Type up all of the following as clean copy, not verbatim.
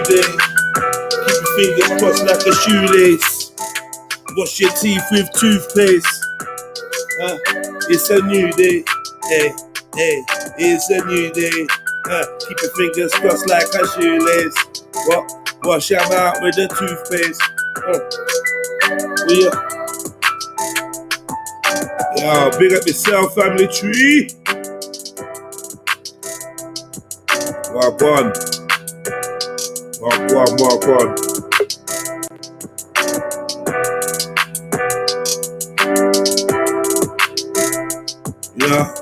new day. Keep your fingers crossed like a shoelace. Wash your teeth with toothpaste. It's a new day. Hey, hey, it's a new day. Keep your fingers crossed like a shoelace. Wash your mouth with the toothpaste. Yeah, big up yourself, family tree. Walk on. Walk on. Yeah.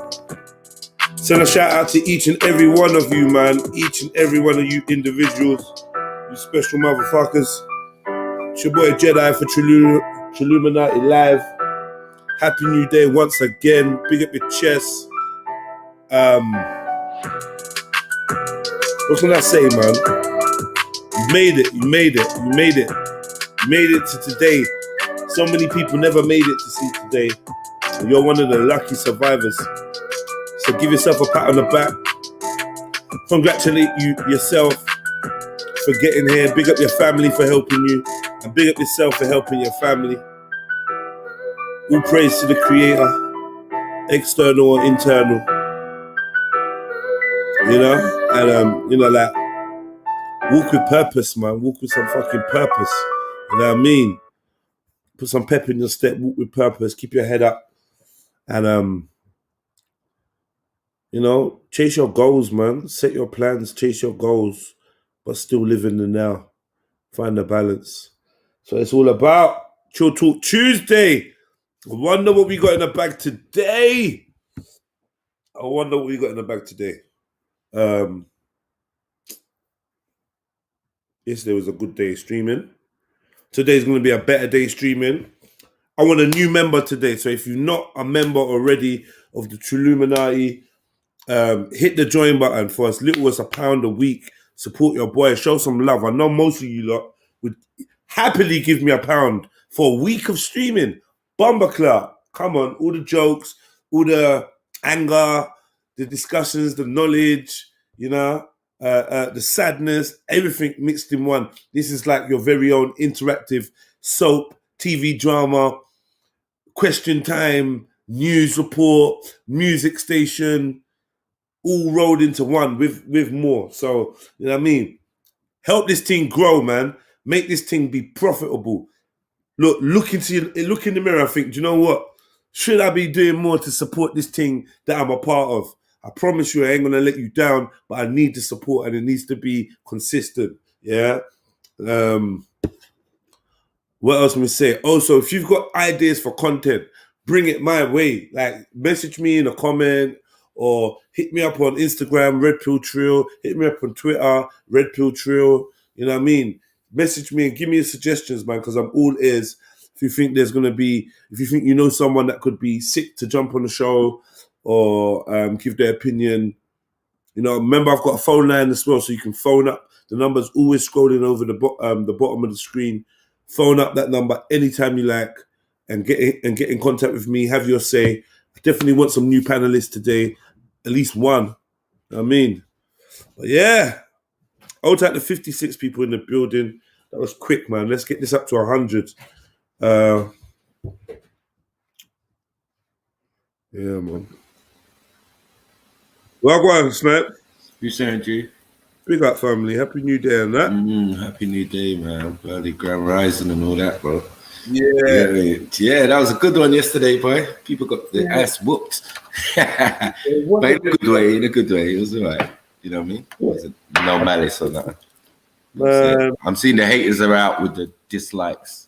Send a shout out to each and every one of you, man. Each and every one of you individuals. You special motherfuckers. It's your boy Jedi for Trilluminati Live. Happy New Day once again. Big up your chest. What can I say, man? You made it. You made it. You made it. You made it to today. So many people never made it to see today. And you're one of the lucky survivors. So give yourself a pat on the back. Congratulate yourself for getting here. Big up your family for helping you. And big up yourself for helping your family. All praise to the Creator, external or internal. You know? And, like, walk with purpose, man. Walk with some fucking purpose. You know what I mean? Put some pep in your step. Walk with purpose. Keep your head up. And, chase your goals, man. Set your plans, chase your goals, but still live in the now. Find the balance. So it's all about Chill Talk Tuesday. I wonder what we got in the bag today. Yesterday was a good day streaming. Today's going to be a better day streaming. I want a new member today. So if you're not a member already of the Trilluminati, hit the join button for as little as £1 a week. Support your boy. Show some love. I know most of you lot would happily give me £1 for a week of streaming. Bumperclap. Come on. All the jokes, all the anger, the discussions, the knowledge, the sadness, everything mixed in one. This is like your very own interactive soap, TV drama, question time, news report, music station, all rolled into one with more. So, you know what I mean? Help this thing grow, man. Make this thing be profitable. Look in the mirror and think, do you know what? Should I be doing more to support this thing that I'm a part of? I promise you I ain't going to let you down, but I need the support and it needs to be consistent. Yeah? What else can we say? Also, if you've got ideas for content, bring it my way. Like, message me in a comment or hit me up on Instagram, REDPILLTRILL. Hit me up on Twitter, REDPILLTRILL. You know what I mean? Message me and give me your suggestions, man, because I'm all ears. If you think if you think you know someone that could be sick to jump on the show or give their opinion, remember I've got a phone line as well, so you can phone up. The number's always scrolling over the bottom of the screen. Phone up that number anytime you like and get in contact with me. Have your say. I definitely want some new panelists today, at least one. I mean, but yeah. Out at the 56 people in the building. That was quick, man. Let's get this up to 100. Yeah, man. Well, go on, Snap. You saying, G? Big up, family. Happy New Day and that. Happy New Day, man. Bloody Grand Rising and all that, bro. Yeah, that was a good one yesterday, boy. People got their ass whooped. But in a good way, It was all right. You know what I mean? It wasn't no malice or nothing. I'm seeing the haters are out with the dislikes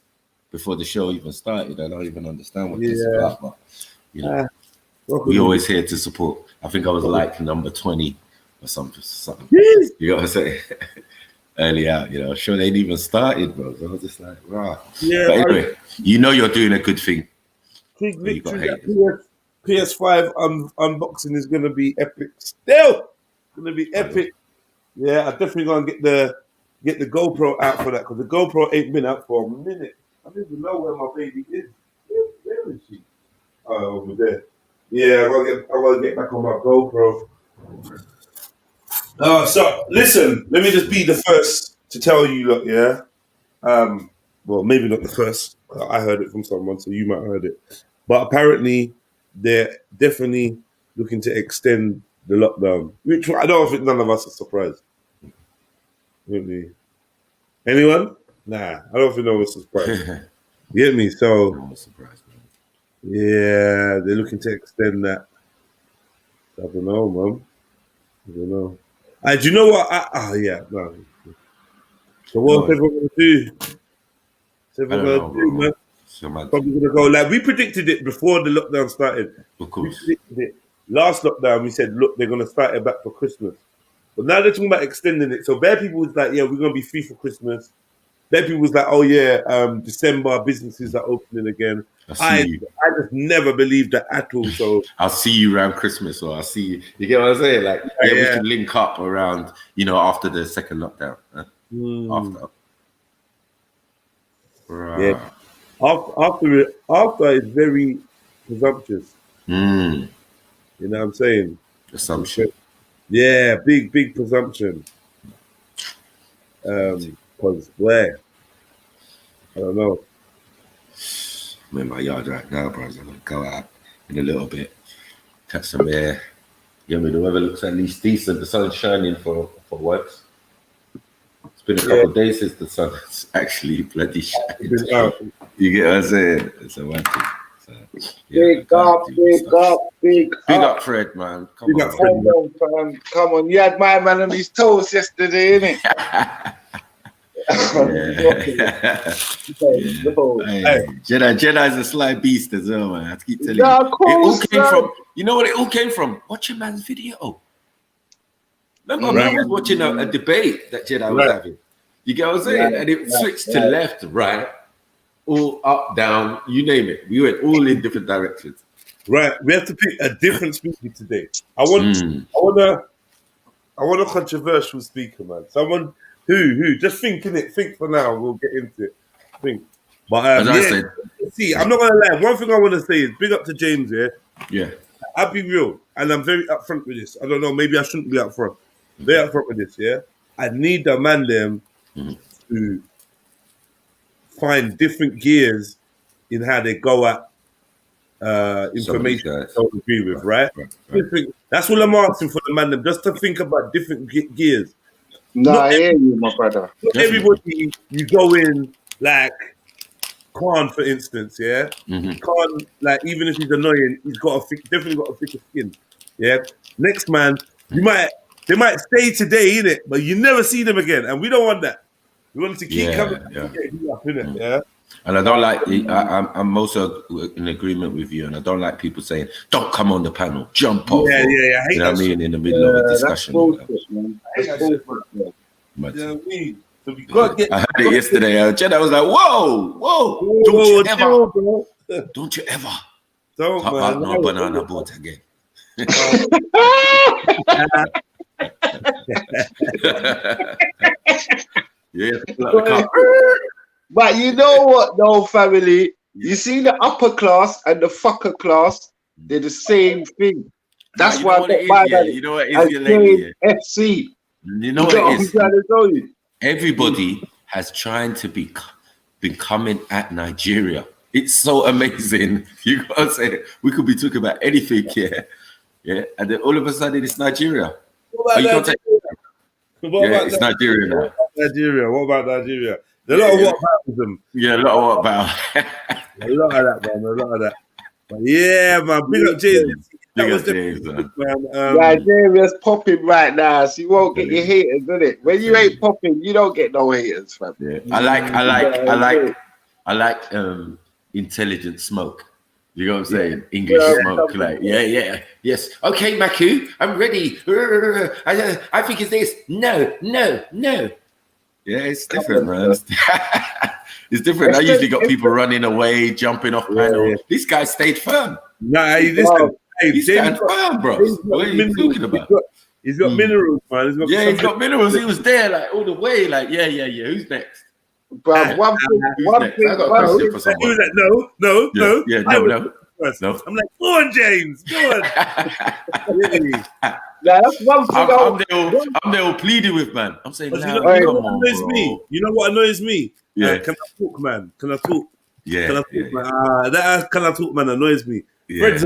before the show even started. I don't even understand what this is about, but we always here to support. I think I was like number 20 or something. You know what I'm saying? Early out, sure they ain't even started, bro. So I was just like, right. Yeah, but anyway, you're doing a good thing. Big victory. PS5 unboxing is gonna be epic. Still gonna be epic. Yeah, I definitely gonna get the GoPro out for that, because the GoPro ain't been out for a minute. I don't even know where my baby is. Where is she? Oh, over there. Yeah, I gotta get back on my GoPro. So listen, let me just be the first to tell you, look, yeah. Well, maybe not the first. I heard it from someone, so you might have heard it. But apparently, they're definitely looking to extend the lockdown, which I don't think none of us are surprised. Really. Anyone? Nah, I don't think no one's surprised. You get me? So, No one's surprised, man. yeah, they're looking to extend that. I don't know, man. I don't know. Do you know what? Yeah, no. So what's everyone going to do? What's everyone going to do, man? Probably going to go. Like, we predicted it before the lockdown started. Of course. We predicted it. Last lockdown, we said, look, they're going to start it back for Christmas. But now they're talking about extending it. So bare people was like, yeah, we're going to be free for Christmas. Bare people was like, oh, yeah, December, businesses are opening again. I just never believed that at all. So I'll see you around Christmas, or I'll see you. You get what I'm saying? Like, we can link up around, after the second lockdown. After. Right. Yeah. After is very presumptuous. You know what I'm saying? Assumption. Yeah, big presumption. Because where? I don't know. I'm in my yard right now, bro. I'm gonna go out in a little bit, catch some air. The weather looks at least decent. The sun's shining for once. It's been a couple of days since the sun's actually bloody shining. You get what I'm saying? It's a one thing. So, big up, Fred, man. Come on. You had my man on his toes yesterday, innit? Jedi's a sly beast as well, man. I keep telling you. It all came from. You know what it all came from? Watch your man's video. Remember, I was watching a debate that Jedi was having. You get what I'm saying? And it switched to left, right, all up, down, you name it. We went all in different directions. Right. We have to pick a different speaker today. I want a controversial speaker, man. Someone who just think in it. Think for now. We'll get into it. Think. But as I said, see, I'm not gonna lie. One thing I want to say is big up to James. Yeah. I'll be real, and I'm very upfront with this. I don't know. Maybe I shouldn't be upfront. Very upfront with this. Yeah. I need the man them to find different gears in how they go at information I don't agree with, right? That's all I'm asking for the man them, just to think about different gears. No, I hear you, my brother. Not everybody, you go in like Khan, for instance, yeah? Khan, like, even if he's annoying, he's definitely got a thicker skin, yeah? Next man, they might stay today, innit? But you never see them again, and we don't want that. We want to keep coming up, innit? Yeah. And I don't like. I'm also in agreement with you, and I don't like people saying, "Don't come on the panel, jump off." I hate you know what I mean? In the middle of a discussion. That's man. So we got get. I heard it yesterday. Jedi was like, "Whoa, don't you ever Don't talk about no banana boat again." But you know what, though, family? You see, the upper class and the fucker class, they're the same thing. That's why I got my you know what is your lady? FC. You know what it is? Everybody has trying to be coming at Nigeria. It's so amazing. You gotta say, we could be talking about anything here, yeah, and then all of a sudden it's Nigeria. It's Nigeria now. Nigeria. What about Nigeria? There's a lot of whataboutism. Yeah, a lot of whataboutism. A lot of that, man. A lot of that. But yeah, man. Big up James. Nigeria's popping right now, so you won't get your haters, isn't it? When you ain't popping, you don't get no haters, fam. Yeah. I like intelligent smoke. You know what I'm saying? English smoke, like yes. Okay, Maku, I'm ready. I think it's this. No. Yeah, it's different, man. It's different. I usually got people running away, jumping off panel. Yeah. This guy stayed firm. Nah, he's staying firm, bro. What are you talking about? He's got minerals, man. He's got minerals. He was there, like, all the way, like, yeah. Who's next? But one thing, he was like, no. first. No. I'm like, go on, James, go on. Really? Now that's one thing. I'm there all pleading with, man. I'm saying, But nah, you know come what on, annoys bro. me? You know what annoys me? Yeah. Can I talk, man? Can I talk? Yeah. Can I talk, Yeah. man? That can I talk, man, annoys me. Yeah. Fred's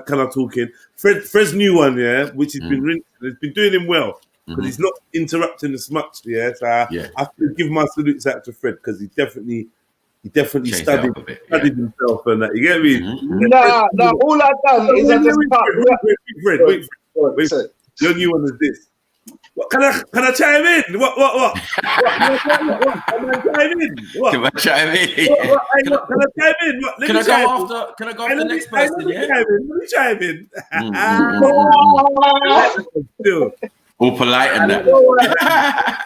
can I talking. Fred's new one, yeah, which has it's been doing him well because he's not interrupting as much, yeah. So I have to give my salutes out to Fred because he definitely Changed studied, it up a bit, studied himself and that. You get me? Nah, all I done is I just Wait, Fred. Your new one is this. What, can I chime in? What? Can I chime in? What? Can I chime in? Can I chime in? What? Can I go after the next person? Yeah. Let me chime in. Still. All polite and that.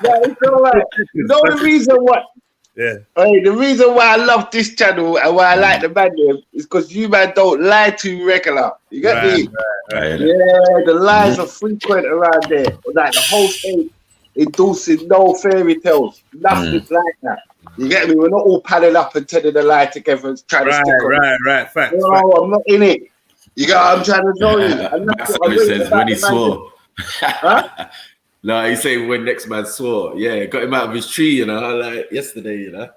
Yeah, it's all right. You know the reason why? Yeah. Hey, the reason why I love this channel and why I like the man name is because you man don't lie too regular. You get me? Right. Yeah, the lies are frequent around there. Like the whole state endorsing no fairy tales. Nothing like that. You get me? We're not all padding up and telling a lie together and trying to stick on. Right. Facts. No, I'm not in it. You get what I'm trying to tell you? Matt says when he swore. Huh? No, he said when next man swore. Yeah, got him out of his tree, you know, like yesterday, you know.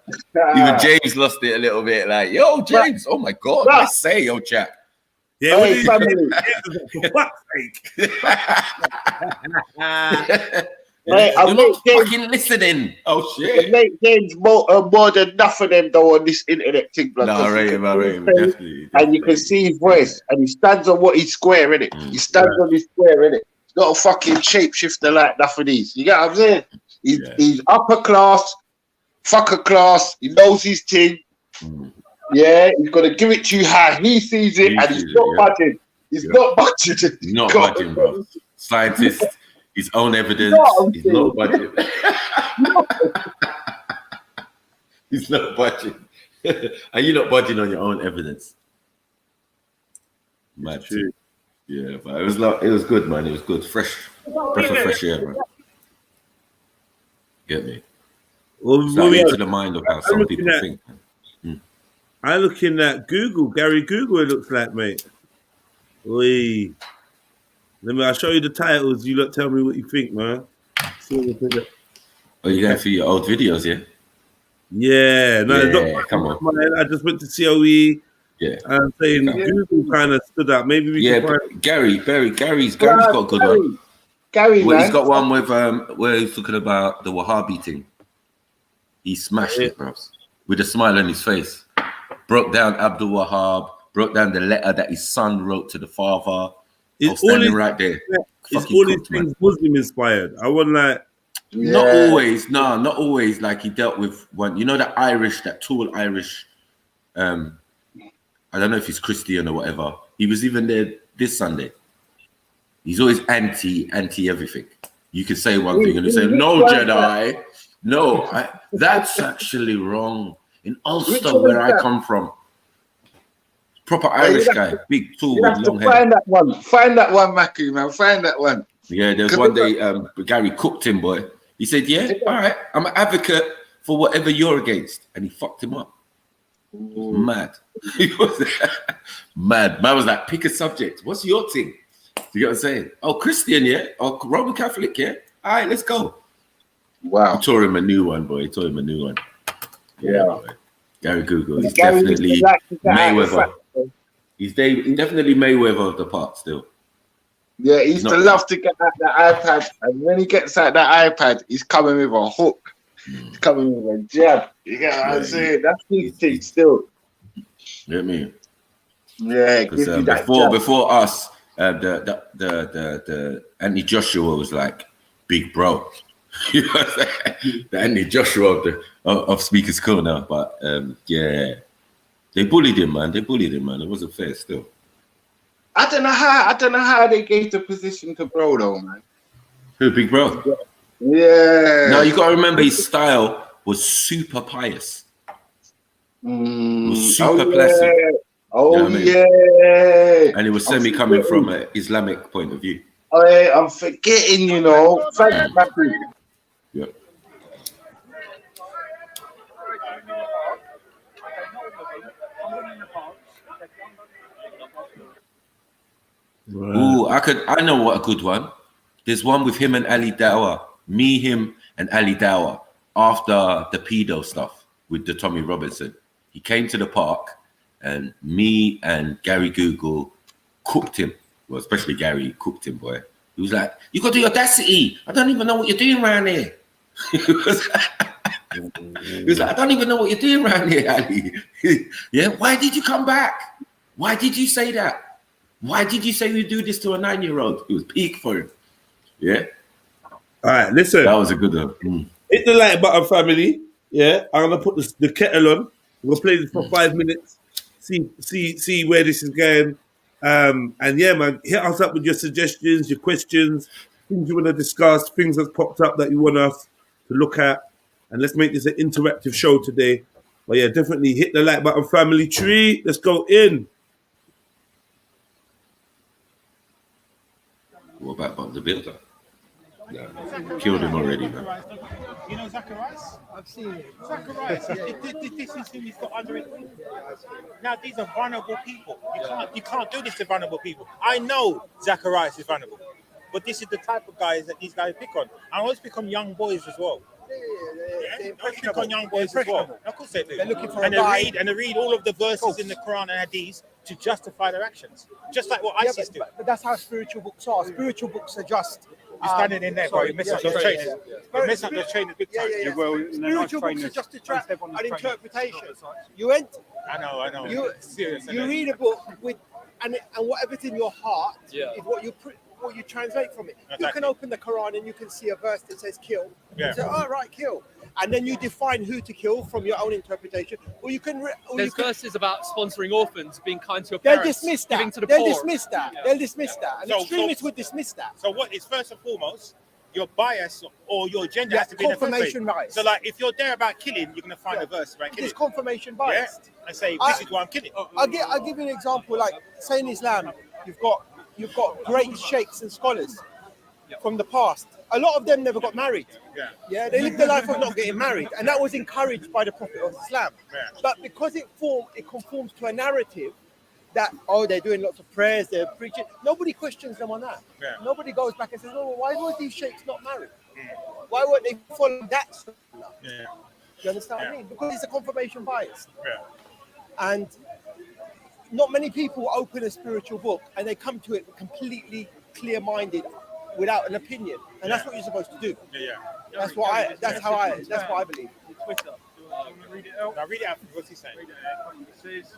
Even James lost it a little bit, like, yo, James, oh my God, let's say, yo, chap. Yeah, hey, family. For fuck's sake. Hey, You're not fucking listening. Oh, shit. I make James more than enough of them, though, on this internet thing, blood. No, I rate him, definitely. And you can see his voice, and he stands on what he's square, innit? He stands on his square, innit? Not a fucking shapeshifter like nothing these. You get what I'm saying? He's upper class, fucker class. He knows his thing. Yeah, he's gonna give it to you how he sees it, and he's not budging. He's not budging. He's not budging, bro. Scientist, his own evidence. He's not budging. He's not budging. Are you not budging on your own evidence? Mad too. Yeah, but it was good, man. It was good. Fresh breath of fresh air, man. Get me? Well, into the mind of how some people think. I'm looking at Google. Gary Google, it looks like, mate. Oi. I'll show you the titles. You lot tell me what you think, man. Oh, you're going through your old videos, yeah? Yeah. No, come on. I just went to COE. Yeah. I'm saying Google kind of stood out. Maybe we can find... Gary's got a good one. Gary, well, he's got one with where he's talking about the Wahhabi thing. He smashed it, bro, with a smile on his face. Broke down Abdul Wahhab, broke down the letter that his son wrote to the father. It's standing right there. It's all these things Muslim inspired. I wasn't like... Not always. No, not always. Like he dealt with one. You know that tall Irish... I don't know if he's Christian or whatever. He was even there this Sunday. He's always anti everything. You can say one thing and they say, no, Jedi. No, that's actually wrong. In Ulster, where I come from. Proper Irish guy. Big, tall, with long hair. Find that one. Find that one, Mackie, man. Find that one. Yeah, there's one day Gary cooked him, boy. He said, yeah, all right, I'm an advocate for whatever you're against. And he fucked him up. Mad. He was mad. Man was like, pick a subject. What's your thing? You get what I'm saying? Oh, Christian, yeah? Oh, Roman Catholic, yeah? All right, let's go. Wow. He tore him a new one, boy. He tore him a new one. Yeah. Boy. Gary Google. He's Gary definitely Mayweather. He's definitely Mayweather of the part still. Yeah, he used to love to get out the iPad. And when he gets out that iPad, he's coming with a hook. He's coming with a jab. You get what I'm saying? That's his thing still. You get me? Yeah, before us, the Anthony Joshua was like big bro. You know what I'm saying? The Anthony Joshua of Speaker's Corner. But yeah, they bullied him, man. It wasn't fair still. I don't know how they gave the position to bro though, man. Who, big bro? Yeah. No, you gotta remember his style was super pious. Was super placid. Oh, you know yeah. And it was coming from an Islamic point of view. Oh, yeah, I'm forgetting, you know. Thank you. Yeah. Right. Ooh, I know what a good one. There's one with him and Ali Dawah. Me, him, and Ali Dawah after the pedo stuff with the Tommy Robinson. He came to the park, and me and Gary Google cooked him. Well, especially Gary cooked him, boy. He was like, "You got the audacity. I don't even know what you're doing around here." He was like, "I don't even know what you're doing around here, Ali." Yeah, why did you come back? Why did you say that? Why did you say you do this to a 9-year-old? It was peak for him. Yeah. All right, listen. That was a good one. Hit the like button, family. Yeah, I'm gonna put the kettle on. We'll play this for 5 minutes. See where this is going. And yeah, man, hit us up with your suggestions, your questions, things you want to discuss, things that's popped up that you want us to look at, and let's make this an interactive show today. But yeah, definitely hit the like button, family tree. Let's go in. What about Bob the Builder? No, killed him already, man. You know Zacharias? I've seen it. Zacharias, this is who he's got under it. Now these are vulnerable people. You can't do this to vulnerable people. I know Zacharias is vulnerable, but this is the type of guys that these guys pick on. I always pick on young boys as well. They pick on young boys as well. Of course they do. They're looking for and they read all of the verses in the Quran and Hadith to justify their actions, just like what ISIS do. But that's how spiritual books are. Spiritual books are just. You're standing in there, bro. You mess up those trainers. You mess up those trainers big time. Spiritual books are just an interpretation. You went. I know. You read a book with, and whatever's in your heart is what you translate from it. Exactly. You can open the Quran and you can see a verse that says kill. Yeah. You say, oh, right, kill. And then you define who to kill from your own interpretation. Or you can... There's verses about sponsoring orphans, being kind to your They'll parents, dismiss that. giving to the They'll poor. dismiss that. Yeah. They'll dismiss that. And So- extremists would dismiss that. So what is first and foremost, your bias or your agenda has to be in the first place. Confirmation bias. So like if you're there about killing, you're gonna find a verse about killing. It's confirmation Yeah, biased. and say this is why I'm killing. I'll give you an example. Like, say in Islam, you've got great sheikhs and scholars from the past. A lot of them never got married. Yeah. They lived the life of not getting married, and that was encouraged by the Prophet of Islam. Yeah. But because it conforms to a narrative that they're doing lots of prayers, they're preaching. Nobody questions them on that. Yeah. Nobody goes back and says, "Oh, why were these sheikhs not married? Why weren't they following that sunnah?" Yeah. You understand what I mean? Because it's a confirmation bias. Yeah. And not many people open a spiritual book and they come to it completely clear-minded, without an opinion, and that's what you're supposed to do. Yeah. That's what I believe. Twitter. Read it out. Now read it out. What's he saying? It says,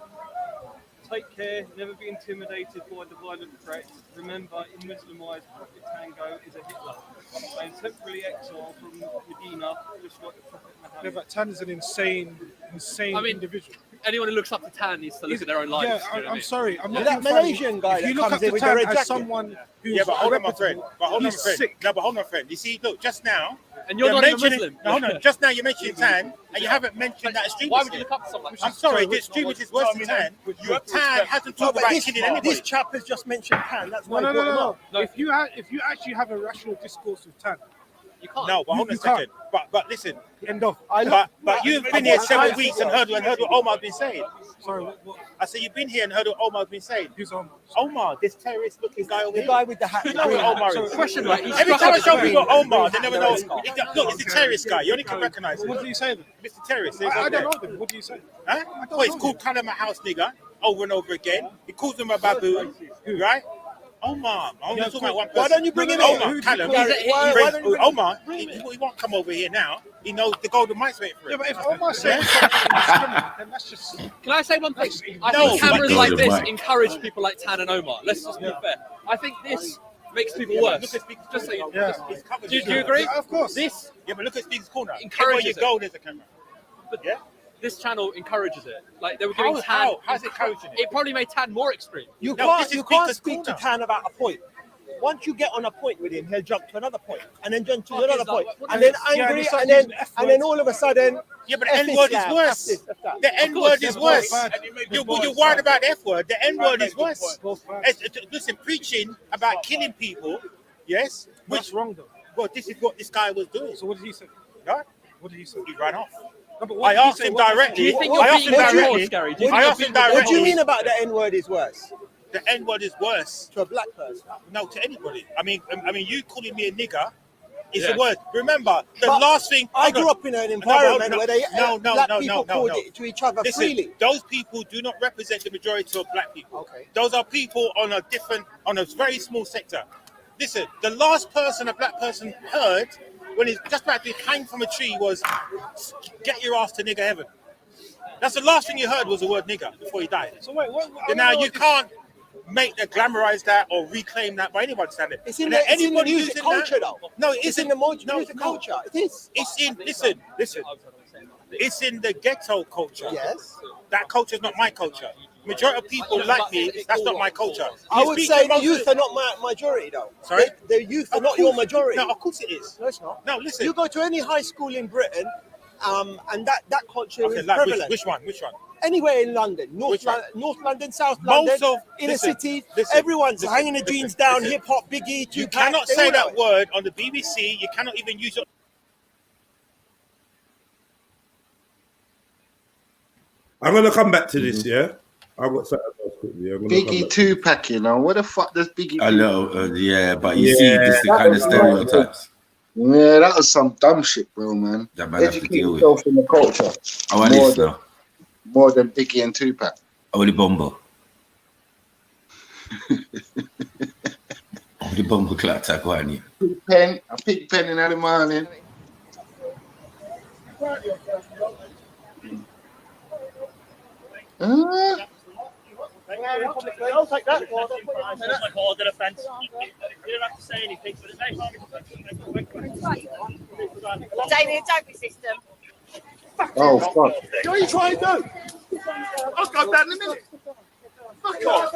"Take care, never be intimidated by the violent threats. Remember, in Muslim eyes, Prophet Tango is a Hitler. And temporarily exiled from Medina, just like the Prophet Muhammad." Yeah, but Tan is an insane individual. Anyone who looks up to Tan needs to look at their own lives. Yeah, you know what I I'm mean? sorry. I'm not That being funny. Malaysian guy If you that look comes up in to with the Tan red as jacket. someone who's Yeah, but hold on, my friend. reputable, But hold on, my he's friend. sick. No, but hold on, my friend. You see, look, just now. And you're not even mentioning, Muslim. No, hold on. Just now you mentioned Tan, and you haven't mentioned that extremist. Why would you look up to someone like I'm that? sorry, the extremist is worse than Tan. Tan hasn't talked about killing anybody. This chap has just mentioned Tan. That's why No. I brought him up. If you actually have a rational discourse with Tan, You can't. No, but hold on a You can't. second. But listen. end of. But you've been here 7 weeks and heard what Omar's been saying. Sorry, what? I said you've been here and heard what Omar's been saying. Who's Omar? Omar, this terrorist-looking guy over The here. guy with the hat. You know what Omar is. Question, right? He's Every time I show people green. Omar, they never know. Look, it's a terrorist guy. You only can recognize him. What do you say then? Mr. Terrorist. I don't know them. What do you say? Huh? Well, he's called Kalama House nigger over and over again. He calls him a baboon, right? Omar. I'm not talking about one person. Why don't you bring him in? Omar, Callum. Why don't you bring Omar, he won't come over here now. He knows the golden mic's waiting for Yeah, him. but if Omar says something indiscriminate, then that's just. Can I say one thing? I No, think cameras but- like this Right. encourage people like Tan and Omar. Let's just be fair. I think this makes people worse. Look at Speaker's Just so you corner. Yeah. He's covered do his you mouth. agree? Yeah, of course. This Yeah, but look at Speaker's corner. Encourages Everywhere you it. go, there's a camera. But Yeah? this channel encourages it. Like they were giving Tan. How's it encouraging it? It probably made Tan more extreme. You No, can't this is you can't Speaker's speak to corner. Tan about a point. Once you get on a point with him, he'll jump to another point, and then jump to Fuck another is that? point, What and is then it? Yeah, angry, and he starts and then using F and then words. all of a sudden, Yeah, but the F N-word is Islam, worse. F this, F that. The N-word is worse. bad. You're worried about the F-word. The N-word is worse. Both bad. Listen, preaching about killing people, yes, What's which, wrong though? well, this is what this guy was doing. So what did he say? Right? What did he say? He ran off. No, but what I did he asked say? him What did he say? directly. Do you think I you're asked beating him around the directly. horse, Gary? Do you I think asked you're him beating- What do you directly. mean about the N word is worse? the N word is worse to a black person. No, to anybody. I mean, you calling me a nigger is a word. Remember, the last thing I grew up in an environment where they black people called it to each other freely. Those people do not represent the majority of black people. Okay. Those are people on a very small sector. Listen, the last person a black person heard when he's just about to hang from a tree was, "Get your ass to nigger heaven." That's the last thing you heard was the word nigger before he died. So wait, now you can't glamorize that or reclaim that by anybody standing. It's in the music culture, though. No, it's in the music culture. It is. It's in. Listen. It's in the ghetto culture. Yes. That culture is not my culture. Majority of people like me. That's not my culture. I would say the youth are not my majority, though. Sorry, the youth are not your majority. No, of course it is. No, it's not. No, listen. You go to any high school in Britain, and that culture is like prevalent. Which one? Anywhere in London, North London, South London, inner city, everyone's hanging the jeans down, hip hop, Biggie, Tupac. You cannot say that word on the BBC. You cannot even use it. I'm gonna come back to this. Yeah, I've got something else quickly. Biggie Tupac, you know, what the fuck does Biggie? I know, yeah, but you see, this the kind of stereotypes. Yeah, that was some dumb shit, bro, man. That man have to deal with. Yourself in the culture. Oh, at least now. More than Biggie and Tupac. Only Bombo. Only Bombo clap tag one. I pick pen in the morning. I'll take that. Order offence. You don't have to say anything, but it's very hard Damien, don't be system. Oh, fuck. What are you trying to do? I'll go down in a minute. Fuck off.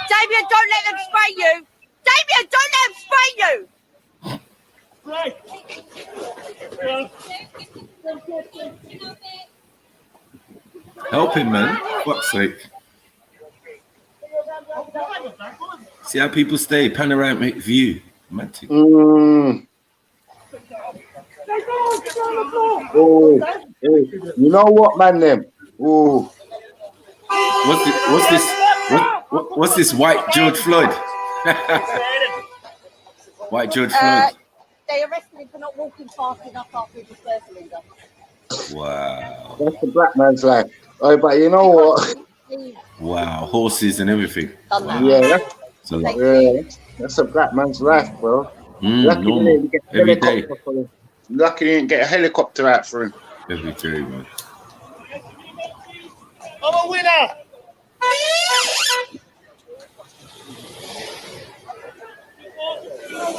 Damien, don't let them spray you. Damien, don't let them spray you. Help him, man. Fuck's sake. See how people stay. Panoramic view. Romantic. Oh, you know what, man? Them. Oh. What's this? White George Floyd. White George Floyd. They arrested him for not walking fast enough after his first leader. Wow. That's the black man's life. Oh, but you know what? Wow, horses and everything. Wow. Yeah, that's a black man's life, bro. Normal. Every day. Lucky he didn't get a helicopter out for him. Every day, man. I'm a winner.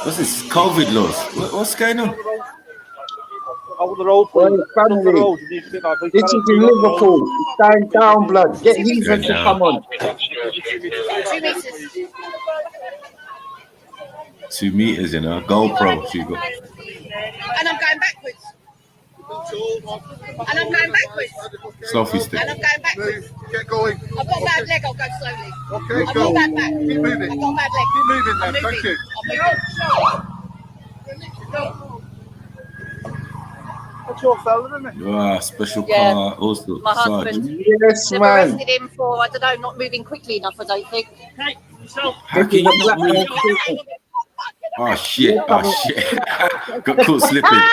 What's this? COVID laws. What's going on? This is in Liverpool. It's dying down, blood. Get Heathen to come on. 2 meters, you know. GoPro. She got. And I'm going backwards. And I'm going backwards. Selfie stick. And I'm going backwards. Get going. I've got a bad leg, I'll go slowly. Okay, I've go. got a bad back. Keep moving. I've got a bad leg. Keep moving, I'm then. Thank you. What's your fella, isn't it? Wow, special car. Also, My husband. Yes, They've man. arrested him for, I don't know, not moving quickly enough, I don't think. How can you not move? Oh shit! Oh shit! Got caught slipping.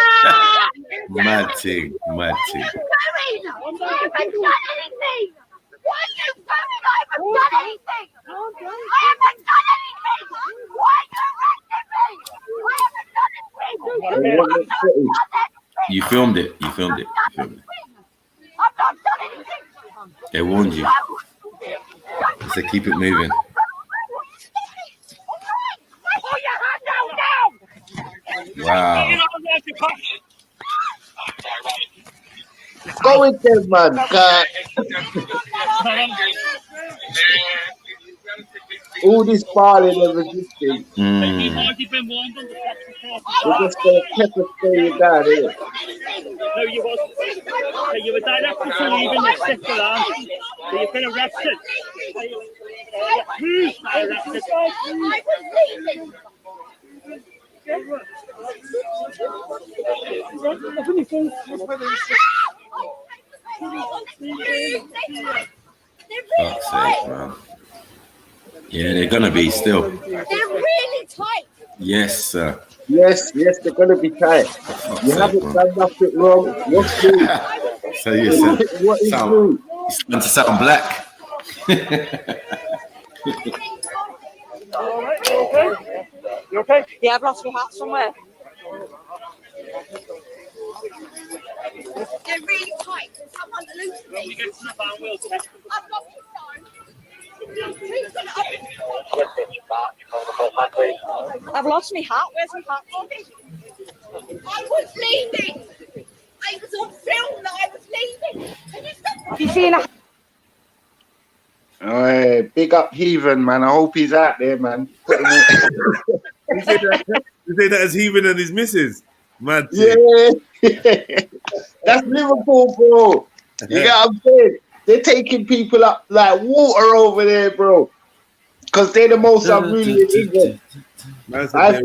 Mad thing. Mad thing. I haven't done anything. Why are you coming? I haven't done anything. I haven't done anything. Why are you arresting me? I haven't done anything. You filmed it. You filmed it. You filmed it. I've not done anything. They warned you. So keep it moving. Put your hand down. Wow. Go with them, man. All this falling and resisting. We're just going to pepper spray you down here. No, you wasn't. You were directed to leaving the sick alarm. So you've been arrested. Who's arrested? They're really Fuck's tight. sake, man. Yeah, they're gonna be still. They're really tight. Yes, sir. Yes, they're gonna be tight. Fuck's You sake, haven't man. done nothing wrong. What's new? So you said, What is new? you starting to sound black. You okay? Yeah, I've lost my hat somewhere. They're really tight. Someone loose me. I've got you down. Who's gonna I've lost my hat. Where's my hat? I was leaving. I was on film that I was leaving. Can you stop? You seen a Hey, big up Heathen, man. I hope he's out there, man. Put him in- You say that as Heathen and his missus. Mad. Yeah. That's Liverpool, bro. You get what I'm saying? They're taking people up like water over there, bro. Because they're the most unruly in England. Man said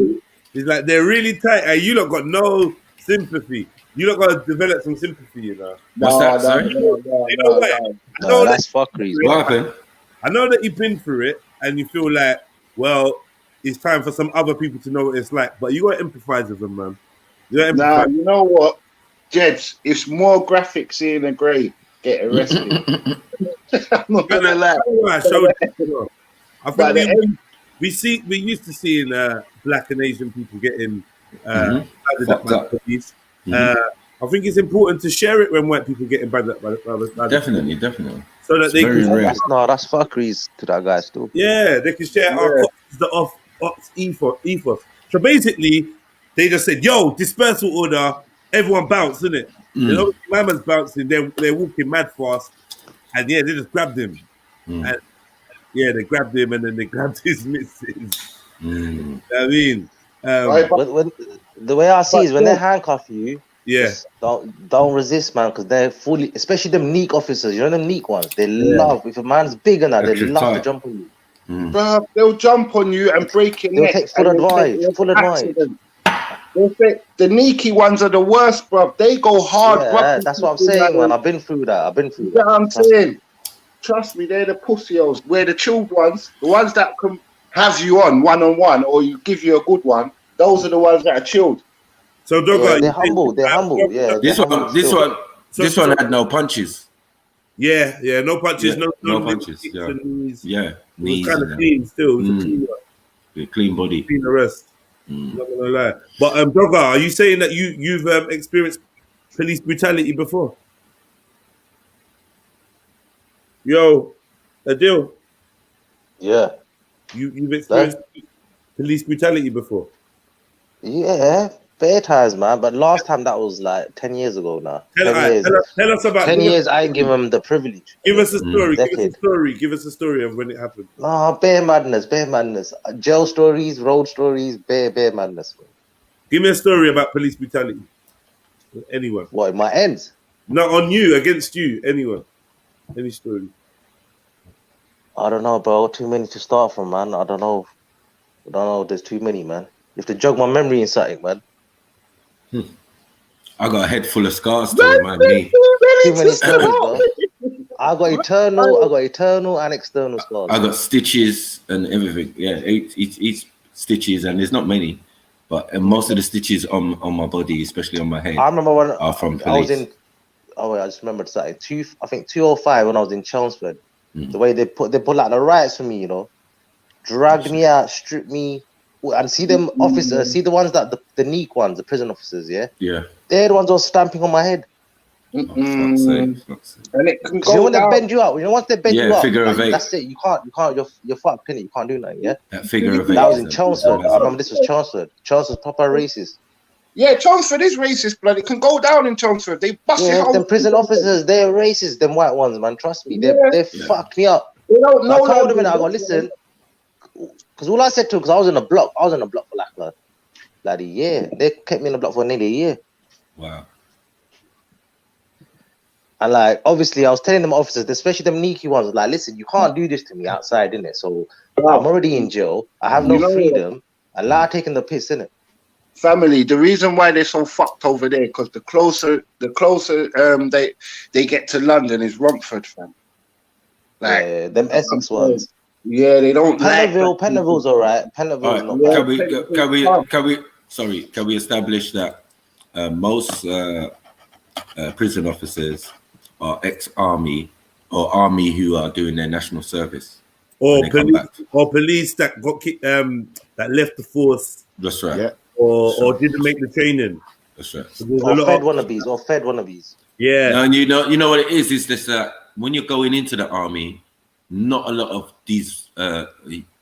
it's like they're really tight. And you lot got no sympathy. You lot got to develop some sympathy, you know. What's that, sorry? You know what? I know No, that- that's fuckery. What happened? I know that you've been through it and you feel like, well, it's time for some other people to know what it's like. But you got to empathize with them, man. You got to Nah, empathize. you know what? Jeds, if more graphics in the grey get arrested. I'm not going to lie. I showed you. I But the think we used to seeing black and Asian people getting banded up by the police. I think it's important to share it when white people getting banded up by the Definitely. so that It's they very can rare. That's fuckeries to that guy still. yeah they can share our ops ethos. So basically, they just said, "Yo, dispersal order, everyone bounce, innit?" You know, my man's bouncing. They're walking mad fast, and yeah, they just grabbed him, and yeah, they grabbed him, and then they grabbed his missus. I mean, When the way I see is when they handcuff you, yeah, just don't resist, man, because they're fully, especially them neek officers. You know them neek ones. They love if a man's big enough, they Extra love tight. to jump on you. Bruh, they'll jump on you and break your They'll neck. take full and they'll advantage, take you full into advantage. accident. They'll say, the sneaky ones are the worst, bruv. They go hard. Yeah, bruv. that's what I'm saying, man. I've been through that. You know what I'm saying? Trust me, they're the pussios. We're the chilled ones, the ones that can have you on one-on-one, or you give you a good one. Those are the ones that are chilled. So, Dogger, Yeah, they're humble. They're humble. Yeah. This one had no punches. Yeah, no punches, Yeah, no knees, punches. kicks Yeah, and knees. yeah, It was knees. kind of and clean still. It was a clean one. a clean body. Clean arrest. I'm not gonna lie. But Dogger, are you saying that you've experienced police brutality before? Yo, Adil, Yeah. you've experienced police brutality before? Yeah. Fair times, man. But last time that was like 10 years ago now. 10 years. Tell us about 10 years. I ain't give them the privilege. Give us a story. Decade. Give us a story of when it happened. Nah, bare madness. Jail stories, road stories, bare madness. Give me a story about police brutality. Anyone? What, in my ends? Not on you, against you. Anyone? Any story? I don't know, bro. Too many to start from, man. I don't know. There's too many, man. You have to jog my memory in something, man. I got a head full of scars to remind me. Too many stories, bro. I got eternal and external scars. I got stitches and everything. Yeah, each stitches, and there's not many, but most of the stitches on my body, especially on my head, I remember when are from police. I was in. Oh wait, I just remembered something. 205 when I was in Chelmsford. The way they put out the riots for me, you know, dragged me out, stripped me, and see them officers, see the ones that the neek ones, the prison officers, yeah, they're the ones that were stamping on my head. And it can go You know when they down. bend you up, once they bend you up, figure of eight. that's it. You can't. You're fucked, innit? You can't do nothing. Yeah. That figure of eight. That was in Chelmsford. I remember this was Chelmsford. Chelmsford's proper racist. Yeah, Chelmsford is racist, blood. It can go down in Chelmsford. They bust it Yeah, out. them prison officers, they're racist. Them white ones, man. Trust me, they fucked me up. They don't know. I told them, and I go, listen, because all I said to them, because I was in a block for like a year. They kept me in the block for nearly a year. Wow. And like, obviously, I was telling them officers, especially them sneaky ones, like, listen, you can't do this to me outside, innit? So I'm already in jail. I have no freedom. And like, taking the piss, innit? Family, the reason why they're so fucked over there, because the closer they get to London is Romford, fam. Like them Essex ones. Yeah, they don't like Pentonville's all right. Pentonville's not bad. Can we establish that most prison officers are ex-army or army who are doing their national service, or police that got that left the force. That's right. Yeah. Or didn't make the training. That's right. Or fed wannabes. Yeah. No, and you know what it is this that when you're going into the army, not a lot of these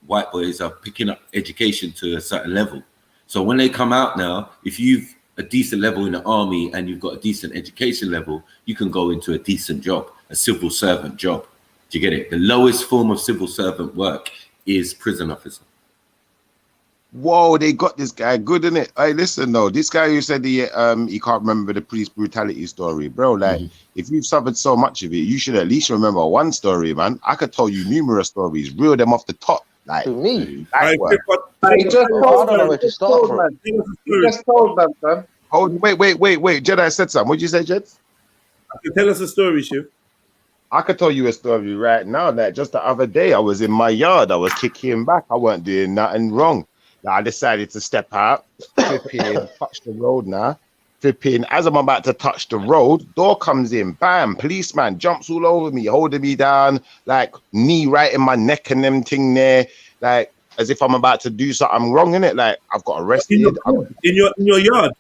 white boys are picking up education to a certain level. So when they come out now, if you've a decent level in the army and you've got a decent education level, you can go into a decent job, a civil servant job. Do you get it? The lowest form of civil servant work is prison officer. Whoa, they got this guy good, isn't it? Hey, listen though, this guy who said he can't remember the police brutality story, bro. Like, if you've suffered so much of it, you should at least remember one story, man. I could tell you numerous stories, reel them off the top. Like, to me, I just told man. Hold, wait. Jedi said something. What'd you say, Jed? Tell us a story, Shiv. I could tell you a story right now. That just the other day, I was in my yard. I was kicking back. I weren't doing nothing wrong. I decided to step out, flipping, touch the road now. Flipping, as I'm about to touch the road, door comes in, bam, policeman jumps all over me, holding me down, like knee right in my neck and them thing there, like as if I'm about to do something wrong, innit? Like I've got arrested. In your yard?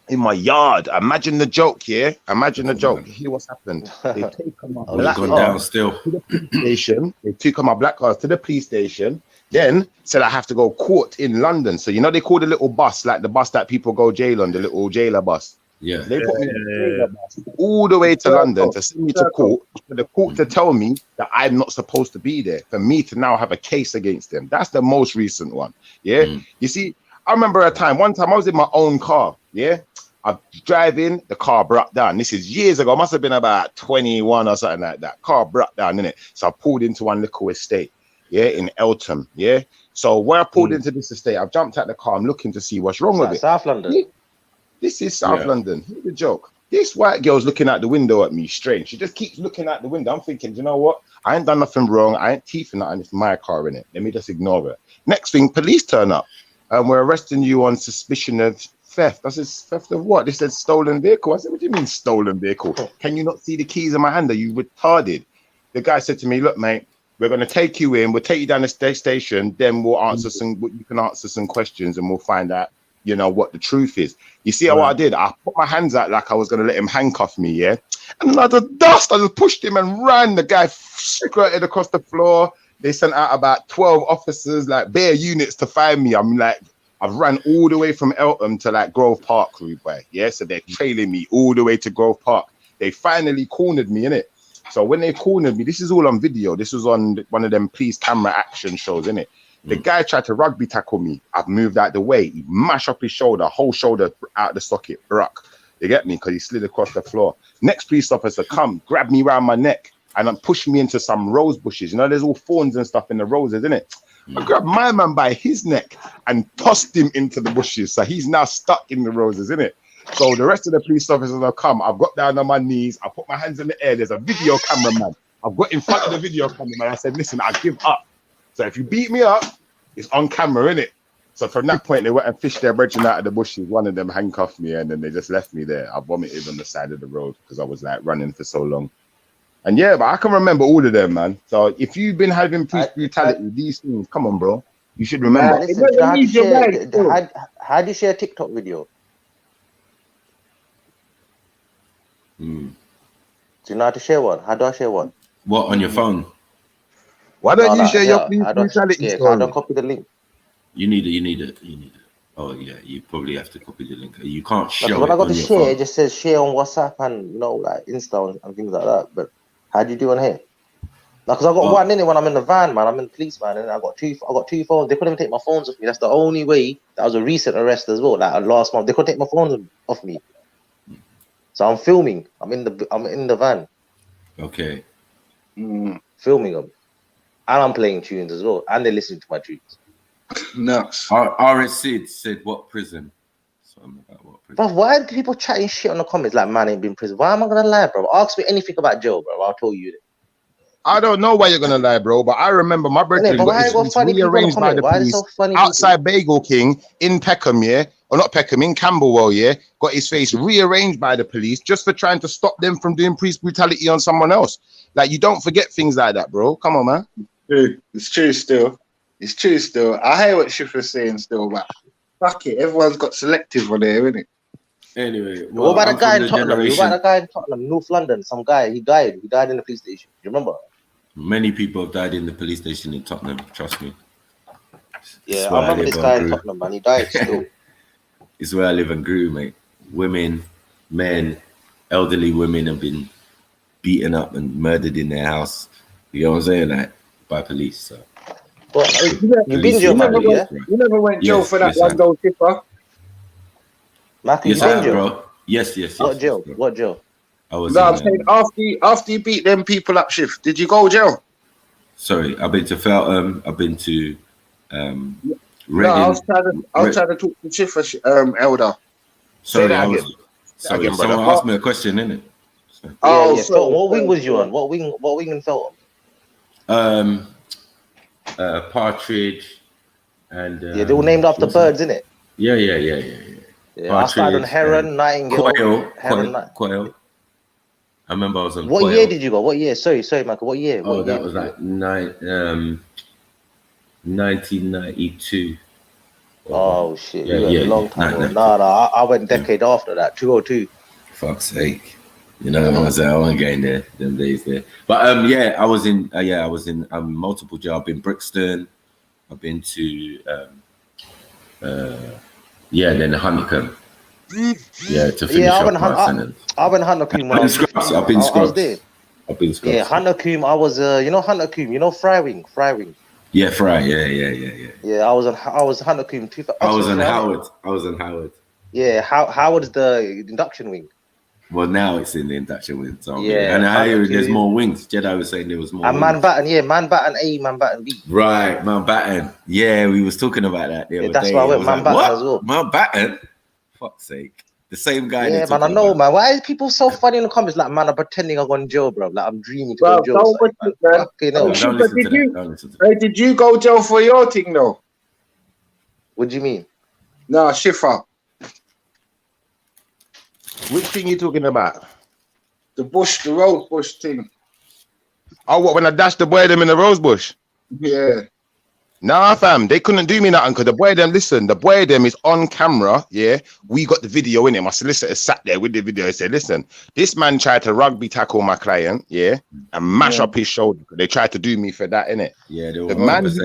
In my yard. Imagine the joke, yeah? Imagine the joke. Hear what's happened. They take my black cars to the police station. They took my black cars to the police station. Then said I have to go court in London. So you know they call the little bus, like the bus that people go jail on, the little jailer bus. Yeah. They put me on the jailer bus all the way to London to send me to court, for the court to tell me that I'm not supposed to be there, for me to now have a case against them. That's the most recent one. Yeah. You see, I remember one time I was in my own car. Yeah. I'm driving, the car broke down. This is years ago. I must have been about 21 or something like that. Car broke down, innit? So I pulled into one little estate. Yeah, in Eltham, yeah. So where I pulled into this estate, I've jumped out the car. I'm looking to see what's wrong with it. South London. This is South London. Here's the joke. This white girl's looking out the window at me, strange. She just keeps looking out the window. I'm thinking, you know what? I ain't done nothing wrong. I ain't teething nothing. It's my car in it. Let me just ignore it. Next thing, police turn up. We're arresting you on suspicion of theft. I said, theft of what? They said stolen vehicle. I said, what do you mean stolen vehicle? Can you not see the keys in my hand? Are you retarded? The guy said to me, look, mate, we're going to take you in. We'll take you down the station. Then we'll answer you can answer some questions and we'll find out, you know, what the truth is. You see what I did? I put my hands out like I was going to let him handcuff me, yeah? And I just pushed him and ran. The guy squirted across the floor. They sent out about 12 officers, like bare units to find me. I'm like, I've ran all the way from Eltham to like Grove Park, rude boy. Yeah, so they're trailing me all the way to Grove Park. They finally cornered me, innit? So when they cornered me, this is all on video. This was on one of them police camera action shows, innit? The guy tried to rugby tackle me. I've moved out the way. He mashed up his shoulder, whole shoulder out the socket, broke. You get me? Because he slid across the floor. Next police officer come, grab me around my neck, and pushed me into some rose bushes. You know, there's all thorns and stuff in the roses, innit? I grabbed my man by his neck and tossed him into the bushes. So he's now stuck in the roses, innit? So the rest of the police officers have come. I've got down on my knees. I put my hands in the air. There's a video cameraman. I've got in front of the video cameraman. I said, listen, I give up. So if you beat me up, it's on camera, innit? So from that point, they went and fished their brethren out of the bushes. One of them handcuffed me and then they just left me there. I vomited on the side of the road because I was like running for so long. And yeah, but I can remember all of them, man. So if you've been having police brutality, these things, come on, bro. You should remember. Listen, how do you share a TikTok video? Do you know how to share one? How do I share one? What, on your phone? Why don't you share your police brutality story? I don't copy the link. You need it. Oh yeah, you probably have to copy the link. You can't show when it I got on to your share, phone. it just says share on WhatsApp and, you know, like Insta and things like that. But how do you do on here? Like, cause I got one in it when I'm in the van, man. I'm in the police van, and I got two phones. They couldn't even take my phones off me. That's the only way. That was a recent arrest as well. Like last month, they couldn't take my phones off me. So I'm filming. I'm in the van. Okay. Filming them, and I'm playing tunes as well, and they're listening to my tunes. Nuts. RS said what prison? Something about what prison? But why do people chatting shit on the comments like man ain't been in prison? Why am I gonna lie, bro? Ask me anything about jail, bro. I'll tell you that. I don't know why you're gonna lie, bro, but I remember my brother But got why his got face funny people in the rearranged by comment? the Why is it police so funny? outside Bagel King in Peckham, yeah, or not Peckham, in Camberwell, yeah. Got his face rearranged by the police just for trying to stop them from doing police brutality on someone else. Like, you don't forget things like that, bro. Come on, man. It's true still. It's true still. I hear what Shifra's saying still, but fuck it, everyone's got selective on there, innit? Anyway, What about the guy in Tottenham? What about the guy in Tottenham, North London? Some guy, he died. He died in the police station. You remember? Many people have died in the police station in Tottenham. Trust me. Yeah, I remember this guy in Tottenham, man. He died still. It's where I live and grew, mate. Women, men, elderly women have been beaten up and murdered in their house. You know what I'm saying? Like, by police. So. Well, you've been jail, man, yeah? You never went jail for that one goal tipper. Matthew, yes, I have, bro. Yes. What jail? Yes, what jail? I was. No, I'm saying after you beat them people up, Shift, did you go jail? Sorry, I've been to Feltham. I've been to Reading. No, I was trying to talk to Shift, Elder. Sorry, I was. Sorry, someone asked me a question, innit? So. Oh, yeah. So what wing was you on? What wing in Feltham? Partridge and yeah, they were named after birds, innit? Yeah. Yeah, I started on Heron, Nightingale, Quail. I remember I was on. What Quail. year did you go? What year? Sorry, Michael. What year? Oh, that was like 1992. Oh shit! Yeah, a long time. No, I went decade after that. 202. Fuck's sake! You know, I wasn't getting there them days there. But yeah, I was in multiple jail. I've been Brixton. I've been to then Honeycomb. Yeah, to finish up my sentence. I went Honeycomb when I was Scrubs. I've been Scrubs. I've been Scrubs. Yeah, Honeycomb. I was Honeycomb. You know Frywing. Yeah, Fry. Yeah. Yeah, I was Honeycomb. I was on Howard. Yeah, Howard's the induction wing. Well, now it's in the induction wing. So yeah, and I hear there's more wings. Jedi was saying there was more. And Mountbatten, Mountbatten A, Mountbatten B. Right, Mountbatten. Yeah, we was talking about that the other that's day. why I went Mountbatten as well. Mountbatten? Fuck's sake. The same guy. Yeah, man, I know, man. Why are people so funny in the comments? Like, man, I'm pretending I'm going jail, bro. Like, I'm dreaming to go jail. Did you go jail for your thing, though? What do you mean? No, Shifa. Which thing you talking about? The rose bush thing. Oh, what, when I dashed the boy them in the rose bush? Yeah. Nah, fam, they couldn't do me nothing because the boy them is on camera. Yeah, we got the video in it. My solicitor sat there with the video and said, listen, this man tried to rugby tackle my client, yeah, and mash up his shoulder. They tried to do me for that, innit? Yeah, the man is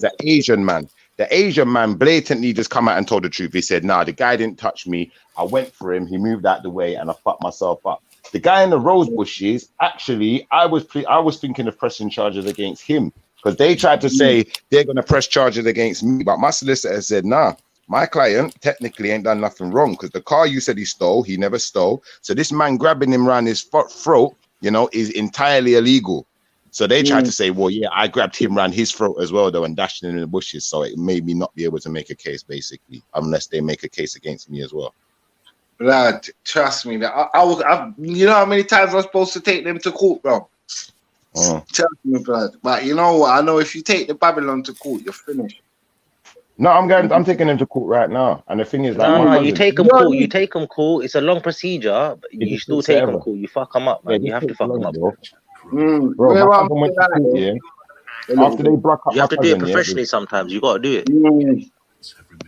an Asian man. The Asian man blatantly just come out and told the truth. He said, nah, the guy didn't touch me. I went for him. He moved out the way and I fucked myself up. The guy in the rose bushes, actually, I was thinking of pressing charges against him because they tried to say they're going to press charges against me. But my solicitor said, nah, my client technically ain't done nothing wrong because the car you said he stole, he never stole. So this man grabbing him around his throat, you know, is entirely illegal. So they tried to say, well, yeah, I grabbed him around his throat as well, though, and dashed him in the bushes. So it made me not be able to make a case, basically, unless they make a case against me as well. Blood, trust me. I you know how many times I was supposed to take them to court, bro? Trust me, blood. But you know what? I know if you take the Babylon to court, you're finished. No, I'm taking them to court right now. And the thing is, you take them court. You take them court. It's a long procedure, but you still take them court. You fuck them up, man. You have to fuck them up, bro. Bro, my cousin went to court, yeah. After they broke up, you have to do it professionally. Sometimes you gotta do it.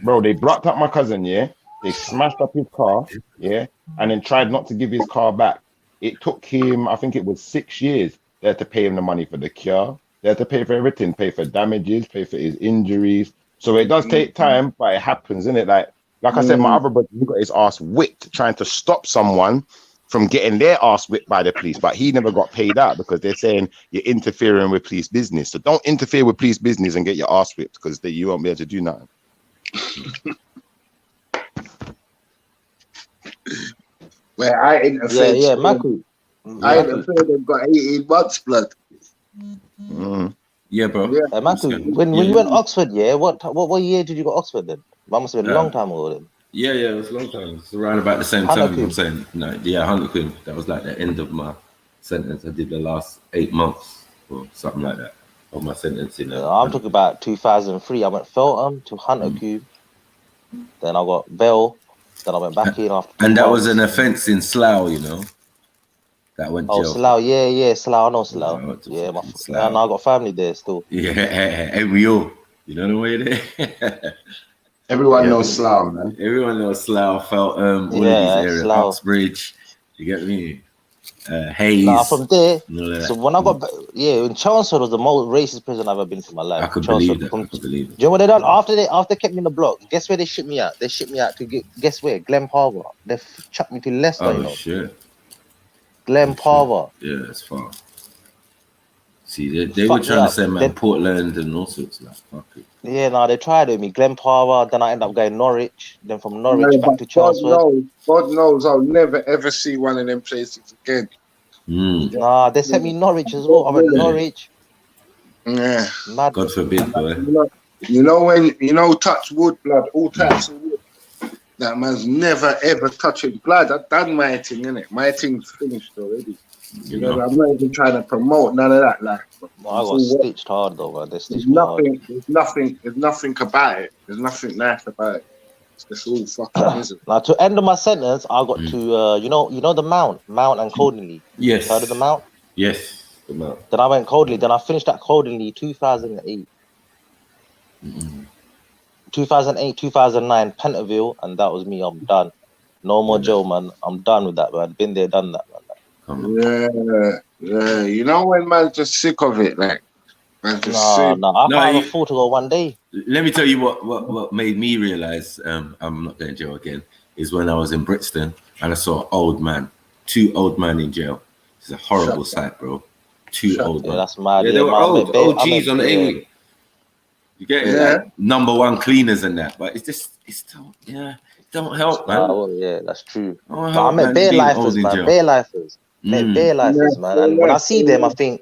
Bro, they blocked up my cousin, yeah. They smashed up his car, yeah, and then tried not to give his car back. It took him, I think it was 6 years. They had to pay him the money for the cure. They had to pay for everything, pay for damages, pay for his injuries. So it does take time, but it happens, isn't it? Like I said, my other brother, he got his ass whipped trying to stop someone from getting their ass whipped by the police, but he never got paid out because they're saying you're interfering with police business. So don't interfere with police business and get your ass whipped because you won't be able to do nothing. Where I interfered. Yeah, Maku. I interfered and got 18 months, blood. Yeah, bro. Yeah. Maku, when you went Oxford, yeah, what year did you go Oxford then? That must have been a long time ago then. Yeah, it was a long time. It's around about the same time. I'm saying, no, yeah, 100 quid. That was like the end of my sentence. I did the last 8 months. or something like that of my sentence. I'm talking about 2003. I went Feltham to Hunter Cube. Then I got bail. Then I went back in after 2 And that months. was an offence in Slough, you know. That went jail. Slough, yeah, Slough. I know Slough. Yeah, Slough. and I got family there still. Yeah, and we all, you know the way there. Everyone knows Slough, man. Everyone knows Slough, Feltham, all of these areas, Uxbridge. You get me? Hayes. Nah, from there. So when I got in Chelmsford was the most racist prison I've ever been to in my life. I could believe that. I could believe it. Do you know what they done after they kept me in the block? Guess where they shipped me out? They shipped me out to guess where? Glen Parva. They chucked me to Leicester. Oh you know? shit. Glen Parva. Yeah, that's far. See, they were trying to send me Portland and all sorts of fuck it. Yeah, no, they tried with me. Glen Parva, then I ended up going Norwich. Then from Norwich back to Chelmsford. God knows I'll never ever see one of them places again. Nah, they sent me Norwich as well. I went Norwich. Yeah. Mad. God forbid, boy. You know when touch wood, blood, all types of wood. That man's never ever touching blood. I've done my thing, innit? My thing's finished already. You know, I'm not even trying to promote none of that. Like, I got stitched hard though, man. There's nothing about it. There's nothing nice about it. It's all fucking miserable. Now to end of my sentence, I got to you know the Mount and Coldingley. Yes. Heard of the Mount? Yes, the Mount. Then I went Coldingley. Then I finished at Coldingley 2008. 2008, 2009, Pentonville, and that was me. I'm done. No more jail, man. I'm done with that, man. Been there, done that, man. Yeah. You know when man's just sick of it, like. Man just sick. I can't afford to go one day. Let me tell you what made me realize I'm not going to jail again is when I was in Brixton and I saw two old men in jail. It's a horrible sight, bro. Two old men. That's mad. Yeah, they were old OGs on the A-Wing. You get it? Like, #1 cleaners and that, but don't help, man. Yeah, that's true. I met bare lifers, man. Bare lifers. Bare lifers, man. And when I see them, I think,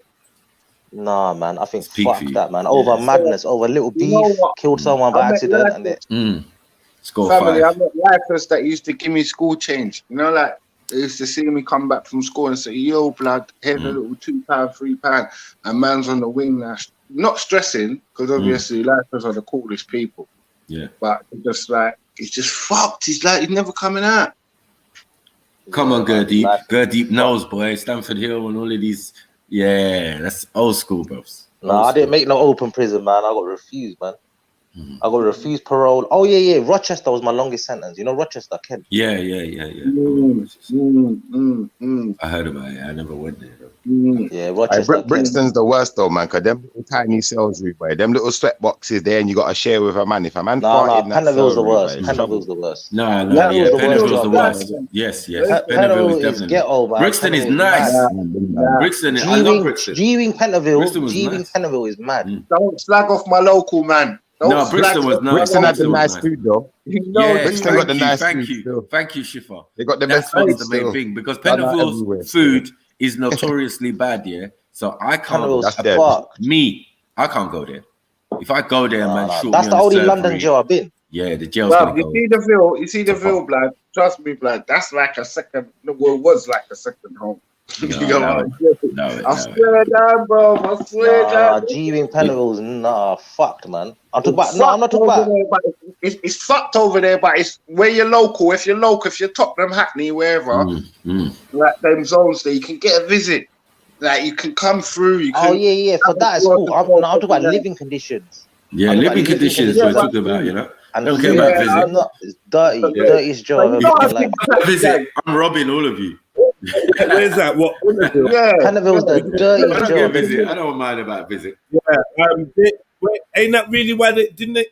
nah, man. I think fuck that, man. Over madness, over little beef, killed someone by accident, and then family. I met lifers that used to give me school change. You know, like they used to see me come back from school and say, "Yo, blood, here's a little £2, £3," and man's on the wing now. Not stressing, because obviously lifers are the coolest people. Yeah. But just like, he's just fucked. He's like, he's never coming out. Come on, Gurdeep. Gurdeep knows, boy. Stanford Hill and all of these. Yeah, that's old school, bros. I didn't make no open prison, man. I got refused, man. I got refused parole. Oh, yeah. Rochester was my longest sentence. You know Rochester, Kent? Yeah. I heard about it. I never went there, though. Yeah, Rochester. Brixton's the worst, though, man, because them little tiny cells, boy. Them little sweat boxes there, and you got to share with a man. If a man farted in that Pentonville's cell, the worst. boy, Pentonville's the worst. Pentonville's the worst. Yes. Pentonville is definitely. Ghetto, man. Brixton is nice. Brixton, I love Brixton. G-Wing Pentonville is mad. Don't slag off my local, man. No, Brixton was nice. Brixton had the nice food, though. Brixton got the nice food. Thank you, Shifa. They got the best food. food. That's the main thing, because Pentonville's food is notoriously bad, yeah. So I can't. I can't go there. If I go there, man, shoot that's me the on only the London jail I've been. Yeah, the jail's gonna go. You see the Ville, blood. Trust me, blood. That's like a second. Well, it was like a second home. I swear down, bro. I swear down. G-Wing Pentonville's fucked, man. I'm not talking about. It's fucked over there, but it's where you're local. If you're Tottenham, Hackney, wherever, like them zones there, you can get a visit. Like you can come through. You can, for that it's cool. I'm talking about living conditions. Yeah, living conditions we're talking about, you know. And don't care about visit. It's dirtiest job I've ever been. Visit. I'm robbing all of you. Where's that? What? Pentonville's the dirtiest job. Visit. I don't mind about visit. Ain't that really why they didn't they?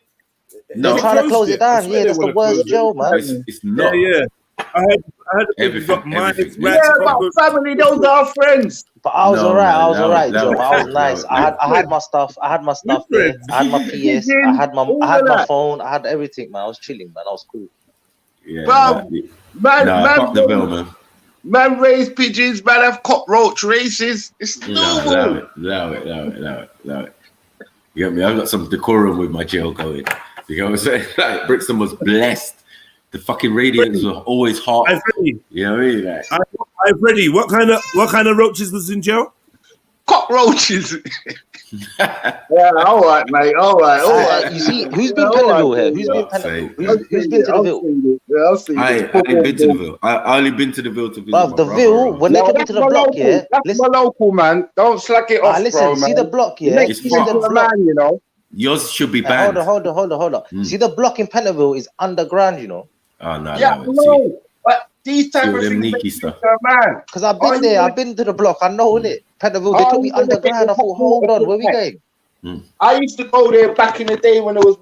They're trying to close it down. Yeah, that's the worst jail, man. It's not. Yeah. I had everything. But family, those are friends. But I was alright, Joe. I was nice. I had my stuff. I had my stuff there. I had my PS. I had my phone. I had everything, man. I was chilling, man. I was cool. Yeah, man raise pigeons, man have cockroach races. It's normal. Allow it. You get me? I've got some decorum with my jail going. You know what I'm saying? Like Brixton was blessed. The fucking radiators were always hot. You know what I mean? Like, I've ready. What kind of roaches was in jail? cockroaches. Yeah, all right, mate. All right. You see, who's been Pentonville here? Who's been Pentonville? Who's been to the Ville? I'll see I ain't been to the Ville. I only been to the Ville to visit my the brother. Ville, when they come into the block, yeah. That's my local, man. Don't slack it off, listen, bro, see man. the block, yeah. It's See the block, man, you know. Yours should be banned. Hold on. See the block in Pentonville is underground, you know. Oh no, Yeah, no. no. But these type of them things, sneaky stuff. man. Because I've been there, I've been to the block, I know it. Pentonville, they took me underground. I thought, hold on, where we going? I used to go there back in the day when there was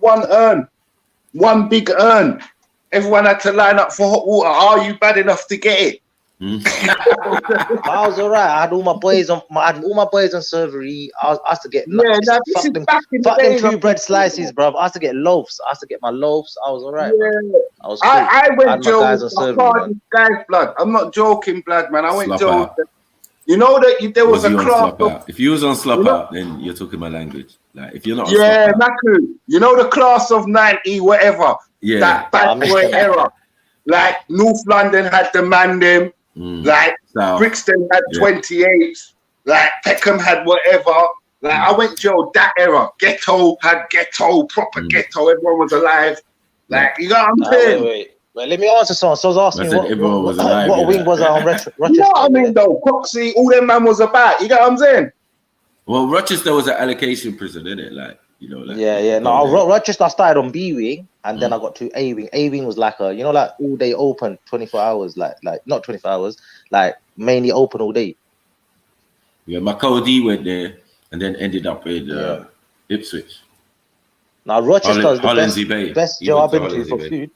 one big urn. Everyone had to line up for hot water. Are you bad enough to get it? I was alright. I had all my boys on servery. I used to get fuck them 2 bread slices, bro. I used to get loaves. I used to get my loaves. I was alright. Yeah. I was cool. I went Joe. guys, blood. I'm not joking, blood, man. I went Joe. You know that there was a class. If you was on slop out, then you're talking my language. Like if you're not, Maku. You know the class of 90, whatever. Yeah, that bad boy era. Like North London had the man them. Like Brixton had 28s. Like Peckham had whatever. Like I went Joe that era. Ghetto had ghetto, proper ghetto. Everyone was alive. Like you know what I'm saying? Wait. Let me answer someone. So I was asking what wing was I on Rochester? You know what I mean though? Proxy, all them man was about. You know what I'm saying? Well, Rochester was an allocation prison, isn't it? Like, you know, like No, Rochester I started on B wing and then I got to A wing. A wing was like a, you know, like all day open, 24 hours, like not 24 hours, like mainly open all day. Yeah, my Cody went there and then ended up in Ipswich. Now Rochester is the best jail I've been to for Bay. food.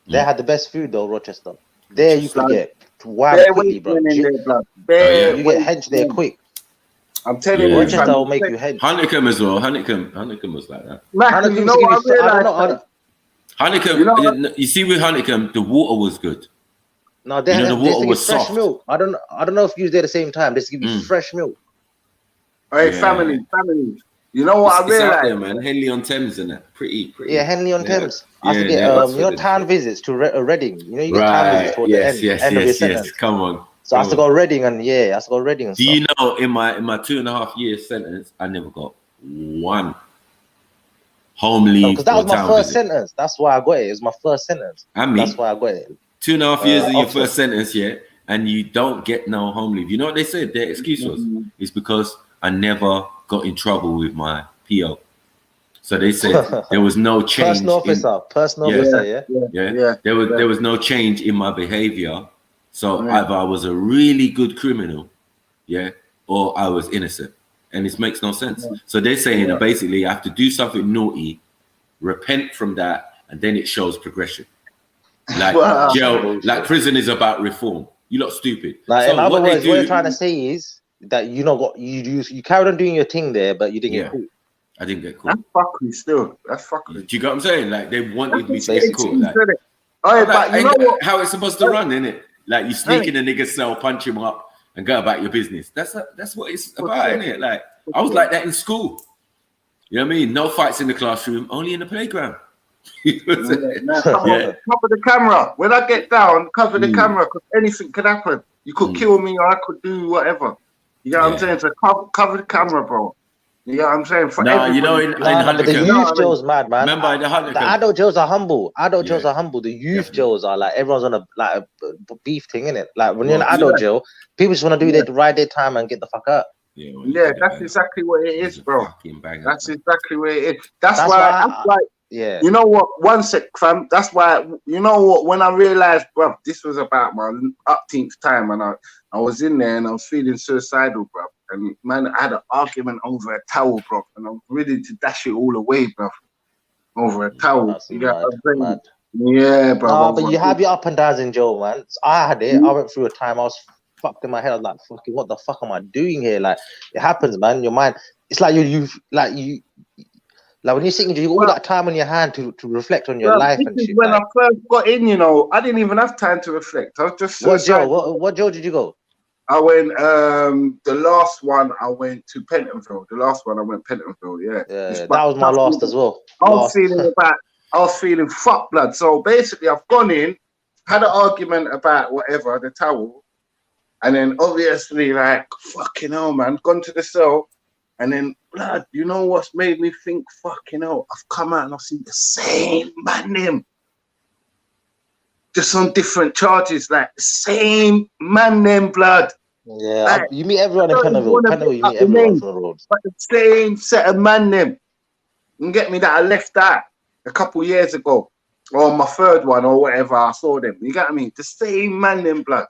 They had the best food though, Rochester. There you could get wham quickly, bro. You get hench there quick. I'm telling you, Rochester will make you hench. Honeycomb as well. Honeycomb was like that. You know what Honeycomb, you see with Honeycomb, the water was good. No, they the water was fresh soft. milk. I don't know if you was there at the same time. They just give you fresh milk. Hey, family. You know what I realized? There, man. Henley on Thames and that. Pretty. Yeah, Henley on Thames. I have to get town visits to Reading. You know, you get town visits for the end of your sentence. Come on. So I have to go Reading and I have to go Reading. Do you know in my 2.5 year sentence, I never got one home leave. Because that was my first sentence. That's why I got it. It was my first sentence. That's why I got it. 2.5 years in your first sentence, and you don't get no home leave. You know what they said? Their excuse was it's because I never got in trouble with my PO. So they said there was no change. Personal officer, There was no change in my behavior. So either I was a really good criminal, or I was innocent. And this makes no sense. So they're saying that basically I have to do something naughty, repent from that, and then it shows progression. Like jail, like prison is about reform. You lot stupid. Like, so in other words, what you're trying to say is that you know what you carried on doing your thing there, but you didn't get caught. I didn't get caught. That's fucking still. That's fucking. Do you get what I'm saying? Like they wanted me to get caught. Like, but you know what? How it's supposed to run, innit? Like you sneak in a nigga's cell, punch him up, and go about your business. That's what it's about, innit? Like I was like that in school. You know what I mean? No fights in the classroom, only in the playground. Cover the camera. When I get down, cover the camera because anything could happen. You could kill me, or I could do whatever. You know what I'm saying? So cover the camera, bro. You know what I'm saying? You know, in the youth jails, mad man. Remember the adult jails are humble. Jails are humble. The youth jails are like everyone's on a beef thing, innit? Like when you're in an adult jail, people just want to do ride their time and get the fuck out. Yeah, that's exactly what it is, bro. That's exactly what it is. That's why. You know what? One sec, fam. That's why. You know what? When I realized, bro, this was about my 18th time, and I was in there and I was feeling suicidal, bro. And man, I had an argument over a towel, bro, and I was ready to dash it all away, bro, over a towel. Yeah, bro. But you have your up and downs in jail, man. So I had it. I went through a time. I was fucked in my head. I was like, fucking, what the fuck am I doing here? Like, it happens, man. Your mind. It's like like when you're sitting, you got all that time on your hand to reflect on your life and shit. When I first got in, you know, I didn't even have time to reflect. I was just what jail did you go? I went the last one I went to Pentonville. The last one I went Pentonville, yeah. That was my last as well. I was feeling fuck blood. So basically I've gone in, had an argument about whatever, the towel, And then obviously, like, fucking hell, man, gone to the cell. And then, blood, you know what's made me think, fucking hell, I've come out and I've seen the same man name. Just on different charges, like the same man name, blood. Yeah, Like, you meet everyone in I don't even Pennerville. wanna Pennerville, you pick up meet the everyone names, from the roads. but the same set of man name. You get me, that I left that a couple years ago, or my third one, or whatever. I saw them. You get me? The same man name, blood.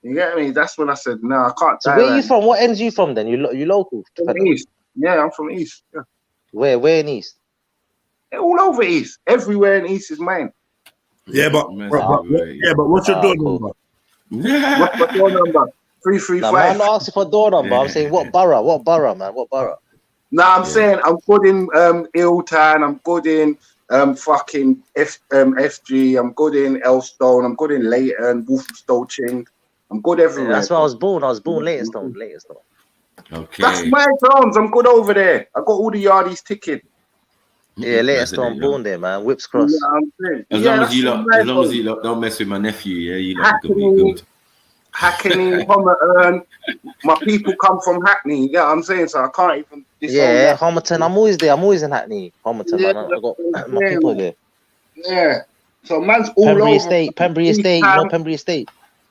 You get me? That's when I said, no, I can't. So where are you from? What ends you from then? You local? From East. Yeah, I'm from East. Yeah. Where in East? All over East. Everywhere in East is mine. Yeah, but what's your door number? What's my door number? 335. Nah, man, I'm not asking for door number. I'm saying what borough? What borough, man? What borough? Nah, I'm saying I'm good in Illtown. I'm good in fucking FG. I'm good in Elstone. I'm good in Leighton, Wolfstone. I'm good everywhere. That's where I was born. I was born Leighton. Okay. That's my towns. I'm good over there. I got all the yardies ticket. Yeah, Leighton, born there, man. Whips Cross. Yeah, I'm saying. As long as you lot don't mess with my nephew, yeah, you lot could be good. Hackney, Homerton. My people come from Hackney. Yeah, I'm saying, so I can't even. Yeah, Homerton. I'm always there. I'm always in Hackney. Homerton, Yeah, man. I got my people there. Yeah. So man's all Pembury over. Estate. Pembury Estate. You know Pembury Estate.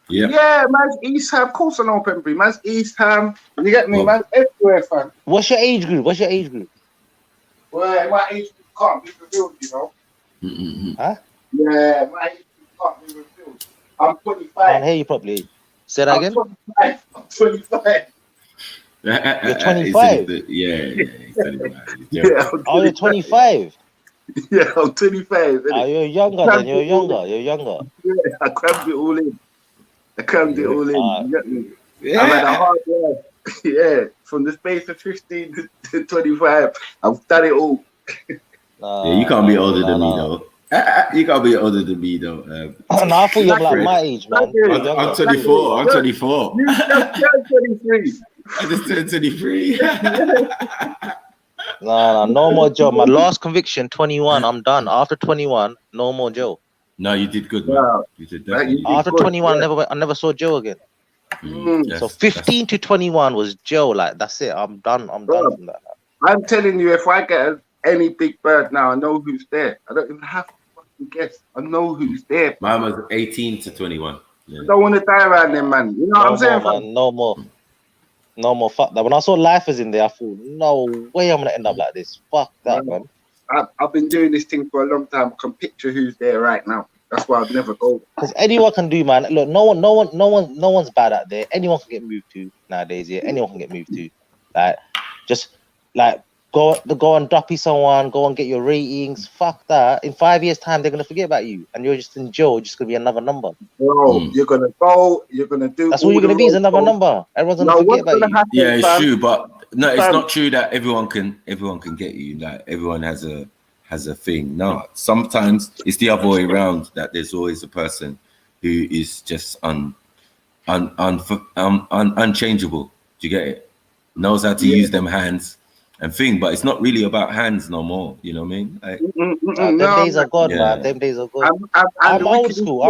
Yeah. Yeah, man's East Ham. Of course I know Pembury. Man's East Ham. You get me? Man's everywhere, fam. What's your age group? Well, my age group can't be revealed, you know. Huh? Yeah, my age group can't be revealed. I'm 25. I can't hear you properly. Say that again. I'm 25. You're 25. Yeah, he's 25. Yeah, Oh, you're 25. Yeah, I'm 25. Oh, you're younger then. You're younger. Yeah, I crammed it all in. You get me? Yeah. I've had a hard life. Yeah, from the space of 15 to 25, I've done it all. Yeah, you can't be older than me though. You can't be older than me though. No, I thought you're like my age, man. I'm 24. I'm 24. You just turned 23. I just turned 23. No more Joe. My last conviction, 21. I'm done. After 21, no more Joe. No, you did good, man. You did definitely. After 21, I never saw Joe again. So 15 to 21 was Joe. Like, that's it. I'm done. I'm done from that. I'm telling you, if I get any big bird now, I know who's there. I don't even have to fucking guess. I know who's there. Mine was 18 to 21. Yeah. I don't want to die around them, man. You know what I'm saying? Man, no more. Fuck that. When I saw Lifers in there, I thought, no way I'm gonna end up like this. Fuck that, man. I've been doing this thing for a long time. I can picture who's there right now. That's why I'd never go. Because anyone can do, man. Look, no one's bad out there. Anyone can get moved to nowadays. Yeah, anyone can get moved to. Like, just like go and duppy someone. Go and get your ratings. Fuck that. In 5 years' time, they're gonna forget about you, and you're just in jail. Just gonna be another number. Bro, you're gonna go. You're gonna do. That's all you're gonna be is another number. Everyone's gonna forget about you. Yeah, it's true, but no, it's not true that everyone can get you. Like everyone has a thing. No, sometimes it's the other way around. That there's always a person who is just unchangeable. Do you get it? Knows how to use them hands and thing, but it's not really about hands no more. You know what I mean? Like, them days are gone, man. Them days are gone. I'm old school.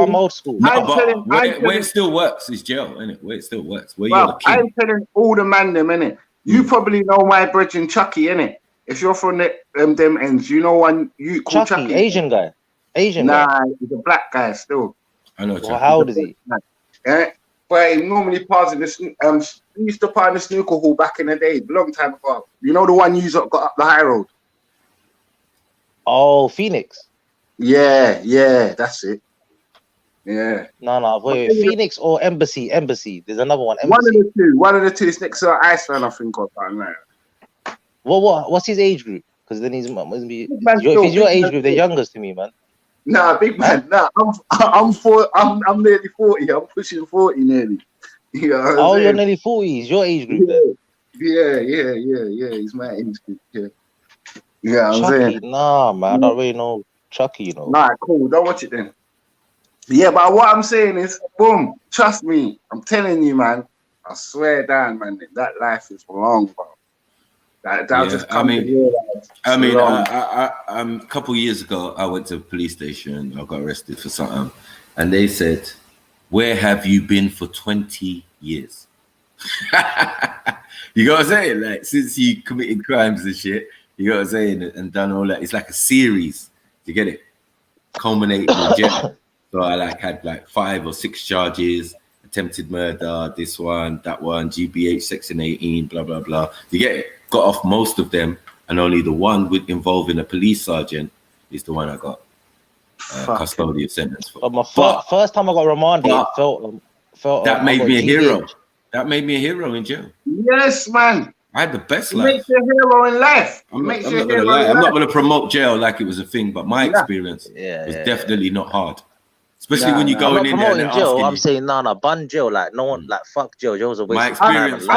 No, but where it still works is jail, isn't it? Where it still works. Where you're the king. I'm telling all the man them, innit? You probably know my brethren Chucky, innit? If you're from them ends, you know one you call Chucky. Asian guy. Nah, he's a black guy still. I know. Well, how old is he? Yeah, but he normally parts in this. He used to part in the snooker hall back in the day, a long time ago. You know the one you got up the high road. Oh, Phoenix. Yeah, that's it. Yeah. No, wait, Phoenix or Embassy? There's another one. Embassy. One of the two is next to Iceland, I think, or something like that. What's his age group? Because then if he's your age group, they're youngest to me, man. Nah, big man. Nah, I'm nearly 40. I'm pushing 40 nearly. You know you're nearly 40. He's your age group then. Yeah. He's my age group. Yeah. I'm saying. Nah, man. I don't really know Chucky, you know. Nah, cool. Don't watch it then. Yeah, but what I'm saying is, boom. Trust me. I'm telling you, man. I swear down, man. That life is long, bro. A couple of years ago, I went to a police station. I got arrested for something, and they said, "Where have you been for 20 years. You know what I'm saying? Like, since he committed crimes and shit, you know what I'm saying, and done all that. It's like a series. You get it? Culminating in jail. So I like had like 5 or 6 charges, attempted murder, this one, that one, GBH section 18, blah blah blah. You get it? Got off most of them, and only the one with involving a police sergeant is the one I got custodial sentence for. But first time I got remanded, felt that made me a hero. That made me a hero in jail. Yes, man. I had the best It life. makes you a hero in life. I'm not gonna lie. I'm not gonna promote jail like it was a thing, but my experience was definitely not hard. Especially when you go in there and jail. I'm saying no, bun jail. Like no one, like fuck jail. Jail was a waste. My experience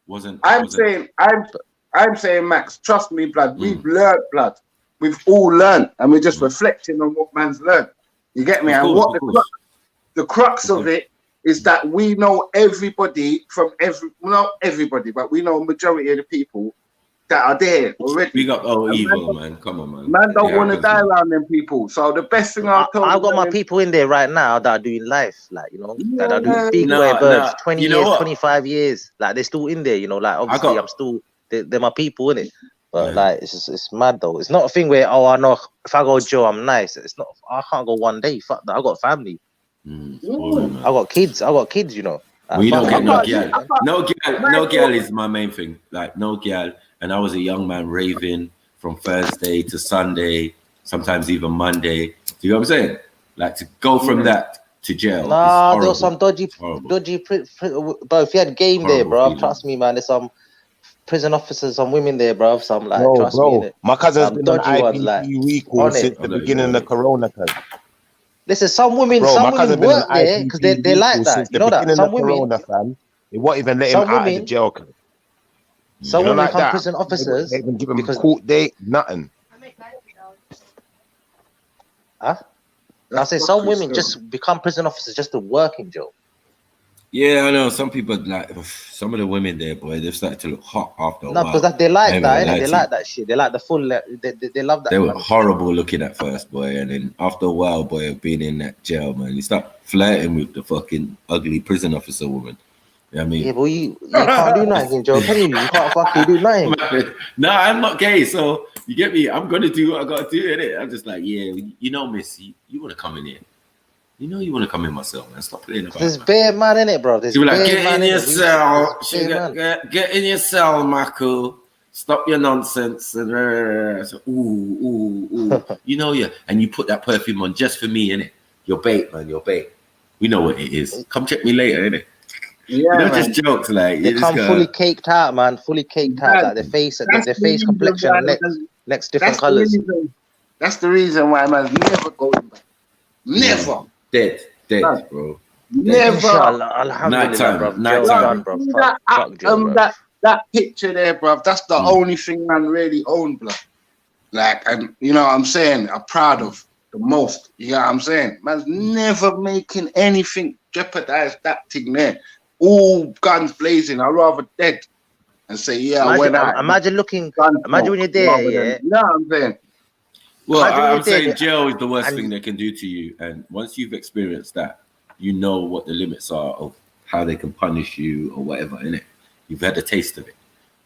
wasn't. I'm saying, Max, trust me, blood. We've learned, blood. We've all learned, and we're just reflecting on what man's learned. You get me? Of And course, what the crux of it is that we know everybody from not everybody, but we know a majority of the people that are there already. We got evil, man. Come on, man. Man don't want to die around them people. So the best thing I've told I've got my people in there right now that are doing life, like, you know, that are doing big boy birds, 20 years, 25 years. Like, they're still in there, you know, like, obviously I'm still, they're my people, innit? But like, it's mad though. It's not a thing where, I know if I go to jail, I'm nice. It's not, I can't go one day. Fuck that. I got family. I got kids, you know. Well, you don't get no gal. No gal is my main thing. Like, no gal. And I was a young man raving from Thursday to Sunday, sometimes even Monday. Do you know what I'm saying? Like, to go from that to jail. Nah, there was some dodgy. Bro, if you had game there, bro, trust me, man. There's some prison officers, some women there, bro. Some like, trust me. My cousin's been on IPP recall since the beginning of the corona. Listen, some women work there because they like that. You know that some women, they won't even let him out of the jail. Some women become prison officers they even give him a court date, nothing. Huh? I say some women just become prison officers just to work in jail. Yeah, I know. Some people, like, some of the women there, boy, they've started to look hot after a while. No, because they like that, innit? They like that shit. They like the full, they love that. They were horrible looking at first, boy, and then after a while, boy, of being in that jail, man, you start flirting with the fucking ugly prison officer woman. You know what I mean? Yeah, but you can't do nothing in jail, can you? You can't fucking do nothing. No, I'm not gay, so you get me? I'm gonna do what I gotta do, innit? I'm just like, yeah, you know, miss, you wanna come in here. You know you want to come in myself, man. Stop playing about. There's bare man in it, bro. There's like, get in your cell. Get in your cell, Marco. Stop your nonsense. So, ooh. You know, and you put that perfume on just for me, innit? Your bait, man. Your bait. We know what it is. Come check me later, innit? Yeah, you know, just jokes like they come fully caked out, man. Fully caked out, like their face complexion, next different colors. That's the reason why man's never going back. Never. Dead, bro. Never. Nighttime, bro. That picture there, bro. That's the only thing man really owned, bro. Like, and you know what I'm saying, I'm proud of the most. You know what I'm saying? Man's never making anything jeopardize that thing there. All guns blazing. I'd rather dead and say, imagine when you're there, yeah. You know what I'm saying? Well, I'm saying jail is the worst thing they can do to you. And once you've experienced that, you know what the limits are of how they can punish you or whatever, innit? You've had a taste of it.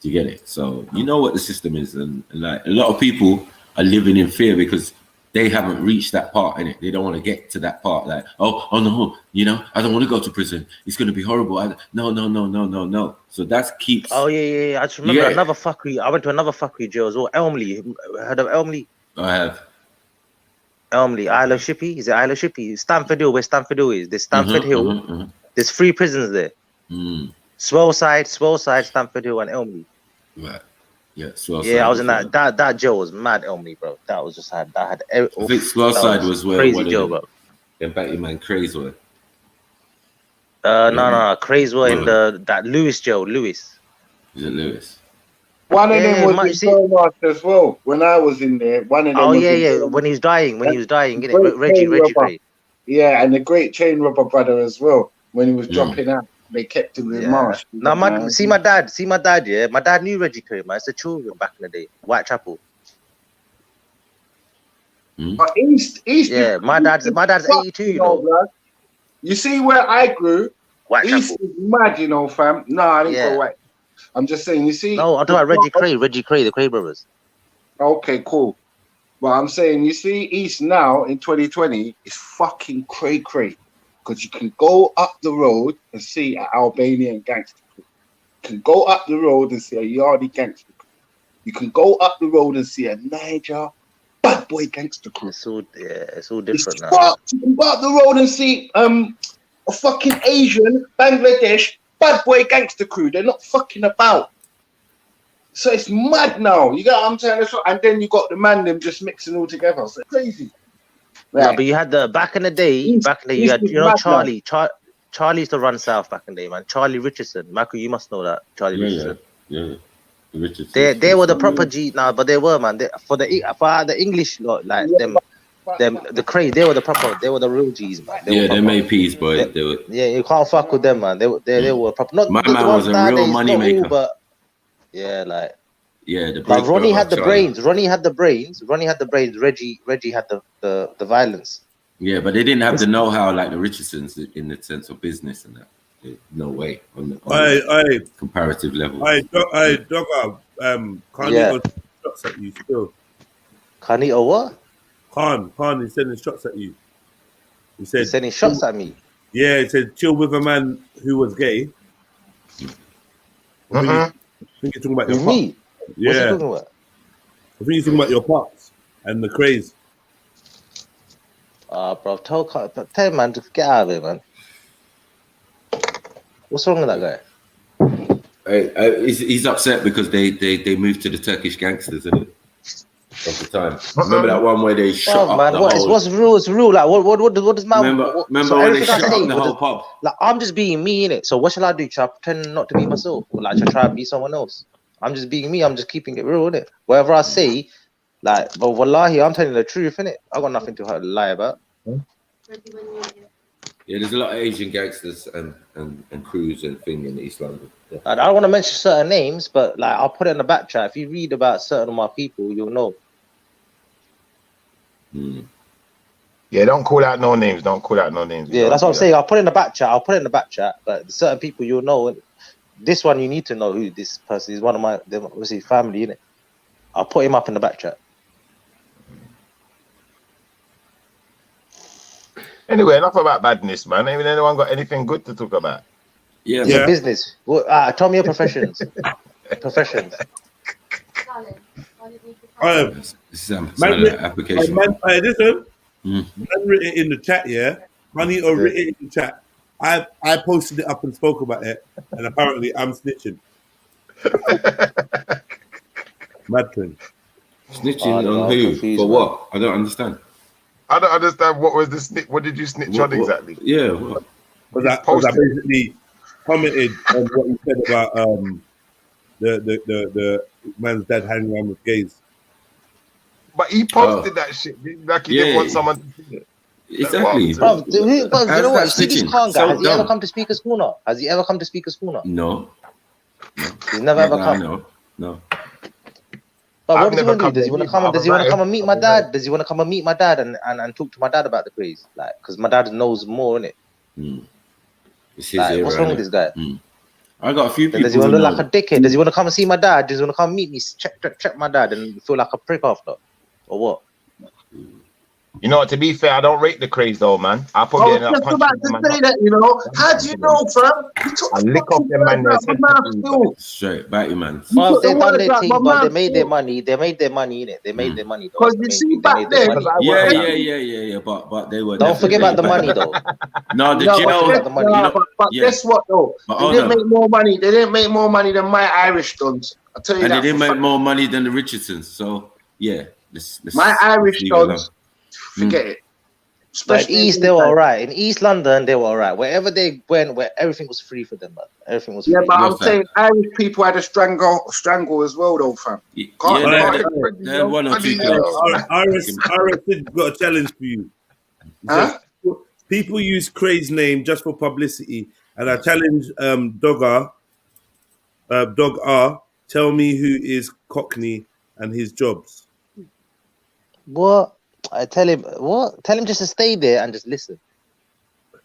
Do you get it? So you know what the system is. And like a lot of people are living in fear because they haven't reached that part, innit? They don't want to get to that part. Like, oh no, you know, I don't want to go to prison. It's going to be horrible. No. So that keeps... Oh, yeah. I just remember another fuckery. I went to another fuckery jail as well. Elmley. Heard of Elmley? I have. Elmley, Isle of Shippey. Is it Isle of Shippey? Stamford Hill, where Stamford Hill is. There's Stamford Hill. There's 3 prisons there. Swellside, Stamford Hill, and Elmley. Right. Yeah, Swellside. Yeah, I was in that jail was mad, Elmley, bro. That was just I think Swellside was where crazy jail, bro. In fact, your man Crazewell. No, Crazewell in that Lewis jail. Lewis. Is it Lewis? One of them was in Belmarsh as well. When I was in there, one of them. Oh yeah. When he was dying, Reggie. Yeah, and the great chain robber brother as well. When he was dropping out, they kept him in Marsh. Now, see my dad. Yeah, my dad knew Reggie Curry, man. It's a children back in the day, Whitechapel. But East. Yeah, my dad's 82. You know. You see where I grew. East is mad, you know, fam. Nah, I didn't go right. I'm just saying, you see. No, I'm talking about Reggie Cray, the Cray brothers. Okay, cool. But I'm saying, you see, East now in 2020 is fucking cray. Because you can go up the road and see an Albanian gangster crew. You can go up the road and see a Yardi gangster crew. You can go up the road and see a Niger bad boy gangster crew. It's all different now. Fucked. You can go up the road and see a fucking Asian Bangladesh bad boy gangster crew. They're not fucking about. So it's mad now. You got what I'm saying? And then you got the man them just mixing all together. So it's crazy. Yeah, but you had back in the day, you had, you know, Charlie used to run South back in the day, man. Charlie Richardson. Michael, you must know that. Charlie Richardson. Yeah. Richardson. They were the proper G now, but they were, man. For the English lot, like the Craze, they were the real G's, man. They made peace, boy. You can't fuck with them, man. They were proper. Not my the man ones was a real nowadays, money not maker. all, but like. Yeah, the like Ronnie had the Charlie. brains. Ronnie had the brains. Reggie had the violence. Yeah, but they didn't have the know-how like the Richardsons in the sense of business and that. No way on the comparative level. Dogger, Carnito shots at you still. Carnito what? Khan is sending shots at you. He said he's sending shots at me. Yeah, he said chill with a man who was gay. I think you're talking about your me. Yeah. What's he talking about? I think you're talking about your pops and the craze. Bro, tell him, man, to get out of here, man. What's wrong with that guy? He's upset because they moved to the Turkish gangsters, isn't it? At the time. Remember that one where they shot up the whole... What's real? It's real. Like, what does my... Remember when they shot up the whole pub? Like, I'm just being me, innit? So what shall I do? Shall I pretend not to be myself? Or like, shall I try and be someone else? I'm just being me. I'm just keeping it real, innit? Whatever I say, like, but wallahi, I'm telling the truth, innit? I got nothing to lie about. Yeah, there's a lot of Asian gangsters and crews and thing in East London. Yeah. I don't want to mention certain names, but like, I'll put it in the back chat. If you read about certain of my people, you'll know. Yeah, don't call out no names. Yeah, that's what I'm saying. I'll put it in the back chat. But certain people you'll know. This one you need to know who this person is. One of my obviously family, innit? I'll put him up in the back chat. Anyway, enough about badness, man. Ain't anyone got anything good to talk about? Yeah. Business. Well, tell me your professions. Professions. Application. Listen. Man written it in the chat, yeah. Money or written it in the chat. I posted it up and spoke about it, and apparently I'm snitching. Mad thing. Snitching on who? For what? I don't understand. I don't understand what was the snitch. What did you snitch on exactly? Yeah. What? Because I basically commented on what you said about the man's dad hanging around with gays. But he posted that shit like he didn't want someone to see it. Exactly. Bro, you know what? You see this Khan guy? Has he ever come to Speaker's Corner? No. He's never ever come. No. But what does he want to do? Does he want to come and meet my dad? Does he want to come and meet my dad and talk to my dad about the craze? Like, because my dad knows more, innit? Like, what's wrong with this guy? I got a few people. Does he want to look like a dickhead? Does he want to come and see my dad? Does he want to come meet me, check my dad, and feel like a prick after, or what? You know what? To be fair, I don't rate the craze though, man. I put it in a punch. Just about to say that, you know. How do you know, fam? I lick off them man. Straight back, you man. Well, they done their thing, but they made their money. They made their money, innit? They made their money. Because you see back there. Yeah. But they were. Don't forget about the money, though. No, But guess what, though? They didn't make more money. They didn't make more money than my Irish dons. I tell you that. And they didn't make more money than the Richardsons. So yeah, my Irish dons. Forget it. Like East, they were alright. In East London, they were alright. Wherever they went, where everything was free for them, man. Everything was free. Yeah, but I'm saying Irish people had a strangle as well, though, fam. They're one or two girls. Iris got a challenge for you. People use Craig's name just for publicity, and I challenge Dog R. Tell me who is Cockney and his jobs. What? I tell him what? Tell him just to stay there and just listen.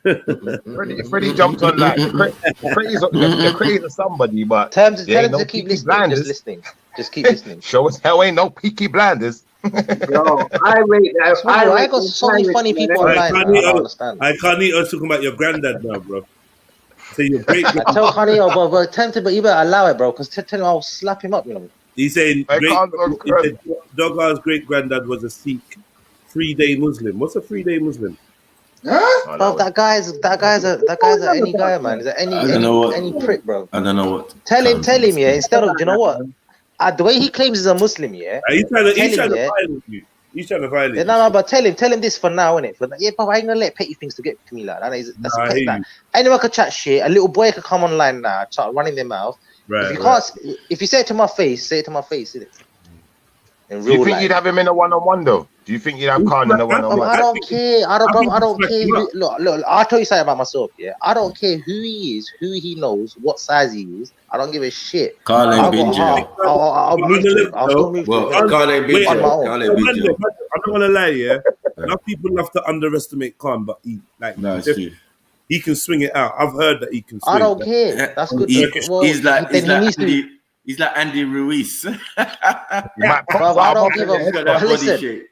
Freddie jumped on like the crazy somebody, but tell there him ain't no to keep Peaky listening. Blinders. Just listening. Just keep listening. Show us hell ain't no Peaky Blinders. Yo, I rate that. I got so many funny people online. I don't understand. I can't eat us talking about your granddad now, bro. Say your great. I tell Kanye, but tell him to, but you better allow it, bro, because tell him I'll slap him up, you know. He's saying Doggar's great granddad was a Sikh 3-day Muslim. What's a 3-day Muslim? Huh? Bro, that guy's any guy, man. Is that any prick, bro? I don't know what. Tell him, yeah. Instead of, you know what? The way he claims he's a Muslim, yeah. He's trying to violate you. He's trying to violate you. No, but tell him this for now, innit? Yeah, but I ain't gonna let petty things to get to me like that. That's a pet. Like. Anyone could chat shit. A little boy could come online now, start running their mouth. Right, if you say it to my face, innit? Do you think you'd have him in a one-on-one though? Do you think you'd have Khan in a one-on-one? I don't care. I don't care. Look, I'll tell you something about myself, yeah? I don't care who he is, who he knows, what size he is. I don't give a shit. Khan ain't been jail. I'll move to him. Khan ain't been jail. I'm not gonna lie, yeah. Enough people love to underestimate Khan, but he can swing it out. I've heard that he can swing. I don't care. That's good. He's like Andy Ruiz. I don't give a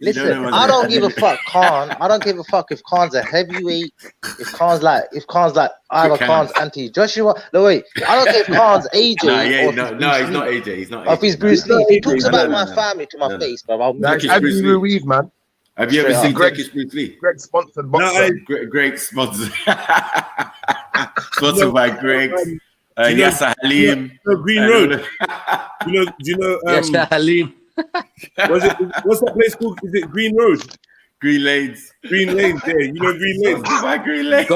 listen. I don't give a fuck, Khan. I don't give a fuck if Khan's a heavyweight. If Khan's like either Khan's anti-Joshua. No wait, I don't care if Khan's AJ. He's not AJ. He's not. Or if he's Bruce Lee. If he talks about my family to my face, bro, I'll That's Andy Ruiz, man. Have you ever seen Turkish Bruce Lee? Greg sponsored boxer. Greg sponsored. Sponsored by Greg. Yasser Halim. Green Road. Do you know? Yasser Halim. What's that place called? Is it Green Road? Green Lanes. Green Lanes, yeah. You know Green Lanes. By Green Lanes.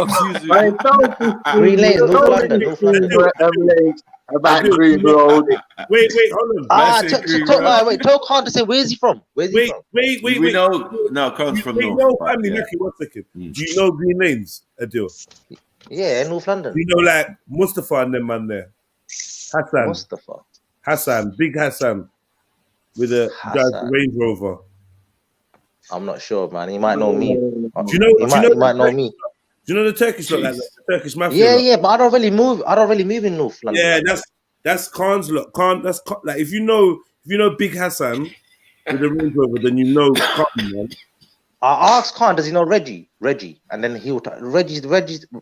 Green Lanes, North London. About Green Road. Wait, hold on. Wait, tell Khan to say, where's he from? Wait. We know. No, Khan's from North. No, family, Nicky, 1 second. Do you know Green Lanes, Adil? Yeah, North London. You know, like Mustafa and them man there. Hassan, big Hassan, with a Range Rover. I'm not sure, man. He might know me. Do you know? He might know me. Do you know the Turkish look like that? The Turkish mafia. Yeah, but I don't really move in North London. Yeah, that's Khan's look. That's like if you know Big Hassan with the Range Rover, then you know Khan, man. I asked Khan, does he know Reggie? And then he'll Reggie.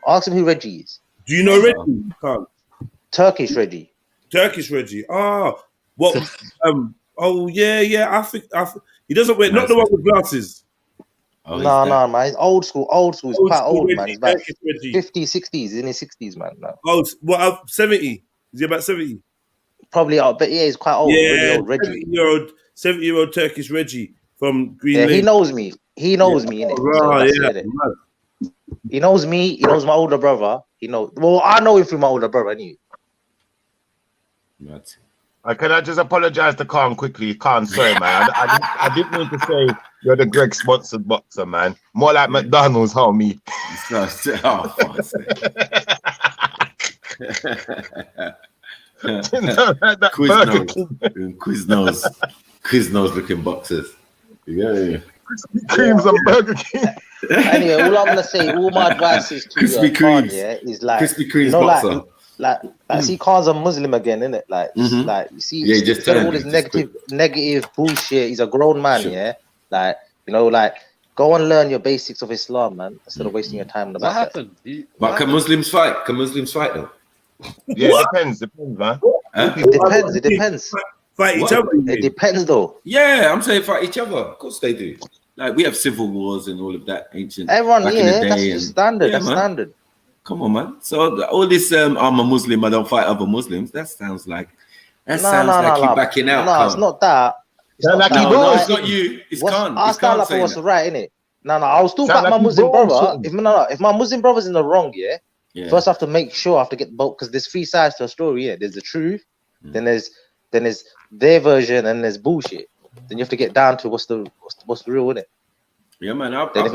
Ask him who Reggie is. Do you know Reggie, Khan? Turkish Reggie. Oh, what? Oh yeah. I think he doesn't wear not the one with glasses. No, man. He's old school. He's quite old, man. He's about 50s, 60s. He's in his 60s, man. No. Oh, what? 70? Is he about 70? Probably, but yeah, he's quite old. Yeah, really old Reggie. 70-year-old Turkish Reggie from Green Lane. He knows me. He knows me, innit? He knows me. He knows my older brother. Well, I know him through my older brother, anyway. Can I just apologize to Khan quickly? Khan, sorry, man. I didn't mean to say you're the Greg sponsored boxer, man. More like McDonald's, homie. Quiznos looking boxers. Yeah. Creams and Burger King. Anyway, all I'm gonna say, all my advice is to Khan, yeah, is like Krispy Kreme's boxer. Like see, Khan's a Muslim again, innit? Like, like you see, just all this negative bullshit. He's a grown man, yeah. Like, like go and learn your basics of Islam, man, instead of wasting your time on the back. What happened? But can Muslims fight? Can Muslims fight though? Yeah, it depends, man. It depends. Fight each other. It depends, though. Yeah, I'm saying fight each other. Of course they do. Like we have civil wars and all of that ancient. Everyone, that's standard. That's standard. Come on, man. So all this, I'm a Muslim, I don't fight other Muslims. That sounds like you backing out. No, it's not that. It's not you. It's Khan. I stand up for what's right, innit? No, I'll still back my Muslim brother. If my Muslim brother's in the wrong, first I have to make sure I have to get both, because there's 3 sides to a story. Yeah, there's the truth, then there's their version, and there's bullshit. Then you have to get down to what's the real, innit? Yeah, man. If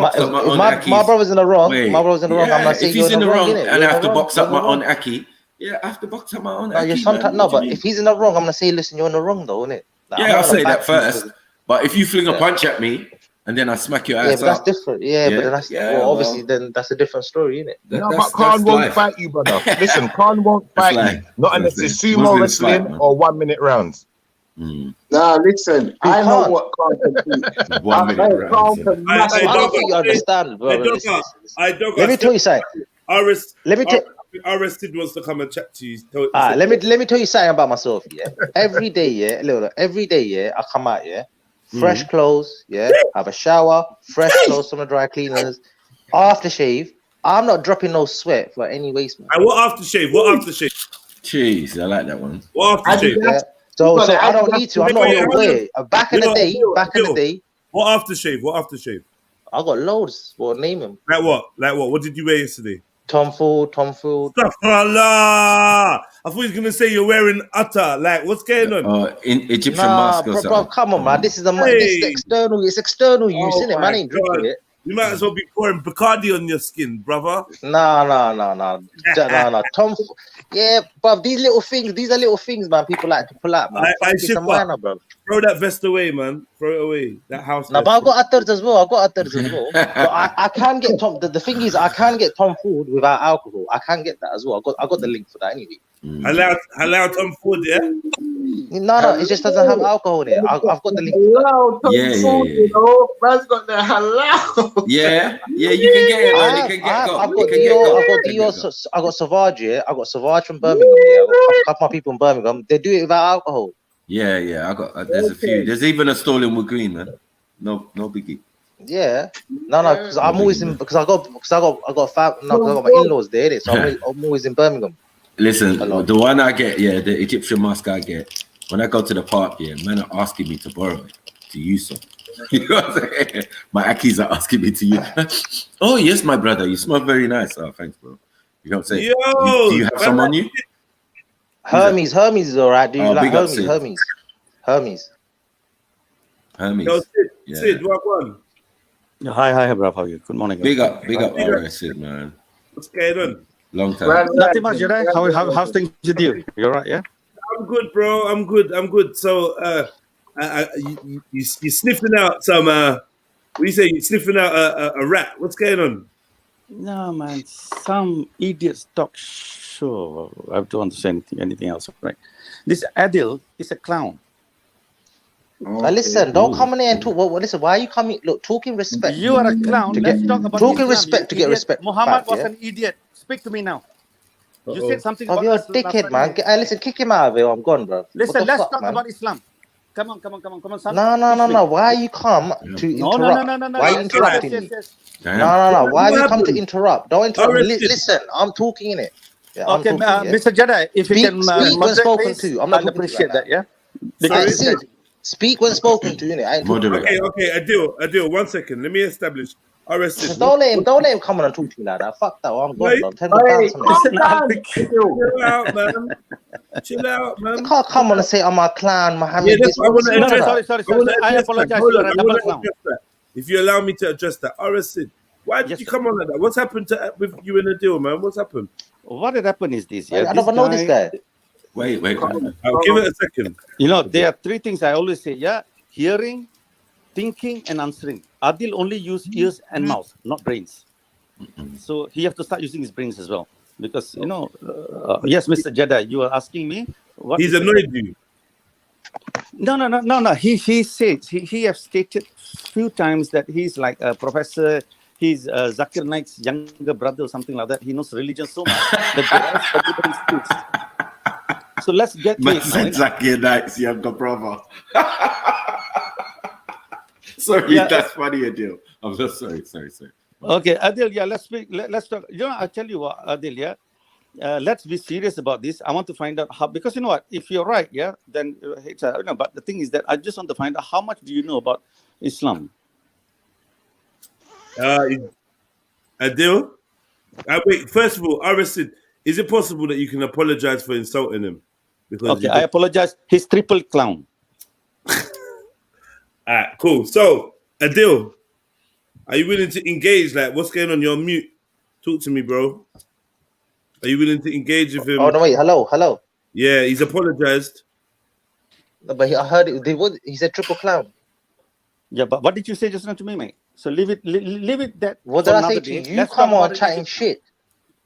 my brother's in the wrong, I'm not saying if he's in the wrong, and I have to box up my own Aki. Yeah, I have to box up my own Aki. But if he's in the wrong, I'm gonna say, listen, you're in the wrong, though, innit? I'll say that first. But if you fling a punch at me, and then I smack your Yeah, ass but that's up. different. Yeah, but then that's well, obviously well, then that's a different story, isn't it? No, but Khan won't fight you, brother. Listen, Khan won't fight you. Not unless it's sumo wrestling or 1 minute rounds. Nah, listen, I know what Khan can do. 1 minute rounds. Khan can mash I it. don't think you understand, bro. Listen. Let me tell you something. Let me tell. Arrested wants to come and chat to you. Let me tell you something about myself. Yeah, every day, yeah, look, every day, yeah, I come out, yeah, fresh clothes, yeah, have a shower, fresh clothes from the dry cleaners, aftershave. I'm not dropping no sweat for any waste, man. And what aftershave? What aftershave? Jeez, I like that one. What aftershave? Yeah. So I don't need to. I'm not your way. Back in the day. What aftershave? What aftershave? I got loads. Well, name them. Like what? Like what? What did you wear yesterday? Tom Ford. Astaghfirullah. I thought he was gonna say you're wearing utter. Like, what's going on? In Egyptian mask or something. Bro, come on, man. This is external. It's external use, isn't it? Man, ain't drinking it. You might as well be pouring Bacardi on your skin, brother. No. Tom, yeah, but these are little things, man. People like to pull out, man. It's a minor, bro. Throw that vest away, man. Throw it away. That house. No, but I got others as well. But I can get Tom. The thing is, I can get Tom Ford without alcohol. I can get that as well. I got the link for that anyway. Halal Tom Ford, yeah. No, it just doesn't have alcohol in it. I've got the link. You know, man's got the halal. Yeah, you can get it, man. You can get I've got Dior. I got Savage. Yeah, I got Savage from Birmingham. Yeah, I got a couple of people in Birmingham. They do it without alcohol. Yeah. I got. There's a few. There's even a stall in Wood Green, man. No biggie. Yeah, no, because I'm always in because I got my in-laws there, innit? So I'm always in Birmingham. Listen, the one I get, the Egyptian mask I get, when I go to the park, man are asking me to borrow it, to use some. You know what I'm saying? My Akis are asking me to use. Oh, yes, my brother, you smell very nice. Oh, thanks, bro. You know what I'm saying? Do you have some on you? Hermes is all right. Do you like Hermes? Yo, Sid, what one? Hi, bro. How are you? Good morning. Big up, Sid, man. What's going on? Long time. Nothing much, how's things with you? You're right, yeah? I'm good, bro. I'm good. So, you sniffing out some, what do you say? You're sniffing out a rat. What's going on? No, man. Some idiots talk show. I don't want to say anything else, right? This Adil is a clown. Now listen, don't come in here and talk. Well, listen, why are you coming? Look, talk in respect. You are a clown. Let's talk about talk in respect to get respect. Muhammad was an idiot. Speak to me now. You said something about you're a dickhead, man. Listen, kick him out of here. I'm gone, bro. Listen, let's talk about Islam. Come on. Son. No. Why you come to interrupt? No. Why are you interrupting me? No. Why you come to interrupt? Don't interrupt me. Listen, I'm talking in it. Yeah, okay, Mr. Jedi, if you can speak when spoken to. I'm not appreciate that. Yeah. Speak when spoken to, innit? Okay, Adil, 1 second. Let me establish. Arrested. Don't let him come on and talk to me like that. Fuck that. I'm gone, bro. Chill out, man. You can't come on and say I'm a clown, Mohammed. Sorry. I apologize. If you allow me to address that. Arrested. Why did you come on like that? What's happened with you and Adil, man? What's happened? What had happened is this. I don't know this guy. Wait. I'll give it a second. You know, there are three things I always say. Yeah, hearing, thinking, and answering. Adil only use ears and mouth, not brains. So he have to start using his brains as well. Because, yes, Mr. Jedi, you are asking me. What he's annoyed you. No. He said, he have stated few times that he's like a professor. He's Zakir Naik's younger brother or something like that. He knows religion so much that so let's get to it. Zakir Naik's younger brother. Sorry, that's funny, Adil. I'm so sorry. Okay, Adil, let's speak. Let's talk. I'll tell you what, Adil, let's be serious about this. I want to find out how, because you know what, if you're right, then it's but the thing is that I just want to find out how much do you know about Islam? Adil, wait. First of all, Arrested. Is it possible that you can apologize for insulting him? Because I apologize. He's triple clown. All right, cool. So, Adil, are you willing to engage? Like, what's going on? You're on mute. Talk to me, bro. Are you willing to engage with him? Oh, no, wait. Hello. Yeah, he's apologized. No, but I heard it. He said triple clown. Yeah, but what did you say just now to me, mate? So leave it that. What for did I say another to you? day. You Let's come talk on about chatting religion. shit.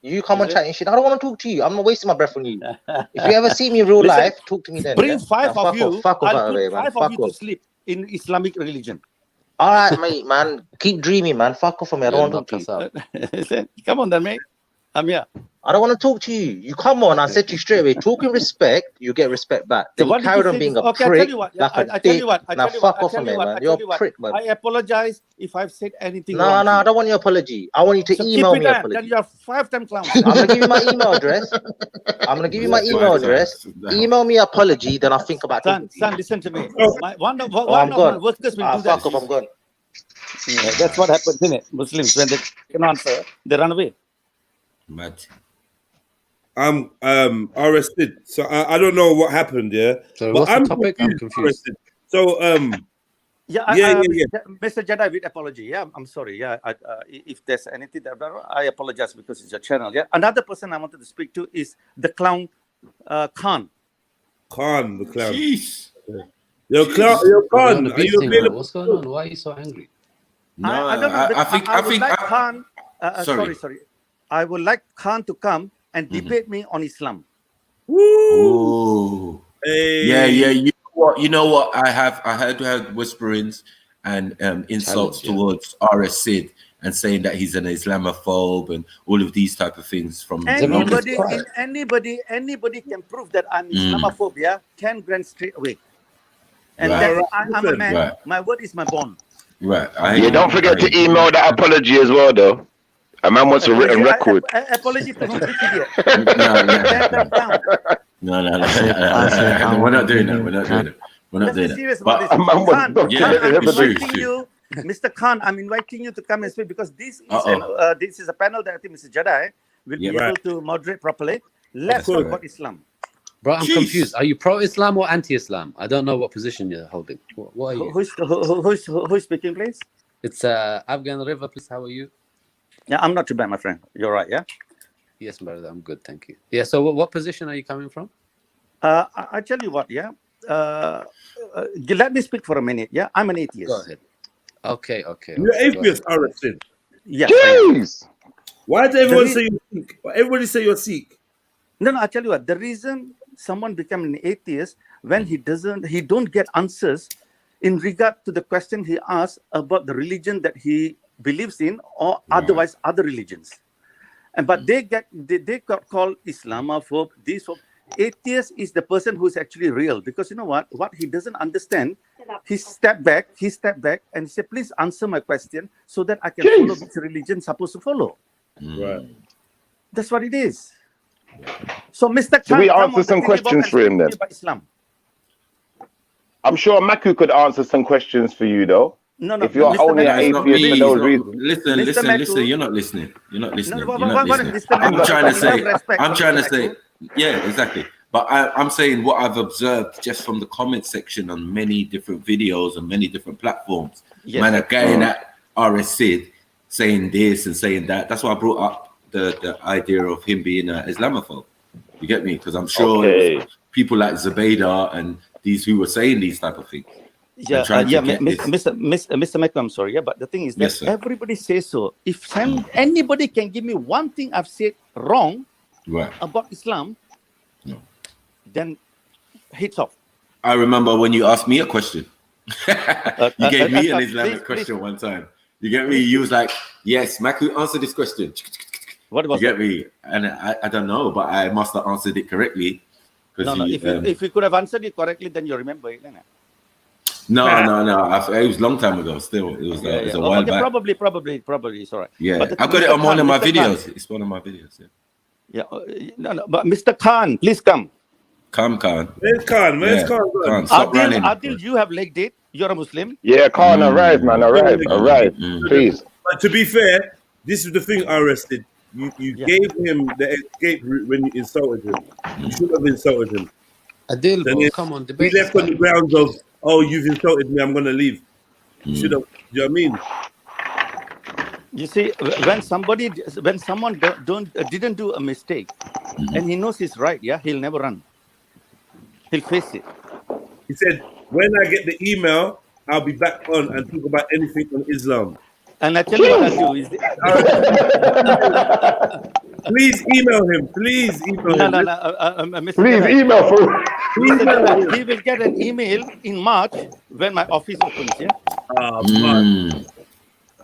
You come on Is it? chatting shit. I don't want to talk to you. I'm not wasting my breath on you. If you ever see me in real Listen, life, talk to me then. bring Yeah? five Now, of you. fuck off I'll out of put here, man. 5 of Fuck you to off. sleep in Islamic religion. All right, mate, man. Keep dreaming, man. Fuck off from me. I don't want to talk to you. Come on, then, mate. I'm here. I don't want to talk to you. You come on. I said to you straight away. Talk in respect. You get respect back. So Then you what did you carried on say? being This? a Okay, I tell prick, you what. like I a tell dick. you what. I Now tell you what. fuck I off tell from you here, what. man. I You're tell you a what. prick, man. I apologize if I've said anything No, wrong. no, to I you. don't want your apology. I want you to So keep email it me an there. Then apology. you have 5-time clowns. I'm gonna give you my email address. I'm gonna give you my email address. Email me apology, then I'll think about talking to you. Son, listen to me. One of I'm my gone. workers will do that. Fuck off. I'm gone. Yeah, that's what happens, isn't it? Muslims, when they can answer, they run away. Mad. I'm arrested. So I don't know what happened, yeah. So But what's the topic? I'm confused. Arrested. So Yeah, yeah. Mr. Jedi, with apology. Yeah, I'm sorry. Yeah, if there's anything that I apologize because it's your channel. Yeah, another person I wanted to speak to is the clown, Khan. Khan, the clown. Jeez. Yo, clown. Yo, Bro, you're on Khan. a Are big you thing, bro. available? What's going on? Why are you so angry? No, I don't know. I would think like Khan. sorry. Sorry. I would like Khan to come and debate me on Islam. Ooh. Hey. Yeah. You know what? I heard whisperings and insults towards RS Sid and saying that he's an Islamophobe and all of these type of things from Anybody can prove that I'm Islamophobe. Yeah, 10 grand straight away. And that's, I'm a man. Right. My word is my bond. Right. Don't forget to email that apology as well, though. A man wants a written record. Apology for which idiot? No. We're not doing that. Let's be serious about this. Khan, I'm inviting you, Mr. Khan. I'm inviting you to come and speak because this is a panel that I think Mr. Jedi will be able to moderate properly. Let's talk about Islam. Bro, I'm confused. Are you pro-Islam or anti-Islam? I don't know what position you're holding. What are you? Who's speaking, please? It's Afghan River, please. How are you? Yeah, I'm not too bad, my friend. You're right, yeah? Yes, brother. I'm good, thank you. Yeah, so what position are you coming from? I tell you what, yeah? Let me speak for a minute, yeah? I'm an atheist. Go ahead. Okay. You're atheist, arrested. Yes. Jeez. Why does everyone say you're Sikh? Everybody say you're Sikh. No, I tell you what, the reason someone become an atheist when he don't get answers in regard to the question he asks about the religion that he believes in or otherwise other religions. But they got called Islamophobe, this phobe. Atheist is the person who is actually real because you know what he doesn't understand. He stepped back and said, please answer my question so that I can follow which religion I'm supposed to follow. Right. That's what it is. So Mr. Khan, Should we answer some questions for him then? Islam. I'm sure Maku could answer some questions for you though. No, if you're only an atheist for those reasons. Listen, you're not listening. I'm trying to say, yeah, exactly. But I'm saying what I've observed just from the comment section on many different videos and many different platforms. Yes. Man, a guy in that RS Sid saying this and saying that. That's why I brought up the idea of him being an Islamophobe. You get me? Because I'm sure it was people like Zubaydah and these who were saying these type of things. Yeah, Mr. Mecca, I'm sorry, but the thing is that everybody says so. If anybody can give me one thing I've said wrong about Islam, then hits off. I remember when you asked me a question. You gave me an Islamic question one time. You get me? You was like, yes, Maku, answer this question. What was you get me? And I don't know, but I must have answered it correctly. No. If you could have answered it correctly, then you remember it, isn't it? No. It was a long time ago. Still, it was a while back. Probably. It's all right. Yeah, I got it on one of my videos. It's one of my videos. Yeah. No. But Mr. Khan, please come. Come, Khan. Where's Khan? Khan, stop running. Adil, you have legged it. You're a Muslim. Yeah, Khan, arrive, man. Arrive. Please. But to be fair, this is the thing, arrested. You gave him the escape route when you insulted him. You should have insulted him. Adil, bro, come on, debate. He left on the grounds of, oh, you've insulted me, I'm going to leave. You should have, do you know what I mean? You see, when someone didn't do a mistake and he knows he's right, he'll never run. He'll face it. He said, when I get the email, I'll be back on and talk about anything on Islam. And I tell you what I do is. Please email him. Please email No, him. no, no. Mr. Please Jedi, email for. Mr. Jedi, he will get an email in March when my office opens. Yeah.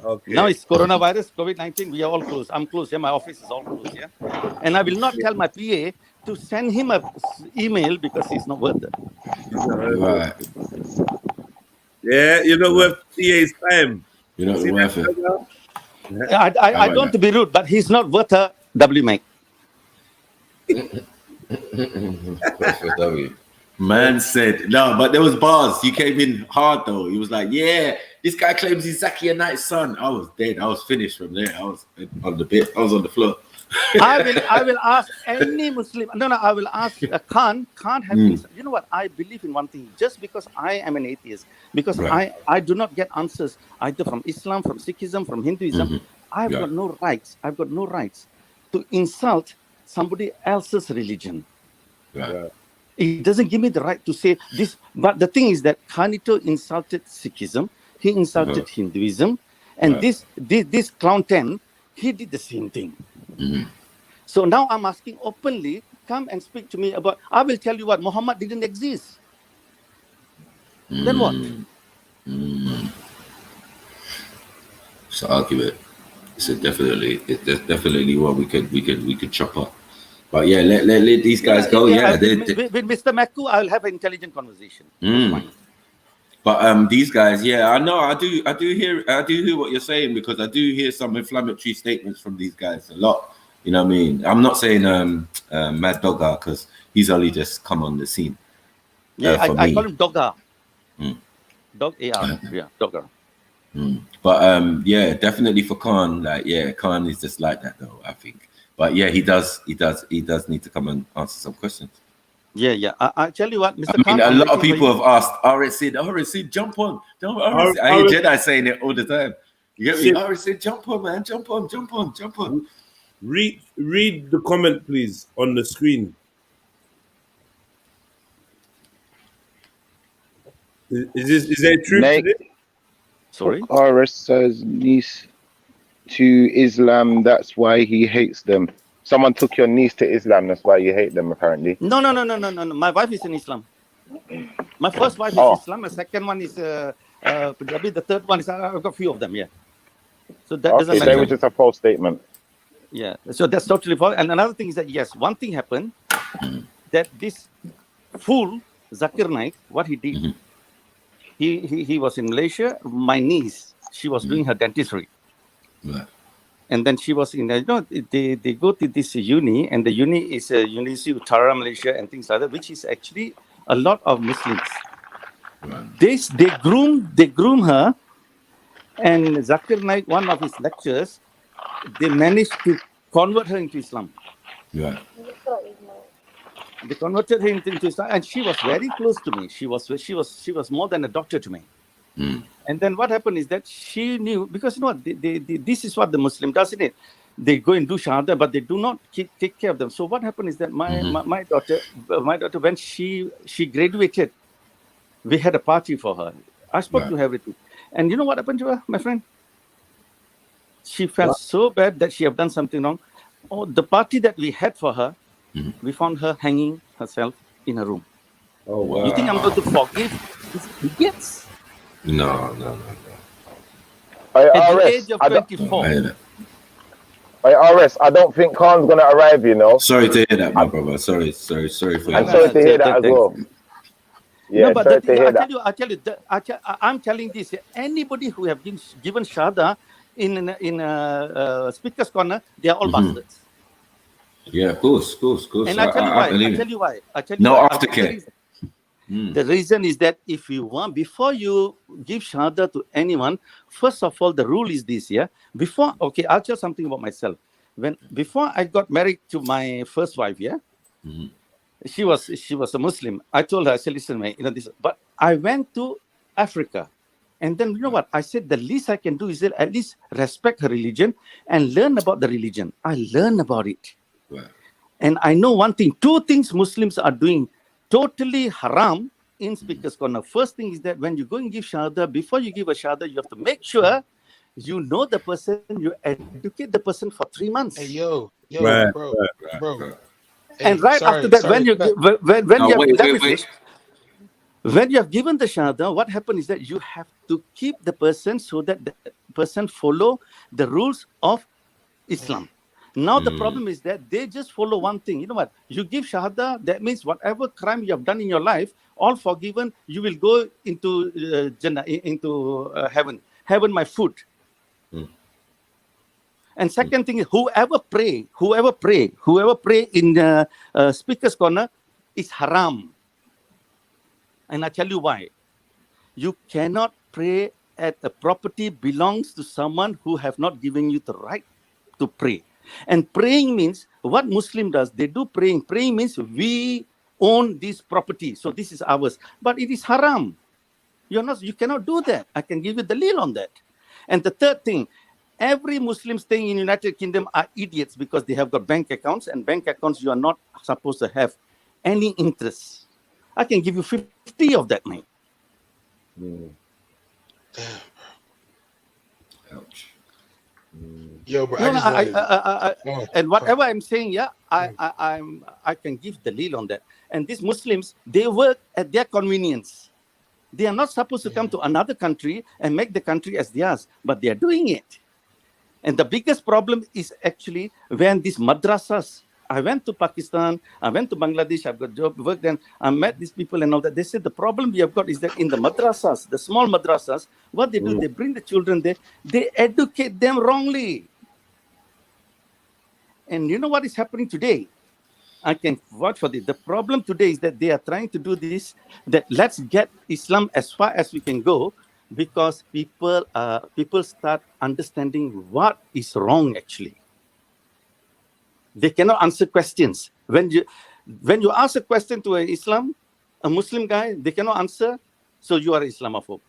Okay. Now it's coronavirus, COVID-19. We are all closed. I'm closed. Yeah, my office is all closed. Yeah, and I will not tell my PA to send him a email because he's not worth it. Right. Yeah, you're not worth PA's time. You're not worth it. I don't want to be rude, but he's not worth a WMAC. Man said no, but there was bars. He came in hard though. He was like, "Yeah, this guy claims he's Zakir Naik's son." I was dead. I was finished from there. I was on the bit. I was on the floor. I will ask any Muslim. No, I will ask Khan. Can't have. You know what? I believe in one thing. Just because I am an atheist, because I do not get answers either from Islam, from Sikhism, from Hinduism. I've got no rights. I've got no rights to insult somebody else's religion. Right. It doesn't give me the right to say this. But the thing is that Khanito insulted Sikhism. He insulted Hinduism, and this clown 10, he did the same thing. So now I'm asking openly, come and speak to me about. I will tell you what, Muhammad didn't exist. Then what? It's an argument. It's definitely what we could chop up. But yeah, let these guys go. With Mr. Maku, I'll have an intelligent conversation. But these guys, I know, I do hear what you're saying, because I do hear some inflammatory statements from these guys a lot. You know what I mean? I'm not saying Mad Dogger, because he's only just come on the scene. I call him Dogger. Dog AR. Yeah, Dogger. But definitely for Khan, Khan is just like that though, I think. But yeah, he does need to come and answer some questions. Yeah. I tell you what, Mr. I Khan. mean, a lot of people have asked RSC, jump on. I hear Jedi saying it all the time. You get me? RSC, jump on, man, jump on. Read the comment, please, on the screen. Is there truth to this? Sorry? RS says niece to Islam, that's why he hates them. Someone took your niece to Islam, that's why you hate them, apparently. No. My wife is in Islam. My first wife is Islam. My second one is Punjabi. The third one is, I've got a few of them, So that doesn't matter. That was just a false statement. Yeah, so that's totally false. And another thing is that, yes, one thing happened, that this fool, Zakir Naik, what he did, he was in Malaysia. My niece, she was doing her dentistry. And then she was in, they go to this uni, and the uni is a University of Utara, Malaysia, and things like that, which is actually a lot of Muslims. They groom her, and Zakir Naik, one of his lectures, they managed to convert her into Islam. They converted her into Islam, and she was very close to me. She was more than a doctor to me. And then what happened is that she knew, because you know what, this is what the Muslim does, isn't it? They go and do shahada, but they do not take care of them. So what happened is that my daughter, when she graduated, we had a party for her. I spoke to her everything, and you know what happened to her, my friend? She felt so bad that she had done something wrong. Oh, the party that we had for her, we found her hanging herself in a room. Oh wow! You think I'm going to forgive these idiots? No. At the age of 24. RS, I don't think Khan's gonna arrive, you know. Sorry to hear that, my brother. Sorry for I'm sorry to hear that as well. Yeah, no, but sorry to hear that. I tell you, I'm telling this. Anybody who have been given shahada in speaker's corner, they are all bastards. Yeah, of course. And I tell you why. No aftercare. The reason is that if you want, before you give shahada to anyone, first of all, the rule is this, I'll tell something about myself. Before I got married to my first wife, she was a Muslim. I told her, I said, listen, mate, this, but I went to Africa. And then, you know what? I said, the least I can do is at least respect her religion and learn about the religion. I learn about it. Right. And I know one thing, two things Muslims are doing totally haram in Speaker's Corner. First thing is that when you go and give Shahada, before you give a Shahada, you have to make sure you know the person, you educate the person for 3 months. Hey, yo, Right, bro. And Hey, right after that, when you when you have given the Shahada, what happens is that you have to keep the person so that the person follow the rules of Islam. Now the problem is that they just follow one thing. You know what? You give Shahada, that means whatever crime you have done in your life, all forgiven. You will go into Jannah, into heaven. Heaven, my food. And second thing is, whoever pray in the Speaker's Corner is haram. And I tell you why. You cannot pray at a property belongs to someone who have not given you the right to pray. And praying means, what Muslim does, they do praying. Praying means we own this property, so this is ours. But it is haram. You cannot do that. I can give you the dalil on that. And the third thing, every Muslim staying in United Kingdom are idiots because they have got bank accounts, and bank accounts you are not supposed to have any interest. I can give you 50 of that, mate. Ouch. Yo, bro. And whatever I'm saying, yeah, I can give the dalil on that. And these Muslims, they work at their convenience. They are not supposed to come to another country and make the country as theirs, but they are doing it. And the biggest problem is actually when these madrasas, I went to Pakistan, I went to Bangladesh, I've got job, work then, I met these people and all that. They said the problem we have got is that in the madrasas, the small madrasas, what they do, they bring the children there, they educate them wrongly. And you know what is happening today? I can vouch for this. The problem today is that they are trying to do this, that let's get Islam as far as we can go, because people start understanding what is wrong actually. They cannot answer questions. When you ask a question to a Muslim guy, they cannot answer, so you are Islamophobe.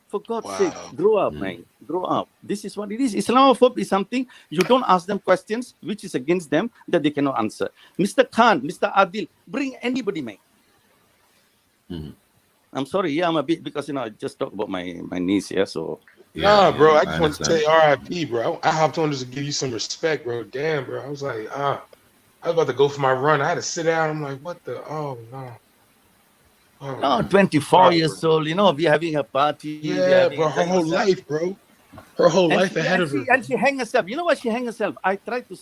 For God's sake, grow up, man. Grow up. This is what it is. Islamophobe is something you don't ask them questions which is against them that they cannot answer. Mr. Khan, Mr. Adil, bring anybody, man. I'm sorry, yeah, I'm a bit, because I just talked about my niece here, so. Nah, bro, I just want to say RIP, bro. I hopped on just to give you some respect, bro. Damn, bro. I was like, I was about to go for my run. I had to sit down. I'm like, what the? Oh, no. Oh, no, 24 years old, we're having a party. Yeah, bro, her whole life, bro. Her whole life ahead of her. And she hang herself. You know what? She hang herself. I tried to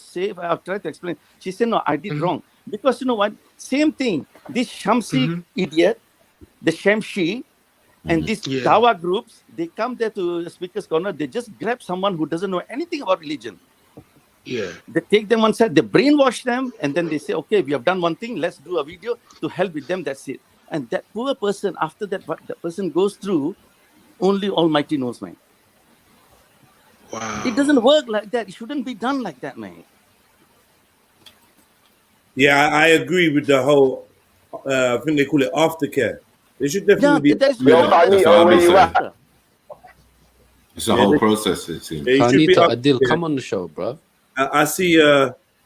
explain. She said, no, I did wrong. Because you know what? Same thing. This Shamsi idiot, the Shamshi, and these Dawa groups, they come there to the Speaker's Corner, they just grab someone who doesn't know anything about religion. Yeah. They take them one side, they brainwash them, and then they say, okay, we have done one thing, let's do a video to help with them, that's it. And that poor person, after that, what the person goes through, only Almighty knows, man. Wow. It doesn't work like that. It shouldn't be done like that, man. Yeah, I agree with the whole, I think they call it aftercare. They should definitely be. It's a whole process, it seems. Carnito, Adil, come on the show, bro. I see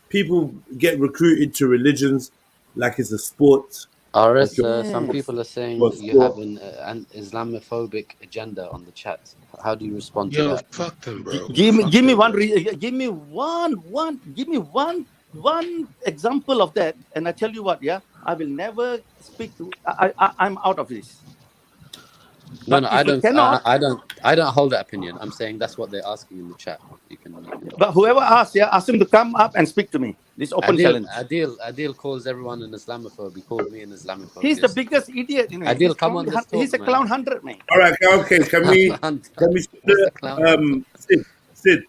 people get recruited to religions like it's a sport. RS, some people are saying you have an Islamophobic agenda on the chat. How do you respond to that? Fuck them, bro. Give me one example of that, and I tell you what, I will never speak to. I'm out of this. No, I don't hold that opinion. I'm saying that's what they're asking in the chat. You can But whoever asks, ask him to come up and speak to me. This open challenge. Adil calls everyone an Islamophobe. He called me an Islamophobe. He's the biggest idiot. Adil, come on. He's a clown 100, man. All right, okay. Can we Sid?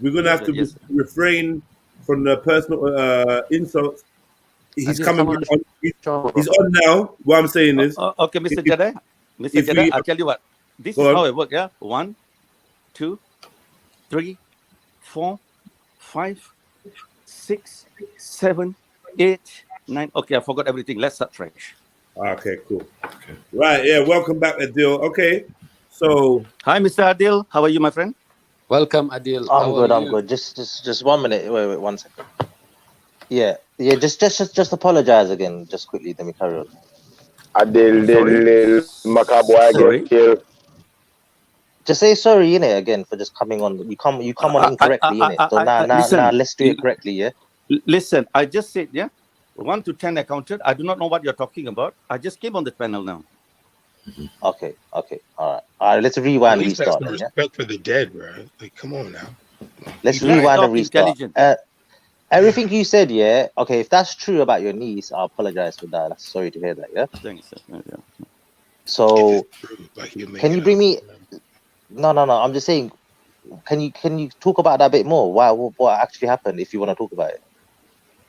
We're gonna have to refrain from the personal insults. He's coming. He's on now. What I'm saying is, okay, Mr. Jedi. Mr. Jedi, I'll tell you what. This is how it works. 1, 2, 3, 4, 5, 6, 7, 8, 9. Okay, I forgot everything. Let's start fresh. Okay, cool. Okay. Right, welcome back, Adil. Okay, so hi, Mr. Adil. How are you, my friend? Welcome, Adil. I'm good. Just 1 minute. Wait, 1 second. Yeah. Just apologize again. Just quickly, let me carry on. Adil Macaboy Sorry. get killed. Just say sorry, innit, again, for just coming on. You come on incorrectly, innit. So now let's do it correctly, yeah. Listen, I just said, yeah, 1 to 10 I counted. I do not know what you're talking about. I just came on the panel now. Okay, all right. Let's rewind At and least that's restart no then, yeah. respect for the dead, bro. Like, come on now. Let's People rewind talk and restart. Everything you said, yeah. Okay, if that's true about your niece, I apologize for that. Sorry to hear that, yeah. Thanks. Yeah. So, like you can you bring me? No. I'm just saying. Can you talk about that a bit more? What actually happened? If you want to talk about it.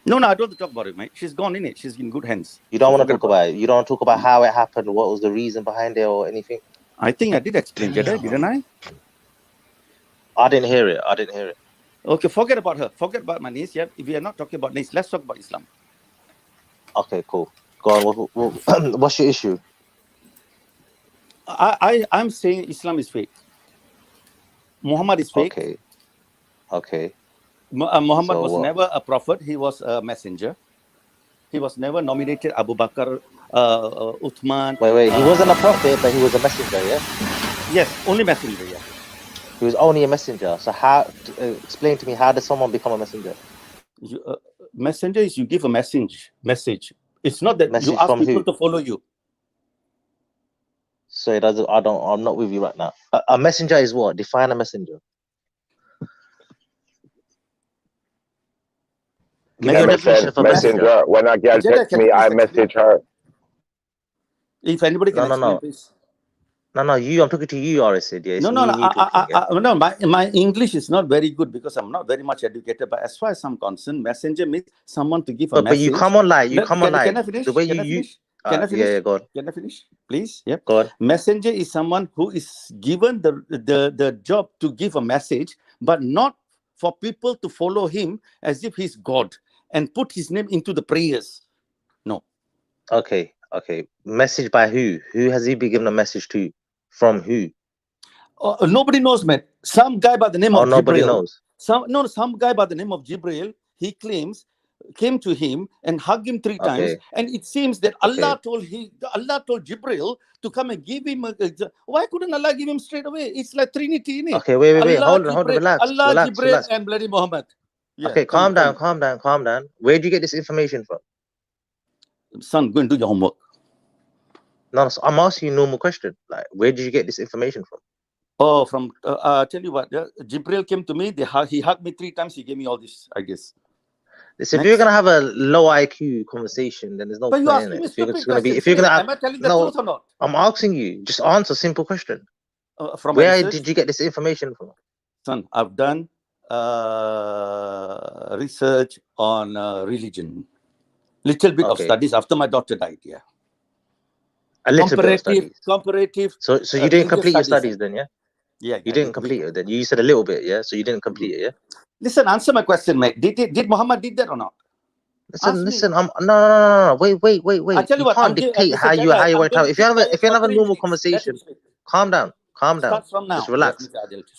No, I don't want to talk about it, mate. She's gone in it. She's in good hands. You don't So want to forget talk about it. You don't want to talk about how it happened, what was the reason behind it, or anything. I think I did explain, didn't I? I didn't hear it. Okay, forget about her. Forget about my niece. Yeah, if we are not talking about niece, let's talk about Islam. Okay, cool. Go on. What's your issue? I'm saying Islam is fake. Muhammad is fake. Okay. Muhammad was never a prophet. He was a messenger. He was never nominated Abu Bakr, Uthman. Wait. He wasn't a prophet, but he was a messenger, yeah? Yes, only messenger, yeah. He was only a messenger. So how? Explain to me, how does someone become a messenger? Messenger is you give a message. It's not that you ask people to follow you. So it doesn't. I'm not with you right now. A messenger is what? Define a messenger. Give me a definition of a messenger. When a girl texts me, I message her. If anybody can explain, please. No, you. I'm talking to you, RSid. Yeah, No. My English is not very good because I'm not very much educated. But as far as I'm concerned, messenger means someone to give a message. But you come on like Can I finish? The way Can I finish? Yeah, go on. Can I finish, please? Yeah. Go on. Messenger is someone who is given the job to give a message, but not for people to follow him as if he's God and put his name into the prayers. No. Okay. Message by who? Who has he been given a message to? From who? Nobody knows, man. Some guy by the name of Jibril. Nobody knows. Some guy by the name of Jibril, he claims, came to him and hugged him 3 times. And it seems that Allah told Jibril to come and give him why couldn't Allah give him straight away? It's like Trinity, innit? Okay, wait. Hold on, relax. Allah, Jibril, and bloody Muhammad. Yeah, okay, calm down. Where did you get this information from? Son, go and do your homework. No, I'm asking you a normal question. Like, where did you get this information from? Oh, from tell you what, Jibril came to me. He hugged me 3 times. He gave me all this, I guess. Listen, if you're gonna have a low IQ conversation, then there's no point in it. If you're gonna, am I telling the truth or not? I'm asking you. Just answer a simple question. From where did you get this information from? Son, I've done research on religion. Little bit of studies after my daughter died. Yeah. A little bit of studies. Comparative. So you didn't complete your studies then, yeah? Yeah. You didn't complete it then. You said a little bit, yeah? So you didn't complete it, yeah? Listen, answer my question, mate. Did Muhammad did that or not? Listen. No. Wait. I tell you what, can't dictate how you want to tell. If you have a normal conversation, calm down. Start from now. Just relax.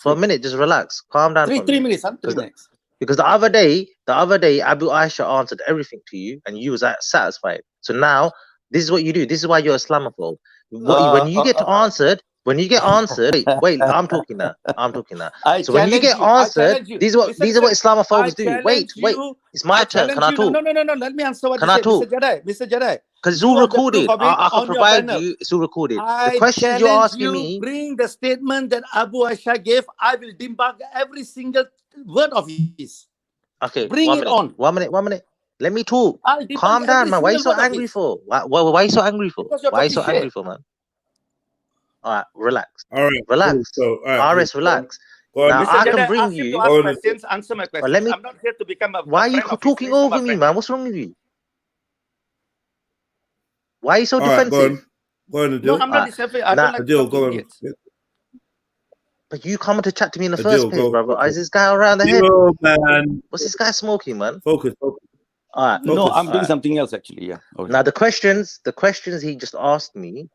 For a minute, just relax. Calm down. 3 minutes, 3 minutes. Because the other day, Abu Aisha answered everything to you, and you was satisfied. So now, this is what you do. This is why you're Islamophobe. When you get answered, wait, I'm talking now. So when you get answered, these are what Islamophobes do. Wait, it's my turn. Can I talk? No. Let me answer what you said, Mr. Jedi. Because it's all recorded. I can provide you. It's all recorded. The question you're asking me. Bring the statement that Abu Aisha gave. I will debunk every single word of his. Okay. Bring it on. 1 minute. Let me talk. Calm down, man. Why are you so angry for? Why are you so angry for? Why are you so angry for, man? All right, relax. Relax. RS, relax. Now I can bring you. Answer my questions. I'm not here to become a. Why are you talking over me, man? What's wrong with you? Why are you so defensive? Go on, no, I'm not defensive. I don't like Adil, go on. But you come to chat to me in the first place, brother. Is this guy around the head? No, man. What's this guy smoking, man? Focus. All right. No, I'm doing something else actually. Yeah. Okay. Now the questions he just asked me,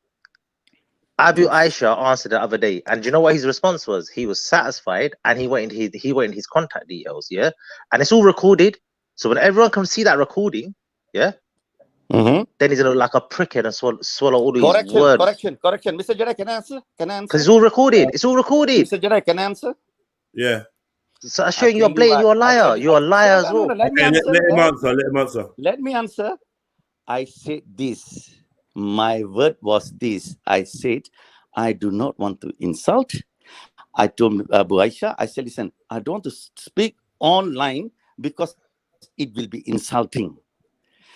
Abu Aisha answered the other day, and do you know what his response was? He was satisfied, and he went in his contact details, yeah, and it's all recorded. So when everyone can see that recording, yeah, then he's gonna look like a prickhead and swallow all these Correction, words. correction. Mr. Jedi, can I answer? Can I answer? Because it's all recorded. It's all recorded. Mr. Jedi, can I answer? Yeah. So I'm showing you are blatant. You're a liar. You're a liar as well. Let me Okay, answer. let him answer. Let him answer. Let me answer. I said this. My word was this. I said, I do not want to insult. I told Abu Aisha, I said, listen, I don't want to speak online because it will be insulting.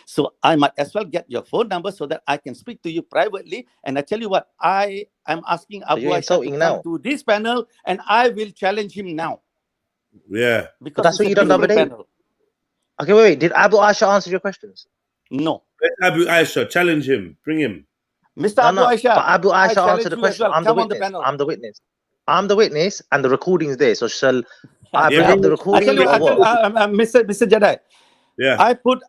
So I might as well get your phone number so that I can speak to you privately. And I tell you what, I am asking Abu Aisha to come to this panel, and I will challenge him now. Yeah. But that's what you done the other day. Okay, wait. Did Abu Aisha answer your questions? No. Let Abu Aisha challenge him. Bring him. Mr. Abu Aisha. But Abu Aisha answered the question. I'm the witness. I'm the witness. I'm the witness, and the recording's there. So shall I bring up the recording or what? Mr. Jedi. Yeah. I put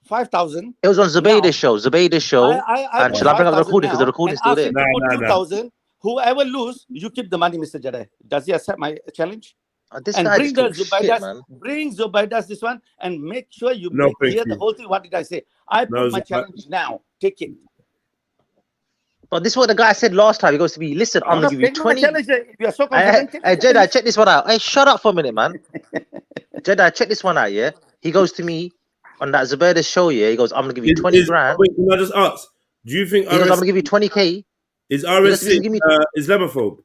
5,000. It was on Zubaydah's show. Zubaydah's show. And shall I bring up the recording because the recording's still there? Put 2,000. Whoever lose, you keep the money, Mr. Jedi. Does he accept my challenge? This and guy bring the Zubaidas, man. Bring Zubaidas this one and make sure you No, hear the whole thing. What did I say? I put my challenge now. Take it. But this is what the guy said last time. He goes to me, listen, I'm going to give you 20. You are so confident. Hey, Jedi, check this one out. Hey, shut up for a minute, man. Jedi, check this one out, yeah? He goes to me on that Zubaydah's show, yeah? He goes, I'm going to give you 20 grand. Wait, can I just ask? Do you think he goes, I'm going to give you 20K. Is RSC Islamophobe?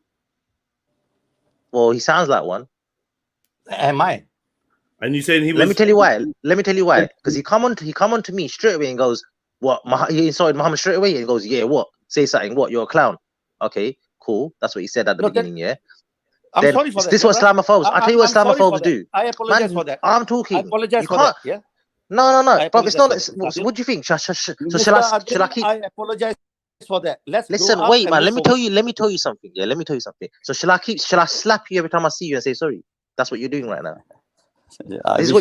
Well, he sounds like one. Am I? And you saying he was? Let me tell you why. Let me tell you why. Because he come on to me straight away and goes, what? He insulted Muhammad straight away. And he goes, yeah, what? Say something. What? You're a clown. Okay, cool. That's what he said at the beginning, yeah? I'm sorry for that. This is what Islamophobes. I'll tell you what Islamophobes do. I apologize for that. I'm talking. I apologize for that. Yeah. No. But it's not. What do you think? Shall I keep? I apologize for that. Listen, wait, man. Let me tell you something. Yeah, let me tell you something. So shall I slap you every time I see you and say sorry? That's what you're doing right now. This is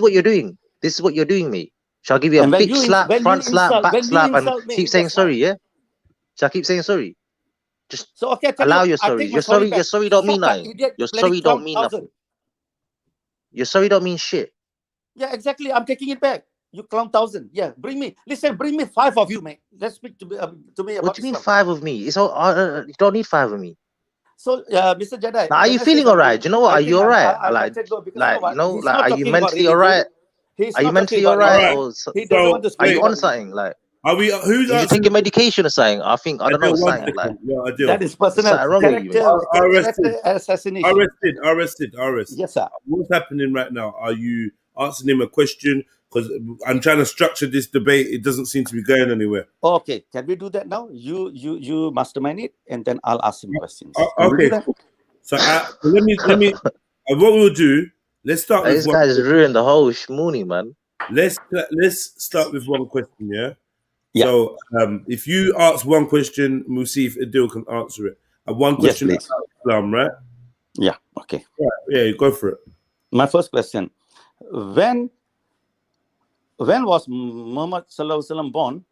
what you're doing. This is what you're doing, mate. Shall I give you a big slap, front slap, back slap, and keep saying sorry? Yeah. Shall I keep saying sorry? Just allow your sorry. Your sorry don't mean nothing. Your sorry don't mean nothing. Your sorry don't mean shit. Yeah, exactly. I'm taking it back. You clown 1,000. Yeah, bring me 5 of you, mate. Let's speak to me about what do you mean 5 of me? It's all, you don't need 5 of me. So, Mr. Jedi, now, are you feeling all right? Do you know what? Are you all right? Are you mentally all right? Are you mentally all right? Are you on something? Like, are we? Who's you taking medication or something? I don't know something. Like, yeah, I do. That is personal. Assassination. Arrested. Yes, sir. What's happening right now? Are you asking him a question? Because I'm trying to structure this debate. It doesn't seem to be going anywhere. Okay, can we do that now? You mastermind it, and then I'll ask some questions. Okay. So let me. What we'll do. Let's start. This guy just ruined the whole shmoony, man. Let's start with one question. Yeah. So if you ask one question, we'll see if Adil can answer it. And one question about Islam, right? Yeah. Okay. Right. Yeah, go for it. My first question: When was Muhammad Sallallahu Alaihi Wasallam born,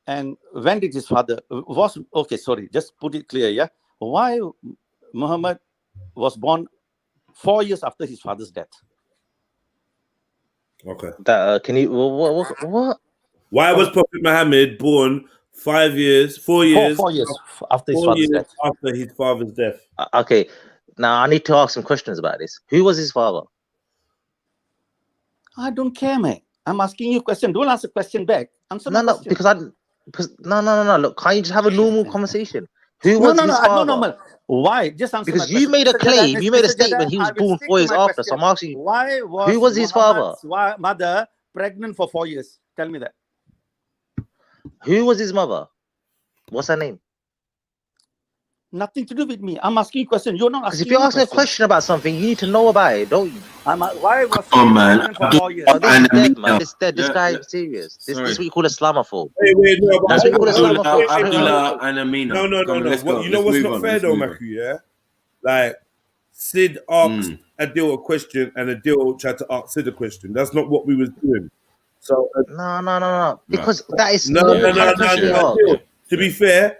and when did his father was? Okay, sorry, just put it clear. Yeah, why Muhammad was born 4 years after his father's death? Okay. Can you what? Why was Prophet Muhammad born 4 years after his father's death? Okay, now I need to ask some questions about this. Who was his father? I don't care, mate. I'm asking you a question. Don't ask a question back. Answer no, because no. Look, can't you just have a normal conversation? Who was his father? No. Why? Just answer. Because you made a claim. You made a statement. He was born 4 years after. So I'm asking you, who was his father? Mother pregnant for 4 years? Tell me that. Who was his mother? What's her name? Nothing to do with me. I'm asking you a question. You're not asking. Because if you're asking a question about something, you need to know about it, don't you? Why was man. This guy is serious. This is what you call Islamophobe. Wait, no, that's what you call Islamophobe. Abdullah and Amina. No. You know what's not fair though, Maku, yeah? Like, Sid asked Adil a question and Adil tried to ask Sid a question. That's not what we was doing. So no. Because that is no. To be fair,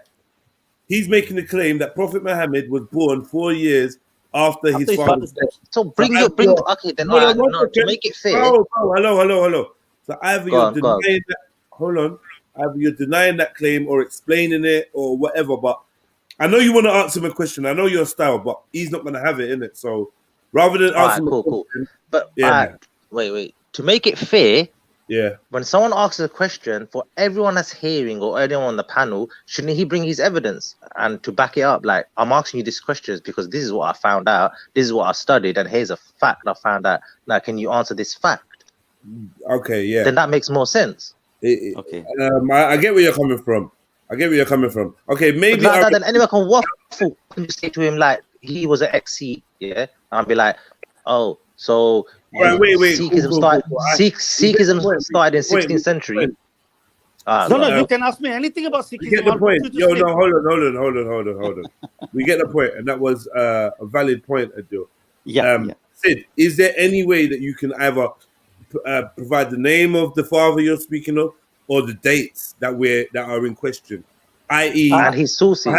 he's making the claim that Prophet Muhammad was born 4 years after his father's death. So bring to make it fair. Hello. So either you're denying that. hold on. Either you're denying that claim or explaining it or whatever. But I know you want to answer him a question. I know your style, but he's not going to have it in it. So rather than All right, answer him a cool. question, But yeah, wait. To make it fair, yeah. when someone asks a question, for everyone that's hearing or anyone on the panel, shouldn't he bring his evidence and to back it up? Like, I'm asking you these questions because this is what I found out, this is what I studied, and here's a fact I found out. Now, can you answer this fact? Okay, yeah. Then that makes more sense. Okay. I get where you're coming from. Okay, maybe then anyone can waffle. Can you say to him like he was an XC, yeah? And I'll be like, oh, so right, wait. Sikhism started in 16th century. No, you can ask me anything about Sikhism. We get the point. Yo, no, hold on. We get the point, and that was a valid point, Adil. Yeah. Sid, is there any way that you can either provide the name of the father you're speaking of, or the dates that are in question, i.e., and his sources,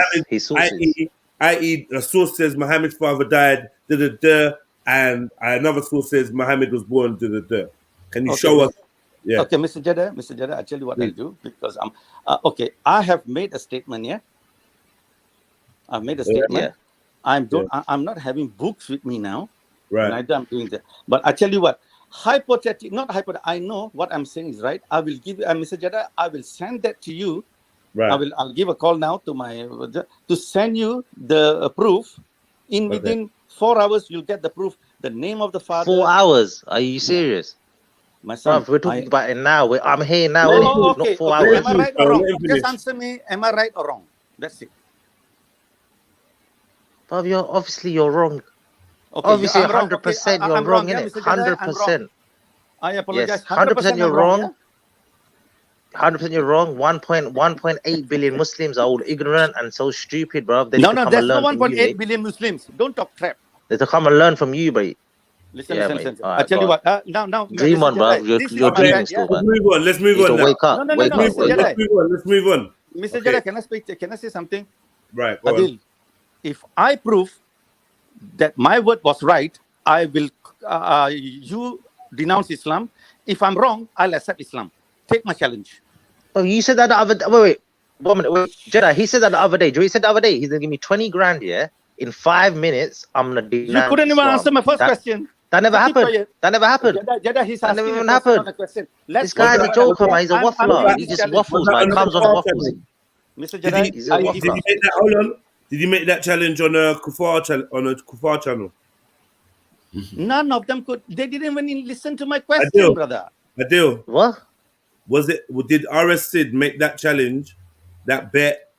i.e., a source says Muhammad's father died, and another source says Muhammad was born, Can you show us? Yeah. Okay, Mr. Jeddah, I'll tell you what I'll do because okay. I have made a statement. Yeah, I've made a statement. Yeah. I'm not having books with me now. Right. Neither I'm doing that. But I tell you what, I know what I'm saying is right. I will give Mr. Jeddah, I will send that to you. Right. I'll give a call now to send you the proof. Within 4 hours, you'll get the proof, the name of the father. 4 hours? Are you serious? My son, we're talking about it now. I'm here now. Okay. Not 4 hours. Am I right or wrong? Just answer me. Am I right or wrong? That's it. Bob, you're wrong. Okay, obviously, I'm wrong. 100% you're wrong, innit? 100%. I apologize. Yes, 100% you're wrong. 100% you're wrong. 1.8 billion Muslims are all ignorant and so stupid, bro. There's no 1.8 billion Muslims. Don't talk crap. They to come and learn from you, bro. Listen. I tell you what. Now. Dream on, bro. You're dreaming still, man. Let's move on. Wake up. Wake up. Let's move on. Mr. Jeddah, can I say something? Right. Adil, if I prove that my word was right, I will. You denounce Islam. If I'm wrong, I'll accept Islam. Take my challenge. Oh, you said that the other day. Wait. 1 minute. Wait. Jeddah, he said that the other day. Joey said the other day. He's gonna give me 20 grand. Yeah. In 5 minutes, I'm gonna denounce. You couldn't even answer my first question. That never happened. That never happened. Jeddah, he's that asking never even happened. This guy's a joker, man. He's a waffler. He just waffles, man. He comes on waffles. Mr. Jeddah, did he make that? Hold on. Did he make that challenge on a Kufar channel? None of them could. They didn't even listen to my question, brother. Adil. What? Did RS Sid make that challenge? That bet?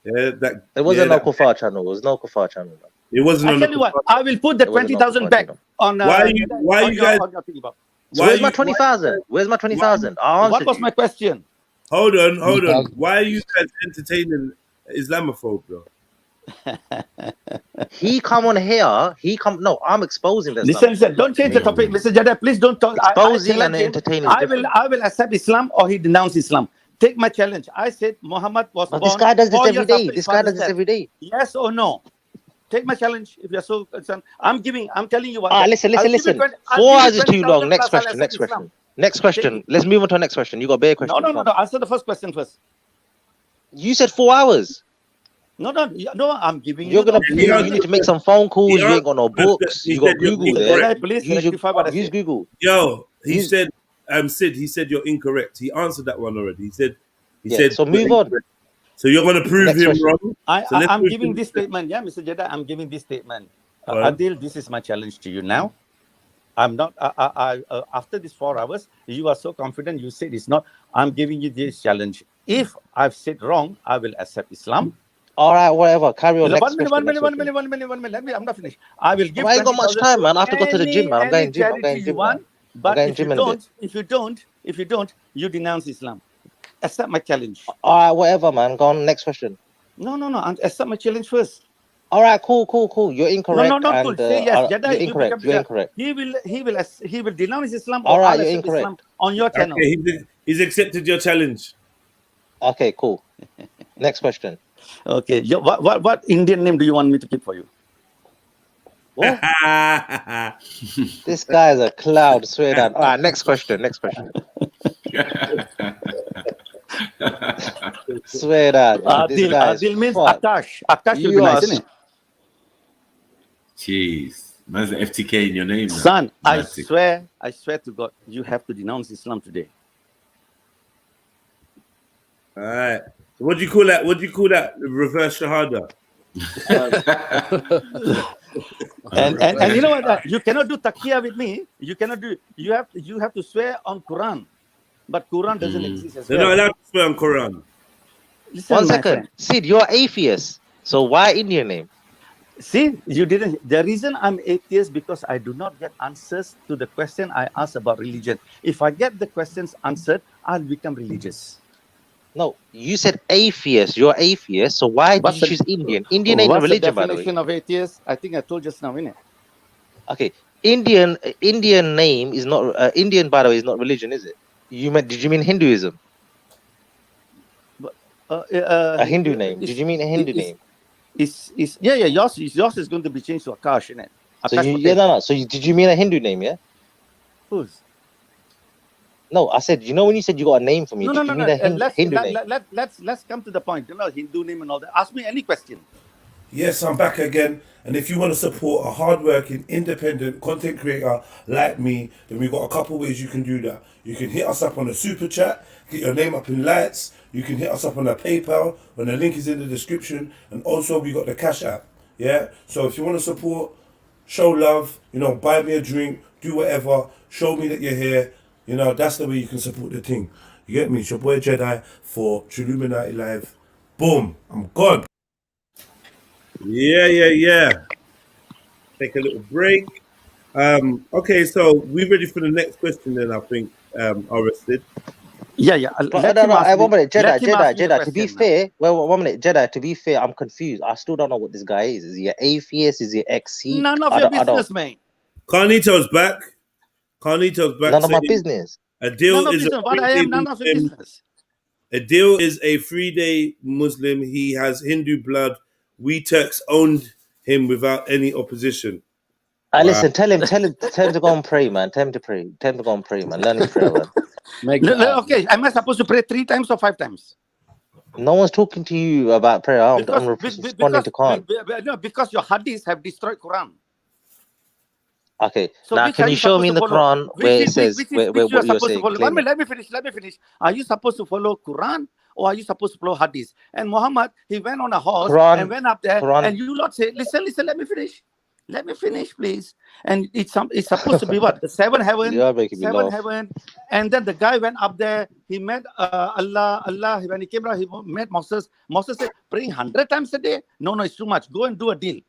Yeah, that. It wasn't no Kufar channel. It was no Kufar channel. It wasn't. I tell you what. I will put the 20,000 back on. Why you guys? Where's my 20,000? Where's my 20,000? What was my question? Hold on. Why are you guys entertaining Islamophobe, bro? He come on here. No, I'm exposing this. Listen. Don't change the topic, Mr. Jeddah. Please don't talk. Exposing and entertaining. I will accept Islam or he denounce Islam. Take my challenge. I said Muhammad was born. This guy does this every day. This guy does this every day. Yes or no? Take my challenge if you're so concerned. I'm telling you what. Listen. 4 hours is too long. Next question. Let's move on to the next question. You got a better question. No. Answer the first question first. You said 4 hours. No. I'm giving you. You need to make some phone calls. You ain't got no books. You got Google there. Use Google. Yo, he said, Sid. He said you're incorrect. He answered that one already. He said. So move on. So you're going to prove him wrong? I'm giving this statement. Yeah, Mr. Jeddah, I'm giving this statement. Adil, this is my challenge to you now. I'm not, after these 4 hours, you are so confident, you said it's not. I'm giving you this challenge. If I've said wrong, I will accept Islam. All right, whatever. Carry on. 1 minute. I'm not finished. I will give. I ain't got much time, man. I have to go to the gym, man. I'm going gym. But if you don't, you denounce Islam. Accept my challenge. All right, whatever, man. Go on. Next question. No. Accept my challenge first. All right, cool. You're incorrect. No, not cool. Say yes. Jeddah, you're incorrect. He will denounce Islam. All right, you're incorrect. Islam on your channel. Okay, he's accepted your challenge. Okay, cool. Next question. Okay, what Indian name do you want me to keep for you? What? This guy is a cloud. Swear down. All right, next question. Swear that, man. This guy is Adil means fucked. Akash. Akash will be You are nice, isn't it? Jeez, man's the FTK in your name now. Son, I Dramatic. swear to God, you have to denounce Islam today. All right. So what do you call that? What do you call that? Reverse shahada. And you know what? You cannot do taqiyya with me. You cannot do. You have to swear on Quran, but Quran doesn't exist as They're well. not allowed to swear on Quran. Listen, One my second. friend. Sid, you're atheist. So why Indian name? See, you didn't. The reason I'm atheist because I do not get answers to the question I asked about religion. If I get the questions answered, I'll become religious. No, you said atheist. You're atheist. So why did you choose Indian? Indian ain't a What's the religion, by the way. definition of atheist? I think I told just now, innit? Okay, Indian name is not Indian. By the way, is not religion, is it? Did you mean Hinduism? A Hindu name. Did you mean a Hindu name? Yeah. Yours is going to be changed to Akash, innit? So Akash did you mean a Hindu name? Yeah. Whose? No, I said. You know when you said you got a name for me? No. Did you mean a Hindu name? Let's come to the point. You know, Hindu name and all that. Ask me any question. Yes, I'm back again. And if you want to support a hardworking, independent content creator like me, then we've got a couple ways you can do that. You can hit us up on a super chat, get your name up in lights. You can hit us up on a PayPal when the link is in the description. And also we got the Cash App. Yeah. So if you want to support, show love, buy me a drink, do whatever, show me that you're here. That's the way you can support the thing. You get me? It's your boy Jedi for Trilluminati Live. Boom. I'm gone. Yeah. Take a little break. Okay, so we're ready for the next question then, I think, Arrested. Yeah. But no, 1 minute, Jedi. To be fair, well, 1 minute, Jedi. To be fair, I'm confused. I still don't know what this guy is. Is he an atheist? Is he ex-Sikh? None of your business, mate. Carnito's back. None of my business. Adil is none of your business. Adil is a 3-day Muslim. He has Hindu blood. We Turks owned him without any opposition. Listen, tell him to go and pray, man. Tell him to pray. Tell him to go and pray, man. Learn his prayer, man. Okay, am I supposed to pray 3 times or 5 times? No one's talking to you about prayer. I'm responding to Khan. No, because your hadiths have destroyed Quran. Okay, so now can you show me in the Quran where it says where what you're saying? Let me finish. Are you supposed to follow Quran or are you supposed to follow hadith? And Muhammad, he went on a horse and went up there, and you lot say, listen, let me finish. Let me finish, please. And it's supposed to be what? The 7 heaven, heaven. And then the guy went up there. He met Allah. When he came around, he met Moses. Moses said, praying 100 times a day? No, it's too much. Go and do a deal.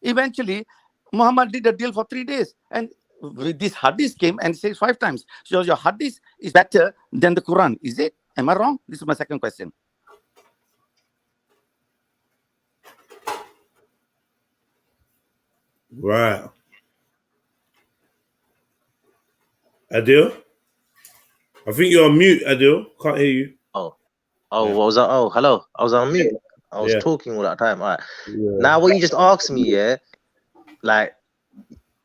Eventually, Muhammad did a deal for 3 days. And this hadith came and says 5 times. So your hadith is better than the Quran. Is it? Am I wrong? This is my second question. Right. Adil? I think you're on mute, Adil. Can't hear you. Oh, what was that? Oh, hello. I was on mute. I was talking all that time. All right. Now, what you just asked me, like,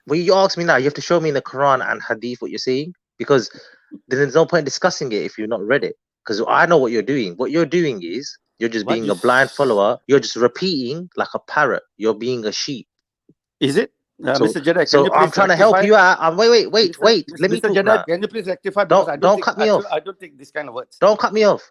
when you ask me now, you have to show me in the Quran and Hadith what you're saying, because there's no point discussing it if you've not read it. Because I know what you're doing. What you're doing is you're just being a blind follower. You're just repeating like a parrot. You're being a sheep. Is it? Mr. Jedi, so I'm trying to help you out. Wait. Let me Mr. Jedi, can you please rectify? Don't cut me off. I don't think this kind of words. Don't cut me off.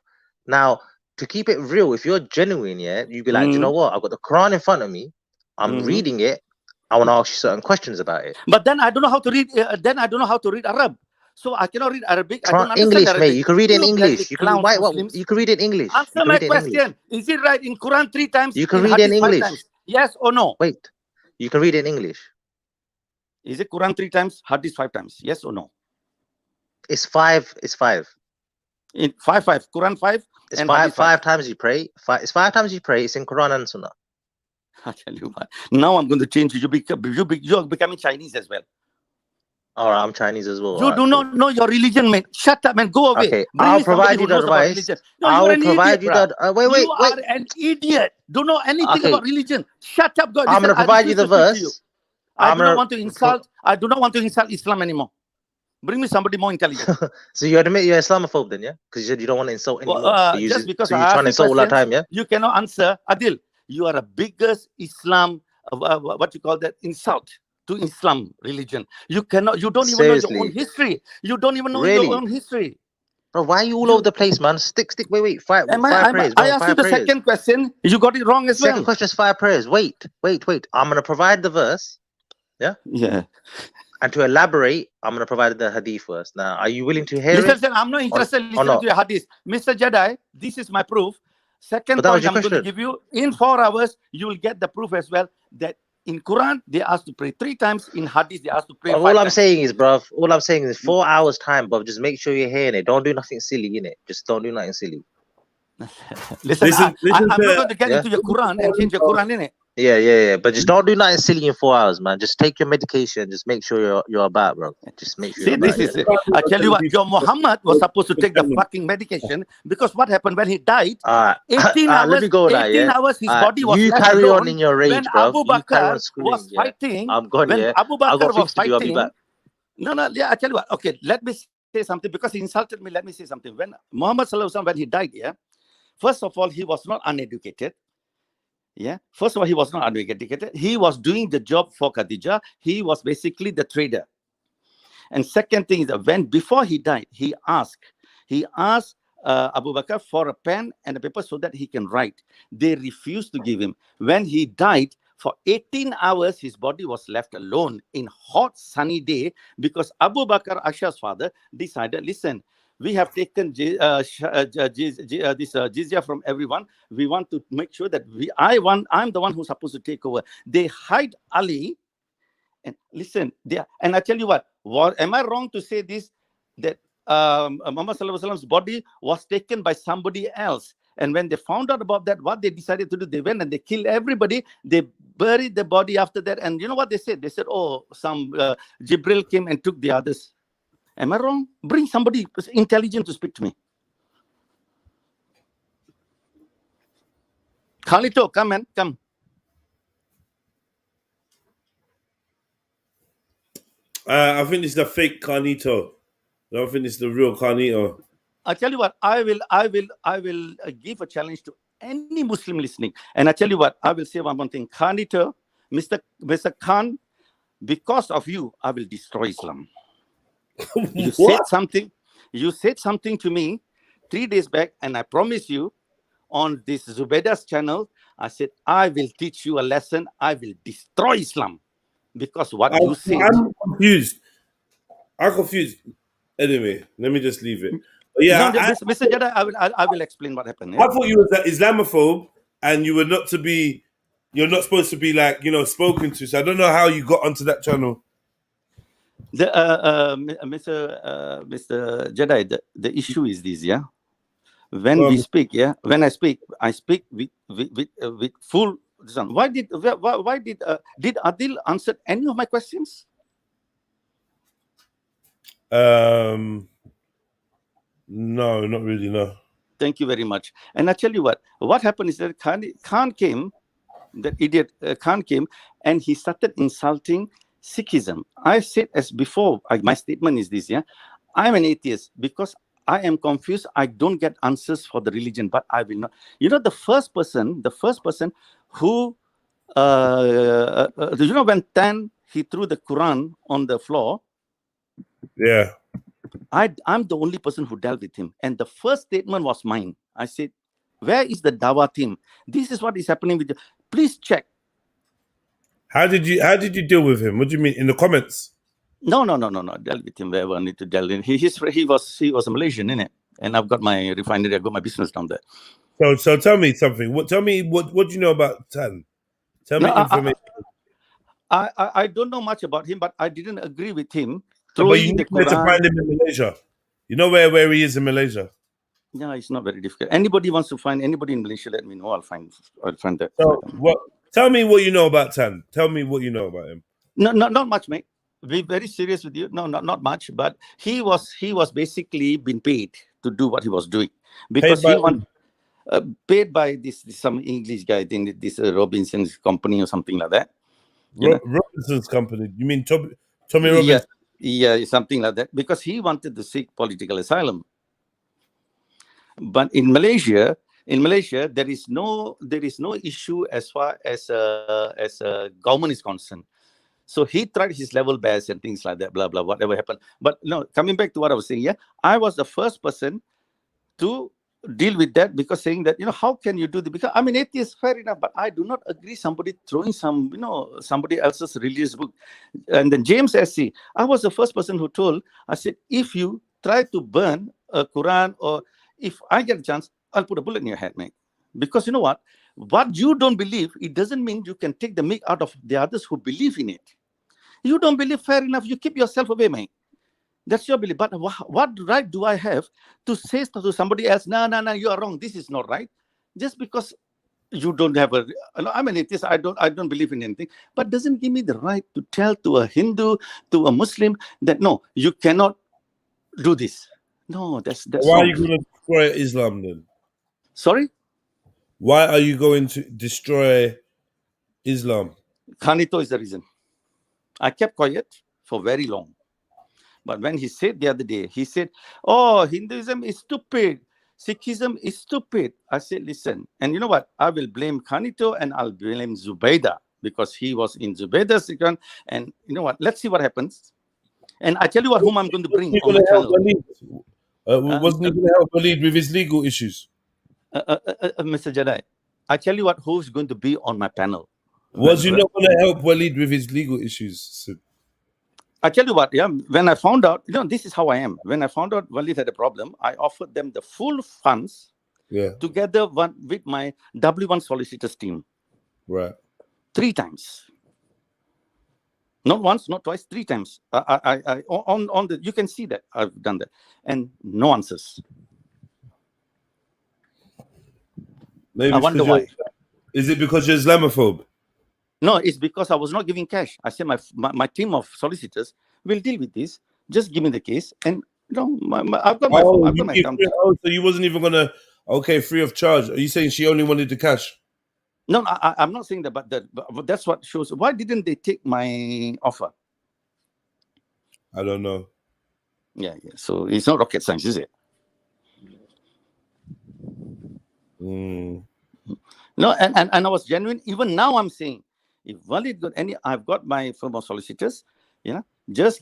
Now, to keep it real, if you're genuine, you'd be like, you know what? I've got the Quran in front of me. I'm reading it. I want to ask you certain questions about it. But then I don't know how to read. Arab. So I cannot read Arabic. I don't understand English, Arabic. mate. You can read it in English. You can read it in English. Answer my question. Is it right in Quran 3 times? You can read it in English. Yes or no? Wait. You can read it in English. Is it Quran 3 times? Hadith 5 times? Yes or no? It's 5. It's 5. In 5. Quran 5. It's five times you pray. It's 5 times you pray. It's in Quran and Sunnah. I tell you what. Now I'm going to change you. You're becoming Chinese as well. All right, I'm Chinese as well. You do not know your religion, man. Shut up and go away. Okay, I'll provide you the advice. I will provide you that. Wait. You are an idiot. Don't know anything about religion. Shut up, God. I'm going to provide you the verse. I do not want to insult Islam anymore. Bring me somebody more intelligent. So you admit you're Islamophobe then, yeah? Because you said you don't want to insult anymore. Well, just because so I you're trying to ask you insult all the questions, time, yeah? you cannot answer. Adil, you are a biggest Islam, what you call that, insult to Islam religion. You cannot, you don't even know your own history. You don't even know your own history. Bro, why are you all over the place, man? Wait, fire prayers. I asked you the second question. You got it wrong as well. Second question is fire prayers. Wait. I'm gonna provide the verse. Yeah. Yeah. And to elaborate, I'm gonna provide the hadith first. Now, are you willing to hear Listen, it? I'm not interested in listening to your hadith, Mr. Jedi. This is my proof. Second point I'm going to give you: in 4 hours, you will get the proof as well that in Quran they asked to pray 3 times. In hadith they asked to pray 5 times. All I'm saying is, bruv, all I'm saying is 4 hours time, bruv. Just make sure you're hearing it. Don't do nothing silly, innit? Just don't do nothing silly. Listen, I'm not going to get into your Quran and change your Quran, innit? Yeah. But just don't do nothing silly in 4 hours, man. Just take your medication. Just make sure you're about, bro. Just make sure. See, this is it. I tell you what, your Muhammad was supposed to take the fucking medication because what happened when he died? 18 hours. Let me go now, 18 hours. His body was. You left carry alone on in your rage, when bro. Abu Bakr was fighting. I'm gone. When Abu Bakr was fighting. I'll be back. No. Yeah, I tell you what. Okay, let me say something because he insulted me. Let me say something. When Muhammad Sallallahu Alaihi Wasallam, when he died, yeah. First of all, he was not uneducated. Yeah. First of all, he was not uneducated. He was doing the job for Khadija. He was basically the trader. And second thing is that before he died, he asked Abu Bakr for a pen and a paper so that he can write. They refused to give him. When he died, for 18 hours, his body was left alone in hot, sunny day because Abu Bakr, Aisha's father, decided, listen, we have taken this jizya from everyone. We want to make sure that I'm the one who's supposed to take over. They hide Ali. And listen, and I tell you what, am I wrong to say this? That Muhammad Sallallahu Alaihi Wasallam's body was taken by somebody else. And when they found out about that, what they decided to do, they went and they killed everybody. They buried the body after that. And you know what they said? They said, oh, some Jibril came and took the others. Am I wrong? Bring somebody intelligent to speak to me. Khalito, come, man, come. I think it's the fake Carnito. I don't think it's the real Carnito. I tell you what, I will give a challenge to any Muslim listening. And I tell you what, I will say one thing. Carnito, Mr. Khan, because of you, I will destroy Islam. You said something to me 3 days back, and I promise you on this Zubaida's channel, I said, I will teach you a lesson. I will destroy Islam. Because you said. I'm confused. Anyway, let me just leave it. But yeah, no, Mr. Jada, I will explain what happened. Yeah? I thought you were Islamophobe and you were you're not supposed to be spoken to. So I don't know how you got onto that channel. Mr. Jedi, the issue is this, yeah. When we speak, yeah. When I speak with full. Why did Adil answer any of my questions? No, not really. No. Thank you very much. And I tell you what happened is that Khan came, that idiot Khan came, and he started insulting Sikhism. I said as before, my statement is this, yeah. I'm an atheist because I am confused. I don't get answers for the religion, but I will not. You know, the first person who, when Tan, he threw the Quran on the floor. Yeah. I'm the only person who dealt with him. And the first statement was mine. I said, where is the Dawa team? This is what is happening with you. Please check. How did you deal with him? What do you mean? In the comments? No. I dealt with him wherever I need to deal with him. He was a Malaysian, innit? And I've got my refinery, I've got my business down there. So tell me something. What do you know about Tan? Tell me information. I don't know much about him, but I didn't agree with him. But you need to find him in Malaysia. You know where he is in Malaysia? No, it's not very difficult. Anybody wants to find anybody in Malaysia, let me know. I'll find that. So tell me what you know about Tan. Tell me what you know about him. No, not much, mate. Be very serious with you. No, not much. But he was basically been paid to do what he was doing because paid by some English guy. I think this Robinson's company or something like that. Robinson's company. You mean Tommy Robinson? Yeah, something like that, because he wanted to seek political asylum. But in Malaysia, there is no issue as far as government is concerned. So he tried his level best and things like that, blah blah, whatever happened. But no, coming back to what I was saying, yeah, I was the first person to deal with that, because saying that, how can you do this? Because I'm an atheist, fair enough, but I do not agree somebody throwing somebody else's religious book. And then James S.C., I was the first person who told, I said, if you try to burn a Quran, or if I get a chance, I'll put a bullet in your head, mate. Because you know what you don't believe, it doesn't mean you can take the meat out of the others who believe in it. You don't believe, fair enough, you keep yourself away, mate. That's your belief. But what right do I have to say to somebody else, no, you are wrong, this is not right? Just because you don't have I'm an atheist, I don't believe in anything, but doesn't give me the right to tell to a Hindu, to a Muslim, that no, you cannot do this. No, that's Why wrong. are you going to destroy Islam then? Sorry? Why are you going to destroy Islam? Khanito is the reason. I kept quiet for very long. But when he said the other day, he said, oh, Hinduism is stupid, Sikhism is stupid. I said, listen, and you know what? I will blame Khanito and I'll blame Zubaydah, because he was in Zubaydah's second. And you know what? Let's see what happens. And I tell you what, whom I'm going to bring on my channel. Wasn't he going to help Walid with his legal issues? Mr. Jedi, I tell you what, who's going to be on my panel. Was you not going to help Walid with his legal issues, Sid? I tell you what, yeah, when I found out, this is how I am. When I found out Walid had a problem, I offered them the full funds, together with my W1 solicitors team. Right. 3 times. Not once, not twice, 3 times. You can see that I've done that. And no answers. Maybe I wonder why. Is it because you're Islamophobe? No, it's because I was not giving cash. I said my team of solicitors will deal with this. Just give me the case, and I've got my account. So you wasn't even gonna free of charge? Are you saying she only wanted the cash? No, I'm not saying that, but that's what shows. Why didn't they take my offer? I don't know. Yeah. So it's not rocket science, is it? No, and I was genuine. Even now, I'm saying, if Walid got any, I've got my firm of solicitors. Just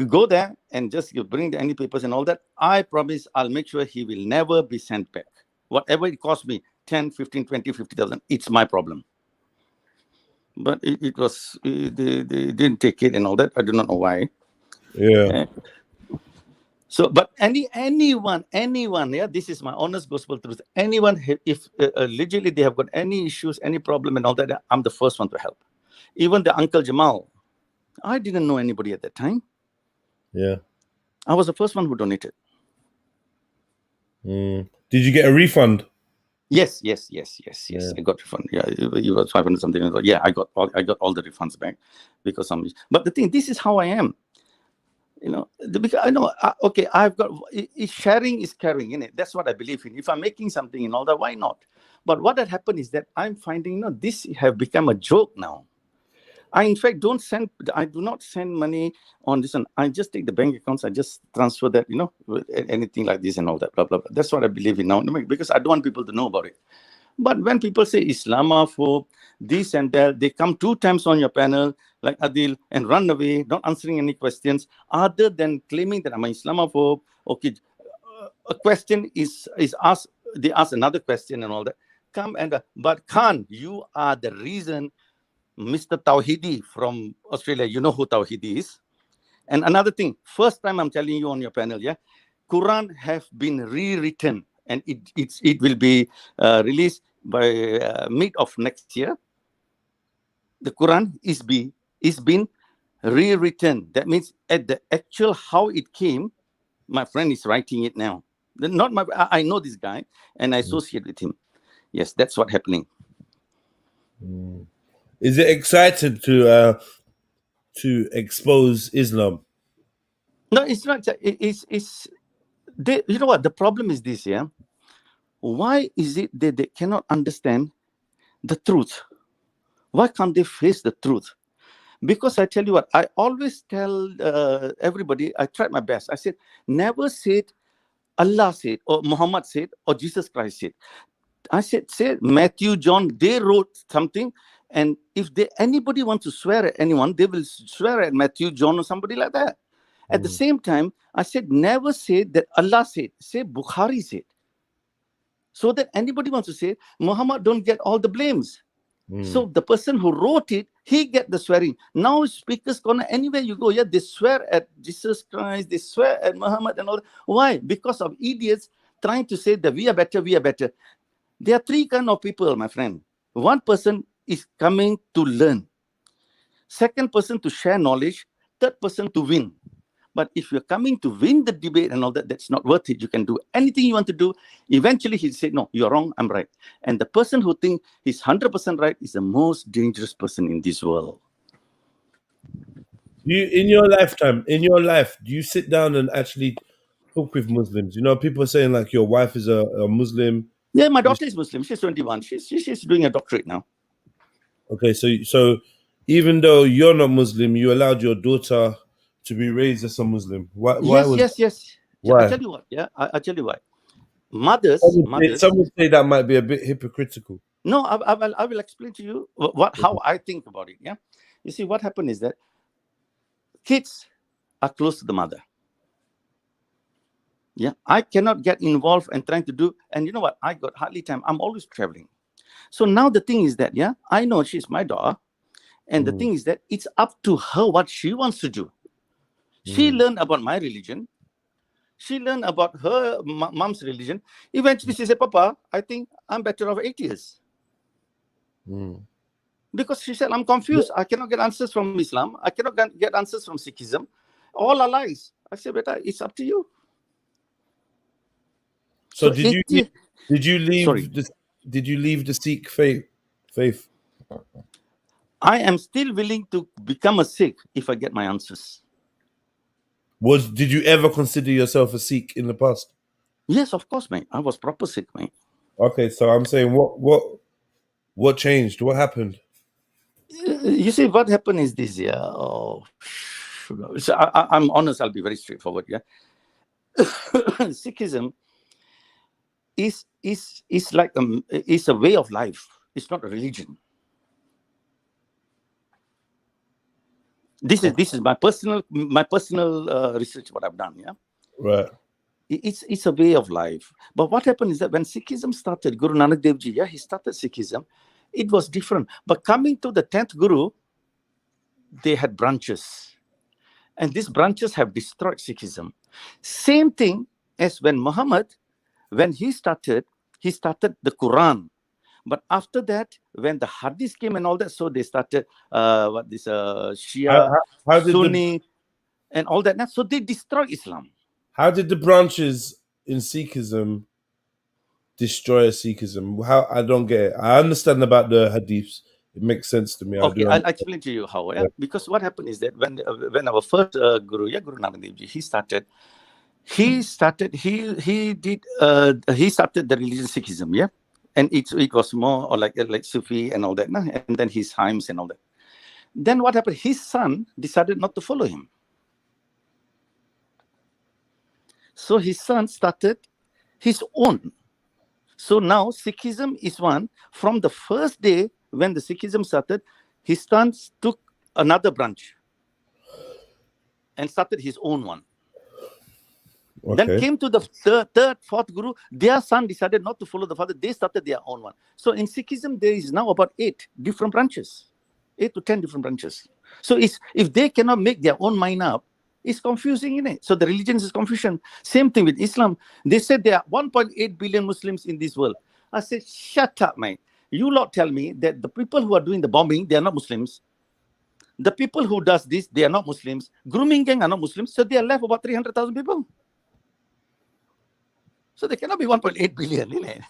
go there and just bring any papers and all that. I promise I'll make sure he will never be sent back. Whatever it cost me, 10, 15, 20, 50,000, it's my problem. But it was, they didn't take it and all that. I do not know why. Yeah. So, but anyone, yeah, this is my honest gospel truth. Anyone, if legally they have got any issues, any problem and all that, I'm the first one to help. Even the Uncle Jamal, I didn't know anybody at that time. Yeah. I was the first one who donated. Did you get a refund? Yes. I got refund. Yeah, it was 500 something. Yeah, I got all the refunds back because but the thing, this is how I am. Because I know, I've got, sharing is caring, innit? That's what I believe in. If I'm making something and all that, why not? But what had happened is that I'm finding, this have become a joke now. I, in fact, I do not send money on this one. I just take the bank accounts, I just transfer that, anything like this and all that, blah, blah, blah. That's what I believe in now, because I don't want people to know about it. But when people say Islamophobe, this and that, they come 2 times on your panel, like Adil, and run away, not answering any questions, other than claiming that I'm an Islamophobe. Okay, a question is asked, they ask another question and all that. But Khan, you are the reason, Mr. Tawhidi from Australia, you know who Tawhidi is. And another thing, first time I'm telling you on your panel, yeah, Quran have been rewritten, and it will be released by mid of next year. The Quran is been rewritten. That means at the actual how it came, my friend is writing it now. I know this guy and I associate with him. Yes, that's what's happening. Is it excited to expose Islam? No, it's not. You know what? The problem is this, yeah? Why is it that they cannot understand the truth? Why can't they face the truth? Because I tell you what, I always tell everybody, I tried my best. I said, never say Allah said, or Muhammad said, or Jesus Christ said. I said, say Matthew, John, they wrote something. And if anybody wants to swear at anyone, they will swear at Matthew, John, or somebody like that. At the same time, I said, never say that Allah said, say Bukhari said. So that anybody wants to say, Muhammad don't get all the blames. So the person who wrote it, he get the swearing. Now speakers corner, anywhere you go, yeah, they swear at Jesus Christ, they swear at Muhammad and all that. Why? Because of idiots trying to say that we are better, we are better. There are three kind of people, my friend. One person is coming to learn. Second person to share knowledge. Third person to win. But if you're coming to win the debate and all that, that's not worth it. You can do anything you want to do. Eventually, he'll say, no, you're wrong, I'm right. And the person who thinks he's 100% right is the most dangerous person in this world. In your lifetime, in your life, do you sit down and actually talk with Muslims? You know, people are saying like your wife is a Muslim. Yeah, my daughter is Muslim. She's 21. She's doing a doctorate now. Okay, so even though you're not Muslim, you allowed your daughter to be raised as a Muslim. Why Yes. Why? I'll tell you what. Yeah, I'll tell you why. Mothers. Some would say that might be a bit hypocritical. No, I will explain to you how I think about it. Yeah, you see, what happened is that kids are close to the mother. Yeah, I cannot get involved and trying to do. And you know what? I got hardly time. I'm always traveling. So now the thing is that, yeah, I know she's my daughter. And the thing is that it's up to her what she wants to do. She learned about my religion. She learned about her mom's religion. Eventually she said, Papa, I think I'm better off atheist. Because she said, I'm confused. I cannot get answers from Islam. I cannot get answers from Sikhism. All are lies. I said, Beta, it's up to you. So did you leave the Sikh faith? I am still willing to become a Sikh if I get my answers. Did you ever consider yourself a Sikh in the past? Yes, of course, mate. I was proper Sikh, mate. Okay, so I'm saying what changed? What happened? You see, what happened is this, yeah. Oh, so I'm honest, I'll be very straightforward, yeah. Sikhism is like is a way of life. It's not a religion. This is my personal research, what I've done, yeah. Right. It's a way of life. But what happened is that when Sikhism started, Guru Nanak Dev Ji, yeah, he started Sikhism. It was different. But coming to the 10th Guru, they had branches. And these branches have destroyed Sikhism. Same thing as when Muhammad, when he started the Quran. But after that, when the Hadith came and all that, so they started Shia, Sunni, and all that. So they destroyed Islam. How did the branches in Sikhism destroy Sikhism? How? I don't get it. I understand about the Hadiths. It makes sense to me. Okay, I'll explain to you how. Yeah? Because what happened is that when our first Guru, Guru Nanak Dev Ji, he started the religion Sikhism, yeah. And it was more like Sufi and all that, and then his hymns and all that. Then what happened? His son decided not to follow him. So his son started his own. So now Sikhism is one. From the first day when the Sikhism started, his son took another branch and started his own one. Okay. Then came to the third, fourth Guru. Their son decided not to follow the father. They started their own one. So in Sikhism, there is now about 8 different branches, 8 to 10 different branches. So if they cannot make their own mind up, it's confusing, isn't it? So the religion is confusion. Same thing with Islam. They said there are 1.8 billion Muslims in this world. I said, shut up, mate. You lot tell me that the people who are doing the bombing, they are not Muslims. The people who does this, they are not Muslims. Grooming gang are not Muslims. So they are left about 300,000 people. So they cannot be 1.8 billion, innit?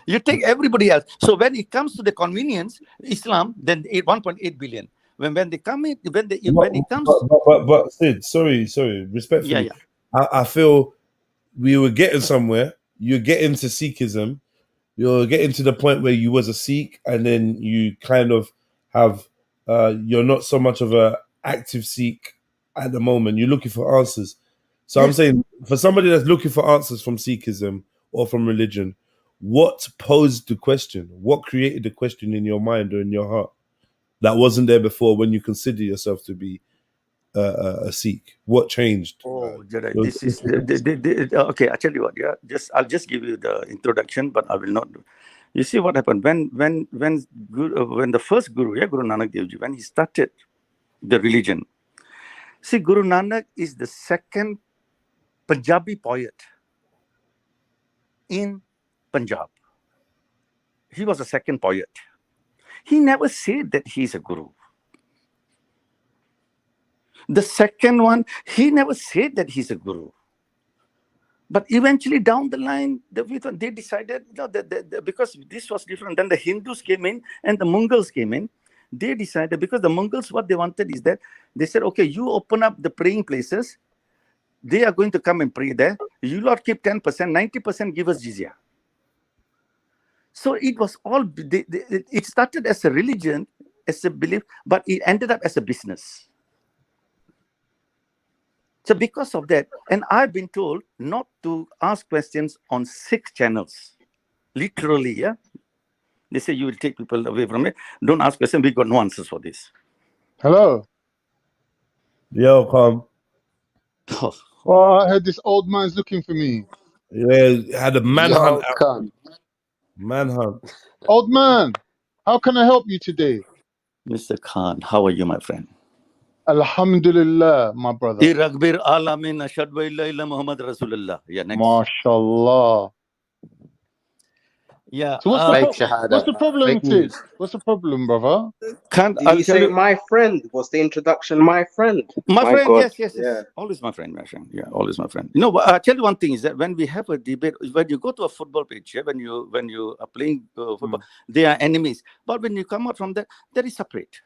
You take everybody else. So when it comes to the convenience, Islam, then 1.8 billion. When they come in, when it comes. But Sid, sorry, respectfully. Yeah. I feel we were getting somewhere. You're getting to Sikhism. You're getting to the point where you was a Sikh, and then you kind of have you're not so much of a active Sikh at the moment. You're looking for answers. So I'm saying, for somebody that's looking for answers from Sikhism or from religion, what posed the question? What created the question in your mind or in your heart that wasn't there before when you consider yourself to be a Sikh? What changed? Oh, Jedi, this is okay. I tell you what. Yeah, I'll just give you the introduction, but I will not. You see what happened when the first Guru, Guru Nanak Dev Ji, when he started the religion. See, Guru Nanak is the second Punjabi poet in Punjab. He was the second poet. He never said that he's a guru. The second one, he never said that he's a guru. But eventually down the line, they decided, that because this was different. Then the Hindus came in and the Mongols came in. They decided, because the Mongols, what they wanted is that they said, okay, you open up the praying places. They are going to come and pray there. You lot keep 10%, 90% give us jizya. So it was all, it started as a religion, as a belief, but it ended up as a business. So because of that, and I've been told not to ask questions on 6 channels. Literally, yeah. They say you will take people away from it. Don't ask questions. We got no answers for this. Hello. Yo, come. Oh, I heard this old man's looking for me. Yeah, had a manhunt out. Khan. Manhunt. Old man, how can I help you today? Mr. Khan, how are you, my friend? Alhamdulillah, my brother. Iragbir alamin ashhadu an la ilaha illallah Muhammad Rasulullah. Yeah, next. MashaAllah. Yeah. So what's the problem, Sid? What's the problem, brother? Can't Did you say my friend? Was the introduction my friend? My friend, God. yes. Yeah. Always my friend, Yeah, always my friend. You know, I'll tell you one thing is that when we have a debate, when you go to a football pitch, when you are playing football, they are enemies. But when you come out from that, that is separate.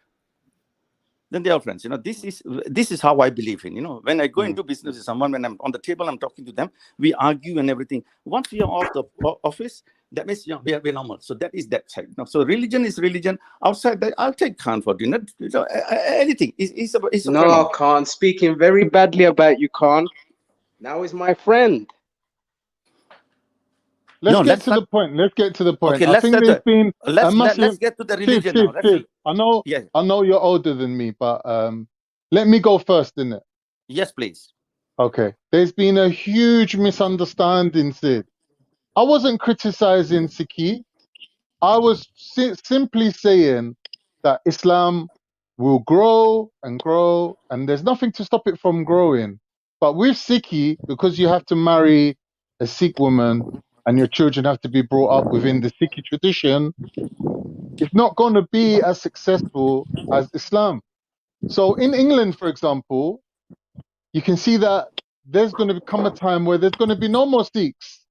Then they are friends. You know, this is how I believe in. You know, when I go into business with someone, when I'm on the table, I'm talking to them, we argue and everything. Once we are off the office, that means we are normal. So that is that side. No, so religion is religion. Outside that, I'll take Khan for dinner. You know, anything. It's a No, Khan, speaking very badly about you, Khan. Now is my friend. Let's get to the point. Okay, I think there's been a massive... let's get to the religion now. Sid. I know you're older than me, but let me go first, innit? Yes, please. Okay. There's been a huge misunderstanding, Sid. I wasn't criticizing Sikhi. I was simply saying that Islam will grow and grow, and there's nothing to stop it from growing. But with Sikhi, because you have to marry a Sikh woman and your children have to be brought up within the Sikhi tradition, it's not going to be as successful as Islam. So in England, for example, you can see that there's going to come a time where there's going to be no more Sikhs.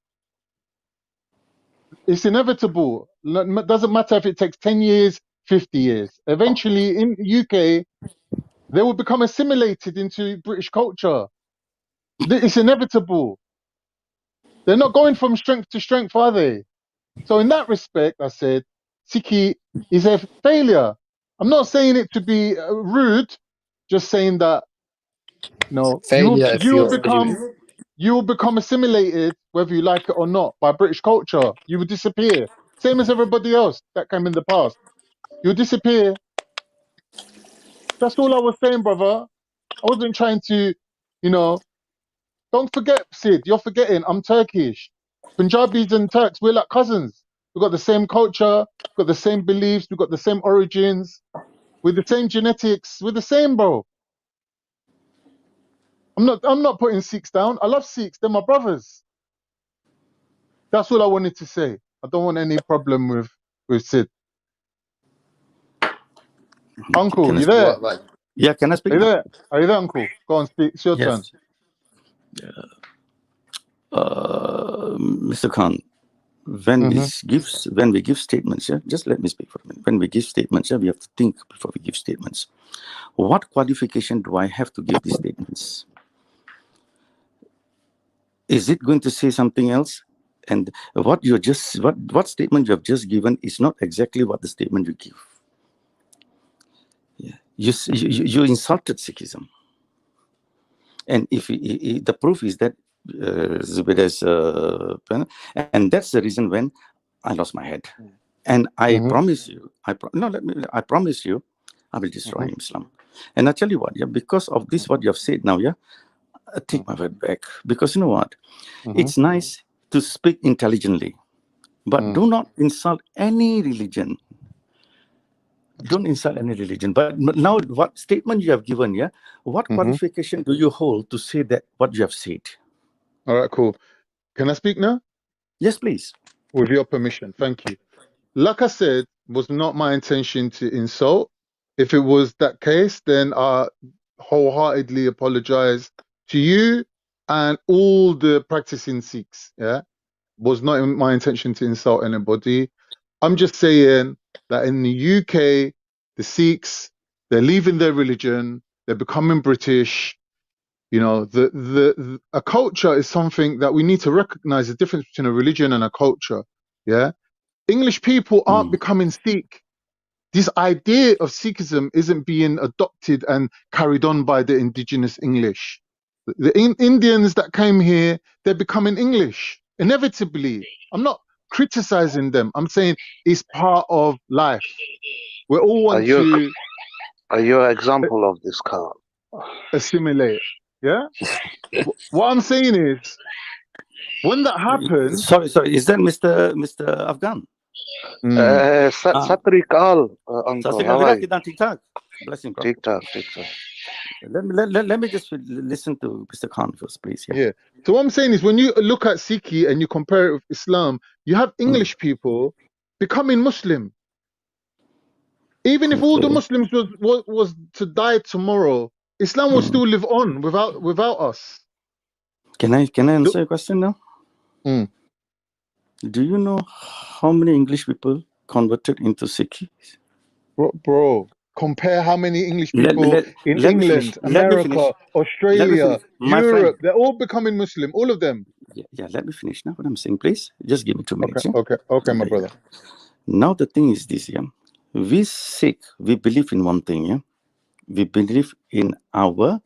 It's inevitable. Doesn't matter if it takes 10 years, 50 years. Eventually, in the UK, they will become assimilated into British culture. It's inevitable. They're not going from strength to strength, are they? So in that respect, I said, Sikhi is a failure. I'm not saying it to be rude, just saying that, Failure you will become assimilated, whether you like it or not, by British culture. You will disappear. Same as everybody else that came in the past. You'll disappear. That's all I was saying, brother. I wasn't trying to, don't forget, Sid, you're forgetting I'm Turkish. Punjabis and Turks, we're like cousins. We've got the same culture, we've got the same beliefs, we've got the same origins, with the same genetics, we're the same, bro. I'm not putting Sikhs down. I love Sikhs, they're my brothers. That's all I wanted to say. I don't want any problem with Sid. Uncle, you there? Yeah, can I speak? Are you there, Uncle? Go on, speak. It's your turn. Mr. Khan, when we give statements, just let me speak for a minute. When we give statements, we have to think before we give statements. What qualification do I have to give these statements? Is it going to say something else? And what statement you have just given is not exactly what the statement you give. Yeah. you insulted Sikhism. And if the proof is that Zubaydah's and that's the reason when I lost my head. And I promise you, I promise you, I will destroy Islam. And I tell you what, because of this, what you have said now, I take my word back. Because you know what, it's nice to speak intelligently, but do not insult any religion. Don't insult any religion. But now, what statement you have given, what qualification do you hold to say that what you have said? All right, cool. Can I speak now? Yes, please. With your permission. Thank you. Like I said, was not my intention to insult. If it was that case, then I wholeheartedly apologize to you and all the practicing Sikhs. Was not my intention to insult anybody. I'm just saying that in the UK, the Sikhs, they're leaving their religion, they're becoming British. You know, a culture is something that we need to recognize the difference between a religion and a culture. English people aren't becoming Sikh. This idea of Sikhism isn't being adopted and carried on by the indigenous English. The Indians that came here, they're becoming English, inevitably. I'm not criticizing them. I'm saying it's part of life. We all want to... Are you an example of this, Carl? Assimilate. Yeah? What I'm saying is, when that happens... Sorry, is that Mr. Afghan? Satri Carl, uncle. How are you? Blessing, bro. TikTok. Let me just listen to Mr. Khan first, please. Yeah. So what I'm saying is, when you look at Sikhi and you compare it with Islam, you have English people becoming Muslim. Even if all the Muslims was to die tomorrow, Islam will still live on without us. Can I answer your question now? Do you know how many English people converted into Sikh? Bro, compare how many English people in England, America, Australia, Europe, they're all becoming Muslim, all of them. Yeah, let me finish now what I'm saying, please. Just give me 2 minutes. Okay, my brother. Now the thing is this, we Sikh, we believe in one thing, we believe in our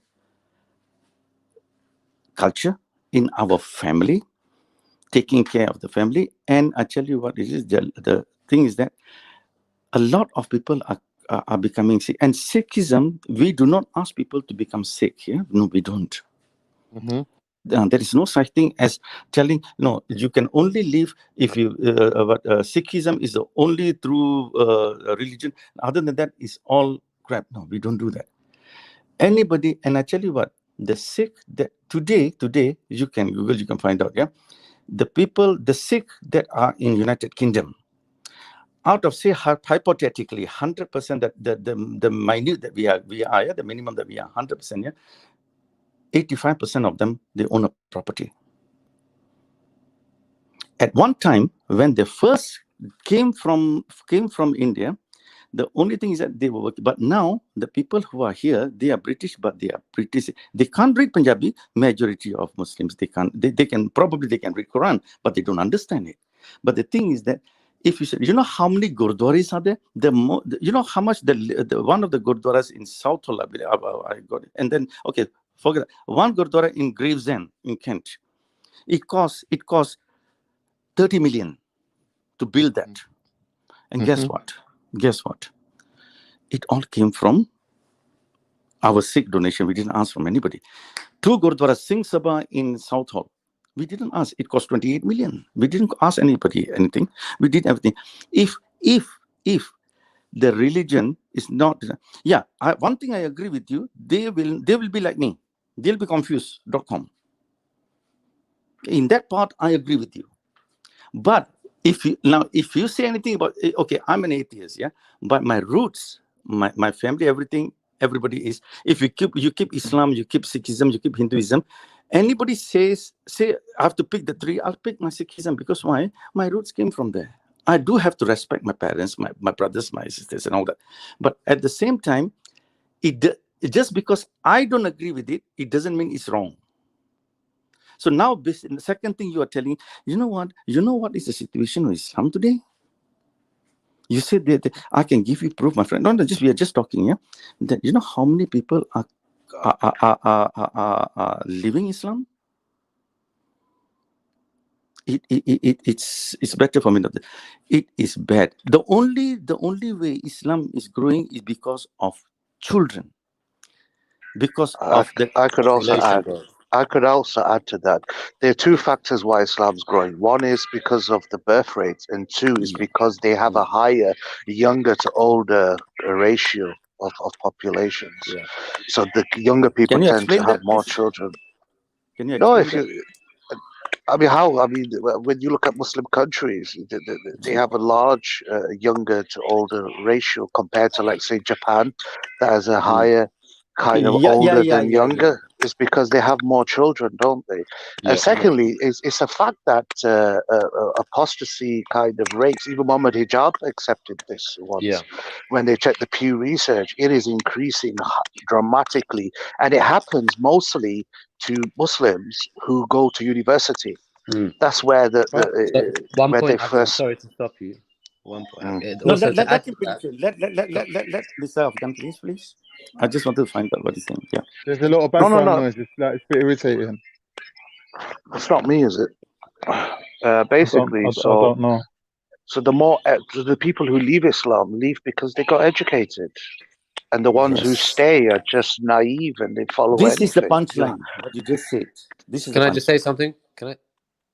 culture, in our family, taking care of the family. And I tell you what it is, the thing is that a lot of people are becoming Sikh. And Sikhism, we do not ask people to become Sikh. No, we don't. There is no such thing as telling, no, you can only live if you, Sikhism is the only true religion. Other than that, it's all crap. No, we don't do that. Anybody, and I tell you what, the Sikh, that today, you can Google, you can find out, the Sikh that are in United Kingdom, out of, say, hypothetically, 100% that the minute that we are, the minimum that we are, 100%, 85% of them, they own a property. At one time, when they first came from India, the only thing is that they were working. But now, the people who are here, they are British, but they are British. They can't read Punjabi. Majority of Muslims, they can't. They can read Quran, but they don't understand it. But the thing is that if you say, you know how many gurdwaras are there? You know how much the one of the gurdwaras in South Hall, I got it. And then, okay, forget that. One gurdwara in Gravesend in Kent, it costs 30 million to build that. And guess what? It all came from our Sikh donation. We didn't ask from anybody. 2 gurdwaras, Singh Sabha in South Hall. We didn't ask. It cost 28 million. We didn't ask anybody anything. We did everything. If the religion is not, one thing I agree with you. They will be like me. They'll be confused.com. In that part, I agree with you. But if you say anything about, okay, I'm an atheist, but my roots, my family, everything, everybody is. If you keep Islam, you keep Sikhism, you keep Hinduism. Anybody say I have to pick the 3, I'll pick my Sikhism, because why? My roots came from there. I do have to respect my parents, my brothers, my sisters, and all that. But at the same time, just because I don't agree with it, it doesn't mean it's wrong. So now, the second thing you are telling, you know what is the situation with Islam today? You said that I can give you proof, my friend. No, just we are just talking, yeah. That you know how many people are living Islam? It's better for me not. It is bad. The only way Islam is growing is because of children, because of the I could also population add. growth. I could also add to that. There are two factors why Islam's growing. One is because of the birth rate, and two is because they have a higher younger to older ratio of populations. Yeah. So the younger people Can you tend to explain have that, more please? children. Can you No, explain if that? you, I mean, how? I mean, when you look at Muslim countries, they have a large younger to older ratio compared to, like, say, Japan, that has a higher kind of older than younger. It's because they have more children, don't they? And secondly, it's a fact that apostasy kind of rates, even Muhammad Hijab accepted this once. When they checked the Pew Research, it is increasing dramatically, and it happens mostly to Muslims who go to university. That's where So one where they point, Afghan, first. sorry to stop you. One point. No, Also, to add let to him that, finish. Let Mr. Afghan, please. I just want to find out what he's saying. Yeah. There's a lot of No, no, background no. noise. It's like it's a bit irritating. It's not me, is it? I Basically, don't know. so the people who leave Islam leave because they got educated, and the ones who stay are just naive and they follow This is the anything. punchline. What you just said. This is can the I punchline. just say something? Can I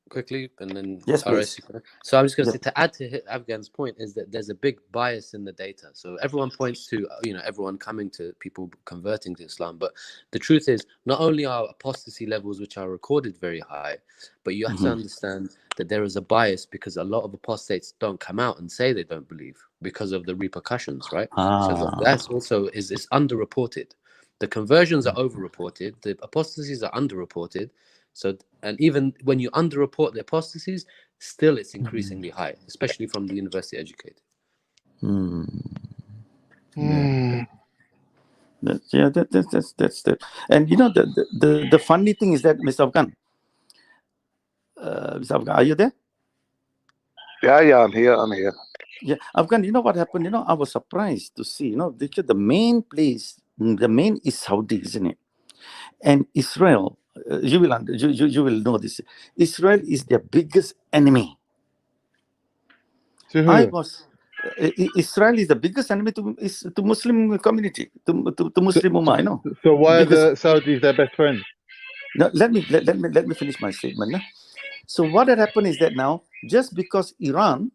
quickly, and then Yes, RS, please. so I'm just going to Yep. say, to add to Afghan's point, is that there's a big bias in the data. So everyone points to everyone coming to people converting to Islam, but the truth is not only are apostasy levels which are recorded very high, but you have to understand that there is a bias because a lot of apostates don't come out and say they don't believe because of the repercussions, right? So that's also is underreported. The conversions are overreported. The apostasies are underreported. So, and even when you underreport the apostasies, still it's increasingly high, especially from the university educated. That's that. And you know the funny thing is that Mr. Afghan, are you there? Yeah, I'm here. Yeah, Afghan. You know what happened? I was surprised to see. The main place, the main is Saudi, isn't it? And Israel. You will know this. Israel is their biggest enemy. To who? Israel is the biggest enemy to Muslim community, to Muslim Ummah. So why are the Saudis their best friends? Now, let me finish my statement. So what had happened is that now, just because Iran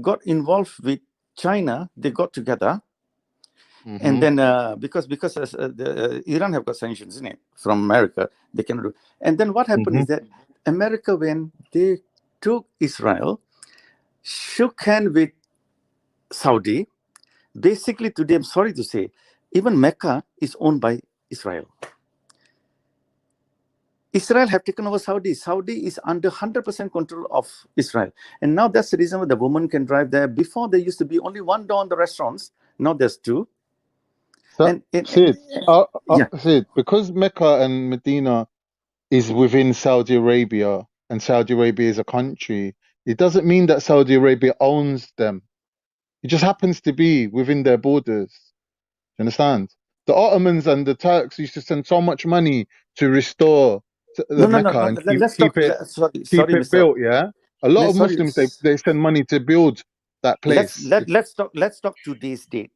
got involved with China, they got together, and then because Iran have got sanctions in it from America, they cannot do. And then what happened is that America, when they took Israel, shook hand with Saudi. Basically, today, I'm sorry to say, even Mecca is owned by Israel. Israel have taken over Saudi. Saudi is under 100% control of Israel. And now that's the reason why the woman can drive there. Before, there used to be only one door in the restaurants. Now there's two. So, Sid, because Mecca and Medina is within Saudi Arabia and Saudi Arabia is a country, it doesn't mean that Saudi Arabia owns them. It just happens to be within their borders. You understand? The Ottomans and the Turks used to send so much money to restore the Mecca and keep it built. Yeah, a lot of Muslims they send money to build that place. Let's talk today's date.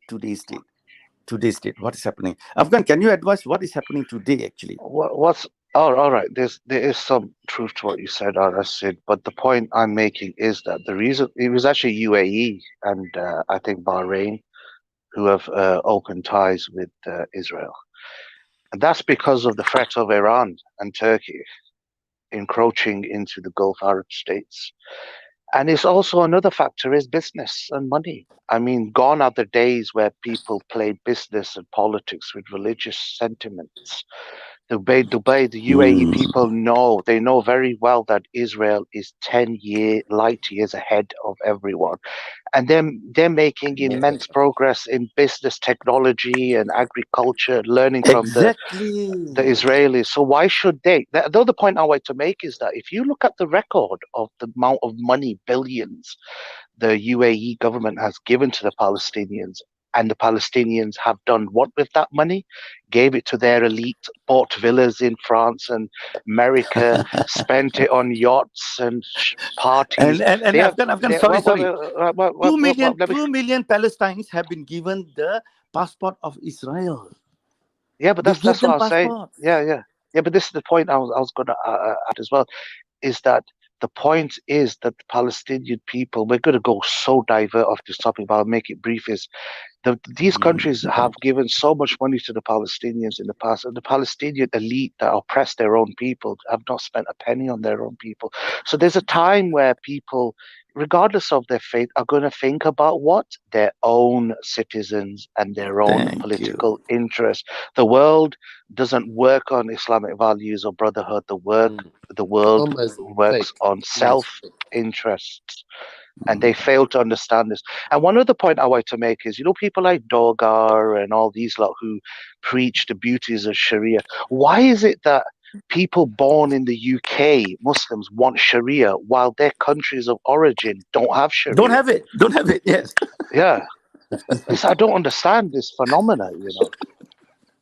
What is happening? Afghan, can you advise what is happening today actually? All right. There is some truth to what you said, Sid. But the point I'm making is that the reason it was actually UAE and I think Bahrain who have open ties with Israel, and that's because of the threat of Iran and Turkey encroaching into the Gulf Arab states. And it's also another factor is business and money. I mean, gone are the days where people play business and politics with religious sentiments. Dubai, the UAE people know, they know very well that Israel is 10 light years ahead of everyone. And they're making immense progress in business, technology, and agriculture, learning from the Israelis. So why should they? The other point I want to make is that if you look at the record of the amount of money, billions, the UAE government has given to the Palestinians, and the Palestinians have done what with that money? Gave it to their elite, bought villas in France and America, spent it on yachts and parties. And They have- Afghan, they- sorry, what- sorry. what- 2 million, let me- 2 million Palestinians have been given the passport of Israel. Yeah, but They that's give what them I was saying. passports. Yeah. But this is the point I was going to add as well, is that the point is that the Palestinian people, we're going to go so divert off this topic, but I'll make it brief, is these countries have given so much money to the Palestinians in the past, and the Palestinian elite that oppress their own people have not spent a penny on their own people. So there's a time where people, regardless of their faith, are going to think about what? Their own citizens and their own political interests. The world doesn't work on Islamic values or brotherhood. The world Almost works fake. on self-interests. And they fail to understand this. And one other point I want to make is, people like Dogar and all these lot who preach the beauties of Sharia. Why is it that people born in the UK, Muslims, want Sharia while their countries of origin don't have Sharia? Don't have it, yes. Yeah. I don't understand this phenomena,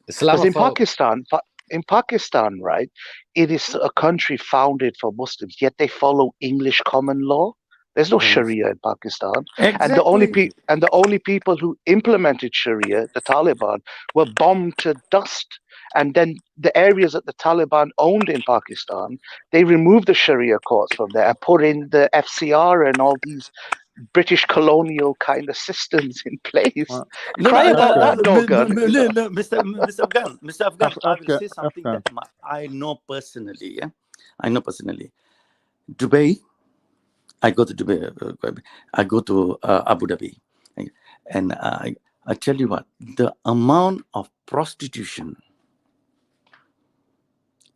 Because in Pakistan, right, it is a country founded for Muslims, yet they follow English common law. There's no Sharia in Pakistan. And the only people who implemented Sharia, the Taliban, were bombed to dust. And then the areas that the Taliban owned in Pakistan, they removed the Sharia courts from there and put in the FCR and all these British colonial kind of systems in place. Cry about that, Dogan. Mr. Afghan, I will say something that I know personally. Yeah? I know personally. Dubai, I go to Dubai, I go to Abu Dhabi. And I tell you what, the amount of prostitution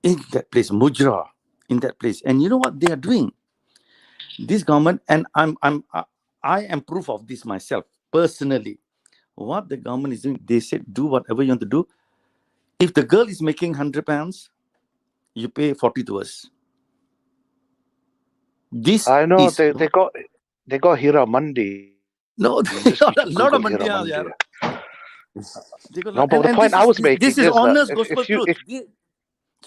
in that place, Mujra, in that place. And you know what they are doing? This government, and I am proof of this myself, personally. What the government is doing, they said, do whatever you want to do. If the girl is making £100, you pay 40 to us. This I know is they got Hira Mandi. No, they got a lot of money. No, but the point I was making this is is honest that gospel if you,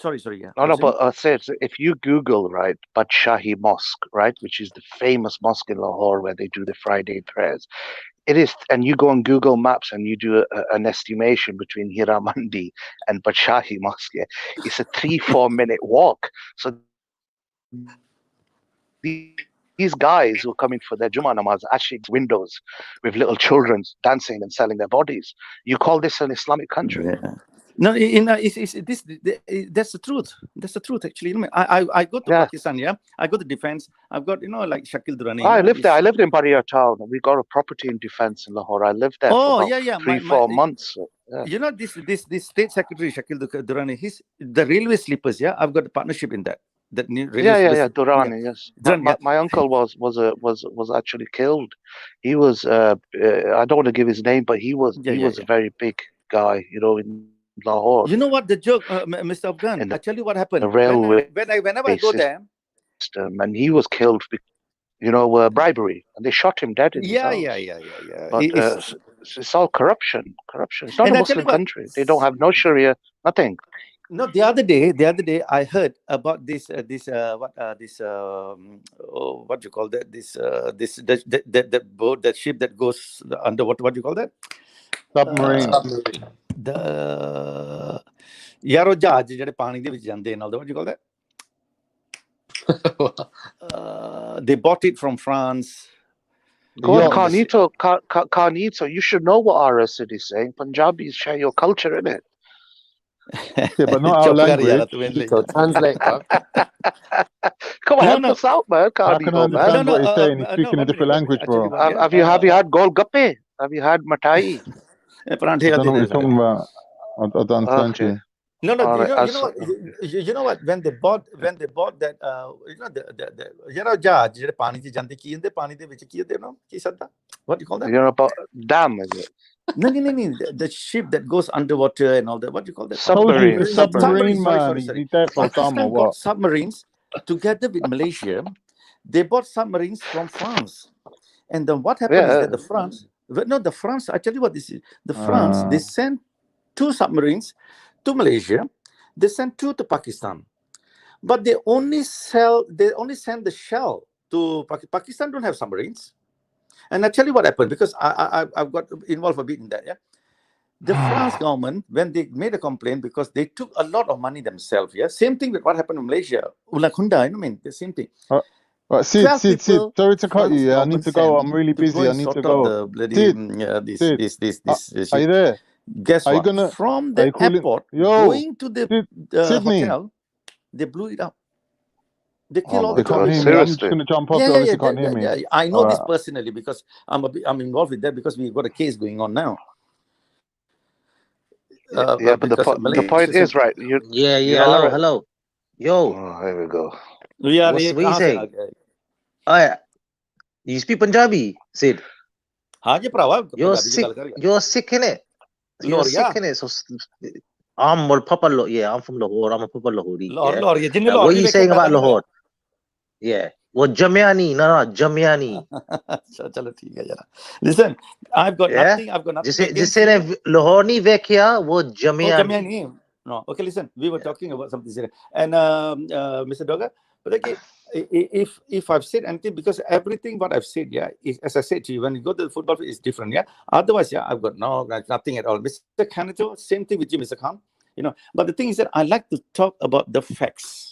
truth. Sorry, yeah. No, but I said, if you Google, right, Badshahi Mosque, right, which is the famous mosque in Lahore where they do the Friday prayers, it is, and you go on Google Maps and you do an estimation between Hira Mandi and Badshahi Mosque, it's a 3-4 minute walk. So these guys who are coming for their Jummah namaz actually windows with little children dancing and selling their bodies. You call this an Islamic country? Yeah. No, that's the truth. That's the truth, actually. I go to Pakistan, I go to defense. I've got, like Shakil Durrani. I lived there. I lived in Baria town. We got a property in defense in Lahore. I lived there for about 3-4 months. Yeah. This state secretary, Shakil Durrani, the railway sleepers, I've got a partnership in that. Durrani, yes. My uncle was actually killed. He was I don't want to give his name, but he was a very big guy, in Lahore. You know what the joke, Mr. Afghan? I tell you what happened. The railway whenever I go there, and he was killed, bribery, and they shot him dead in his house. Yeah. But it's all corruption. It's not a Muslim country. They don't have no Sharia, nothing. No, the other day I heard about this what do you call that? That boat, that ship that goes under what do you call that? Submarine. The Yaro Jaj, what do you call that? They bought it from France. God, Carnito, you should know what our city is saying. Punjabis share your culture, innit? Yeah, but not our language. So translate, bro. Come on, help us out, man. I can understand what he's saying. He's speaking a different language, bro. Have you had Golgappe? Have you had Matai? I don't know what you're talking about. I don't understand you. No, All right, you know what? You know what? When they bought that, you know the you know judge, the pani ji jante ki inde pani de vich ki inde no ki sadda. What do you call that? You're about dam, is it? No. The ship that goes underwater and all that. What do you call that? Told you the Submarine. submarine, man. Is he there for some or Pakistan what? bought submarines together with Malaysia. They bought submarines from France, and then what happened is that the France. I tell you what this is. The France, they sent 2 submarines to Malaysia. They sent 2 to Pakistan, but they only send the shell to Pakistan. Don't have submarines. And I tell you what happened, because I've got involved a bit in that. Yeah, the France government, when they made a complaint, because they took a lot of money themselves. Yeah, same thing with what happened in Malaysia. I mean the same thing. Sid, sorry to cut you. Yeah, I need to go. I'm really To go busy. I and need to sort out go. the bloody Sid, this are you there? Guess Are you what? gonna? From Are the you calling? airport Yo, going to the Sydney. hotel, they blew it up. They Oh killed all my the You can't God, hear tourists. me. I'm just seriously? gonna jump off. You obviously can't hear me. Yeah. I know All this right. personally because I'm involved with that, because we've got a case going on now. Yeah, but Because the point is, right? You Hello, are. hello. Yo, Oh, here we go. what you saying? You speak Punjabi, Sid? You're sick. You're sick in it. You're sick in it. So I'm I'm from Lahore. I'm a proper Lahori. Yeah. What are you saying about Lahore? Yeah. Well, Jamiani, no, Jamiani. Listen, I've got Yeah. nothing. I've got nothing. Just say that Lahore ni vekhiya, wo Jamiani. Jamiani. No, okay. Listen, we were talking about something serious. And Mr. Doga, but again, if I've said anything, because everything what I've said, yeah, is, as I said to you, when you go to the football field, it's different, yeah. Otherwise, yeah, I've got nothing at all. Mr. Kanato, same thing with you, Mr. Khan. You know, but the thing is that I like to talk about the facts.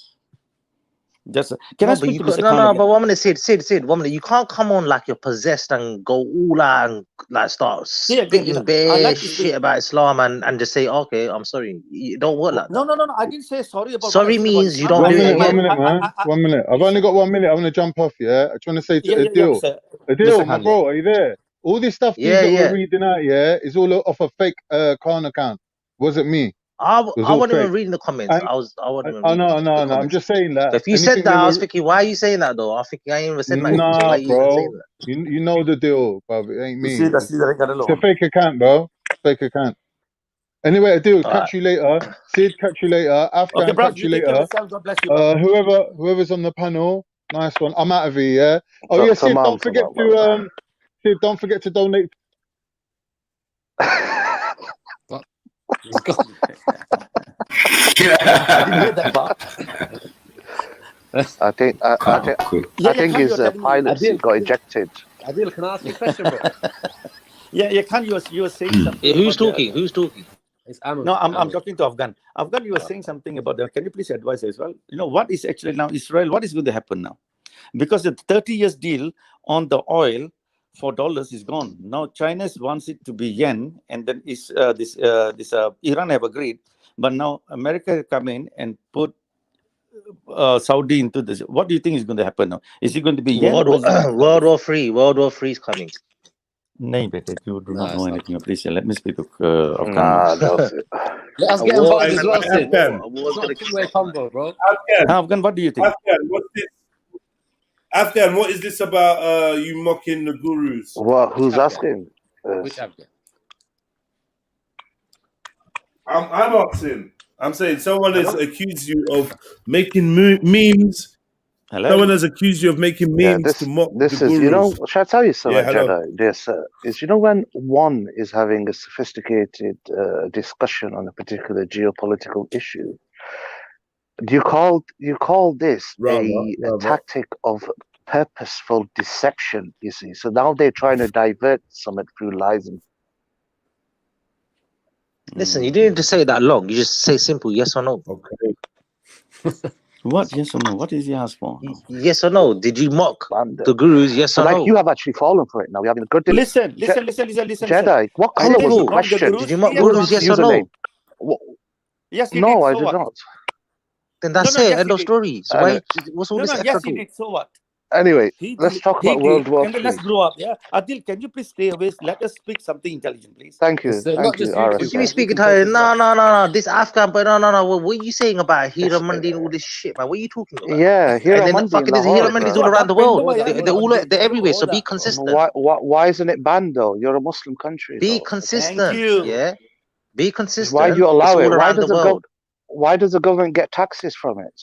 Just can I speak to Mr. Khan again? But 1 minute, Sid, 1 minute. You can't come on like you're possessed and go all out and like start spitting bare shit about Islam and just say, okay, I'm sorry. You don't work like that. No. I didn't say sorry about. Sorry means you don't do it again. 1 minute, man. 1 minute. I've only got 1 minute. I'm gonna jump off. Yeah, I just want to say to Adil, my bro, are you there? All this stuff these that we're reading out, yeah, is all off a fake Khan account. Wasn't me. I wasn't even reading the comments. I wasn't even reading no. I'm just saying that. If you said that, I was thinking, why are you saying that though? I think I ain't even said that. Nah, so why are you even saying bro. that? You know the deal, bro. It ain't me. It's a fake account, bro. Fake account. Anyway, Adil, catch you later. Sid, catch you later. Afghan, okay, bro, catch you take care later. of yourself. God bless you. Whoever's on the panel, nice one. I'm out of here. Yeah. Oh yeah, Sid. Don't forget to Sid. Don't forget to donate. I didn't hear that part. I think his pilot got ejected. Adil, can I ask you a question, bro? Yeah, Khan, you were saying something. Who's talking? Who's talking? It's Ahmed. No, I'm talking to Afghan. Afghan, you were saying something about that. Can you please advise as well? You know, what is actually now Israel? What is going to happen now? Because the 30 years deal on the oil for dollars is gone. Now China wants it to be yen, and then Iran have agreed, but now America come in and put Saudi into this. What do you think is going to happen now? Is it going to be yen? World War III. World War III is coming. No, you do not know anything. Please let me speak to Afghan. Let us get involved as well, Sid. It's not a two-way combo, bro. Afghan, what do you think? Afghan, what is this about you mocking the gurus? What? Who's asking? Which Afghan? I'm asking. I'm saying someone has accused you of making memes. Hello? Someone has accused you of making memes to mock the gurus. You know, shall I tell you something, hello. Jedi? Dear sir, you know when one is having a sophisticated discussion on a particular geopolitical issue, you call this a tactic of purposeful deception, you see. So now they're trying to divert something through lies and Listen, you didn't need to say that long. You just say simple yes or no. Okay. What yes or no? What is he asked for? Yes or no? Did you mock the gurus? Yes or no? You have actually fallen for it now. We're having a good Listen. Jedi, what color was the question? Did you mock gurus? Yes or no? Yes, he no, did. I So did what? not. Then that's it. End of story. So what's all this extra yes, he talk? did. So what? Anyway, let's talk He about World did, War and then III. let's grow up. Yeah, Adil, can you please stay away? Let us speak something intelligent, please. Thank you, It's thank not you, just you What two, do you RSA. mean man. speaking We can talk to? as well. No. This Afghan, but no. What are you saying about Hiramandi and all this shit, man? What are you talking about? Yeah, And then Hiramandi in fucking there's Lahore, Hiramandis bro. all around the world. Hold up, hold up. They're everywhere. So be Hold up. consistent. Why isn't it banned though? You're a Muslim country, Be though. consistent. Yeah. Be Why do consistent. you It's allow it? all around the world. Why does the government get taxes from it?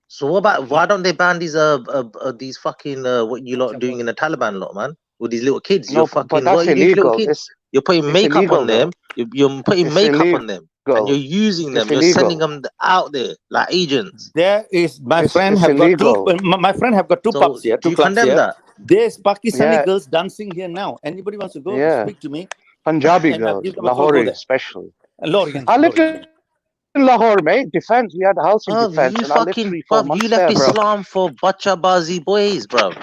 So what about why don't they ban these fucking what you lot doing in the Taliban lot, man? With these little kids, No, you're but fucking that's what are you doing to little illegal. kids? You're putting It's makeup illegal, on them. You're putting It's makeup illegal. on them, and you're using them. It's You're sending illegal. them out there like agents. There is my friend It's have got illegal. two. My friend have got two So pubs here, do two you clubs condemn here. that? There's Pakistani Yeah, girls dancing here now. Anybody wants to go? yeah. Speak to me, Punjabi and I'll girls, give them a call. Go Lahori there. especially. Lorient, I lived Lorient. in Lahore, mate. Defense. We had a house in Bruv, defense, you and I lived fucking 3-4 bruv, you months left there, bro. Islam for bachabazi boys, bruv.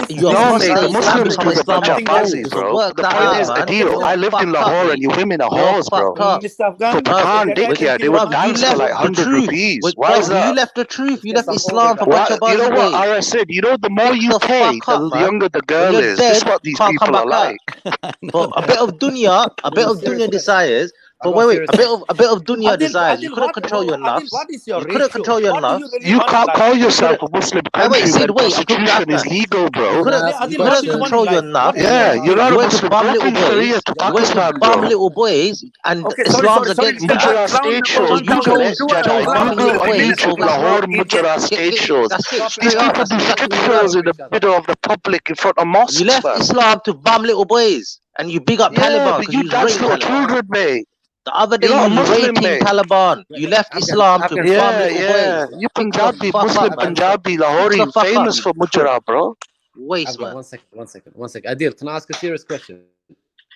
You're No, Apostate. mate, the Islam Muslims become do the Islamophobe. bajabazis, It's bro. worked The that point out, is, man. Adil, You're I lived in fucked up, Lahore, mate. and you women are You're whores, bro. fucked up. Mr. Afghan, Japan, Dikia, they would Bruv, you dance for left like the 100 truth. rupees. Why is Bruv, that? you left the truth. You Get left some Islam for order back. You know bachabazi what, ways. Ara said? You know, the more Fix you the pay, fuck up, the man. younger the When girl you're is. This dead, is what these can't come people are back out. like. For a bit of dunya, a bit No, of serious dunya question. desires. I But got a wait, serious a question. bit of dunya desires. You Adil, couldn't control your Adil, nafs. what is your You couldn't ratio? control your What do you nafs. really You want in can't life? call You yourself couldn't. a Muslim Wait, country Sid, when wait. I'm talking to prostitution is Afghan. legal, bro. You couldn't. Can I ask a You Adil, what do couldn't you question? want in control your life? What nafs. do you Yeah, want in you're life? not You a went to Muslim. bum Go little bring Sharia boys. to You went to Pakistan, bum bro. little boys, and Okay, Islam's against that. Mujra state So shows. you Google it, chose Jedi. bumming Google little on boys YouTube over Lahore Islam. Mujra state shows. That's it. Stop These Straight up. people That's do exactly strip what you shows done. in the middle of the public in front of You mosques, left fam. Islam to bum little boys, and you big up Yeah, Taliban but because you you was dance rating little Taliban. children, mate. The other day You're you not a was Muslim, rating mate. Taliban. You left Islam to bum Yeah, little boys. yeah. You Fix the Punjabi, fuck Muslim up, man. Punjabi, Fix the Lahori, fuck up, famous you for prick. Mujra, bro. Waste, Afghan, man. one second. Adil, can I ask a serious question?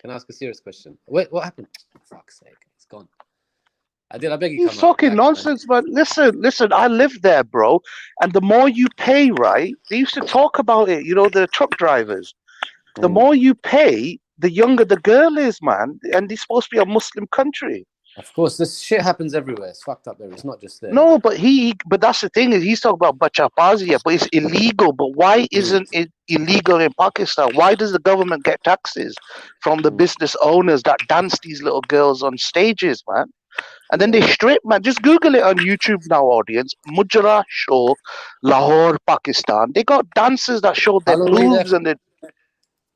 Can I ask a serious question? Wait, what happened? For fuck's sake, it's gone. Adil, I beg you, He's come talking back, man. nonsense, man. Listen, I lived there, bro. And the more you pay, right? They used to talk about it, you know, the truck drivers. The more you pay, the younger the girl is, man. And it's supposed to be a Muslim country. Of course, this shit happens everywhere. It's fucked up there. It's not just there. No, but but that's the thing, is he's talking about bachapazia, but it's illegal. But why isn't it illegal in Pakistan? Why does the government get taxes from the business owners that dance these little girls on stages, man? And then they strip, man. Just Google it on YouTube now, audience. Mujra show, Lahore, Pakistan. They got dancers that show How their long were you there boobs and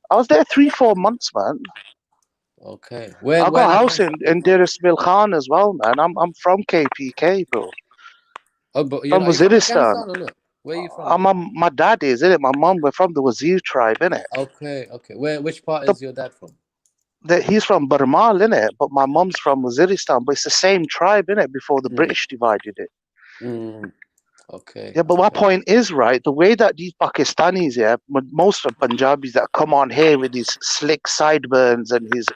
I was there 3-4 months, man. Okay. I got a house in Deir Ismail Khan as well, man. I'm from KPK, bro. Oh, but From are you from Waziristan. Afghanistan or not? Where are you from? My dad is, innit? My mum, we're from the Wazir tribe, innit? Okay. Which part is your dad from? He's from Barmal, innit? But my mum's from Waziristan. But it's the same tribe, innit? Before the British divided it. Okay. Yeah, but my point is, right, the way that these Pakistanis, yeah, most of Punjabis that come on here with his slick sideburns and his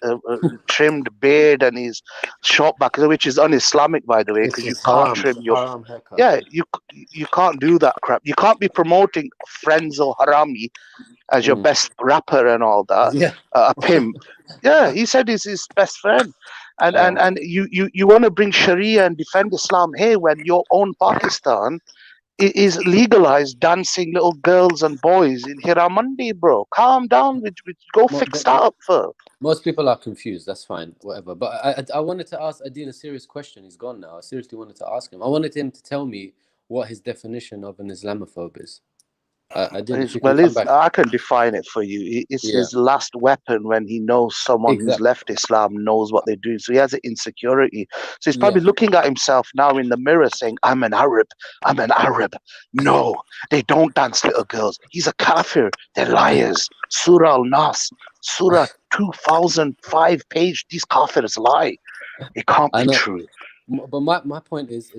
trimmed beard and his short back, which is un-Islamic, by the way, because you can't trim your... haram haircut. Yeah, you can't do that crap. You can't be promoting Frenzo Harami as your best rapper and all that. Yeah. A pimp. Yeah, he said he's his best friend. And you want to bring Sharia and defend Islam here when your own Pakistan is legalized dancing little girls and boys in Hiramandi, bro. Calm down. Go fix that up first. Most people are confused. That's fine, whatever. But I wanted to ask Adil a serious question. He's gone now. I seriously wanted to ask him. I wanted him to tell me what his definition of an Islamophobe is. I did. If you can come back. I can define it for you. It's his last weapon when he knows someone who's left Islam knows what they're doing. So he has an insecurity. So he's probably looking at himself now in the mirror saying, I'm an Arab. I'm an Arab. No, they don't dance little girls. He's a kafir. They're liars. Surah Al-Nas. Surah 2005 page. These kafirs lie. It can't be true. But my point is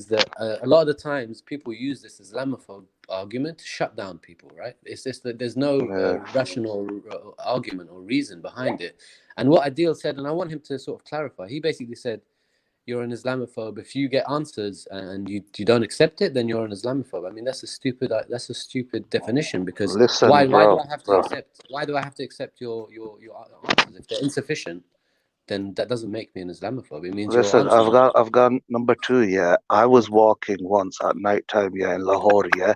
that a lot of the times people use this Islamophobe argument to shut down people, right? It's just that there's no rational argument or reason behind it. And what Adil said, and I want him to sort of clarify, he basically said, you're an Islamophobe. If you get answers and you don't accept it, then you're an Islamophobe. I mean, that's a stupid definition, because why do I have to accept your answers if they're insufficient? then that doesn't make me an Islamophobe. It means Listen, you're I've got number 2. Yeah, I was walking once at night time. Yeah, in Lahore. Yeah,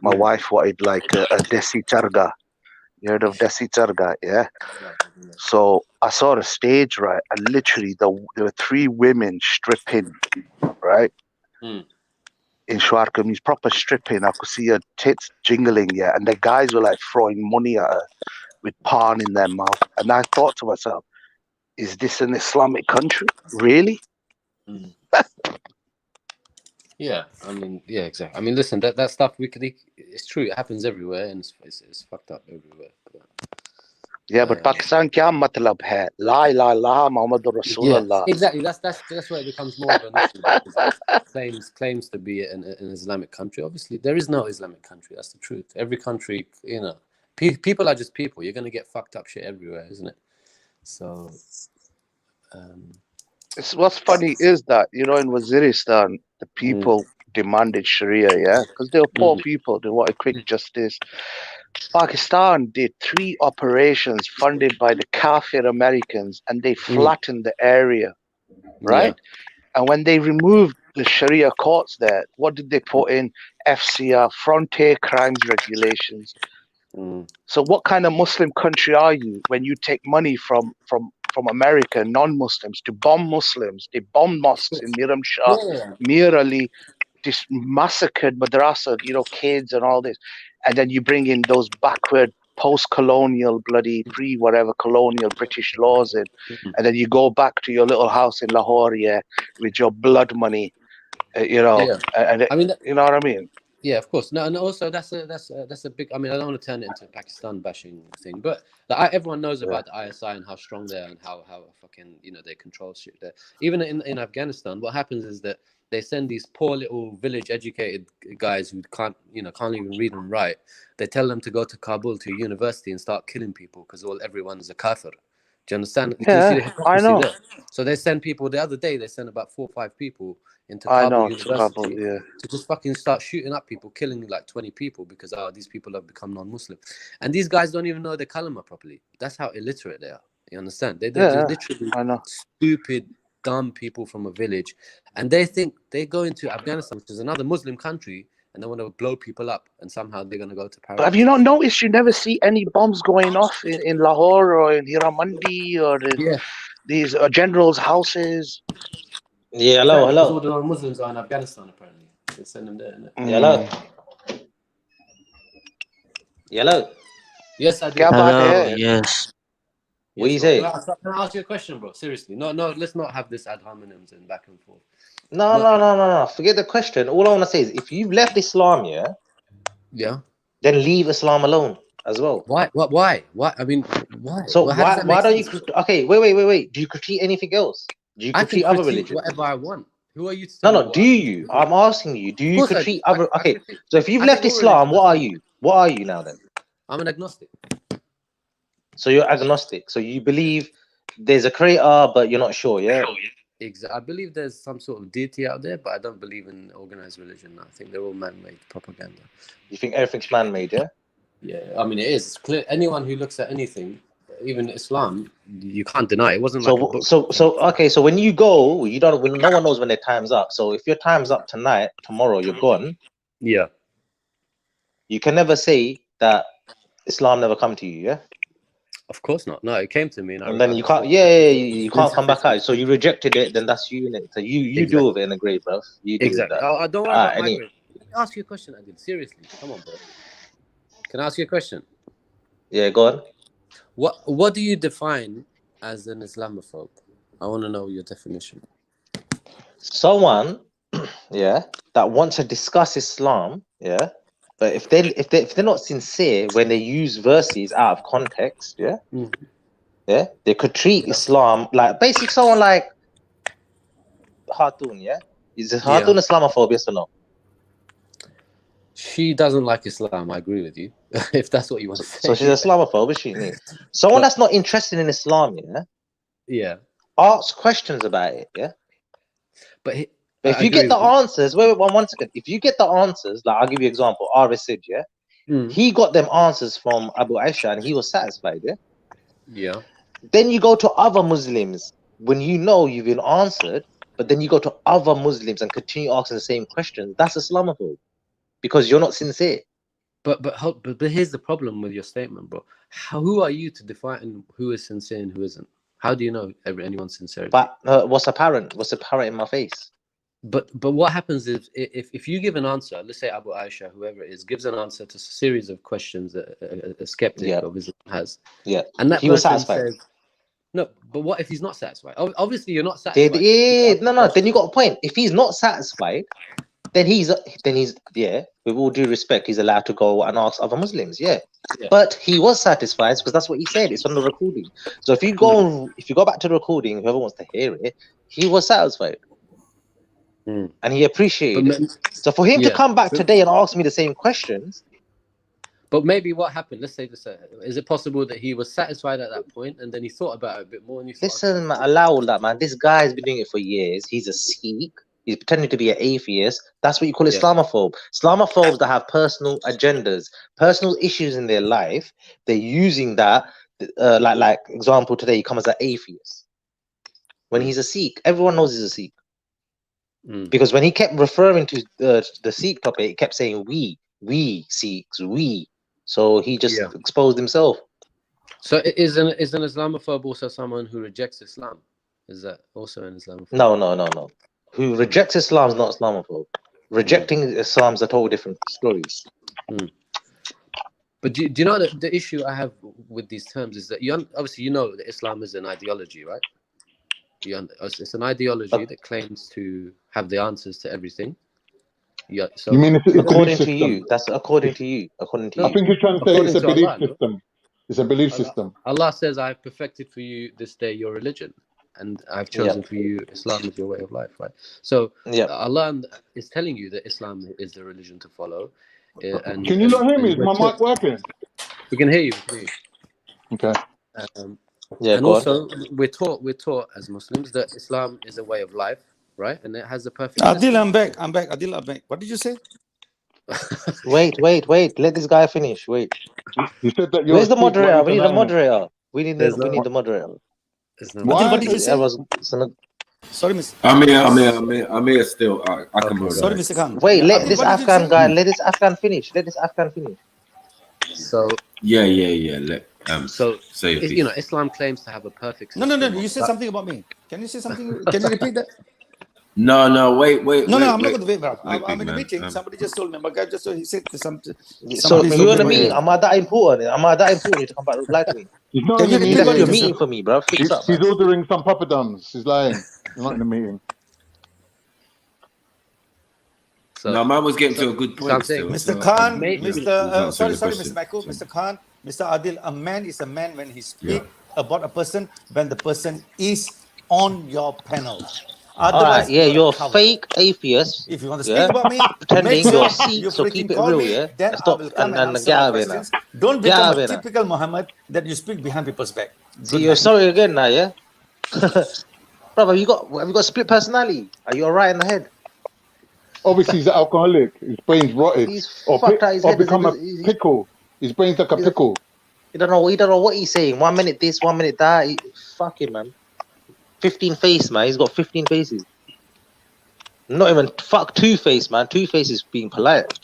my wife wanted like a desi charga. You heard of desi charga? Yeah. So I saw the stage, right, and literally there were 3 women stripping, right, in Schwarkam. Proper stripping. I could see her tits jingling, yeah, and the guys were like throwing money at her with pan in their mouth. And I thought to myself, is this an Islamic country? Really? Yeah, I mean, yeah, exactly. I mean, listen, that stuff it's true. It happens everywhere, and it's fucked up everywhere. Yeah, but Pakistan kya matlab hai? La ilaha illallah Muhammadur Rasulullah. Yeah, exactly. That's where it becomes more of an issue, because claims to be an Islamic country. Obviously, there is no Islamic country. That's the truth. Every country, people are just people. You're gonna get fucked up shit everywhere, isn't it? So, What's funny is that, in Waziristan, the people demanded Sharia, yeah, because they were poor people. They wanted quick justice. Pakistan did 3 operations funded by the Kafir Americans, and they flattened the area, right? Yeah. And when they removed the Sharia courts there, what did they put in? FCR, Frontier Crimes Regulations. So what kind of Muslim country are you when you take money from America, non-Muslims, to bomb Muslims? They bombed mosques in Miram Shah, Mir Ali, just massacred madrasa, kids and all this. And then you bring in those backward post-colonial bloody pre-whatever colonial British laws in, and then you go back to your little house in Lahore, yeah, with your blood money, and I mean, you know what I mean? Yeah, of course. No, and also that's a big. I mean, I don't want to turn it into a Pakistan bashing thing, but everyone knows about the ISI and how strong they are and how fucking they control shit there. Even in Afghanistan, what happens is that they send these poor little village educated guys who can't even read and write. They tell them to go to Kabul to a university and start killing people because everyone's a kafir. Do you understand? Yeah, you see the hypocrisy I know. there? So they send people. The other day they sent about 4 or 5 people into Kabul University to just fucking start shooting up people, killing like 20 people because these people have become non-Muslim, and these guys don't even know the kalima properly. That's how illiterate they are. You understand? They're literally stupid, dumb people from a village, and they think they go into Afghanistan, which is another Muslim country, and they want to blow people up, and somehow they're going to go to paradise. But have you not noticed you never see any bombs going off in Lahore or in Hiramandi or these generals' houses? Yeah, hello. Because all the non-Muslims are in Afghanistan, apparently. They send them there, innit? Hello. Hello. Yes, I do. Hello, yes. What you say? Can I ask you a question, bro? Seriously. No, let's not have this ad hominems and back and forth. No. Forget the question. All I want to say is, if you've left Islam, yeah, then leave Islam alone as well. Why? Why? I mean, why? So why don't you? Okay, wait. Do you critique anything else? Do you critique other religions? Whatever I want. Who are you to tell No. Do you? I'm asking you. Do you critique other? Okay. So if you've left Islam, what are you? What are you now then? I'm an agnostic. So you're agnostic. So you believe there's a creator, but you're not sure, yeah? Exactly. I believe there's some sort of deity out there, but I don't believe in organized religion. I think they're all man-made propaganda. You think everything's man-made, yeah? Yeah, I mean, it is. It's clear. Anyone who looks at anything, even Islam, you can't deny it. It wasn't like a book. So when you go, no one knows when their time's up. So if your time's up tonight, tomorrow you're gone. Yeah. You can never say that Islam never come to you, yeah? Of course not. No, it came to me, and then you can't. You can't come back out. So you rejected it. Then that's you, innit? So you deal with it in the grave, bro. You deal with that. I don't worry about my grave. Let me ask you a question, Adil. Seriously, come on, bro. Can I ask you a question? Yeah, go on. What do you define as an Islamophobe? I want to know your definition. Someone, that wants to discuss Islam, but if they're not sincere when they use verses out of context, they could treat Islam like basically someone like Khatun, is Khatun Islamophobe, yes or no? She doesn't like Islam. I agree with you. If that's what you want to say. So she's Islamophobe, is she? Someone that's not interested in Islam, ask questions about it, But if you get the answers, wait, 1 second. If you get the answers, like I'll give you an example, Arisid, he got them answers from Abu Aisha and he was satisfied, Yeah. Then you go to other Muslims when you know you've been answered, but then you go to other Muslims and continue asking the same questions, that's Islamophobe because you're not sincere. But here's the problem with your statement, bro. Who are you to define who is sincere and who isn't? How do you know anyone's sincerity? But what's apparent? What's apparent in my face? But what happens if you give an answer, let's say Abu Aisha, whoever it is, gives an answer to a series of questions that a skeptic of Islam has. Yeah. And that He was person satisfied. says, no, but what if he's not satisfied? Obviously, you're not satisfied. No. Then you got a point. If he's not satisfied, then he's with all due respect, he's allowed to go and ask other Muslims. Yeah. But he was satisfied because that's what he said. It's on the recording. So if you go back to the recording, whoever wants to hear it, he was satisfied. And he appreciated it. So for him to come back today and ask me the same questions. But maybe what happened, let's say this, is it possible that he was satisfied at that point and then he thought about it a bit more and you thought, listen, man, allow all that, man. This guy's been doing it for years. He's a Sikh. He's pretending to be an atheist. That's what you call Islamophobe. Islamophobes that have personal agendas, personal issues in their life, they're using that, like example, today he comes as an atheist. When he's a Sikh, everyone knows he's a Sikh. Because when he kept referring to the Sikh topic, he kept saying we Sikhs, we. So he just exposed himself. So is an Islamophobe also someone who rejects Islam? Is that also an Islamophobe? No. Who rejects Islam is not Islamophobe. Rejecting Islam is a total different story. But do you know that the issue I have with these terms is that obviously you know that Islam is an ideology, right? It's an ideology that claims to have the answers to everything. Yeah. So you mean it's according to you? That's according to you. According to you. I think you're trying to say it's a belief system. It's a belief system. Allah says, "I have perfected for you this day your religion, and I've chosen for you Islam as your way of life." Right. So Allah is telling you that Islam is the religion to follow. Can you not hear me? Is my mic working? We can hear you. Okay. And also, we're taught as Muslims that Islam is a way of life, right? And it has the perfect. Adil, I'm back. Adil, I'm back. What did you say? Wait. Let this guy finish. Wait. You said that. Where's the moderator? We need a moderator. We need the moderator. Adil, what did you say? Sorry, Mr. I'm here still. I can move. Sorry, Mr. Khan. Wait, let this Afghan guy. Let this Afghan finish. So. Yeah. So you know, Islam claims to have a perfect system. No. You said something about me. Can you say something? Can you repeat that? No, wait. No, I'm not going to wait, bro. I'm in a meeting. Somebody just told me. My guy just told, he said something. So you're in a meeting. Am I that important? You to come back and reply to me? He's not in a meeting. You left your meeting for me, bro. He's ordering some papadums. He's lying. He's not in a meeting. So, no, man was getting to a good point. Mr. Khan, sorry, Mr. Michael, Mr. Khan, Mr. Adil, a man is a man when he speaks about a person when the person is on your panel. Otherwise, you're a fake atheist. If you want to speak about me, pretending you're Sikh, so keep it real, then stop and get out of here. Don't become a typical Muhammad that you speak behind people's back. See, you're sorry again now, yeah? Bro, have you got split personality? Are you alright in the head? Obviously, he's an alcoholic. His brain's rotted. Or become a pickle. His brain's like a pickle. He don't know what he's saying. 1 minute this, 1 minute that. Fuck him, man. 15 face, man. He's got 15 faces. Not even fuck Two-Face, man. Two-Face is being polite.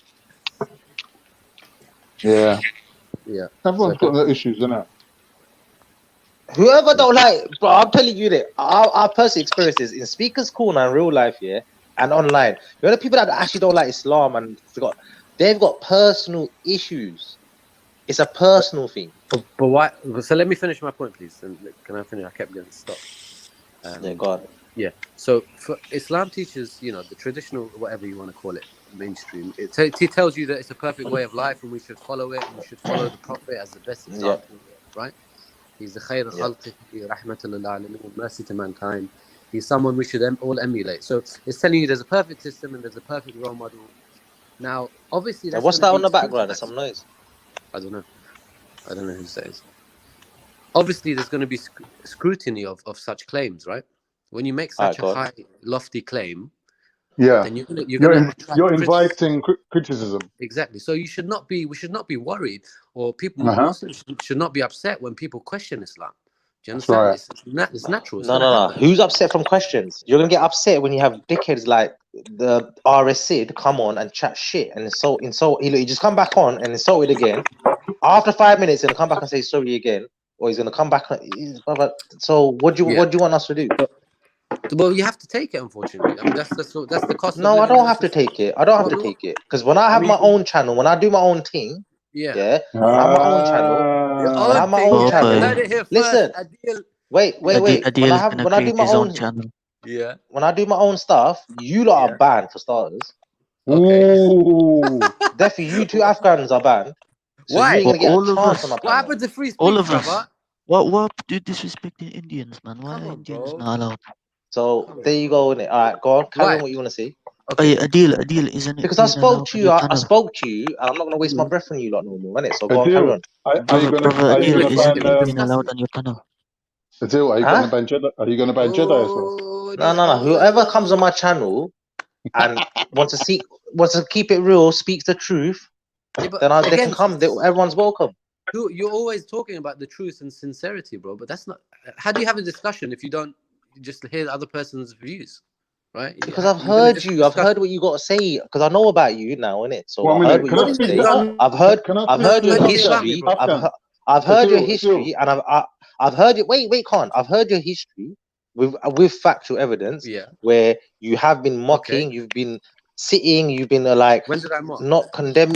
Yeah. Everyone's got their issues, innit? Whoever don't like, bro, I'm telling you that our personal experiences in Speaker's Corner in real life, and online. You know the people that actually don't like Islam and they've got personal issues. It's a personal thing. But why? So let me finish my point, please. And can I finish? I kept getting stopped. Go on. Yeah. So for Islam teaches, the traditional, whatever you want to call it, mainstream. It tells you that it's a perfect way of life, and we should follow it. And we should follow the Prophet as the best example, right? He's the khayr khalqi, rahmatul lil alamin, mercy to mankind. He's someone we should all emulate. So it's telling you there's a perfect system and there's a perfect role model. Now, obviously, what's that on the background? There's some noise. I don't know who says. Obviously, there's going to be scrutiny of such claims, right? When you make such a high, lofty claim, then you're inviting criticism. Exactly. So we should not be worried, or Muslims should not be upset when people question Islam. you understand? right. It's natural. It's No, gonna no, no. happen. Who's upset from questions? You're gonna get upset when you have dickheads like the RS Sid come on and chat shit and insult. He just come back on and insult it again. After 5 minutes, he's gonna come back and say sorry again, or he's gonna come back. So what do you want us to do? Well, you have to take it, unfortunately. I mean, that's the cost of No, I living don't in have to society. take it. I don't have Well, to no. take it because when I I have my mean, own channel, when I do my own thing, yeah. when I have my own channel, Your when I own have my thing, own yeah. You channel. heard it here first. Listen, Adil. wait. When I do my own channel. Yeah. When I do my own stuff, you lot are banned for starters. Okay. Ooh. Definitely, you two Afghans are banned. So you Why? ain't gonna get All a of chance us. on my What panel. happened to free All speech, of us. brother? What do disrespecting Indians, man? Why Come are on, Indians bro. not allowed? So there you go, innit? All right, go on, carry Why? on what you want to say. Hey, Adil, isn't it Because I being allowed spoke to on you, your I panel? spoke to you, and I'm not gonna waste my breath on you lot no more, innit? So go on, carry Adil, on. are you gonna Adil, isn't ban it being allowed on your panel? Adil? Are you Huh? gonna ban Jedi? Are you gonna ban Jedi as well? No. Whoever comes on my channel and wants to keep it real, speaks the truth, Yeah, but then they can again, come. Everyone's welcome. you're always talking about the truth and sincerity, bro. But that's not. How do you have a discussion if you don't just hear the other person's views, right? Because I've You're gonna heard just you. I've discuss. heard what you got to say. Because I know about you now, innit? So 1 I heard minute. what Can you I got to speak say. to I've heard your Afghan? history. Afghan. I've heard your Adil, history, and I've heard it. Wait, Khan. I've heard your history with factual evidence. Yeah. Where you have been mocking, Okay. you've been sitting, you've been like When did I mock? not condemn.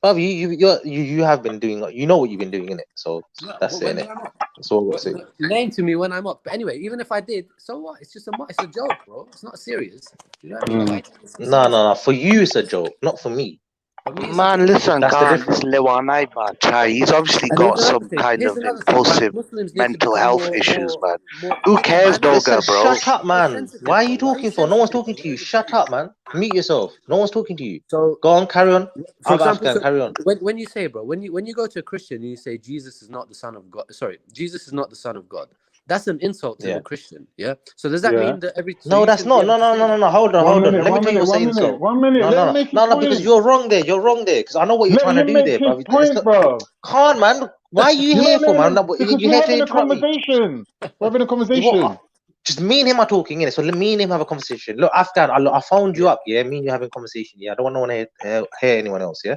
But you have been doing. You know what you've been doing, innit? So No, that's when it, did innit? I mock? That's all I got to say. Name to me when I mock. But anyway, even if I did, so what? It's just it's a joke, bro. It's not serious. Do you know what I mean? Why take it so seriously? No. For you, it's a joke, not for me. For me, it's a Man, joke. listen, That's the Khan, difference. this Lewanai man, Chai, he's obviously And got here's another some thing. kind Here's of another thing. Why impulsive Muslims need to mental become health issues, man. more. Who cares, Listen, Doga, bro? shut up, More man. sensitive, Why are you bro. Why are you talking for? No one's sensitive, talking bro? to you. Shut up, man. Mute yourself. No one's talking to you. So, go on, carry on. for I'm example, Afghan. Carry on. when you say, bro, when you go to a Christian and you say Jesus is not the Son of God, sorry, Jesus is not the Son of God. That's an insult to the Christian, yeah. So does that mean that No, that's not. No. Hold on. One minute. Let me tell you what's saying so. 1 minute. Let him make his point. Because you're wrong there. You're wrong there. Because I know what you're Let trying to him do make there, his bro. It's point, not. bro. Khan, man. Why are you You're here not for, letting man? him because You we're here to having a interrupt me? conversation. We're having a conversation. What? Just me and him are talking, innit? So let me and him have a conversation. Look, Afghan, I phoned you up, yeah? Me and you having a conversation, yeah? I don't want no one to hear anyone else, yeah?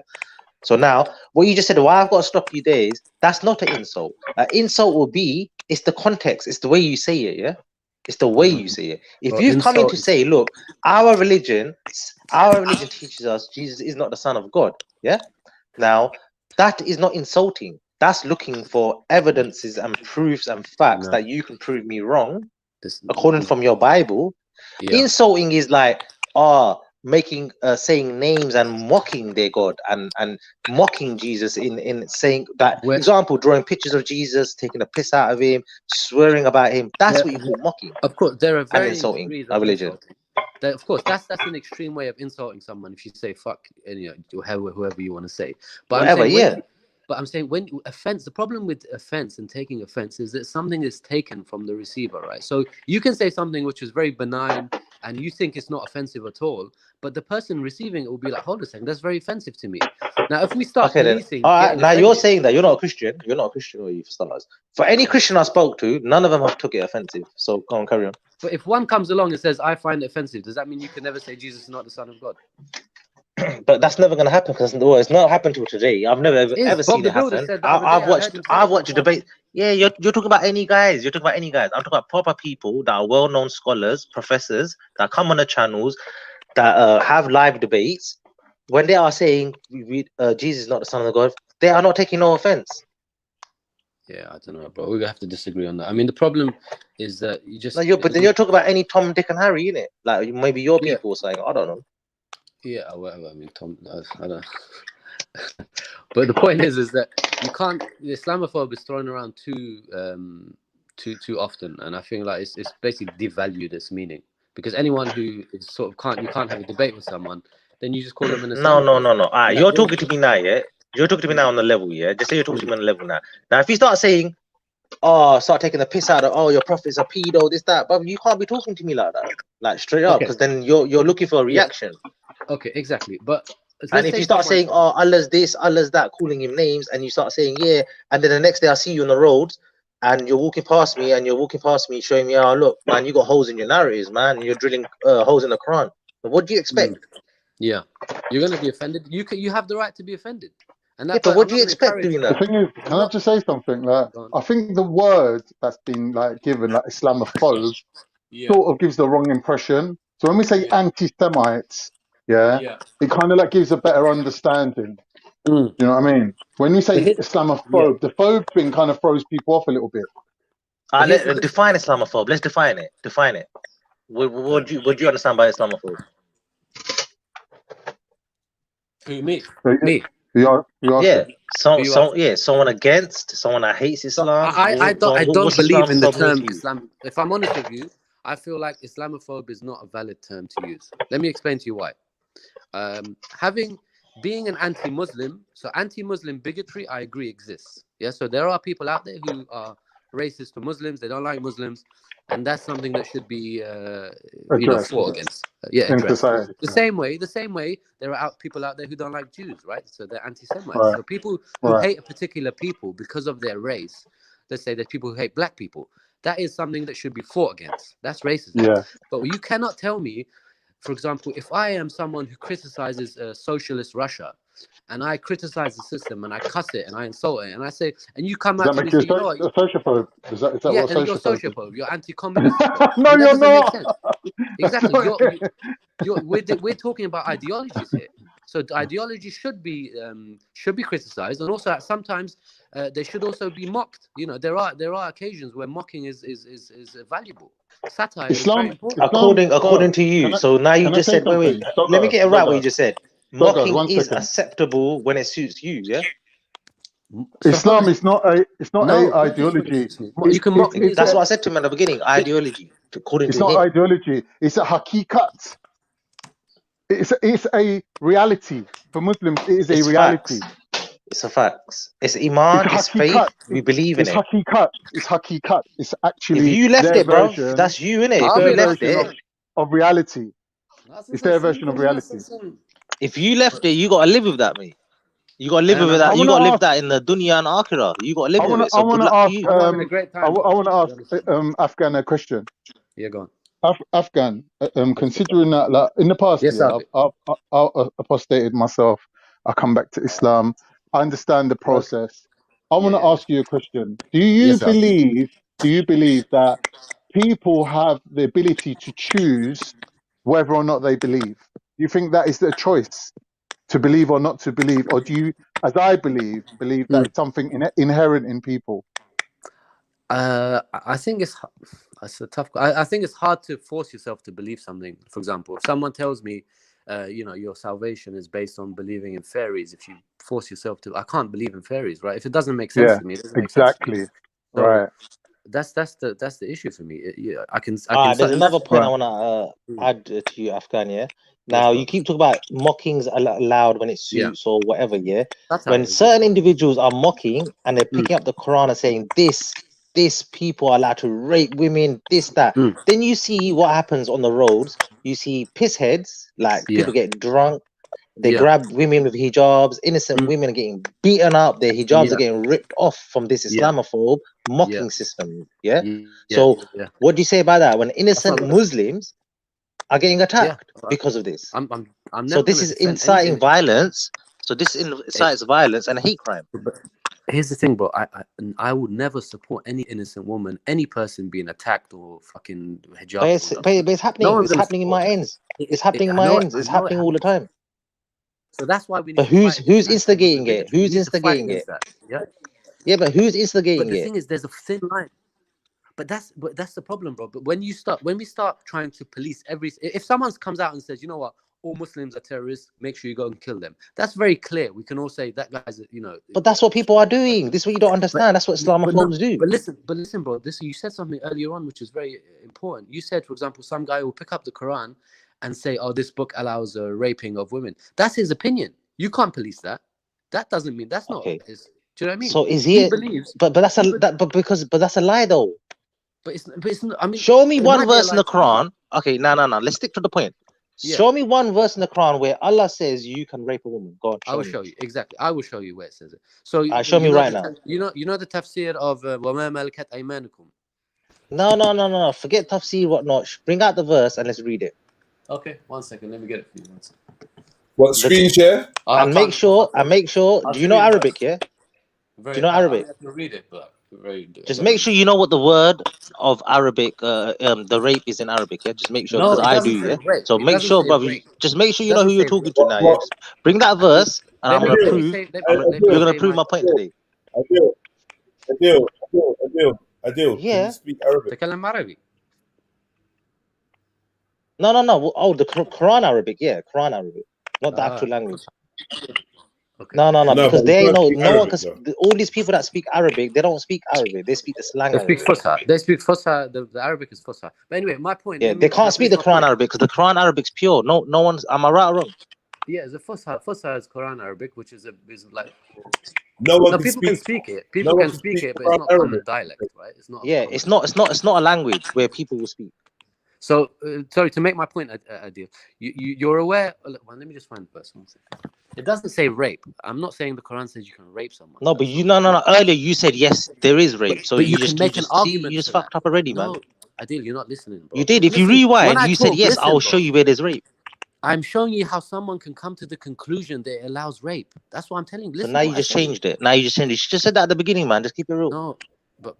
So now, what you just said, why I've got to stop you there is, that's not an insult. An insult will be, it's the context, it's the way you say it, yeah? It's the way you say it. If Well, you've come in insult to is- say, look, our religion teaches us Jesus is not the Son of God, yeah? Now, that is not insulting. That's looking for evidences and proofs and facts that you can prove me wrong, according from your Bible. Yeah. Insulting is like, making saying names and mocking their God and mocking Jesus in saying that example, drawing pictures of Jesus, taking a piss out of him, swearing about him. That's what you call mocking. Of course, there are and varying insulting degrees a of religion. insulting. Of course, that's an extreme way of insulting someone. If you say fuck, whoever you want to say, but Whatever, I'm saying yeah. But I'm saying when offense, the problem with offense and taking offense is that something is taken from the receiver, right? So you can say something which is very benign and you think it's not offensive at all, but the person receiving it will be like, hold a second, that's very offensive to me. Now, if we start Okay, then. policing, All right, getting now you're offended, saying that you're not a Christian. You're not a Christian, or you for starters. For any Christian I spoke to, none of them have took it offensive. So go on, carry on. but if one comes along and says, I find it offensive, does that mean you can never say Jesus is not the Son of God? But that's never going to happen because it's not happened till today. I've never ever Bob seen the it Builder happen. said the other day, I heard him say I've it watched a before. debate. Yeah, you're talking about any guys. You're talking about any guys. I'm talking about proper people that are well-known scholars, professors that come on the channels that have live debates. When they are saying Jesus is not the Son of God, they are not taking no offense. Yeah, I don't know, bro. We're gonna have to disagree on that. I mean, the problem is that you just But then you're talking about any Tom, Dick, and Harry, innit? Like maybe your people saying, I don't know. Yeah, whatever. I mean, Tom, I don't. But the point is that you can't. The Islamophobe is thrown around too often, and I think like it's basically devalued its meaning because anyone who is sort of you can't have a debate with someone, then you just call them an Islamophobe. No. All right, you're talking to me now, yeah. You're talking to me now on the level, yeah. Just say you're talking to me on the level now. Now, if you start saying, start taking the piss out of, your prophet's a pedo, this, that, but you can't be talking to me like that, like straight up, because then you're looking for a reaction. Okay, exactly. But and if you start saying, Allah's this, Allah's that, calling him names, and you start saying, yeah, and then the next day I see you on the road and you're walking past me showing me, oh look, man, you got holes in your narratives, man, and you're drilling holes in the Quran. What do you expect? Yeah, you're gonna be offended. You have the right to be offended, and Yeah, that. but But what I'm do not you gonna expect encourage. doing The that? thing is, can I just say something? Like, Go on. I think the word that's been like given, like Islamophobe, Yeah. sort of gives the wrong impression. So when we say anti-Semites, yeah, Yeah. it kind of like gives a better understanding. Mm. You know what I mean? When we say Yeah. Islamophobe, the phobe thing kind of throws people off a little bit. Define Islamophobe. Let's define it. Define it. What do you understand by Islamophobe? Who, me? So, Me. you ask Yeah, it. someone against, someone that hates So Islam. I don't What's believe in the Islamophobe mean term to you? Islam. If I'm honest with you, I feel like Islamophobe is not a valid term to use. Let me explain to you why. Being an anti-Muslim, so anti-Muslim bigotry, I agree exists. Yeah, so there are people out there who are racist to Muslims. They don't like Muslims, and that's something that should be Addressed fought against. Yeah, in addressed. society. The same way there are people out there who don't like Jews, right? So they're anti-Semites. Right. So people who Right. hate a particular people because of their race, let's say there's people who hate black people, that is something that should be fought against. That's racism. Yeah. But you cannot tell me, for example, if I am someone who criticizes socialist Russia, and I criticize the system and I cuss it and I insult it and I say, and you come Does out that to me make and you say, you know what? a sociophobe? Is that Yeah, what and you're sociophobe is? sociophobe. You're anti-communist. No, And that you're doesn't make not. sense. That's Exactly. not it. We're talking about ideologies here. So the ideology should be criticized, and also sometimes they should also be mocked. You know, there are occasions where mocking is valuable. Satire is very important. According to you, so now you Can I just say said, wait, something? let me get it right. What you Dogger, just said, Dogger, mocking 1 is second. acceptable when it suits you. Yeah. So Islam is not a No, ideology. you can mock me as That's well. what I said to him at the beginning. Ideology, according It's to not him. ideology. It's a hakikat. It's a reality for Muslims. It is a It's reality. facts. It's a facts. It's iman. It's faith. We believe in It's it. hakikat. It's hakikat. It's actually If you left their it, bro, version. that's you, innit? It's If their you left version it, of reality. It's their version of reality. if you left it, you gotta live with that, mate. You gotta live with that. You gotta live that in the dunya and akhirah. You gotta live with it. So good luck to you. I want to ask Afghan a question. Yeah, go on. Afghan, considering that, like in the past, Yes, yeah, I've apostated myself. I come back to Islam. I understand the process. I want to ask you a question. Do you believe that people have the ability to choose whether or not they believe? Do you think that is a choice to believe or not to believe, or do you, as I believe that it's something inherent in people? I think it's a tough. I think it's hard to force yourself to believe something. For example, if someone tells me, your salvation is based on believing in fairies, if you force yourself to, I can't believe in fairies, right? If it doesn't make sense Yeah, to me, it doesn't make sense to me. exactly. So Right. that's the issue for me. Yeah, I can. There's another point I want to add to you, Afghan. Yeah. Now you keep talking about mockings allowed when it suits or whatever. Yeah. When certain individuals are mocking and they're picking up the Quran and saying this people are allowed to rape women, this that. Then you see what happens on the roads. You see piss heads, like people get drunk. They grab women with hijabs. Innocent women are getting beaten up. Their hijabs are getting ripped off from this Islamophobe mocking system. Yeah. So what do you say about that? When innocent Muslims are getting attacked because of this. I'm so this is inciting violence. So this incites violence and hate crime. Here's the thing, bro. I would never support any innocent woman, any person being attacked or fucking hijab. But it's happening. No it's happening in my ends. It's happening in my ends. It's happening all the time. So that's why we need But who's instigating it? Who's instigating it? Yeah. Yeah, but who's instigating it? But the it? thing is, there's a thin line. But that's the problem, bro. But when we start trying to police if someone comes out and says, you know what, all Muslims are terrorists, make sure you go and kill them. That's very clear. We can all say that guy's, But that's what people are doing. This is what you don't understand. That's what Islamophobes do. But listen, bro. You said something earlier on which is very important. You said, for example, some guy will pick up the Quran and say, "Oh, this book allows raping of women." That's his opinion. You can't police that. That doesn't mean that's not. Do you know what I mean? So is he? Believes, but that's a lie though. But it's not, I mean, show me one verse in the Quran. Okay, no. Let's stick to the point. Yeah. Show me one verse in the Quran where Allah says you can rape a woman. Go on, I will show me. show you exactly. I will show you where it says it. So Show me right now. you know the tafsir of وَمَا مَلَكَتْ أَيْمَانُكُمْ. No. Forget tafsir, whatnot. Bring out the verse and let's read it. Okay, 1 second. Let me get it for you. 1 second. What screen share? And make sure. Do you know Arabic? Yeah. Do you know Arabic? I can read it, but Just make sure you know what the word of Arabic, the rape is in Arabic. Yeah. Just make sure, No, because it I doesn't do. say Yeah. rape. So It make doesn't sure, say brother. rape. Just make sure It you know who doesn't you're say talking rape. to now. Yeah. Just bring that verse, and I'm gonna prove. You're gonna prove my point today. Adil, can you speak Arabic? تكلم عربي. No. Oh, the Quran Arabic. Yeah, Quran Arabic, not the actual language. No, No, because but you they can't know speak no one Arabic, can. though. All these people that speak Arabic, they don't speak Arabic. They speak the slang They speak Arabic. Fusha. They speak Fusha. The Arabic is Fusha. But anyway, my point. Yeah, they can't speak the Quran Arabic because the Quran Arabic's pure. No one's. Am I right or wrong? Yeah, the Fusha. Fusha is Quran Arabic, which is like. No one can people speak. can speak it. No People one can can speak speak it, but it's not Quran common Arabic. dialect, right? It's not. Yeah, it's not a language where people will speak. So sorry to make my point, Adil. You're aware. Well, let me just find the verse. 1 second. It doesn't say rape. I'm not saying the Quran says you can rape someone. No, but no. Earlier you said yes, there is rape. So But you can just make an argument. you just for fucked up already, no, man. Adil, you're not listening, bro. You did. If you Listen, when rewind, I you said talk, yes. listen, I'll bro. show you where there's rape. I'm showing you how someone can come to the conclusion that it allows rape. That's what I'm telling you. So Listen now to you what I just say. changed it. You just said that at the beginning, man. Just keep it real. No, but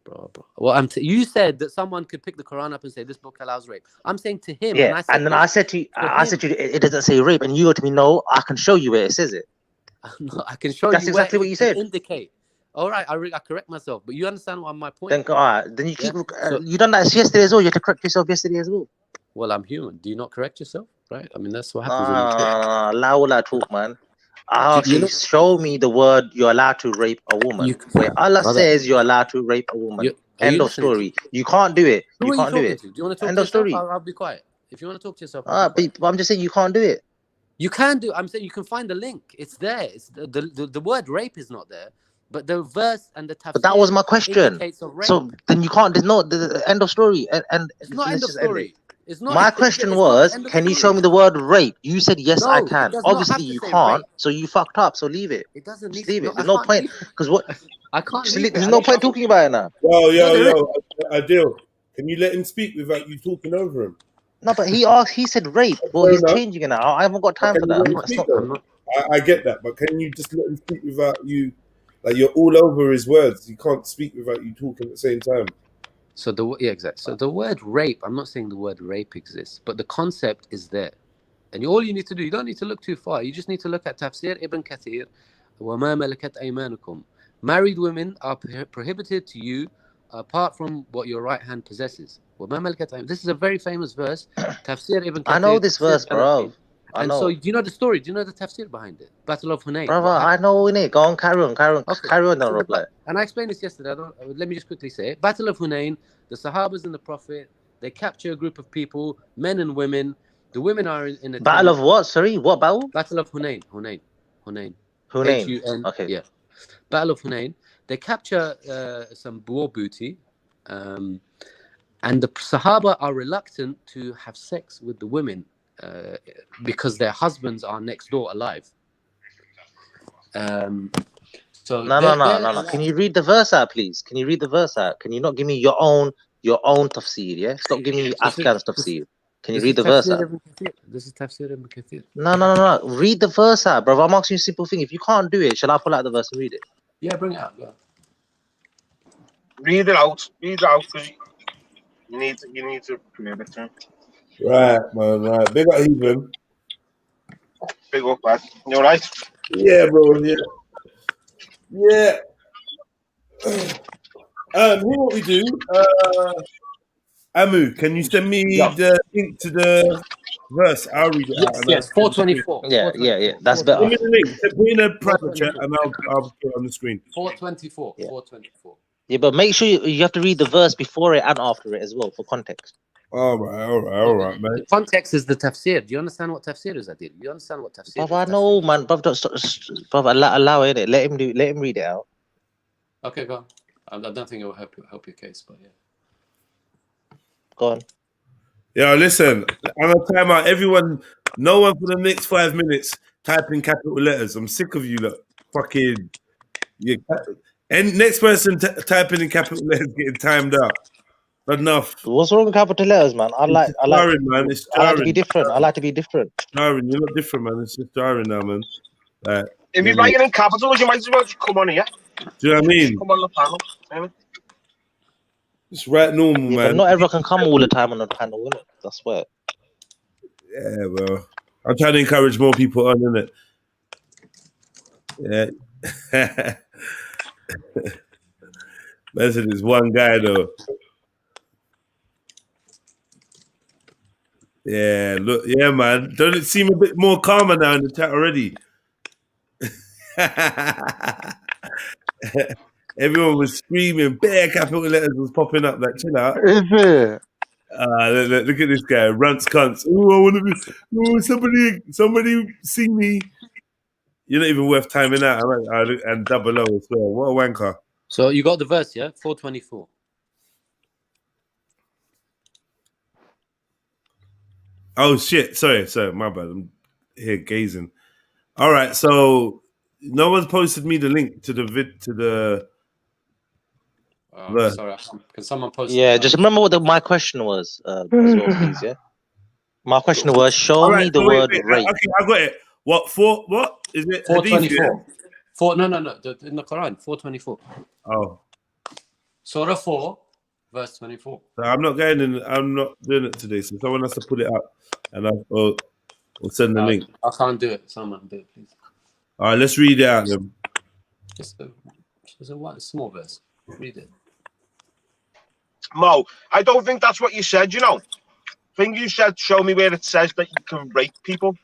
bro. Well, you said that someone could pick the Quran up and say this book allows rape. I'm saying to him, Yeah, and then I said to you, it doesn't say rape, and you go to me, no, I can show you where it says it. No, I can show That's you exactly where what you it can said. indicate. All right, I correct myself, but you understand what my point. Then you keep. You done that yesterday as well. You had to correct yourself yesterday as well. Well, I'm human. Do you not correct yourself? Right? I mean, that's what happens when you talk. Allow that talk, man. Actually, show me the word you're allowed to rape a woman. Where Allah says you're allowed to rape a woman. End of story. You can't do it. Who You are you can't do talking it. to? Do you want to talk End to of yourself? story. I'll be quiet. If you want to talk to yourself, I'll be quiet. But I'm just saying you can't do it. You can do. I'm saying you can find the link. It's there. It's the word rape is not there, but the verse and the tafsir. But that was my question. Indicates of rape. So then you can't. There's no the end of story. And it's not end of just end it. story. It's not. My question it's was, not can you show me the word rape? You said yes, I No, it can. does not Obviously have to you say can't. rape. So you fucked up. So leave it. It doesn't Just need. leave No, it. There's I no can't point. leave Because what? I can't Just leave leave, it. there's no point talking about it now. Yo, Adil, can you let him speak without you talking over him? No, but he said rape. Well, he's changing it now. I haven't got time for that. I get that, but can you just let him speak without you? Like, you're all over his words. You can't speak without you talking at the same time. So exactly. So the word rape, I'm not saying the word rape exists, but the concept is there. And all you need to do, you don't need to look too far. You just need to look at Tafsir Ibn Kathir, وَمَا مَلَكَتْ أَيْمَانُكُمْ. Married women are prohibited to you apart from what your right hand possesses. وَمَا مَلَكَتْ أَيْمَانُكُم. This is a very famous verse. Tafsir Ibn Kathir. I know this verse, bro. And so, do you know the story? Do you know the tafsir behind it? Battle of Hunayn. Brother, I know in it. Go on, carry on, don't reply. And I explained this yesterday. Let me just quickly say it. Battle of Hunayn, the Sahabas and the Prophet, they capture a group of people, men and women. The women are in a Battle of what? Sorry, what battle? Battle of Hunayn. Hunayn. Hunayn. Okay. Yeah. Battle of Hunayn. They capture some war booty, and the Sahaba are reluctant to have sex with the women because their husbands are next door alive. So no. Can you read the verse out, please? Can you read the verse out? Can you not give me your own tafsir? Yeah. Stop giving me Afghan's tafsir. Can you read the verse out? This is Tafsir Ibn Kathir. No. Read the verse out, bro. I'm asking you a simple thing. If you can't do it, shall I pull out the verse and read it? Yeah, bring it out. Go. Read it out. Read it out, because you need to play the turn. Right, man. Right. Big up, Heathen. Big up, man. You all right? Yeah, bro. Yeah. Here's what we do. Amu, can you send me the link to the verse? I'll read it out. Yes, 424. Yeah. That's better. Give me the link. Put it in a private chat and I'll put it on the screen. 424. Yeah. 424. Yeah, but make sure you have to read the verse before it and after it as well for context. All right, man. The context is the tafsir. Do you understand what tafsir is, Adil? You understand what tafsir is? Brother, I know, man. Brother, allow it. Let him read it out. Okay, go on. I don't think it will help your case, but yeah. Go on. Yo, listen, I'm gonna time out everyone. No one for the next 5 minutes type in capital letters. I'm sick of you, look. Fucking. And next person typing in capital letters getting timed out. Enough. What's wrong with capital letters, man? I like Jarring, man. It's I like to be jarring. different. I like to be different. Jarring. You're not different, man. It's just jarring now, man. Like, If you're writing in capitals, you might as well just come on here. do you know what I mean? Come on the panel. It's right normal, Yeah, man. but not everyone can come all the time on the panel, innit? That's why. Yeah, well, I'm trying to encourage more people on, innit? Yeah. Man said it's one guy, though. Yeah, look, yeah, man. Don't it seem a bit more calmer now in the chat already? Everyone was screaming, bare capital letters was popping up, like, chill out. Is it? Look at this guy, runts cunts. Oh, I want to be. Oh, somebody see me. You're not even worth timing out. And double O as well. What a wanker. So you got the verse, yeah? 424. Oh shit! Sorry, my bad. I'm here gazing. All right, so no one's posted me the link to the verse. Sorry, can someone post? Yeah, just remember what my question was as well, please. Yeah, my question was: show me the word rape. Okay, I got it. What is it? 424. No. In the Quran, 424. Oh, Surah 4, verse 24. So I'm not doing it today. So someone has to put it up, and I'll send the link. I can't do it. Someone do it, please. All right, let's read it out then. Just a small verse. Read it. Mo, I don't think that's what you said, you know. I think you said, show me where it says that you can rape people.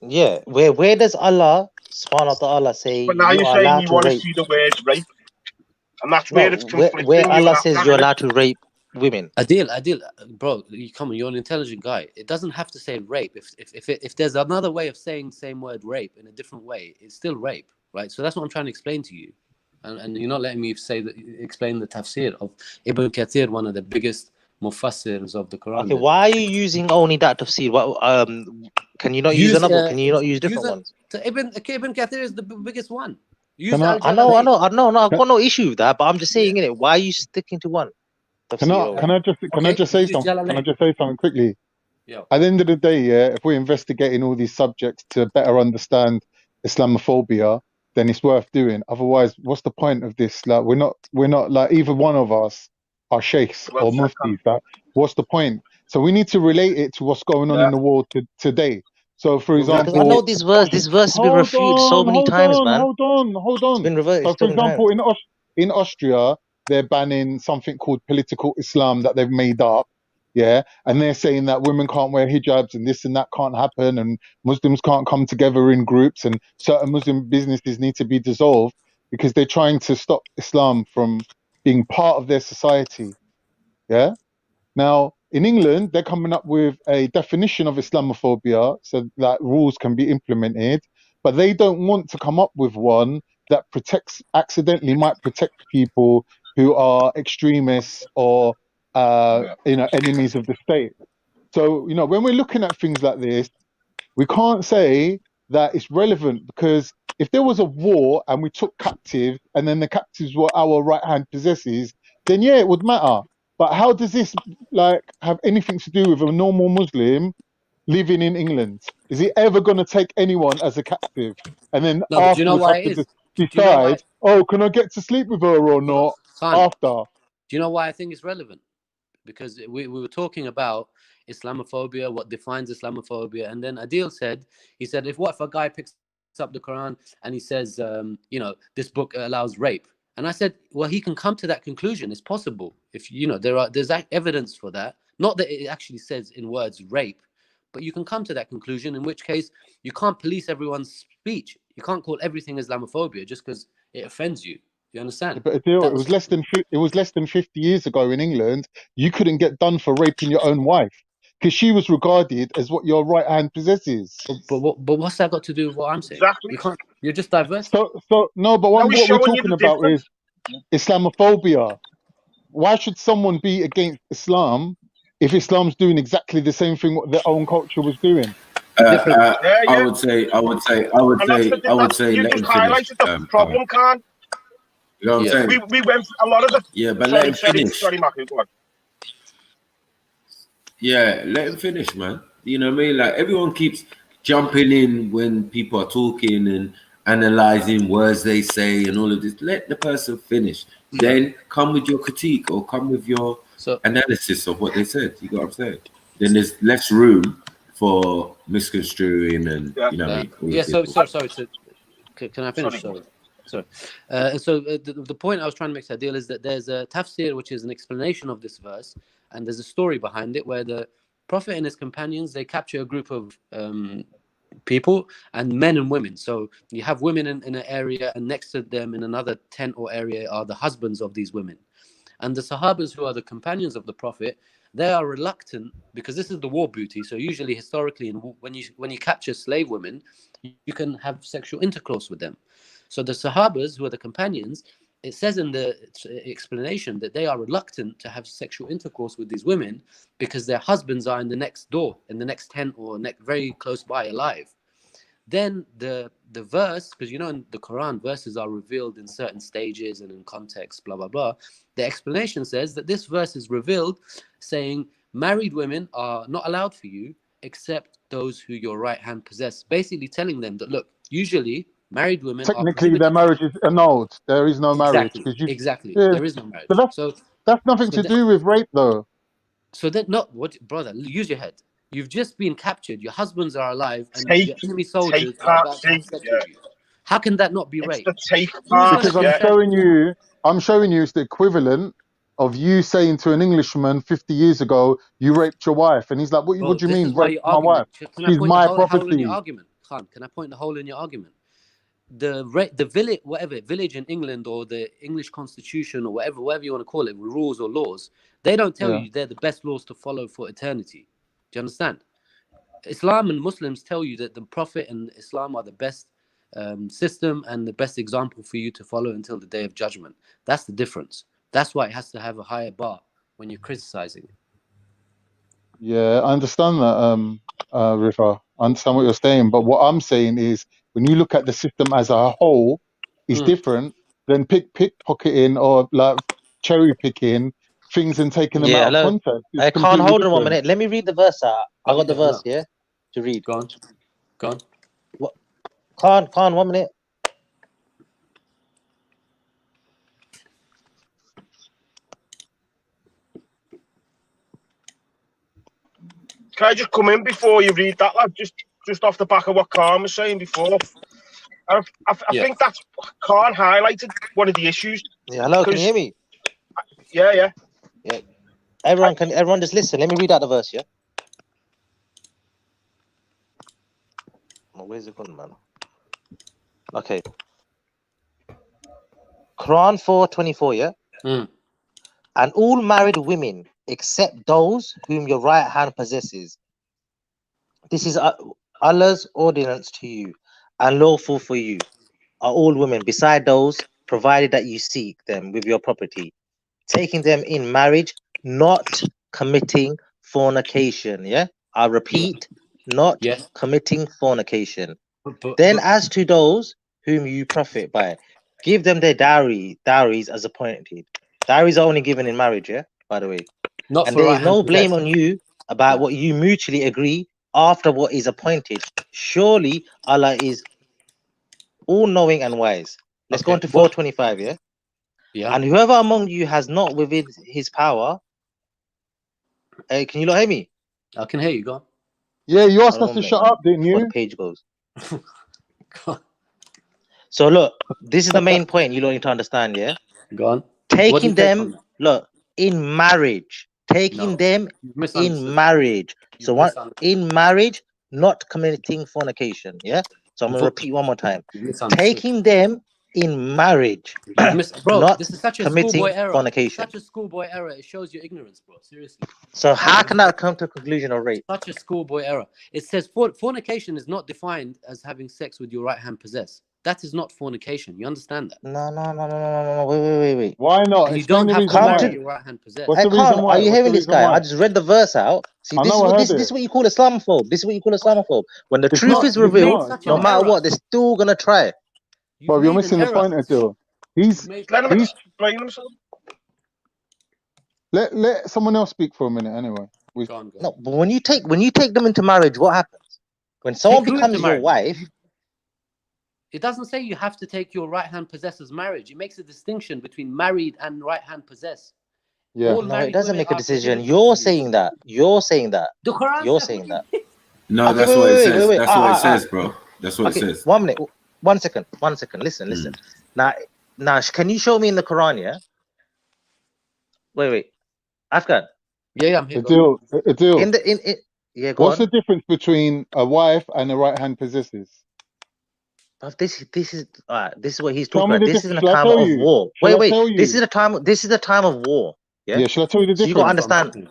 Yeah, where does Allah subhanahu wa ta'ala say But now you you're are saying allowed you to want to rape? see the word rape. And that's No, where it's conflicting. where Allah says you're allowed to rape women. Adil, bro, come on, you're an intelligent guy. It doesn't have to say rape. If there's another way of saying the same word rape in a different way, it's still rape, right? So that's what I'm trying to explain to you. And you're not letting me explain the tafsir of Ibn Kathir, one of the biggest mufassirs of the Quran. Okay, why are you using only that tafsir? What can you not use another? Can you not use different ones? Ibn Kathir is the biggest one. I know. I've got no issue with that, but I'm just saying, innit, why are you sticking to one? Can I just say something? Can I just say something quickly? Yeah. At the end of the day, yeah, if we're investigating all these subjects to better understand Islamophobia, then it's worth doing. Otherwise, what's the point of this? Like, we're not like either one of us are sheikhs or muftis. That what's the point? So we need to relate it to what's going on in the world today. So, for example, I know this verse has been refuted so many times, man. Hold on. It's been reversed. So, for example, in Austria, they're banning something called political Islam that they've made up. Yeah, and they're saying that women can't wear hijabs and this and that can't happen, and Muslims can't come together in groups, and certain Muslim businesses need to be dissolved because they're trying to stop Islam from being part of their society. Yeah. Now, in England, they're coming up with a definition of Islamophobia so that rules can be implemented, but they don't want to come up with one that accidentally might protect people who are extremists or enemies of the state. So, when we're looking at things like this, we can't say that it's relevant, because if there was a war and we took captives and then the captives were our right-hand possessors, then yeah, it would matter. But how does this have anything to do with a normal Muslim living in England? Is he ever going to take anyone as a captive and then afterwards have to decide, oh, can I get to sleep with her or not after? Do you know why I think it's relevant? Because we were talking about Islamophobia, what defines Islamophobia, and then Adil said, what if a guy picks up the Quran and he says, this book allows rape? And I said, well, he can come to that conclusion. It's possible. If there's evidence for that. Not that it actually says in words rape, but you can come to that conclusion. In which case, you can't police everyone's speech. You can't call everything Islamophobia just because it offends you. You understand? But Adil, it was less than 50 years ago in England. You couldn't get done for raping your own wife because she was regarded as what your right hand possesses. But what's that got to do with what I'm saying? Exactly. You can't. You're just diverse. So no, but what we're talking about is Islamophobia. Why should someone be against Islam if Islam's doing exactly the same thing what their own culture was doing? I would say, And that's you let just him finish. highlighted the problem, Khan. You know what I'm saying? We went a lot of the. Yeah, but let him finish. Sorry, Matthew, go on. Yeah, let him finish, man. You know what I mean? Like everyone keeps jumping in when people are talking and analyzing words they say and all of this. Let the person finish. Then come with your critique or come with your analysis of what they said. You got what I'm saying? Then there's less room for misconstruing and you know what I mean? Yeah. Sorry. So, can I finish? Sorry. The point I was trying to make, Adil, is that there's a tafsir, which is an explanation of this verse, and there's a story behind it where the Prophet and his companions, they capture a group of people, and men and women. So you have women in an area, and next to them in another tent or area are the husbands of these women. And the Sahabas, who are the companions of the Prophet, they are reluctant, because this is the war booty. So usually, historically, when you capture slave women, you can have sexual intercourse with them. So the Sahabas, who are the companions, it says in the explanation that they are reluctant to have sexual intercourse with these women because their husbands are in the next door, in the next tent, or very close by, alive. Then the verse, because you know in the Quran, verses are revealed in certain stages and in context, blah, blah, blah. The explanation says that this verse is revealed saying married women are not allowed for you except those who your right hand possess. Basically telling them that, look, usually married women Technically, their marriage is annulled. There is no marriage Exactly. yeah. There is no marriage. But that's nothing to do with rape, though. So that brother, use your head. You've just been captured. Your husbands are alive, and your enemy soldiers are about to have sex with you. How can that not be rape? Because I'm showing you it's the equivalent of you saying to an Englishman 50 years ago, you raped your wife. And he's like, what do you mean, rape my wife? She's my property. In your argument? Khan, can I point the hole in your argument? The village in England, or the English constitution, or whatever you want to call it, rules or laws, they don't tell you they're the best laws to follow for eternity. Do you understand? Islam and Muslims tell you that the Prophet and Islam are the best system and the best example for you to follow until the day of judgment. That's the difference. That's why it has to have a higher bar when you're criticizing it. Yeah, I understand that, River. I understand what you're saying. But what I'm saying is, when you look at the system as a whole, it's different than pickpocketing or like cherry picking things and taking them out of context. I can't hold on 1 minute. Let me read the verse out. I got the verse here to read. Go on. What? Khan, 1 minute. Can I just come in before you read that, lad? Just off the back of what Khan was saying before. I think that's Khan highlighted one of the issues. Yeah, hello, can you hear me? Yeah. Everyone just listen. Let me read out the verse, yeah? Where's it gone, man? Okay. Quran 4:24, yeah? And all married women, except those whom your right hand possesses. This is Allah's ordinance to you, and lawful for you are all women, beside those, provided that you seek them with your property, taking them in marriage, not committing fornication. Yeah, I repeat, not committing fornication. Then, as to those whom you profit by, give them their dowries as appointed. Dowries are only given in marriage, yeah, by the way. And there is no blame on you about what you mutually agree after what is appointed. Surely Allah is all-knowing and wise. Let's go on to 4:25, yeah? And whoever among you has not within his power... Hey, can you not hear me? I can hear you, go on. Yeah, you asked us to shut up, didn't you? Before the page goes. So look, this is the main point you don't need to understand, yeah? Go on. Taking them, look, in marriage. Taking them in marriage. So what? In marriage, not committing fornication, yeah? So I'm going to repeat one more time. Taking them in marriage, bro, not this is such a committing schoolboy error. fornication. Such a schoolboy error. It shows your ignorance, bro. Seriously. So how can that come to a conclusion of rape? Such a schoolboy error. It says fornication is not defined as having sex with your right hand possess. That is not fornication. You understand that? No. Wait. Why not? And you Explain don't the have reason to why. marry your right hand possessor. What's I the can't. reason why? Are you What's the hearing this reason guy? why? I just read the verse out. See, I this know, I heard this it. is what you call Islamophobe. This is what you call Islamophobe. When the It's truth not. is It's revealed, not. It's no not. matter what, they're still gonna try. Bro, you're missing the point, Adil. Let him explain himself. Let someone else speak for a minute anyway. No, but when you take them into marriage, what happens? When someone Take who into becomes your marriage? wife, It doesn't say you have to take your right hand possessor's marriage. It makes a distinction between married and right hand possessed. Yeah. All no, it married doesn't women make a are decision. prohibited You're to use. saying that. You're saying that. The Quran You're says saying that. No, Okay, that's what it says. wait. That's what it says, bro. That's what it Okay, says. 1 minute. 1 second. 1 second. Listen. Now, can you show me in the Quran? Yeah. Wait. Afghan. Yeah, I'm here. Adil. In yeah, go What's on. the difference between a wife and a right hand possessor? But this is what he's Tell talking me about. the This is difference. in a Shall I time tell of you? war. Shall I Wait. tell This you? is a time of war. Yeah. Yeah, shall I tell you the So you got to difference? understand.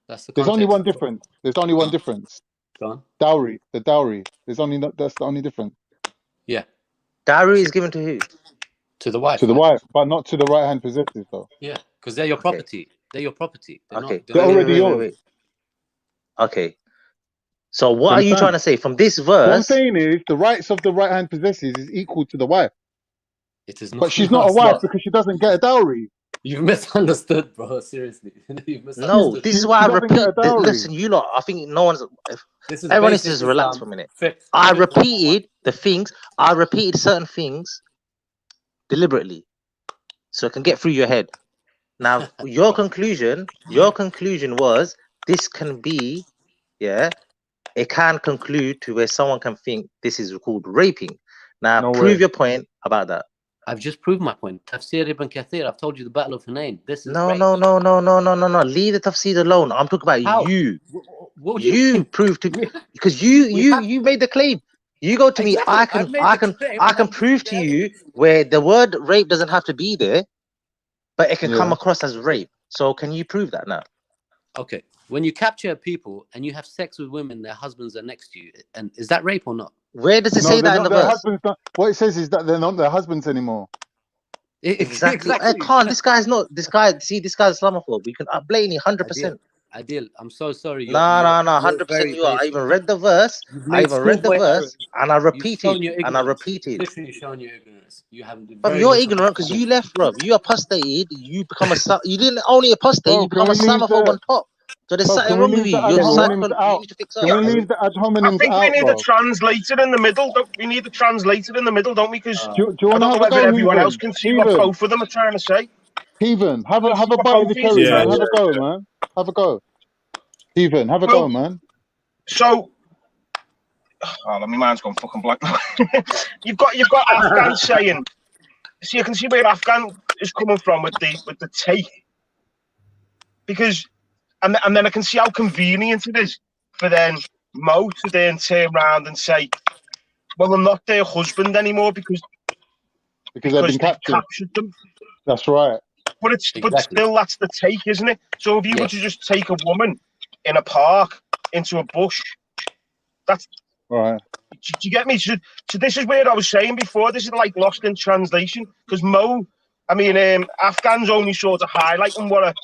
That's the There's only context. one difference. There's only one difference. Go on. Dowry. The dowry. That's the only difference. Yeah. Dowry is given to who? To the wife. To the wife, but not to the right hand possessors though. Yeah, because they're your Okay. property. They're your property. They're Okay. not. They're already yours. Wait. Okay. So what You are you trying understand? to say from this What I'm verse? saying is the rights of the right hand possessors is equal to the wife. It is not. But she's No, not a it's wife not. because she doesn't get a dowry. You've misunderstood, bro. Seriously, you've No, misunderstood. this is why I doesn't get a repeat. dowry. Listen, you lot. I think no one's. This is Everyone needs to basic just relax Islam. for a minute. Fixed. I repeated the things. I repeated certain things deliberately, so it can get through your head. Now, your conclusion was this can be, yeah, it can conclude to where someone can think this is called raping. Now, No prove way. your point about that. I've just proved my point. Tafsir ibn Kathir. I've told you the Battle of Hunain. This is No. rape. Leave the tafsir alone. I'm talking about How? you. What do you You mean? prove to because you made the claim. You go to me. Exactly. I've made the claim. I can prove to you where the word rape doesn't have to be there, but it can come Yeah. across as rape. So can you prove that now? Okay. When you capture people and you have sex with women, their husbands are next to you, and is that rape or not? Where does it No, say they're that in not the their verse? husbands. What it says is that they're not their husbands anymore. Exactly. Khan, this guy's Islamophobe. We can blatantly 100%. Adil, I'm so sorry. No, You're 100% very you are. I basic. even read the verse. You've made And I You've repeated. shown your And I ignorance. repeated. Literally shown your ignorance. You have But very you're little ignorant because you understanding. left, bro. You apostated. You become you didn't only apostate. Bro, You become a Islamophobe on top. So there's something can we wrong with leave you. the ad You're hominems you out? need to fix Can up. we leave the ad I hominems think we out, need a bro? translator in the middle. We need a translator in the middle, don't we? Because Do you I want to don't know have a whether go, everyone else Heathen? can see what both of them are trying to say. Heathen, have Can a see what bite of both the of you cherry, are trying man. to Have a say. go, man. Have a go. Heathen, have a go, man. So, my mind's gone fucking blank now. you've got Afghan saying. See, you can see where Afghan is coming from with the take, because and then I can see how convenient it is for then Mo to then turn around and say, "Well, I'm not their husband anymore because they've been they've captured." them." That's right. But still that's the take, isn't it? So if you were to just take a woman in a park into a bush, that's right. Do you get me? So this is where I was saying before. This is like lost in translation because Afghan's only sort of highlighting what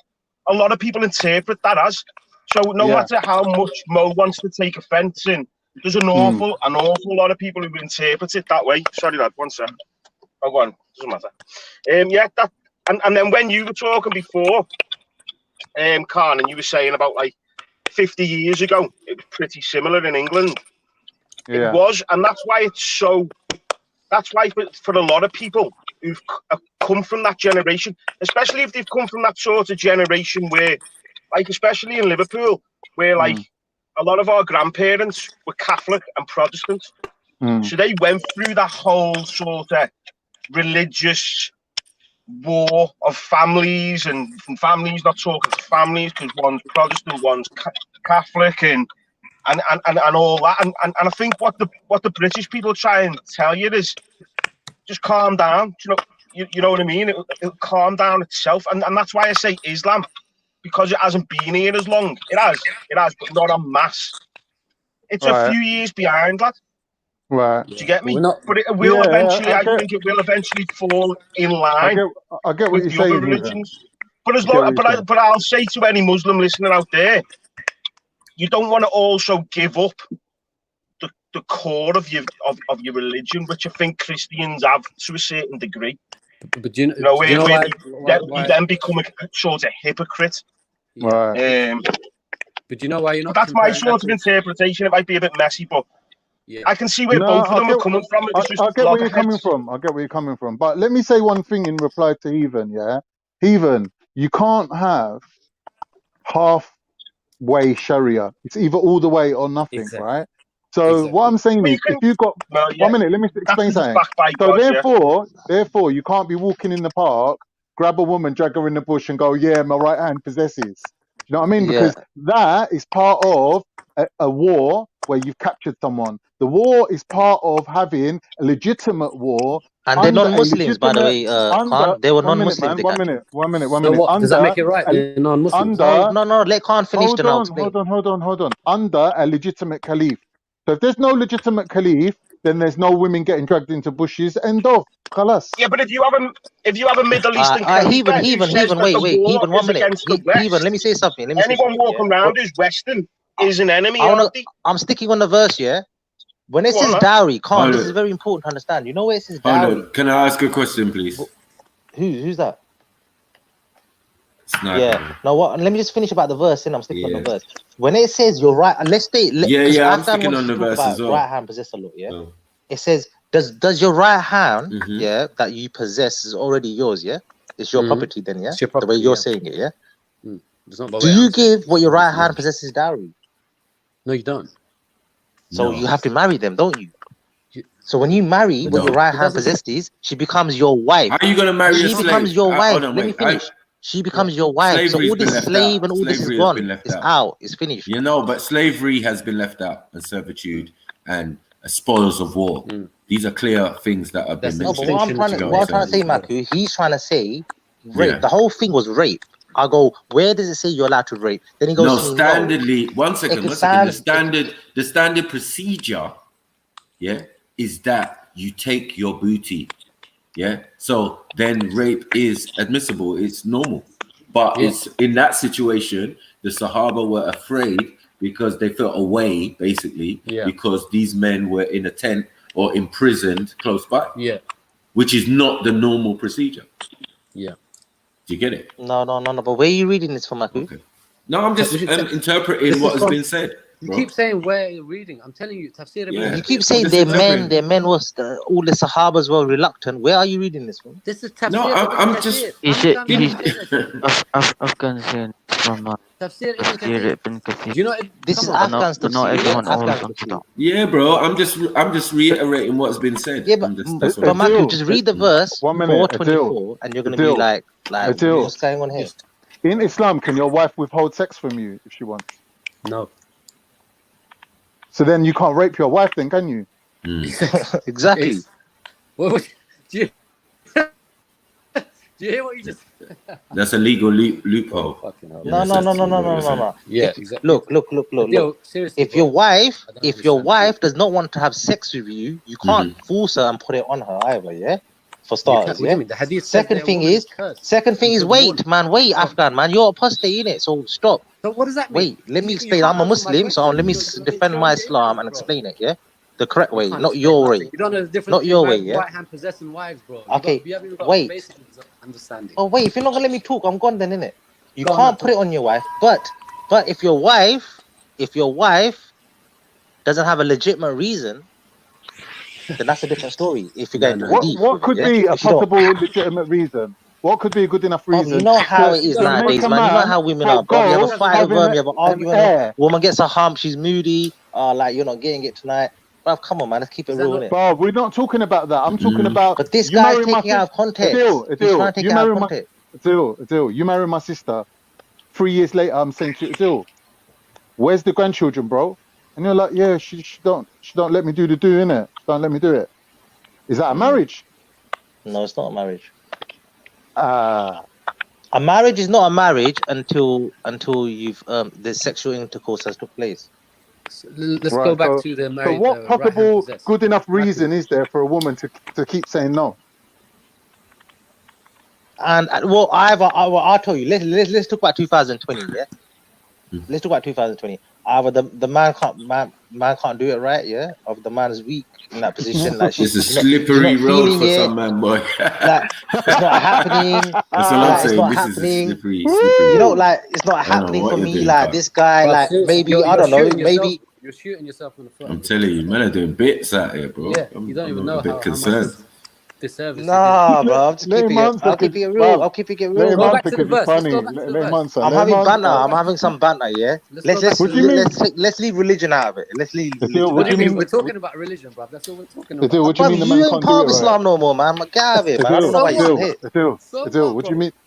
a lot of people interpret that as. So no matter how much Mo wants to take offence in, there's an awful lot of people who interpret it that way. Sorry, lad. 1 second. Oh, go on. Doesn't matter. And then when you were talking before, Khan, and you were saying about like 50 years ago, it was pretty similar in England. Yeah. It was, and that's why it's so. That's why for a lot of people who've come from that generation, especially if they've come from that sort of generation where, like, especially in Liverpool, where like a lot of our grandparents were Catholic and Protestant, so they went through that whole sort of religious war of families, and families not talking to families because one's Protestant, one's Catholic, and all that, and I think what the British people try and tell you is just calm down. You know what I mean? It'll calm down itself, and that's why I say Islam, because it hasn't been here as long. It has, but not en masse. It's a few years behind, lad. Right. Do you get me? We're not. But it will Yeah, eventually. I I get, think it will eventually fall in I line get, I get what with you're the other saying, even. religions. But as I get long, what you're saying. but I'll say to any Muslim listener out there, you don't want to also give up the core of your religion, which I think Christians have to a certain degree. But do you know, do you know where why you then become a sort of hypocrite. Right. But do you know why you're not That's my comparing sort of apples? interpretation. It might be a bit messy, but Yeah. I can see where No, both of I them get, are coming from. It's just I get where you're coming loggerheads. from. I get where you're coming from. But let me say one thing in reply to Heathen. Yeah, Heathen, you can't have halfway Sharia. It's either all the way or nothing, Exactly. right? So what I'm saying But you is, if can, you got well, yeah, 1 minute, let me that's explain because it's something. backed by So God, yeah. therefore, you can't be walking in the park, grab a woman, drag her in the bush, and go, "Yeah, my right hand possesses." You know what I mean? Yeah. Because that is part of a war where you've captured someone. The war is part of having a legitimate war And they're under a non-Muslims, by the legitimate way, under. Khan. They were 1 minute, non-Muslims, man. they 1 got. minute. 1 minute. 1 So minute. what? Does that make it right? They're non-Muslims. No, let Khan finish Hold then I'll on, explain. hold on. Under a legitimate caliph. So if there's no legitimate caliph, then there's no women getting dragged into bushes. End of. Khalas. Yeah, but if you have a Middle Eastern Heathen, Khalifa who says that the wait, war Heathen, 1 is minute. against the West, Heathen, let me say something. anyone walking Yeah. around who's Western is an enemy, aren't they? I'm sticking on the verse, yeah. When it Go on, says man. dowry, Khan, Hold this on. is very important to understand. You know where it says Hold dowry? on. Can I ask a question, please? Who's that? Sniper. Yeah. Now what? Let me just finish about the verse, and I'm sticking on the verse. When it says your right, let's stay. Because I'm Afghan sticking wants on to the talk verse about as well. right hand possessor law. Yeah. It says, does your right hand, yeah, that you possess is already yours? Yeah. It's your property then, yeah. It's your The way property, you're yeah. saying it, yeah. It's not the Do way you I'm saying give what your right hand possesses dowry? No, you don't. So No. you have to marry them, don't you? So when you marry what your right hand possesses, she becomes your wife. How are you going to marry She a slave? becomes your wife. Hold on, Let me wait. finish. She becomes your wife. So Slavery's all been this left slave out. and all this is Slavery has gone. been left It's out. out. It's finished. You know, but slavery has been left out, and servitude and spoils of war. These are clear things that have been No, mentioned. but what I'm trying to say, Maku, he's trying to say rape. Yeah. The whole thing was rape. I go, where does it say you're allowed to rape? Then he goes No, to me, standardly, no. one second. The standard procedure, yeah, is that you take your booty, yeah. So then rape is admissible. It's normal, but it's in that situation the Sahaba were afraid because they felt away, basically, because these men were in a tent or imprisoned close by, which is not the normal procedure. Yeah. Do you get it? No. But where are you reading this from, Maku? Okay. No, I'm just interpreting what has been said. You bro. keep saying where you're reading. I'm telling you, Tafsir ibn Yeah. You keep saying they're men was all the Sahabas were reluctant. Where are you reading this from? This is Tafsir. No, I'm just. Afghanistan from Tafsir ibn Tafsir Kathir. ibn Kathir. Do you know? This is Afghan's but not tafsir. everyone Afghan's always wants tafsir. that. Yeah, bro. I'm just reiterating what's been said. Yeah, but Maku, just read the verse 424, and you're gonna be like, Adil, what's going on here? in Islam, can your wife withhold sex from you if she wants? No. So then you can't rape your wife, then, can you? Exactly. Do you hear what you just? That's a legal loophole. No. Yeah, exactly. Look. Seriously, if your wife does not want to have sex with you, you can't force her and put it on her either. Yeah. For starters, what do you mean? The hadith says Second that a thing woman is, cursed. wait, Afghan man, you're apostate, innit? So stop. So what does that mean? Wait, let me explain. I'm a Muslim, so let me defend my Islam and explain it. Yeah, the correct way, not your way. You don't know the difference Not your way. between Yeah. right hand possessing wives, bro. Okay. You haven't got Wait. basic understanding. Oh wait, if you're not gonna let me talk, I'm gone then, innit? You Go on, can't man. put it on your wife, but if your wife doesn't have a legitimate reason, then that's a different story. If you're going to deep, What could be a possible legitimate reason? What could be a good enough reason? You know how it is to make nowadays, a man. You know how women are, bro. You have a fight with them, you have an argument. heir. Woman gets a hump, she's moody. Like you're not getting it tonight. Bro, come on, man. Let's keep it real, innit? Bro, we're not talking about that. I'm talking about. But this you guy's marry my taking out of context. Adil, He's trying to take you it out of marry context. Adil, you marry my sister. 3 years later, I'm saying to you, Adil, where's the grandchildren, bro? And you're like, yeah, she don't let me do the do, innit? She don't let me do it. Is that a marriage? No, it's not a marriage. A marriage is not a marriage until you've the sexual intercourse has took place. Let's Right. go back to the So married what right-hand possible possessed. good enough reason is there for a woman to keep saying no? And well, I'll tell you. Let's talk about 2020. Yeah, let's talk about 2020. Either the man can't do it right. Yeah, or the man is weak in that position. Like It's a she's not slippery road feeling for it. some man, boy. Like it's not happening. That's all I'm Like it's saying. not This is a happening. slippery You know, road. like it's not I don't know happening what for you're me. doing, Like Carl. this guy, Bruv, like seriously, maybe you're I don't know. shooting yourself. Maybe You're shooting yourself in the foot. I'm telling you, man, are doing bits out here, bro. Yeah, you don't even I'm know a bit how much concerned. disservice nah, bro. I'm just Let keeping him it. answer, I'll keep because it real. I'll keep it let real. him Go answer back to the because it's verse. Let's funny. go back to the Let him verse. answer. I'm Let him having banter. answer. I'm having some banter. Yeah. Let's go back to What do you mean? Let's leave religion out of it. Let's leave Adil, religion what out do of you it. mean? We're talking about religion, bruv. That's all we're talking Adil, about. what do you Bruv, mean the you man ain't can't do part it of right? Islam no more, man. Get out of it, man. I don't know Adil, why you're still here. Adil,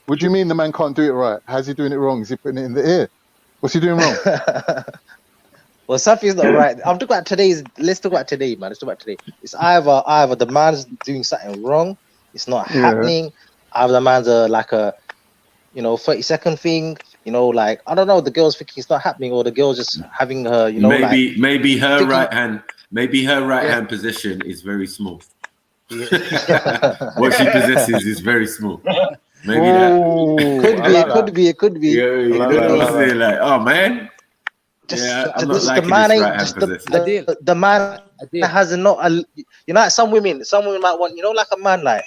what do you mean the man can't do it right? How's he doing it wrong? Is he putting it in the ear? What's he doing wrong? Well, something's not right. I'm talking about today's. Let's talk about today, man. Let's talk about today. It's either the man's doing something wrong. It's not Yeah. happening. Either the man's like a 30-second thing. Like I don't know. The girl's thinking it's not happening, or the girl's just having her. Maybe her thinking- right hand position is very small. What she possesses is very small. Maybe It could be. Yeah, you know what I'm saying? Like, oh man. I'm not liking this right hand possession. The man has not. Like some women might want. Like a man, like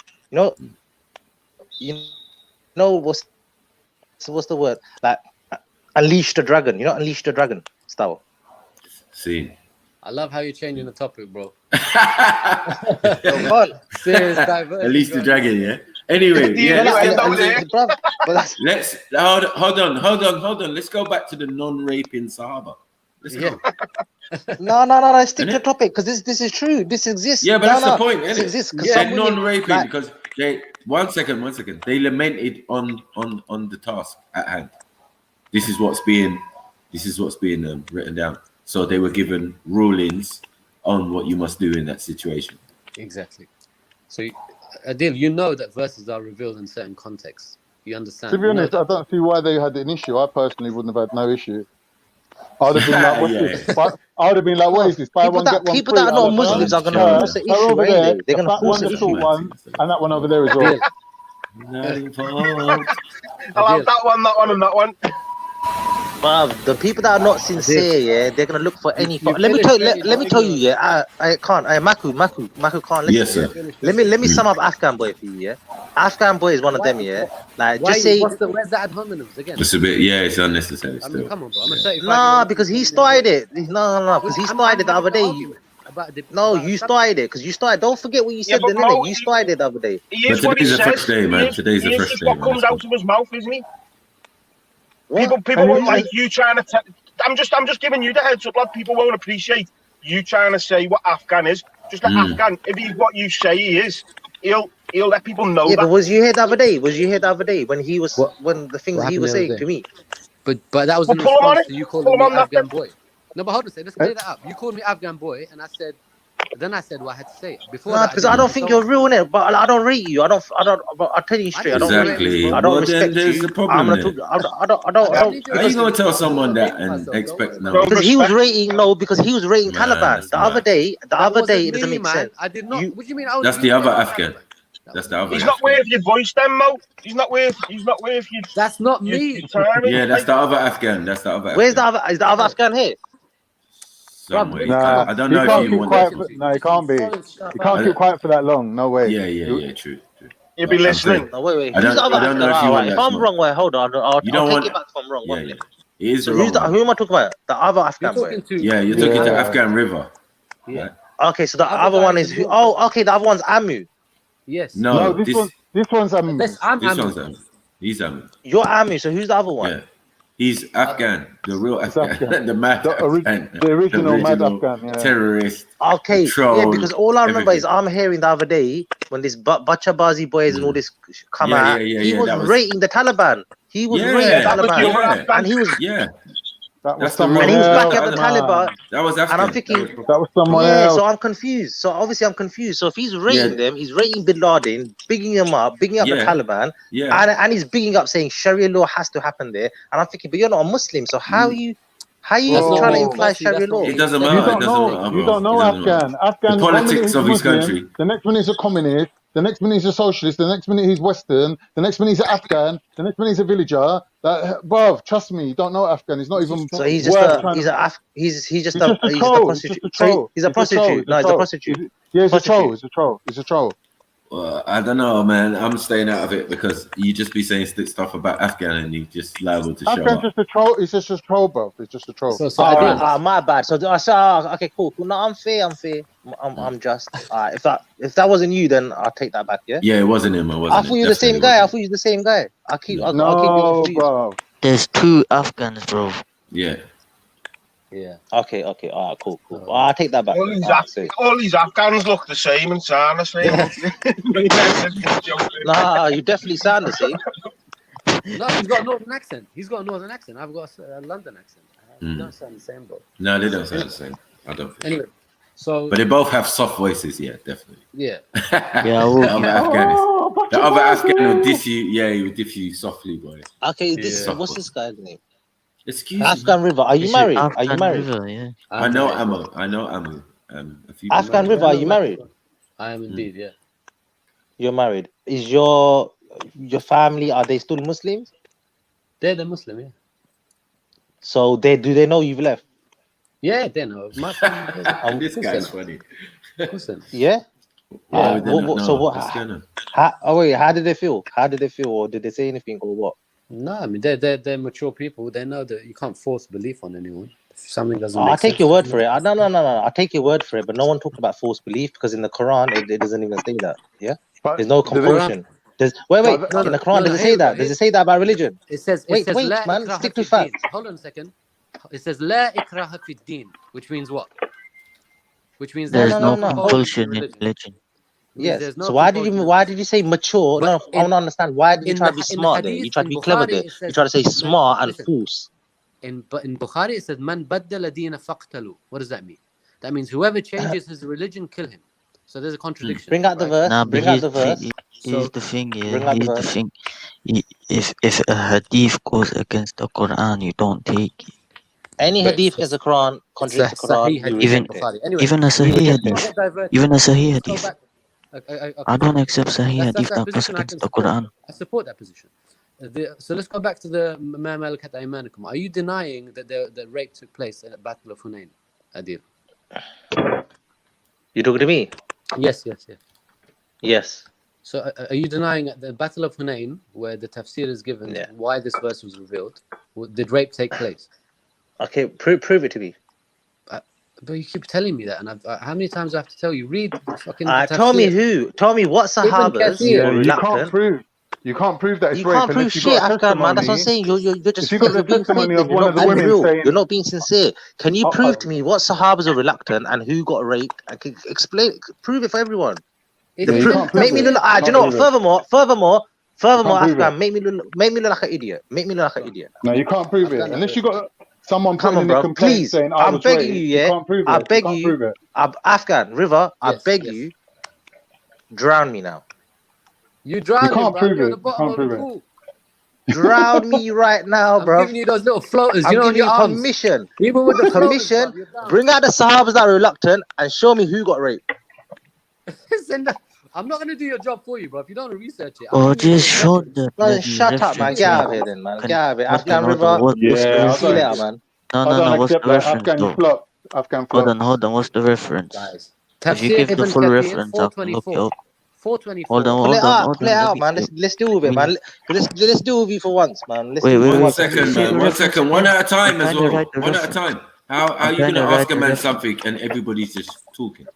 what's the word? Like unleash the dragon. Unleash the dragon style. See. I love how you're changing the topic, bro. Serious diverse. At least the dragon, yeah. Anyway, let's hold on. Let's go back to the non-raping Sahaba. Let's go. No. Stick to the topic because this is true. This exists. Yeah, but that's the point, This isn't exists it? because They're non-raping because they. One second. They lamented on the task at hand. This is what's being written down. So they were given rulings on what you must do in that situation. Exactly. So, Adil, you know that verses are revealed in certain contexts. You understand? To be honest, I don't see why they had an issue. I personally wouldn't have had no issue. I would have been like, what's this? I would have been like, what is this? Buy one, get one people free. that are not Muslims are gonna force the Her issue, over ain't there, they? They're the gonna fat force one, the the short issue. one, and that one over there as well. I'll have that one, and that one. Bruv, the people that are not sincere, yeah, they're gonna look for any. Let me tell you, yeah. I can't. Maku can't listen. Yes, sir. Yeah? Let me sum up Afghan boy for you, yeah. Afghan boy is one of them, yeah. Like Why, just say. where's the ad hominems again? It's a bit, it's unnecessary. I mean, come on, bro. I'm a 35. Nah, because he started it. No, because he started it the other day. You started it because you started. Don't forget what you said. but Then Mo, you started it the other day. He is what he says. fresh day, man. Today's a fresh day. What comes out of his mouth, isn't he? What? People won't like you trying to. I'm just giving you the heads up, lad. People won't appreciate you trying to say what Afghan is. Just like Afghan, if he's what you say he is, he'll let people know that. But was you here the other day? When he was when the things he was saying to me? But that was in response to you calling me Afghan boy. No, but hold on a second. Let's clear that up. You called me Afghan boy, and I said what I had to say. Before because I don't think you're real in it. But I don't rate you. I'll tell you straight. I don't rate you. I don't respect there's you. a problem I'm gonna talk. I don't. How are you gonna tell someone that and expect no? Because he was rating Taliban the other day. It doesn't make sense. I did not. What do you mean? That's the other Afghan. That's the other. He's not worth your voice, then, Mo. He's not worth you. That's not me. Yeah, that's the other Afghan. That's the other. Where's the other? Is the other Afghan here? Somewhere. Nah, I don't know he if can't you keep want quiet. that. No, he can't be. He can't keep quiet for that long. No way. Yeah, true. You'll be listening. No, wait. I don't know if you want that. If I'm wrong, wait, hold on. I'll take it back if I'm wrong. Yeah. It is So wrong. who am I talking about? The other Afghan boy. Yeah, you're talking to Afghan River. Yeah. Okay, so the other one is who? Oh, okay, the other one's Amu. Yes. No, this one's Amu. This one's Amu. He's Amu. You're Amu, so who's the other one? Yeah. He's Afghan, the real Afghan, the mad Afghan, the original mad Afghan, yeah. terrorist. Okay, troll, yeah, because all I remember everything. is I'm hearing the other day when this Bachabazi boys and all this come out, he was rating the Taliban. He was rating the Taliban, and he was That was and he was backing up the Taliban. That was Afghan. And I'm thinking, that was someone else. so I'm confused. So obviously I'm confused. So if he's rating them, he's rating Bin Laden, bigging him up, bigging up the Taliban, and he's bigging up saying Sharia law has to happen there. And I'm thinking, but you're not a Muslim, so how How you That's not trying to me. imply Firstly, that's Sharia not law? me. It doesn't You matter. It don't doesn't know. matter, You bro. don't It know doesn't matter. Afghan. The Afghan. 1 minute politics he's of his Muslim, country. the next minute he's a communist, the next minute he's a socialist, the next minute he's Western, the next minute he's an Afghan, the next minute he's a villager. That, bruv, trust me, you don't know Afghan. It's not even So he's just worth a trying to. he's He's just a he's just a troll. He's just prostitute. a So troll. he's a He's a troll. prostitute. He's a No, he's a troll. prostitute. Yeah, he's a troll. Prostitute. He's a troll. He's a troll. Well, I don't know, man. I'm staying out of it because you just be saying stuff about Afghan and you just liable to show Afghan's up. just a troll. He's just a troll, bruv. He's just a troll. So All Adil, right, my bad. So okay, cool. No, I'm fair. I'm just. If that wasn't you, then I'll take that back. Yeah. Yeah, it wasn't him. It I wasn't thought him. you were the same Definitely guy. I wasn't thought you were the same guy. I'll keep you No, confused. bro. There's 2 Afghans, bro. him. Yeah. yeah. Okay. All right, cool. I'll take that back. All these Afghans look the same and sound the same. Nah, you definitely sound the same. No, he's got a northern accent. He's got a northern accent. I've got a London accent. You don't sound the same, bro. No, they don't sound the same. I don't think. Anyway, so But they both have soft voices. Yeah, definitely. yeah. Yeah, The other Afghanis. The other Afghan will diss you. Yeah, he will diss you softly, boy. Okay, Yeah. what's this guy's name? Excuse me. Afghan River. Are you married? Are you Afghan married? River, yeah. I know Amu. I know Amu. A few Afghan people. River. Are you married? I am indeed, yeah. You're married. Is your family, are they still Muslims? They're Muslim, yeah. So do they know you've left? Yeah, they know. My family. This guy's funny. Listen. Yeah. Why would they not So know? what? What's going on? How did they feel? Or did they say anything or what? No, I mean they're mature people. They know that you can't force belief on anyone. If something doesn't. I'll make take sense, your word for it. No. I'll take your word for it. But no one talked about forced belief because in the Quran it doesn't even say that. Yeah. There's no compulsion. Wait. In the Quran does it say that? Does it say that about religion? It says. Wait, "La man. ikraha Stick to fi facts. din." Hold on a second. It says "La ikraha fi din," which means what? Which means There's there's no no compulsion in religion. Yes. There's no So why did you say mature? No, I want to understand. Why did you in try the- to be in smart the there? You hadith, try to in be clever Bukhari, there. it says- You try to say smart and listen. false. In Bukhari it says "Man baddala dina faqtalu." What does that mean? That means whoever changes his religion, kill him. So there's a contradiction. Bring out the verse. Nah, but Bring out the verse. here's the thing, yeah. Bring out the Here's the verse. thing. If a hadith goes against the Quran, you don't take it. Any hadith against the Quran contradicts the Quran. You Even reject it. Anyway, even a Sahih hadith. Even a Sahih Let's go hadith. back. I don't accept Sahih That's hadith that that goes position I against can the support. Quran. I support that position. So let's go back to the Ma Malakat Aymanikum. Are you denying that the rape took place at the Battle of Hunain, Adil? You talking to me? Yes. Yes. So are you denying at the Battle of Hunain, where the tafsir is given, why this verse was revealed? Did rape take place? Okay, prove it to me. But you keep telling me that, and how many times do I have to tell you? Read fucking. Tell me who. Tell me what Sahabas Kathir. were You can't reluctant. prove. You can't prove that it's You rape can't prove unless you shit, got a Afghan man. That's what I'm testimony. saying. You're just If you got the being fake. testimony of You're one not of the being women real. saying, You're not being sincere. Can you prove to me what Sahabas are reluctant and who got raped? I can explain. Prove it for everyone. Yeah, you can't prove Make me it. look. You Do you can't know what? prove it. Furthermore, prove Afghan. it. Make me look like an idiot. Make me look like an idiot. No, you can't prove it unless you got someone Come putting on, in a bro. complaint Please, saying I I'm was begging raped. you. You Yeah, can't prove it. I You beg can't you. prove it. Afghan River. I beg you. Drown me now. You drown can't him, bro. prove You're it. at the You bottom can't of the prove it. pool. Drown me right now, bro. I'm giving you those little floaters. I'm You know, on giving your you arms. permission. Even with the floaters, Permission. bro, you're down. Bring out the Sahabas that are reluctant and show me who got raped. I'm not gonna do your job for you, bro. If you don't want to research it, Or I'm giving you just the show reference. the Man, bloody shut up, man. reference. Get Yeah. out of here, then, man. Can- Get out of here. hold Afghan on, hold River. on. What's Yeah, the I reference? See you later, don't. man. No, I no, don't no. What's accept the that. reference, Afghan though? flop. Afghan flop. Hold on. What's the reference? Guys, If you Tafsir give the Ibn full Kathir, reference, I can look it 424. up. 424. Hold on. Pull it out. Hold Pull it on. out, man. Let's deal with it, man. Let's deal with you for once, man. Let's Wait, deal with you for wait. once. Can you Second, say man. the 1 reference second. One again? at a time I'm as trying to well. write the One at a reference. time. How are I'm you trying gonna to write ask a the man reference. something and everybody's just talking?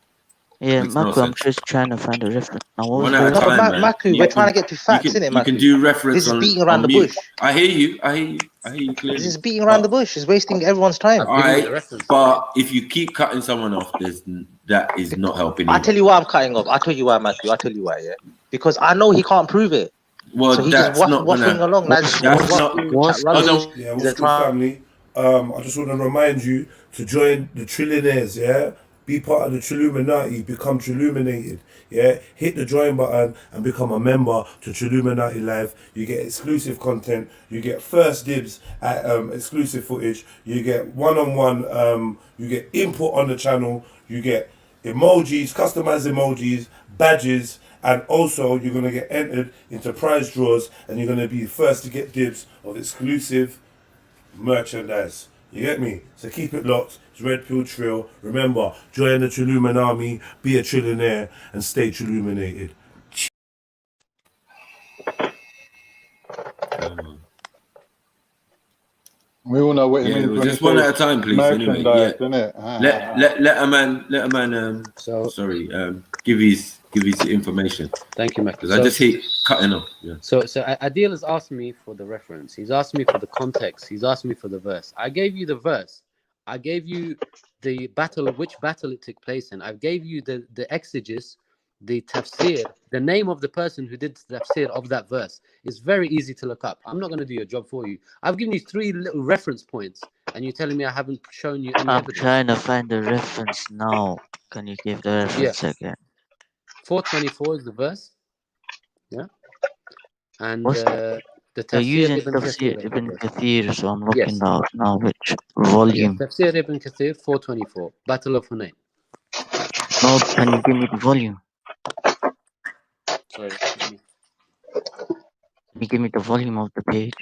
Yeah, Makes no Marco, I'm sense. just trying to find the reference. Now, what was One the at a No, but reference? time, man. Maku, we're trying to get to facts, innit, You can Maku? do reference This is beating around on the mute. bush. I hear you. I hear you This clearly. is beating around the bush. It's wasting everyone's time. All right, but if you keep cutting someone off, that is not helping I either. tell you why I'm cutting off. I tell you why, Matthew. I tell you why, yeah. Because I know he can't prove it. Well, so he's that's just not waffling gonna. along. That's That's not. chat rubbish. Yeah, He's what's a good, family? I just want to remind you to join the Trillionaires, yeah? Be part of the Trilluminati, become Trilluminated. Yeah, hit the join button and become a member to Trilluminati Live. You get exclusive content. You get first dibs at exclusive footage. You get one-on-one. You get input on the channel. You get emojis, customized emojis, badges, and also you're gonna get entered into prize draws, and you're gonna be the first to get dibs of exclusive merchandise. You get me? So keep it locked. It's Red Pill Trill. Remember, join the Trilluminati, be a trillionaire, and stay Trilluminated. We all know what it Yeah, means when just it one says at a time, please. Anyway, merchandise, yeah. innit? Let a man. Give his information. Thank you, Mac. Because I just hate cutting off. Yeah. So Adil has asked me for the reference. He's asked me for the context. He's asked me for the verse. I gave you the verse. I gave you the battle, which battle it took place in. I gave you the exegesis, the tafsir, the name of the person who did the tafsir of that verse. It's very easy to look up. I'm not going to do your job for you. I've given you 3 little reference points, and you're telling me I haven't shown you any I'm evidence. trying to find the reference now. Can you give the reference again? 424 is the verse. Yeah. And What's the You're tafsir using ibn Tafsir Kathir. Ibn Kathir, so I'm looking Yes. out now which Yes, volume. Tafsir ibn Kathir 424, Battle of Hunayn. No, can you give me the volume? Sorry. Can you give me the volume of the page?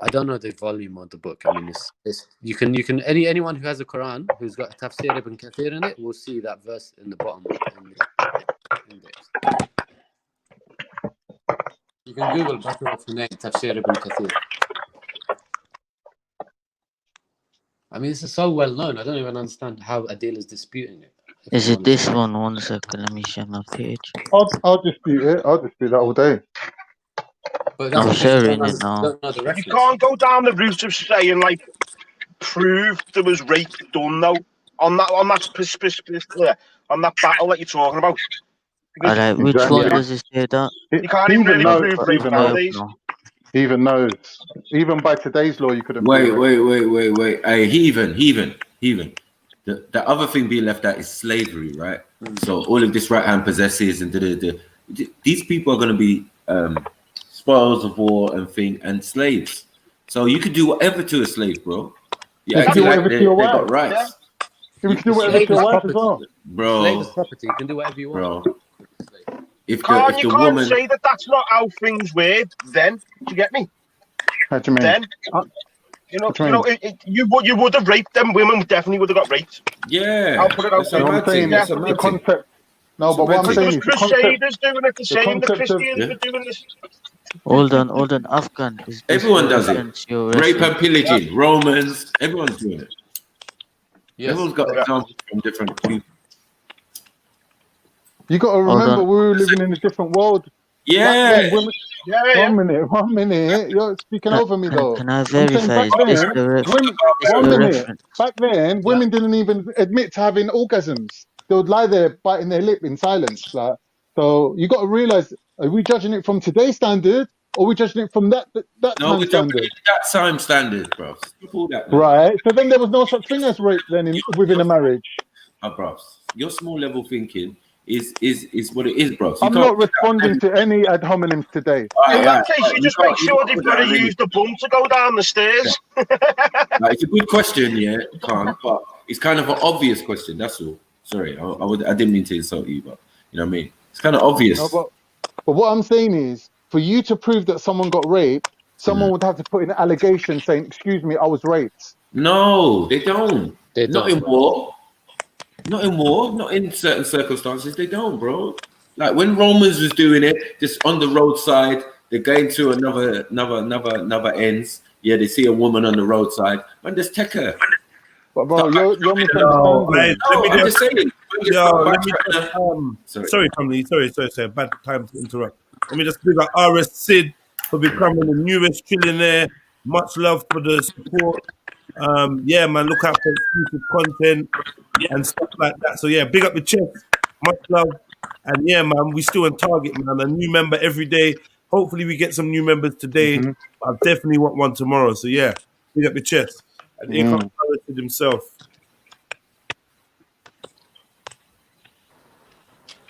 I don't know the volume of the book. I mean, it's you can anyone who has a Quran who's got a Tafsir ibn Kathir in it will see that verse in the bottom in the index. You can Google Battle of Hunayn, Tafsir ibn Kathir. I mean, this is so well known. I don't even understand how Adil is disputing it. Is it this one? 1 second, let me share my page. I'll dispute it. I'll dispute that all day. But I'm sharing it now. You can't go down the route of saying like prove there was rape done though on that battle that you're talking about. Because Alright, which Exactly. one does it say that? you can't He even even really knows. prove rape Even knows. nowadays. He even knows. Even by today's law, you couldn't Wait. prove it. Hey, heathen. The other thing being left out is slavery, right? So all of this right hand possesses and these people are going to be spoils of war and slaves. So you could do whatever to a slave, bro. You can do whatever to your they wife. got rights, You can do whatever to your wife as well. bro. Slave is property. You can do whatever you want. Bro, if You the can't woman, say that that's not how things were then. Do you get me? How do you mean? Then you would have raped them. Women definitely would have got raped. yeah, I'll put it out that's a there. No, I'm mad thing. saying That's a the mad thing. concept. No, but what I'm Because saying there is was the concept. Crusaders doing it the same. The concept of- Christians were doing this. Hold on, Afghan. Is this Everyone the does it. reference you're Rape and referring? pillaging, Romans, everyone's doing it. Yes. Everyone's got examples from different people. You got to Hold remember, on. we were living in a different world. Yeah. Back then, women, one minute. You're speaking over me though. Can I I'm saying verify? back Is this then, the women, is one the minute. reference? Back then, women didn't even admit to having orgasms. They would lie there biting their lip in silence. Like, so you got to realize: are we judging it from today's standard, or are we judging it from that No, time we're standard? jumping into that time standard, bro. Stop all that, man. Right. So then there was no such thing as rape then within a marriage. Bro. Your small level thinking is what it is, bro. So I'm not responding to any ad hominems today. In that case, you just make sure they've got to use the bum to go down the stairs. Like, it's a good question, yeah, Khan, but it's kind of an obvious question. That's all. Sorry, I didn't mean to insult you, but you know what I mean. It's kind of obvious. No, but what I'm saying is, for you to prove that someone got raped, someone would have to put in an allegation saying, "Excuse me, I was raped." No, they don't. Not in bro. war. Not in war. Not in certain circumstances. They don't, bro. Like when Romans was doing it, just on the roadside, they're going to another ends. Yeah, they see a woman on the roadside, and just take her. But bro, you're misunderstanding. I'm just saying. Sorry, family. Sorry. Bad time to interrupt. Let me just big up RS Sid for becoming the newest trillionaire. Much love for the support. Yeah, man, look out for exclusive content and stuff like that. So yeah, big up the chest. Much love. And yeah, man, we still on target, man. A new member every day. Hopefully we get some new members today. I definitely want one tomorrow. So yeah, big up the chest. And here comes RS Sid himself.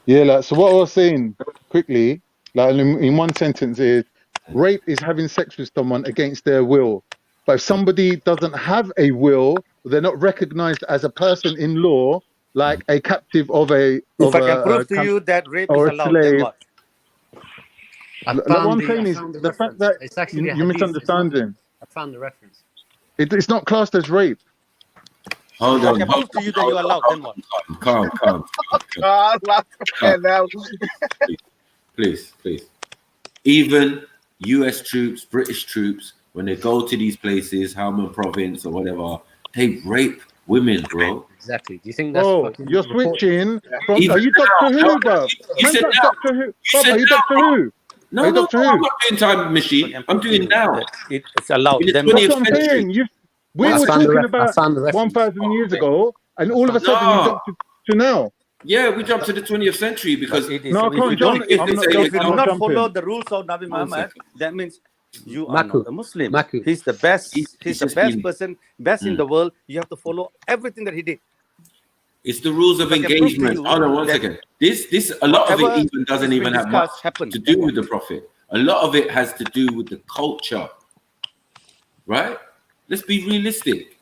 Yeah, like, so what I was saying quickly, like in one sentence is, rape is having sex with someone against their will. But if somebody doesn't have a will, they're not recognized as a person in law, like a captive of a If I can prove to you that rape is or a allowed, then slave. what? I Like, what found I'm the saying is reference. the fact that It's actually a you're hadith. It's not. misunderstanding. I found the reference. It's not classed as rape. Hold If I on, can prove to you that you're allowed, then what? calm. God, that's Please. Even US troops, British troops, when they go to these places, Helmand Province or whatever, they rape women, bro. Exactly. Do you think that's Bro, fucking you're report? switching from. Even Are you Doctor now, Who, bruv? you Man's said like now. Doctor Who. You Bruv, said are you now, Doctor bro. Who? Are No, you Doctor I'm Who? not doing time machine. I'm doing now. It's allowed. In the Then 20th That's what I'm century. saying. We I were found the talking I about found the reference. 1,000 years ago, and all of a sudden you No. jumped to now. Yeah, we jumped to the 20th century because it is, No, I if you can't don't, jump. if, I'm not. if you do I'm not not follow jumping. the rules of Nabi Muhammad, that means you are Maku. not a Muslim. Maku. He's the best. He's He's the just best been- person, best in the world. You have to follow everything that he did. it's the rules of If I can prove to engagement. you Hold on one that second. This a lot of it whatever even doesn't is even being have much discussed happened, to then do what? with the prophet. A lot of it has to do with the culture. Right? Let's be realistic.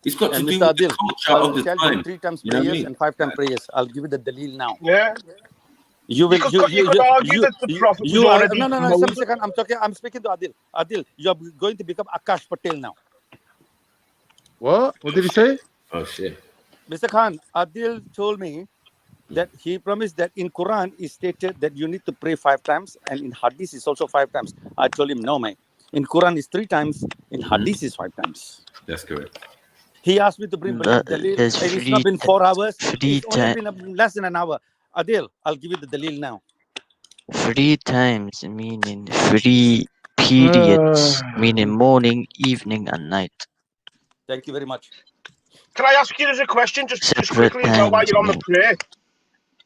It's got to And do Mr. with the Adil, culture I'll of the tell time. you 3 times You know what I prayers mean? and 5 times prayers. I'll give you the dalil now. Yeah. You will. You could argue that the prophet was already No. Moses. I'm speaking to Adil. Adil, you are going to become Akash Patel now. What? What did he say? Oh shit. Mr. Khan, Adil told me that he promised that in Quran is stated that you need to pray 5 times, and in Hadith is also 5 times. I told him no, man. In Quran is 3 times, in Hadith is 5 times. That's correct. He asked me to bring dalil, There's and it's not been 4 hours. three It's only times. been less than an hour. Adil, I'll give you the dalil now. 3 times meaning 3 periods, meaning morning, evening, and night. Thank you very much. Can I ask you as a question, just Separate quickly as well, while times. you're on the prayer?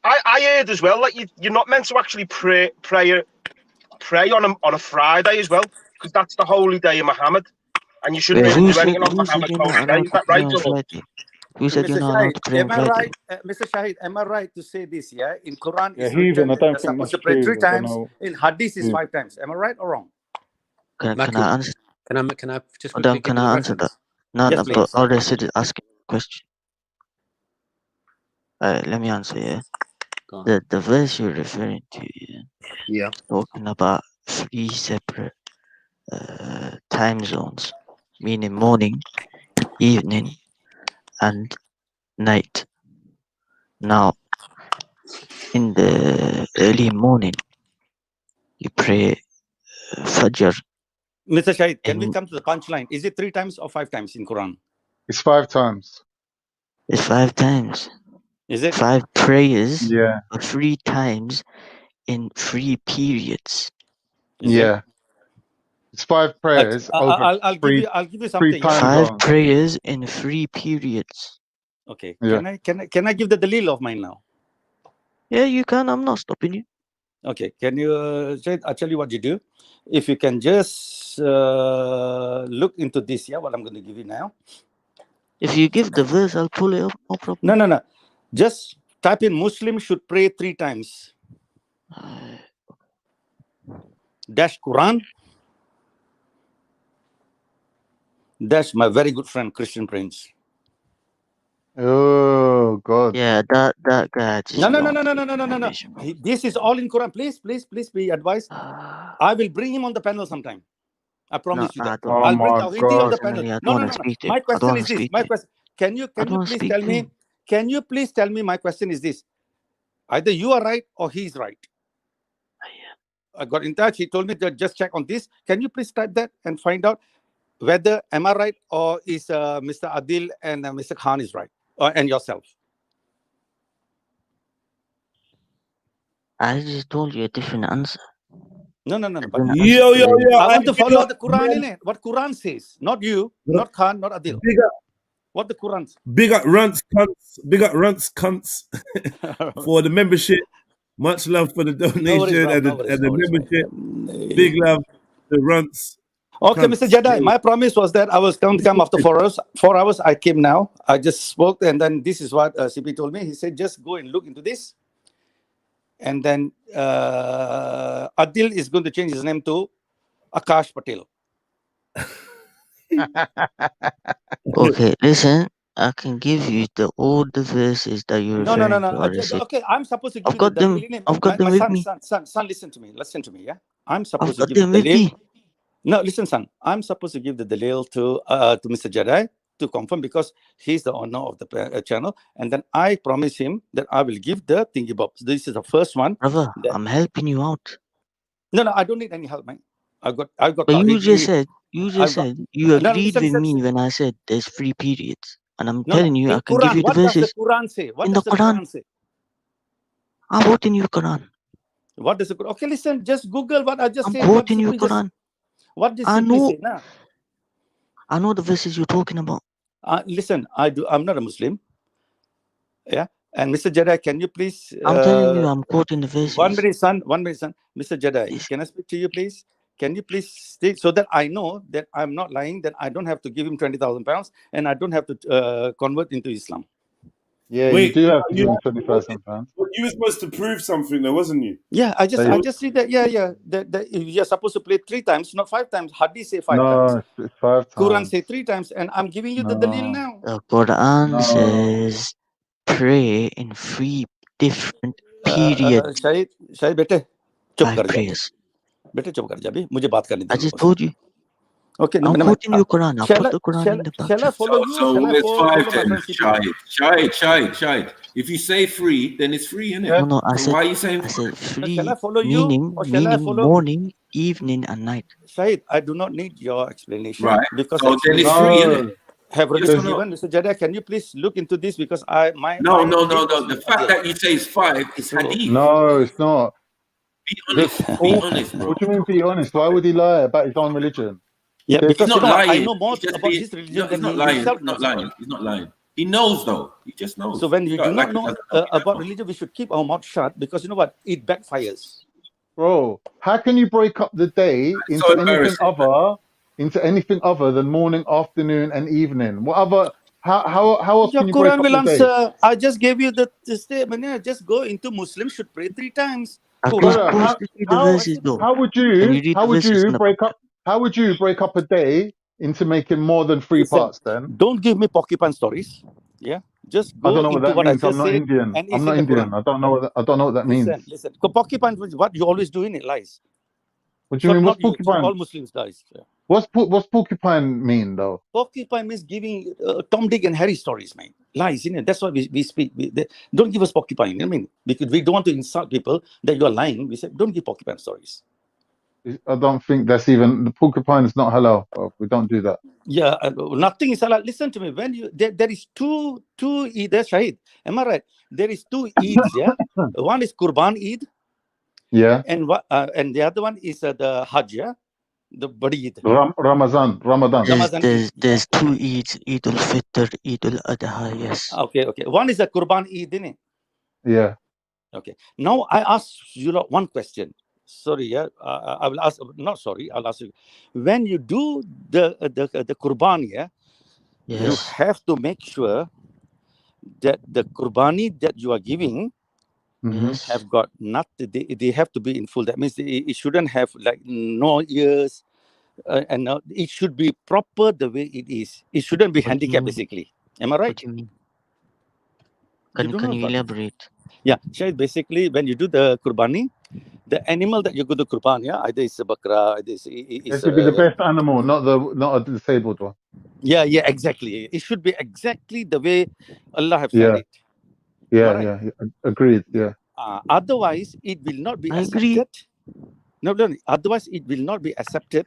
I heard as well that you're not meant to actually pray on a Friday as well, because that's the holy day of Muhammad, and you shouldn't Wait, really do anything on who said Muhammad's you're holy not day. allowed Is to that pray right? on Or? Friday? Who said you're Mr. not allowed to Shahid, pray on am I Friday? right? Mr. Shahid, am I right to say this? Yeah, in Quran Yeah, is heathen. written I that you're don't think supposed that's to pray 3 true. I don't times. know. In Hadith is Yeah. 5 times. Am I right or wrong? Can Maku. I answer? Can I just Hold quickly on, give can you the I answer that? reference? No, Yes, no, but please. all they said is asking a question. Let me answer, yeah. Go on. The verse you're referring to, Yeah. talking about 3 separate time zones, meaning morning, evening, and night. Now, in the early morning, you pray Fajr. Mr. Shahid, can we And come to the punchline? Is it 3 times or 5 times in Quran? It's 5 times. it's 5 times. Is it? 5 prayers, Yeah. or 3 times in 3 periods. Is it? Yeah. It's 5 prayers over I'll give you 3 something. Yeah? time 5 zones. prayers in 3 periods. Okay. Yeah. Can I give the dalil of mine now? Yeah, you can. I'm not stopping you. Okay. Can you? I'll tell you what you do. If you can just look into this, yeah, what I'm going to give you now. If you give the verse, I'll pull it up. No problem. No. Just type in Muslim should pray 3 times. Dash Quran. Dash my very good friend Christian Prince. Oh God. Yeah, that guy just No. This is all in Quran. Please be advised. I will bring him on the panel sometime. I promise you that. I don't Oh I'll bring my Tawhidi on the God. panel. personally, I No. don't want to speak to him. My I don't question want is to this. speak My to him. question. Can you I don't want to please speak tell to me? him. Can you please tell me? My question is this: either you are right or he's right. I got in touch. He told me to just check on this. Can you please type that and find out whether am I right or is Mr. Adil and Mr. Khan is right, and yourself? I just told you a different answer. No. But Yo. I want to big follow up, the Quran man. in it. What Quran says, not you, not Khan, not Adil. Big up, What the Quran says. big up, runts cunts. Big up, runts cunts for the membership. Much love for the No worries, donation bro. and No the worries, membership. Big love to runts. Okay, Mr. Cunts. Jedi, my promise was that I was going to come after 4 hours. 4 hours, I came now. I just spoke, and then this is what CP told me. He said, just go and look into this. and then Adil is going to change his name to Akash Patel. Okay, listen. I can give you all the verses that you're No. referring to. Okay, I'm supposed to give I've you got the them. dalil. I've got them My with me. son, listen to me. Listen to me, yeah? I'm I've supposed to got give them the with dalil. me. No, listen, son. I'm supposed to give the dalil to Mr. Jedi to confirm because he's the owner of the channel. And then I promise him that I will give the thingy bob. This is the first one. Brother, I'm helping you out. No, I don't need any help, man. I've got. But you just said you agreed with listen. me when I said there's 3 periods. And I'm No, telling you, in I can give Quran, you the what does the verses. Quran say? What In does the the Quran. Quran say? I'm quoting you Quran. What does the Quran? Okay, listen, just Google what I just I'm said. quoting you Quran. What did I simply know. say now? I know the verses you're talking about. Listen, I'm not a Muslim. Yeah. And Mr. Jedi, can you please I'm telling you, I'm quoting the verses. 1 minute, son. Mr. Jedi, can I speak to you, please? Can you please state so that I know that I'm not lying, that I don't have to give him 20,000 pounds and I don't have to convert into Islam. Yeah, you Wait, do have to give him £20,000. you were supposed to prove something though, wasn't you? Yeah, I just see that. Yeah. That you're supposed to play 3 times, not 5 times. Hadith say 5 times. No, it's 5 Quran times. say 3 times, and I'm giving you the No. dalil now. The Quran No. says pray in 3 different periods. शायद बेटे चुप 5 कर जा prayers. बेटे चुप कर जा भी मुझे बात करने दे I just told you. Okay, I'm quoting you Quran. I put the Quran in the back. Shall I follow you? So Shall I it's 5 follow my then. friend CP? Shahid. If you say 3, then it's 3, isn't it? No, I So said, why are you saying? I said 3, Shall I follow you or shall I meaning follow? morning, evening, and night. Shahid, I do not need your explanation. Right. Because So then it's 3, isn't it? have Yes already or no? given. Mr. Jada, can you please look into this because No. The fact that you say it's 5 is hadith. No, it's not. Be honest. Be honest, bro. What do you mean be honest? Why would he lie about his own religion? Yeah, There's- because He's not lying. I know more He's just about being- his religion He's than not he lying. himself He's not knows about. lying. He's not lying. He knows though. He just knows. So when we do Like not know about religion, we should keep our mouth shut because you know what? It backfires. Bro, how can you break up the day into so anything embarrassing. other than morning, afternoon, and evening? What other? How else Your can you break Quran up will the day? answer. I just gave you the statement. Yeah, just go into Muslim should pray 3 times. Brother, how would you break up? How would you break up a day into making more than 3 parts? Then Don't give me porcupine stories. Yeah, just I go don't know what into that what I means. I'm just not said. Indian. And I'm it's not in the Indian. Quran. I don't know what that means. Listen. Porcupine is what you always do in it lies. What do you mean? What's Not you, porcupine? all Muslims guys. Yeah. What's porcupine mean though? Porcupine means giving Tom, Dick, and Harry stories, man. Lies, you know. That's why we speak. Don't give us porcupine. You know what I mean, because we don't want to insult people that you are lying. We say don't give porcupine stories. I don't think that's even the porcupine is not halal. Bro. We don't do that. Yeah, nothing is allowed. Listen to me. When there is two Eid, Shahid. Am I right? There is 2 Eids. Yeah, one is Qurban Eid. Yeah. And the other one is the Hajj. Yeah, the Badi Eid. Ramadan. There's 2 Eids, Eid al-Fitr, Eid al-Adha, yes. Okay. One is the Qurban Eid, isn't it? Yeah. Okay. Now I ask you one question. Sorry, yeah. I will ask. Not sorry. I'll ask you. When you do the Qurban, yeah, you have to make sure that the Qurbani that you are giving have got they have to be in full. That means it shouldn't have like no ears, and it should be proper the way it is. It shouldn't be handicapped, basically. Am I right? What do you mean? Can you elaborate? Yeah, Shahid, basically when you do the Qurbani, the animal that you go to Qurban, yeah, either it's a bakra, either It has to be the best animal, not a disabled one. Yeah, exactly. It should be exactly the way Allah have said Yeah. it. Yeah. Agreed. Yeah. Otherwise, it will not be accepted. No. Otherwise, it will not be accepted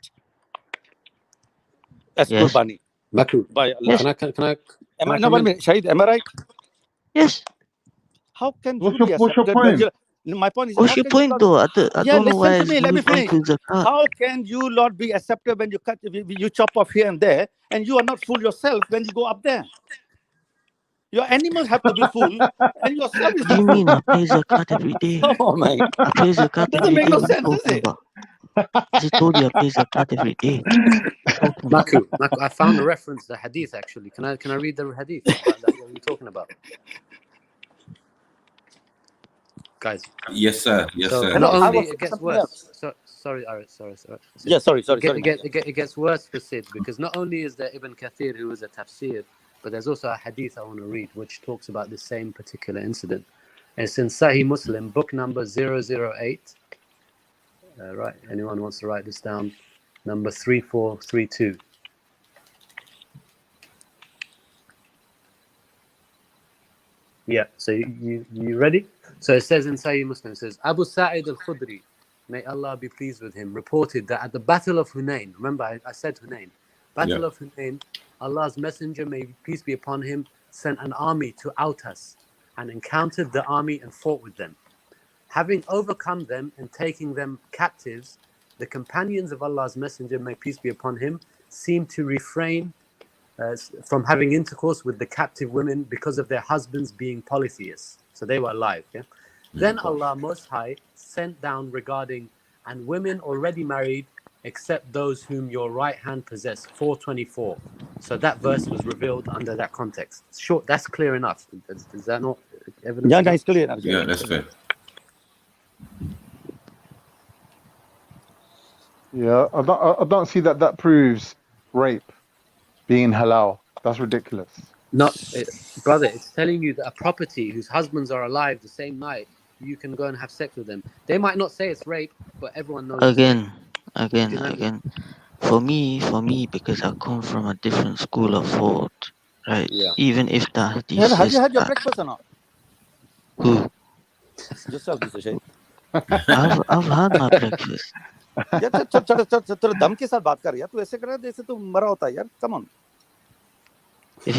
as Qurbani by Allah. Can I? No, 1 minute, Shahid. Am I right? Yes. How can what's you be your accepted? point? My point is, What's your point, though? I don't know why listen to me. Let me finish. zakat. How can you not be accepted when you chop off here and there, and you are not full yourself when you go up there? Your animals have to be full, and yourself is What do you mean? I pay zakat every day. Oh my! I pay zakat Doesn't every make day. no What are you sense, does talking it? about? I just told you I pay zakat every day. Maku, I found a reference, the hadith actually. Can I read the hadith that you're talking about? guys. Yes, sir. Yes, So sir. not I only was it gets something worse. else. Sorry, Aris, sorry. Sid. Yeah, sorry, man. It gets worse for Sid, because not only is there Ibn Kathir, who is a tafsir, but there's also a hadith I want to read which talks about the same particular incident. And it's in Sahih Muslim, book number 008. Right, anyone wants to write this down? Number 3432. Yeah, so you ready? So it says in Sahih Muslim, it says, Abu Sa'id al-Khudri, may Allah be pleased with him, reported that at the Battle of Hunain, remember I said Hunain, Battle of Hunain, Allah's Messenger, may peace be upon him, sent an army to out us and encountered the army and fought with them. Having overcome them and taking them captives, the companions of Allah's Messenger, may peace be upon him, seemed to refrain from having intercourse with the captive women because of their husbands being polytheists. So they were alive. Yeah? Then Allah Most High sent down regarding, and women already married, except those whom your right hand possess, 424. So that verse was revealed under that context. Short, that's clear enough. Is that not evidence? Yeah, it's clear enough. Yeah, that's fair. Yeah, I don't see that proves rape being halal. That's ridiculous. No, brother, it's telling you that a property whose husbands are alive the same night, you can go and have sex with them. They might not say it's rape, but everyone knows Again. For me, because I come from a different school of thought, right? Yeah. Even if that hadith Have says you had your that, breakfast or not? who? Yourself, Mr. Shaykh. I've had my breakfast. यार थोड़ा दम के साथ बात कर यार तू ऐसे कर रहा है जैसे तू मरा होता है यार come on. If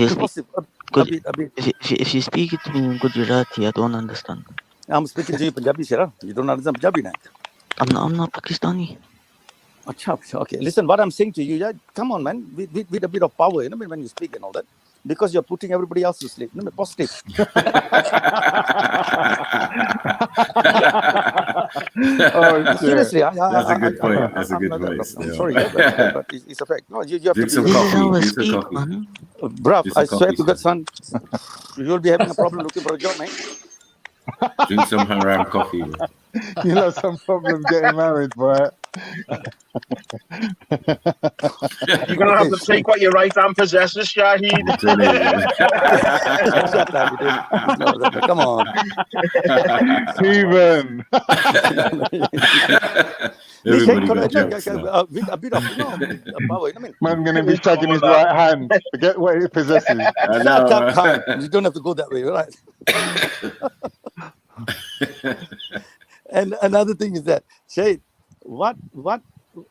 you speak it to me in Gujarati, I don't understand. I'm speaking to you Punjabi, Shara. You don't understand Punjabi now. I'm not Pakistani. Achha, okay. Listen, what I'm saying to you, yeah, come on, man, with a bit of power, you know, when you speak and all that, because you're putting everybody else to sleep. No, positive. Seriously, that's a good point. That's a good point. I'm sorry, but it's a fact. No, you have Drink to some be. coffee. Drink some coffee. Bruv, I swear to God, son, you'll be having a problem looking for a job, man. Drink some haram coffee. You'll have some problems getting married, boy. You're gonna have to take what your right hand possesses, Shahid. Come on, Stephen. With a bit of power, I mean, Man gonna be tagging his right hand. Forget what he possesses. You don't have to go that way, right? And another thing is that, Shaykh, what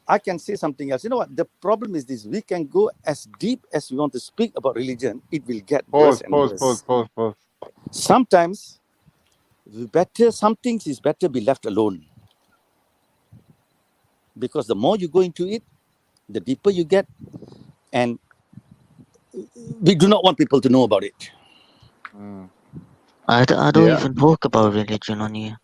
I can say something else. You know what? The problem is this: we can go as deep as we want to speak about religion. It will get worse and worse. Pause. Sometimes, some things is better be left alone. Because the more you go into it, the deeper you get, and we do not want people to know about it. I don't even talk about religion on here.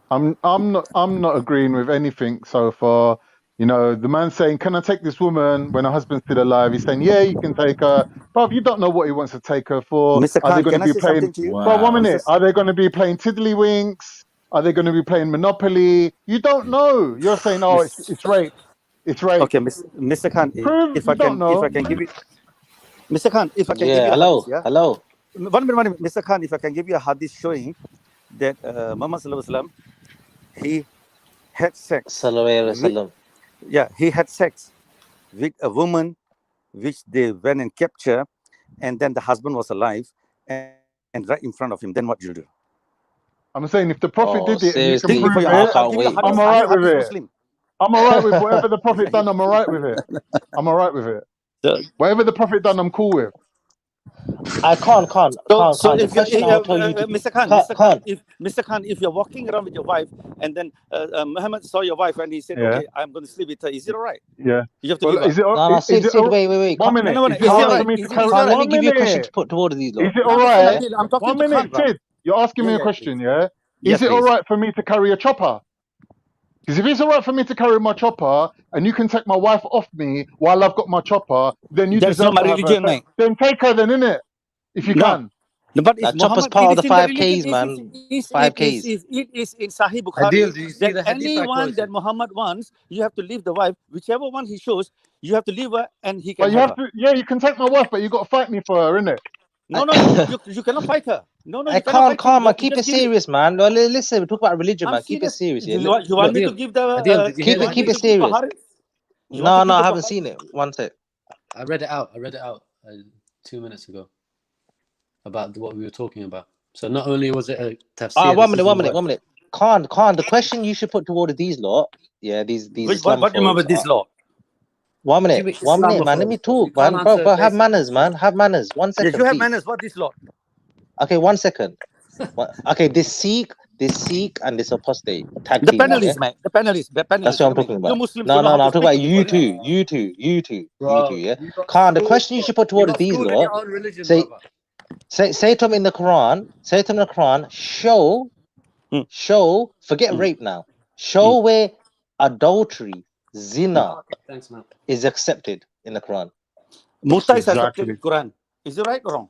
I'm not agreeing with anything so far. You know, the man saying, "Can I take this woman when her husband's still alive?" He's saying, "Yeah, you can take her." But you don't know what he wants to take her for. Mr. Are they Khan, going can to I be say playing? something to you? But 1 minute, are they going to be playing tiddlywinks? Are they going to be playing Monopoly? You don't know. You're saying, "Oh, it's rape. It's rape." Okay, Mr. Khan, if I can give you, Mr. Khan, if I can give you hello, a hadith, hello. 1 minute, Mr. Khan, if I can give you a hadith showing that Muhammad Sallallahu Alaihi Wasallam, he had sex. He had sex with a woman which they went and captured, and then the husband was alive and right in front of him. Then what you do? I'm saying if the Prophet did it and you can seriously? prove I it, can't wait. I'm all right with it. Muslim. I'm all right with whatever the Prophet done. I'm all right with it. I'm all right with it. Whatever the Prophet done, I'm cool with. I can't. So The if question I will tell you, Mr. Khan, if you're walking around with your wife and then Muhammad saw your wife and he said, "Okay, I'm going to sleep with her," is it all right? Yeah. You have to give up. Wait. 1 minute. Let me give you a question to put to all of these. Is it all right? I'm talking 1 minute, Tid. You're asking me a question, yeah? Yes, Is it all please. right for me to carry a chopper? Because if it's all right for me to carry my chopper and you can take my wife off me while I've got my chopper, then you That's deserve not my to have religion, her. mate. Then take her then, innit? If you can. No, but That it's chopper's Muhammad. part It of is the in the 5Ks, religion. man. It 5Ks. is in Sahih Adil, Bukhari do you see that the hadith I anyone quoted? that Muhammad wants, you have to leave the wife. Whichever one he shows, you have to leave her, and he can But you have have her. to, yeah, you can take my wife, but you got to fight me for her, innit? No, you cannot fight her. No, I you cannot fight her. calm, You man. have to Keep it just give it. serious, man. No, listen, we talk about religion, I'm man. Keep it serious. serious. Yeah. You want me to give the? Adil, did you hear you the want me Keep it to give the serious. hadith? You want No, to give I the haven't hadith? seen it. One sec. I read it out 2 minutes ago about what we were talking about. So not only was it a tafsir, One this minute, is one in minute, word. 1 minute. Khan, the question you should put toward these lot, yeah, these What do you Islamophobes. mean this law? 1 minute, Give me 1 minute, man. Let me Islamophobe. You talk, can't man. Bro, answer have basic manners, questions. man. Have manners. 1 Yes, second, you have please. manners. What this law? Okay, 1 second. Okay, this Sikh and this apostate tag The teaming, yeah? panelists, man. The panelists. That's what I'm talking You about. Muslims No, don't know how I'm to talking speak about to people. you two, Bro, yeah? you got Khan, the schooled, question you should put you toward got these schooled in lot, your own religion, say brother. to them in the Quran, show, forget rape now. Show where adultery, zina Okay, thanks, man. is accepted in the Quran. Mutta is accepted in Quran. Is it right or wrong?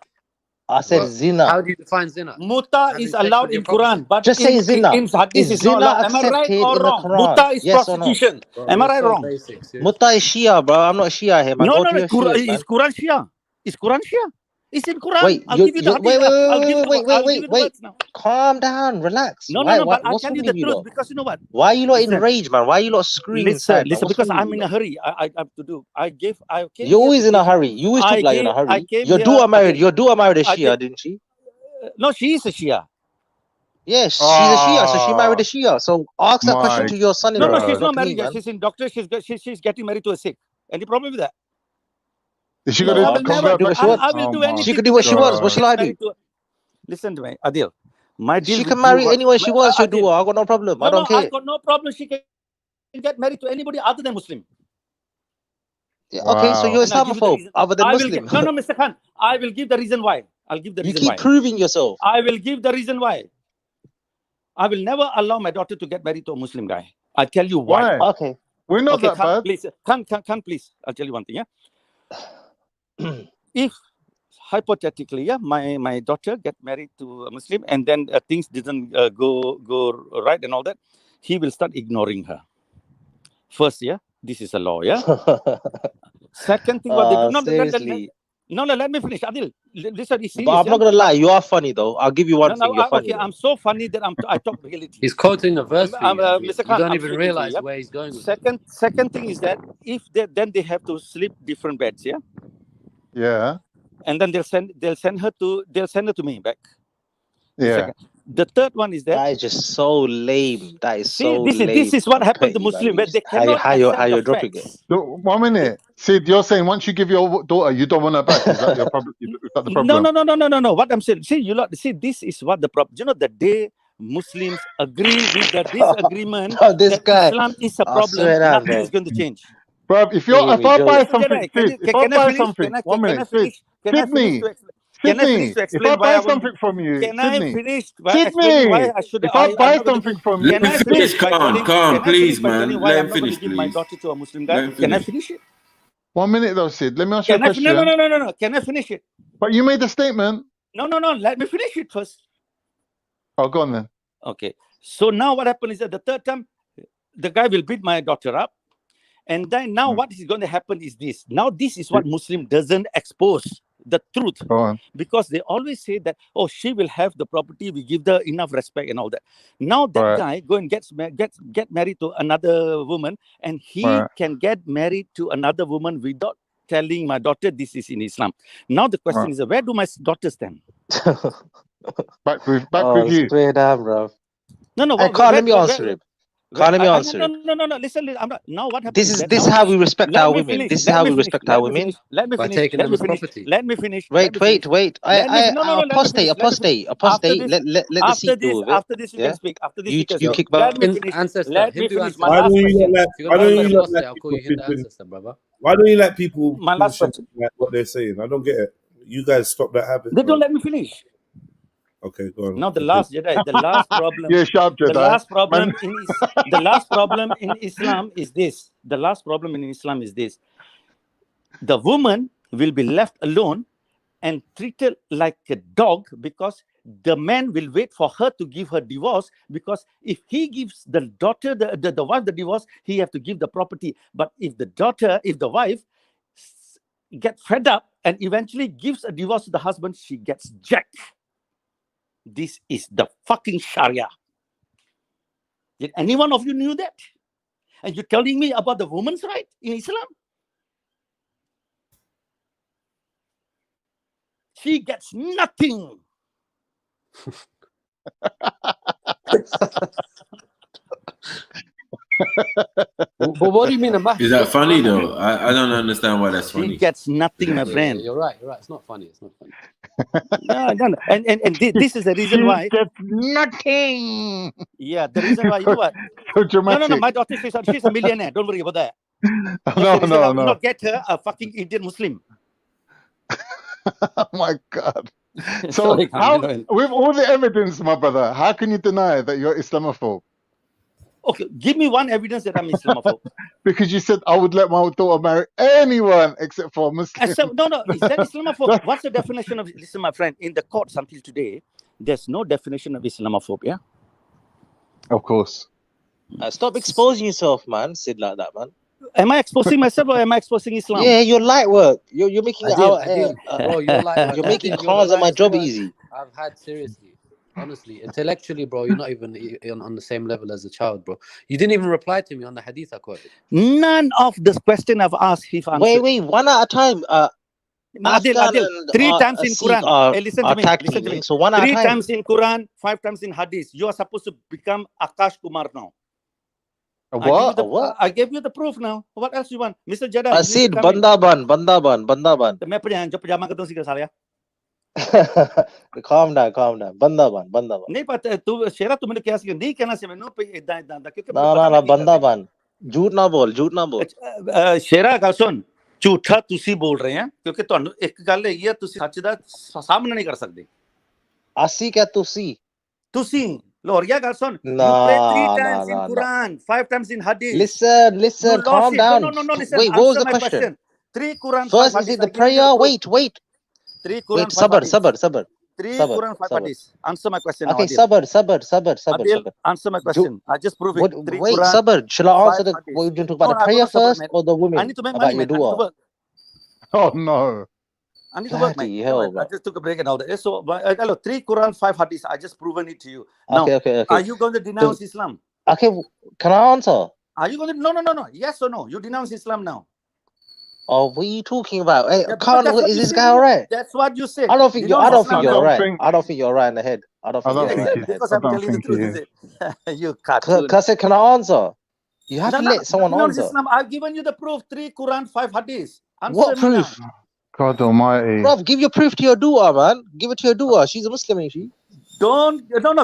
I said zina. How do you define zina? Mutta is allowed in Quran, but Just say zina. in hadith Is is not zina allowed. Am I right accepted or in the wrong? Quran? Mutta is Yes or no? prostitution. Bro, Am I you're right so or wrong? basic, seriously. Mutta is Shia, bro. I'm not a Shia here, man. No, Go to your Shias, man. is Quran Shia? Is Quran Shia? It's in Quran. Wait, I'll give you the hadith. I'll give you the words now. Calm down, relax. No, Why, but I'll what's tell wrong you with the you truth lot? because you know what? Why are you lot Listen. enraged, man? Why are you lot screaming inside, man? Listen, What's because wrong with I'm you in lot? a hurry. I have to do. I came You're here always to in a give. hurry. You always talk like you're in a I hurry. came Your here. daughter married a Shia, didn't she? No, she is a Shia. Yes, she's a Shia, so she married a Shia. So ask that question to your son-in-law, No, she's not not to me, married yet. man. She's in doctor. She's getting married to a Sikh. Any problem with that? Is she No, going I to can convert do back what she to wants. I will do anything. She can do what she wants. What shall I do? Listen to me, Adil. My deal She with can you marry was- anyone she wants, your Adil. daughter. I got no problem. I No, don't I care. got no problem. She can get married to anybody other than Muslim. Yeah, okay, so you're And I'll give you the Islamophobe, reason. other than I will Muslim. get, no, Mr. Khan. I will give the reason why. I'll give the You reason keep why. proving yourself. I will give the reason why. I will never allow my daughter to get married to a Muslim guy. I'll tell you why. Why? Okay. We're not Okay, that bad. please. Khan, please. I'll tell you one thing, yeah? If hypothetically, yeah, my daughter get married to a Muslim and then things didn't go right and all that, he will start ignoring her. First, yeah, this is a law, yeah. Second thing, what they do, no, seriously. No, let me finish. Adil, listen, it's serious. But I'm not gonna lie, you are funny though. I'll give you one thing. You're funny. Okay, I'm so funny that I talk reality. He's quoting a verse for you. Adil. Mr. You Khan, don't I'm even speaking to you, realize yeah? where he's going with it. Second thing is that if then they have to sleep different beds, yeah. Yeah. And then they'll send her to me back. Yeah. Second. The third one is That is just so lame. That is so lame. This is what and happened to petty, man. Muslim, where they How cannot accept you're the dropping it. facts. 1 minute. Sid, you're saying once you give your daughter, you don't want her back. Is that your problem? Is that the problem? No. What I'm saying, this is what the problem. You know, the day Muslims agree with the disagreement this that guy, Islam is a I problem, swear down, nothing bro. is going to change. Bro, if I buy something, Sid, if I Can I buy finish? something, 1 minute, Sid, Can I finish Sydney, to explain? Can I finish Sydney, to if explain I why buy I want? something from you, Can I Sydney, finish by explaining why I should? if I I'm buy not going to something give. from Let you, Can him I finish, finish by telling? Khan, Can I finish please, by telling man. why Let I'm him not going to finish, give my please. daughter to a Muslim Let guy? him Can I finish. finish it? 1 minute though, Sid, let me ask you a Can I? question. No. Can I finish it? But you made a statement. No. Let me finish it first. Oh, go on then. Okay. So now what happened is that the third time, the guy will beat my daughter up. And then now what is going to happen is this. Now this is what Muslim doesn't expose the truth. Go on. Because they always say that, oh, she will have the property, we give her enough respect and all that. Now that guy go and get married to another woman, and he can get married to another woman without telling my daughter this is in Islam. Now the question is, where do my daughters stand? Back with you. Swear down, bro. No. Hey, Khan, let me answer him. Khan, let me answer him. No. Listen. I'm not. Now what happens? This is how we respect our women. This is how we respect our women. Let me By finish. taking them as property. Let me finish. Wait. Apostate. After Let the Sikh deal with it. After this, you can speak. After this, you can speak. kick Let back. me finish. Ancestor, Let me Hindu finish my ancestor. last question. Why don't you let I'll call you Hindu people ancestor, brother. Why don't you let people My last question. like what they're saying? I don't get it. You guys stop that habit. They don't let me finish. Okay, go on. Now the last Jedi, the last problem. Yeah, sharp Jedi. The last problem in Islam is this. The last problem in Islam is this. The woman will be left alone and treat her like a dog, because the man will wait for her to give her divorce, because if he gives the daughter, the wife the divorce, he have to give the property. But if the wife get fed up and eventually gives a divorce to the husband, she gets jacked. This is the fucking Sharia. Did any one of you knew that? And you're telling me about the woman's right in Islam? She gets nothing. But what do you mean about? Is that funny though? I don't understand why that's funny. She gets nothing, my Yeah, friend. you're right. You're right. It's not funny. It's not funny. No. And this is the reason why. Gets nothing. Yeah, the reason why, you know what? So dramatic. No. My daughter, she's a millionaire. Don't worry about that. No. I will not get her a fucking Indian Muslim. Oh my God. So Sorry, with all the evidence, my brother, how can you deny that you're Islamophobe? Okay, give me one evidence that I'm Islamophobe. Because you said I would let my daughter marry anyone except for a Muslim. No, is that Islamophobe? What's the definition of, listen, my friend, in the courts until today, there's no definition of Islamophobia. Of course. Stop exposing yourself, man. Sid like that, man. Am I exposing myself or am I exposing Islam? Yeah, you're light work. You're making Bro, you're like, you're making cars on my job easy. I've had, seriously, honestly, intellectually, bro, you're not even on the same level as a child, bro. You didn't even reply to me on the hadith I quoted. None of this question I've asked, he've answered. Wait, one at a time. Adil, 3 times in Quran. Listen to me. So one at a 3 time. times in Quran, 5 times in Hadith. You are supposed to become Akash Kumar now. What? I gave you the proof now. What else you want? Mr. Jada. I said Bandaban. Calm down. Bandaban. नहीं पता तू शेरा तू मैंने क्या सीखा नहीं कहना से मैंने पे इतना क्योंकि ना बंदाबान झूठ ना बोल शेरा का सुन झूठा तुसी बोल रहे हैं क्योंकि ਤੁਹਾਨੂੰ ਇੱਕ ਗੱਲ ਹੈਗੀ ਆ ਤੁਸੀਂ ਸੱਚ ਦਾ ਸਾਹਮਣਾ ਨਹੀਂ ਕਰ ਸਕਦੇ ਅਸੀਂ ਕਿਆ ਤੁਸੀਂ Loria Garson, you pray 3 times in Quran, 5 times in Hadith. Listen, calm down. No, listen. Wait, what was the question? 3 Quran, first 5 is Hadith. it the prayer? Wait. 3 Quran, wait, sabr. 3 Quran, 5 Hadith. Answer my question. Okay, now, sabr. Adil, answer my question. I just prove it. Wait, Quran, sabr. Shall I answer the? What you talk about the prayer first or the women? I need to make about money, your dua? Oh no. I need to work, man. I just took a break and all that. So, 3 Quran, 5 Hadith. I just proven it to you. Now, okay. Are you going to denounce Islam? Okay, can I answer? Are you going to? No. Yes or no? You denounce Islam now. Oh, what are you talking about? Hey, is this guy said. alright? That's what you said. I don't think you're alright. I don't think you're right in the head. I don't think you're right. Because I'm telling the truth, is it? You cartoon. Can I answer? You have to let someone answer. Islam. I've given you the proof. 3 Quran, 5 Hadith. What proof? God Almighty. Bro, give your proof to your dua, man. Give it to your dua. She's a Muslim, ain't she? No,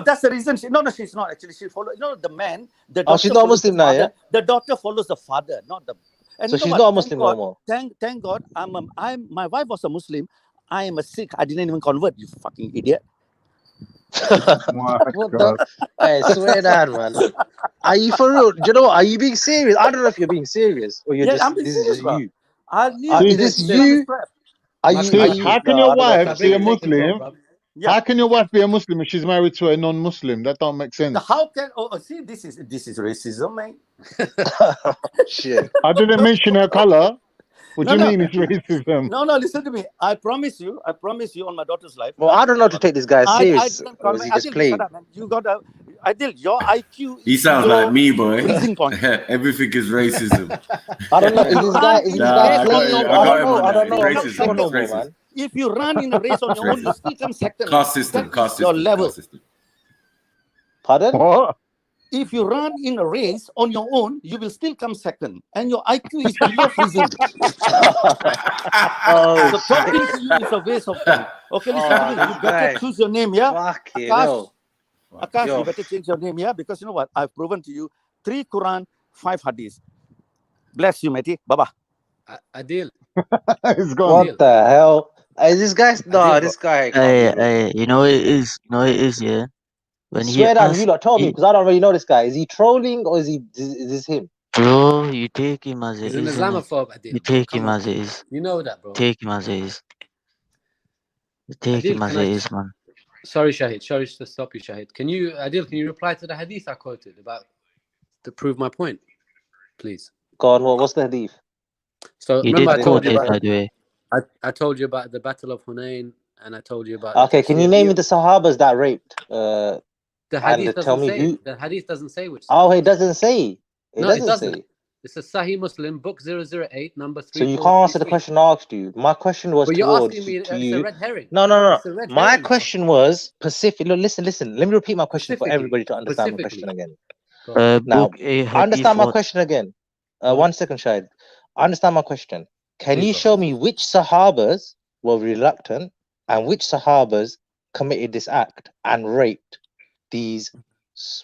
that's the reason. No, she's not actually. She follows. The man. The daughter she's not a Muslim now, yeah? The daughter follows the father, not the. And so she's not a Muslim no more. Thank God. My wife was a Muslim. I am a Sikh. I didn't even convert. You fucking idiot. I swear down, man. Are you for real? Do you know what? Are you being serious? I don't know if you're being serious or you're I'm being this serious, is just bro. you. Is this you? How can your wife be a Muslim? How can your wife be a Muslim if she's married to a non-Muslim? That don't make sense. How can? See, this is racism, man. Shit. I didn't mention her color. What do you mean it's racism? No, listen to me. I promise you on my daughter's life. Well, I don't know to take this guy serious. Or is he just playing? You got your IQ. He sounds like me, boy. Point. Everything is racism. I don't know. Is this guy playing? I don't know. Racism, man. If you run in a race on your own, you still come second. Caste system. Your level. Pardon? What? If you run in a race on your own, you will still come second, and your IQ is below freezing. So talking to you is a waste of time. Okay, listen to me. You better choose your name, yeah? Akash, you better change your name, yeah? Because you know what? I've proven to you 3 Quran, 5 Hadith. Bless you, matey. Baba. Adil. It's gone. What the hell? Is this guy? No, this guy. Hey, you know what it is? Yeah? When swear down, you lot tell me because I don't really know this guy. Is he trolling or is this him? Bro, you take him as it is. He's an Islamophobe, Adil. You take him as it is. You know that, bro. Take him as it is. Take him Adil, as can it I? is, man. Sorry, Shahid. Sorry to stop you, Shahid. Can you, Adil? Can you reply to the hadith I quoted about to prove my point, please? God, what's the hadith? So You remember, did I told quote you it, about by the way. I told you about the Battle of Hunain, and I told you about Okay, the can you tafsir. name me the Sahabas that raped? The And hadith tell doesn't me say who. it. The hadith doesn't say which. Oh, Sahaba. it doesn't say. It No, it doesn't doesn't. say. It's a Sahih Muslim book 008, number So you can't answer the 3433. question I asked you. My question was But you're asking towards me. to It's a you. red herring. No. It's a red My herring. question was specific. Look, listen. Let me repeat my question for Specifically. everybody to understand my question Specifically. again. Go on. Now, Book a understand hadith my what? question again. Hmm? 1 second, Shahid. Understand my question. Can Please, you bro. show me which Sahabas were reluctant and which Sahabas committed this act and raped these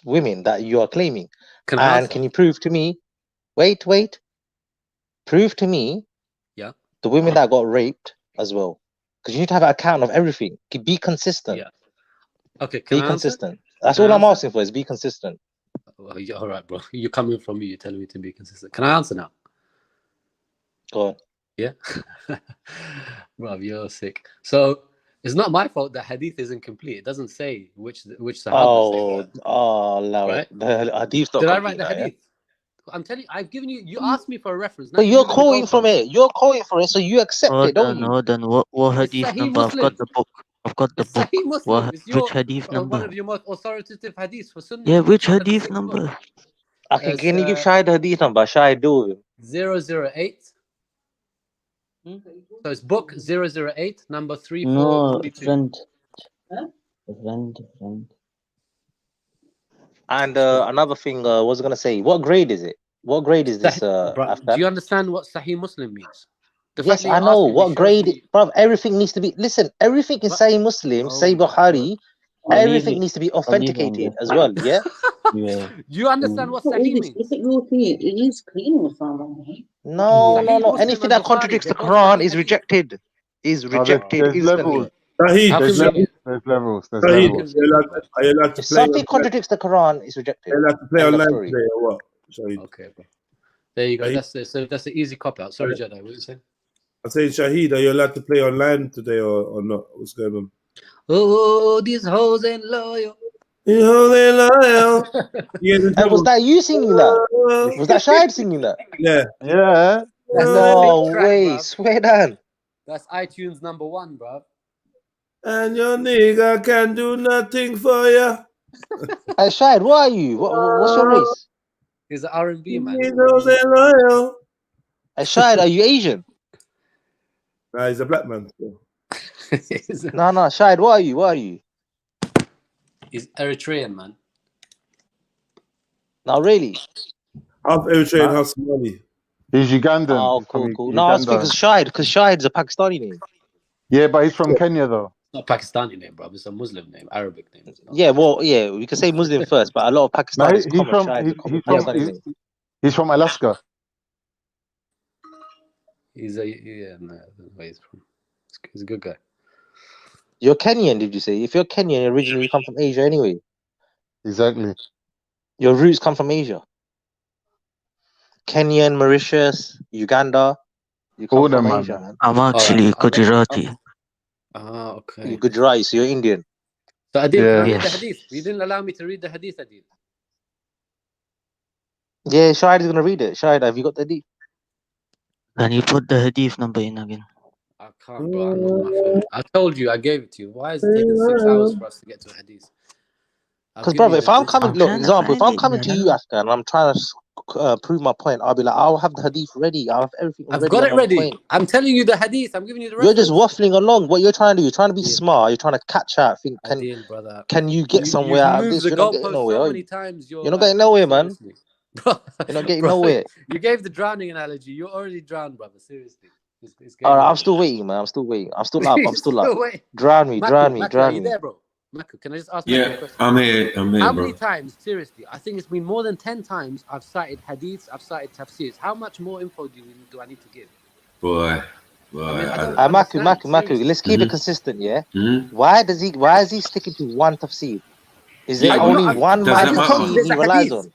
women that you are claiming? Can I And answer? can you prove to me? Wait. Prove to me Yeah. the women that got raped as well, because you need to have an account of everything. Be consistent. Yeah. Okay. Can Be I answer? consistent. That's Can all I I'm answer? asking for is be consistent. Well, yeah, all right, bro. You're coming from me. You're telling me to be consistent. Can I answer now? Go on. Yeah. Bro, you're sick. So it's not my fault that hadith is incomplete. It doesn't say which Sahaba say that. Allow Right? it. The hadith's not Did I write complete the now, yeah? hadith? I'm telling you, I've given you. You asked me for a reference. Now But you're you're moving the quoting from goalposts. it. You're quoting from it, so you accept it, don't you? Hold on. What It's hadith Sahih number? I've got Muslim. the book. I've got the It's book. Sahih Muslim. It's Which your hadith one number? of your most authoritative hadiths for Sunnah. Yeah, which It's the hadith sixth book. number? Okay, As can you give Shahid the hadith number? Shahid, do with him. 008. So it's book 008, number No, 3442. friend. Friend. And another thing, what was I gonna say? What grade is it? What grade is this? Bro, After? do you understand what Sahih Muslim means? The fact Yes, that I you're know. asking me What shows grade? me. Bro, everything needs to be. Listen, everything in Sahih Muslim, Oh Sahih my Bukhari, I'll leave everything it. needs to be I'll leave it on authenticated there. as well. Yeah. Yeah. Do you understand what Sahih means? Look at your thing. It is clean or something. No. Sahih Muslim Anything and that Bukhari, contradicts they're the both Quran Sahih is hadith. rejected. Is No, rejected there's levels. instantly. Sahid, How There's can we? levels. There's levels. There's Sahid, How levels. can we get that? are you allowed to If play something online? contradicts the Quran, it's Are rejected. you allowed to play End of online story. today or what? Shahid. Okay, bro. There you go. Shahid. That's an easy cop out. Sorry, Jedi. What you saying? I say, Shahid, are you allowed to play online today or not? What's going on? Oh, these hoes ain't loyal. You know they loyal. Yeah, And was that you singing that? Was that Shahid singing that? Yeah. Yeah. That's a No big track, way. bro. Swear down. That's iTunes #1, bro. And your nigga can do nothing for you. Hey, Shahid, what are you? What's your race? He's an R&B man. You know they loyal. Hey, Shahid, are you Asian? Nah, he's a black man. No, Shahid, what are you? What are you? He's Eritrean, man. No, really? Half Eritrean, half Somali. He's Ugandan. Oh, He's from cool. No, I was Uganda. thinking because Shahid's a Pakistani name. Yeah, but he's from Kenya though. Not a Pakistani name, bro. It's a Muslim name, Arabic name. Yeah, well, yeah, we can say Muslim first, but a lot of No, Pakistanis he's from Shahid's a common he's from Pakistani name. he's from Alaska. He's a yeah, no, I don't know where he's from. He's a good guy. You're Kenyan, did you say? If you're Kenyan, originally you come from Asia anyway. Exactly. Your roots come from Asia. Kenyan, Mauritius, Uganda. You come from man. Asia, man. I'm actually Gujarati. Okay. You're Gujarati, so you're Indian. So Adil, can I read the Yes. hadith? You didn't allow me to read the hadith, Adil. Yeah, Shahid is gonna read it. Shahid, have you got the deep? Can you put the hadith number in again? I can't, bro. I'm on my phone. I told you, I gave it to you. Why is it taking 6 hours for us to get to a hadith? Because, brother, if I'm coming, I'm look, trying to example, if find I'm it, coming to man. you, Afghan, and I'm trying to prove my point, I'll be like, I'll have the hadith ready. I'll have everything I've ready. got I'm it on ready. point. I'm telling you the hadith. I'm giving you the You're reference. just waffling along. What you're trying to do, you're trying to be Yeah. smart. You're trying to catch out. Think, Adil, brother. can you get somewhere You've out of moved this? the You're not getting goalpost nowhere, so are many you? times. You're not getting nowhere, man. Seriously. Bro, You're not getting bro, nowhere. You gave the drowning analogy. You're already drowned, brother. Seriously. It's game All right, I'm over. still waiting, man. I'm still waiting. I'm still up. I'm still up. Wait. Drown me, drown me, Maku, are drown you me. there, bro? Maku, can I just ask Maku a Yeah, question? I'm here, How bro. many times, seriously, I think it's been more than 10 times I've cited hadiths, I've cited tafsirs. How much more info do I need to give? Boy. Maku, let's keep it consistent, yeah? Why is he sticking to one tafsir? Is there only one does that tafsir matter? he relies on?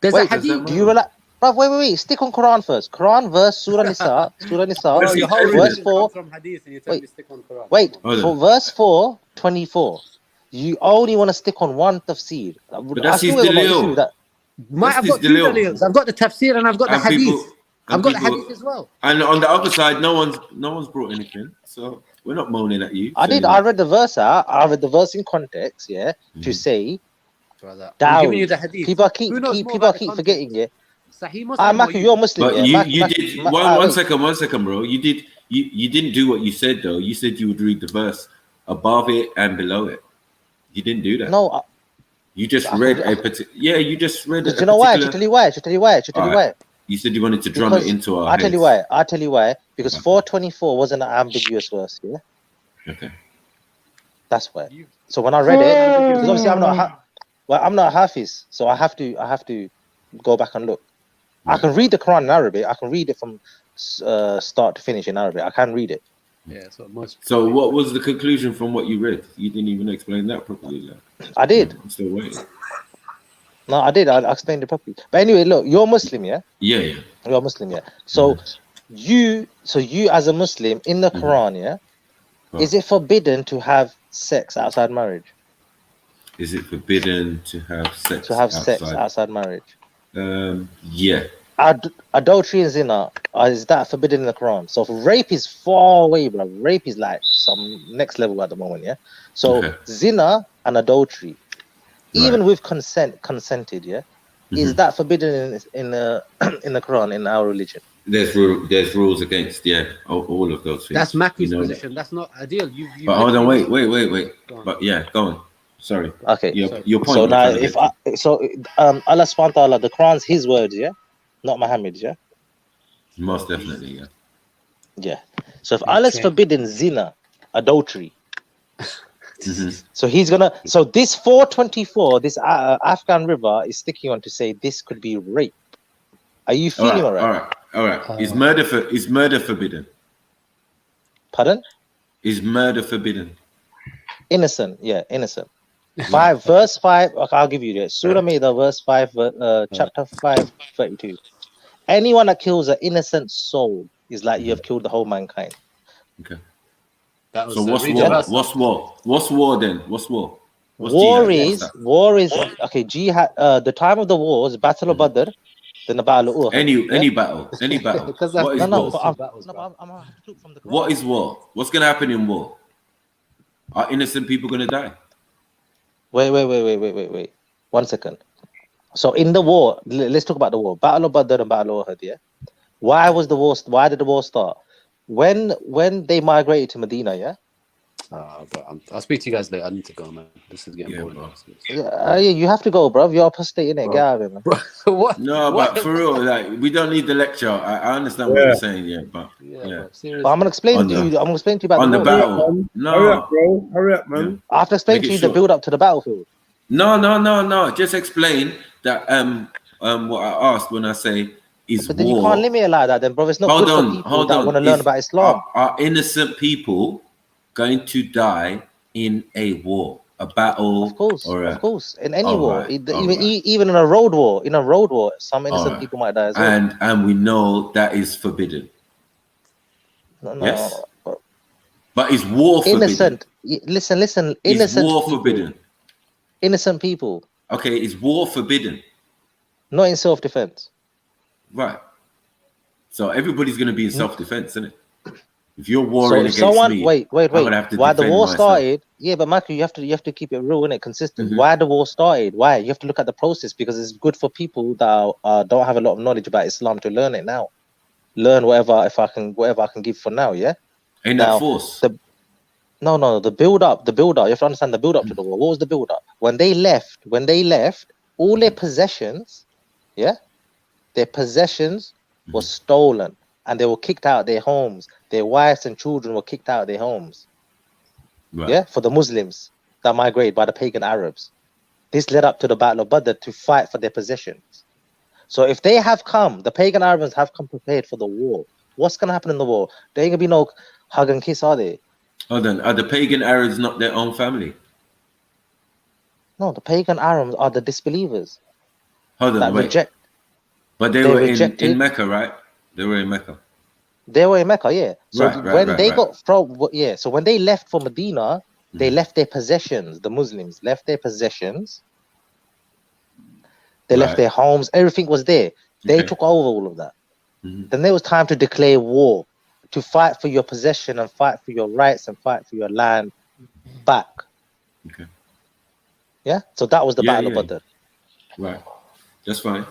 There's Wait, a hadith. do you rely? Bro, wait. Stick on Quran first. Quran verse Surah Nisa. Bro, your whole Verse religion 4. comes from hadith, and you tell me stick on Quran. Wait, Come on. for verse 4, 24. You only want to stick on one tafsir. But I that's his still ain't got no issue delil. with that. I've got two dalils. I've got the tafsir and I've got the And hadith. people, I've got the hadith as well. And on the other side, no one's brought anything. So we're not moaning at you. I did. I read the verse out. I read the verse in context, yeah, to say Brother, I'm dowry. giving you the hadith. People Who knows more people about the keep context? forgetting, yeah. Sahih Muslim. Maki, you're Muslim, But yeah. you did one second, bro. You didn't do what you said though. You said you would read the verse above it and below it. You didn't do that. No. You just read a particular. Yeah, you just read. Do you know why? Should tell you why. You said you wanted to drum it into our heads. I'll tell you why. Because 424 wasn't an ambiguous verse, yeah. Okay. That's why. So when I read it, because obviously I'm not Hafiz, so I have to go back and look. I can read the Quran in Arabic. I can read it from start to finish in Arabic. I can read it. Yeah. So what was the conclusion from what you read? You didn't even explain that properly. I did. I'm still waiting. No, I did. I explained it properly. But anyway, look, you're Muslim, yeah? Yeah. You're Muslim, yeah. So you as a Muslim in the Quran, yeah, is it forbidden to have sex outside marriage? Is it forbidden to have sex? Sex outside marriage? Yeah. Adultery and zina, is that forbidden in the Quran? So rape is far away, bro. Rape is like some next level at the moment, yeah. So zina and adultery, even with consented, yeah, is that forbidden in the in the Quran, in our religion? There's rules against all of those things. That's Maku's position. That's not ideal. But hold on, wait. But yeah, go on. Sorry. Okay. Your point. So now, Allah subhanahu wa ta'ala, the Quran's His words, yeah, not Muhammad's, yeah. Most definitely, yeah. Yeah. So if Allah's forbidden zina, adultery, so He's gonna. So this 424, this Afghan river is sticking on to say this could be rape. Are you feeling all right? Is murder forbidden? Pardon? Is murder forbidden? Innocent, yeah, innocent. Verse 5. Okay, I'll give you that. Surah Maida, verse 5, chapter 5, 32. Anyone that kills an innocent soul is like you have killed the whole mankind. Okay. So what's war? What's war? What's war then? What's war? War is okay. Jihad. The time of the war is Battle of Badr, then the Battle of Uhud. Any battle. What is war? What is war? What's gonna happen in war? Are innocent people gonna die? Wait. 1 second. So in the war, let's talk about the war. Battle of Badr and Battle of Uhud, yeah? Why did the war start? When they migrated to Medina, yeah? I'll speak to you guys later. I need to go, man. This is getting boring. Yeah, you have to go, bro. You're apostate, innit? Get out of it, man. What? No, but for real, like we don't need the lecture. I understand what you're saying, but But I'm gonna explain to you. I'm gonna explain to you about on the battle. No, hurry up, man. I have to explain to you the build up to the battlefield. No. Just explain that. What I asked when I say is but then war. you can't limit it like that, then, bro. It's not good for people that want to learn about Islam. Are innocent people going to die in a war, a battle? Of course, in any war, even in a road war, some innocent people might die as well. And we know that is forbidden. No, yes, but is war innocent? Forbidden? Listen. Innocent. Is war people. forbidden? Innocent people. Okay, is war forbidden? Not in self-defense. Right. So everybody's going to be in self-defense, isn't it? If you're warring against me, wait. I would have to why the defend war myself. started? Yeah, but Michael, you have to keep it real, innit? Consistent. Why the war started? Why? You have to look at the process because it's good for people that don't have a lot of knowledge about Islam to learn it now. Learn whatever I can give for now. Yeah. Ain't that force? No. The build up. You have to understand the build up to the war. What was the build up? When they left, all their possessions, their possessions were stolen. And they were kicked out of their homes. Their wives and children were kicked out of their homes. Right. Yeah, for the Muslims that migrated by the pagan Arabs. This led up to the Battle of Badr to fight for their possessions. So if they have come, the pagan Arabs have come prepared for the war. What's going to happen in the war? There ain't going to be no hug and kiss, are they? Hold on. Are the pagan Arabs not their own family? No, the pagan Arabs are the disbelievers. Hold on, that wait. reject. But they were in Mecca, right? They were in Mecca. They were in Mecca, yeah. So when they right. got from, yeah, so when they left for Medina, they left their possessions. The Muslims left their possessions. They left their homes. Everything was there. They took over all of that. Then there was time to declare war, to fight for your possession and fight for your rights and fight for your land back. Okay. Yeah. So that was the Battle of Badr. Right. That's fine.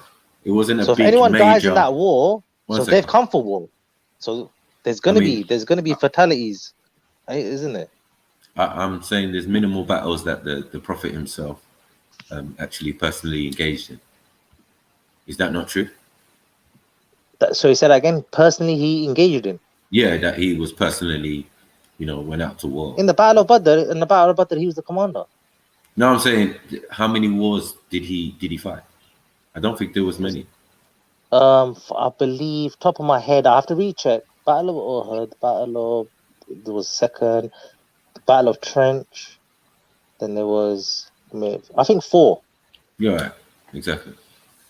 It wasn't a so big if anyone major... dies in that war, One they've second. come for war. So there's gonna be fatalities, isn't it? I'm saying there's minimal battles that the Prophet himself actually personally engaged in. Is that not true? So he said again, personally he engaged in. Yeah, that he was personally, went out to war. In the Battle of Badr, he was the commander. No, I'm saying, how many wars did he fight? I don't think there was many. I believe, top of my head, I have to recheck. Battle of Uhud, there was second, the Battle of Trench, then there was, I think 4. Yeah, right. Exactly.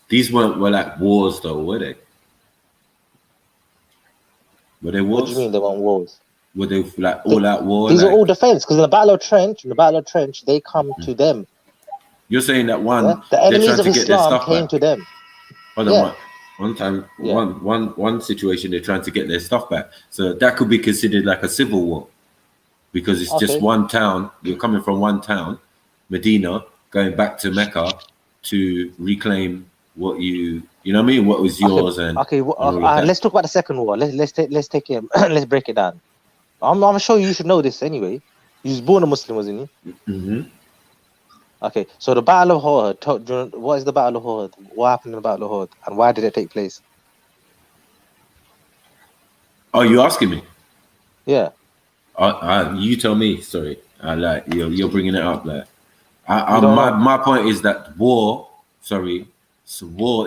These were like wars, though, were they? Were they wars? What do you mean they weren't wars? Were they like all-out war? These are all defense, because in the Battle of Trench, they come to them. You're saying that the enemies of Islam came to them. Hold on, one time, one situation, they're trying to get their stuff back. So that could be considered like a civil war, because it's just one town. You're coming from one town, Medina, going back to Mecca to reclaim what you know what I mean, what was yours. Let's talk about the second war. Let's take it. Let's break it down. I'm sure you should know this anyway. You was born a Muslim, wasn't you? Mm-hmm. Okay, so the Battle of Uhud. What is the Battle of Uhud? What happened in the Battle of Uhud, and why did it take place? Oh, you asking me? Yeah. You tell me. Sorry, you're bringing it up. Like, my point is that war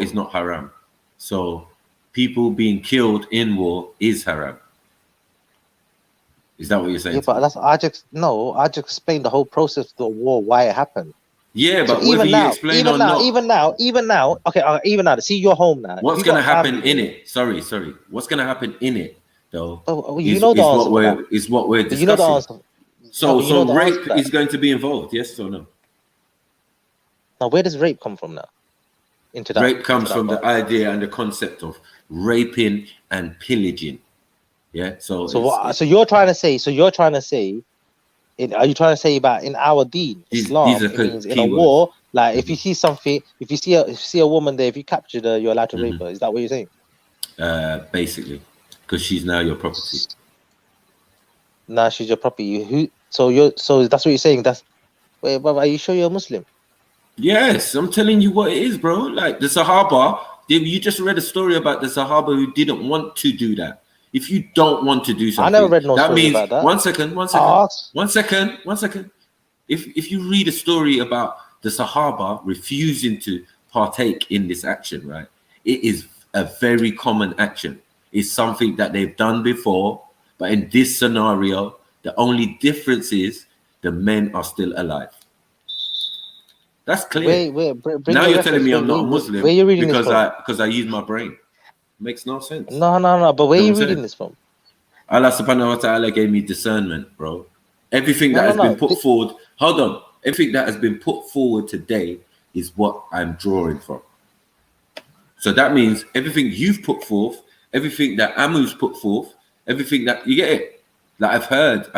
is not haram. So people being killed in war is haram. Is that what you're saying? Yeah, but I just explained the whole process of the war, why it happened. Yeah, but whether you explain or not, even now. Okay, even now. See, you're home now. What's going to happen in it? Sorry. What's going to happen in it, though? You know the answer. Is what we're discussing. You know the answer. So rape is going to be involved, yes or no? Now, where does rape come from now? Rape comes from the idea and the concept of raping and pillaging. Yeah. So you're trying to say. Are you trying to say about in our deen, Islam, it means in a war, like if you see something, if you see a woman there, if you capture her, you're allowed to rape her. Is that what you're saying? Basically, because she's now your property. Now she's your property. So that's what you're saying. Wait, but are you sure you're a Muslim? Yes, I'm telling you what it is, bro. Like the Sahaba, you just read a story about the Sahaba who didn't want to do that. If you don't want to do something, I never read no story about that. One second. If you read a story about the Sahaba refusing to partake in this action, right? It is a very common action. It's something that they've done before, but in this scenario, the only difference is the men are still alive. That's clear. Now you're telling me I'm not a Muslim because I use my brain. Makes no sense. No. But where are you reading this from? Allah subhanahu wa ta'ala gave me discernment, bro. Everything that has been put forward, hold on. Everything that has been put forward today is what I'm drawing from. So that means everything you've put forth, everything that Amu's put forth, everything that you get it. Like I've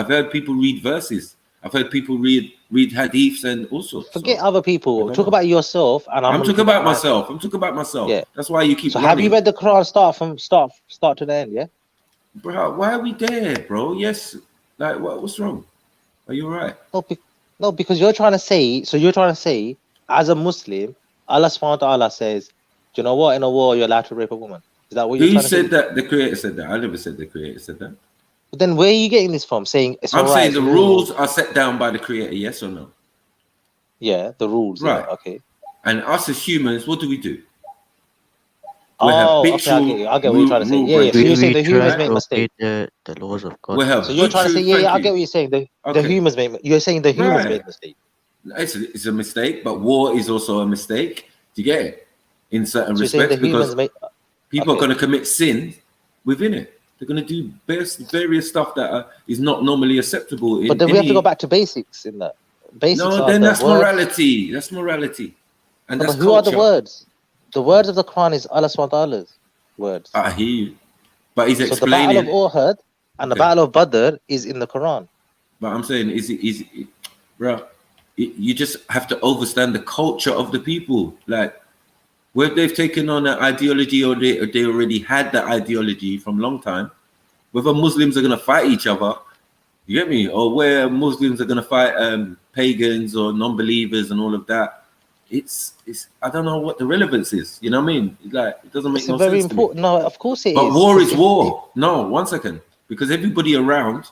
heard people read verses. I've heard people read hadiths and also. Forget other people. Talk about yourself. And I'm talking about myself. Yeah. That's why you keep. So have you read the Quran start to the end? Yeah. Bro, why are we there, bro? Yes. Like what's wrong? Are you all right? No, because you're trying to say. So you're trying to say, as a Muslim, Allah subhanahu wa ta'ala says, do you know what? In a war, you're allowed to rape a woman. Is that what you're trying to say? Who said that? The Creator said that. I never said the Creator said that. But then where are you getting this from? Saying I'm saying the rules are set down by the Creator, yes or no? Yeah, the rules. Right. Yeah, okay. And us as humans, what do? We okay, I get what you're trying to say. Yeah. So you're saying the humans make mistakes. The laws of God. So you're trying to say, I get what you're saying. The humans make. You're saying the humans make mistakes. It's a mistake, but war is also a mistake. Do you get it? in certain So you're saying respects the because humans make people are okay. going to commit sin within it. They're going to do various stuff that is not normally acceptable in But then we have to go any. back to basics in that. Basics No, are then the that's words. morality. That's morality, and No, that's but who are the culture. words? The words of the Quran is Allah subhanahu wa ta'ala's words. I hear you, but he's So the Battle of explaining. Uhud and the Okay. Battle of Badr is in the Quran. But I'm saying, bro, you just have to understand the culture of the people. Like, where they've taken on an ideology or they already had that ideology from a long time, whether Muslims are going to fight each other, you get me? Or where Muslims are going to fight pagans or non-believers and all of that. It's I don't know what the relevance is. You know what I mean? Like, it doesn't make It's no very sense to me. important. No, of course it But is. war Because is war. No, 1 second. Because everybody around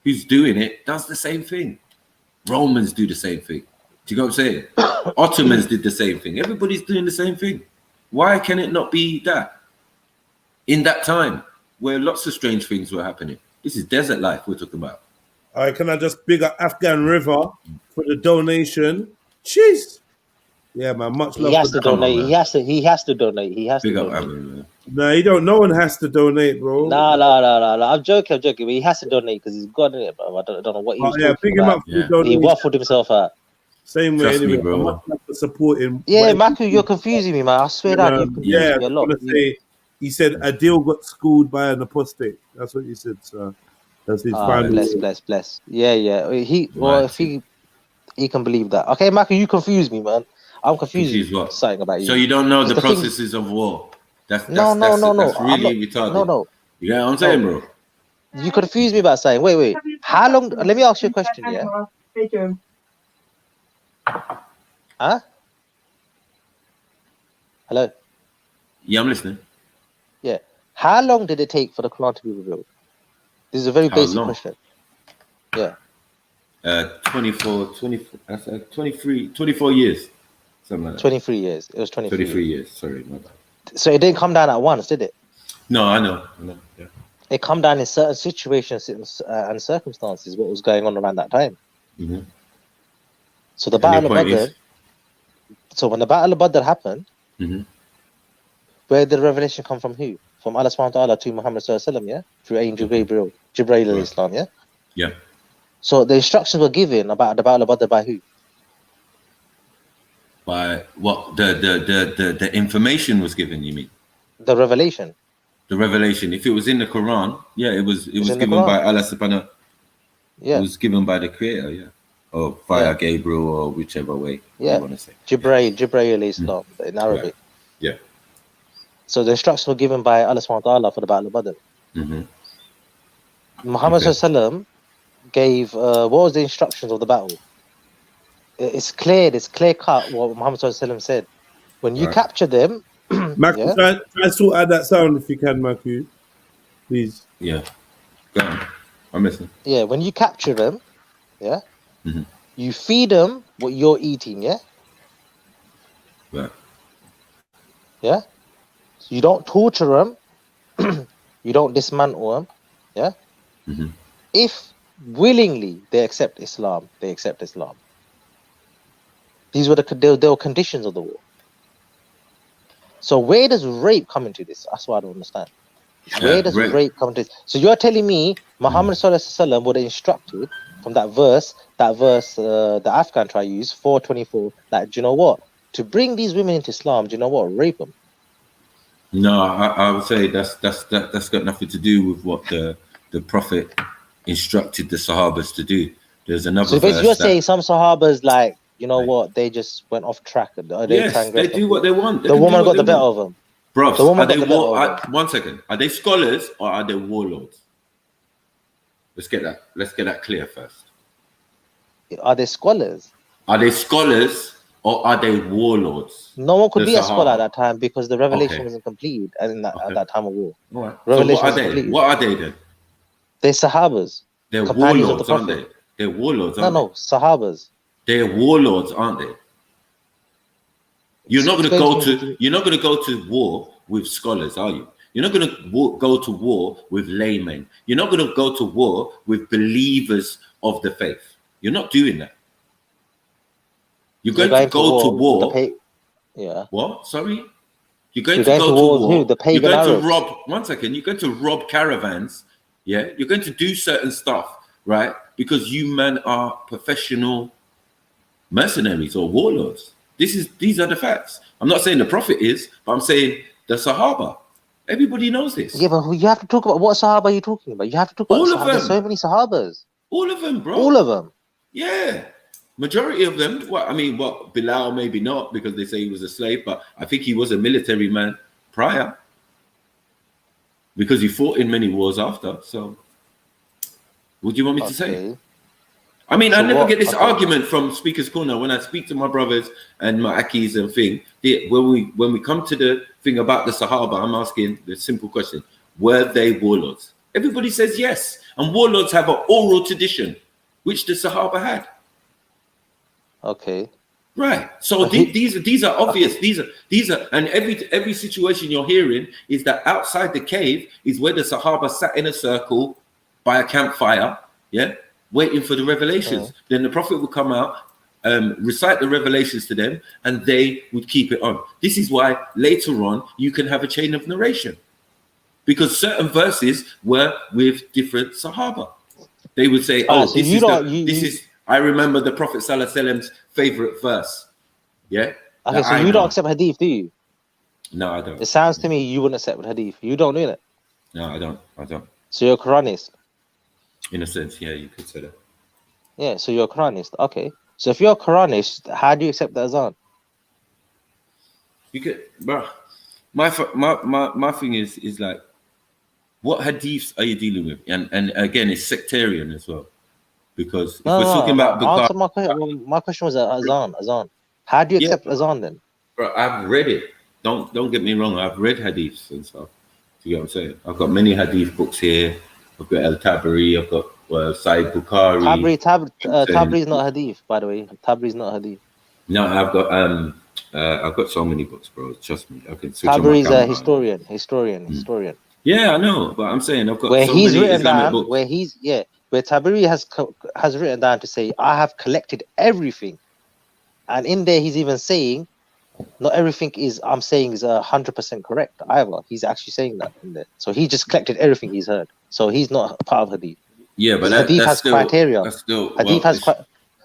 who's doing it does the same thing. Romans do the same thing. Do you know what I'm saying? Ottomans did the same thing. Everybody's doing the same thing. Why can it not be that? In that time where lots of strange things were happening. This is desert life we're talking about. All right, can I just big up Afghan River for the donation? Jeez. Yeah, man, much he love has for to that. donate. He has to donate. He has Big to up donate. Alan, Nah, you don't. No one has to donate, bro. No. I'm joking. But he has to donate because he's got it, bro. I don't know what he was Yeah, talking big him about. up for the He donation. waffled himself out. Same way, Trust me, anyway. bro. Much love for supporting. Yeah, whatever Maku, you're confusing me, man. I swear And, down, you're confusing me a I'm lot. gonna say he said Adil got schooled by an apostate. That's what he said, sir. That's his final word. Bless. Yeah. If he can believe that. Okay, Maku, you confuse me, man. I'm confused. Confused what? Something about So you. you don't know 'Cause the thing- processes of war. That's No. really retarded. No. You get what I'm saying, bro? You confuse me about saying. Wait. How long? Let me ask you a question. Yeah. Huh? Hello. Yeah, I'm listening. Yeah. How long did it take for the Quran to be revealed? This is a very How basic long? question. Yeah. 24 years. Something like that. 23 years. It was 23 years. Sorry, my bad. So it didn't come down at once, did it? No, I know. Yeah. It come down in certain situations and circumstances. What was going on around that time? Mm-hmm. So the And your Battle of point Badr. is- So when the Battle of Badr happened, Mhm. where did the revelation come from? Who? From Allah subhanahu wa ta'ala to Muhammad sallallahu alaihi wasallam, yeah? Through Angel Jibreel alayhi salam, yeah? Yeah. So the instructions were given about the Battle of Badr by who? By what the information was given, you mean? The revelation. The revelation. If it was in the Quran, yeah, it was in the given by Quran. Allah subhanahu. Yeah. It was given by the Creator, yeah. Or via Gabriel or whichever way Yeah. you want to say. Jibreel alayhi salam, in Arabic. Yeah. So the instructions were given by Allah subhanahu wa ta'ala for the Battle of Badr. Mm-hmm. Muhammad sallallahu alaihi wasallam gave what was the instructions of the battle? It's clear cut what Muhammad sallallahu alaihi wasallam said. When you Right. capture them, Maku, yeah, try and sort out that sound if you can, Maku. Please. Yeah. Go on. I'm listening. yeah, when you capture them, yeah, Mhm. you feed them what you're eating, yeah, Right. yeah. So you don't torture them, you don't dismantle them, yeah. Mhm. If willingly they accept Islam, they accept Islam. These were they were conditions of the war. So where does rape come into this? That's what I don't understand. Where does rape come into this? So you're telling me Muhammad sallallahu alaihi wasallam would have instructed from that verse the Afghan tribe used 424. Like, do you know what? To bring these women into Islam, do you know what? Rape them. No, I would say that's got nothing to do with what the Prophet instructed the Sahabas to do. There's another So basically, verse you're that, saying some Sahabas, like, you know what? They just went off track. yes, they do what they want. They The can do woman what got they the better want. of them. Bros, The woman are they got the better of them. 1 second. Are they scholars or are they warlords? Let's get that clear first. Are they scholars? Are they scholars or are they warlords? No one could The be a scholar Sahaba. at that time because the revelation Okay. wasn't complete at that time of war. All right. So Revelation what are wasn't they? completed. What are they then? They're Sahabas. They're companions of the warlords, aren't Prophet. they? They're warlords, No, aren't no, Sahabas. they? They're warlords, aren't they? You're not going to go to war with scholars, are you? You're not going to go to war with laymen. You're not going to go to war with believers of the faith. You're not doing that. You're going to go to war. Yeah. What? Sorry? You're going You're to going go to to war with war. who? The You're pagan going to Arabs. rob. One second. You're going to rob caravans. Yeah. You're going to do certain stuff, right? Because you men are professional mercenaries or warlords. These are the facts. I'm not saying the Prophet is, but I'm saying the Sahaba. Everybody knows this. Yeah, but you have to talk about what Sahaba are you talking about? You have to talk about All of There's so them. many Sahabas. All of them, bro. All of them. Yeah. Majority of them. Well, I mean, Bilal maybe not because they say he was a slave, but I think he was a military man prior because he fought in many wars after. So, what do you want me to say? I mean, I never get this argument from Speaker's Corner when I speak to my brothers and my Akis and thing. When we come to the thing about the Sahaba, I'm asking the simple question: were they warlords? Everybody says yes, and warlords have an oral tradition, which the Sahaba had. Okay. Right. So these are obvious. These are, and every situation you're hearing is that outside the cave is where the Sahaba sat in a circle by a campfire. Yeah. Waiting for the revelations. Then the Prophet would come out, recite the revelations to them, and they would keep it on. This is why later on you can have a chain of narration, because certain verses were with different Sahaba. They would say, "Oh, I remember the Prophet Sallallahu Alaihi Wasallam's favorite verse." Yeah. Okay, so you don't accept hadith, do you? No, I don't. It sounds to me you wouldn't accept hadith. You don't do it. No, I don't. So you're a Quranist. In a sense, yeah, you could say that. Yeah, so you're a Quranist. Okay. So if you're a Quranist, how do you accept the azan? You could, bro. My thing is like, what hadiths are you dealing with? And again, it's sectarian as well, because if we're talking about answer my question. My question was azan. How do you accept azan then? Bro, I've read it. Don't get me wrong. I've read hadiths and stuff. Do you get what I'm saying? I've got many hadith books here. I've got Al-Tabari, I've got Sahih Bukhari. Tabri is not hadith, by the way. Tabri is not hadith. No, I've got so many books, bro. Trust me. I can switch Tabri is on my a camera. historian. Yeah, I know, but I'm saying I've got Where so he's many written Islamic down, books. where Tabari has written down to say, I have collected everything. And in there he's even saying, not everything I'm saying is 100% correct either. He's actually saying that in there. So he just collected everything he's heard. So he's not part of hadith. Yeah, but hadith has still, criteria. Hadith has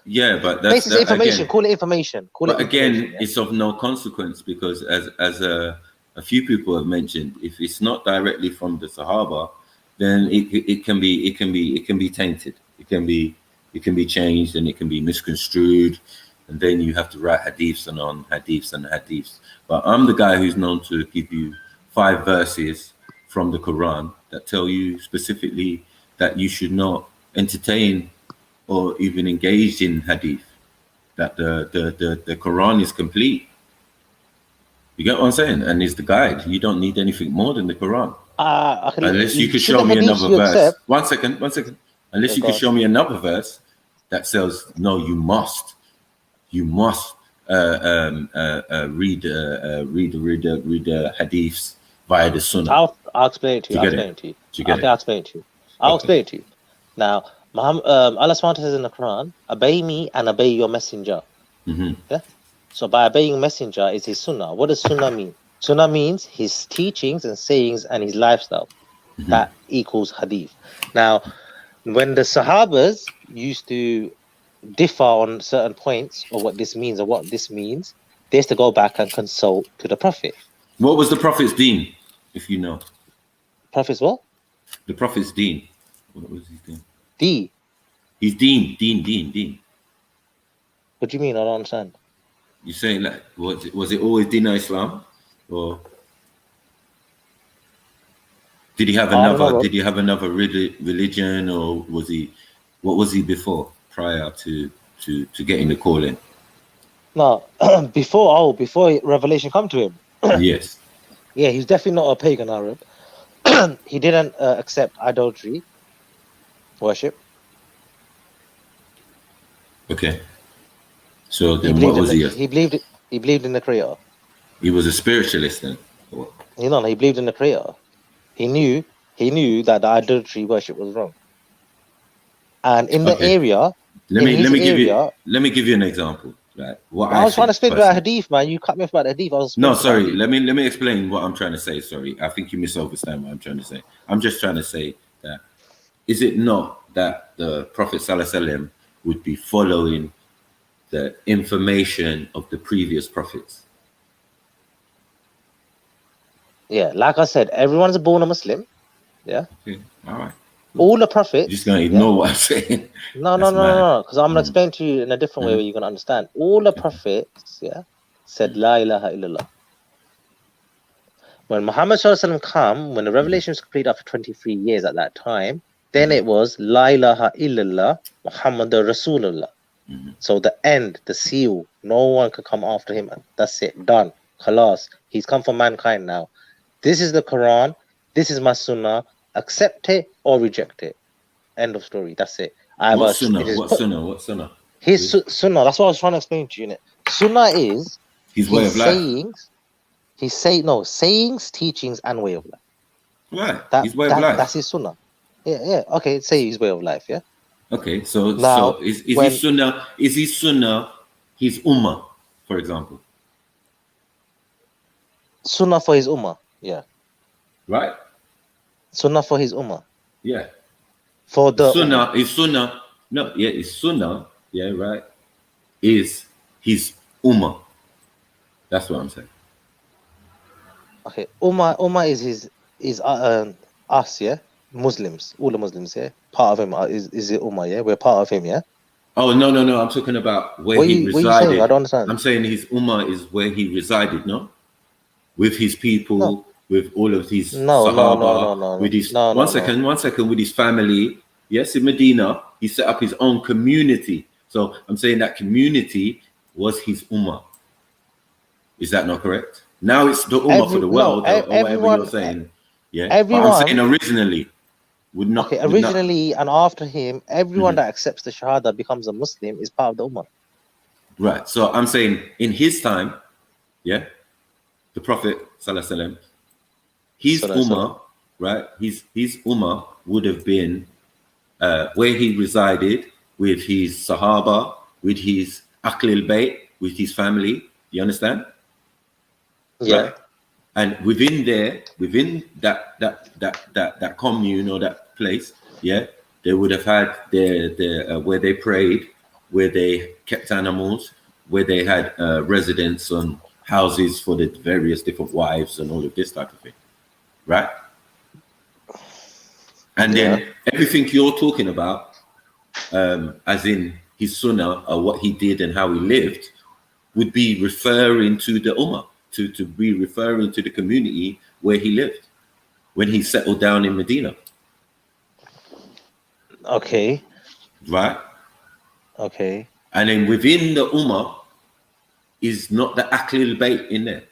yeah, but that's information. Again, call it information. It's of no consequence because as a few people have mentioned, if it's not directly from the Sahaba, then it can be tainted. It can be changed and it can be misconstrued. And then you have to write hadiths and on hadiths and hadiths. But I'm the guy who's known to give you 5 verses from the Quran that tell you specifically that you should not entertain or even engage in hadith. That the Quran is complete. You get what I'm saying? And it's the guide. You don't need anything more than the Quran. Unless you could show me another verse. One second. Unless you could show me another verse that says, no, you must read hadiths via the Sunnah. I'll explain it to you. I'll explain it to you. Now, Allah SWT says in the Quran, obey me and obey your messenger. Yeah. So by obeying messenger is his Sunnah. What does Sunnah mean? Sunnah means his teachings and sayings and his lifestyle. That equals hadith. Now, when the Sahabas used to differ on certain points of what this means, they used to go back and consult to the Prophet. What was the Prophet's deen, if you know? Prophet's what? The Prophet's deen. What was his deen? D. His deen. What do you mean? I don't understand. You're saying like, was it always Deen of Islam, or did he have another religion, or what was he before, prior to getting the call in? No, before revelation come to him. Yes. Yeah, he's definitely not a pagan Arab. He didn't accept idolatry worship. Okay. So then what was he? He believed in the Creator. He was a spiritualist then? He believed in the Creator. He knew that the idolatry worship was wrong. And in the area, let me give you an example. Right. What I was trying to explain about personally- hadith, man. You cut me off about the hadith. I was No, explaining sorry. about hadith. Let me explain what I'm trying to say. Sorry, I think you misunderstand what I'm trying to say. I'm just trying to say that is it not that the Prophet ﷺ would be following the information of the previous prophets? Yeah, like I said, everyone's born a Muslim. Yeah. Okay. All right. All the prophets. You're just gonna ignore what I'm saying. No, That's mad. because I'm gonna explain to you in a different way where you're gonna understand. All the prophets, said La ilaha illallah. When Muhammad Sallallahu come, when the revelation was completed after 23 years at that time, then it was La ilaha illallah Muhammadur Rasulullah. So the end, the seal, no one could come after him. That's it, done. Khalas. He's come for mankind now. This is the Quran. This is my Sunnah. Accept it or reject it. End of story. That's it. What sunnah? What sunnah? What sunnah? His Sunnah. That's what I was trying to explain to you. Innit? Sunnah is his way of life. Sayings, teachings, and way of life. Right. His way of life. That's his Sunnah. Yeah. Okay. Say his way of life. Yeah. Okay. So Now, is his sunnah? Is his sunnah his ummah, for example? Sunnah for his ummah. Yeah. Right. Sunnah for his ummah. Yeah. For the sunnah is sunnah. No, yeah, it's sunnah. Yeah, right. Is his ummah. That's what I'm saying. Okay, Ummah is us, yeah, Muslims, all the Muslims, yeah, part of him is it Ummah, yeah, we're part of him, yeah. Oh no, I'm talking about where he resided. What are you saying? I don't understand. I'm saying his ummah is where he resided, no, with his people, with all of his Sahaba, with his one second, with his family. Yes, in Medina, he set up his own community. So I'm saying that community was his ummah. Is that not correct? Now it's the ummah for the world, or whatever you're saying. Yeah, but I'm saying originally would not. Okay, originally and after him, everyone that accepts the Shahada becomes a Muslim is part of the ummah. Right. So I'm saying in his time, yeah, the Prophet Sallallahu Alaihi Wasallam, his ummah, right? His ummah would have been where he resided with his Sahaba, with his Ahlul Bayt, with his family. You understand? Yeah. Right? And within that commune or that place, yeah, they would have had their where they prayed, where they kept animals, where they had residence on houses for the various different wives and all of this type of thing, right? And then everything you're talking about, as in his sunnah or what he did and how he lived, would be referring to the ummah, to be referring to the community where he lived when he settled down in Medina. Okay. Right? Okay. And then within the ummah is not the Ahlul Bayt in there.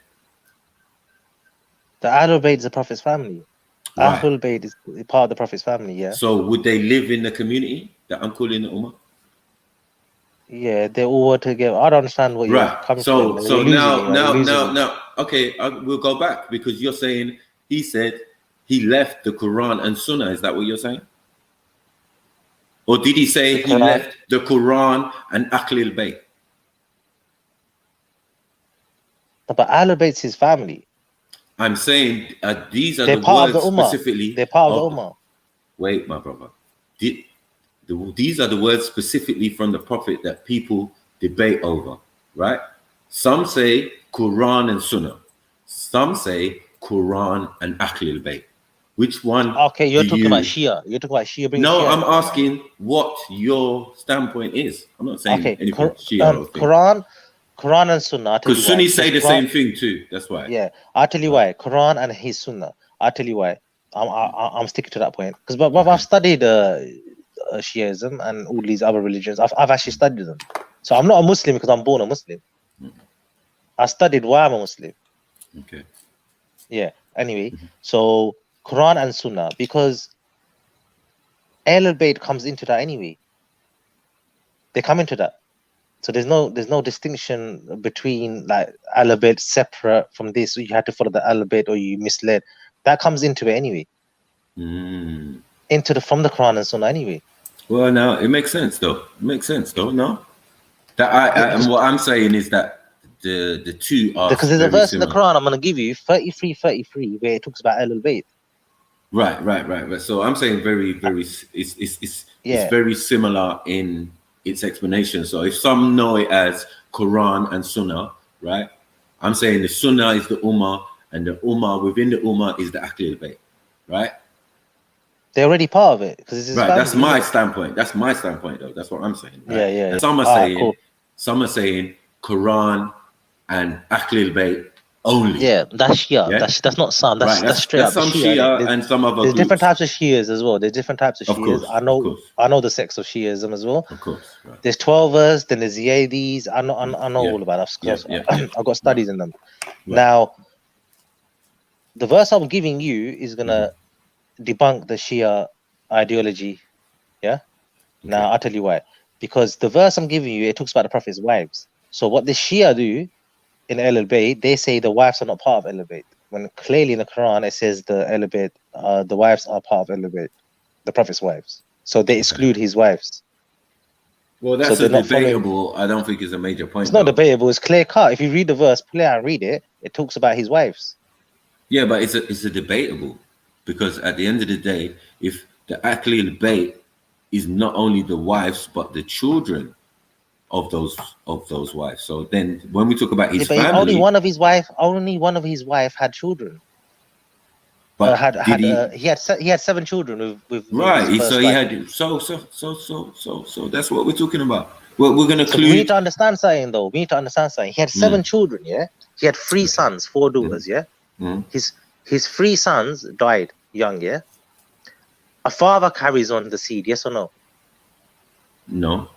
The Ahlul Bayt is the Prophet's family. Right. Ahlul Bayt is part of the Prophet's family, yeah. So would they live in the community that I'm calling the ummah? Yeah, they all were together. I don't understand what you're coming So from. so now, okay, we'll go back because you're saying he said he left the Quran and Sunnah. Is that what you're saying? Or did he say he left the Quran and Ahlul Bayt? But Ahlul Bayt's his family. I'm saying these are They're the part words of the Ummah. specifically. They're part of the Ummah. Wait, my brother. These are the words specifically from the Prophet that people debate over, right? Some say Quran and Sunnah. Some say Quran and Ahlul Bayt. Which one? Okay, you're talking about Shia. You're talking about Shia. No, Shia. I'm asking what your standpoint is. I'm not saying anything Shia or thing. Quran and Sunnah. Because Sunnis say the same thing too. That's why. Yeah, I'll tell you why. Quran and his Sunnah. I'll tell you why. I'm sticking to that point because I've studied Shiaism and all these other religions. I've actually studied them. So I'm not a Muslim because I'm born a Muslim. I studied why I'm a Muslim. Okay. Yeah. Anyway, so Quran and Sunnah, because Ahlul Bayt comes into that anyway. They come into that. So there's no distinction between like Ahlul Bayt separate from this. So you had to follow the Ahlul Bayt or you misled. That comes into it anyway. From the Quran and Sunnah anyway. Well, now it makes sense though. No? And what I'm saying is that the two are Because there's a very verse in the similar. Quran I'm going to give you, 33, where it talks about Ahlul Bayt. Right. So I'm saying it's Yeah. very similar in its explanation. So if some know it as Quran and Sunnah, right? I'm saying the Sunnah is the Ummah, and the Ummah within the Ummah is the Ahlul Bayt, right? They're already part of it because it's his Right. family, That's my isn't it? standpoint. That's my standpoint, though. That's what I'm saying. Right? Yeah. And some are Alright, saying, cool. Quran and Ahlul Bayt only. Yeah, that's Shia. Yeah? That's not some. That's Right, straight that's up the some Shia. Shia There's, and some other there's different groups. types of Shias as well. There's different types of Of Shias. course, I know the sects of Shiism as well. Of course. Right. There's 12ers, then there's Yazidis. I know Yeah. all about that. Yeah. I've got studies in them. Right. Now, the verse I'm giving you is gonna debunk the Shia ideology. Yeah. Now I'll tell you why. Because the verse I'm giving you, it talks about the Prophet's wives. So what the Shia do in Ahlul Bayt, they say the wives are not part of Ahlul Bayt. When clearly in the Quran it says the Ahlul Bayt, the wives are part of Ahlul Bayt, the Prophet's wives. So they exclude his wives. Well, that's So a they're not following. debatable. I don't think it's a major point. It's not though. debatable. It's clear cut. If you read the verse, play out and read it. It talks about his wives. Yeah, but it's a debatable, because at the end of the day, if the Ahlul Bayt is not only the wives but the children of those wives. So then when we talk about his But family, only one of his wife had children. but He had 7 children with right? his first So he wife. had so that's what we're talking about. We're gonna So we need to understand something, though. We need to understand something. He had 7 children, yeah. He had 3 sons, 4 daughters, yeah. His 3 sons died young, yeah. A father carries on the seed, yes or no? No.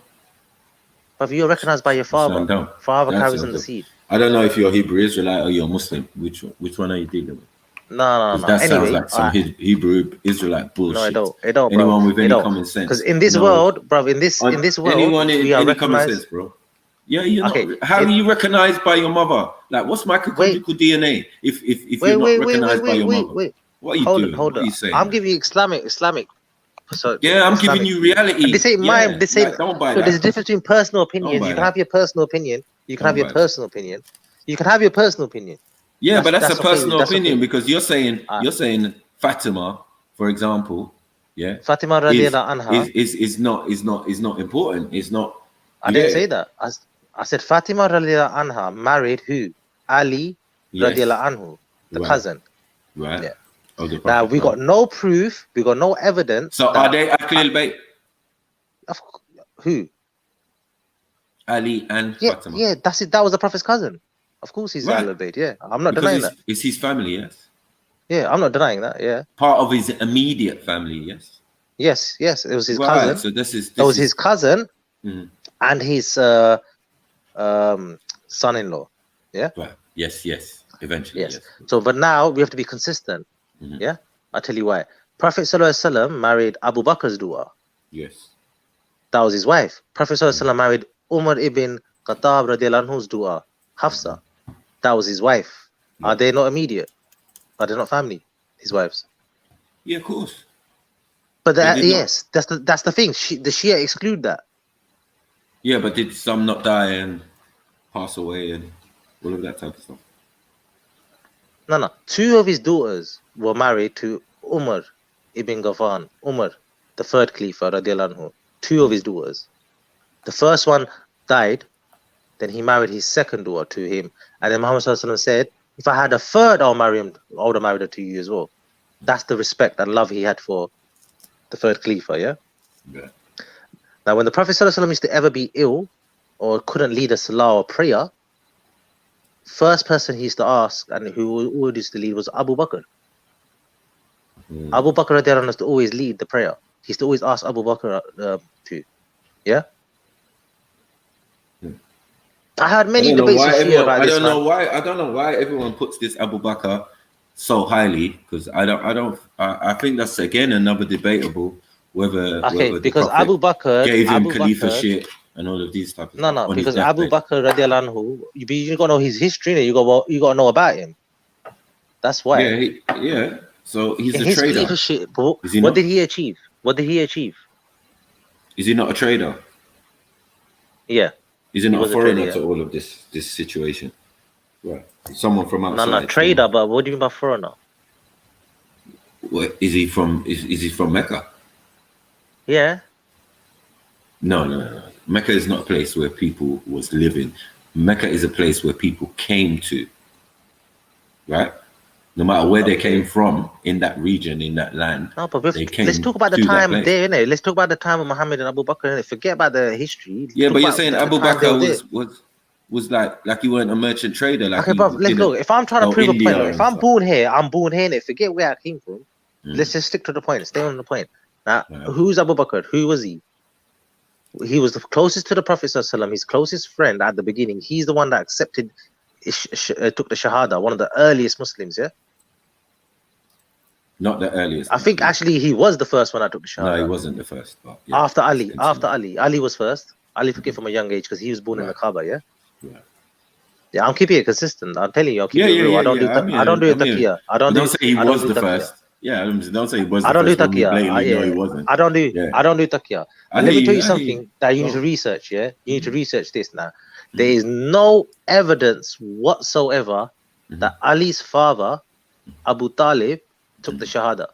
But you're recognized by your father. Don't. Father That's carries on the okay. seed. I don't know if you're Hebrew Israelite or you're Muslim. Which one are you dealing with? No. That sounds Anyway, like some Hebrew Israelite bullshit. No, it don't, Anyone bro. with any common sense. Because in this world, bro, in this world, anyone we are any common recognized. sense, bro. Yeah, you're not. How are you recognized by your mother? Like, what's mitochondrial DNA? If you're not recognized by your mother, what are you doing? Hold what on. are you saying? I'm giving you Islamic. So Yeah, I'm Islamic. giving you reality. This ain't mine. This ain't. Don't buy So there's a that. difference between personal opinions. buy You can that. have your personal opinion. You can Don't have your buy that. personal opinion. You can have your personal opinion. Yeah, but that's a okay. personal That's opinion okay. because you're saying Fatima, for example, yeah, Fatima radiallahu anha. is not important. It's not. I didn't say that. I said Fatima radiallahu anha married who? Ali radiallahu anhu, the cousin. Right. Yeah. Of the Now Prophet, we got no proof. We got no evidence. So are they Ahlul Bayt? Who? Ali and Fatima. Yeah, that's it. That was the Prophet's cousin. Of course, he's Right. Ahlul Bayt. Yeah, I'm not Because denying that. it's his family, yes. Yeah, I'm not denying that. Yeah. Part of his immediate family, yes. Yes. It was his Right, cousin. so this is his cousin Mhm. and his son-in-law. Yeah. Right. Yes. Eventually, yes. So, but now we have to be consistent. Yeah. I'll tell you why. Prophet Sallallahu Alaihi Wasallam married Abu Bakr's daughter. Yes. That was his wife. Prophet Sallallahu Alaihi Wasallam married Umar ibn Khattab radiallahu anhu's daughter, Hafsa. That was his wife. Are they not immediate? Are they not family? His wives. Yeah, of course. But They did yes, that's the thing. The Shia exclude that. Yeah, but did some not die and pass away and all of that type of stuff? No. 2 of his daughters were married to Umar ibn Ghafan. Umar, the 3rd Khalifa, radiallahu anhu. 2 of his daughters. The first one died. Then he married his 2nd daughter to him. And then Muhammad Sallallahu Alaihi Wasallam said, if I had a 3rd, I would have married her to you as well. That's the respect and love he had for the 3rd Khalifa, yeah? Now, when the Prophet Sallallahu Alaihi Wasallam used to ever be ill or couldn't lead a salah or prayer, first person he used to ask and who always used to lead was Abu Bakr. Abu Bakr radiallahu anhu used to always lead the prayer. He used to always ask Abu Bakr to, yeah? I had many debates with Shia about this. I don't know why everyone puts this Abu Bakr so highly, because I think that's again another debatable whether because Abu Bakr gave him Khalifa shit and all of these type of no, because Abu Bakr radiallahu anhu, you gotta know his history, you gotta know about him. That's why. Yeah. So he's In a his trader. leadership, Is he what not? did he achieve? What did he achieve? Is he not a trader? Yeah. Is he He not was a a trader, foreigner yeah. to all of this situation? Right. Someone from outside. No, trader. But what do you mean by foreigner? What, is he from? Is he from Mecca? Yeah. No. Mecca is not a place where people was living. Mecca is a place where people came to. Right. No matter where they came from in that region, in that land, No, but they came let's talk about the to that time place. there, innit? Let's talk about the time of Muhammad and Abu Bakr, innit? Forget about the history. Yeah, Talk but you're about saying the Abu time they were Bakr was like he weren't a merchant trader, like okay, he bro, let's didn't look. If I'm trying to go prove a India point, if and I'm stuff. born here, I'm born here, innit? Forget where I came from. Let's just stick to the point. Stay on the point. Now, who's Abu Bakr? Who was he? He was the closest to the Prophet ﷺ, his closest friend at the beginning. He's the one that accepted, took the Shahada, one of the earliest Muslims, yeah? Not the earliest. I think actually he was the first one that took the Shahada. No, he wasn't the first. But yeah, after Ali. Ali was first. Ali took it from a young age because he was born in the Kaaba, yeah? Yeah, I'm keeping it consistent. I'm telling you, I'll keep it real. I don't do taqiyya. I don't Don't say he was the taqiyya. first. Yeah, don't say he was the I don't do first when we taqiyya. blatantly know he wasn't. I don't do taqiyya. I But let hear me tell you, you I hear something you. that you need to research, yeah? You need to research this now. There is no evidence whatsoever that Ali's father, Abu Talib, took the Shahada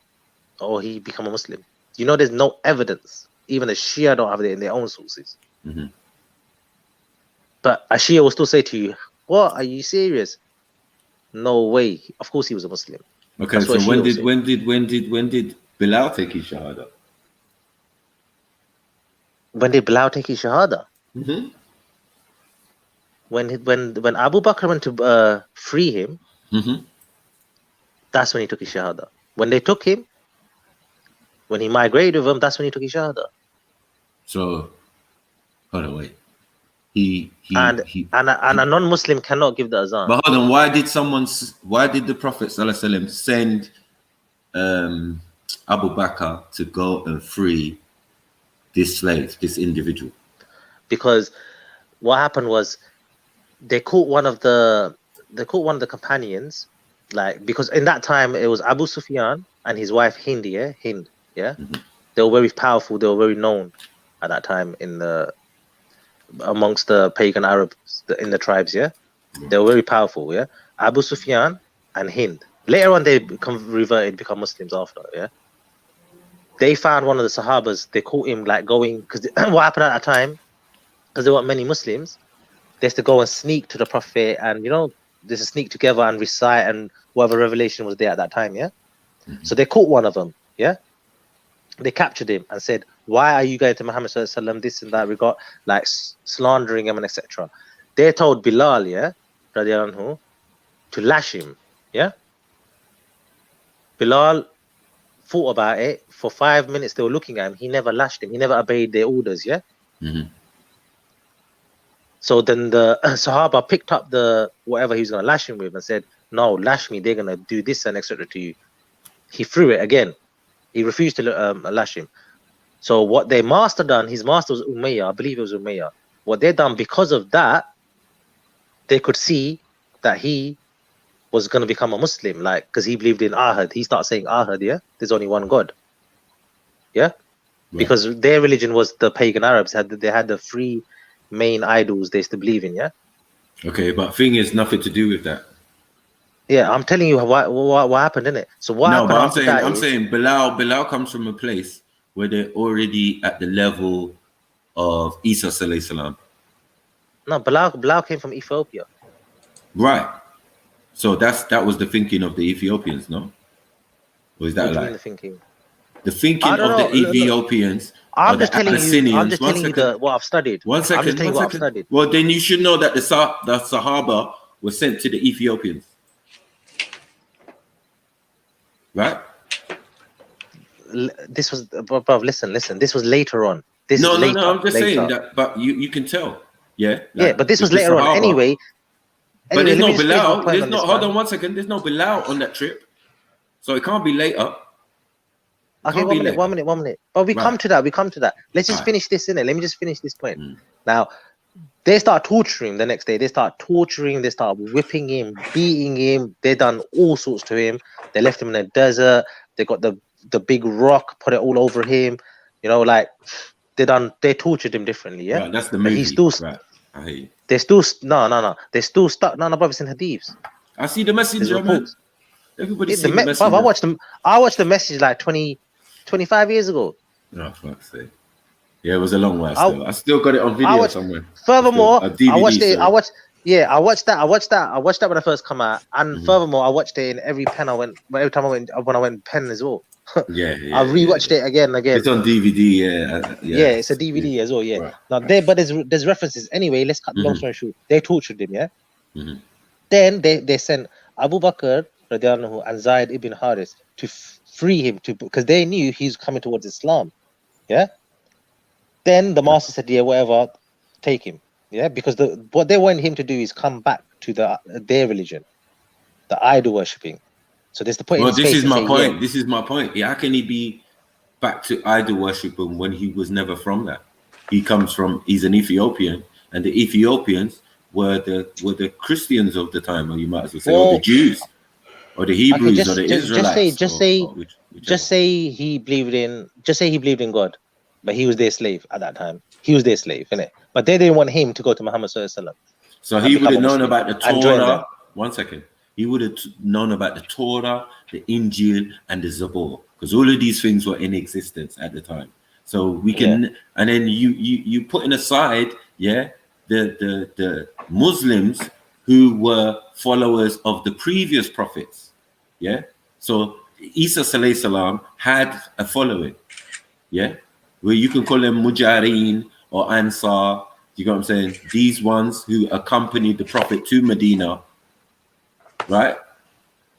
or he became a Muslim. You know, there's no evidence. Even the Shia don't have it in their own sources. But a Shia will still say to you, what? Are you serious? No way. Of course he was a Muslim. Okay, That's so what when Shia did Bilal take his shahada? When did Bilal take his Shahada? When Abu Bakr went to free him, that's when he took his Shahada. When they took him, when he migrated with them, that's when he took his Shahada. So, hold on, wait. And a non-Muslim cannot give the azan. But hold on, why did the Prophet ﷺ send Abu Bakr to go and free this slave, this individual? Because what happened was they caught one of the companions, like, because in that time it was Abu Sufyan and his wife Hind, yeah? They were very powerful, they were very known at that time amongst the pagan Arabs in the tribes, yeah? They were very powerful, yeah? Abu Sufyan and Hind. Later on they become Muslims after, yeah? They found one of the Sahabas, they caught him like going, because what happened at that time, because there weren't many Muslims, they used to go and sneak to the Prophet and, there's a sneak together and recite and whatever revelation was there at that time, yeah? So they caught one of them, yeah? They captured him and said, why are you going to Muhammad sallallahu alaihi wasallam, this and that, we got like slandering him and etc. They told Bilal, yeah, radiallahu anhu, to lash him, yeah? Bilal thought about it for 5 minutes. They were looking at him. He never lashed him. He never obeyed their orders, yeah? So then the Sahaba picked up the whatever he was going to lash him with and said, no, lash me. They're going to do this and etc. to you. He threw it again. He refused to lash him. So what their master done, his master was Umayyah, I believe it was Umayyah. What they done, because of that, they could see that he was going to become a Muslim, like, because he believed in Ahad. He started saying Ahad, yeah? There's only one God. Yeah? Because their religion was the pagan Arabs. They had the three main idols they used to believe in, yeah? Okay, but thing is nothing to do with that. Yeah, I'm telling you what happened, innit? So what happened after that I'm saying Bilal comes from a place where they're already at the level of Isa sallallahu alaihi wasallam. No, Bilal came from Ethiopia. Right. So that was the thinking of the Ethiopians, no? Or is that What do you a lie? mean the thinking? The thinking of the Ethiopians. I'm just telling you what I've studied. One second. I'm just telling you what I've studied. Well, then you should know that the Sahaba were sent to the Ethiopians. Right? This was, bro, listen. This was later on. No, I'm just saying that, but you can tell. Yeah? Yeah, but this was later on. Anyway, but there's no Bilal. Hold on 1 second. There's no Bilal on that trip. So it can't be later. Okay, one minute. But we come to that. Let's just finish this, innit? Let me just finish this point. Now, they start torturing the next day. They start whipping him, beating him. They done all sorts to him. They left him in the desert. They got the big rock, put it all over him. Like they tortured him differently, yeah? Right, that's the movie. But he still, right. I hear you. They're still no. They're still stuck. No, brothers in hadiths. I see the There's messenger, man. reports. Everybody Yeah, see the messenger. bruv, I watched the message like 25 years ago. Oh, fuck's sake. Yeah, it was a long while still. I still got it on video somewhere. Furthermore, a DVD, I watched it. sorry. I watched that when I first come out. And furthermore, I watched it in every pen I went. Every time when I went pen as well. Yeah, I rewatched it again and again. It's on DVD, Yeah, it's a DVD as well. Yeah. Right. Now but there's references. Anyway, let's cut the long story short. They tortured him. Yeah. Mm-hmm. Then they sent Abu Bakr radiallahu anhu, and Zayd ibn Haris to free him because they knew he's coming towards Islam. Yeah. Then the master said, "Yeah, whatever, take him." Yeah, because what they want him to do is come back to their religion, the idol worshipping. So there's the point. Well, this is my point. Yeah. This is my point. Yeah, how can he be back to idol worshiping when he was never from that? He's an Ethiopian, and the Ethiopians were the Christians of the time, or you might as well say, or the Jews, or the Hebrews, or the Israelites. Just say he believed in God, but he was their slave at that time. He was their slave, innit? But they didn't want him to go to Muhammad sallallahu alaihi wasallam. So he would have known about the Torah. 1 second. He would have known about the Torah, the Injil, and the Zabur, because all of these things were in existence at the time. So we can, and then you putting aside, the Muslims who were followers of the previous prophets, So Isa alayhi salam had a following, where you can call them Mujarin or Ansar. You know what I'm saying? These ones who accompanied the prophet to Medina. Right,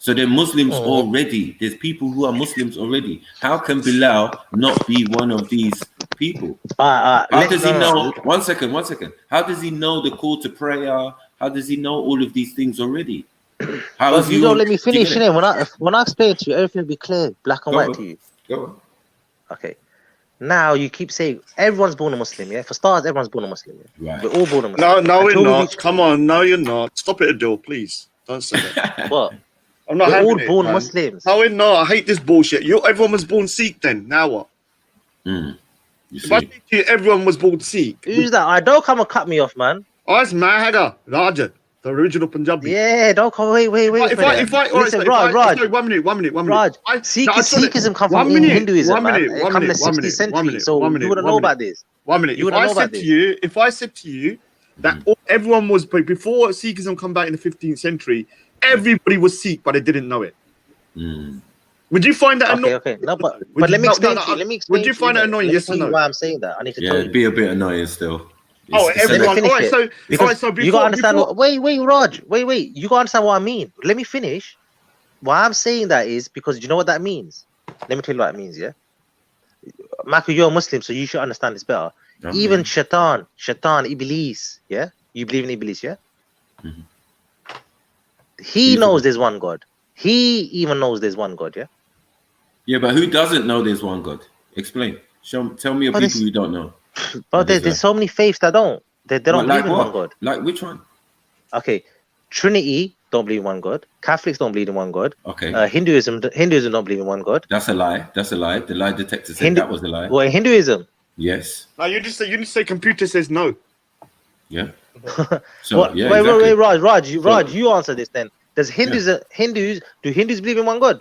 so they're Muslims already. There's people who are Muslims already. How can Bilal not be one of these people? How does he know? 1 second. How does he know the call to prayer? How does he know all of these things already? How is you don't let me finish, when I explain to you, everything will be clear, black and white to you. Go on. Okay. Now you keep saying everyone's born a Muslim, For starters, everyone's born a Muslim. Right. We're all born a Muslim. No, we're not. Come on, no, you're not. Stop it, Adil, please. Don't say that. What? I'm not We're having all it, born man. Muslims. No, we're not. I hate this bullshit. Everyone was born Sikh then. Now what? If I think everyone was born Sikh. Who's that? I don't come and cut me off, man. Oh, it's Mahaga, Raja, the original Punjabi. Yeah, don't come. Wait. Listen, Raj. Sorry, 1 minute. Raj, Sikhism come from Hinduism, man. It come in the 16th century, so you wouldn't know about this. 1 minute. If I said to you that everyone was, before Sikhism come back in the 15th century, everybody was Sikh, but they didn't know it. Would you find that annoying? Okay. No, but let me explain to you. Would you find that annoying? Yes or no? Why I'm saying that? I need to tell you. It'd be a bit annoying still. Everyone. All right, so before, you gotta understand. Wait, Raj. Wait. You gotta understand what I mean. Let me finish. Why I'm saying that is because you know what that means. Let me tell you what it means. Yeah, Michael, you're a Muslim, so you should understand this better. Even Shaitan, Iblis. Yeah, you believe in Iblis. Yeah. He knows there's one God. He even knows there's one God. Yeah. Yeah, but who doesn't know there's one God? Explain. Tell me of people who don't know. But there's so many faiths that don't. They don't believe in one God. Like which one? Okay, Trinity don't believe in one God. Catholics don't believe in one God. Okay. Hinduism don't believe in one God. That's a lie. The lie detector said that was a lie. Well, Hinduism. Yes. No, you just say computer says no. Yeah. So yeah. Wait, Raj, you answer this then. Do Hindus believe in one God?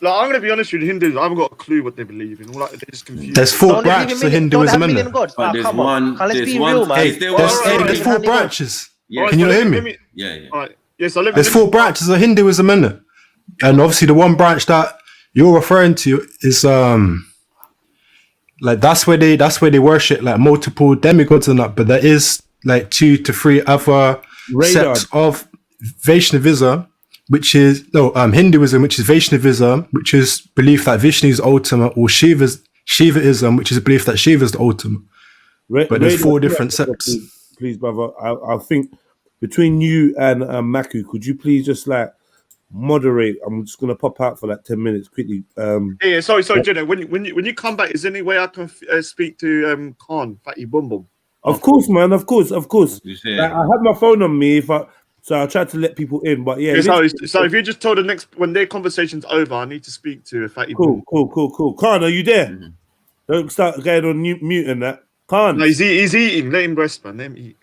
Like, I'm gonna be honest with you, Hindus. I haven't got a clue what they believe in. They're just confused. There's 4 branches of Hinduism, isn't there? But there's one. Let's be real, man. There's 4 branches. Yeah. Can you hear me? Yeah. All right. Yeah. So there's 4 branches of Hinduism, isn't there? And obviously, the one branch that you're referring to is like that's where they worship like multiple demigods and that. But there is like 2 to 3 other sects of Vaishnavism. Which is Hinduism, which is Vaishnavism, which is belief that Vishnu is ultimate, or Shivaism, which is a belief that Shiva is the ultimate. But there's 4 different sects. Please, brother. I think between you and Maku, could you please just like moderate? I'm just gonna pop out for like 10 minutes quickly. Sorry, Jenna. When you come back, is there any way I can speak to Khan, Fatty Bum Bum? Of course, man. Of course. Like, I have my phone on me. So I'll try to let people in, but yeah. So if you just told when their conversation's over, I need to speak to Fatty. Cool. Khan, are you there? Don't start going on mute and that. Khan. No, he's eating. Let him rest, man. Let him eat.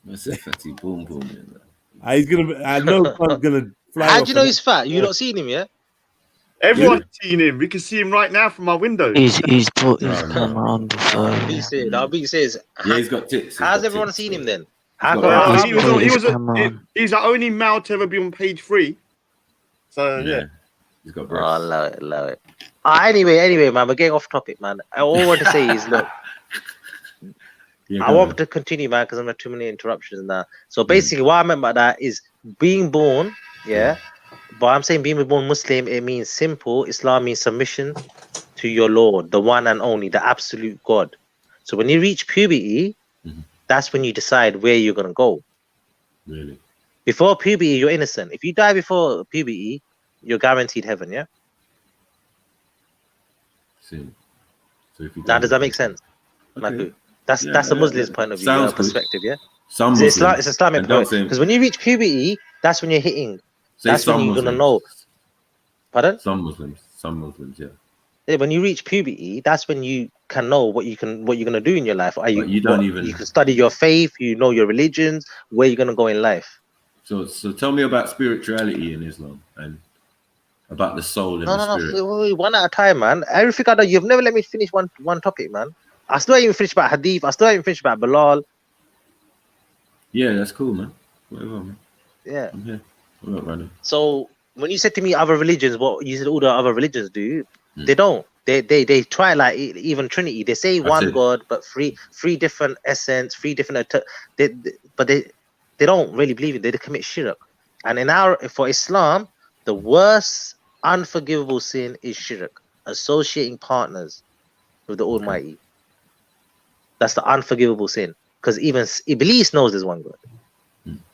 That's a fatty boom boom. He's gonna. I know Khan's gonna fly How off. do you know he's fat? You not seen him yet? Everyone's seen him. We can see him right now from my window. He's put his camera on before. I'll be says. Yeah, he's got tits. How's everyone seen him then? How got come? breasts. He was the only male to ever be on page 3. So yeah. He's got breasts. Oh, love it. Anyway, man, we're getting off topic, man. All I want to say is, look, I want to continue, man, because I'm not too many interruptions now. So basically, what I meant by that is being born, but I'm saying being born Muslim, it means simple. Islam means submission to your Lord, the one and only, the absolute God. So when you reach puberty, that's when you decide where you're going to go. Really? Before puberty, you're innocent. If you die before puberty, you're guaranteed heaven, yeah? So if you now, does that make sense? Okay. Like, that's a Muslim's point of view, perspective, yeah? It's Islamic because when you reach puberty, that's when you're hitting. That's when you're going to know. Pardon? Some Muslims, yeah. Yeah, when you reach puberty, that's when you can know what you're gonna do in your life. You can study your faith, you know your religions, where you're gonna go in life. So tell me about spirituality in Islam and about the soul and the spirit. No, one at a time, man. Everything I know, you've never let me finish one topic, man. I still haven't even finished about hadith. I still haven't finished about Bilal. Yeah, that's cool, man. Whatever, man. Yeah. I'm here. I'm not running. So when you said to me other religions, what you said all the other religions do, they don't. They try, like even Trinity. They say one God, but three different essence, three different. But they don't really believe it. They commit shirk. And for Islam, the worst unforgivable sin is shirk, associating partners with the Almighty. That's the unforgivable sin, because even Iblis knows there's one God.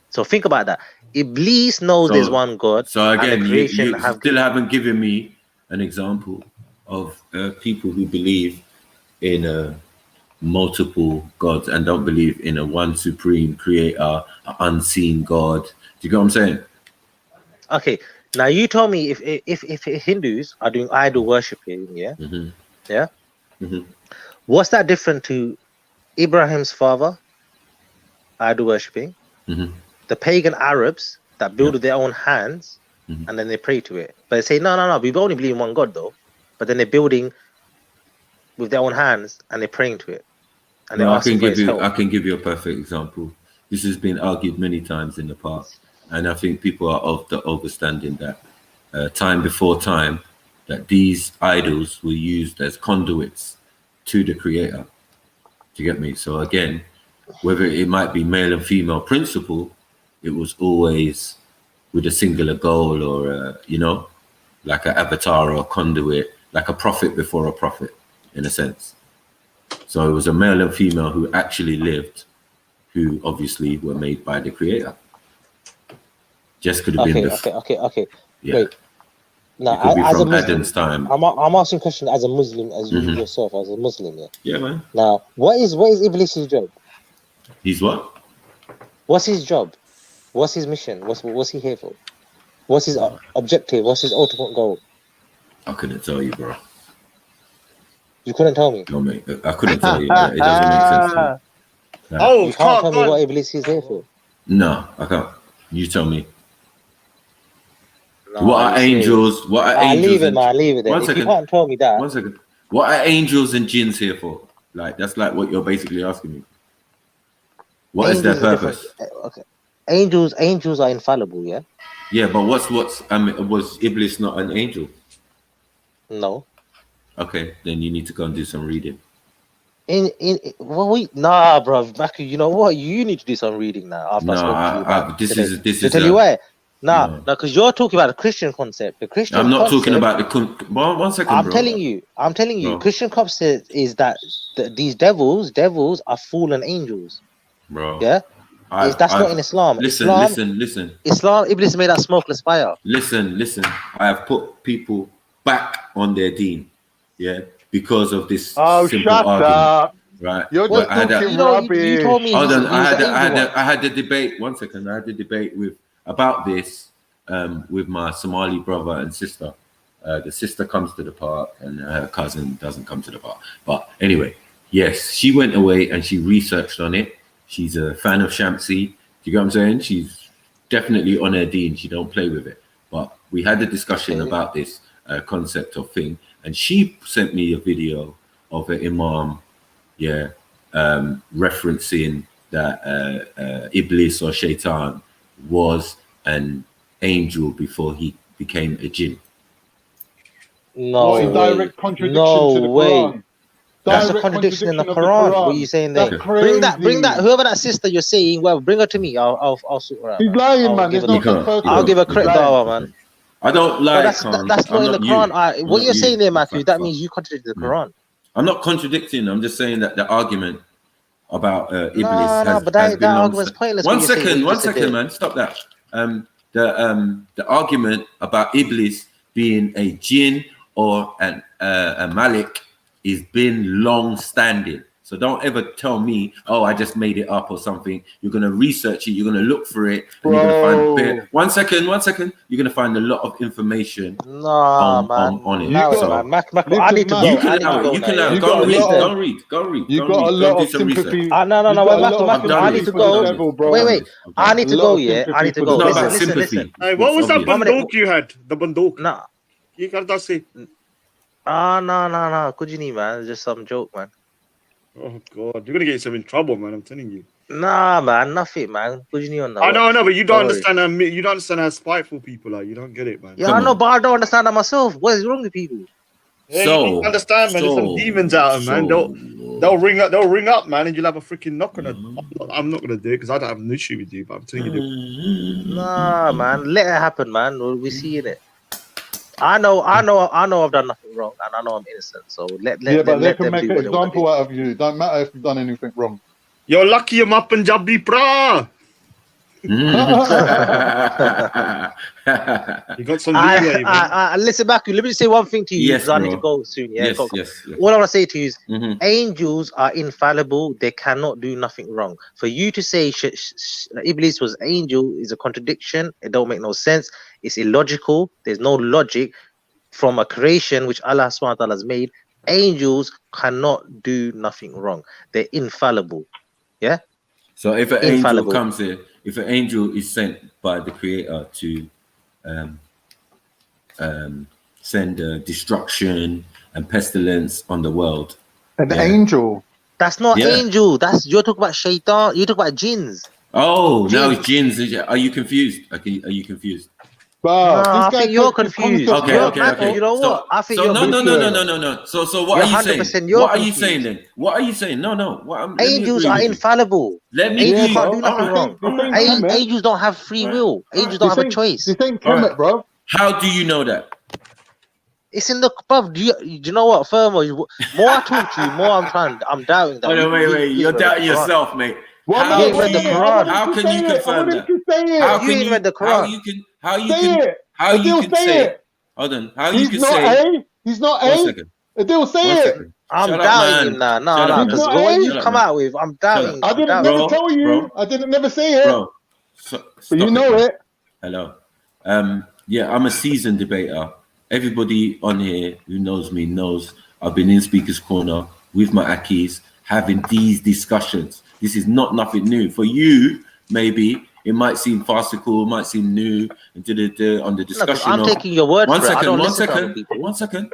So think about that. Iblis knows there's one God. So again, you still haven't given me an example of people who believe in multiple gods and don't believe in a one supreme creator, an unseen God. Do you get what I'm saying? Okay, now you tell me if Hindus are doing idol worshipping, what's that different to Ibrahim's father idol worshipping, the pagan Arabs that build with their own hands and then they pray to it, but they say no, we only believe in one God though, but then they're building with their own hands and they're praying to it. And I can give you a perfect example. This has been argued many times in the past, and I think people are of the understanding that time before time that these idols were used as conduits to the creator. Do you get me? So again, whether it might be male and female principle, it was always with a singular goal, or like an avatar or a conduit, like a prophet before a prophet, in a sense. So it was a male and female who actually lived, who obviously were made by the creator. Just could have been okay. Yeah. Wait. Now, it could be as from a Muslim, Adam's time. I'm asking a question as a Muslim, as you yourself, as a Muslim. Yeah, man. Now, what is Iblis's job? He's what? What's his job? What's his mission? What's he here for? What's his objective? What's his ultimate goal? I couldn't tell you, bro. You couldn't tell me? No, mate. I couldn't tell you. It doesn't make sense to me. You can't tell me what Iblis is here for? No, I can't. You tell me. What are angels? What are angels? Leave it, man. Leave it there. If you can't tell me that. 1 second. What are angels and jinns here for? Like, that's like what you're basically asking me. What is their purpose? Okay. Angels are infallible, yeah? Yeah, but was Iblis not an angel? No. Okay, then you need to go and do some reading. Nah, bro, Maki, you know what? You need to do some reading now. This is tell you why. No, because you're talking about the Christian concept. The Christian. I'm not concept, talking about the. 1 second, I'm bro. telling you. Bro. Christian concept is that these devils are fallen angels. Bro. Yeah. That's not in Islam. Listen. Islam, Iblis made that smokeless fire. Listen. I have put people back on their deen. Yeah, because of this simple argument. Up. Right. You're just talking rubbish. You told me. Hold on. I had the debate. 1 second. I had the debate about this with my Somali brother and sister. The sister comes to the park and her cousin doesn't come to the park. But anyway, yes, she went away and she researched on it. She's a fan of Shamsi. Do you get what I'm saying? She's definitely on her deen. She don't play with it. But we had a discussion about this concept of thing, and she sent me a video of an imam, referencing that Iblis or Shaitan was an angel before he became a jinn. No What, in direct contradiction to the way. Quran. That's a Direct contradiction in the of Quran. What are you saying there? That's crazy. Bring that, whoever that sister you're saying, well, bring her to me. I'll sort her out. He's lying, man. Give There's her no such person. I'll give a credit He's lying. dawah, man. I don't No, like. that's not in the Quran. What you're saying there, Matthew, that means you contradict the Quran. I'm not contradicting. I'm just saying that the argument about Iblis No, but has been that long argument's pointless. One second, man. Stop that. The argument about Iblis being a jinn or a malik is been long standing. So don't ever tell me, oh, I just made it up or something. You're gonna research it. You're gonna look for it. And you're gonna find. One second. You're gonna find a lot of information on it. I need to go. You can allow it. You can allow it. Go read. You got a lot of sympathy. No. I need to go. Wait. I need to go. Yeah, I need to go. Listen. Hey, what was that bandok you had? The bandok. Nah. You can't say. No. Could you need, man? It's just some joke, man. Oh God, you're gonna get yourself in trouble, man. I'm telling you. Nah, man, nothing, man. Could you need on that? I know, but you don't understand. You don't understand how spiteful people are. You don't get it, man. Yeah, I know, but I don't understand that myself. What is wrong with people? Yeah, you need to understand, man. There's some demons out there, man. They'll ring up, man, and you'll have a freaking knock on it. I'm not gonna do it because I don't have an issue with you, but I'm telling you. Nah, man, let it happen, man. We're seeing it. I know I've done nothing wrong, and I know I'm innocent. So let they can them make do an what they want to example out of you. Don't matter if you've done anything wrong. You're lucky you're my Punjabi pra. You got some listen back. Let me say one thing to you because I need to go soon. Yeah, Yes. All I want to say to you is angels are infallible. They cannot do nothing wrong. For you to say Iblis was angel is a contradiction. It don't make no sense. It's illogical. There's no logic from a creation which Allah subhanahu wa ta'ala has made. Angels cannot do nothing wrong. They're infallible. Yeah. So if an angel comes here, if an angel is sent by the Creator to send destruction and pestilence on the world, an angel. That's not angel. You're talking about shaitan. You're talking about jinns. Oh, now it's jinns. Are you confused? Are you confused? I think you're confused. Okay. You know what? I think you're no. So what are you saying? What are you saying then? What are you saying? No. Angels are infallible. Angels can't do nothing wrong. Angels don't have free will. Angels don't have a choice. This ain't Kemet, bro. How do you know that? It's in the bruv. Do you know what? Furthermore, more I talk to you, more I'm doubting that. Oh, wait. You're doubting yourself, mate. How you ain't read the Quran? How can you confirm that? How you ain't read the Quran? How you can say it? Hold on. How you can say? He's not A. 1 second. Adil, say it. I'm doubting him now. No, because what you come out with, I'm doubting. I didn't never tell you. I didn't never say it. Bro, but you know it. Hello. Yeah, I'm a seasoned debater. Everybody on here who knows me knows I've been in Speaker's Corner with my Akis having these discussions. This is not nothing new. For you, maybe it might seem farcical, might seem new, on the discussion. I'm taking your word for it. One second.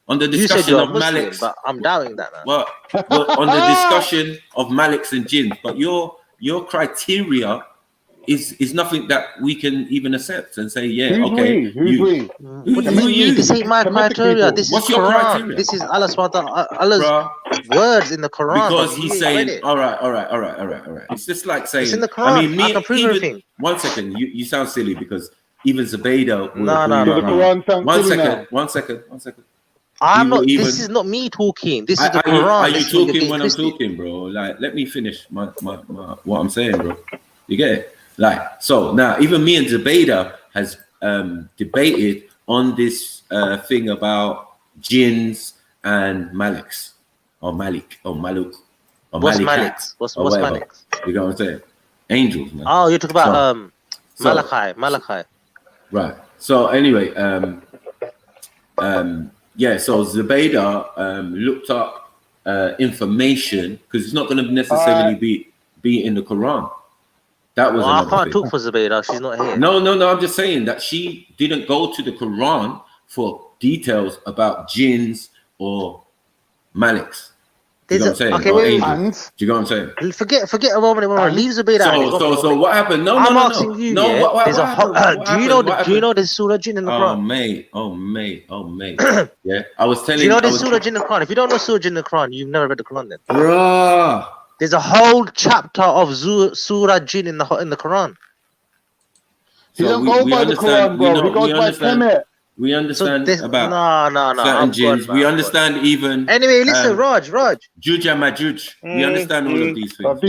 On the discussion of Maliks, but I'm doubting that. Well, on the discussion of Maliks and jinns, but your criteria is nothing that we can even accept and say, Who's we? What do you mean? This ain't my criteria. This is Quran. This is Allah's words in the Quran. Because he's saying, all right. It's just like saying, it's in the Quran. I can prove everything. 1 second, you sound silly because even Zubaydah. No. One second. I'm not. This is not me talking. This is the Quran. Are you talking when I'm talking, bro? Like, let me finish my what I'm saying, bro. You get it? Like, so now even me and Zubaydah has debated on this thing about jinns and Maliks or Malik or Maluk or what's Malikat. What's Maliks? You know what I'm saying? Angels, man. Oh, you're talking about Malachi. Right. So anyway, so Zubaydah looked up information because it's not going to necessarily be. be in the Quran. That was Well, I another can't thing. talk for Zubaydah. She's not here. No, I'm just saying that she didn't go to the Quran for details about jinns or maliks. Do you know what I'm saying? Okay, or wait. angels. Do you know what I'm saying? Forget a moment. Leave Zubaydah. So what happened? No. I'm asking you. No, Yeah, what there's a happened? do you know there's Surah Jinn in the Quran? Oh mate. Yeah, I was telling Do you know you. there's Surah Jinn in the Quran? If you don't know Surah Jinn in the Quran, you've never read the Quran then. Bruh. There's a whole chapter of Surah Jinn in the Quran. He don't go by the Quran, bro. He goes by Kemet. We understand about no. certain jinns. We understand even. Anyway, listen, Raj. Juj and Majuj. We understand all of these things.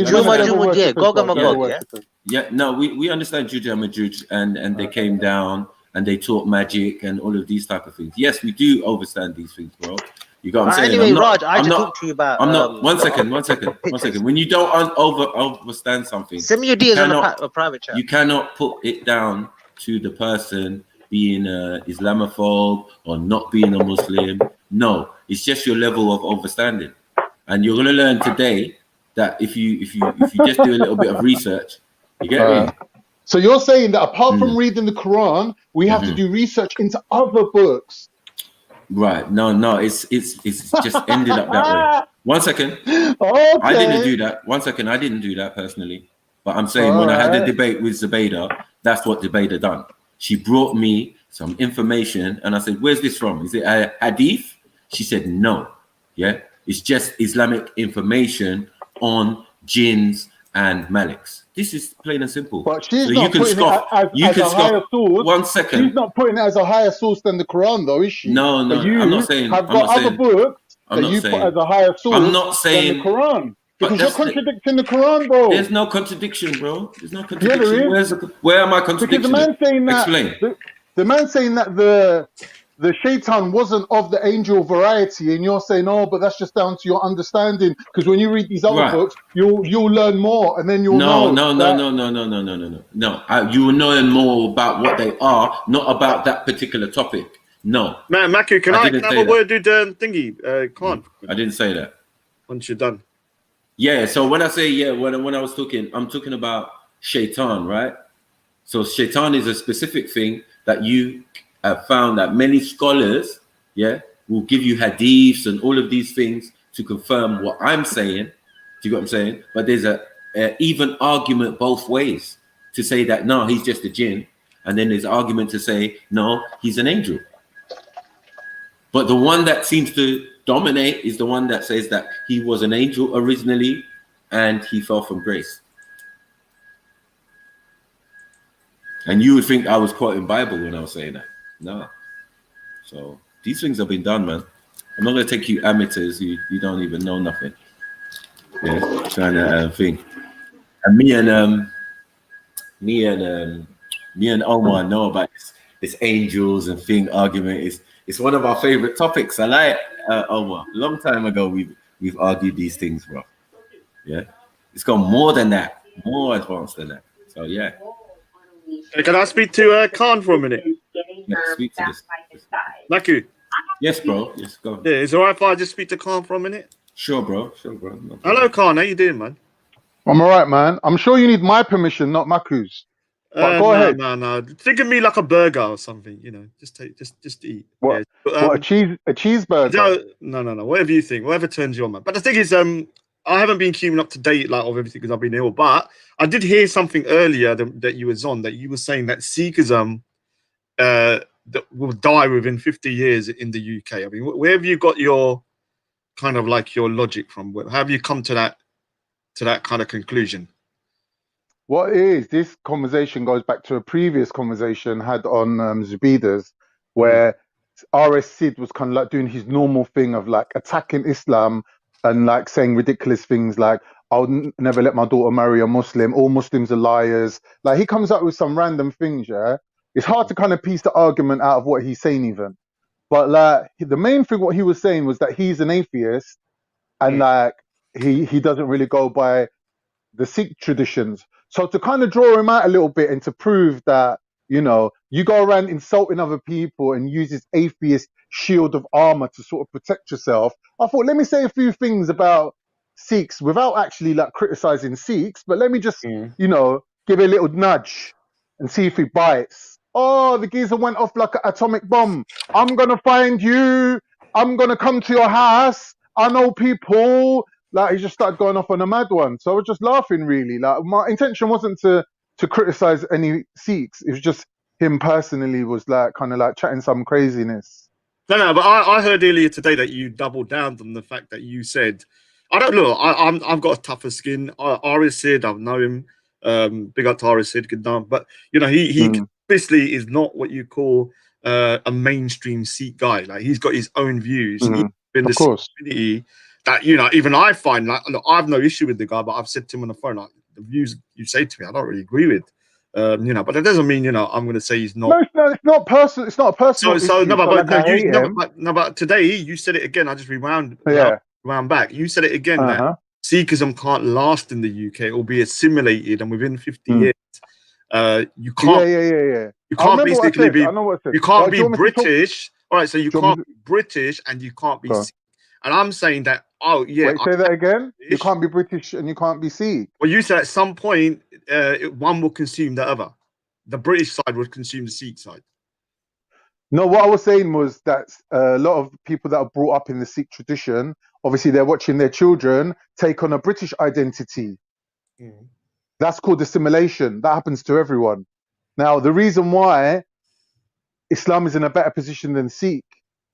Yeah, Gog and Magog, yeah. Yeah, no, we understand Juj and Majuj, and they came down and they taught magic and all of these type of things. Yes, we do understand these things, bro. You got what I'm saying? Anyway, Raj, I just talked to you about. I'm not. One second. When you don't understand something, send me your deals on a private chat. You cannot put it down to the person being Islamophobe or not being a Muslim. No, it's just your level of understanding, and you're gonna learn today that if you just do a little bit of research, you get me. So you're saying that apart from reading the Quran, we have to do research into other books. Right? No, it's just ended up that way. 1 second. Okay. I didn't do that. 1 second. I didn't do that personally, but I'm saying when I had the debate with Zubaydah, that's what Zubaydah done. She brought me some information and I said, where's this from? Is it a hadith? She said, no. Yeah, it's just Islamic information on jinns and maliks. This is plain and simple. But she's not putting it as a higher source. 1 second. She's not putting it as a higher source than the Quran, though, is she? No, I'm not saying. Have got other books that you put as a higher source I'm not saying than the Quran. Because you're contradicting the Quran, bro. There's no contradiction, bro. There's no contradiction. Where am I contradicting? Because the man saying that. Explain. The man saying that the shaitan wasn't of the angel variety, and you're saying, oh, but that's just down to your understanding. Because when you read these other books, you'll learn more, and then you'll know. No. You will know more about what they are, not about that particular topic. No. Man, Maku, can I have a word with thingy? Can't. I didn't say that. Once you're done. Yeah. So when I say when I was talking, I'm talking about shaitan, right? So shaitan is a specific thing that you have found that many scholars, will give you hadiths and all of these things to confirm what I'm saying. Do you get what I'm saying? But there's a even argument both ways to say that no, he's just a jinn, and then there's argument to say no, he's an angel. But the one that seems to dominate is the one that says that he was an angel originally and he fell from grace. And you would think I was quoting Bible when I was saying that. No. So these things have been done, man. I'm not going to take you amateurs who you don't even know nothing. Yeah, trying to think. And me and Omar know about this angels and thing argument. It's one of our favorite topics. I like Omar. A long time ago we've argued these things, bro. Yeah, it's gone more than that, more advanced than that. So yeah. Can I speak to Khan for a minute? Yeah, speak to this. Maku. Yes, bro. Yes, go. Yeah, is it alright if I just speak to Khan for a minute? Sure, bro. No. Hello, Khan. How you doing, man? I'm all right, man. I'm sure you need my permission, not Maku's. But go ahead. No. Think of me like a burger or something. You know, just eat. What? Yeah. What, a cheeseburger? No. Whatever you think, whatever turns you on, man. But the thing is, I haven't been keeping up to date like of everything because I've been ill. But I did hear something earlier that you was on, that you were saying that Sikhism that will die within 50 years in the UK. I mean, where have you got your kind of like your logic from? How have you come to that kind of conclusion? What is this conversation goes back to a previous conversation had on Zubaydah, where RS Sid was kind of like doing his normal thing of like attacking Islam and like saying ridiculous things like, I'll never let my daughter marry a Muslim, all Muslims are liars. Like he comes up with some random things, yeah? It's hard to kind of piece the argument out of what he's saying even. But like the main thing what he was saying was that he's an atheist and like he doesn't really go by the Sikh traditions. So to kind of draw him out a little bit and to prove that, you know, you go around insulting other people and use this atheist shield of armor to sort of protect yourself, I thought, let me say a few things about Sikhs without actually like criticizing Sikhs, but let me just, Mm. you know, give it a little nudge and see if he bites. Oh, the geezer went off like an atomic bomb. I'm gonna find you. I'm gonna come to your house. I know people. Like, he just started going off on a mad one. So I was just laughing, really. Like, my intention wasn't to criticize any Sikhs. It was just him personally was like kind of like chatting some craziness. No, but I heard earlier today that you doubled down on the fact that you said, I don't know, I've got a tougher skin. Ari Sid, I know him. Big up to Ari Sid, good night. But you know, he obviously is not what you call a mainstream Sikh guy. Like, he's got his own views. He's been Of the course. community that, you know, even I find, like, look, I have no issue with the guy, but I've said to him on the phone, like, the views you say to me, I don't really agree with. You know, but that doesn't mean, you know, I'm going to say he's not. No, it's not personal. It's not a personal issue. So no, It's not like I hate him. but today you said it again. I just round back. You said it again that Sikhism can't last in the UK or be assimilated, and within 50 years, you can't. Yeah. You can't basically be. I know what I said. You can't be British. All right, so you can't be British and you can't be Sikh. And I'm saying that. Oh yeah. Wait, say that again. You can't be British and you can't be Sikh. Well, you said at some point one will consume the other. The British side would consume the Sikh side. No, what I was saying was that a lot of people that are brought up in the Sikh tradition, obviously they're watching their children take on a British identity. That's called assimilation. That happens to everyone. Now, the reason why Islam is in a better position than Sikh,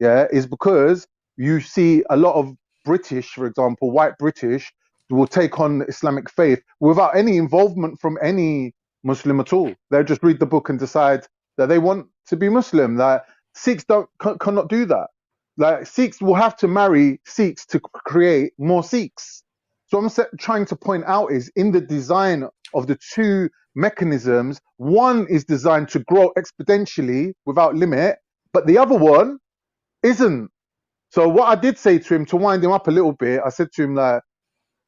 is because you see a lot of British, for example, white British, will take on the Islamic faith without any involvement from any Muslim at all. They'll just read the book and decide that they want to be Muslim. Like, Sikhs cannot do that. Like, Sikhs will have to marry Sikhs to create more Sikhs. So what I'm trying to point out is, in the design of the two mechanisms, one is designed to grow exponentially without limit, but the other one isn't. So what I did say to him, to wind him up a little bit, I said to him, like,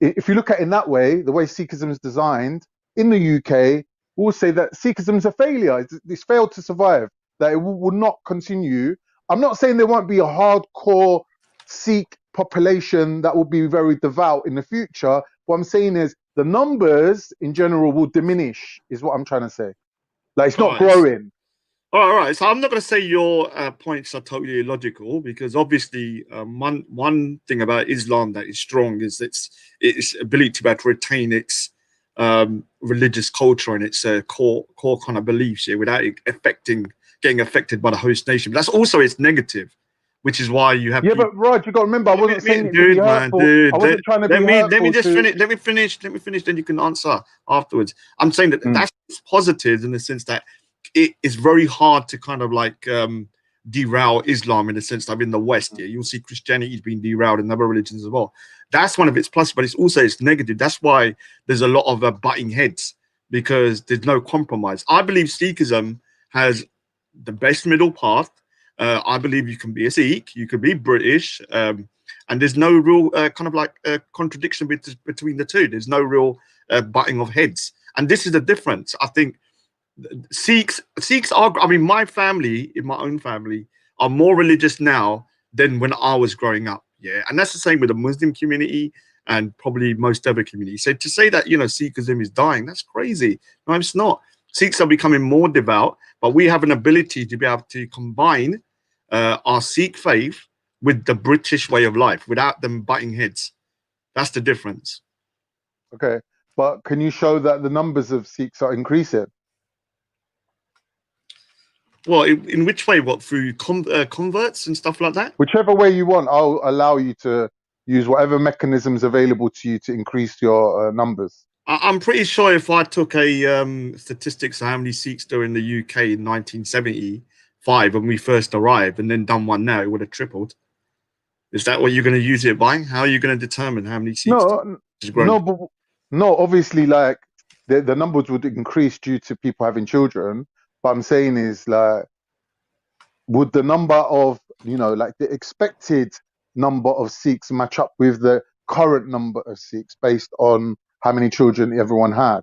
if you look at it in that way, the way Sikhism is designed, in the UK, we'll say that Sikhism is a failure. It's failed to survive, that it will not continue. I'm not saying there won't be a hardcore Sikh population that will be very devout in the future. What I'm saying is the numbers in general will diminish, is what I'm trying to say. Like, it's not growing. All right. So I'm not going to say your points are totally illogical, because obviously one thing about Islam that is strong is its ability to be able to retain its religious culture and its core kind of beliefs without it getting affected by the host nation. But that's also its negative, which is why you have. Yeah, but Rod, you got to remember, I wasn't saying it to be hurtful. I wasn't trying to be hurtful. Let me just finish. Let me finish. Then you can answer afterwards. I'm saying that that's positive in the sense that it is very hard to kind of like derail Islam, in the sense that in the West, you'll see Christianity being derailed and other religions as well. That's one of its plus, but it's also its negative. That's why there's a lot of butting heads, because there's no compromise. I believe Sikhism has the best middle path. I believe you can be a Sikh, you could be British, and there's no real kind of like contradiction between the two. There's no real butting of heads, and this is the difference. I think Sikhs are. I mean, my family, in my own family, are more religious now than when I was growing up. Yeah, and that's the same with the Muslim community and probably most other communities. So to say that, you know, Sikhism is dying, that's crazy. No, it's not. Sikhs are becoming more devout, but we have an ability to be able to combine our Sikh faith with the British way of life without them butting heads. That's the difference. Okay, but can you show that the numbers of Sikhs are increasing? Well, in which way? What, through converts and stuff like that? Whichever way you want, I'll allow you to use whatever mechanisms available to you to increase your numbers. I'm pretty sure if I took a statistics of how many Sikhs there are in the UK in 1975 when we first arrived, and then done one now, it would have tripled. Is that what you're going to use it by? How are you going to determine how many Sikhs? No, obviously, like the numbers would increase due to people having children. But I'm saying is, like, would the number of, you know, like the expected number of Sikhs match up with the current number of Sikhs based on how many children everyone had?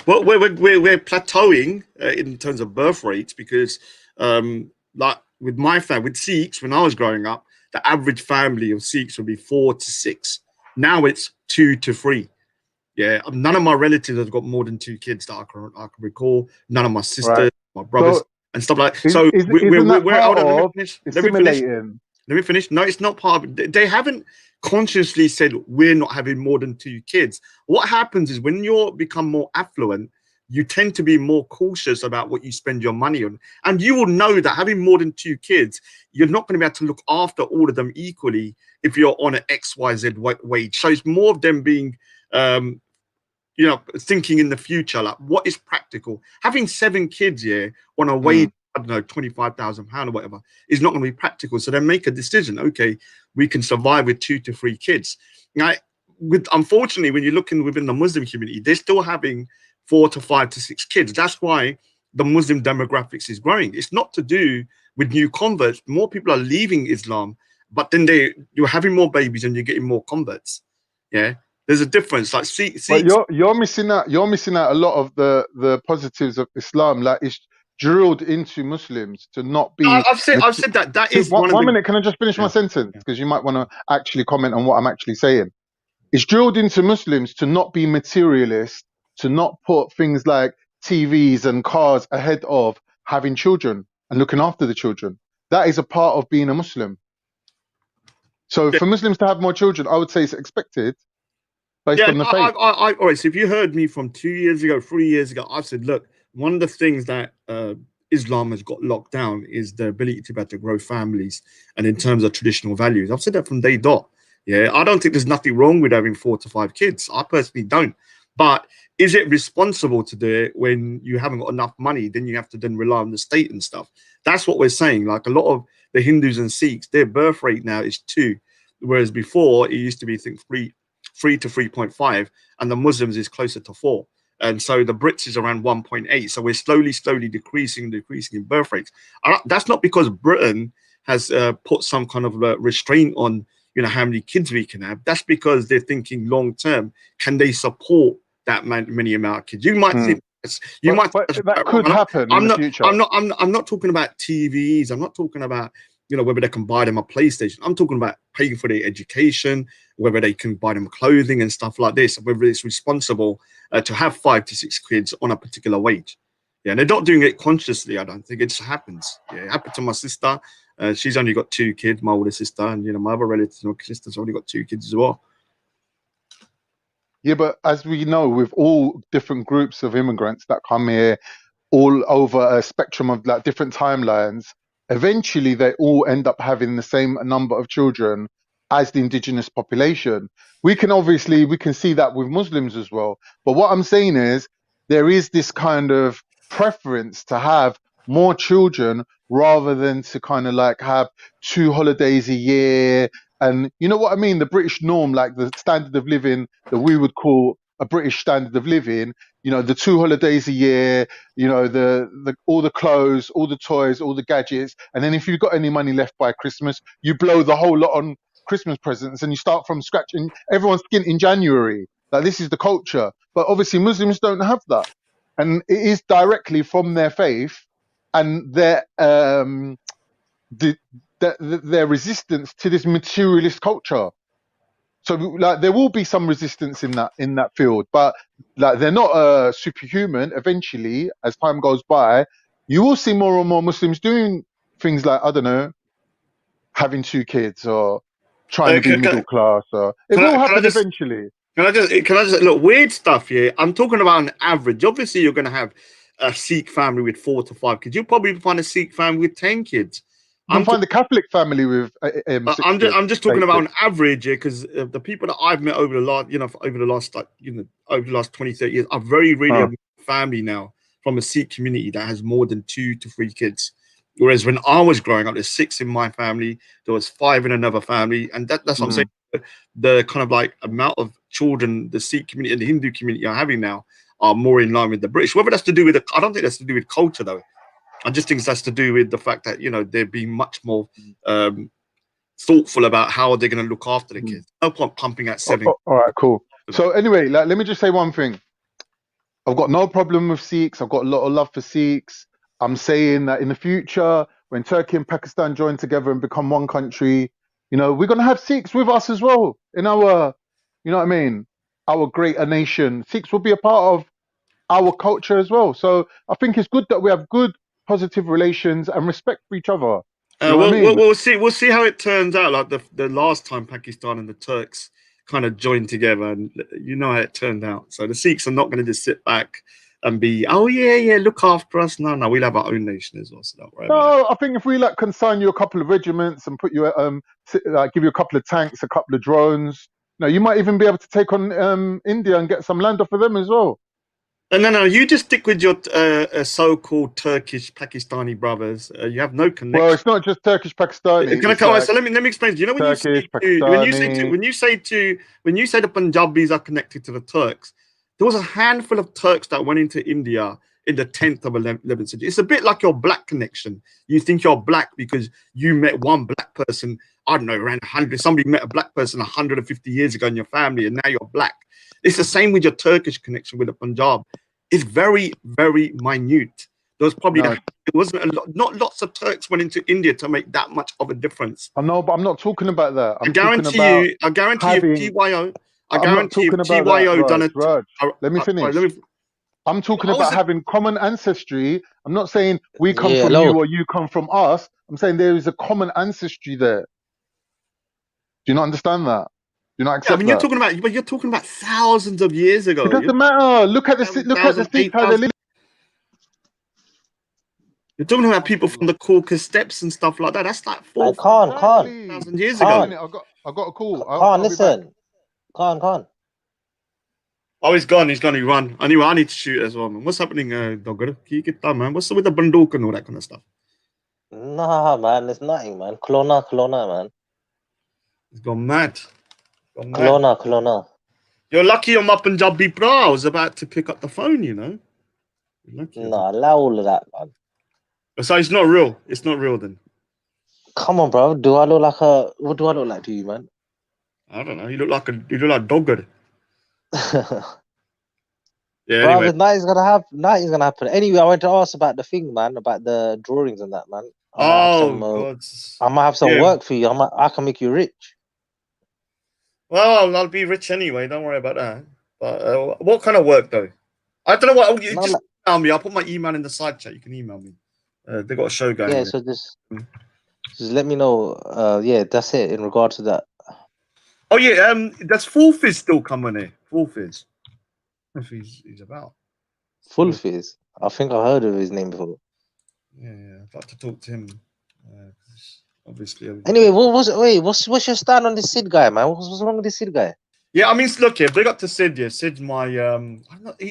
Well, we're plateauing in terms of birth rates, because like with my family, with Sikhs, when I was growing up, the average family of Sikhs would be 4 to 6. Now it's 2 to 3. Yeah, none of my relatives have got more than 2 kids that I can recall. None of my sisters, Right. my brothers, So and stuff like that. So isn't that we're part hold on, let me of finish. assimilating? Let me finish. No, it's not part of it. They haven't consciously said we're not having more than 2 kids. What happens is when you become more affluent, you tend to be more cautious about what you spend your money on. And you will know that having more than 2 kids, you're not going to be able to look after all of them equally if you're on an XYZ wage. So it's more of them being, you know, thinking in the future, like what is practical. Having 7 kids here on a wage, I don't know, £25,000 or whatever, is not going to be practical. So they make a decision. Okay, we can survive with 2 to 3 kids. Now, unfortunately, when you're looking within the Muslim community, they're still having 4 to 5 to 6 kids. That's why the Muslim demographics is growing. It's not to do with new converts. More people are leaving Islam, but then you're having more babies and you're getting more converts. Yeah, there's a difference. Like, But you're missing out. You're missing out a lot of the positives of Islam. Like, it's drilled into Muslims to not be. I've said that is one minute. Can I just finish my sentence? Because you might want to actually comment on what I'm actually saying. It's drilled into Muslims to not be materialist, to not put things like TVs and cars ahead of having children and looking after the children. That is a part of being a Muslim. So for Muslims to have more children, I would say it's expected based on the faith. All right, so if you heard me from 2 years ago, 3 years ago, I've said, look, one of the things that Islam has got locked down is the ability to be able to grow families and in terms of traditional values. I've said that from day dot. Yeah, I don't think there's nothing wrong with having 4 to 5 kids. I personally don't. But is it responsible to do it when you haven't got enough money? Then you have to then rely on the state and stuff. That's what we're saying. Like a lot of the Hindus and Sikhs, their birth rate now is 2, whereas before it used to be, I think, 3 to 3.5, and the Muslims is closer to 4. And so the Brits is around 1.8. So we're slowly decreasing in birth rates. That's not because Britain has put some kind of restraint on, you know, how many kids we can have. That's because they're thinking long term. Can they support that many amount of kids? You might think that could happen in the future. I'm not talking about TVs. I'm not talking about, you know, whether they can buy them a PlayStation. I'm talking about paying for their education, whether they can buy them clothing and stuff like this, whether it's responsible to have 5 to 6 kids on a particular wage. Yeah, and they're not doing it consciously. I don't think it just happens. Yeah, it happened to my sister. She's only got 2 kids, my older sister, and, you know, my other relatives, my sister's only got 2 kids as well. Yeah, but as we know, with all different groups of immigrants that come here all over a spectrum of like different timelines, eventually they all end up having the same number of children as the indigenous population. We can see that with Muslims as well. But what I'm saying is there is this kind of preference to have more children rather than to kind of like have 2 holidays a year. And you know what I mean? The British norm, like the standard of living that we would call a British standard of living, you know, the 2 holidays a year, you know, the all the clothes, all the toys, all the gadgets. And then if you've got any money left by Christmas, you blow the whole lot on Christmas presents and you start from scratch, and everyone's skint in January. Like, this is the culture. But obviously Muslims don't have that. And it is directly from their faith and their resistance to this materialist culture. So like there will be some resistance in that field, but like they're not superhuman. Eventually, as time goes by, you will see more and more Muslims doing things like, I don't know, having 2 kids or trying to be middle class. Or it will happen eventually. Can I just look, weird stuff here? I'm talking about an average. Obviously, you're going to have a Sikh family with 4 to 5 kids. You'll probably find a Sikh family with 10 kids. You can find a Catholic family with 6 I'm just talking kids. about an average here, because the people that I've met over the last 20, 30 years, are very really a family now from a Sikh community that has more than 2 to 3 kids. Whereas when I was growing up, there's 6 in my family, there was 5 in another family, and that's what I'm saying. The kind of like amount of children the Sikh community and the Hindu community are having now are more in line with the British. Whether that's to do with I don't think that's to do with culture though. I just think that's to do with the fact that, you know, they're being much more thoughtful about how they're going to look after the kids. No point pumping out 7. All right, cool. So anyway, like, let me just say one thing. I've got no problem with Sikhs. I've got a lot of love for Sikhs. I'm saying that in the future, when Turkey and Pakistan join together and become one country, you know, we're going to have Sikhs with us as well in our you know what I mean, our greater nation. Sikhs will be a part of our culture as well. So I think it's good that we have good, positive relations and respect for each other. You know what I mean? We'll see. We'll see how it turns out. Like the last time Pakistan and the Turks kind of joined together, and you know how it turned out. So the Sikhs are not going to just sit back and be, oh yeah, look after us. No, we'll have our own nation as well. So don't worry about No, I think if we like consign you a couple of regiments and put you like give you a couple of tanks, a couple of drones, no, you might even be able to take on India and get some land off of them as well. No, you just stick with your so-called Turkish Pakistani brothers. You have no connection. Well, it's not just Turkish Pakistani. Can I come? So let me explain. You know when Turkish, when you say the Punjabis are connected to the Turks, there was a handful of Turks that went into India in the 10th of 11th century. It's a bit like your black connection. You think you're black because you met one black person, I don't know, around 100. Somebody met a black person 150 years ago in your family, and now you're black. It's the same with your Turkish connection with the Punjab. It's very, very minute. There was probably there wasn't a lot, not lots of Turks went into India to make that much of a difference. I know, but I'm not talking about that. I guarantee you, TYO. Done it. Let me finish. I'm talking about having common ancestry. I'm not saying we come from you or you come from us. I'm saying there is a common ancestry there. Do you not understand that? Do you not accept that? You're talking about thousands of years ago. It doesn't matter. Look at the Sikhs how they live. You're talking about people from the Caucasus steppes and stuff like that. That's like 4,000 years ago. I got a call. Khan, listen. Khan. Oh, he's gone. He's gonna run. Anyway, I need to shoot as well, man. What's happening, Dogger? Can you get that, man? What's with the banduk and all that kind of stuff? Nah, man, it's nothing, man. Kelowna, man. He's gone mad. Kelowna. You're lucky I'm up in Punjabi, bro. I was about to pick up the phone, you know. Nah, allow all of that, man. So it's not real. It's not real then. Come on, bro. Do I look like a? What do I look like to you, man? I don't know. You look like Dogger. Yeah. Bro, Anyway. nothing's gonna happen. Anyway, I wanted to ask about the thing, man, about the drawings and that, man. I might have some work for you. I can make you rich. Well, I'll be rich anyway. Don't worry about that. But what kind of work though? I don't know what. You just email me. I'll put my email in the side chat. You can email me. They got a show going. Yeah. So just let me know. Yeah, that's it in regard to that. Oh yeah. Does Full Fizz still come on here? Full Fizz. If he's about. Full Fizz. I think I heard of his name before. Yeah. I'd like to talk to him. Obviously. Anyway, what's your stand on this Sid guy, man? What's wrong with this Sid guy? Yeah, I mean, look here, big up to Sid. Yeah, Sid's my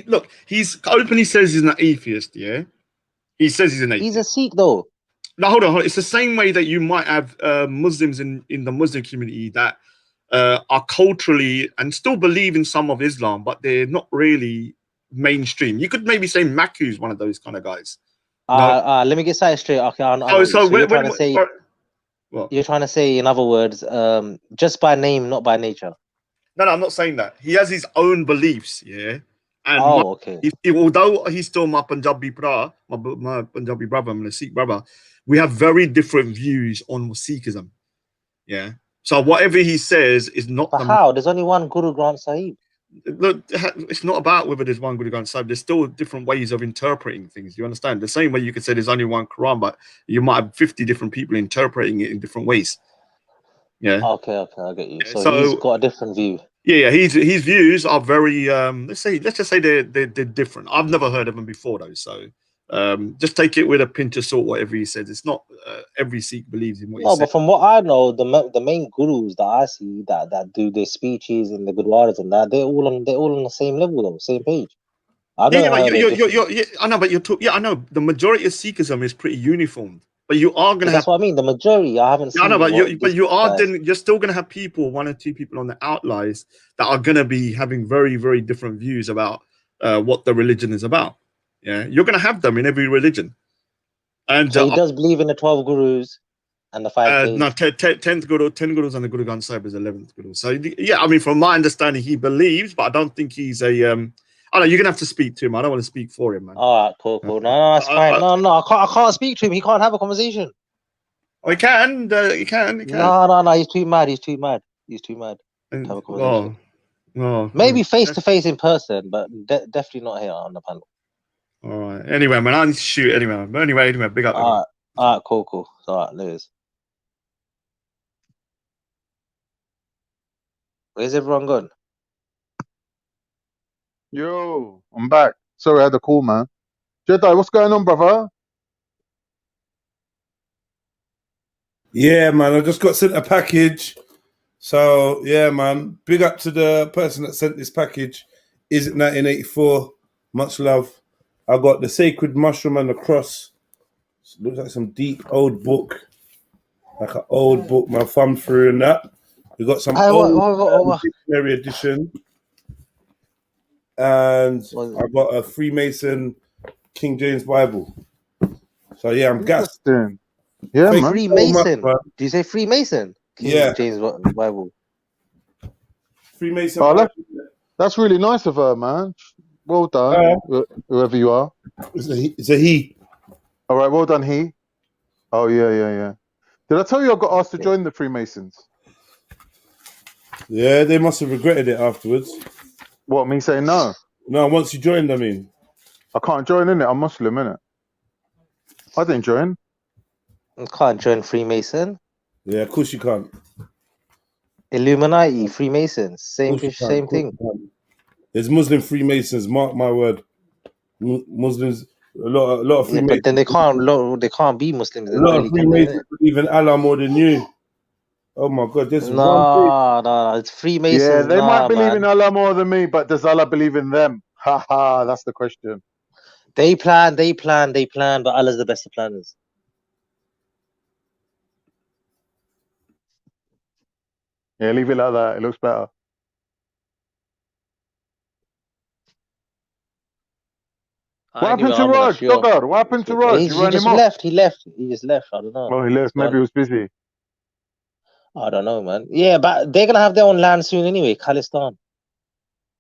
look. He's openly says he's an atheist. Yeah, he says he's an atheist. He's a Sikh though. No, hold on. It's the same way that you might have Muslims in the Muslim community that are culturally and still believe in some of Islam, but they're not really mainstream. You could maybe say Maku's one of those kind of guys. Let me get something straight. Okay, you're trying to say, in other words, just by name, not by nature. No, I'm not saying that. He has his own beliefs, yeah. And okay. Although he's still my Punjabi brother, my Punjabi brother, I'm a Sikh brother, we have very different views on Sikhism, yeah. So whatever he says is not. But how? There's only one Guru Granth Sahib. Look, it's not about whether there's one Guru Granth Sahib. There's still different ways of interpreting things. You understand? The same way you could say there's only one Quran, but you might have 50 different people interpreting it in different ways. Yeah. Okay, I get you. So he's got a different view. Yeah. His views are very let's just say they're different. I've never heard of them before though. So just take it with a pinch of salt. Whatever he says, it's not every Sikh believes in what he says. But from what I know, the main gurus that I see that do their speeches and the gurdwaras and that, they're all on the same level though, same page. I know, but I know the majority of Sikhism is pretty uniform. But you are gonna. That's what I mean. The majority, I haven't seen. I know, but you're still gonna have people, one or two people on the outliers that are gonna be having very, very different views about what the religion is about. Yeah, you're gonna have them in every religion. And so he does believe in the 12 gurus and the 5 no, 10 gurus, and the Guru Granth Sahib is 11th guru. So yeah, I mean, from my understanding, he believes, but I don't think he's a. I know you're gonna have to speak to him. I don't want to speak for him, man. All right, cool. No, that's fine. No, I can't speak to him. He can't have a conversation. Oh, he can. He can. No. He's too mad. To have a conversation. Oh, Maybe face to face in person, but definitely not here on the panel. All right. Anyway, man, I need to shoot anyway. Man. But anyway, big up. All right, cool. All right, Lewis. Where's everyone gone? Yo, I'm back. Sorry, I had a call, man. Jedi, what's going on, brother? Yeah, man, I just got sent a package. So, yeah, man, big up to the person that sent this package. Is it 1984? Much love. I got the Sacred Mushroom and the Cross. Looks like some deep old book. Like an old book, my thumb through and that. We got some old dictionary edition. And I got a Freemason King James Bible. So, yeah, I'm gassed. Yeah, man. Freemason. Do you say Freemason? King James Bible. Freemason. Oh, that's really nice of her, man. Well done, whoever you are. It's a he. All right, well done, he. Oh, yeah. Did I tell you I got asked to join the Freemasons? Yeah, they must have regretted it afterwards. What, me saying no? No, once you joined, I mean. I can't join, innit? I'm Muslim, innit? I didn't join. You can't join Freemason. Yeah, of course you can't. Illuminati, Freemasons, same thing. There's Muslim Freemasons, mark my word. Muslims, a lot of Freemasons. But then they can't be Muslims. A lot of Freemasons believe in Allah more than you. Oh my God, this No, it's Freemasons. Yeah, they might believe in Allah more than me, but does Allah believe in them? Ha, that's the question. They plan, but Allah's the best of planners. Yeah, leave it like that. It looks better. What happened to Raj? Dogger, what happened to Raj? He just left. He just left. I don't know. Oh, he left. Maybe he was busy. I don't know, man. Yeah, but they're gonna have their own land soon anyway. Khalistan.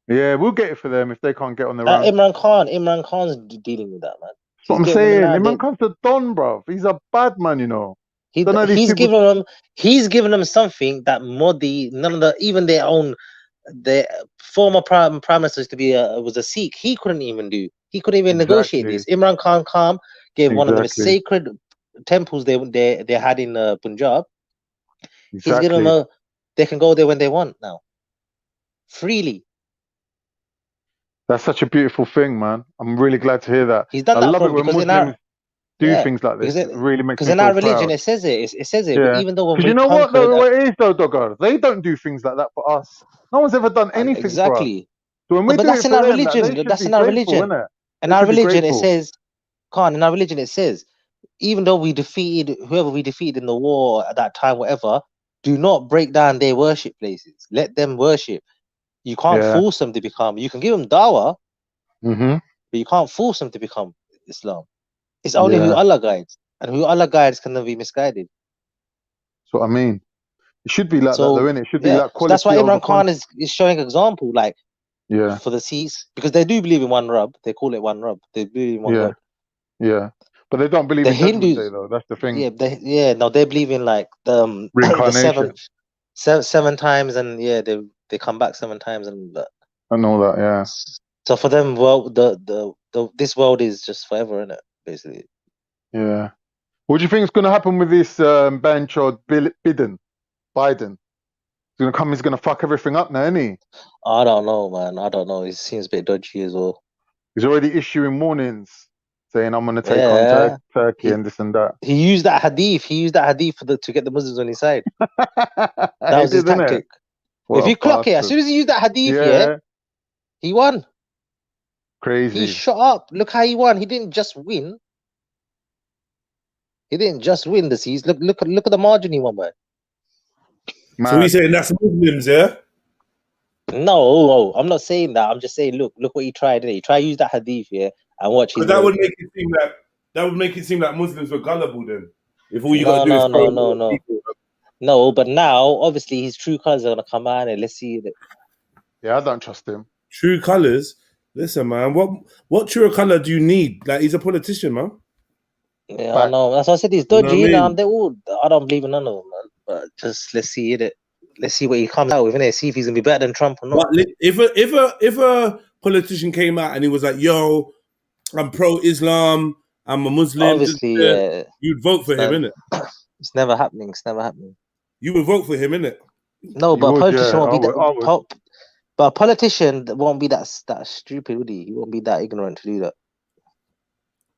Yeah, we'll get it for them if they can't get on their own. Imran Khan's dealing with that, man. That's what I'm saying. Imran Khan's the Don, bro. He's a bad man, you know. He's given them something that Modi, even their former prime minister used to be was a Sikh. He couldn't even do. He couldn't even negotiate this. Imran Khan gave one of the sacred temples they had in Punjab. He's given them they can go there when they want now, freely. That's such a beautiful thing, man. I'm really glad to hear that. He's done I that love it when Muslims do things like this. It really makes me feel proud. Because in our religion, it says it. It says it. Yeah. But even though when you know what it is, though, Dogger? They don't do things like that for us. No one's ever done anything for us. So when we do that's it in our for them, religion. That's in our religion. In our religion, it says, Khan. In our religion, it says, even though we defeated whoever we defeated in the war at that time, whatever, do not break down their worship places. Let them worship. You can't force them to become. You can give them dawah, but you can't force them to become Islam. It's only who Allah guides, and who Allah guides can never be misguided. That's what I mean. It should be like that, though, innit? It should be like quality. That's why Imran Khan is showing example, like for the Sikhs, because they do believe in one Rabb. They call it one Rabb. They believe in one God. Yeah, but they don't believe in Hindus, though. That's the thing. No, they believe in like the reincarnation, seven times, and they come back 7 times, and all that. Yeah. So for them, this world is just forever, isn't it? Basically. Yeah. What do you think is going to happen with this Banchod Biden? He's going to come. He's going to fuck everything up now, isn't he? I don't know, man. I don't know. He seems a bit dodgy as well. He's already issuing warnings, saying I'm going to take on Turkey and this and that. He used that hadith. To get the Muslims on his side. That was his tactic. If you clock it, as soon as he used that hadith, he won. Crazy. He shot up. Look how he won. He didn't just win. The seas. Look at the margin he won by. So he's saying that's Muslims, yeah? No, I'm not saying that. I'm just saying, look what he tried. He tried to use that hadith, and watch. Because that would make it seem like Muslims were gullible then. If all you got to do is No, but now obviously his true colours are gonna come out, and let's see it. Yeah, I don't trust him. True colours. Listen, man. What true colour do you need? Like, he's a politician, man. Yeah, I know. That's why I said he's dodgy. You know what I mean? I don't believe in none of them, man. But just let's see it. let's see what he comes out with, innit? See if he's gonna be better than Trump or not. But if a politician came out and he was like, "Yo, I'm pro-Islam, I'm a Muslim," Obviously, yeah. you'd vote for him, innit? It's never happening. It's never happening. You would vote for him, innit? No, You but a would, politician yeah, won't be I would. that. But a politician won't be that stupid, would he? He won't be that ignorant to do that.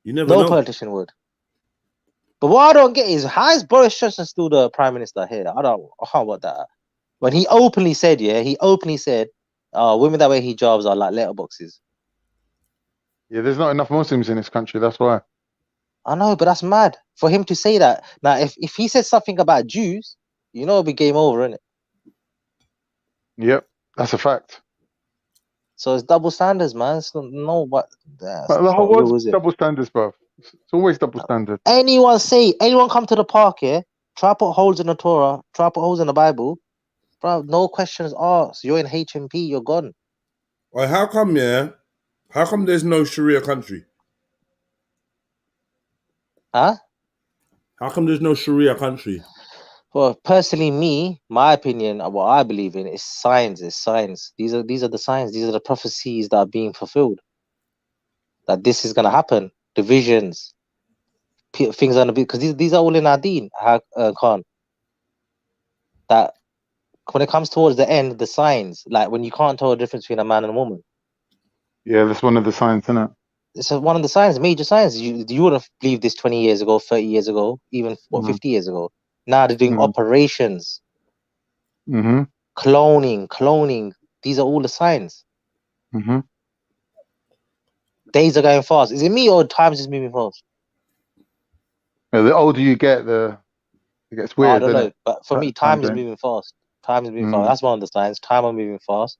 You never No know. politician would. But what I don't get is, how is Boris Johnson still the prime minister here? I can't want that. When he openly said, women that wear hijabs are like letterboxes. Yeah, there's not enough Muslims in this country. That's why. I know, but that's mad for him to say that. Now, if he said something about Jews, you know, it'll be game over, innit? Yep, that's a fact. So it's double standards, man. It's But the whole world's double standards, bro. It's always double standard. Anyone come to the park here, try put holes in the Torah, try put holes in the Bible, bro, no questions asked. You're in HMP, you're gone. Well, how come there's no Sharia country? Huh? How come there's no Sharia country? Well, personally, my opinion, what I believe in is signs. Is signs. These are the signs. These are the prophecies that are being fulfilled. That this is gonna happen. Divisions, things are gonna be, because these are all in our deen, Khan. That when it comes towards the end, the signs, like when you can't tell the difference between a man and a woman. Yeah, that's one of the signs, isn't it? It's one of the signs, major signs. You would have believed this 20 years ago, 30 years ago, even 50 years ago. Now they're doing operations, cloning. These are all the signs. Days are going fast. Is it me or times is moving fast? Yeah, the older you get, it gets weird. I don't know, it? but for me, time is moving fast. Time is moving fast. That's one of the signs. Time are moving fast.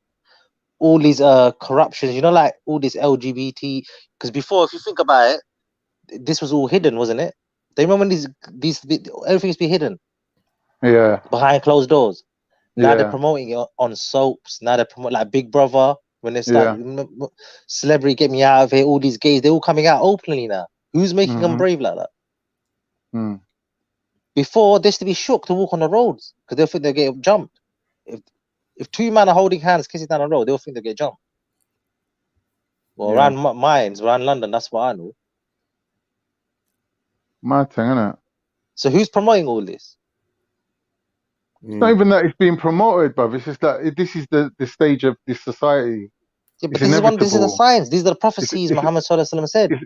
All these corruptions, you know, like all this LGBT. Because before, if you think about it, this was all hidden, wasn't it? They remember when these everything's been hidden. Yeah. Behind closed doors. Now Yeah. they're promoting it on soaps. Now they promote like Big Brother. When they start Celebrity Get Me Out of Here, all these gays, they're all coming out openly now. Who's making them brave like that? Before, they used to be shook to walk on the roads because they'll think they'll get jumped. If two men are holding hands, kissing down the road, they'll think they'll get jumped. Well, around around London, that's what I know. Mad thing, isn't it? So who's promoting all this? It's not even that it's being promoted, bruv. It's just that this is the stage of this society. Yeah, but this is the signs. These are the prophecies Muhammad Sallallahu Alaihi Wasallam said.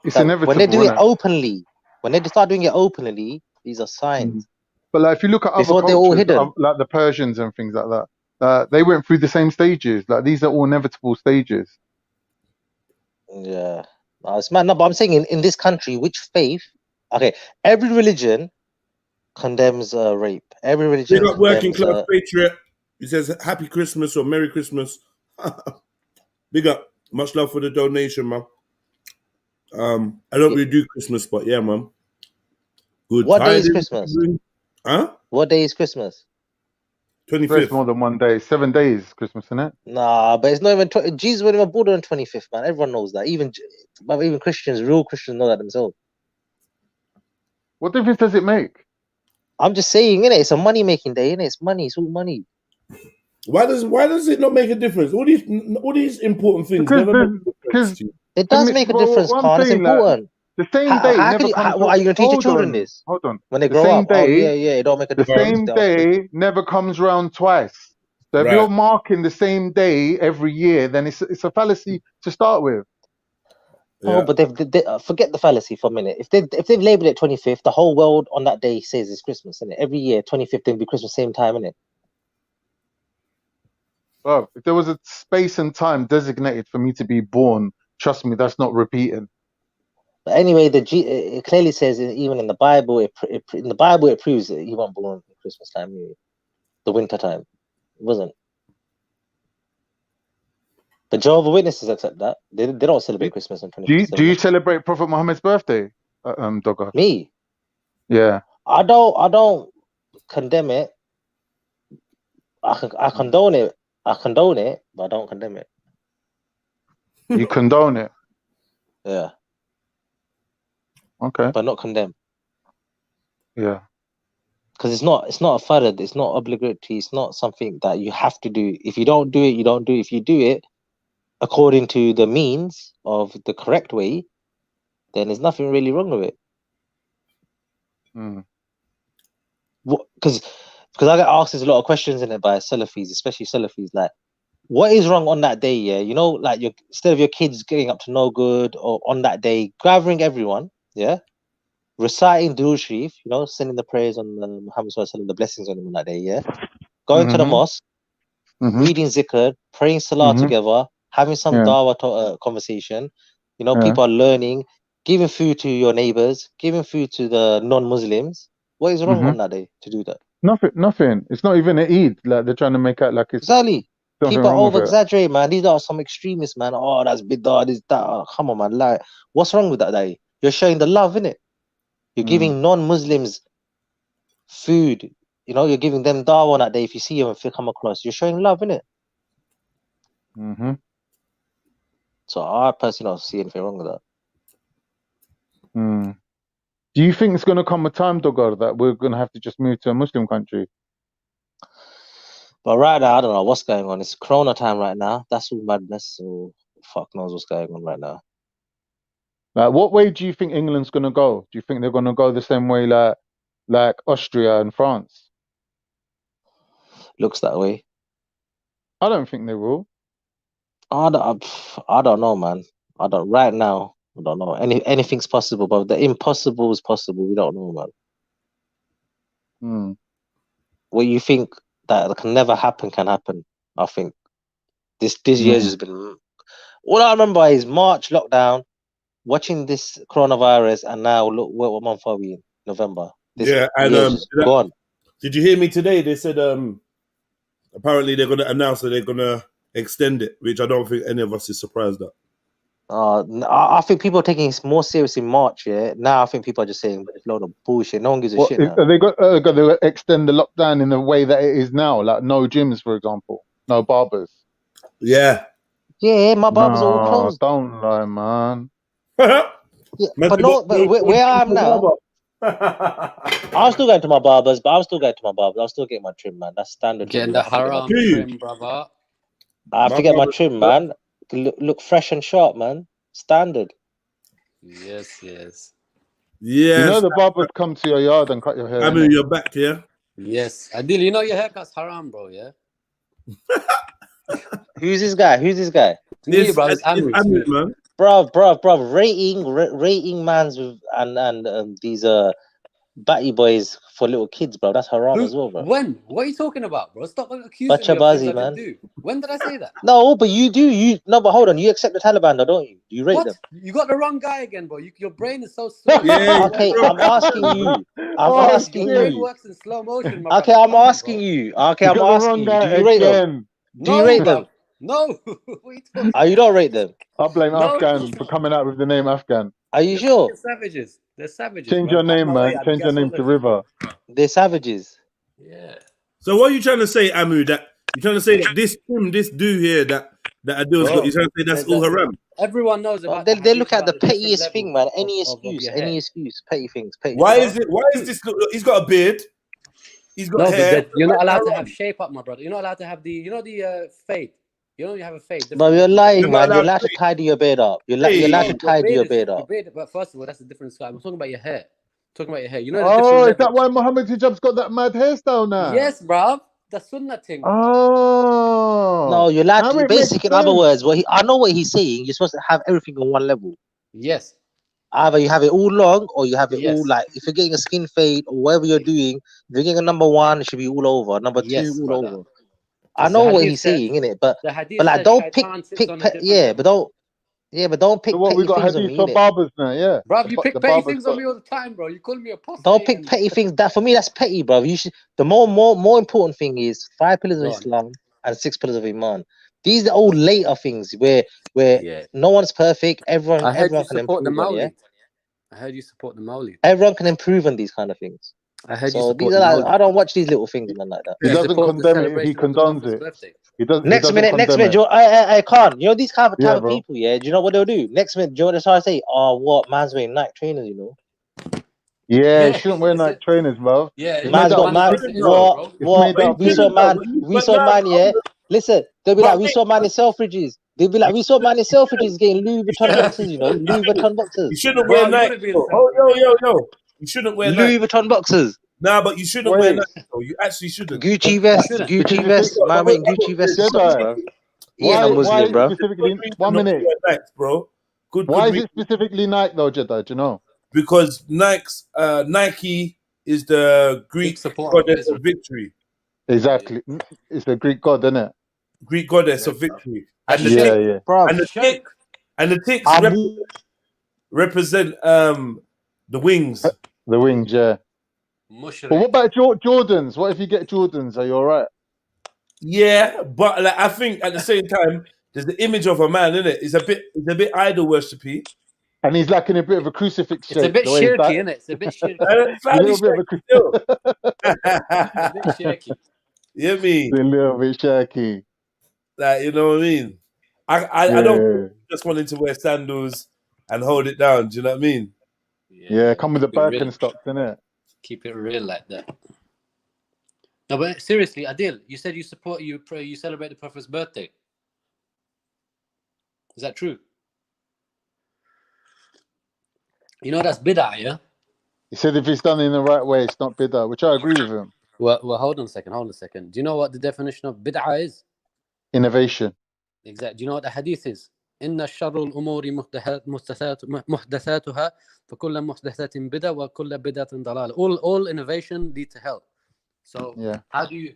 It's inevitable. When they do it openly, when they start doing it openly, these are signs. But like, if you look at other Before they're all hidden. cultures, like the Persians and things like that, they went through the same stages. Like, these are all inevitable stages. Yeah, no, it's mad. No, but I'm saying in this country, which faith? Okay, every religion condemns rape. Every religion. Big up Working Class Patriot. He says Happy Christmas or Merry Christmas. Big up. Much love for the donation, man. I don't really do Christmas, but yeah, man. Good. What day is Christmas? Huh? What day is Christmas? 25th. It's more than one day. 7 days, Christmas, isn't it? Nah, but it's not even. Jesus wasn't even born on 25th, man. Everyone knows that. Even Christians, real Christians, know that themselves. What difference does it make? I'm just saying, innit? It's a money-making day, innit? It's money. It's all money. Why does it not make a difference? All these important things never make a difference to you. It does make a difference, Khan. It's important. The same day never comes. Are you going to teach your children this? Hold on. When they grow up, it don't make a difference. The same day never comes round twice. So if you're marking the same day every year, then it's a fallacy to start with. Oh, but they forget the fallacy for a minute. If they've labelled it 25th, the whole world on that day says it's Christmas, isn't it? Every year, 25th will be Christmas, same time, isn't it? Well, if there was a space and time designated for me to be born, trust me, that's not repeating. But anyway, it clearly says, even in the Bible, it proves that he wasn't born in Christmas time, the winter time. It wasn't. But Jehovah's Witnesses accept that. They don't celebrate Christmas on 25th. Do you celebrate Prophet Muhammad's birthday, Dogger? Me? Yeah. I don't condemn it. I condone it. I condone it, but I don't condemn it. You condone it? Yeah. Okay. But not condemn. Yeah. because it's not a farad, it's not obligatory, it's not something that you have to do. If you don't do it, you don't do it. If you do it according to the means of the correct way, then there's nothing really wrong with it. Because I get asked there's a lot of questions in it by Salafis, especially Salafis, like, what is wrong on that day? Yeah, you know, like instead of your kids getting up to no good, or on that day gathering everyone, yeah, reciting Durood Sharif, you know, sending the prayers on Muhammad Sallallahu Alaihi Wasallam, the blessings on him on that day, yeah, going to the mosque, reading zikr, praying salah together, having some dawah conversation, you know, people are learning, giving food to your neighbors, giving food to the non-Muslims. What is wrong on that day to do that? Nothing. It's not even an Eid. Like they're trying to make out like it's exactly. something People wrong with over it. exaggerate, man. These are some extremists, man. Oh, that's bid'ah, this, that. Oh, come on, man. Like, what's wrong with that day? You're showing the love, innit? You're giving non-Muslims food. You know, you're giving them dawah on that day. If you see them, if you come across, you're showing love, innit? So I personally don't see anything wrong with that. Do you think it's going to come a time, Dogar, that we're going to have to just move to a Muslim country? But right now, I don't know what's going on. It's Corona time right now. That's all madness. So fuck knows what's going on right now. Like, what way do you think England's going to go? Do you think they're going to go the same way like Austria and France? Looks that way. I don't think they will. I don't know, man. Right now, I don't know. Anything's possible, but the impossible is possible. We don't know, man. What you think that can never happen can happen. I think this year's just been. All I remember is March lockdown, watching this coronavirus, and now look what month are we in? November. This and year's just gone. Did you hear me today? They said apparently they're going to announce that they're going to extend it, which I don't think any of us is surprised at. I think people are taking it more serious in March. Yeah, now I think people are just saying it's a load of bullshit. No one gives a shit now. Are they got to extend the lockdown in the way that it is now? Like no gyms, for example, no barbers. Yeah, my barbers are all closed. Don't lie, man. But where I am now, I'm still going to my barbers, but I'm still going to my barbers. I'm still getting my trim, man. That's standard. Getting the haram trim, brother. I have to get my trim, man. Look fresh and sharp, man. Standard. Yes. You know the barbers come to your yard and cut your hair. I mean, you're back, yeah? Yes. Adil, you know your haircut's haram, bro, yeah? Who's this guy? Me, bro. It's Amrit, man. Bro. Rating mans with and these batty boys for little kids, bro. That's haram as well, bro. When? What are you talking about, bro? Stop accusing me of things I didn't do. When did I say that? No, but you do. No, but hold on. You accept the Taliban, though, don't you? You rate them. You got the wrong guy again, bro. Your brain is so slow. Okay, I'm asking you. Your brain works in slow motion, my Okay, I'm asking you. Okay, I'm asking you. Do you rate them? Do you rate them? No. You don't rate them? I blame Afghan for coming out with the name Afghan. Are you sure? They're savages. Change your name, man. Change your name to River. They're savages. Yeah. So what are you trying to say, Amu? That you're trying to say that this dude here that Adil's got, you're trying to say that's all haram? Everyone knows about. They look at the pettiest thing, man. Any excuse, petty things. Why is this? He's got a beard. He's got hair. You're not allowed to have shape up, my brother. You're not allowed to have the fade. You know you have a fade. But you're lying, man. You're allowed to tidy your beard up. You're allowed to tidy your beard up. But first of all, that's a different sky. I'm talking about your hair. You know. Oh, is that why Muhammad Hijab's got that mad hairstyle now? Yes, bruv. The sunnah thing. Oh. No, you're allowed to. Basically, in other words, I know what he's saying. You're supposed to have everything on one level. Yes. Either you have it all long, or you have it all like. If you're getting a skin fade or whatever you're doing, if you're getting a number 1, it should be all over. Number 2, all over. I know what he's saying, innit? But like, don't pick but don't pick so what, petty we got things on hadith me, for barbers now, yeah. Bro, you pick petty things on me all the time, bro. You call me a apostle. Don't pick petty things. That for me, that's petty, bro. You should. The more important thing is 5 pillars of Islam and 6 pillars of Iman. These are all later things where no one's perfect. Everyone can improve on, yeah? I heard you support the Maulid. Everyone can improve on these kind of things. I heard so these are like, I don't watch these little things, man, like that. He doesn't condemn it. He condones it. Next minute, I can't. You know these type of people, yeah. Do you know what they'll do? Next minute, do you know what they'll say? Oh, what man's wearing Nike trainers, you know? Yeah, you shouldn't wear Nike trainers, bro. Yeah, It's man's made got out of man. What? made out of We saw man, yeah. Listen, they'll be like, we saw man in Selfridges. They'll be like, we saw man in Selfridges getting Louis Vuitton boxes, you know, Louis Vuitton boxes. You shouldn't wear Nike. Yo. You shouldn't wear Louis Nike. Vuitton boxes. Nah, but you shouldn't wear Nike. Though. You actually shouldn't. Gucci vest, Gucci vest. Man wearing Gucci vest and socks, bro. He ain't a Muslim, bro. Specifically, 1 minute, Nikes, bro. Why is it specifically Nike though, Jeddah? Do you know? Because Nike is the Greek goddess of victory. Exactly, it's the Greek god, isn't it? Greek goddess of victory. And the and the ticks represent the wings. The wings, yeah. But what about Jordans? What if you get Jordans? Are you all right? Yeah, but like I think at the same time, there's the image of a man, isn't it? It's a bit idol worshipy. And he's like in a bit of a crucifix shape. It's a bit shirky, isn't it? It's a bit shirky. A little bit of a bit shaky. You know me? A little bit shaky. Like, you know what I mean? I don't just wanting to wear sandals and hold it down. Do you know what I mean? Yeah, come with the Birkenstocks, innit? Keep it real like that. No, but seriously, Adil, you said you support, you celebrate the Prophet's birthday. Is that true? You know that's bid'ah, yeah? He said if it's done in the right way, it's not bid'ah, which I agree with him. Well, hold on a second. Do you know what the definition of bid'ah is? Innovation. Exactly. Do you know what the hadith is? إن شر الأمور محدثاتها فكل محدثات بدعة وكل بدعة ضلالة. All innovation lead to hell. So how do you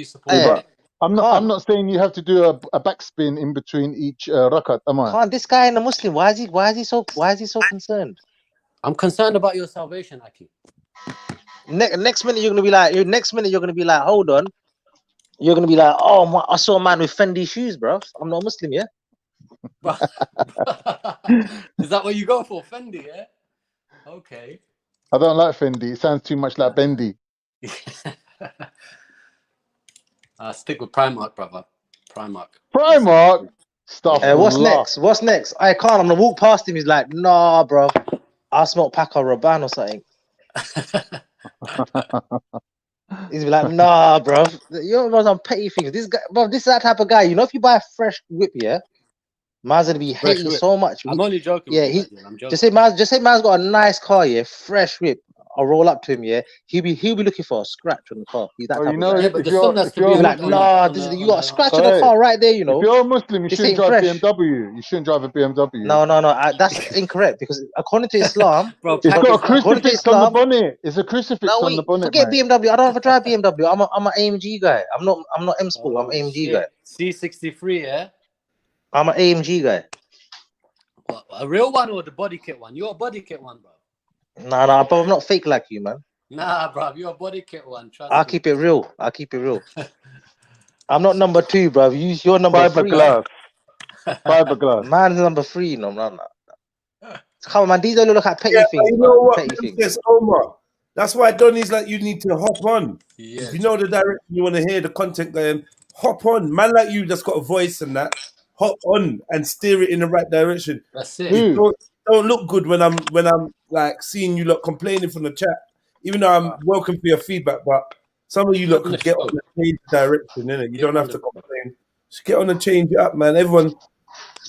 support it? I'm not saying you have to do a backspin in between each rakat, am I? This guy in a Muslim, why is he so concerned? I'm concerned about your salvation, Aki. Next minute you're gonna be like, hold on. You're gonna be like, oh, I saw a man with Fendi shoes, bro. I'm not Muslim, yeah. Is that what you go for, Fendi? Yeah. Okay. I don't like Fendi. It sounds too much like Bendy. Stick with Primark, brother. Primark. Stuff. What's next? I can't. I'm gonna walk past him. He's like, nah, bro. I smoke Paco Rabanne or something. He's be like, nah, bro. You're on petty things. This guy, bro. This is that type of guy. You know, if you buy a fresh whip, yeah, man's gonna be hating so much. I'm only joking. Yeah, I'm joking. Just say man's got a nice car, yeah, fresh whip. I'll roll up to him, yeah. He'll be looking for a scratch on the car. He's that type of guy. But if you're like, nah, you got a scratch on the car right there, you know. If you're a Muslim, you shouldn't drive BMW. You shouldn't drive a BMW. No, that's incorrect because according to Islam, it's got a crucifix on the bonnet. It's a crucifix on the bonnet. Forget BMW. I don't ever drive BMW. I'm an AMG guy. I'm not M Sport. I'm AMG guy. C63, yeah. I'm an AMG guy. What, a real one or the body kit one? You're a body kit one, bro. Nah, but I'm not fake like you, man. Nah, bro, you're a body kit one. I'll keep it real. I'm not number 2, bro. You're number 3. Fiberglass. Man's number 3. No. Come on, man. These don't look like petty things. You know what? Yes, Omar. That's why Donny's like, you need to hop on. Yeah. If you know the direction you want to hear, the content going, hop on. Man like you that's got a voice and that, hop on and steer it in the right direction. That's it. Don't look good when I'm like seeing you lot complaining from the chat. Even though I'm welcome for your feedback, but some of you lot could get on the change direction, innit? You don't have to complain. Just get on and change it up, man. Everyone,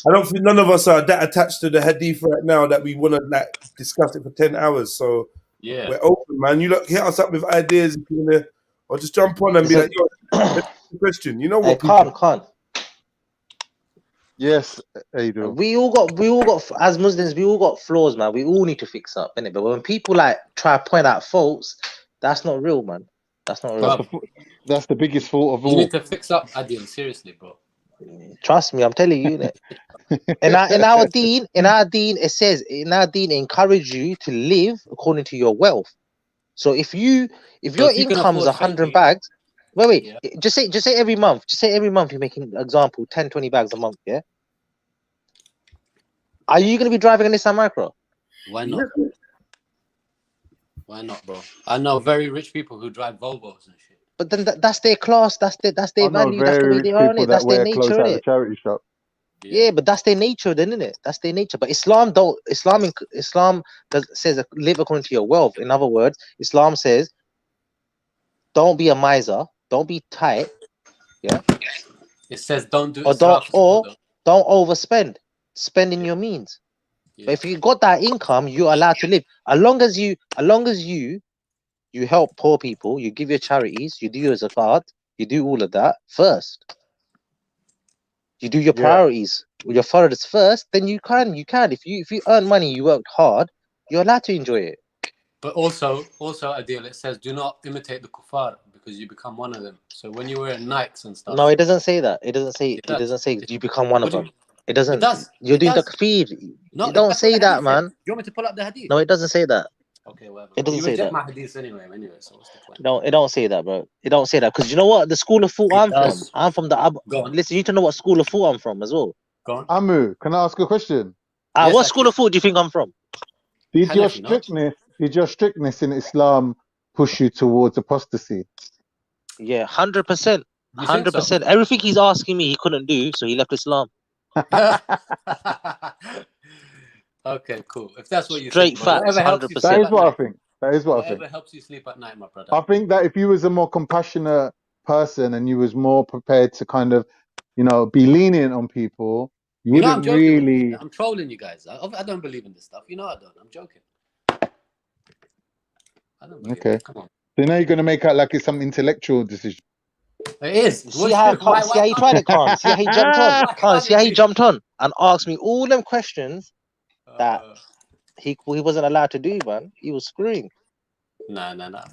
I don't think none of us are that attached to the hadith right now that we want to like discuss it for 10 hours. So we're open, man. You lot hit us up with ideas if you wanna, or just jump on and be like, yo, question. You know what? Can't. Yes, you do. We all got as Muslims, we all got flaws, man. We all need to fix up, innit? But when people like try to point out faults, that's not real, man. That's not real. That's the biggest fault of all. You need to fix up, Adil. Seriously, bro. Trust me, I'm telling you, innit? in our deen, it says it encourage you to live according to your wealth. So if your income is 100 bags, wait, just say every month. Just say every month you're making, example, 10, 20 bags a month, yeah? Are you going to be driving a Nissan Micro? Why not? Why not, bro? I know very rich people who drive Volvos and shit. But then that's their class, that's their value, that's the way they are, innit? That's their nature, innit? Charity shop. Yeah, but that's their nature, then, isn't it? That's their nature. But Islam says live according to your wealth. In other words, Islam says don't be a miser, don't be tight, yeah. It says don't do Or israf. don't overspend. Spend in your means. But if you got that income, you're allowed to live. As long as you help poor people, you give your charities, you do your zakat, you do all of that first. You do your priorities, your fards first, then you can. If you earn money, you worked hard, you're allowed to enjoy it. But also Adil, it says do not imitate the kuffar because you become one of them. So when you wear Nikes and stuff. No, it doesn't say that. It doesn't say. It doesn't say you become one of them. It doesn't. It does. You're doing takfir. No, It don't say that, man. Do you want me to pull up the hadith? No, it doesn't say that. Okay, whatever. It doesn't you say reject that. my hadith anyway, so what's the point? No, it don't say that, bro. It don't say that because you know what? The school of thought I'm from. I'm from the. Listen, you need to know what school of thought I'm from as well. Go on. Amu, can I ask a question? What school of thought do you think I'm from? Did your strictness in Islam push you towards apostasy? Yeah, 100%. 100%. Everything he's asking me, he couldn't do, so he left Islam. Okay, cool. If that's what you Straight think, facts, 100%. That is what I think. That is what I think. Whatever helps you sleep at night, my brother. I think that if you was a more compassionate person and you was more prepared to kind of, be lenient on people, you wouldn't I'm joking. really. I'm trolling you guys. I don't believe in this stuff. I don't. I'm joking. I don't believe Okay. it. Come on. So now you're going to make out like it's some intellectual decision. It is. See how he tried it, Khan. See how he jumped on. Khan, see how he jumped on and asked me all them questions that he wasn't allowed to do, man. He was screwing. No.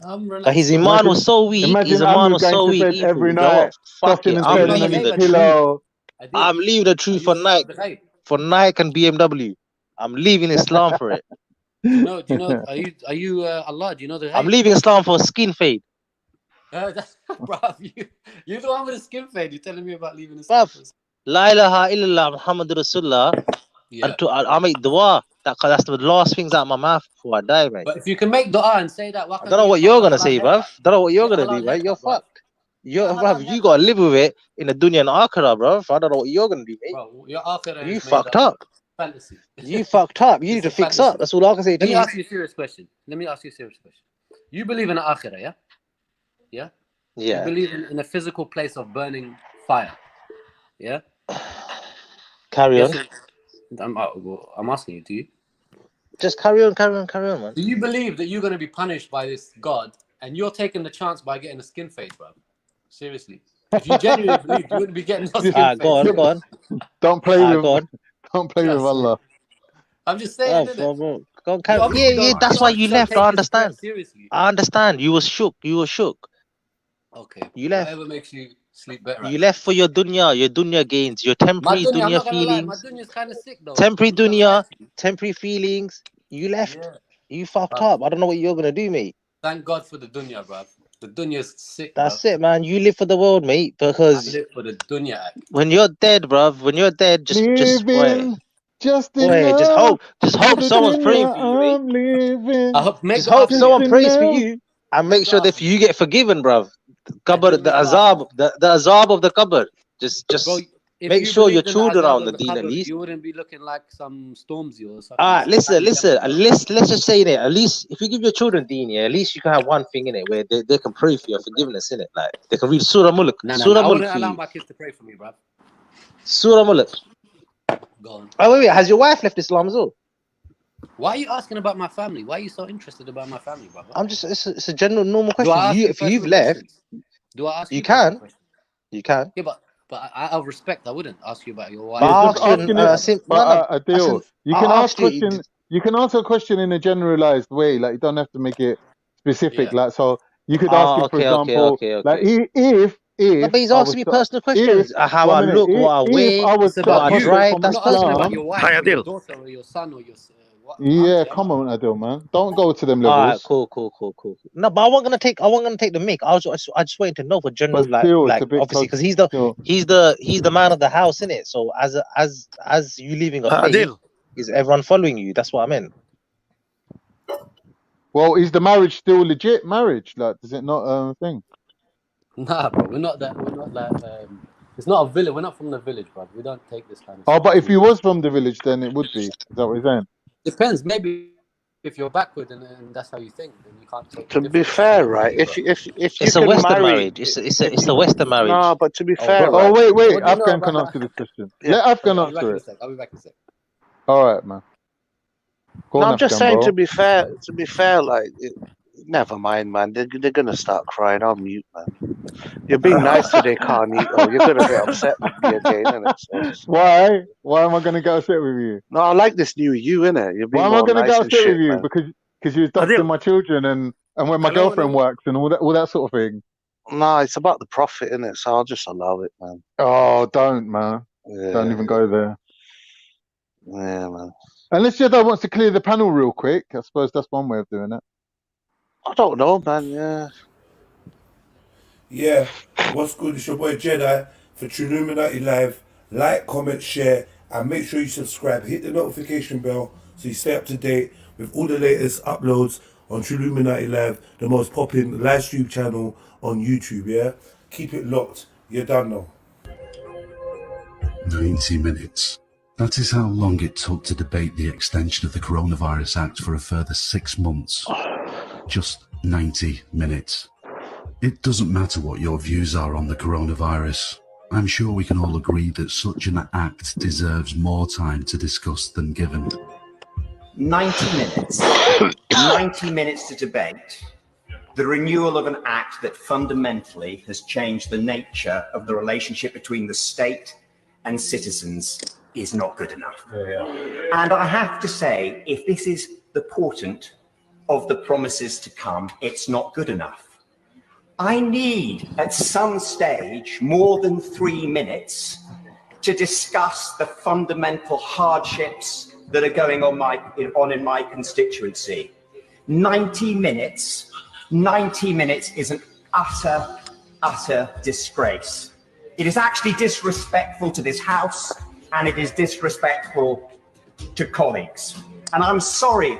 I'm relaxed. But his iman was so weak. His iman was so weak. Every night, fuck it. I'm leaving the truth. I'm leaving the truth for Nike. For Nike and BMW. I'm leaving Islam for it. Do you know? Are you Allah? Do you know the? I'm leaving Islam for a skin fade. Bruv, you're the one with a skin fade. You're telling me about leaving Islam. La ilaha illallah Muhammad Rasulullah. Yeah. I make dua. That's the last things out of my mouth before I die, mate. But if you can make dua and say that, I don't know what you're gonna say, bruv. Don't know what you're gonna do, mate. You're fucked. You gotta live with it in the dunya and akhirah, bruv. I don't know what you're gonna do, mate. Bro, your akhirah you fucked up. Fantasy. You fucked up. You need to fix up. That's all I can say. Let me ask you a serious question. You believe in an akhirah, yeah? Yeah? Yeah. You believe in a physical place of burning fire. Yeah? Carry on. I'm asking you, do you? Just carry on, man. Do you believe that you're going to be punished by this God and you're taking the chance by getting a skin fade, bro? Seriously. If you genuinely believe, you wouldn't be getting no skin fade. Go on. Don't play with Allah. I'm just saying, bro. Yeah, that's why you left. I understand. Seriously. I understand. You were shook. Okay. You left. Whatever makes you sleep better. You left for your dunya gains, your temporary dunya feelings. My dunya's kind of sick though. Temporary dunya, temporary feelings. You left. Yeah. You fucked up. I don't know what you're gonna do, mate. Thank God for the dunya, bro. The dunya's sick. That's it, man. You live for the world, mate. Because I live for the dunya. When you're dead, bruv. When you're dead, just wait. Just hope someone's praying for you, mate. Just hope someone prays for you and make sure that you get forgiven, bruv. Qabr, the azab of the qabr. Just bro, make sure your children are on the deen at least. You wouldn't be looking like some Stormzy or something. Listen. Let's just say it. At least if you give your children deen, at least you can have one thing in it where they can pray for your forgiveness in it. Like they can read Surah Mulk. Surah I Mulk wouldn't allow my kids to pray for me, bruv. Surah Mulk. Go on. Oh wait. Has your wife left Islam as well? Why are you asking about my family? Why are you so interested about my family, brother? I'm just. It's a general normal question. If you've left, do I ask you can. You can. Yeah, but out of respect, I wouldn't ask you about your wife. Adil, you can ask question. You can answer a question in a generalized way. Like you don't have to make it specific. Like so, you could ask him, for example, like if. No, but he's asking me personal questions. How I look, what I wear, what I drive. That's personal. About your wife, or your daughter, or your son, or your. Yeah, come on, Adil, man. Don't go to them levels. Alright, cool. No, but I wasn't gonna take the mic. I just wanted to know for general, like obviously, because he's the man of the house, innit? So as you leaving a faith, is everyone following you? That's what I meant. Well, is the marriage still legit marriage? Like, does it not thing? Nah, bro, we're not that It's not a village. We're not from the village, bro. We don't take this kind of Oh, stuff. but if you was from the village, then it would be. Is that what you're saying? Depends. Maybe if you're backward and that's how you think, then you can't take. To be fair, right? If you It's a can Western marry, marriage. It's a Western marriage. no, but to be Oh, fair, bro. right? Oh, wait. What do you know Afghan about can that? answer this question. Yeah. Let Afghan I'll be back answer in a it. sec. I'll be back in a sec. All right, man. Go No, on, I'm just Afghan, saying. bro. To be fair, like, never mind, man. They're gonna start crying. I'll mute, man. You're being nice today, Carnito. You're gonna get upset with me again, innit? So Why? Why am I going to get upset with you? no, I like this new you, innit? You're Why being am I more going to nice get and upset with shit, you? man. Because you're adopting my children and when my girlfriend works and all that sort of thing. No, it's about the profit, innit? So I'll just allow it, man. Oh, don't, man. Yeah, Don't even go there. yeah, man. Unless Jedi wants to clear the panel real quick. I suppose that's one way of doing it. I don't know, man. Yeah. Yeah, what's good? It's your boy Jedi for Trilluminati Live. Like, comment, share, and make sure you subscribe. Hit the notification bell so you stay up to date with all the latest uploads on Trilluminati Live, the most popping live stream channel on YouTube. Yeah, keep it locked. You're done now. 90 minutes. That is how long it took to debate the extension of the Coronavirus Act for a further 6 months. Just 90 minutes. It doesn't matter what your views are on the coronavirus. I'm sure we can all agree that such an act deserves more time to discuss than given. 90 minutes. 90 minutes to debate the renewal of an act that fundamentally has changed the nature of the relationship between the state and citizens is not good enough. And I have to say, if this is the portent of the promises to come, it's not good enough. I need, at some stage, more than 3 minutes to discuss the fundamental hardships that are going on in my constituency. 90 minutes is an utter disgrace. It is actually disrespectful to this House, and it is disrespectful to colleagues. And I'm sorry,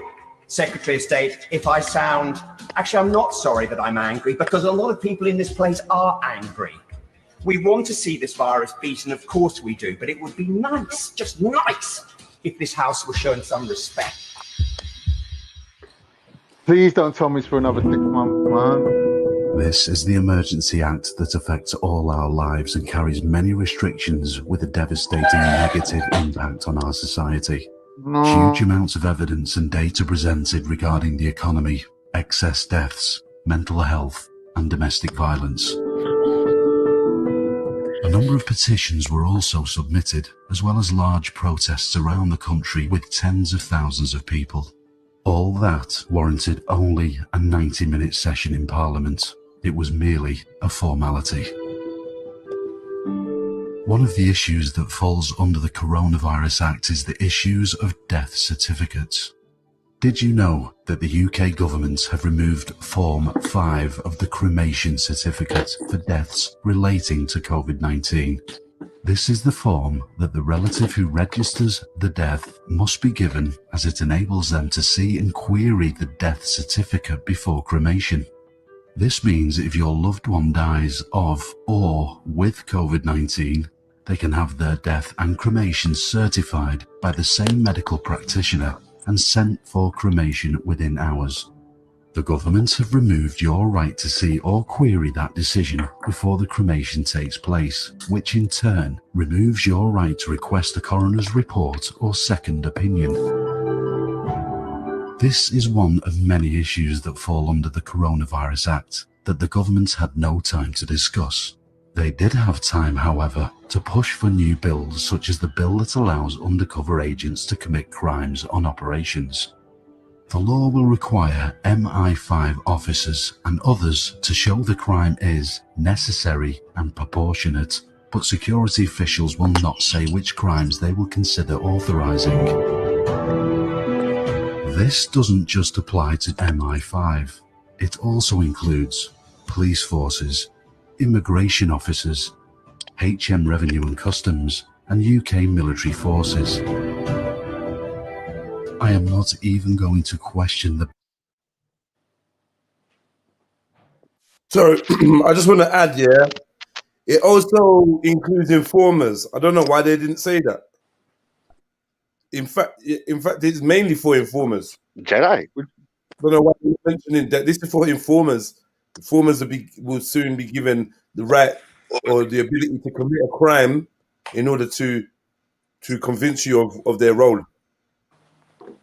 Secretary of State, if I sound... Actually, I'm not sorry that I'm angry, because a lot of people in this place are angry. We want to see this virus beaten, of course we do, but it would be nice, just nice, if this House was shown some respect. Please don't tell me it's for another 6 months, man. This is the Emergency Act that affects all our lives and carries many restrictions with a devastating negative impact on our society. No. Huge amounts of evidence and data presented regarding the economy, excess deaths, mental health, and domestic violence. A number of petitions were also submitted, as well as large protests around the country with tens of thousands of people. All that warranted only a 90-minute session in Parliament. It was merely a formality. One of the issues that falls under the Coronavirus Act is the issues of death certificates. Did you know that the UK government have removed Form 5 of the cremation certificate for deaths relating to COVID-19? This is the form that the relative who registers the death must be given, as it enables them to see and query the death certificate before cremation. This means if your loved one dies of or with COVID-19, they can have their death and cremation certified by the same medical practitioner and sent for cremation within hours. The government have removed your right to see or query that decision before the cremation takes place, which in turn removes your right to request a coroner's report or second opinion. This is one of many issues that fall under the Coronavirus Act that the government had no time to discuss. They did have time, however, to push for new bills such as the bill that allows undercover agents to commit crimes on operations. The law will require MI5 officers and others to show the crime is necessary and proportionate, but security officials will not say which crimes they will consider authorising. This doesn't just apply to MI5, it also includes police forces, immigration officers, HM Revenue and Customs, and UK military forces. I am not even going to question the... So, I just want to add, yeah, It also includes informers. I don't know why they didn't say that. In fact, it's mainly for informers. Jedi. I don't know why you're mentioning that. This is for informers. Informers will soon be given the right or the ability to commit a crime in order to convince you of their role.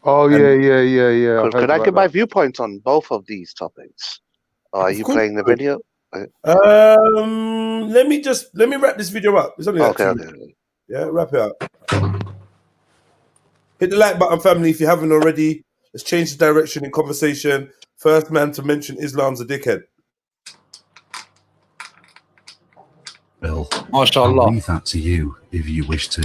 Oh yeah. Could I give my viewpoint on both of these topics? Or are you playing the video? Let me wrap this video up. It's only like 2 minutes. Yeah, wrap it up. Hit the like button, family, if you haven't already. Let's change the direction in conversation. First man to mention Islam's a dickhead. Bill, I'll leave that to you if you wish to.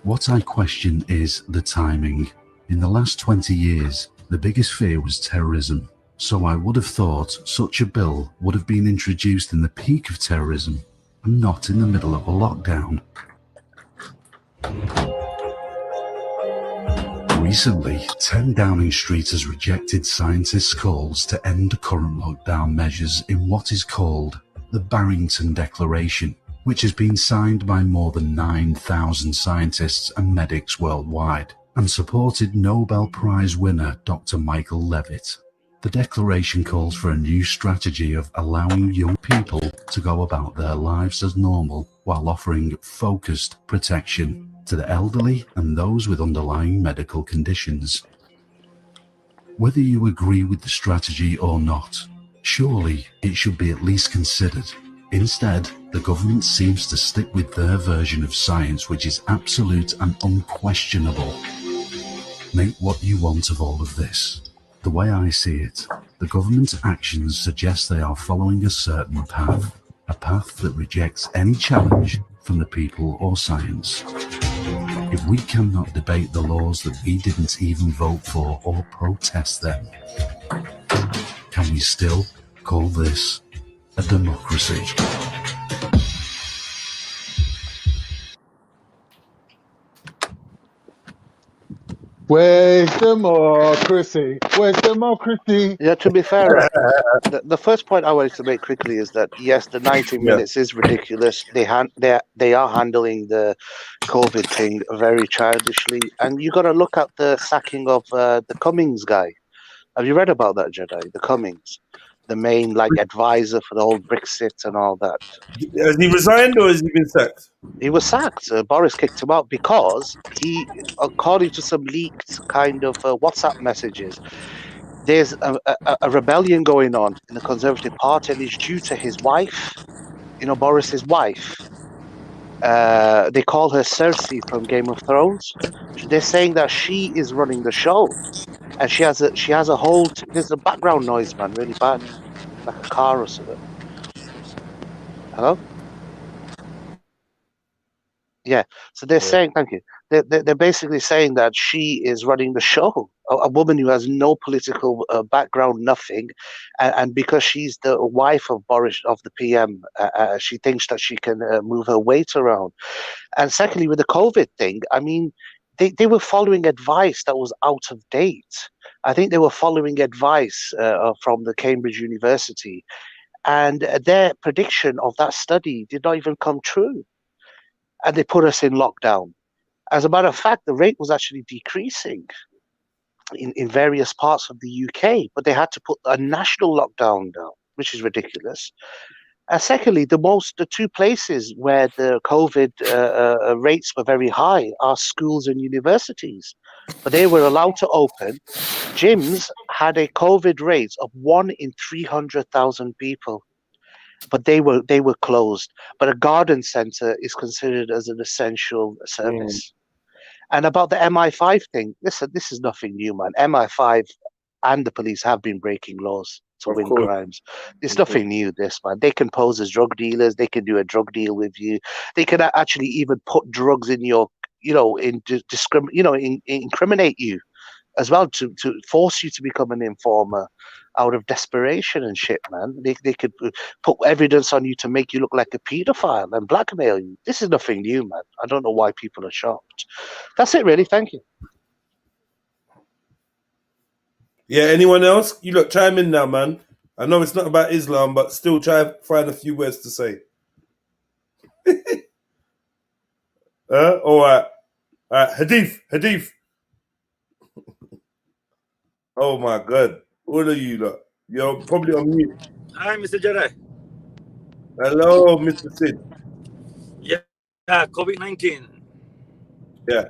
What I question is the timing. In the last 20 years, the biggest fear was terrorism. So I would have thought such a bill would have been introduced in the peak of terrorism and not in the middle of a lockdown. Recently, 10 Downing Street has rejected scientists' calls to end current lockdown measures in what is called the Barrington Declaration, which has been signed by more than 9,000 scientists and medics worldwide, and supported Nobel Prize winner Dr. Michael Levitt. The declaration calls for a new strategy of allowing young people to go about their lives as normal while offering focused protection to the elderly and those with underlying medical conditions. Whether you agree with the strategy or not, surely it should be at least considered. Instead, the government seems to stick with their version of science, which is absolute and unquestionable. Make what you want of all of this. The way I see it, the government's actions suggest they are following a certain path, a path that rejects any challenge from the people or science. If we cannot debate the laws that we didn't even vote for or protest them, can we still call this a democracy? Where's democracy? Where's democracy? Yeah, to be fair, the first point I wanted to make quickly is that yes, the 90 minutes is ridiculous. They are handling the COVID thing very childishly, and you got to look at the sacking of the Cummings guy. Have you read about that, Jedi? The Cummings, the main advisor for the whole Brexit and all that. Has he resigned or has he been sacked? He was sacked. Boris kicked him out because he, according to some leaked kind of WhatsApp messages, there's a rebellion going on in the Conservative Party, and it's due to his wife, Boris's wife. They call her Cersei from Game of Thrones. They're saying that she is running the show, and she has a whole. There's a background noise, man, really bad, like a car or something. Hello? Yeah. So they're saying, thank you. They're basically saying that she is running the show. A woman who has no political background, nothing, and because she's the wife of Boris, of the PM, she thinks that she can move her weight around. And secondly, with the COVID thing, I mean, they were following advice that was out of date. I think they were following advice from the Cambridge University, and their prediction of that study did not even come true. And they put us in lockdown. As a matter of fact, the rate was actually decreasing in various parts of the UK, but they had to put a national lockdown down, which is ridiculous. And secondly, the two places where the COVID rates were very high are schools and universities, but they were allowed to open. Gyms had a COVID rate of 1 in 300,000 people, but they were closed. But a garden center is considered as an essential service. And about the MI5 thing, listen, this is nothing new, man. MI5 and the police have been breaking laws to win crimes. It's nothing new, this, man. They can pose as drug dealers. They can do a drug deal with you. They can actually even put drugs in your, incriminate you as well to force you to become an informer out of desperation and shit, man. They could put evidence on you to make you look like a pedophile and blackmail you. This is nothing new, man. I don't know why people are shocked. That's it, really. Thank you. Yeah, anyone else? You look, chime in now, man. I know it's not about Islam, but still try and find a few words to say. All right. Hadith. Oh my God. All of you lot. You're probably on mute. Hi, Mr. Jedi. Hello, Mr. Sid. Yeah, COVID-19. Yeah.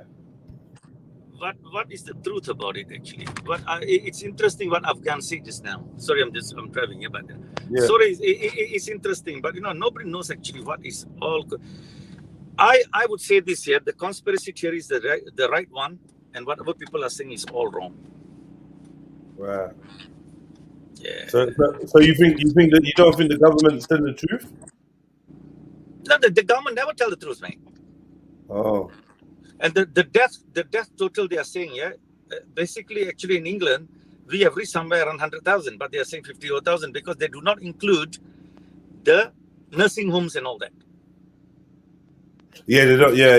What is the truth about it actually? But it's interesting what Afghan said just now. Sorry, I'm driving here, but sorry, it's interesting. But nobody knows actually what is all. I would say this here: the conspiracy theory is the right one, and whatever people are saying is all wrong. Wow. Yeah. So you think that you don't think the government's telling the truth? No, the government never tell the truth, mate. Oh. And the death total they are saying, basically actually in England, we have reached somewhere around 100,000, but they are saying 50,000 because they do not include the nursing homes and all that. Yeah, they don't. Yeah.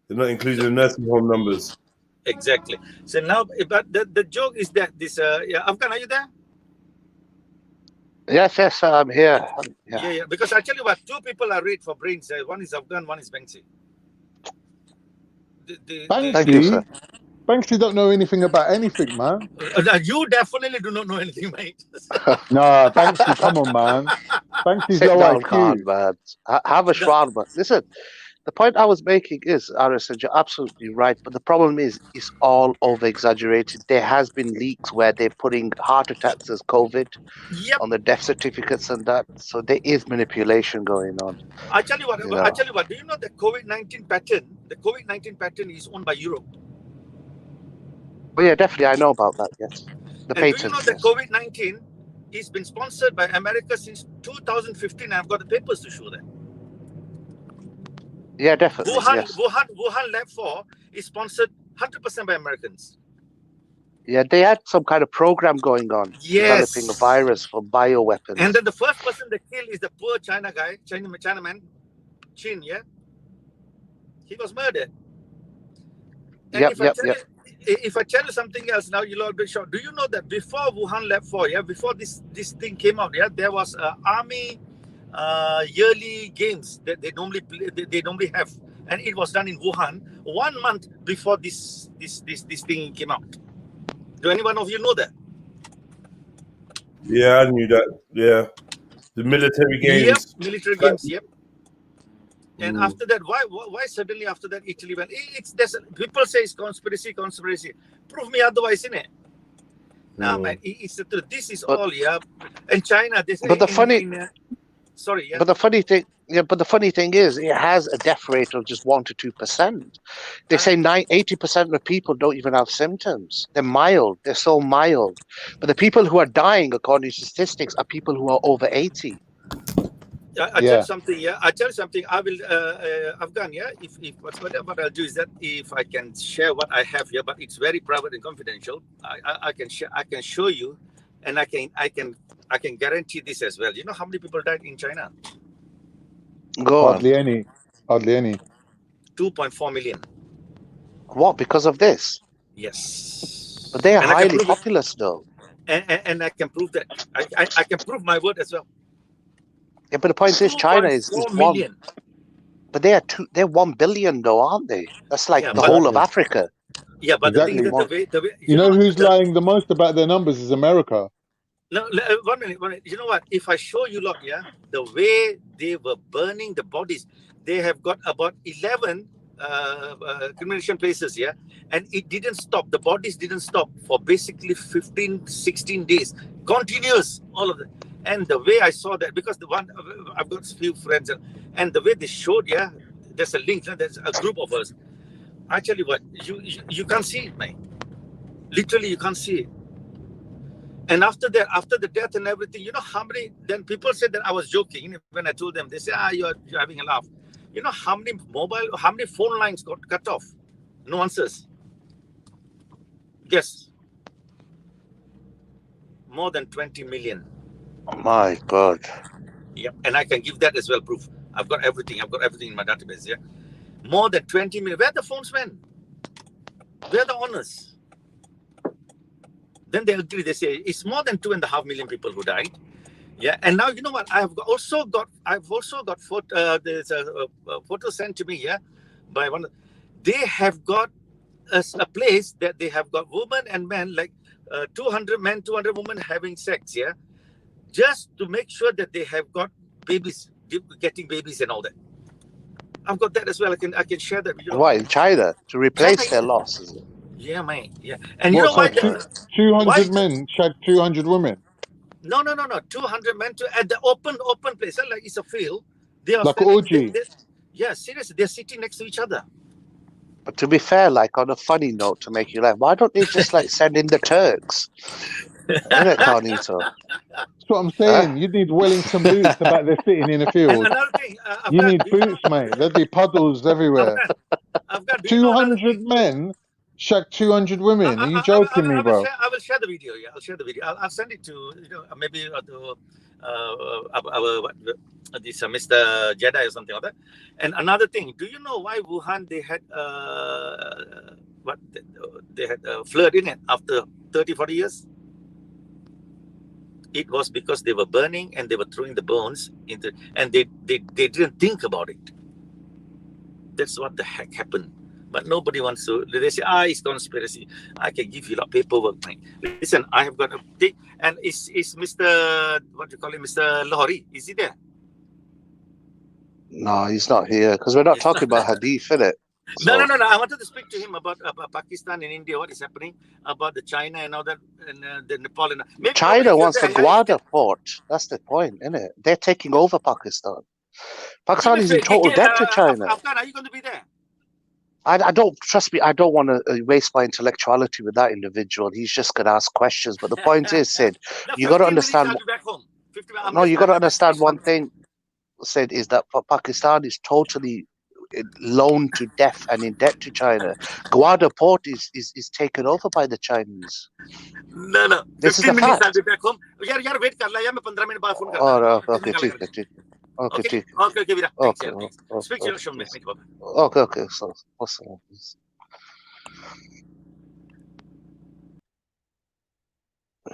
They're not including the nursing home numbers. Exactly. So now, but the joke is that this, Afghan, are you there? Yes, I'm here. Yeah. Because I tell you what, two people are rate for brains. One is Afghan, one is Banksy. Thank you, sir. Banksy don't know anything about anything, man. You definitely do not know anything, mate. Nah, Banksy, come on, man. Banksy's Sit low down, IQ. Khan, man. Have a shawarma. Listen, the point I was making is, Aris, and you're absolutely right, but the problem is it's all over-exaggerated. There has been leaks where they're putting heart attacks as COVID on the death certificates and that, so there is manipulation going on. I tell you what, do you know the COVID-19 pattern? The COVID-19 pattern is owned by Europe. Oh yeah, definitely, I know about that, yes. The And patent, do you know that COVID-19 has been sponsored by America since 2015? I've got the papers to show that. Yeah, definitely, yes. Wuhan Lab 4 is sponsored 100% by Americans. Yeah, they had some kind of program going on, developing a virus for bioweapons. And then the first person they killed is the poor China guy, Chinaman, Chin, yeah? He was murdered. And if I tell you something else now, you'll all be shocked. Do you know that before Wuhan Lab 4, before this thing came out, there was army yearly games that they normally play, they normally have, and it was done in Wuhan 1 month before this thing came out. Do anyone of you know that? Yeah, I knew that. Yeah, the military games. Yep, military games. Yep. And after that, why suddenly after that Italy went? People say it's conspiracy. Prove me otherwise, innit? No, man, it's the truth. This is all, And China, they say. But the funny, sorry, But the funny thing is, it has a death rate of just 1 to 2%. They say 80% of people don't even have symptoms. They're mild. They're so mild. But the people who are dying, according to statistics, are people who are over 80. I tell you something. I tell you something. I will, Afghan. If what I'll do is that if I can share what I have here, but it's very private and confidential. I can share. I can show you, and I can guarantee this as well. You know how many people died in China? Hardly any. 2.4 million. What? Because of this? Yes. But they are highly populous, though. And I can prove that. I can prove my word as well. Yeah, but the point is, China is 1 million. But they're 1 billion, though, aren't they? That's like the whole of Africa. Yeah, but the thing is that the way you know who's lying the most about their numbers is America. No, 1 minute. You know what? If I show you, look, the way they were burning the bodies, they have got about 11 cremation places, and it didn't stop. The bodies didn't stop for basically 15, 16 days, continuous, all of that. And the way I saw that, because I've got a few friends, and the way they showed, there's a link, there's a group of us. I tell you what, you can't see it, man. Literally, you can't see it. And after that, after the death and everything, you know how many, then people said that I was joking when I told them, they say, you're having a laugh. You know how many phone lines got cut off? No answers. Guess. More than 20 million. Oh my God. Yep, and I can give that as well, proof. I've got everything in my database, More than 20 million. Where are the phones, man? Where are the honors? Then they agree, they say, it's more than 2.5 million people who died. Yeah, and now you know what? I've also got photo. There's a photo sent to me. Yeah, by one. They have got a place that they have got women and men, like 200 men, 200 women having sex. Yeah, just to make sure that they have got babies, getting babies and all that. I've got that as well. I can share that with you. What, in China? To replace their loss, is it? Yeah, mate. Yeah, and you What? know why? So 200 men shag 200 women, No. 200 men at the open place. Like it's a field. They are like an standing. orgy. Yeah, seriously, they're sitting next to each other. But to be fair, like on a funny note to make you laugh, why don't they just like send in the Turks? Innit, Carnito? That's what I'm saying. You need Wellington boots the back they're sitting in a And field. another thing, You need boots, mate. There'd be puddles everywhere. I've got. 200 men shag 200 women. Are you joking me, bro? I will share the video. Yeah, I'll share the video. I'll send it to maybe to this Mr. Jedi or something like that. And another thing, do you know why Wuhan they had flood in it after 30-40 years? It was because they were burning and they were throwing the bones into, and they didn't think about it. That's what the heck happened. But nobody wants to. They say, it's conspiracy. I can give you a lot of paperwork, mate. Listen, I have got a thing, and is Mr. what do you call him, Mr. Lahori? Is he there? No, he's not here because we're not talking about Hadith, innit? No. I wanted to speak to him about Pakistan and India. What is happening about the China and all that, and the Nepal and maybe China wants the Gwadar port. That's the point, innit? They're taking over Pakistan. Pakistan is in total debt to China. Afghan, are you going to be there? I don't, trust me, I don't want to waste my intellectuality with that individual. He's just going to ask questions. But the point is, Sid, you got to understand. I'll be back home. No, you got to understand one thing, Sid, is that Pakistan is totally loaned to death and in debt to China. Gwadar port is taken over by the Chinese. No. This is 15 a minutes fact. I'll be back home. यार wait कर ला यार मैं 15 minute बाद phone करता Oh, हूँ. no, okay, ठीक है. Okay, Veera. Thanks, yeah. Speak to you soon, mate. Thank you, bye. Okay. So, what's that?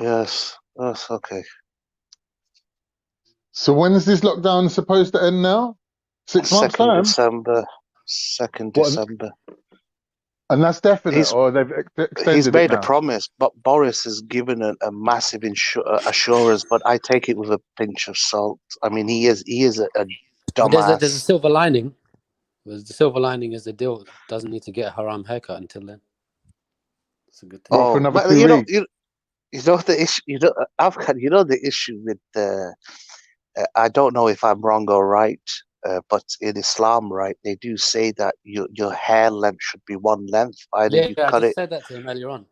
Yes, okay. So when is this lockdown supposed to end now? 6 months time? December. 2nd December. And that's definite, or they've extended He's made it a now? promise, but Boris has given a massive assurance, but I take it with a pinch of salt. I mean, he is a But dumbass. there's a silver lining. The silver lining is the deal doesn't need to get a haram haircut until then. It's a good thing. Oh, but you know the issue. Afghan. You know the issue with I don't know if I'm wrong or right, but in Islam, right, they do say that your hair length should be one length. Either you I cut just it. said that to him earlier on.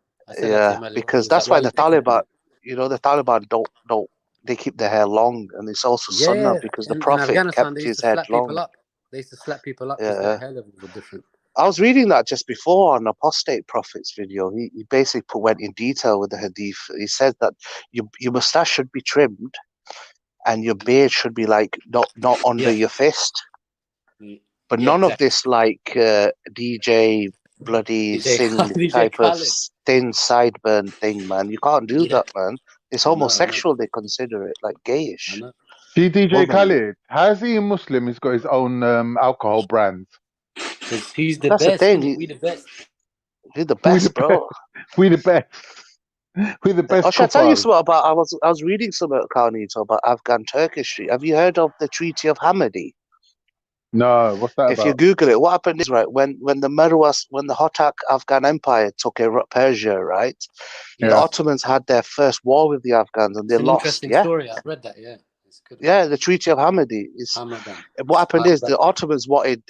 Because that's why the Taliban. You know, the Taliban don't. They keep their hair long, and it's also sunnah because the in Prophet Afghanistan, kept they used his to head slap long. people up. They used to slap people up because their hair levels were different. I was reading that just before on Apostate Prophet's video. He basically went in detail with the hadith. He said that your mustache should be trimmed, and your beard should be like not under your fist. But none of this like DJ bloody sing DJ type of Khaled. thin sideburn thing, man. You can't do that, man. It's homosexual. They consider it like gayish. See DJ Woman. Khaled, how's he a Muslim? He's got his own alcohol brand. Because he's the That's the best. thing. We the best. We're the best, bro. We the best. We're the best. Oh, shall I tell you something about? I was reading something, Carnito, about Afghan Turkistry. Have you heard of the Treaty of Hamidi? No, what's that If about? you Google it, what happened is, right, when the Hotak Afghan Empire took Persia, right, the Ottomans had their first war with the Afghans and they It's an lost. interesting Yeah, story. I've read that. Yeah, it's good. yeah, the Treaty of Hamidi. What happened is the Ottomans wanted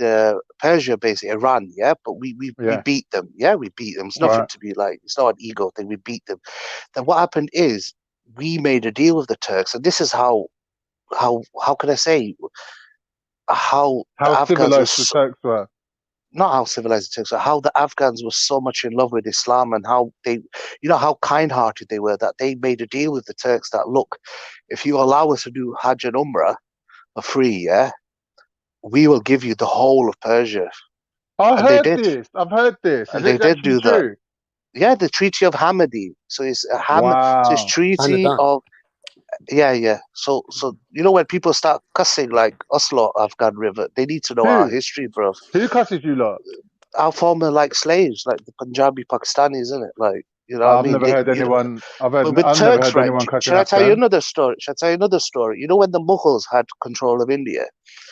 Persia, basically Iran. Yeah, but we beat them. Yeah, we beat them. It's nothing to be like. It's not an ego thing. We beat them. Then what happened is we made a deal with the Turks, and this is how can I say? How the Afghans civilized the Turks were. Not how civilized the Turks were, how the Afghans were so much in love with Islam and how they, how kind-hearted they were, that they made a deal with the Turks that, look, if you allow us to do Hajj and Umrah for free, yeah, we will give you the whole of Persia. I've heard this. And they did do that. Yeah, the Treaty of Hamidi. So it's so it's Treaty of Yeah. So you know when people start cussing like us lot, Afghan River, they need to know our history, bro. Who cusses you lot? Our former like slaves, like the Punjabi Pakistanis, isn't it? Like, you know what I I've mean? never heard anyone. But with I've never Turks, heard right? anyone cussing Should I tell you Afghan. another story? You know when the Mughals had control of India?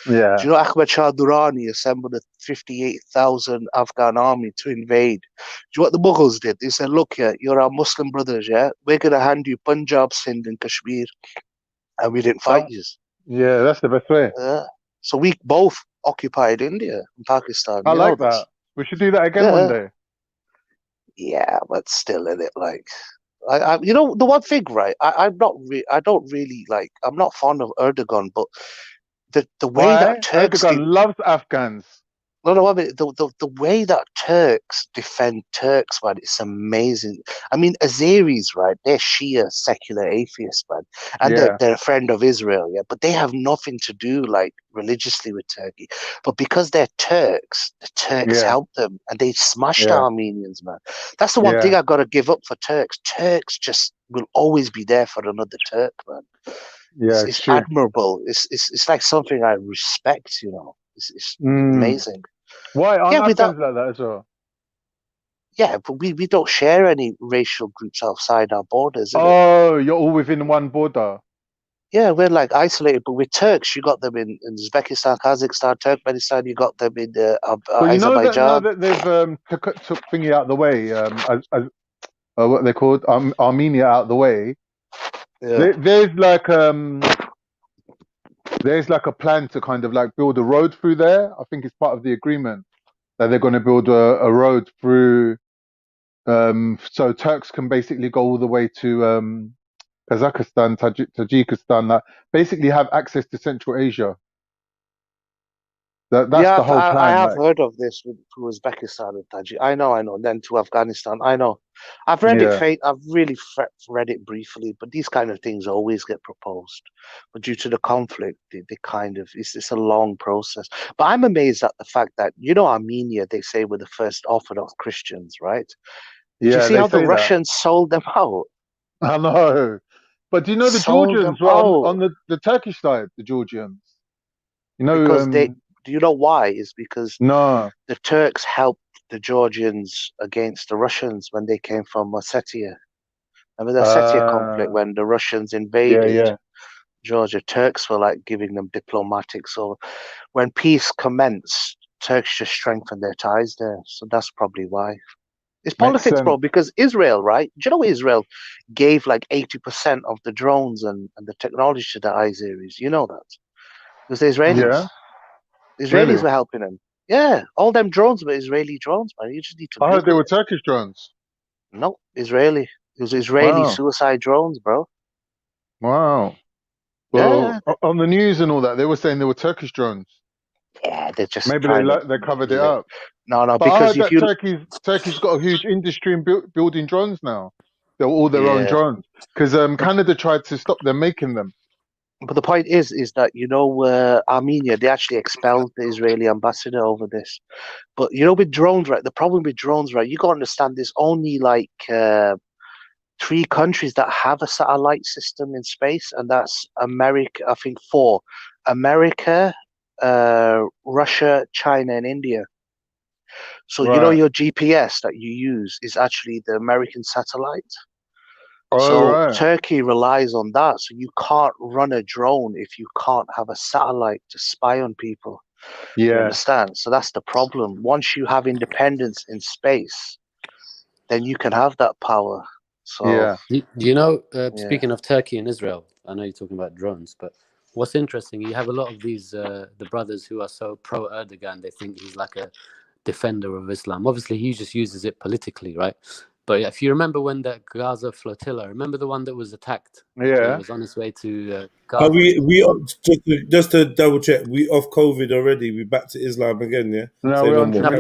Yeah. Do you know Ahmad Shah Durrani assembled a 58,000 Afghan army to invade? Do you know what the Mughals did? They said, look here, you're our Muslim brothers, yeah? We're going to hand you Punjab, Sindh and Kashmir. And we didn't fight you. Yeah, that's the best way. So we both occupied India and Pakistan. I you like know, that. We should do that again one day. Yeah, but still in it, like, I you know, the one thing, right? I don't really like. I'm not fond of Erdogan, but the way Why? that Turks Erdogan loves Afghans. No, I mean the way that Turks defend Turks, man, it's amazing. I mean, Azeris, right? They're Shia secular atheists, man, and Yeah. they're a friend of Israel, yeah. But they have nothing to do like religiously with Turkey. But because they're Turks, the Turks Yeah. help them, and they smashed the Yeah. Armenians, man. That's the one thing Yeah. I got to give up for Turks. Turks just will always be there for another Turk, man. Yeah, It's true. admirable. It's like something I respect, you know. It's amazing. Why aren't Yeah, Afghans like that as well? Yeah, but we don't share any racial groups outside our borders. Innit? Oh, you're all within one border. Yeah, we're like isolated, but with Turks, you got them in Uzbekistan, Kazakhstan, Turkmenistan. You got them in But you know that now Azerbaijan. that they've took thingy out of the way, what they called Armenia out of the way. Yeah. There's like a plan to kind of like build a road through there. I think it's part of the agreement that they're going to build a road through, so Turks can basically go all the way to Kazakhstan, Tajikistan, that basically have access to Central Asia. That's Yeah, the whole I plan. have Like, heard of this with Uzbekistan and Tajik. I know. Then to Afghanistan, I know. I've read yeah, I've really read it briefly, but these kind of things always get proposed. But due to the conflict, they kind of it's a long process. But I'm amazed at the fact that Armenia, they say were the first Orthodox Christians, right? Did you yeah, see they how the say that. Russians sold them out? I know. But do you know the Sold them Georgians were out on the Turkish side? The Georgians, you know, because do you know why? It's because no, the Turks helped the Georgians against the Russians when they came from Ossetia. Remember the Ossetia conflict when the Russians invaded yeah. Georgia? Turks were like giving them diplomatic. So when peace commenced, Turks just strengthened their ties there. So that's probably why. It's Makes politics, sense. bro, because Israel, right? Do you know Israel gave like 80% of the drones and the technology to the Azeris? You know that? It was the Israelis. Yeah, The Israelis really. were helping them. Yeah, all them drones were Israeli drones, man. You just need to I heard they Google were it. Turkish drones. No, Israeli. It was Israeli Wow, suicide drones, bro. wow. Yeah, Well, on the news and all that, they were saying they were Turkish drones. yeah, they're just Maybe trying to. they covered it up. No, But I because heard if that you, Turkey's got a huge industry in building drones now. They're all their own yeah. drones because Canada tried to stop them making them. But the point is that Armenia, they actually expelled the Israeli ambassador over this. But with drones, right? The problem with drones, right? You got to understand, there's only like 3 countries that have a satellite system in space, and that's America. I think 4: America, Russia, China, and India. So Right. your GPS that you use is actually the American satellite. Oh, So right. Turkey relies on that. So you can't run a drone if you can't have a satellite to spy on people. You Yeah. understand? So that's the problem. Once you have independence in space, then you can have that power. So Yeah. Do you know, speaking of Turkey and Israel, I know you're talking about drones, but what's interesting, you have a lot of these, the brothers who are so pro-Erdogan, they think he's like a defender of Islam. Obviously, he just uses it politically, right? But if you remember when that Gaza flotilla, remember the one that was attacked? Yeah. It was on its way to Are Gaza. we just to double check? We off COVID already? We back to Islam again? Yeah. No, Say we're no on more. Now, the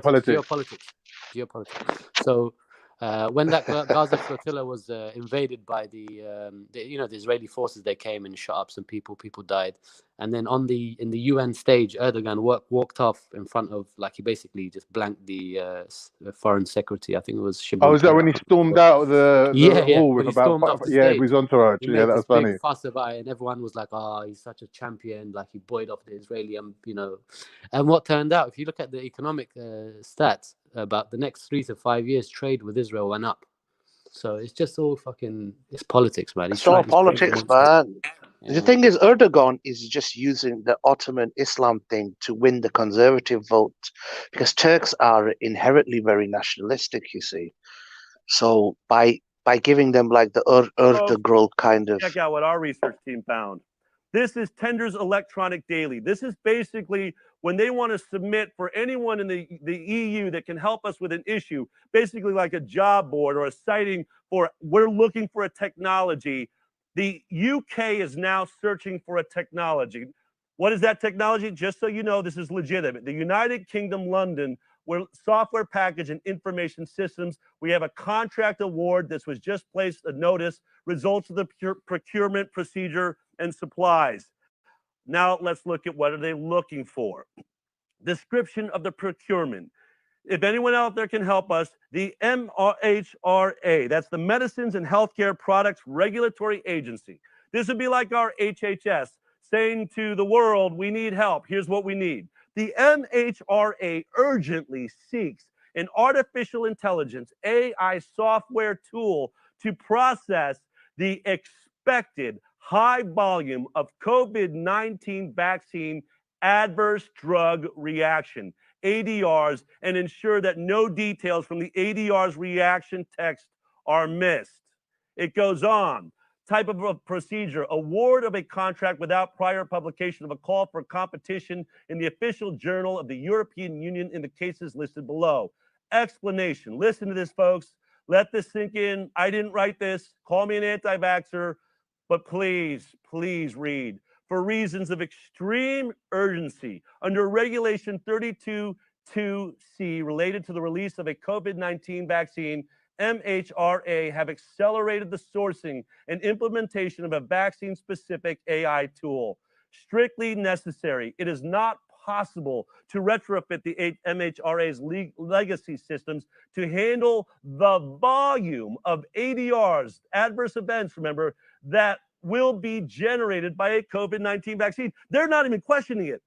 politics, geopolitics. Geopolitics. So When that Gaza flotilla was invaded by the Israeli forces, they came and shot up some people. People died, and then in the UN stage, Erdogan walked off in front of, like, he basically just blanked the foreign secretary. I think it was Shimon Oh, is that when he Peres. stormed out of the hall When with he about stormed off the with stage, his entourage? he Yeah, made that this was big funny. fuss about it, and everyone was like, "Oh, he's such a champion! Like, he buoyed off the Israeli, And what turned out, if you look at the economic stats, about the next 3 to 5 years, trade with Israel went up. So it's just all fucking, it's politics, man. It's all politics, man. Yeah. The thing is, Erdogan is just using the Ottoman Islam thing to win the conservative vote, because Turks are inherently very nationalistic, you see. So by giving them like the Erdogan kind of. Check out what our research team found. This is Tender's Electronic Daily. This is basically when they want to submit for anyone in the EU that can help us with an issue, basically like a job board or a citing for, we're looking for a technology. The UK is now searching for a technology. What is that technology? Just so you know, this is legitimate. The United Kingdom, London, where software package and information systems. We have a contract award. This was just placed a notice, results of the procurement procedure and supplies. Now let's look at what are they looking for. Description of the procurement. If anyone out there can help us, the MHRA, that's the Medicines and Healthcare Products Regulatory Agency. This would be like our HHS saying to the world, we need help. Here's what we need. The MHRA urgently seeks an artificial intelligence AI software tool to process the expected high volume of COVID-19 vaccine adverse drug reaction, ADRs, and ensure that no details from the ADR's reaction text are missed. It goes on. Type of a procedure, award of a contract without prior publication of a call for competition in the official journal of the European Union in the cases listed below. Explanation. Listen to this, folks. Let this sink in. I didn't write this. Call me an anti-vaxxer, but please, please read. For reasons of extreme urgency, under Regulation 32(2)(c) related to the release of a COVID-19 vaccine, MHRA have accelerated the sourcing and implementation of a vaccine-specific AI tool. Strictly necessary. It is not possible to retrofit the MHRA's legacy systems to handle the volume of ADRs, adverse events, remember, that will be generated by a COVID-19 vaccine. They're not even questioning it.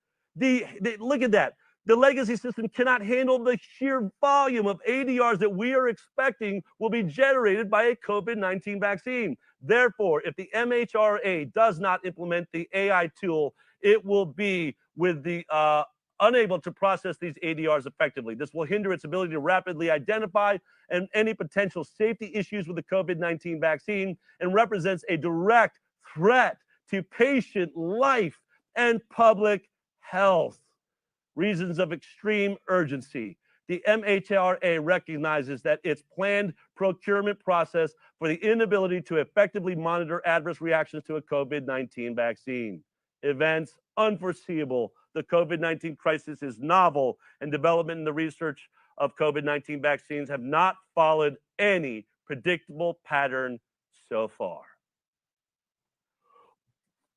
Look at that. The legacy system cannot handle the sheer volume of ADRs that we are expecting will be generated by a COVID-19 vaccine. Therefore, if the MHRA does not implement the AI tool, it will be with the unable to process these ADRs effectively. This will hinder its ability to rapidly identify any potential safety issues with the COVID-19 vaccine and represents a direct threat to patient life and public health. Reasons of extreme urgency. The MHRA recognizes that its planned procurement process for the inability to effectively monitor adverse reactions to a COVID-19 vaccine. Events unforeseeable. The COVID-19 crisis is novel, and development in the research of COVID-19 vaccines have not followed any predictable pattern so far.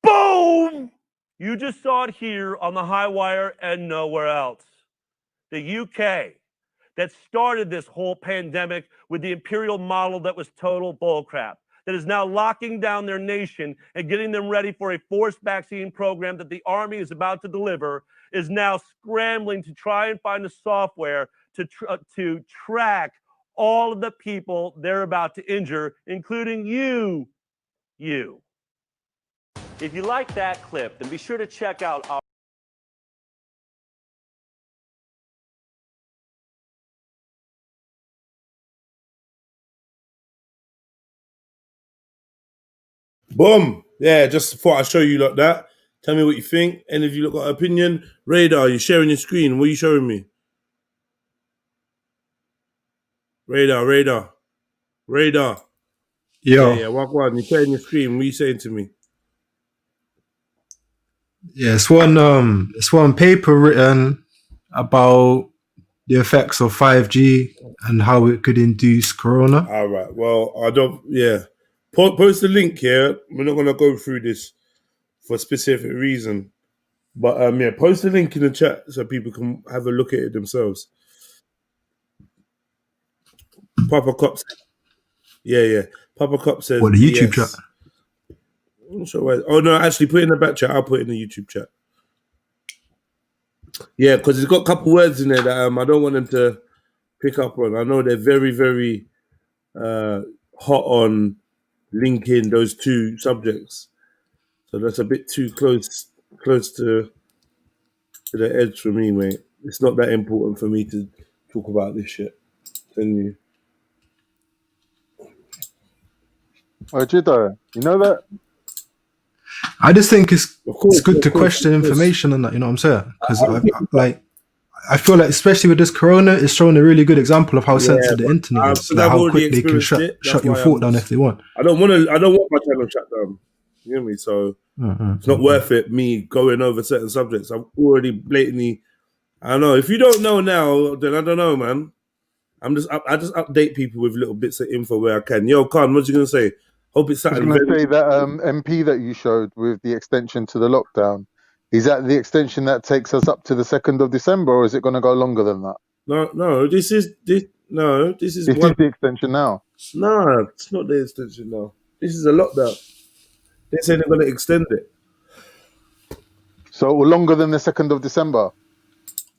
Boom! You just saw it here on the high wire and nowhere else. The UK that started this whole pandemic with the imperial model that was total bullcrap, that is now locking down their nation and getting them ready for a forced vaccine program that the army is about to deliver, is now scrambling to try and find a software to track all of the people they're about to injure, including you. If you like that clip, then be sure to check out our Boom. Yeah, just thought I'd show you like that. Tell me what you think. Any of you got an opinion? Radar, you sharing your screen. What are you showing me? Radar. Yo. Yeah, walk on. You're sharing your screen. What are you saying to me? Yeah, it's one paper written about the effects of 5G and how it could induce corona. All right. Well, I don't. Yeah. Post the link here. We're not gonna go through this for a specific reason, but yeah, post the link in the chat so people can have a look at it themselves. Papa Cop. Yeah. Papa Cop says. What, the YouTube yes. chat? I'm not sure why. Oh no, actually, put it in the back chat. I'll put it in the YouTube chat. Yeah, because it's got a couple words in there that I don't want them to pick up on. I know they're very, very hot on linking those two subjects, so that's a bit too close to the edge for me, mate. It's not that important for me to talk about this shit. Can you? Oh, Jiddo, you know that? I just think it's good to question information and that, you know what I'm saying? Because I feel like, especially with this corona, it's showing a really good example of how sensitive the internet is, like how quick they can shut your thought down if they want. I don't want my channel shut down. You know me? So it's not worth it me going over certain subjects. I've already blatantly. I don't know. If you don't know now, then I don't know, man. I just update people with little bits of info where I can. Yo, Khan, what you gonna say? Hope it's I was something. going to say that MP that you showed with the extension to the lockdown, is that the extension that takes us up to the 2nd of December, or is it going to go longer than that? No. This is the extension now. No, it's not the extension now. This is a lockdown. They say they're going to extend it. So longer than the 2nd of December?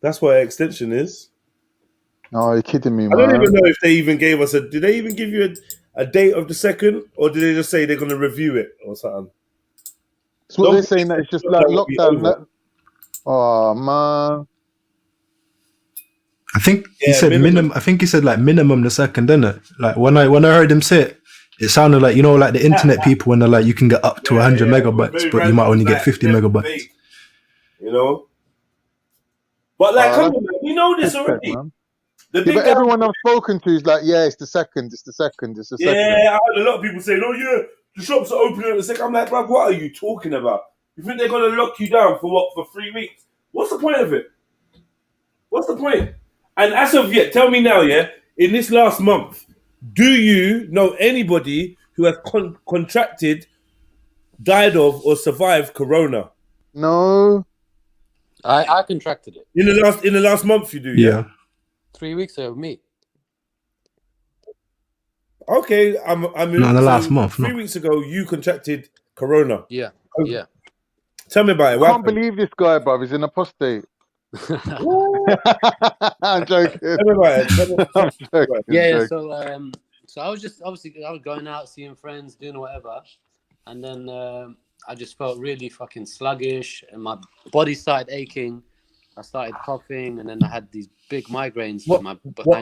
That's what an extension is. No, you're kidding me, man. I don't even know if they even gave us did they even give you a date of the 2nd, or did they just say they're going to review it or something? So what they're saying that it's just like lockdown. Oh man. I think he said minimum. I think he said like minimum the 2nd, didn't it? Like when I heard him say it, it sounded like, you know, like the internet people when they're like, you can get up to 100 megabytes, but you might only get 50 megabytes. You know. But like, come on, man, we know this already. But everyone I've spoken to is like, yeah, it's the 2nd, it's the 2nd, it's the 2nd. Yeah, I heard a lot of people saying, oh yeah, the shops are opening at the 2nd. I'm like, bro, what are you talking about? You think they're going to lock you down for what, for 3 weeks? What's the point of it? What's the point? And as of yet, tell me now, yeah, in this last month, do you know anybody who has contracted, died of, or survived corona? No. I contracted it. In the last month, you do, yeah? 3 weeks ago, me. Okay, I'm not in the last month. 3 weeks ago, you contracted corona. Yeah, yeah. Tell me about it. I can't believe this guy, bruv. He's an apostate. I'm joking. Tell me about it. I'm joking. Yeah. So I was just I was going out, seeing friends, doing whatever, and then I just felt really fucking sluggish, and my body started aching. I started coughing, and then I had these big migraines. What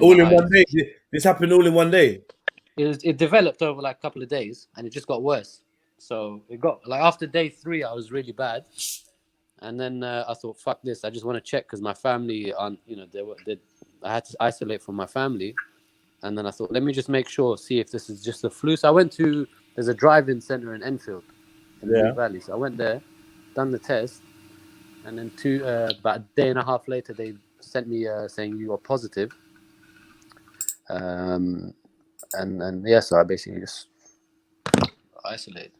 all in one day? This happened all in one day? It developed over like a couple of days, and it just got worse. So it got like after day 3, I was really bad, and then I thought, fuck this. I just want to check because my family, I had to isolate from my family, and then I thought, let me just make sure, see if this is just a flu. So I went to there's a drive-in center in Enfield, in the Valley. So I went there, done the test. And then about a day and a half later, they sent me saying you are positive. And yeah, so I basically just isolated.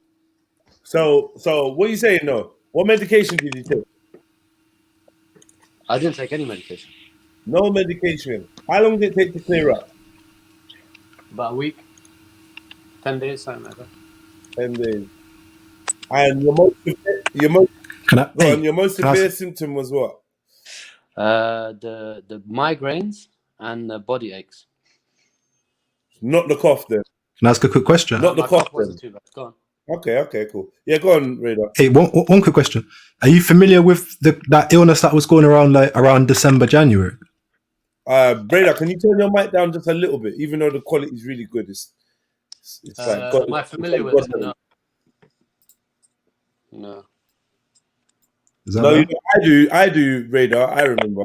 So what are you saying though? What medication did you take? I didn't take any medication. No medication. How long did it take to clear up? About a week. 10 days, something like that. 10 days. And your most severe symptom was what? The migraines and the body aches. Not the cough then. Can I ask a quick question? Not the cough wasn't too bad. Go on. Okay, cool. Yeah, go on, Radar. Hey, one quick question. Are you familiar with that illness that was going around like around December, January? Radar, can you turn your mic down just a little bit, even though the quality is really good? It's like am I familiar with it? No. No, I do, Radar. I remember.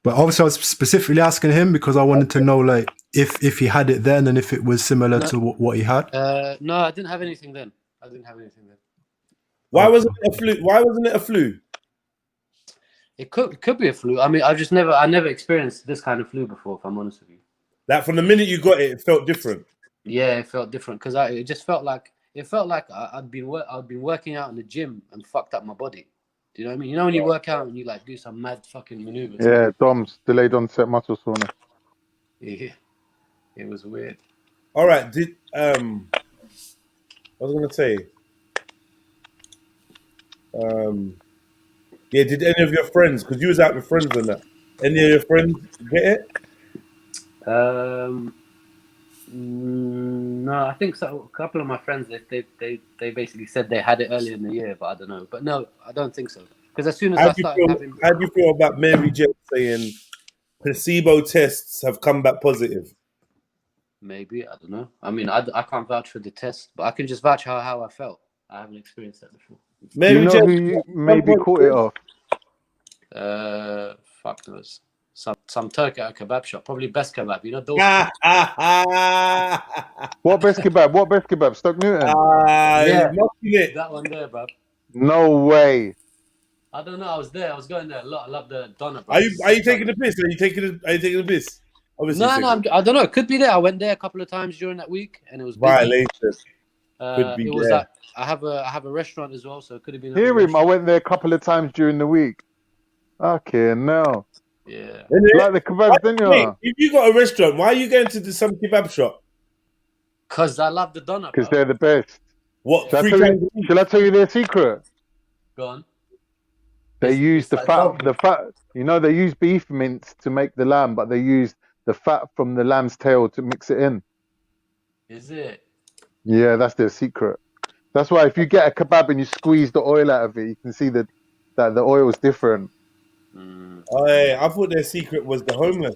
But obviously, I was specifically asking him because I wanted to know, like, if he had it then and if it was similar to what he had. No, I didn't have anything then. Why wasn't it a flu? It could be a flu. I mean, I never experienced this kind of flu before. If I'm honest with you. Like from the minute you got it, it felt different. Yeah, it felt different because it just felt like I'd been working out in the gym and fucked up my body. Do you know what I mean? You know when you work out and you like do some mad fucking maneuvers. Yeah, DOMS, delayed onset muscle soreness. Yeah, it was weird. All right, I was gonna say, yeah, did any of your friends, because you was out with friends and that, any of your friends get it? No, I think so. A couple of my friends, they basically said they had it earlier in the year, but I don't know. But no, I don't think so. Because as soon as I started having, how do you feel about Mary J saying placebo tests have come back positive? maybe, I don't know. I mean, I can't vouch for the test, but I can just vouch how I felt. I haven't experienced that before. Do you know who you maybe caught it off? Fuck knows. Some Turk at a kebab shop, probably Best Kebab. You know those. What best kebab? What best kebab? Stoke Newton. Yeah, that one there, bro. No way. I don't know. I was there. I was going there a lot. I love the doner, bro. Are you taking the piss? Are you taking the piss? Obviously No, I don't know. It could be there. I went there a couple of times during that week, and it was busy. violation. Could be It was there. I have a restaurant as well, so it could have been. Hear him. I went there a couple of times during the week. Okay, no. Yeah. Like the kebabs, didn't you? If you got a restaurant, why are you going to some kebab shop? Because I love the doner. Because they're the best. What? Shall I tell you their secret? Go on. They use the fat. You know, they use beef mince to make the lamb, but they use the fat from the lamb's tail to mix it in. Is it? Yeah, that's their secret. That's why if you get a kebab and you squeeze the oil out of it, you can see that the oil is different. Oh, hey, I thought their secret was the homeless.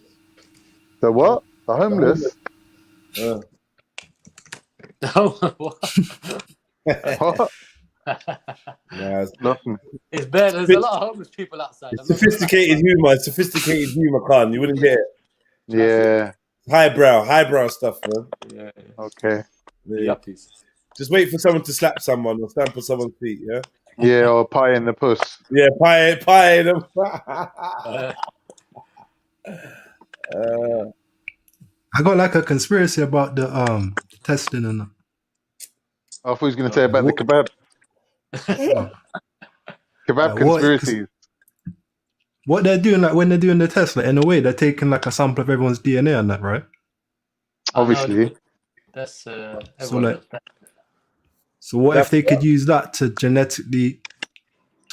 The what? The homeless? What? Yeah, It's bad. There's a lot of homeless people outside. It's sophisticated humor, Khan. You wouldn't get it. Yeah. Highbrow stuff, man. Yeah. Okay. Yeah. Just wait for someone to slap someone or stamp on someone's feet, yeah? Yeah, or pie in the puss. Yeah, pie in them. I got like a conspiracy about the testing and that. I thought he was going to say about the kebab. Kebab conspiracies. What they're doing, like when they're doing the test, like in a way, they're taking like a sample of everyone's DNA and that, right? Obviously. That's So what if they could use that to genetically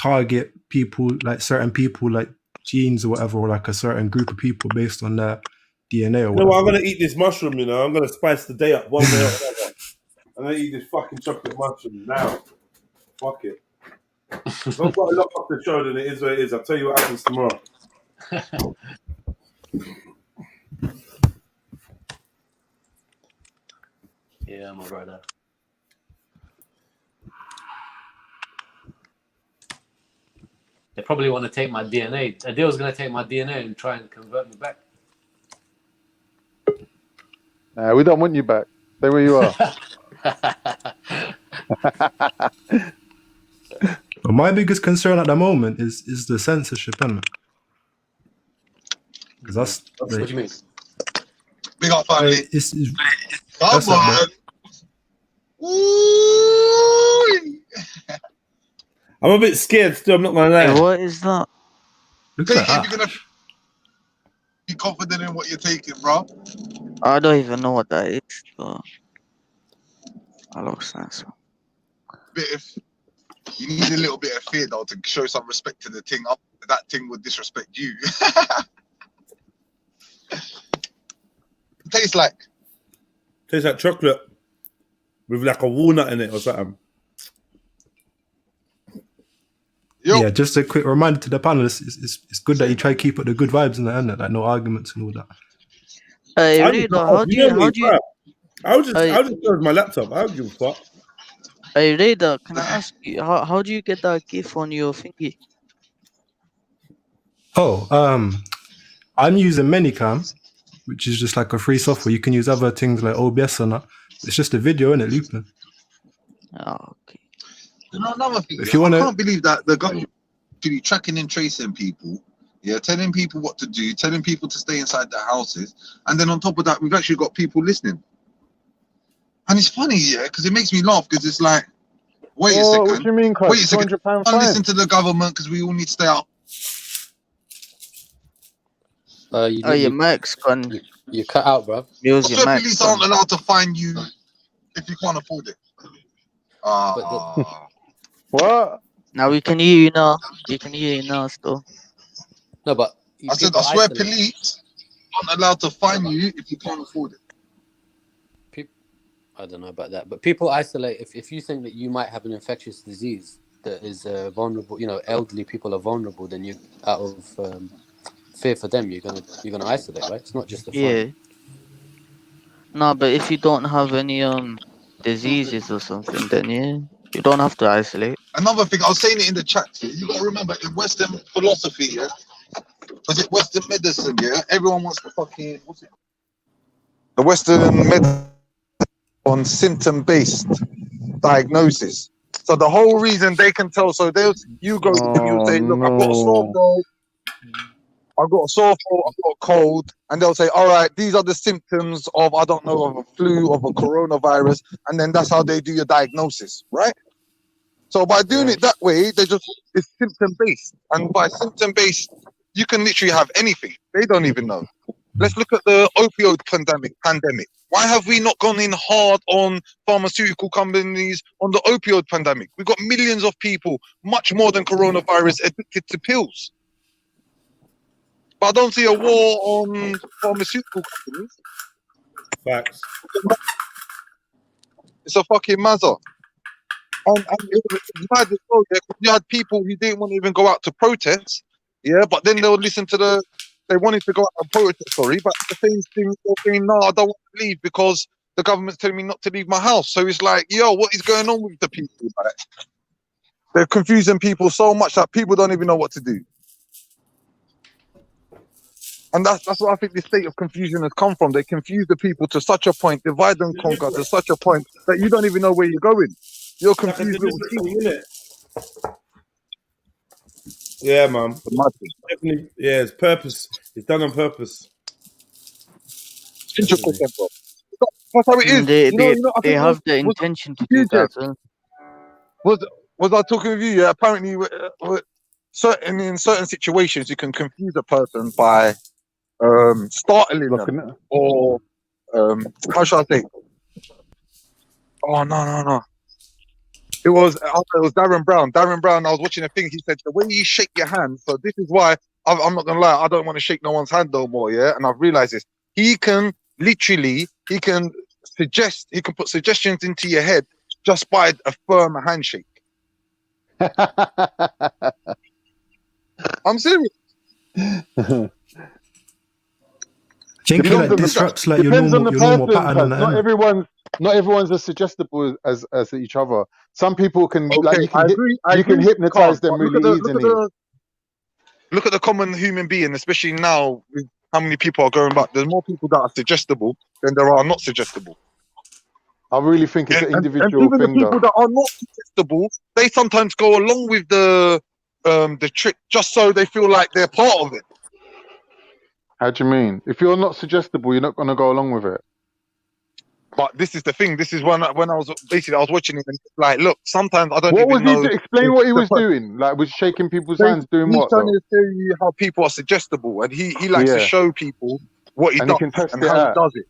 target people, like certain people, like genes or whatever, or like a certain group of people based on their DNA or whatever? No, I'm gonna eat this mushroom. You know, I'm gonna spice the day up one way or another. I'm gonna eat this fucking chocolate mushroom now. Fuck it. I've got to lock off the show, then it is what it is. I'll tell you what happens tomorrow. Yeah, my brother. They probably want to take my DNA. Adil's going to take my DNA and try and convert me back. We don't want you back. Stay where you are. But my biggest concern at the moment is the censorship, isn't it? Because that's what do you mean? Big up, family. Come on. I'm a bit scared still, I'm not gonna lie. Hey, what is that? Look Take at it that. if you're gonna be confident in what you're taking, bro. I don't even know what that is, but I lost that. You need a little bit of fear though to show some respect to the thing. That thing would disrespect you. Tastes like chocolate with like a walnut in it or something. Yeah, just a quick reminder to the panelists, it's good that you try to keep up the good vibes in the end, like no arguments and all that. Hey, Rita, how do you I'll just close my laptop. I don't give a fuck. Hey, Rita, can I ask you how do you get that GIF on your thingy? Oh, I'm using Manycam, which is just like a free software. You can use other things like OBS and that. It's just a video in it looping. Oh, okay. You know, another thing, If you wanna- I can't believe that the government actually tracking and tracing people, yeah, telling people what to do, telling people to stay inside their houses, and then on top of that, we've actually got people listening. And it's funny, yeah, because it makes me laugh because it's like, wait a second, what do you mean, Cos? wait a second, £200 don't listen to the government because we all need to stay out. Your mic's gone. You cut out, bro. I swear police aren't allowed to fine you if you can't afford it. What? Now we can hear you now. We can hear you now still. No, but I said, I swear police aren't allowed to fine you if you can't afford it. I don't know about that, but people isolate. If you think that you might have an infectious disease that is vulnerable, you know, elderly people are vulnerable, then you, out of fear for them, you're gonna isolate, right? It's not just the fine. Yeah. No, but if you don't have any diseases or something, then yeah, you don't have to isolate. Another thing, I was saying it in the chat, you got to remember, in Western philosophy, yeah, was it Western medicine, yeah, everyone wants to fucking, what's it? The Western medicine on symptom-based diagnosis. So the whole reason they can tell, so you go and you say, look, I've got a sore throat, I've got a sore throat, I've got a cold, and they'll say, all right, these are the symptoms of, I don't know, of a flu, of a coronavirus, and then that's how they do your diagnosis, right? So by doing it that way, it's symptom-based. And by symptom-based, you can literally have anything. They don't even know. Let's look at the opioid pandemic. Why have we not gone in hard on pharmaceutical companies on the opioid pandemic? We've got millions of people, much more than coronavirus, addicted to pills. But I don't see a war on pharmaceutical companies. Facts. It's a fucking mazza. And it was mad as well, yeah, 'cause you had people who didn't want to even go out to protest, yeah, but then they'll listen to they wanted to go out and protest, but the same thing, they're saying, no, I don't want to leave because the government's telling me not to leave my house. So it's like, yo, what is going on with the people? Like, they're confusing people so much that people don't even know what to do. And that's what I think the state of confusion has come from. They confuse the people to such a point, divide and conquer to such a point that you don't even know where you're going. You're confused little sheep. Yeah, man. Definitely, yeah, it's purpose. It's done on purpose. That's how it is. They have the intention to do that. Was I talking with you? Yeah, apparently, in certain situations, you can confuse a person by startling them, or how shall I say? Oh no! It was Darren Brown. Darren Brown. I was watching a thing. He said the way you shake your hand. So this is why I'm not gonna lie. I don't want to shake no one's hand no more. Yeah, and I've realized this. He can suggest. He can put suggestions into your head just by a firm handshake. I'm serious. Jinky like disrupts like your normal pattern. Not everyone's as suggestible as each other. Some people can Okay, you can hypnotize them really easily. Look at the common human being, especially now with how many people are going back. There's more people that are suggestible than there are not suggestible. I really think it's an individual and even thing. The people that are not suggestible, they sometimes go along with the trick just so they feel like they're part of it. How do you mean? If you're not suggestible, you're not going to go along with it. But this is the thing. This is when I was watching it and like, look, sometimes I don't. What even was know he? Explain what he was doing. Like, was shaking people's hands, doing he's what? trying to show you how people are suggestible, and he likes to show people what he does and how he does it.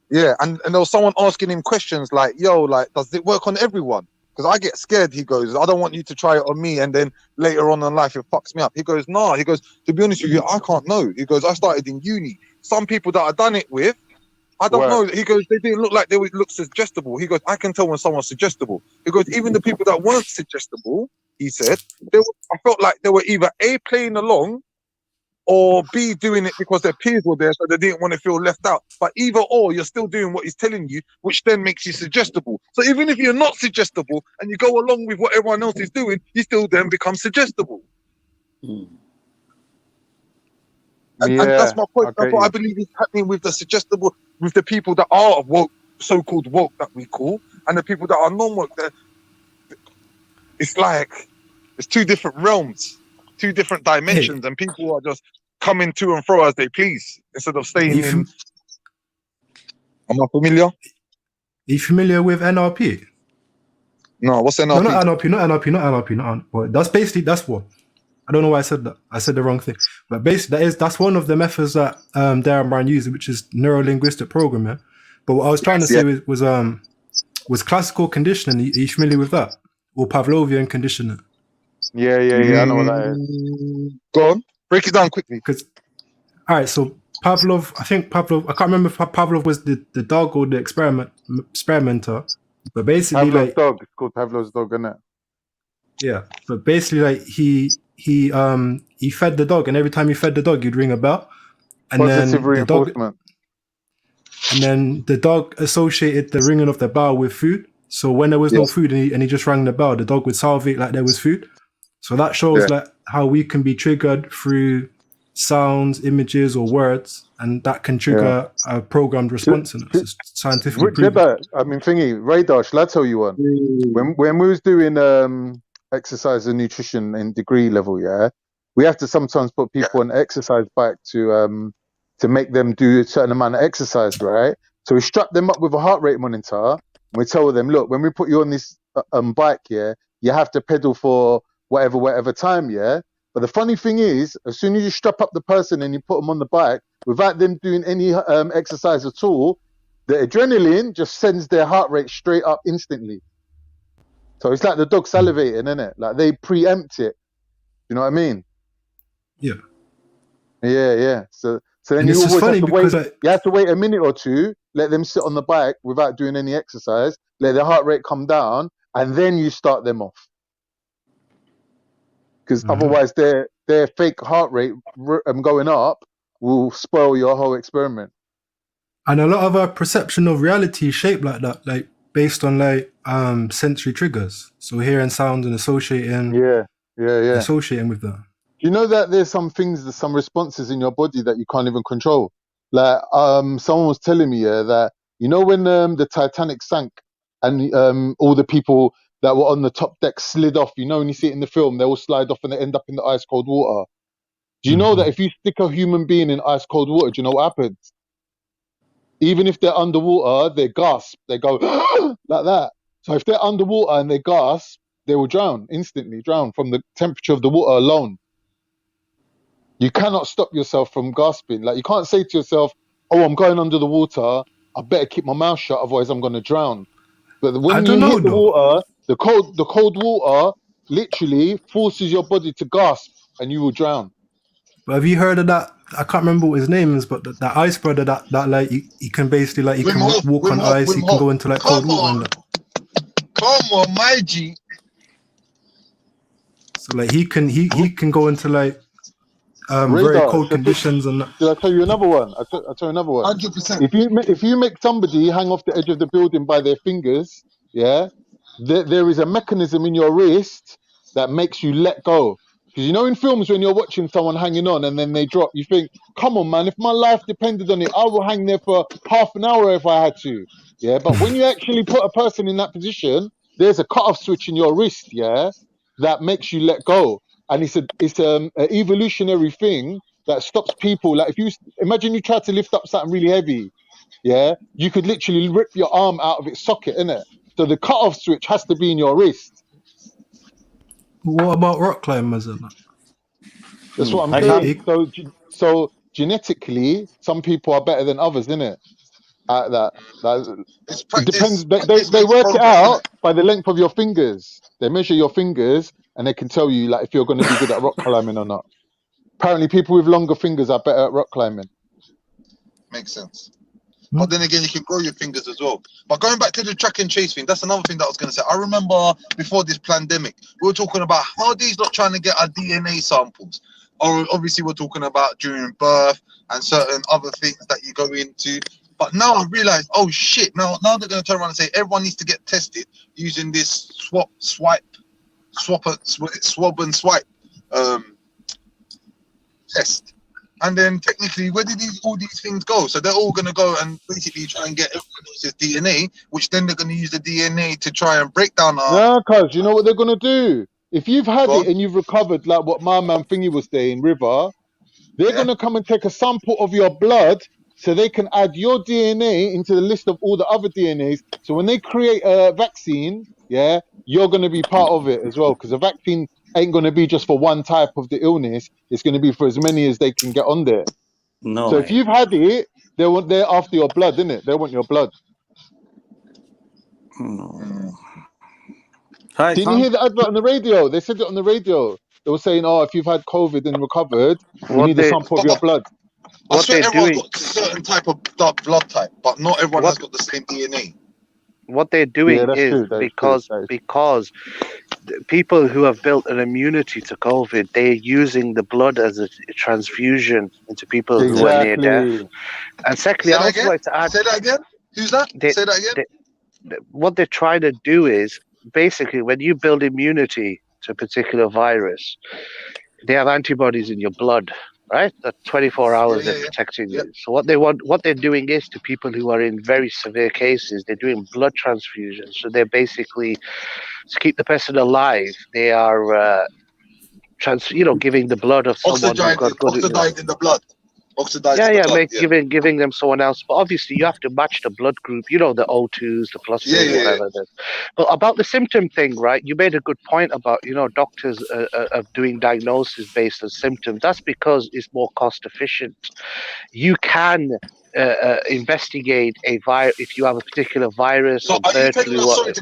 Yeah, and there was someone asking him questions like, "Yo, like, does it work on everyone?" Because I get scared. He goes, "I don't want you to try it on me, and then later on in life it fucks me up." He goes, "Nah." He goes, "To be honest with you, I can't know." He goes, "I started in uni. Some people that I've done it with, I don't know." He goes, "They didn't look like they would look suggestible." He goes, "I can tell when someone's suggestible." He goes, "Even the people that weren't suggestible," he said, I felt like they were either A, playing along, or B, doing it because their peers were there, so they didn't want to feel left out. But either or, you're still doing what he's telling you, which then makes you suggestible. So even if you're not suggestible and you go along with what everyone else is doing, you still then become suggestible. And that's my point. That's what I believe is happening with the suggestible, with the people that are woke, so-called woke that we call, and the people that are non-woke. It's like it's two different realms. two different dimensions, and people are just coming to and fro as they please instead of staying in. Am I familiar? Are you familiar with NRP? No, what's NRP? No, not NRP, not NRP. But that's what. I don't know why I said that. I said the wrong thing. But basically, that's one of the methods that Darren Brown uses, which is neuro-linguistic programming. But what I was trying to say was classical conditioning. Are you familiar with that? Or Pavlovian conditioning? Yeah. I know what that is. Go on, break it down quickly. All right, so Pavlov. I can't remember if Pavlov was the dog or the experimenter. But basically, Pavlov's dog. It's called Pavlov's dog, isn't it? Yeah. But basically, like he fed the dog, and every time he fed the dog, he'd ring a bell, and Positive reinforcement. And then the dog associated the ringing of the bell with food. So when there was no food and he just rang the bell, the dog would salivate like there was food. So that shows like how we can be triggered through sounds, images, or words, and that can trigger a programmed response in us. It's scientifically proven. I mean, Radar, shall I tell you one? When we was doing exercise and nutrition in degree level, we have to sometimes put people on exercise bike to make them do a certain amount of exercise, right? So we strap them up with a heart rate monitor, and we tell them, look, when we put you on this bike, you have to pedal for whatever time, But the funny thing is, as soon as you strap up the person and you put them on the bike, without them doing any exercise at all, the adrenaline just sends their heart rate straight up instantly. So it's like the dog salivating, isn't it? Like they preempt it. You know what I mean? Yeah. Yeah. So then you always have to wait. You have to wait a minute or two, let them sit on the bike without doing any exercise, let their heart rate come down, and then you start them off. Because otherwise, their fake heart rate going up will spoil your whole experiment. And a lot of our perception of reality is shaped like that, like based on like sensory triggers. So hearing sounds and associating. Associating with that. You know that there's some things, some responses in your body that you can't even control. Like someone was telling me that when the Titanic sank and all the people that were on the top deck slid off. When you see it in the film, they all slide off and they end up in the ice cold water. Do you know that if you stick a human being in ice cold water, do you know what happens? Even if they're underwater, they gasp. They go like that. So if they're underwater and they gasp, they will instantly drown from the temperature of the water alone. You cannot stop yourself from gasping. Like you can't say to yourself, "Oh, I'm going under the water. I better keep my mouth shut, otherwise I'm going to drown." But when you hit the water, the cold water literally forces your body to gasp, and you will drown. But have you heard of that? I can't remember what his name is, but that ice brother that like he can basically like he can walk on ice. He can go into like cold water. And that. Come on, my G. So like he can go into like very cold conditions and. Did I tell you another one? I'll tell you another one. 100%. If you make somebody hang off the edge of the building by their fingers, there is a mechanism in your wrist that makes you let go. Because in films when you're watching someone hanging on and then they drop, you think, come on, man, if my life depended on it, I will hang there for half an hour if I had to. But when you actually put a person in that position, there's a cut-off switch in your wrist, that makes you let go. And it's an evolutionary thing that stops people. Like if you imagine you try to lift up something really heavy, you could literally rip your arm out of its socket, innit? So the cut-off switch has to be in your wrist. What about rock climbers and that? That's what I'm saying. So genetically, some people are better than others, innit? It depends. They work it out by the length of your fingers. They measure your fingers and they can tell you like if you're going to be good at rock climbing or not. Apparently, people with longer fingers are better at rock climbing. Makes sense. But then again, you can grow your fingers as well. But going back to the track and trace thing, that's another thing that I was going to say. I remember before this pandemic, we were talking about how these not trying to get our DNA samples. Or obviously, we're talking about during birth and certain other things that you go into. But now I realize, oh shit! Now they're going to turn around and say everyone needs to get tested using this swab and swipe test. And then technically, where did all these things go? So they're all going to go and basically try and get everyone else's DNA, which then they're going to use the DNA to try and break down our... No, cuz, you know what they're going to do? If you've had it and you've recovered, like what my man Thingy was saying, River, they're going to come and take a sample of your blood so they can add your DNA into the list of all the other DNAs. So when they create a vaccine, yeah, you're going to be part of it as well, because a vaccine ain't going to be just for one type of the illness. It's going to be for as many as they can get on there. No So if way. you've had it, they're after your blood, innit? They want your blood. No. Hi, Didn't you hear the advert on the radio? They said it on the radio. They were saying, oh, if you've had COVID and recovered, we What need a they sample of your blood. I what swear they're everyone's doing got a certain type of blood type, but not everyone what has got the same DNA. what they're Yeah, doing that's is true. That is true. because people who have built an immunity to COVID, they're using the blood as a transfusion into people who are near death. Exactly. And secondly, Say I that also again. like to add, Say that again. Who's that? they, Say that again. what they're trying to do is basically when you build immunity to a particular virus, they have antibodies in your blood, right? That 24 hours they're protecting you. So what they're doing is to people who are in very severe cases, they're doing blood transfusions. So they're basically to keep the person alive. They are giving the blood of someone who's got good. Oxidized in the blood. Oxidized in the Yeah, blood. giving them someone else. But obviously, you have to match the blood group. You know, the O2s, the pluses, whatever. But about the symptom thing, right? You made a good point about doctors doing diagnosis based on symptoms. That's because it's more cost efficient. You can investigate a virus if you have a particular virus So or are you bird telling flu. us? Sorry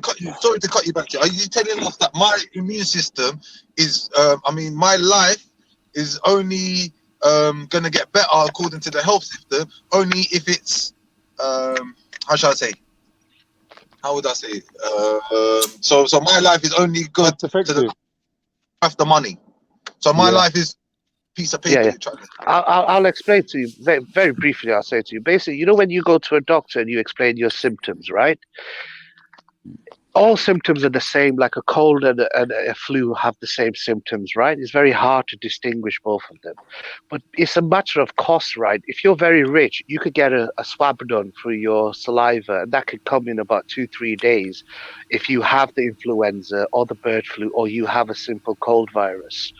to cut you back. Are you telling us that my immune system is? My life is only going to get better according to the health system only if it's how shall I say? How would I say? So my life is only good to the after money. So my life is piece of paper. I'll explain to you very, very briefly. I'll say to you, basically, when you go to a doctor and you explain your symptoms, right? All symptoms are the same, like a cold and a flu have the same symptoms, right? It's very hard to distinguish both of them. But it's a matter of cost, right? If you're very rich, you could get a swab done for your saliva, and that could come in about 2-3 days if you have the influenza or the bird flu or you have a simple cold virus.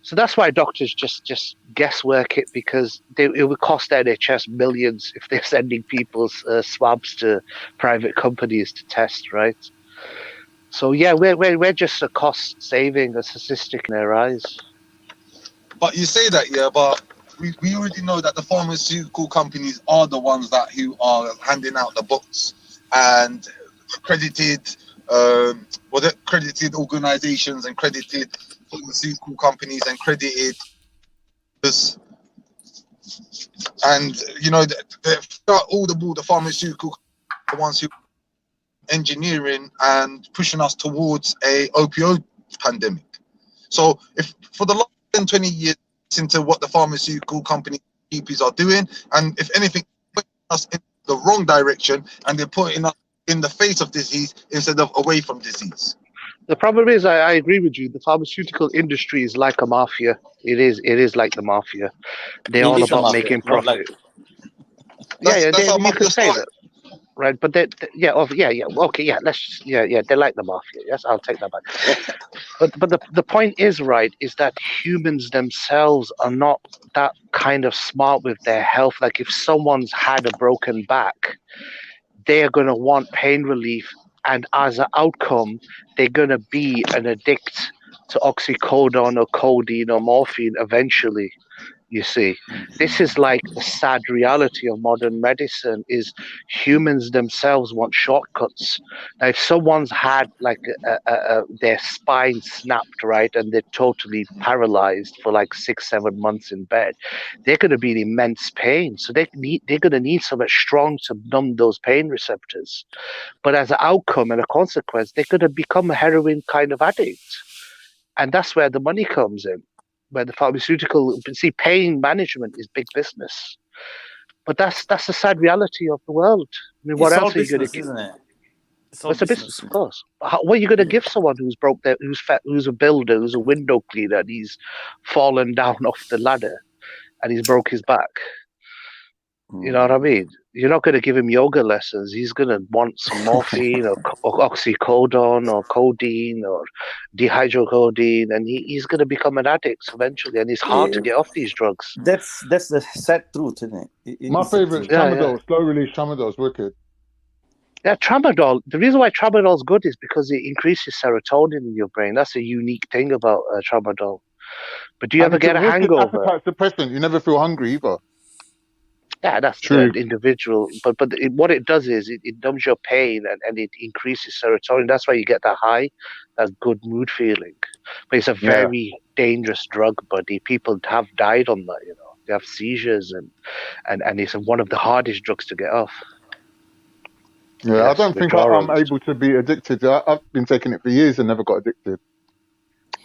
So that's why doctors just guesswork it, because it would cost NHS millions if they're sending people's swabs to private companies to test, right? So yeah, we're just a cost saving, a statistic in their eyes. But you say that, yeah, but we already know that the pharmaceutical companies are the ones who are handing out the books and accredited, accredited organizations and credited pharmaceutical companies and credited this, and all the pharmaceutical ones who engineering and pushing us towards a opioid pandemic. So if for the last 10-20 years into what the pharmaceutical company GPs are doing, and if anything, putting us in the wrong direction, and they're putting us in the face of disease instead of away from disease. The problem is, I agree with you. The pharmaceutical industry is like a mafia. It is like the mafia. They're all English about mafia, making not profit. like. You could say that, right? But okay, they're like the mafia. Yes, I'll take that back. but the point is, right, is that humans themselves are not that kind of smart with their health. Like if someone's had a broken back, they are going to want pain relief, and as an outcome, they're going to be an addict to oxycodone or codeine or morphine eventually. You see, this is like the sad reality of modern medicine is humans themselves want shortcuts. Now, if someone's had like their spine snapped, right, and they're totally paralyzed for like 6-7 months in bed, they're going to be in immense pain. So they're going to need something strong to numb those pain receptors. But as an outcome and a consequence, they're going to become a heroin kind of addict. And that's where the money comes in. Where the pharmaceutical, pain management is big business, but that's the sad reality of the world. I mean, what It's else all are you going to business, give? isn't it? It's a business, of course. What are you going to give someone who's broke their, who's a builder, who's a window cleaner, and he's fallen down off the ladder, and he's broke his back? You know what I mean? you're not going to give him yoga lessons. He's going to want some morphine or oxycodone or codeine or dihydrocodeine, and he's going to become an addict eventually. And it's hard to get off these drugs. That's the sad truth, isn't it? My favorite tramadol, slow release tramadol is wicked. Yeah, tramadol. The reason why tramadol is good is because it increases serotonin in your brain. That's a unique thing about tramadol. But do you ever get a hangover? Appetite suppressant. You never feel hungry either. Yeah, that's true. Individual. But what it does is it numbs your pain and it increases serotonin. That's why you get that high, that good mood feeling. But it's a very dangerous drug, buddy. People have died on that. They have seizures and it's one of the hardest drugs to get off. Yeah, I don't think I'm able to be addicted. I've been taking it for years and never got addicted.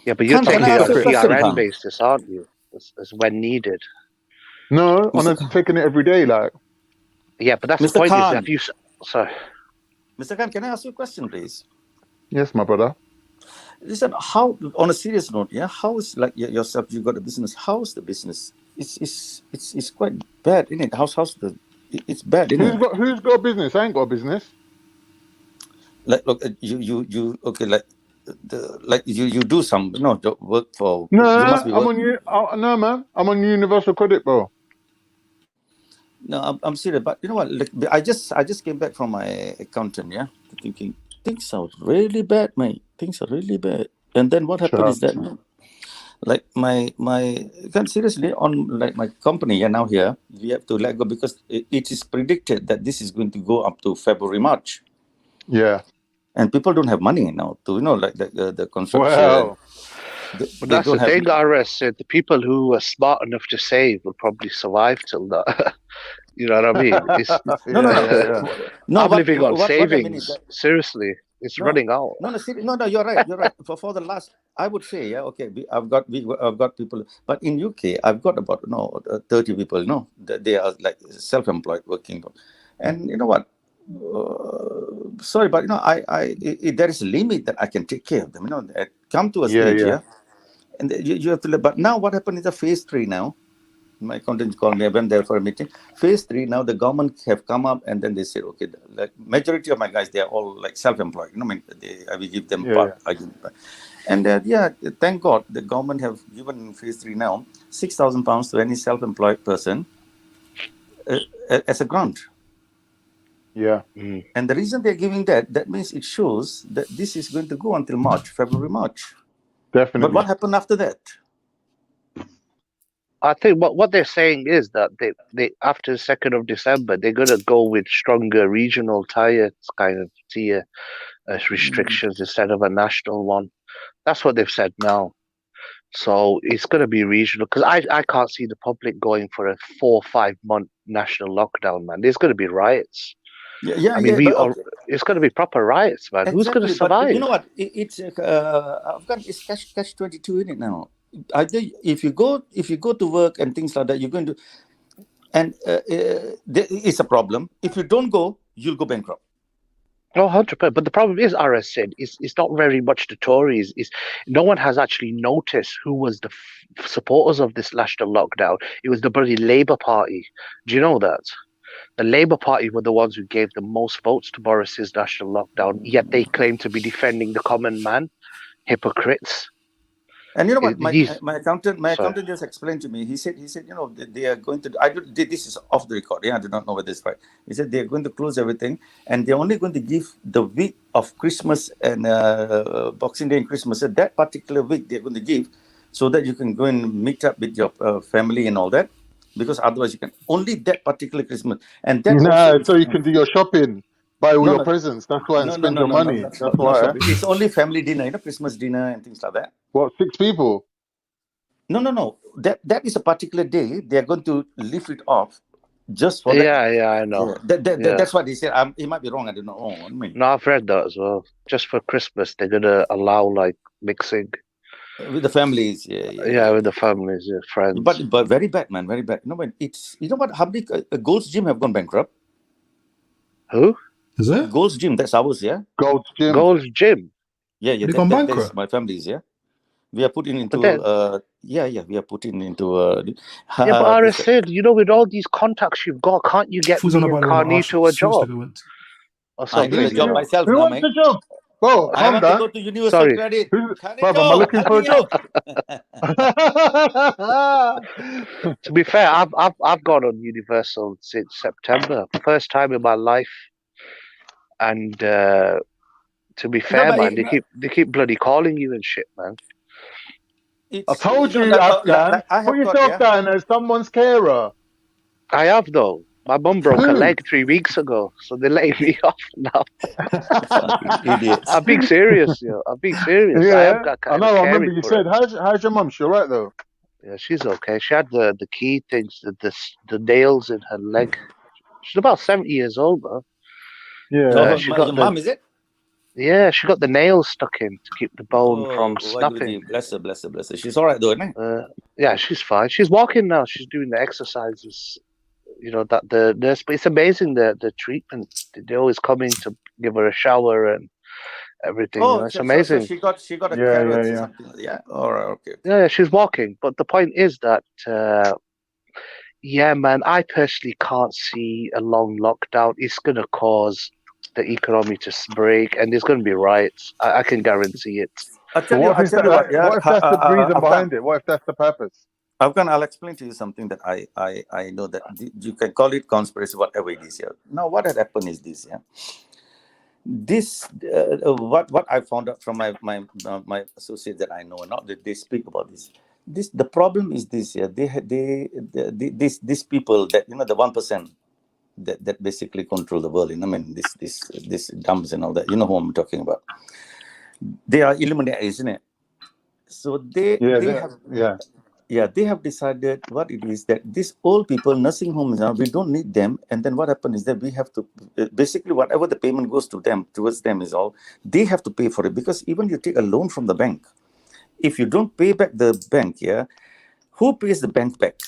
Yeah, but you're taking it on a PRN basis, aren't you? As when needed. No, I'm taking it every day, like. Yeah, but that's Mr. the point. Khan. Is have you? Sorry, Mr. Khan, can I ask you a question, please? Yes, my brother. Listen, how on a serious note, how is like yourself? You got a business. How's the business? It's quite bad, isn't it? How's the? It's bad, isn't it? Who's got a business? I ain't got a business. Like, look, you okay? Like you do some work for. No, you must be no, man. I'm on Universal Credit, bro. No, I'm serious. But you know what? Like, I just came back from my accountant. Yeah, thinking things are really bad, mate. Things are really bad. And then what happened is that, like my seriously on like my company. Yeah, now here we have to let go because it is predicted that this is going to go up to February, March. Yeah. And people don't have money now to like the construction. Well, but that's the thing. RS said the people who are smart enough to save will probably survive till that. You know what I mean? It's, no. I'm living on what savings. I mean is that, seriously, it's running out. No, you're right. You're right. For the last, I would say, okay, I've got people, but in UK, I've got about 30 people. They are like self-employed working, and you know what? Sorry, but there is a limit that I can take care of them. Come to a stage, and you have to. But now, what happened is the phase 3 now. My accountant called me. I went there for a meeting. Phase 3 now, the government have come up and then they said, okay, like majority of my guys, they are all like self-employed. I will give them part. And thank God the government have given in phase 3 now £6,000 to any self-employed person as a grant. Yeah. And the reason they're giving that means it shows that this is going to go until February, March. Definitely. But what happened after that? I think what they're saying is that they after the 2nd of December, they're going to go with stronger regional tier restrictions instead of a national one. That's what they've said now. So it's going to be regional because I can't see the public going for a 4 or 5 month national lockdown, man. There's going to be riots. It's going to be proper riots, man. Exactly, who's going to survive? But you know what? It's catch 22 in it now. Either if you go to work and things like that, you're going to, and it's a problem. If you don't go, you'll go bankrupt. No, 100%. But the problem is, RS said, it's not very much the Tories. No one has actually noticed who was the supporters of this national lockdown. It was the bloody Labour Party. Do you know that? The Labour Party were the ones who gave the most votes to Boris's national lockdown, yet they claim to be defending the common man. Hypocrites. And you know what? My accountant just explained to me. He said, they are going to. This is off the record. I do not know whether it's right. He said they are going to close everything, and they're only going to give the week of Christmas and Boxing Day and Christmas. So that particular week they're going to give, so that you can go and meet up with your family and all that. Because otherwise, you can only that particular Christmas. And that so you can do your shopping. Buy all your presents. That's why, and spend your money. That's why. It's only family dinner, Christmas dinner and things like that. What, 6 people? No. That is a particular day. They are going to lift it off just for that. Yeah, I know. That's what he said. He might be wrong. I don't know. No, I've read that as well. Just for Christmas, they're going to allow like mixing. With the families, with the families, friends. But very bad, man, very bad. It's what? How many Gold's Gym have gone bankrupt? Who? Is it? Gold's Gym, that's ours, yeah? Gold's Gym. Gold's Gym? Yeah. They gone bankrupt? That's my family's, yeah? We are putting into But then, we are putting into yeah, but this, RS said, with all these contacts you've got, can't you get Who's on me and about the one that Carnito a job or I something? need a job myself Who now, wants mate. a job? Bro, I calm want to down. go to Universal Sorry. Credit. Bruv, am I looking Help for a me job? out. To be fair, I've gone on Universal since September, first time in my life, and to be fair, but man, they keep bloody calling you and shit, man. I told you, Afghan, put yourself down as someone's carer. I have though. My mum broke a Who? leg 3 weeks ago, so they're letting me off now. Idiots. I'm being serious, I'm being serious. I have Yeah, got I kind know. of I remember caring you for her. said, "How's your mum? She alright though?" Yeah, she's okay. She had the key things, the nails in her leg. She's about 70 years old, bro. Yeah. She got Your mom, is it? Yeah, she got the nails stuck in to keep the bone from Why do snapping. bless her, bless her, bless her. She's all right though, isn't it? Yeah, she's fine. She's walking now. She's doing the exercises. That the nurse. But it's amazing the treatment. They always coming to give her a shower and everything. It's So amazing. she got a Yeah, carrot yeah, or yeah. something. Yeah. All right. Okay. Yeah, she's walking. But the point is that, yeah, man, I personally can't see a long lockdown. It's going to cause the economy to break, and there's going to be riots. I can guarantee it. What if that's the reason behind it? What if that's the purpose? Afghan, I'll explain to you something that I know that you can call it conspiracy, whatever it is here. Now, what had happened is this, yeah. This what I found out from my associates that I know, not that they speak about this. The problem is this, yeah. These people that the 1% that basically control the world. I mean, this dumps and all that. You know who I'm talking about. They are Illuminati, isn't it? So they have decided what it is that these old people, nursing homes now, we don't need them. And then what happens is that we have to basically whatever the payment goes to them, towards them is all they have to pay for it. Because even you take a loan from the bank, if you don't pay back the bank, yeah, who pays the bank back?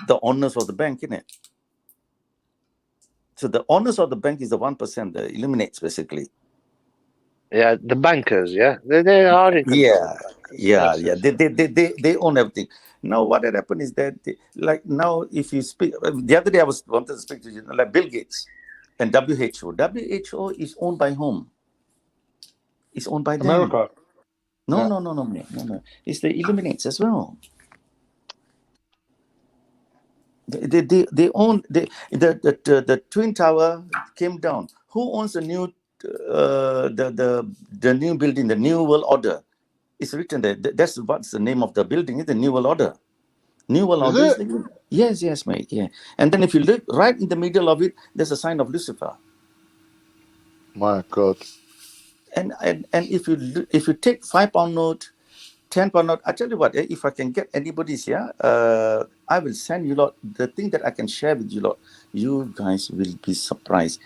The owners of the bank, innit? So the owners of the bank is the 1%, the Illuminates basically. Yeah, the bankers, yeah, they are in control. Yeah. They own everything. Now, what had happened is that, now, if you speak, the other day I wanted to speak to you, like Bill Gates and WHO. WHO is owned by whom? It's owned by them. America. No. It's the Illuminates as well. They own the Twin Tower came down. Who owns the new the new building, the New World Order? It's written there. That's what's the name of the building. Is the New World Order. New World Order. Yes, mate. Yeah. And then if you look right in the middle of it, there's a sign of Lucifer. My God. And if you take £5 note, £10 note, I tell you what, if I can get anybody's here, I will send you lot the thing that I can share with you lot. You guys will be surprised.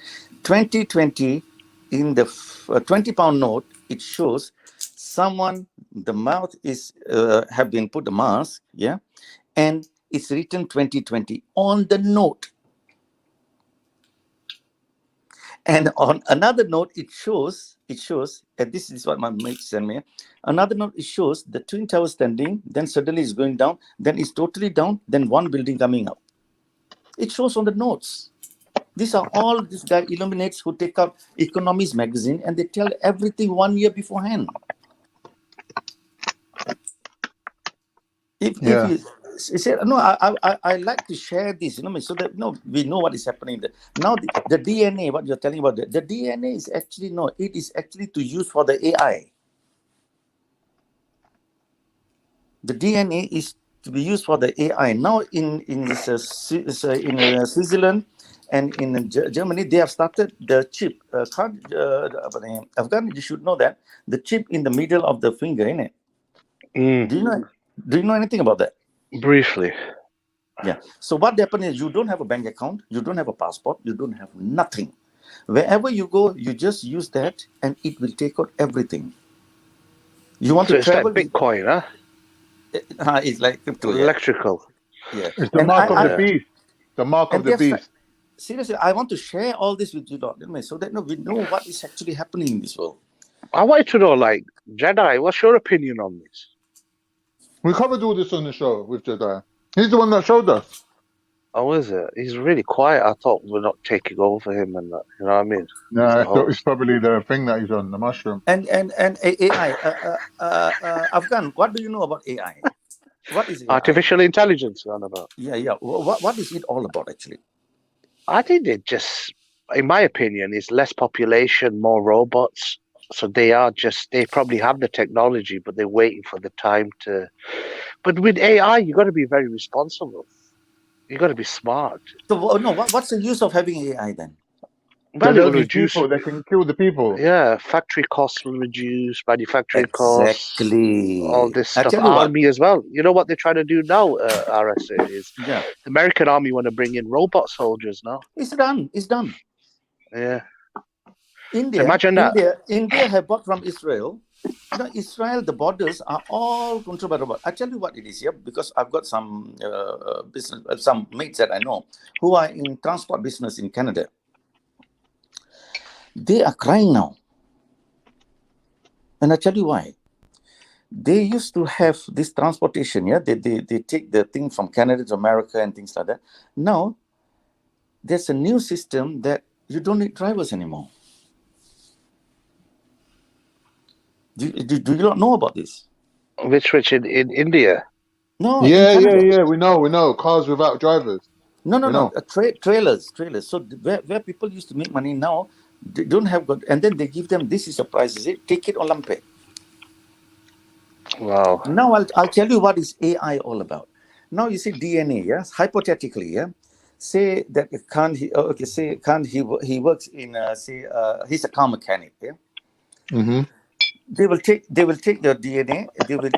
2020 in the £20 note, it shows someone, the mouth is have been put a mask, yeah, and it's written 2020 on the note. And on another note, it shows, and this is what my mate sent me. Another note, it shows the Twin Tower standing, then suddenly it's going down, then it's totally down, then one building coming up. It shows on the notes. These are all these guy Illuminates who take out Economist magazine and they tell everything 1 year beforehand. If you say no, I like to share this, so that we know what is happening. Now the DNA, what you're telling about, the DNA is actually it is actually to use for the AI. The DNA is to be used for the AI. Now in Switzerland and in Germany, they have started the chip. Afghan, you should know that the chip in the middle of the finger, innit? Do you know anything about that? Briefly. Yeah. So what happens is you don't have a bank account, you don't have a passport, you don't have nothing. Wherever you go, you just use that, and it will take out everything. You want to travel? It's like Bitcoin, huh? It's like crypto. Electrical. Yeah. It's the mark of the beast. The mark of the beast. Seriously, I want to share all this with you, so that we know what is actually happening in this world. I want to know, like, Jedi, what's your opinion on this? We covered all this on the show with Jedi. He's the one that showed us. Oh, is it? He's really quiet. I thought we're not taking over him and that. You know what I mean? Yeah, So, it's probably the thing that he's on, the mushroom. And AI, Afghan, what do you know about AI? What is AI? artificial intelligence, on about. Yeah. What is it all about actually? I think it just, in my opinion, is less population, more robots. So they probably have the technology, but they're waiting for the time to. But with AI, you got to be very responsible. You got to be smart. So no, what's the use of having AI then? Well, it will reduce. People, they can kill the people. Yeah, factory costs will reduce, manufacturing costs, all this stuff. Army as well. You know what they're trying to do now, RSA, is the American Army want to bring in robot soldiers now. It's done. It's done. Yeah. India, Imagine that. India have bought from Israel. You know, Israel, the borders are all controlled by robots. I tell you what it is here, because I've got some some mates that I know who are in transport business in Canada. They are crying now. And I tell you why. They used to have this transportation, yeah. They take the thing from Canada to America and things like that. Now, there's a new system that you don't need drivers anymore. Do you not know about this? Which in India? No. Yeah. We know. Cars without drivers. No. Trailers. So where people used to make money now, they don't have good, and then they give them, this is a price, is it? Take it or lump it. Wow. Now I'll tell you what is AI all about. Now you see DNA, yes, hypothetically, yeah. Say that he works in he's a car mechanic, yeah. Mm-hmm. They will take your DNA,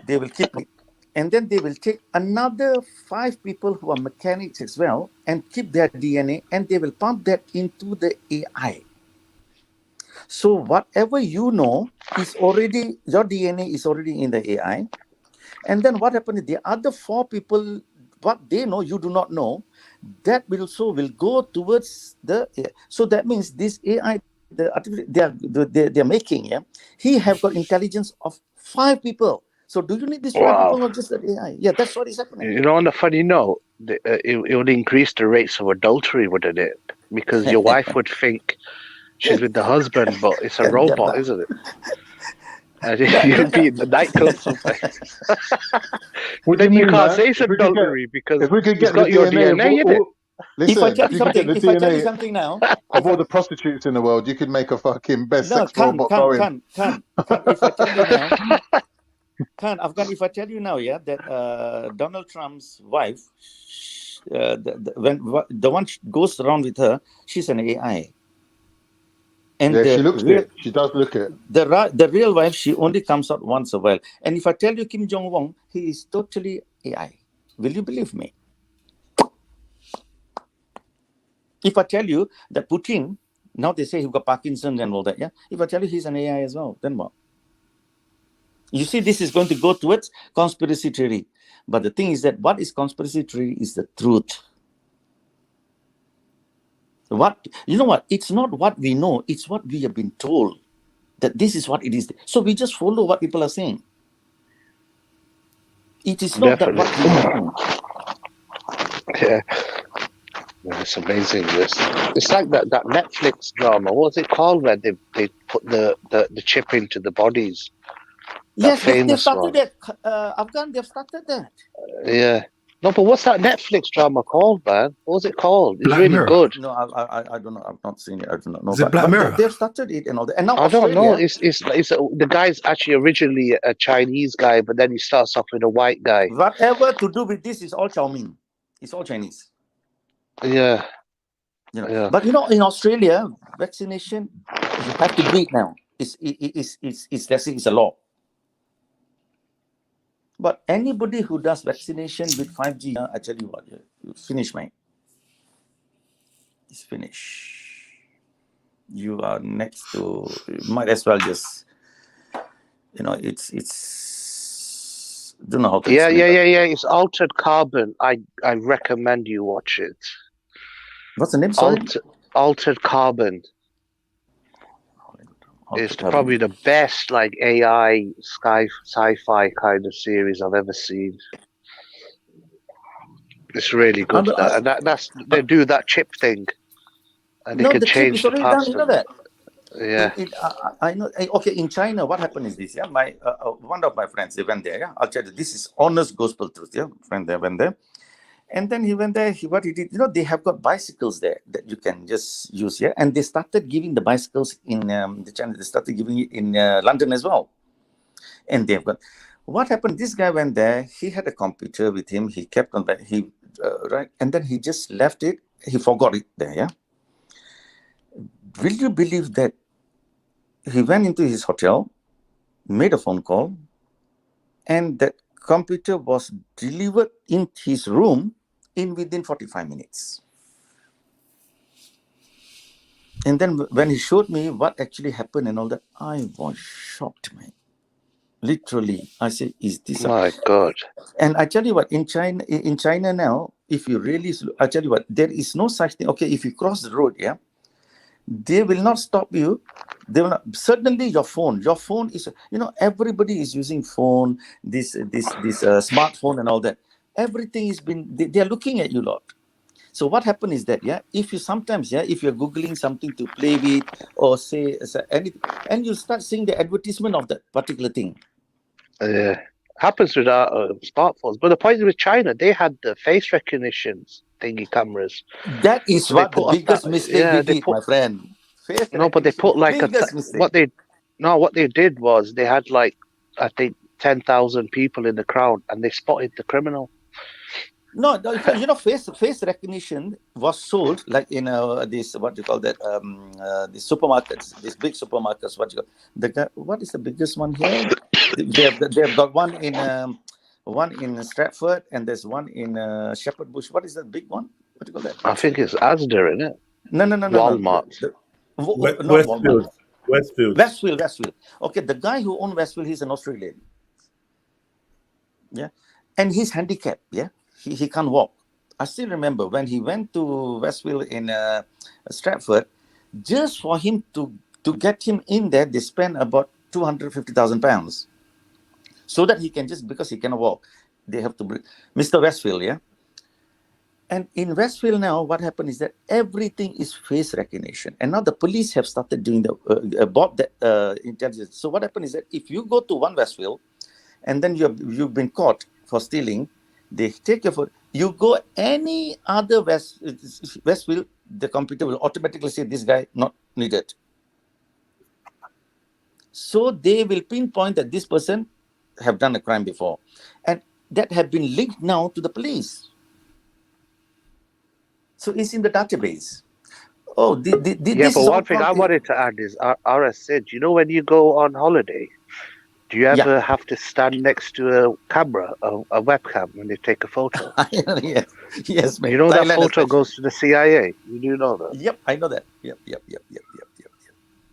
they will keep it, and then they will take another 5 people who are mechanics as well and keep their DNA, and they will pump that into the AI. So whatever you know is already, your DNA is already in the AI. And then what happens is the other 4 people, what they know, you do not know, that will go towards the AI. So that means this AI, they are making, yeah, he have got intelligence of 5 people. So do you need these 5 people or just the AI? Yeah, that's what is happening. You know, on a funny note, it would increase the rates of adultery, wouldn't it? Because your wife would think she's with the husband, but it's a robot, isn't it? And you'll be in the nightclub somewhere. Then you can't say it's adultery because it's got your DNA in it. Listen, if I tell you something now, of all the prostitutes in the world, you could make a fucking best sex robot going. If I tell you now, Afghan, if I tell you now, yeah, that Donald Trump's wife, when the one goes around with her, she's an AI. And yeah, she looks it. She does look it. The real wife, she only comes out once a while. And if I tell you Kim Jong-un, he is totally AI. Will you believe me? If I tell you that Putin, now they say he got Parkinson's and all that, yeah? If I tell you he's an AI as well, then what? You see, this is going to go towards conspiracy theory. But the thing is that what is conspiracy theory is the truth. You know what? It's not what we know, it's what we have been told that this is what it is. So we just follow what people are saying. It is not that what we know. Yeah. It's amazing. It's like that Netflix drama. What was it called where they put the chip into the bodies? Yes, they've started that. Afghan, they've started that. Yeah. No, but what's that Netflix drama called, man? What was it called? It's really good. No, I don't know. I've not seen it. I do not know. Is it Black Mirror? They've started it and all that. And now I don't know. It's the guy's actually originally a Chinese guy, but then he starts off with a white guy. Whatever to do with this is all Chow Ming. It's all Chinese. Yeah. You know. Yeah. But you know, in Australia, vaccination you have to do it now. It's a law. But anybody who does vaccination with 5G, I tell you what, you finish, mate. It's finished. You are next to. You might as well just, you know, it's. Don't know how to. Yeah. It's Altered Carbon. I recommend you watch it. What's the name? Sorry? Altered Carbon. It's probably the best like AI sci-fi kind of series I've ever seen. It's really good. They do that chip thing, and they No, can the chip change is the already done. past. You know that. Yeah. I know. Okay, in China, what happened is this. Yeah, my one of my friends, they went there. Yeah, I'll tell you, this is honest gospel truth. Yeah, friend there went there, and then he went there. What he did, you know, they have got bicycles there that you can just use. Yeah, and they started giving the bicycles in the China. They started giving it in London as well, and they've got. What happened? This guy went there. He had a computer with him. He kept on right, and then he just left it. He forgot it there. Yeah. Will you believe that? He went into his hotel, made a phone call, and that computer was delivered in his room within 45 minutes. And then when he showed me what actually happened and all that, I was shocked, man. Literally, I said, "Is this?" My God! And I tell you what, in China now, if you really, I tell you what, there is no such thing. Okay, if you cross the road, yeah. They will not stop you. They will not. Certainly your phone is, you know, everybody is using phone, this smartphone and all that. Everything is been, they are looking at you a lot. So what happened is that, yeah, if you sometimes, yeah, if you're Googling something to play with or say anything, and you start seeing the advertisement of that particular thing. Happens with our smartphones. But the point is with China, they had the face recognition thingy cameras. That is So what the biggest mistake we did, my friend. No, but they put like what they did was they had like, I think 10,000 people in the crowd, and they spotted the criminal. No, you know, face recognition was sold like in this, what do you call that? The supermarkets, these big supermarkets. What is the biggest one here? They have got one in Stratford, and there's one in Shepherd Bush. What is that big one? What do you call that? I think it's Asda, isn't it? No. Walmart. Westfield. Okay, the guy who owned Westfield, he's an Australian. Yeah, and he's handicapped. Yeah, he can't walk. I still remember when he went to Westfield in Stratford, just for him to get him in there, they spent about £250,000, so that he can because he cannot walk, they have to bring Mr. Westfield. Yeah. And in Westfield now, what happened is that everything is face recognition. And now the police have started doing bought that intelligence. So what happened is that if you go to one Westfield and then you've been caught for stealing, they take your phone. You go any other Westfield, the computer will automatically say this guy not needed. So they will pinpoint that this person have done a crime before. And that have been linked now to the police. So it's in the database. Oh, but one thing I wanted to add is, RS said, you know, when you go on holiday, do you ever have to stand next to a camera, a webcam, when they take a photo? Yes, mate. You know Thailand that photo goes to the CIA. You do know that? Yep, I know that. Yep.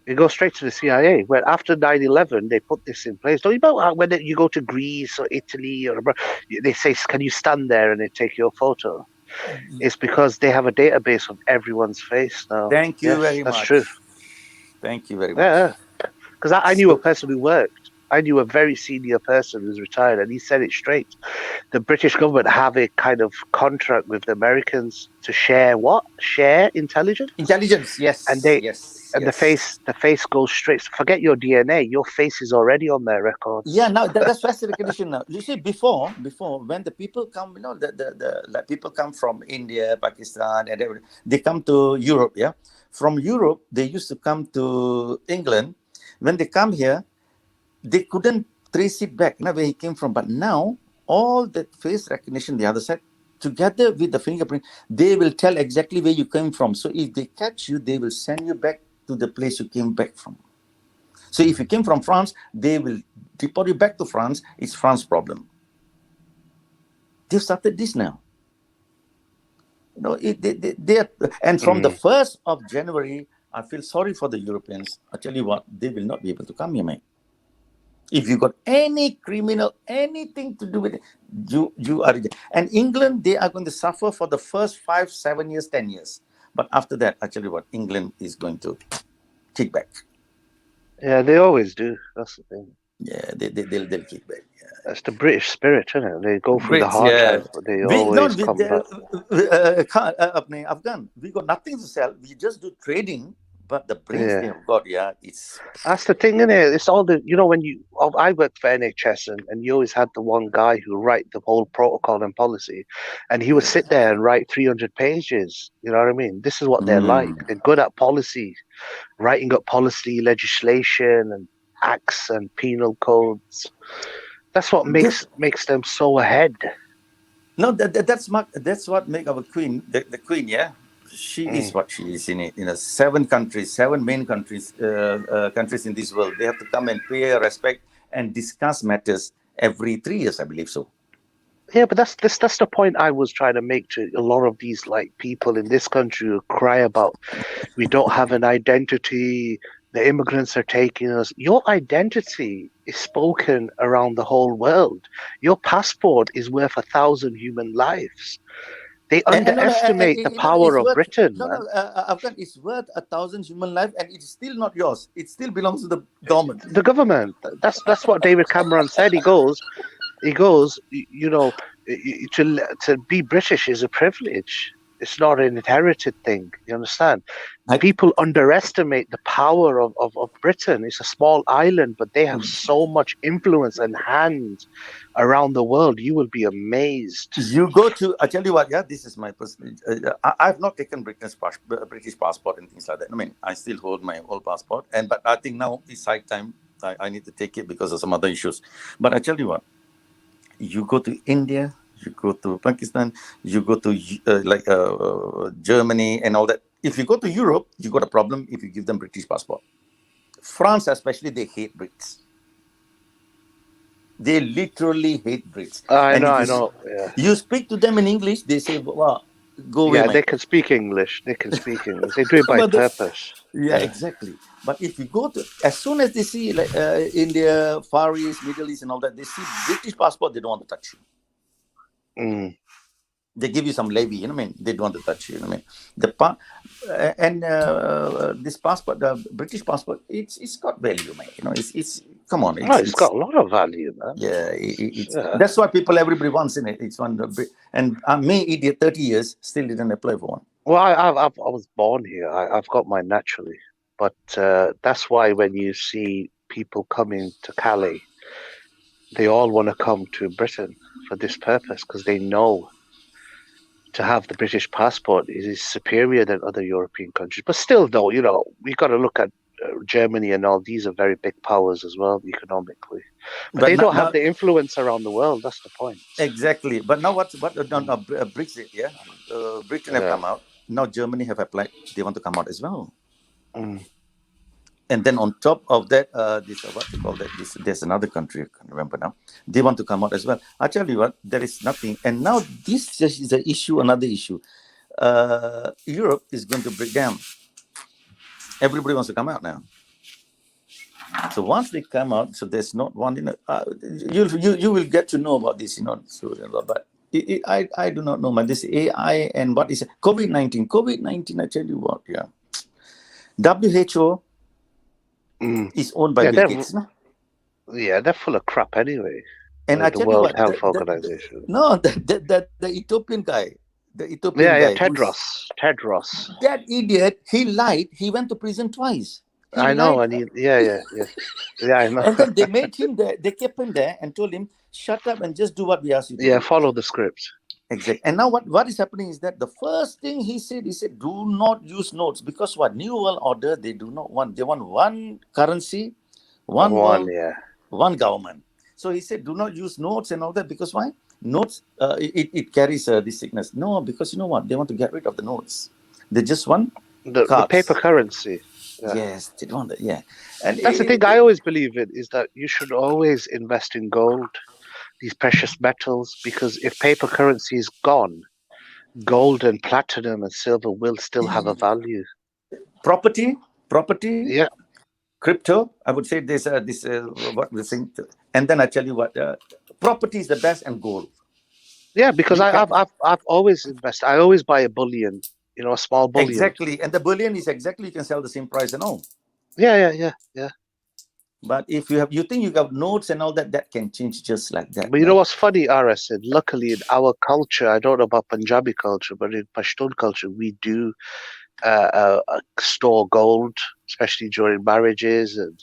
It goes straight to the CIA. Where after 9/11, they put this in place. Don't you know how when you go to Greece or Italy or they say, "Can you stand there?" and they take your photo. It's because they have a database of everyone's face now. Thank you very much. That's true. Thank you very much. Yeah, because I knew a person who worked. I knew a very senior person who's retired, and he said it straight. The British government have a kind of contract with the Americans to share intelligence. Intelligence, yes. And the face goes straight. Forget your DNA. Your face is already on their records. Yeah, now that's face recognition now. You see, before when the people come, you know, the like people come from India, Pakistan, and everything, they come to Europe. Yeah, from Europe they used to come to England. When they come here, they couldn't trace it back, where he came from. But now, all the face recognition, the other side, together with the fingerprint, they will tell exactly where you came from. So if they catch you, they will send you back to the place you came back from. So if you came from France, they will deport you back to France. It's France problem. They've started this now. You know, they are, and from the 1st of January, I feel sorry for the Europeans. I tell you what, they will not be able to come here, mate. If you got any criminal, anything to do with it, you are. And England, they are going to suffer for the first 5, 7 years, 10 years. But after that, I tell you what, England is going to kick back. Yeah, they always do. That's the thing. Yeah, they'll keep it. Yeah. That's the British spirit, isn't it? They go through the Brits, hard yeah. times, but they We always don't. We, come back. Afghan. We got nothing to sell. We just do trading. But the brains Yeah. they have got, yeah, it's. That's the thing, isn't it? It's all the, when I worked for NHS and you always had the one guy who write the whole protocol and policy, and he would sit there and write 300 pages. You know what I mean? This is what they're like. They're good at policy, writing up policy, legislation, and acts and penal codes. That's what makes them so ahead. No, that's what make our queen, the queen, yeah. She is what she is in it. 7 countries, 7 main countries, countries in this world. They have to come and pay respect and discuss matters every 3 years, I believe so. Yeah, but that's the point I was trying to make to a lot of these people in this country who cry about we don't have an identity, the immigrants are taking us. Your identity is spoken around the whole world. Your passport is worth 1,000 human lives. They underestimate the power of Britain, man. Afghan, it's worth 1,000 human life, and it's still not yours. It still belongs to the government. The government. That's what David Cameron said. He goes, to be British is a privilege. It's not an inherited thing. You understand? People underestimate the power of Britain. It's a small island, but they have so much influence and hand around the world. You will be amazed. You go to, I tell you what, yeah, this is my personal. I've not taken British passport and things like that. I mean, I still hold my old passport, but I think now it's high time I need to take it because of some other issues. But I tell you what, you go to India, you go to Pakistan, you go to Germany and all that. If you go to Europe, you got a problem if you give them British passport. France especially, they hate Brits. They literally hate Brits. I know. Yeah. You speak to them in English, they say, well, go away. Yeah, they can speak English. They do it by purpose. Yeah, exactly. But if you go to, as soon as they see India, Far East, Middle East and all that, they see British passport, they don't want to touch you. They give you some levy, you know what I mean? They don't want to touch you, you know what I mean? This passport, the British passport, it's got value, man. It's come on. It's got a lot of value, man. Yeah, that's why everybody wants in it. It's one, and me, idiot, 30 years, still didn't apply for one. Well, I was born here. I've got mine naturally, but that's why when you see people coming to Calais, they all want to come to Britain for this purpose because they know to have the British passport is superior than other European countries. But still, though, we got to look at Germany and all. These are very big powers as well economically, but they don't have the influence around the world. That's the point. Exactly. But now Brexit? Yeah, Britain have come out. Now Germany have applied. They want to come out as well. And then on top of that, what you call that? There's another country I can't remember now. They want to come out as well. I tell you what, there is nothing. And now this is an issue, another issue. Europe is going to break down. Everybody wants to come out now. So once they come out, so there's not one. You will get to know about this, So, but I do not know. Man, this AI and what is it? COVID-19. COVID-19. I tell you what, yeah. WHO. Is owned by Bill Gates, no? Yeah, they're full of crap anyway. And I tell the World you what, Health Organization. The Ethiopian guy, guy. Tedros. That idiot, he lied. He went to prison twice. I know, and yeah, I know. And then they made him there. They kept him there and told him, "Shut up and just do what we ask you to do." Yeah, follow the script. Exactly. And now what is happening is that the first thing he said, do not use notes, because what New World Order, they do not want. They want one currency, one world, one government. So he said, do not use notes and all that, because why? Notes, it carries this sickness. No, because you know what? They want to get rid of the notes. They just want the paper currency. Yeah. Yes, they want that. Yeah. And that's the thing I always believe in, is that you should always invest in gold, these precious metals, because if paper currency is gone, gold and platinum and silver will still have a value. Property, yeah. Crypto, I would say this what we think, and then I tell you what, property is the best, and gold. Yeah, because I've always invested. I always buy a bullion, a small bullion. Exactly, and the bullion is exactly, you can sell the same price and all. Yeah. But if you think you have notes and all that, that can change just like that. But you know what's funny, RS said, luckily in our culture, I don't know about Punjabi culture, but in Pashtun culture, we do store gold, especially during marriages, and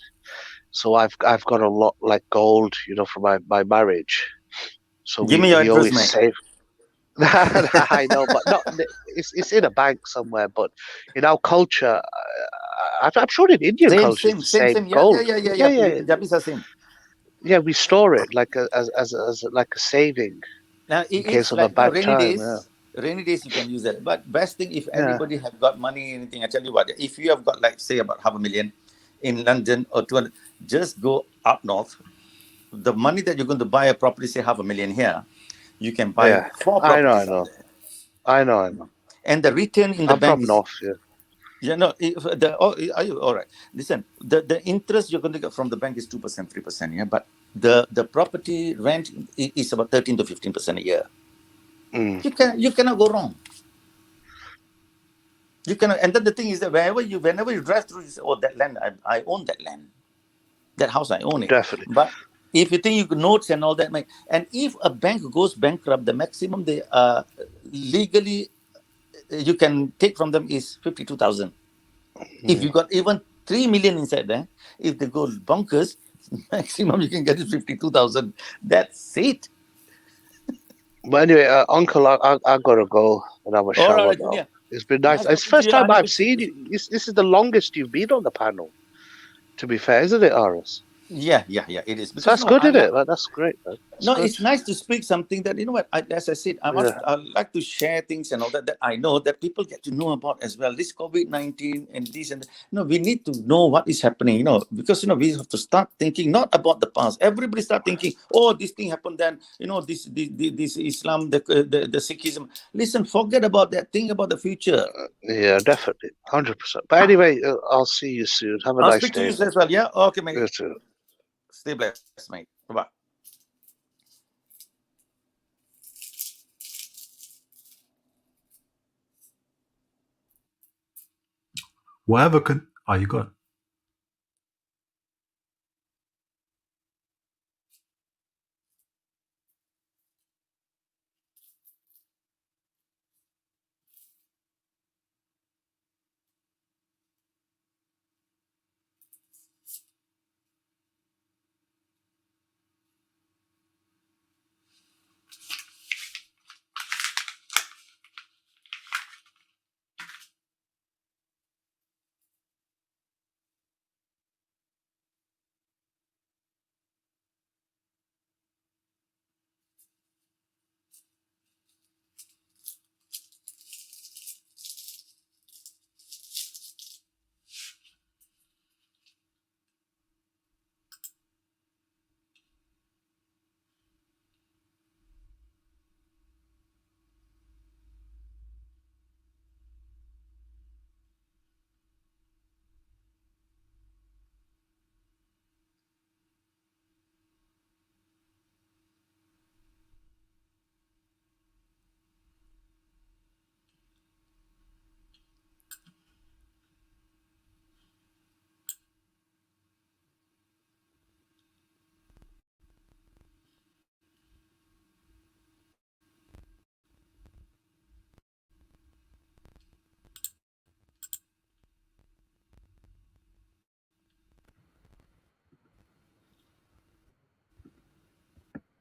so I've got a lot like gold, for my marriage. So Give me your we address, always mate. save. I know, but not. It's in a bank somewhere. But in our culture, I'm sure in Indian culture it's the same. Yeah, Gold. yeah. Punjabis are same. Yeah, we store it like as like a saving Now in it's case of a like bad rainy time. days. Rainy days you can use that. But best thing if Yeah. everybody have got money, anything. I tell you what, if you have got like say about $500,000 in London or 200, just go up north. The money that you're going to buy a property, say $500,000 here, you can buy Yeah, 4 I properties know. out there. I know. And the return in the I'm bank from is north. Yeah. Yeah, no. Are you all right? Listen, the interest you're going to get from the bank is 2%, 3%. Yeah, but the property rent is about 13 to 15% a year. You cannot go wrong. You cannot. And then the thing is that whenever you drive through, you say, "Oh, that land, I own that land. That house, I own it." Definitely. But if you think you could notes and all that, and if a bank goes bankrupt, the maximum they legally you can take from them is 52,000. If you got even 3 million inside there, if they go bonkers, maximum you can get is 52,000. That's it. But anyway, Uncle, I gotta go and have a shower right, now. yeah. It's been nice. It's the first time I've seen you. This is the longest you've been on the panel. To be fair, isn't it, Aris? Yeah, it is. So that's good, isn't it? That's great, man. It's nice to speak something that, you know what, as I said, I like to share things and all that I know that people get to know about as well. This COVID-19 and this and that. We need to know what is happening, because, we have to start thinking not about the past. Everybody start thinking, oh, this thing happened then, this Islam, the Sikhism. Listen, forget about that. Think about the future. Yeah, definitely. 100%. But anyway, I'll see you soon. Have a I'll nice speak day. to you as well, yeah? Okay, mate. You too. Stay blessed, mate. Bye-bye. Whatever could... Oh, you got...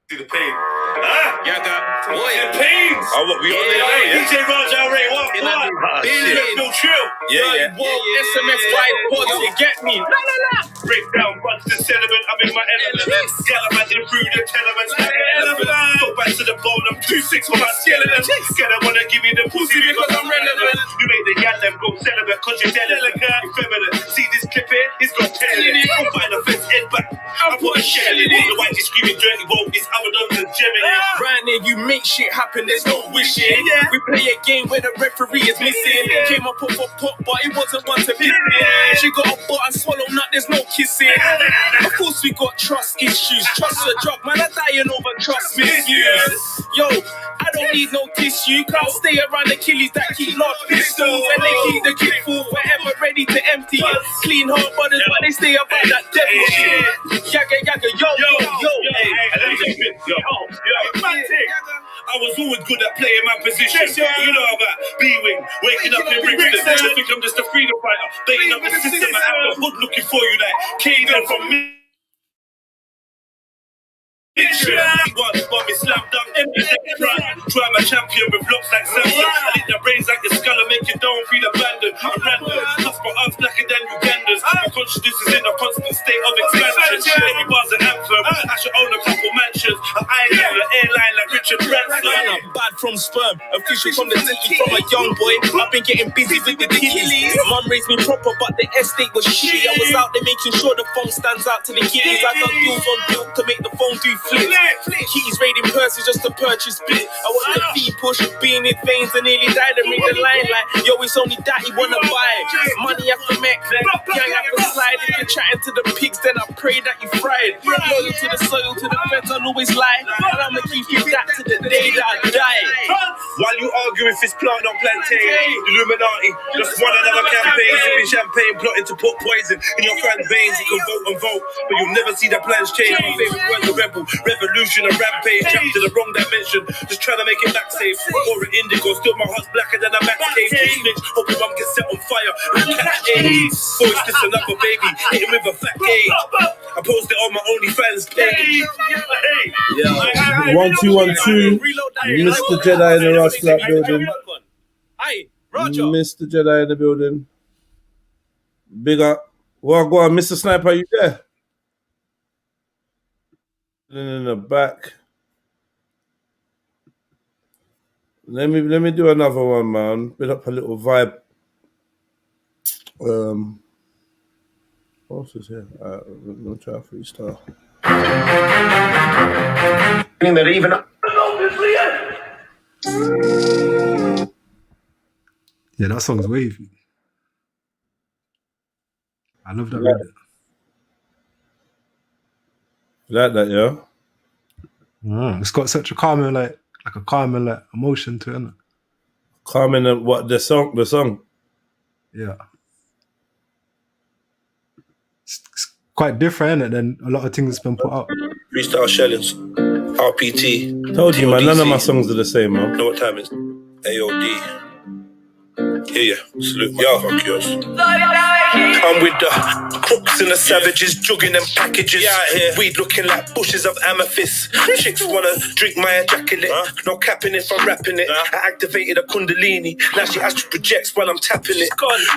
See the pain. The pains. Oh, what we on there now, yeah? DJ Roger Ray, what? Trill. Yeah. SMS vibe pods, you get me. Break down, bunch the sediment, I'm in my element. Gallivanting through the tenements like an elephant. Go back to the bone, I'm 2-6 for my skeleton. Get I wanna give you the pussy because I'm relevant. You make the gal them go celibate cause you're delicate. You're feminine. See this clip here? It's got tail in it. I'll find a fence head back. I put a shell in it. The white is screaming dirty rope is Abaddon and Gemini. Right there, you make shit happen, there's no wishing. We play a game where the referee is missing. Came up off a pot, but it wasn't one to be in. She got a butt and swallow nut, there's no kissing. Of course we got trust issues. Trust a drug, man, I'm dying over trust misuse. Yo, I don't need no tissue. Can't stay around the killies that keep large pistols. And they keep the clip full forever ready to empty it. Clean hard brothers, but they stay about that devil shit. Yaga, yaga, yo, yo, yo. I was always good at playing my position. You know about B-Wing, waking up in Brixton. I think I'm just a freedom fighter, baiting up the system. I have the hood looking for you like Caden from me. Want me slam dunk, try my champion with looks like Samson. I lick the brains like the skull and make you don't feel abandoned. I'm random, plus my arms blacker than Ugandans. My consciousness is in a constant state of expansion. Every bar's an anthem, I should own a couple mansions. An island, an airline like Richard Branson. I'm bad from sperm, official from the city from a young boy. I've been getting busy with the killies. Mum raised me proper, but the estate was shitty. I was out there making sure the phone stands out to the kiddies. I done deals on deals to make the phone do flips. Keys raiding purses just to purchase bits. I want the fee push, being in veins and nearly died and ring the line like, yo, it's only that he wanna buy. Money after Mac, gang after slide. If you're chatting to the pigs, then I pray that you fried. Loyal to the soil, to the feds, I'll always lie. And I'ma keep you that to the day that I die. While you argue if it's plant or plantain, Illuminati, just one another campaign, sipping champagne, plotting to put poison in your friend's veins. You can vote and vote, but you'll never see the plans change. My favorite word's a rebel, revolution, a rampage, trapped to the wrong dimension, just trying to make it back safe. Or an indigo, still my heart's blacker than a max cave. Snitch, hope your mum gets set on fire and catch AIDS. Voice this another baby, hit him with a fat gauge. I posted it on my OnlyFans page. Yeah. 1212. Mr. Jedi in the Rush Club building. Mr. Jedi in the building. Big up. Well, go on, Mr. Sniper, are you there? In the back. Let me do another one, man. Build up a little vibe. What else is here? We'll try freestyle. That even Yeah, that song's wavy. I love that rhythm. Like that, yeah? It's got such a calming, like a calming, emotion to it, isn't it? Calming, what, the song? Yeah. It's quite different, isn't it, than a lot of things that's been put out. Freestyle Shellings, RPT. Told you, man, none of my songs are the same, man. Know what time it is? AOD. Yeah, salute. Yo, fuck yours. I'm with the crooks and the savages, jugging them packages. Weed looking like bushes of amethyst. Chicks wanna drink my ejaculate. No capping if I'm rapping it. I activated a kundalini. Now she astral projects while I'm tapping it.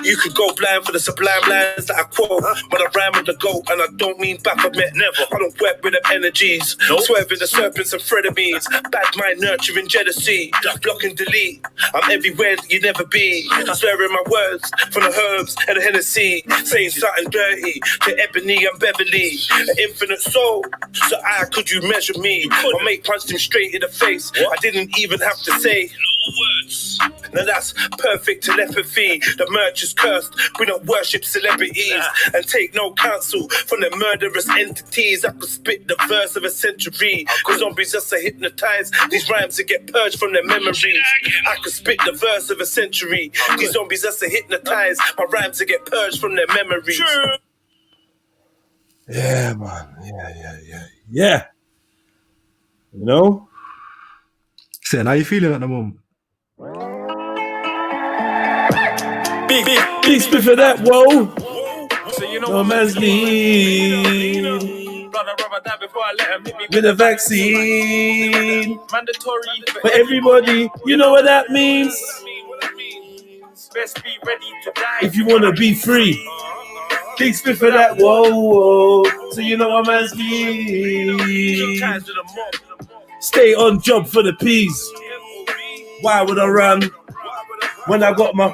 You could go blind for the sublime lines that I quote. But I rhyme with the goat and I don't mean Baphomet. Never. I don't work with them energies. Swerving the serpents and frenemies. Bad mind nurturing jealousy. Block and delete. I'm everywhere that you never be. Swearing my words from the herbs and the Hennessy. Saying something dirty to Ebony and Beverly. An infinite soul, so how could you measure me? My mate punched him straight in the face. I didn't even have to say no words. Now that's perfect telepathy. The merch is cursed. We don't worship celebrities and take no counsel from the murderous entities. I could spit the verse of a century. Cause zombies just are hypnotized. These rhymes to get purged from their memories. I could spit the verse of a century. These zombies just are hypnotized. My rhymes to get purged from their memories. Yeah, man. Yeah. You know? Saying, how you feeling at the moment? Big spit for that, whoa. No man's lead. With a vaccine. Mandatory For everybody, you know what that means. Best be ready to die. If you want to be free. Big spit for that, whoa. So you know what man's lead. Stay on job for the peas. Why would I run when I got my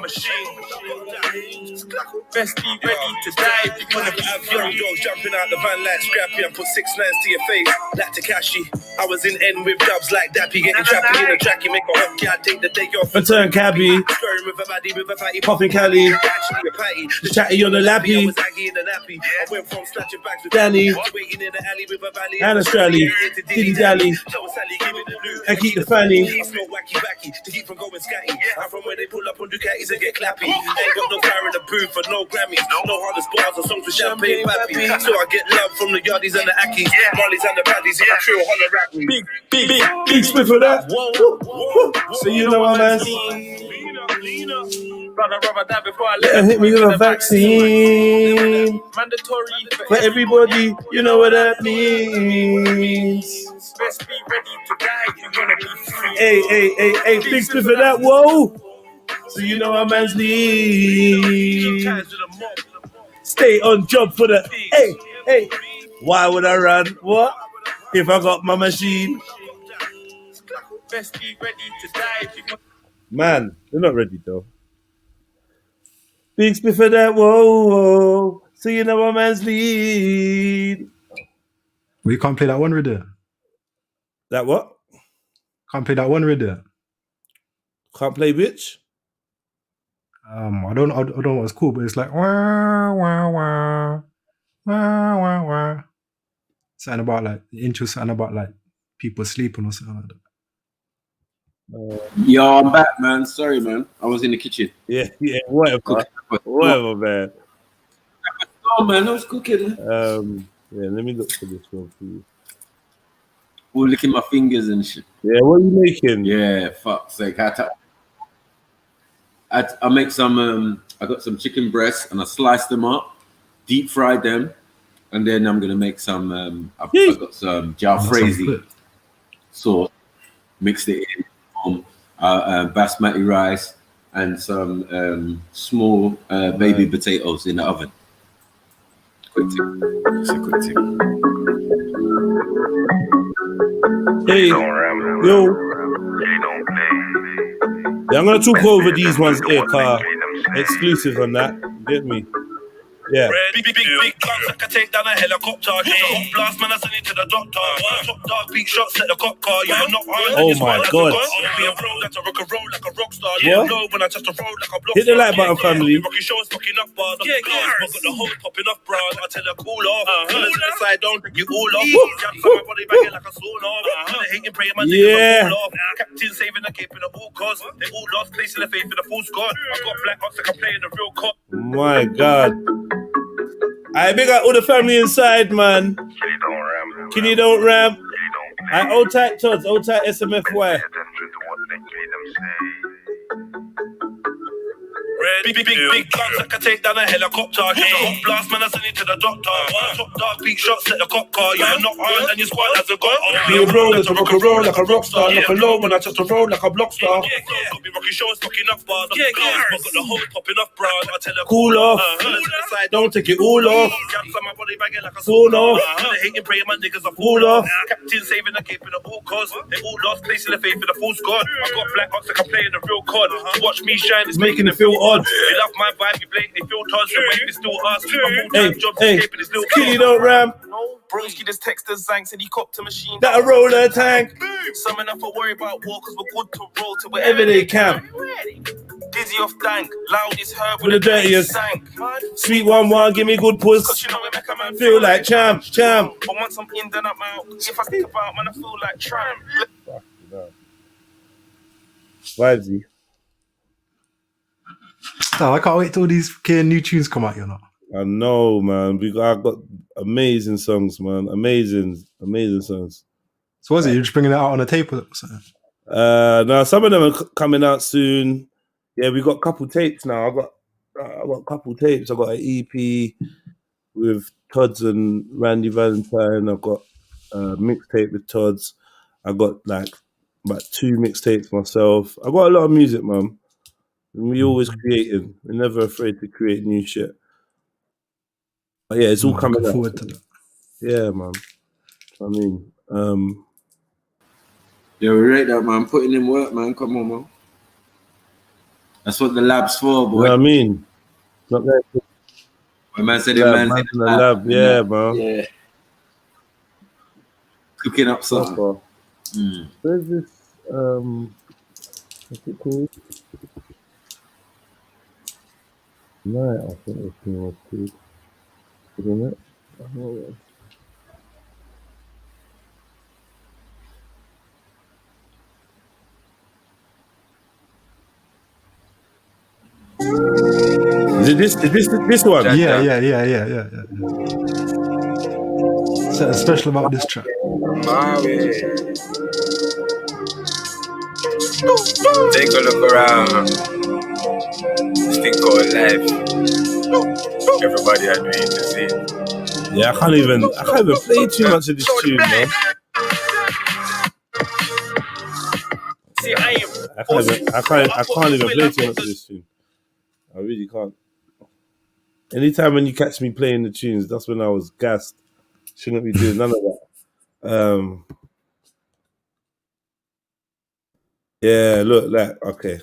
Best be ready to die if you wanna be young dogs jumping out the van like Scrappy and put 6 9s to your face like Takashi. I was in N with dubs like Dappy, getting trappy in the tracky, make a hockey, I take the day off and turn cabbie. Skirting with a baddie, with a fatty, Popping Cali. actually a patty. The chatty on the I lappy. was aggy in the nappy. I went from snatching bags with Danny. waiting in the alley with a valley. And a strally. Diddy dally. So Sally, give me the loot. And keep the fanny. It's no wacky backy to keep from going scatty. I'm from where they pull up on Ducatis and get clappy. Ain't got no fire in the booth for no Grammys. No hardest bars or songs with champagne pappy. So I get love from the yardies and the ackies. Mollies and the baddies. If I trill, holler at me. Big split for that. So you know what I'm saying? Hit me with a vaccine. Mandatory For everybody, you know what that means. Best be ready to die. You wanna be free. Hey, big split for that. Whoa. So you know our man's need. Stay on job for the hey. Why would I run? What? If I got my machine. Best be ready to die. Man, they're not ready though. Big split for that. Whoa. So you know our man's lead. We can't play that one with it. That what? Can't play that one with it. Can't play which? I don't know what's cool, but it's like wah wah wah wah wah wah. Something about like the intro, something about like people sleeping or something like that. Yo, I'm back, man. Sorry, man. I was in the kitchen. Yeah, whatever. Whatever, man. Oh, man, I was cooking. Yeah, let me look for this one for you. Oh, licking my fingers and shit. Yeah, what are you making? Yeah, fuck's sake. I make some, I got some chicken breasts and I sliced them up, deep fried them, and then I'm going to make some, I've got some jalfrezi sauce, mixed it in, basmati rice, and some small baby potatoes in the oven. Quick thing. It's a quick thing. Hey, yo. Yeah, I'm gonna talk over these ones here, car. Exclusive on that. Get me? Yeah. Big guns that can take down a helicopter. Hot blast, man, I send it to the doctor. Top dog, beat shots, let the cop car. You're not on. Oh my God. Be a roll like a rock and roll like a rock star. Yeah, no, when I touch the road like a block. Hit the like button, family. Rocky shows fucking up bars. Yeah, but got the whole popping off bras. I tell her cool off. Pull it to the side, don't take you all off. Jump my body banging like a sauna. Hating, praying, man, yeah. Captain saving the cape in the all cause. They all lost, placing the faith in the full squad. I got black ops like I'm playing the real cop. My God. I big up all the family inside, man. Kitty don't ramp. I old tight Tods, old tight SMFY. Big guns that can take down a helicopter. Hot blast, man, I send it to the doctor. Top dog, beat shots, let the cop car. You're not on, and your squad has a gun. Be a roll like a rock and roll like a rock star. Knock a low when I touch the road like a block star. Got me rocky shows, fucking up bars. But got the whole popping off bras. I tell her Cool off. Don't take it all off. Jumps on my body bagging like a sauna. Hating, praying, man, niggas are Cool off. Captain saving the cape in the all cause. They all lost, placing the faith in the full squad. I got black ops like I'm playing the real cod. Watch me shine, it's Making it feel odd. You love my vibe, you blatantly feel tods. The way you still ask. Hey, Kitty don't ram. Broski just texted Zank, said he copped a machine. That a roller tank. Some enough to worry about war, cause we're good to roll to Wherever they can. Dizzy off dank, loud is her With the dirtiest. Sweet 1-1, give me good puss. You know we make a man Feel like champ. But once I'm in, then I'm out. If I think about man, I feel like tramp. Vibesy. No, I can't wait till these new tunes come out, you know. I know, man. I've got amazing songs, man. Amazing songs. So was it? You're just bringing it out on a tape or something? No, some of them are coming out soon. Yeah, we got a couple tapes now. I got a couple tapes. I got an EP with Tods and Randy Valentine. I've got a mixtape with Tods. I got like about 2 mixtapes myself. I got a lot of music, man. And we always creating. We're never afraid to create new shit. But yeah, it's all coming out. Forward to that. Yeah, man. I mean, yeah, we rate that, man. Putting in work, man. Come on, man. That's what the lab's for, boy. You know what I mean? Not there. My man said man's in the lab. Yeah, bro. Yeah. Cooking up something. Where's this? What's it called? Night, I think this thing was called. Isn't it? Oh, Is it this? Is this one? Yeah. Something special about this track. Take a look around. This thing called life. Everybody had to eat to see. Yeah, I can't even play too much of this tune, man. See, I can't even play too much of this tune. I really can't. Anytime when you catch me playing the tunes, that's when I was gassed. Shouldn't be doing none of that. Yeah, look, like, okay.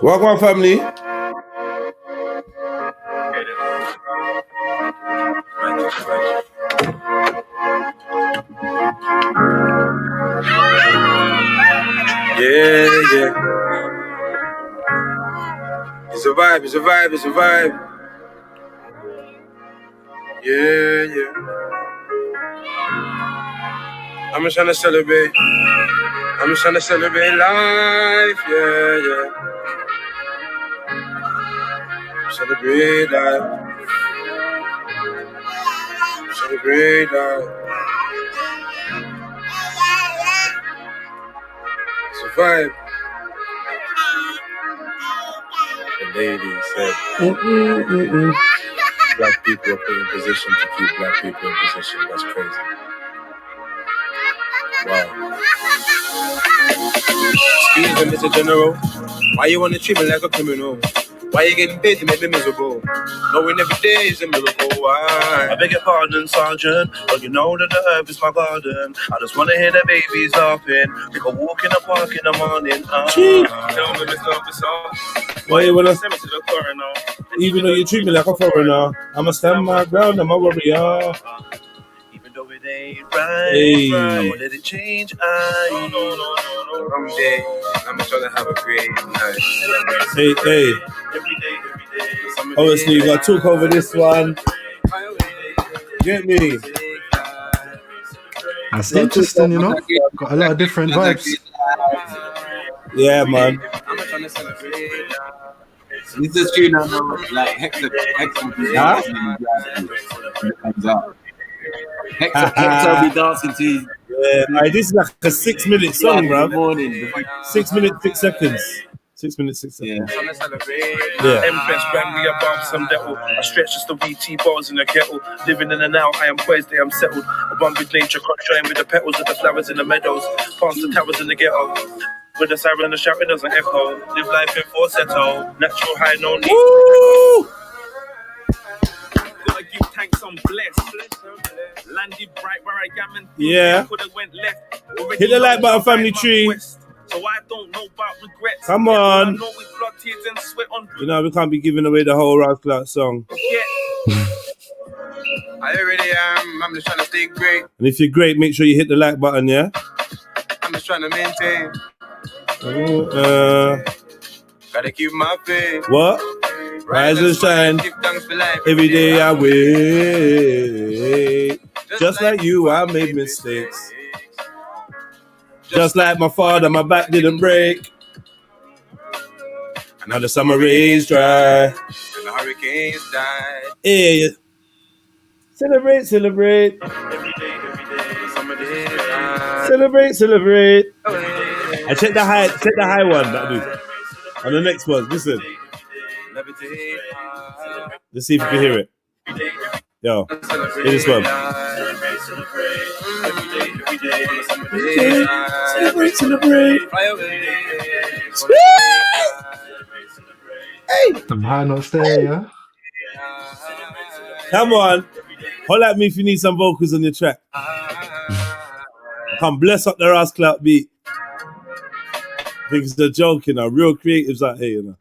Welcome, family. Yeah. It's a vibe, it's a vibe, it's a vibe. Yeah. I'm just trying to celebrate. I'm just trying to celebrate life, yeah. Celebrate life. Celebrate life. It's a vibe. The lady said, black people are put in position to keep black people in position. That's crazy. Wow. Excuse me, Mr. General. Why you wanna treat me like a criminal? Why you getting paid to make me miserable? Knowing every day is a miracle. Why? I beg your pardon, Sergeant, but you know that the herb is my garden. I just wanna hear the babies laughing. Take a walk in the park in the morning. Tell me, Mr. Officer. Why you wanna send me to the coroner? Even though you treat me like a foreigner, I'ma stand my ground, I'm a warrior. Even though it ain't right, Hey. I'ma let it change. No. Someday, I'm trying to have a great night. Hey. Every day. Obviously, you gotta talk over this one. Get me? That's interesting, you know. Got a lot of different vibes. Yeah, man. I'm trying to celebrate. This is true now, like Hector Huh? Hector be dancing to you. Yeah, this is like a 6 minute song, bro. 6 minutes, 6 seconds. 6 minutes, 6 seconds. Yeah. Empress ran me above some devil. I stretch just the VT bars in the kettle. Living in and out, I am poised, I am settled. I run with nature, conjoined with the petals of the flowers in the meadows. Past the towers in the ghetto. With the siren and the shout, it doesn't echo. Live life in falsetto. Natural high, no need. Woo! Gotta give thanks, I'm blessed. Landed right where I am and Yeah. could have went left. Hit the like button, family tree. So I don't know about regrets. Come on. I know with blood, tears and sweat on. You know, we can't be giving away the whole Ralph Clark song. I already am. I'm just trying to stay great. And if you're great, make sure you hit the like button, yeah? I'm just trying to maintain. Gotta keep my faith. What? Rise and shine. Give thanks for life. Every day I wait. Just like you, I made mistakes. Just like my father, my back didn't break. Now the summer rays dry. And the hurricanes died. Yeah. Celebrate. Celebrate. I check the high one, that dude. On the next one, listen. Let's see if you can hear it. Yo, hear this one. Celebrate. Hey! Them high notes there, yeah? Come on. Holla at me if you need some vocals on your track. Come bless up the Ras Clout beat. I think it's a joke, you know. Real creatives out here, you know.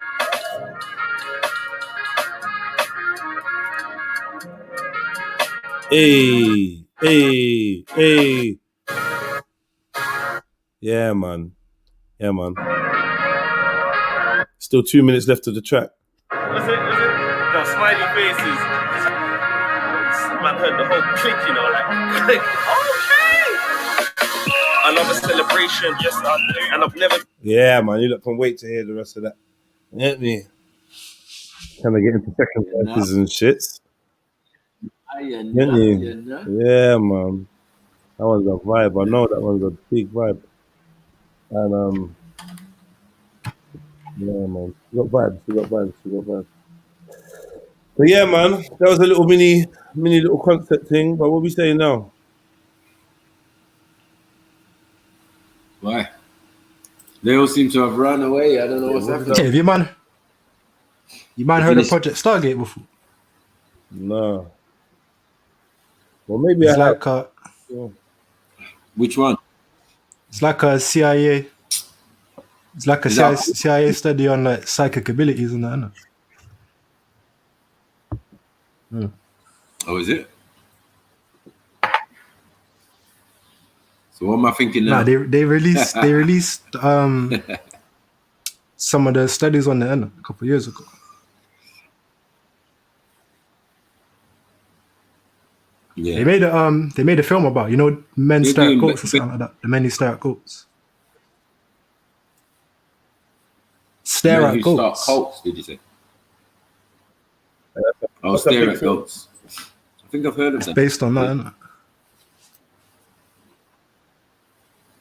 Hey. Yeah, man. Still 2 minutes left of the track. Was it? No, smiley faces. Man heard the whole click, you know, like click. Okay. Another celebration, yes, I do. And I've never. Yeah, man. You lot can wait to hear the rest of that. Get me. Trying to get into second verses and shits. Get me. Yeah, man. That one's a vibe. I know that one's a big vibe. And yeah, man. We got vibes. But yeah, man, that was a little mini little concept thing. But what we saying now? Why? They all seem to have run away. I don't know what's happening. Yeah, have you man heard of Project Stargate before? No. Well, maybe it's I like have. Which one? It's like a CIA. It's like a CIA study on like psychic abilities and that, isn't it? Oh, is it? So what am I thinking now? Nah, they released some of the studies on the internet a couple of years ago. Yeah. They made a film about, you know, men stare at goats or something like that. The men who stare at goats. Stare at goats. Cults, did you say? Oh, stare at goats. I think I've heard of that. Based on that, isn't it?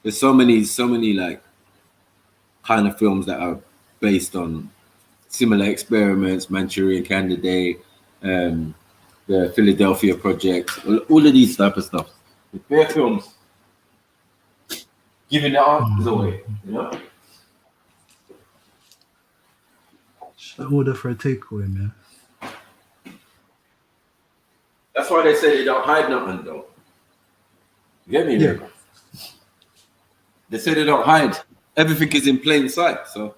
There's so many like kind of films that are based on similar experiments, Manchurian Candidate, the Philadelphia Project, all of these type of stuff. The bear films giving the answers away, you know? Should I order for a takeaway, man? That's why they say they don't hide nothing, though. You get me? Yeah. They say they don't hide. Everything is in plain sight. So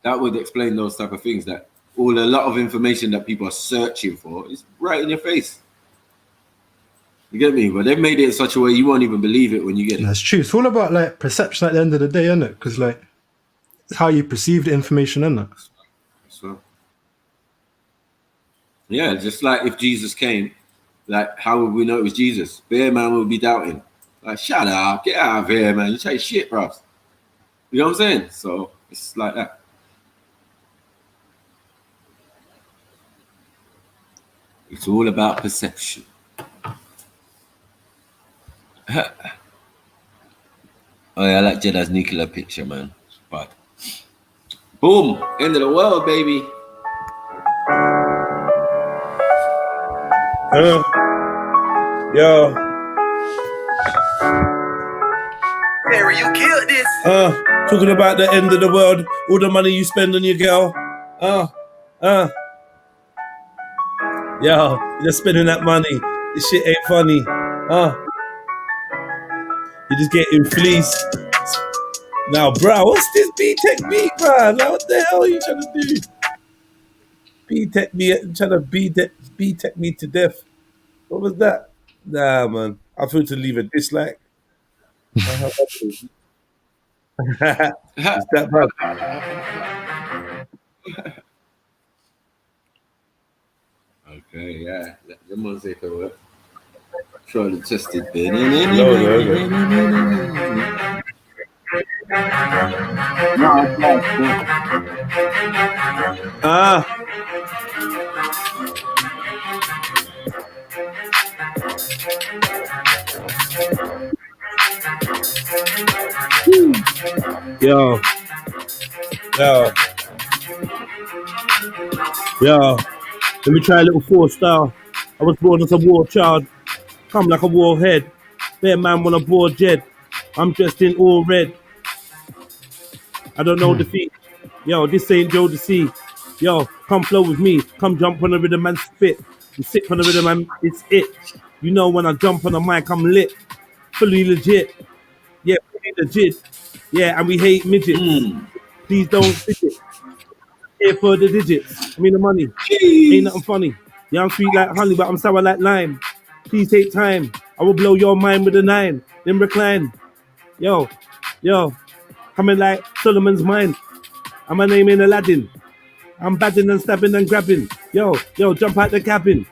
that would explain those type of things, that a lot of information that people are searching for is right in your face. You get me? But they've made it in such a way you won't even believe it when you get it. That's true. It's all about like perception at the end of the day, isn't it? Because like it's how you perceive the information, isn't it? So yeah, just like if Jesus came, like how would we know it was Jesus? Bear man would be doubting. Like, shut up, get out of here, man. You take shit, bro. You know what I'm saying? So it's like that. It's all about perception. Oh yeah, I like Jedi's nuclear picture, man. But boom, end of the world, baby. Yo. Harry, you killed this. Talking about the end of the world, all the money you spend on your girl. Yo, you're spending that money. This shit ain't funny. You're just getting fleeced. Now, bro, what's this B-Tech beat, bro? Now, what the hell are you trying to do? B-Tech me, trying to B-Tech me to death. What was that? Nah, man. I feel to leave a dislike. It's that bad. Okay, yeah. Let me say for what. Try to test it. Yo. Let me try a little 4-star. I was born as a war child. Come like a warhead. Bear man wanna board Jed. I'm dressed in all red. I don't know defeat. Yo, this ain't Joe the Sea. Yo, come flow with me. Come jump on the rhythm and spit. I'm sick on the rhythm and it's it. You know when I jump on the mic, I'm lit. Fully legit. Yeah, fully legit. Yeah, and we hate midgets. Please don't fidget. Here for the digits. I mean the money. Ain't nothing funny. Yeah, I'm sweet like honey, but I'm sour like lime. Please take time. I will blow your mind with a 9. Then recline. Yo, coming like Solomon's mind. And my name in Aladdin. I'm badding and stabbing and grabbing. Yo, jump out the cabin.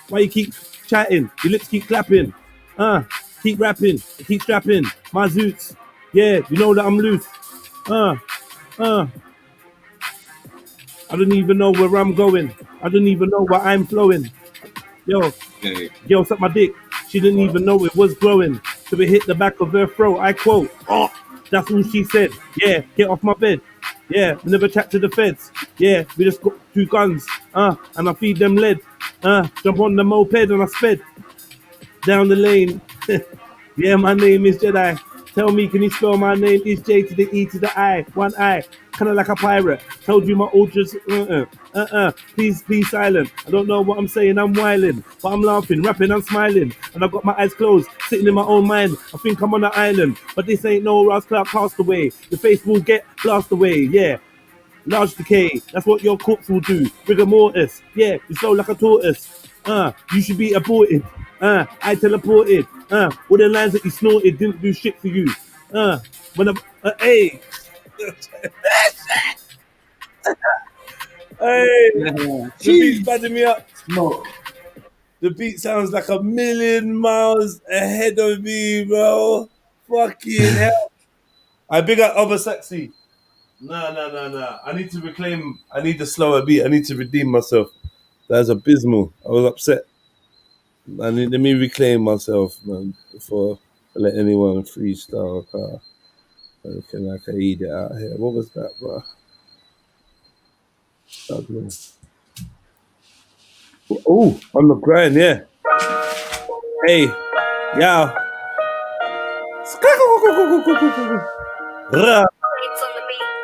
Why you keep chatting? Your lips keep clapping. Keep rapping. Keep strapping. My zoots. Yeah, you know that I'm loose. I don't even know where I'm going. I don't even know where I'm flowing. Yo, suck my dick. She didn't even know it was growing. So it hit the back of her throat. I quote, "Oh, that's all she said. Yeah, get off my bed. Yeah, we never chat to the feds. Yeah, we just got 2 guns. And I feed them lead. Jump on the moped and I sped down the lane. Yeah, my name is Jedi. Tell me, can you spell my name? It's J to the E to the I. 1 eye. Kind of like a pirate. Told you my ultras. Please silent. I don't know what I'm saying. I'm whiling. But I'm laughing, rapping, I'm smiling. And I've got my eyes closed, sitting in my own mind. I think I'm on an island. But this ain't no Ross Clark cast away. Your face will get blast away. Yeah. Large decay. That's what your corpse will do. Rigor mortis. Yeah. You slow like a tortoise. You should be aborted. I teleported. All the lines that you snorted didn't do shit for you. When I'm, hey. Hey, the beat's badding me up. No. The beat sounds like a million miles ahead of me, bro. Fucking hell. I big up Other Sexy. Nah. I need to reclaim. I need the slower beat. I need to redeem myself. That was abysmal. I was upset. Let me reclaim myself, man, before I let anyone freestyle. I can eat it out here. What was that, bro? Oh, on the grind, yeah. Hey, yeah.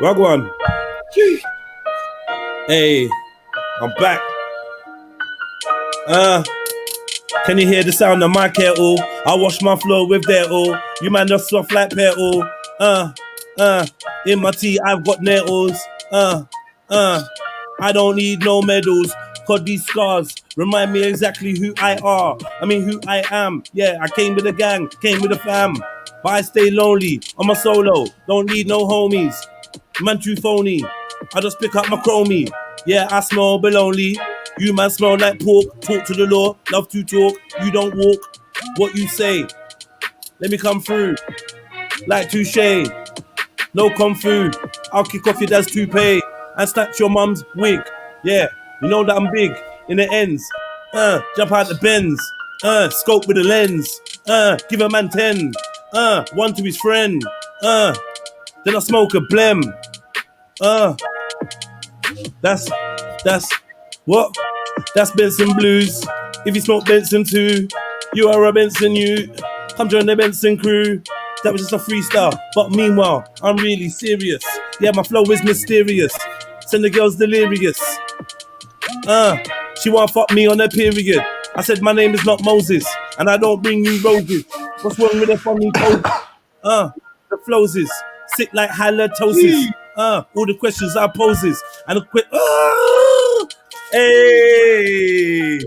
Wagwan. Hey, I'm back. Can you hear the sound of my kettle? I wash my floor with their all. You man just soft like petal. In my tea I've got nettles. I don't need no medals. Cause these scars remind me exactly who I are. I mean who I am. Yeah, I came with a gang, came with a fam. But I stay lonely, on my solo. Don't need no homies. Man too phony. I just pick up my chromie. Yeah, I smell baloney. You man smell like pork. Talk to the law, love to talk. You don't walk. What you say? Let me come through. Like touche. No kung fu. I'll kick off your dad's toupee and snatch your mum's wig. Yeah, you know that I'm big in the ends. Jump out the Benz. Scope with a lens. Give a man 10. 1 to his friend. Then I smoke a blem. That's what? That's Benson Blues. If you smoke Benson too, you are a Benson you. Come join the Benson crew. That was just a freestyle, but meanwhile, I'm really serious. Yeah, my flow is mysterious. Send the girls delirious. She won't fuck me on her period. I said my name is not Moses, and I don't bring you roses. What's wrong with the funny pose? The flows is sick like halitosis. All the questions I poses, and the hey.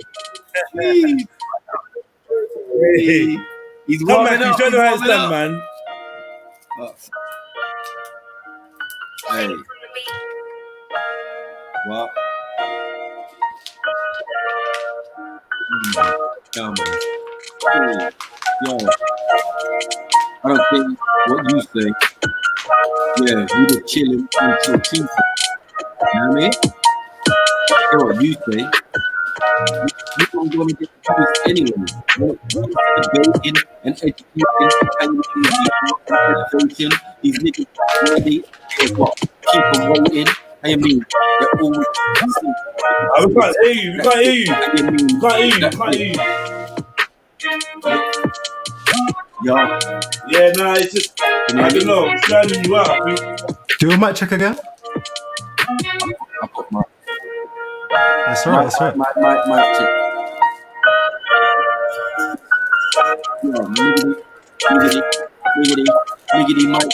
Hey. He's come back, warming he's up. trying to He's warming understand, up. man. Hey. What? Come on. Yo. I don't think what you say. Yeah, we just chilling until Tuesday. You know what I mean? Hear what you say. You don't go and get confused anyway. Debating and educating and education. These niggas ready. What? Keep them waiting. How you mean? They're always We can't hear you. We can't hear you. We can't hear you. We can't hear you. Yeah, nah, it's just, I don't know, it's driving you out. Do a mic check again? That's right, that's right. My check. Miggity, mic.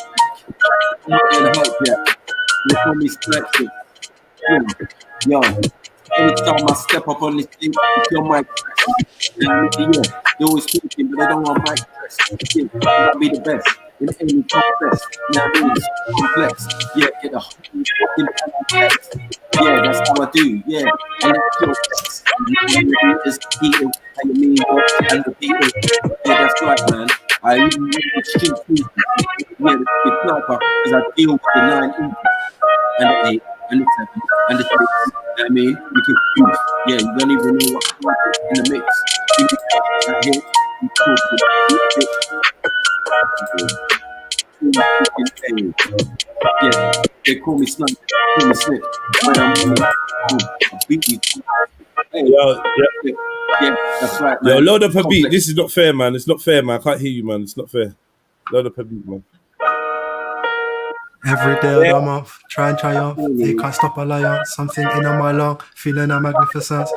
I'm not gonna help yet. You call me selective. Yo, anytime I step up on this thing, your mic Yeah, they always talking, but they don't want mic press. Yeah, you gotta be the best. In any contest, you know what I mean? It's complex. Yeah, get the whole fucking context. Yeah, that's how I do. Yeah, and that's your text. It's heated, and you mean what? And repeated. Yeah, that's right, man. I even read the street food. Yeah, the sniper, because I deal with the 9 inches and the 8 and the 7 and the 6. You know what I mean? You can choose. Yeah, you don't even know what's in the mix. You can hit, you talk yeah, they call me Snipe, call me Snip, but I beat you. Hey, yeah, that's right, man. Yo, load up a beat. This is not fair, man. It's not fair, man. I can't hear you, man. It's not fair. Load up a beat, man. Every day of the month, try and triumph. They can't stop a lion. Something in my lung, feeling a magnificence.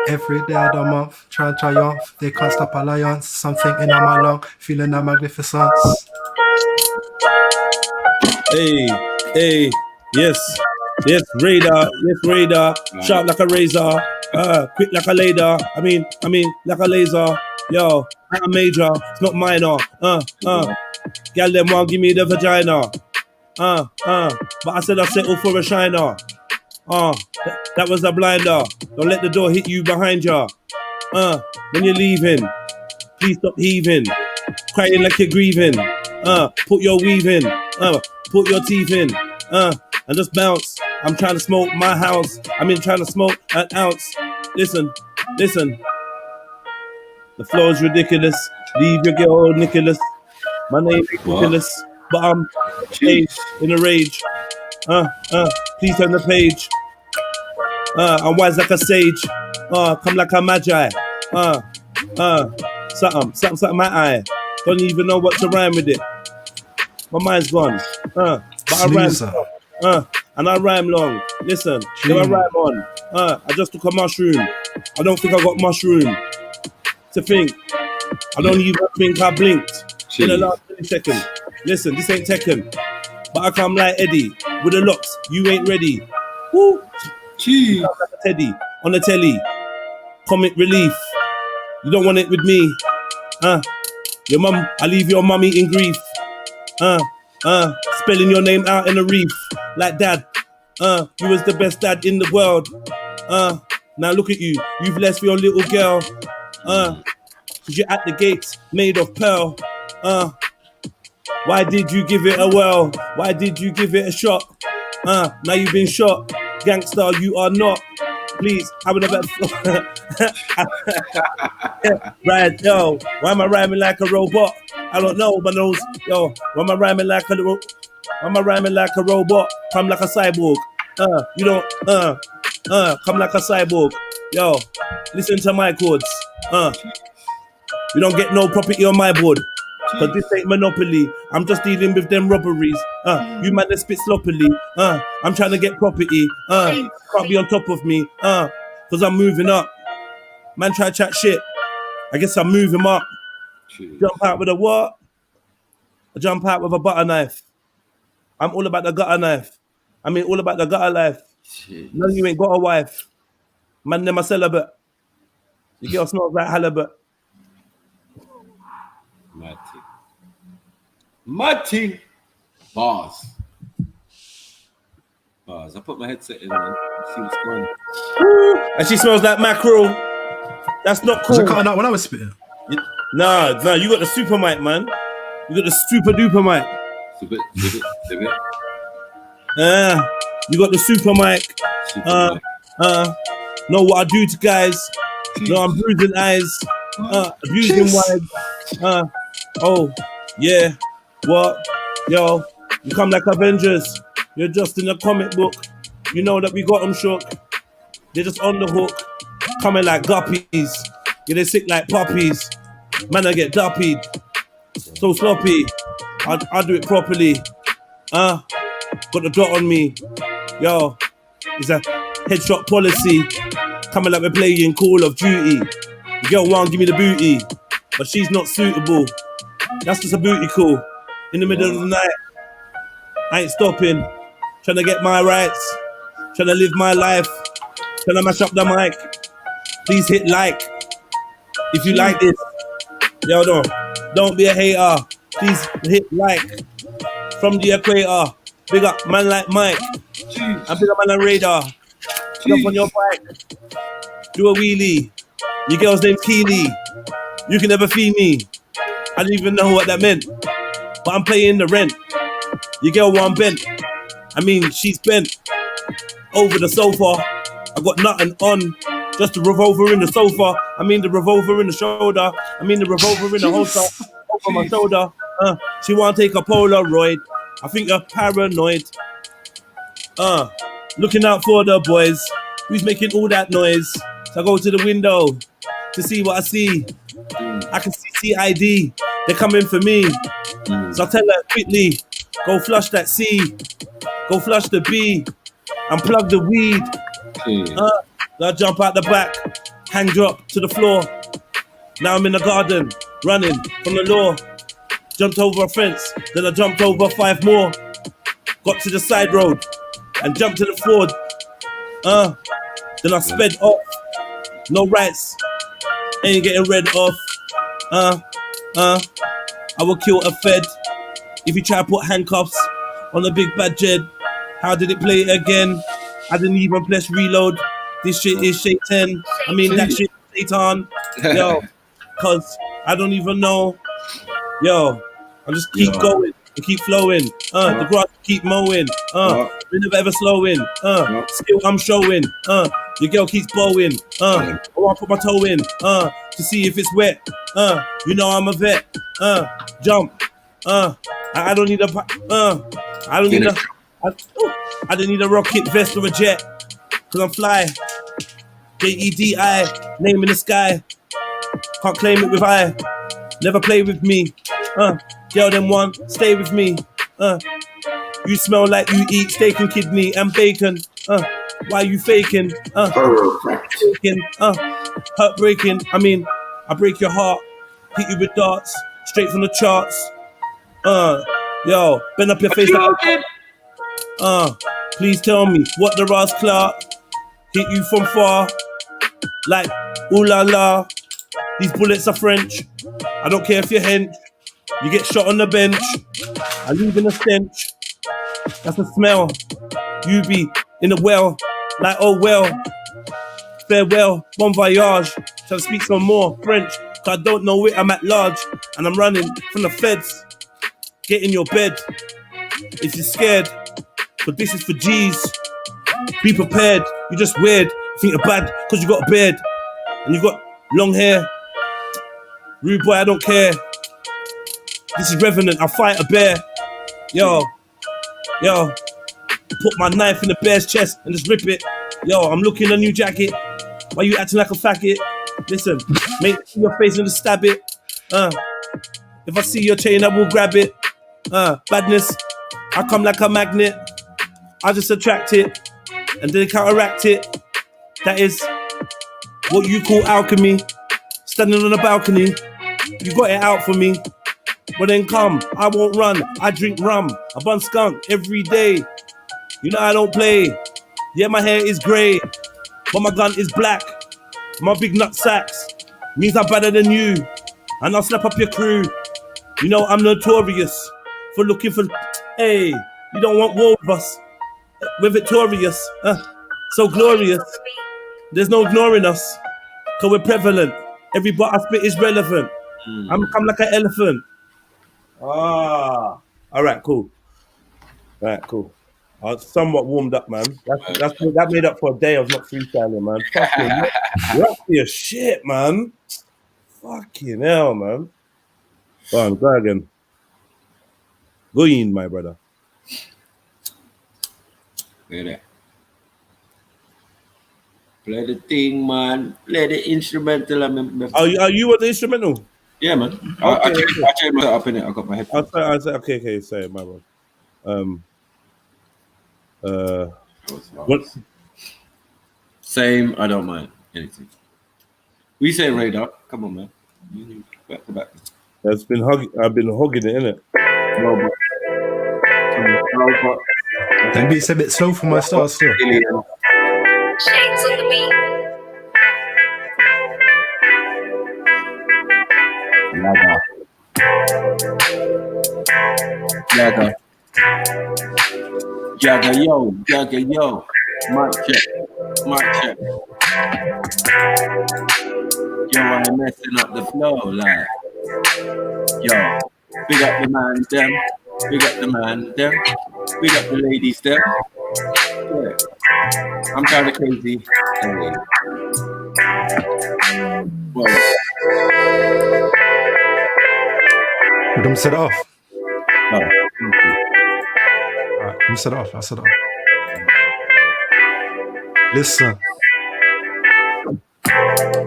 Every day of the month, try and triumph. They can't stop a lion. Something in my lung, feeling a magnificence. Hey, yes, radar, sharp like a razor, quick like a laser. I mean, like a laser. Yo, not a major, it's not minor. Gal them want give me the vagina. But I said I settled for a shiner. That was a blinder. Don't let the door hit you behind ya. When you're leaving, please stop heaving, crying like you're grieving. Put your weave in, put your teeth in, and just bounce. I'm trying to smoke my house. Trying to smoke an ounce. Listen. The flow is ridiculous. Leave your girl Nicholas. My name is Nicholas, but I'm in a rage. Please turn the page. I'm wise like a sage. Come like a magi. Something my eye. Don't even know what to rhyme with it. My mind's gone. But I rhyme long. And I rhyme long. Listen, then I rhyme on. I just took a mushroom. I don't think I got mushroom to think. I don't even think I blinked in the last 30 seconds. Listen, this ain't Tekken. But I come like Eddie with the locks. You ain't ready. Woo! Jeez. Like a Teddy on the telly. Comic relief. You don't want it with me. Your mum, I leave your mummy in grief. Spelling your name out in a reef. Like dad. You was the best dad in the world. Now look at you. You've left your little girl. Cause you're at the gates made of pearl. Why did you give it a whirl? Why did you give it a shot? Now you've been shot. Gangster, you are not. Please, I would have right, yo. Why am I rhyming like a robot? I don't know, my nose. Yo, why am I rhyming like a robot? Come like a cyborg. You don't come like a cyborg. Yo, listen to my chords. You don't get no property on my board. Cause this ain't Monopoly. I'm just dealing with them robberies. You man that spit sloppily. I'm trying to get property. Can't be on top of me. Cause I'm moving up. Man try to chat shit. I guess I'm moving up. Jump out with a what? I jump out with a butter knife. I'm all about the gutter knife. All about the gutter life. No, you ain't got a wife. Man, them a celibate. Your girl smells like halibut. Matty. Bars. I put my headset in, man. See what's going on. And she smells like mackerel. That's not cool. Was I cutting out when I was spitting? Nah, you got the super mic, man. You got the super duper mic. You got the super mic. Know what I do to guys. No, I'm bruising eyes. Abusing wives. Oh, yeah. What? Yo, you come like Avengers. You're just in a comic book. You know that we got them shook. They're just on the hook. Coming like guppies. Yeah, they sick like puppies. Man, I get duppied. So sloppy. I do it properly. Got the dot on me. Yo, it's a headshot policy. Coming like we're playing Call of Duty. The girl won't give me the booty, but she's not suitable. That's just a booty call. In the middle of the night, I ain't stopping. Trying to get my rights. Trying to live my life. Trying to mash up the mic. Please hit like. If you like this, yo, don't be a hater. Please hit like from the equator. Big up man like Mike. And big up man like Radar. Jump on your bike. Do a wheelie. Your girl's name's Keely. You can never feed me. I didn't even know what that meant. But I'm paying the rent. Your girl one bent. I mean, she's bent over the sofa. I got nothing on. Just a revolver in the sofa. I mean the revolver in the shoulder. I mean the revolver in the holster over my shoulder. She wanna take a Polaroid. I think you're paranoid. Looking out for the boys. Who's making all that noise? So I go to the window to see what I see. I can see CID. They're coming for me. So I tell her quickly, go flush that C. Go flush the B. And plug the weed. I jump out the back, hang drop to the floor. Now I'm in the garden, running from the law. Jumped over a fence, then I jumped over 5 more. Got to the side road and jumped to the Ford. Then I sped off. No rights, ain't getting read off. I will kill a Fed if you try to put handcuffs on a big bad Jed. How did it play again? I didn't even press reload. This shit is Satan. I mean, that shit is Satan. Yo, cause I don't even know. Yo, I just keep going and keep flowing. The grass keep mowing. We never ever slowing. Still I'm showing. Your girl keeps bowing. I put my toe in. To see if it's wet. You know I'm a vet. Jump. I don't need a. I don't need a. I don't need a rocket vest or a jet. Cause I'm fly. J-E-D-I, name in the sky. Can't claim it with I. Never play with me. Girl, them one, stay with me. You smell like you eat steak and kidney and bacon. Why you faking? Faking. Heartbreaking. I mean, I break your heart. Hit you with darts. Straight from the charts. Yo, bend up your face. Please tell me what the Ross Clark. Hit you from far, like ooh la la. These bullets are French. I don't care if you're hench. You get shot on the bench. I leave in a stench. That's a smell. You be in the well, like oh well. Farewell, bon voyage. Shall I speak some more French? Cause I don't know it. I'm at large and I'm running from the feds. Get in your bed if you're scared. But this is for G's. Be prepared. You're just weird. You think you're bad because you got a beard and you got long hair. Rude boy, I don't care. This is Revenant. I'll fight a bear. Yo. Put my knife in the bear's chest and just rip it. Yo, I'm looking a new jacket. Why you acting like a faggot? Listen, make your face and just stab it. If I see your chain, I will grab it. Badness, I come like a magnet. I just attract it and then counteract it. That is what you call alchemy. Standing on a balcony, you got it out for me. But then come, I won't run. I drink rum. I bun skunk every day. You know I don't play. Yeah, my hair is grey, but my gun is black. My big nut sacks means I'm better than you, and I'll slap up your crew. You know I'm notorious for looking for. Hey, you don't want war with us. We're victorious, so glorious. There's no ignoring us, cause we're prevalent. Every bar I spit is relevant. I'm like an elephant. All right, cool. I was somewhat warmed up, man. That made up for a day of not freestyling, man. Fucking, you're up to your shit, man. Fucking hell, man. Go on, go again. Go in, my brother. Play that. Play the thing, man. Play the instrumental. Are you with the instrumental? Yeah, man. I changed my up in it. I got my headphones. I said, okay, sorry, my bad. What? Same. I don't mind anything. We say radar. Come on, man. Back to back. I've been hogging it, innit? That beat's a bit slow for my start still. Shades on the beat. Yaga yo, mic check. Yo, I ain't messing up the flow, like. Yo, big up the man, them. Big up the man, them. Big up the ladies, them. Yeah, I'm kind of crazy. Hey. Well, We're going to set it off. No, thank you. Alright, let me set it off. I'll set it off. Listen.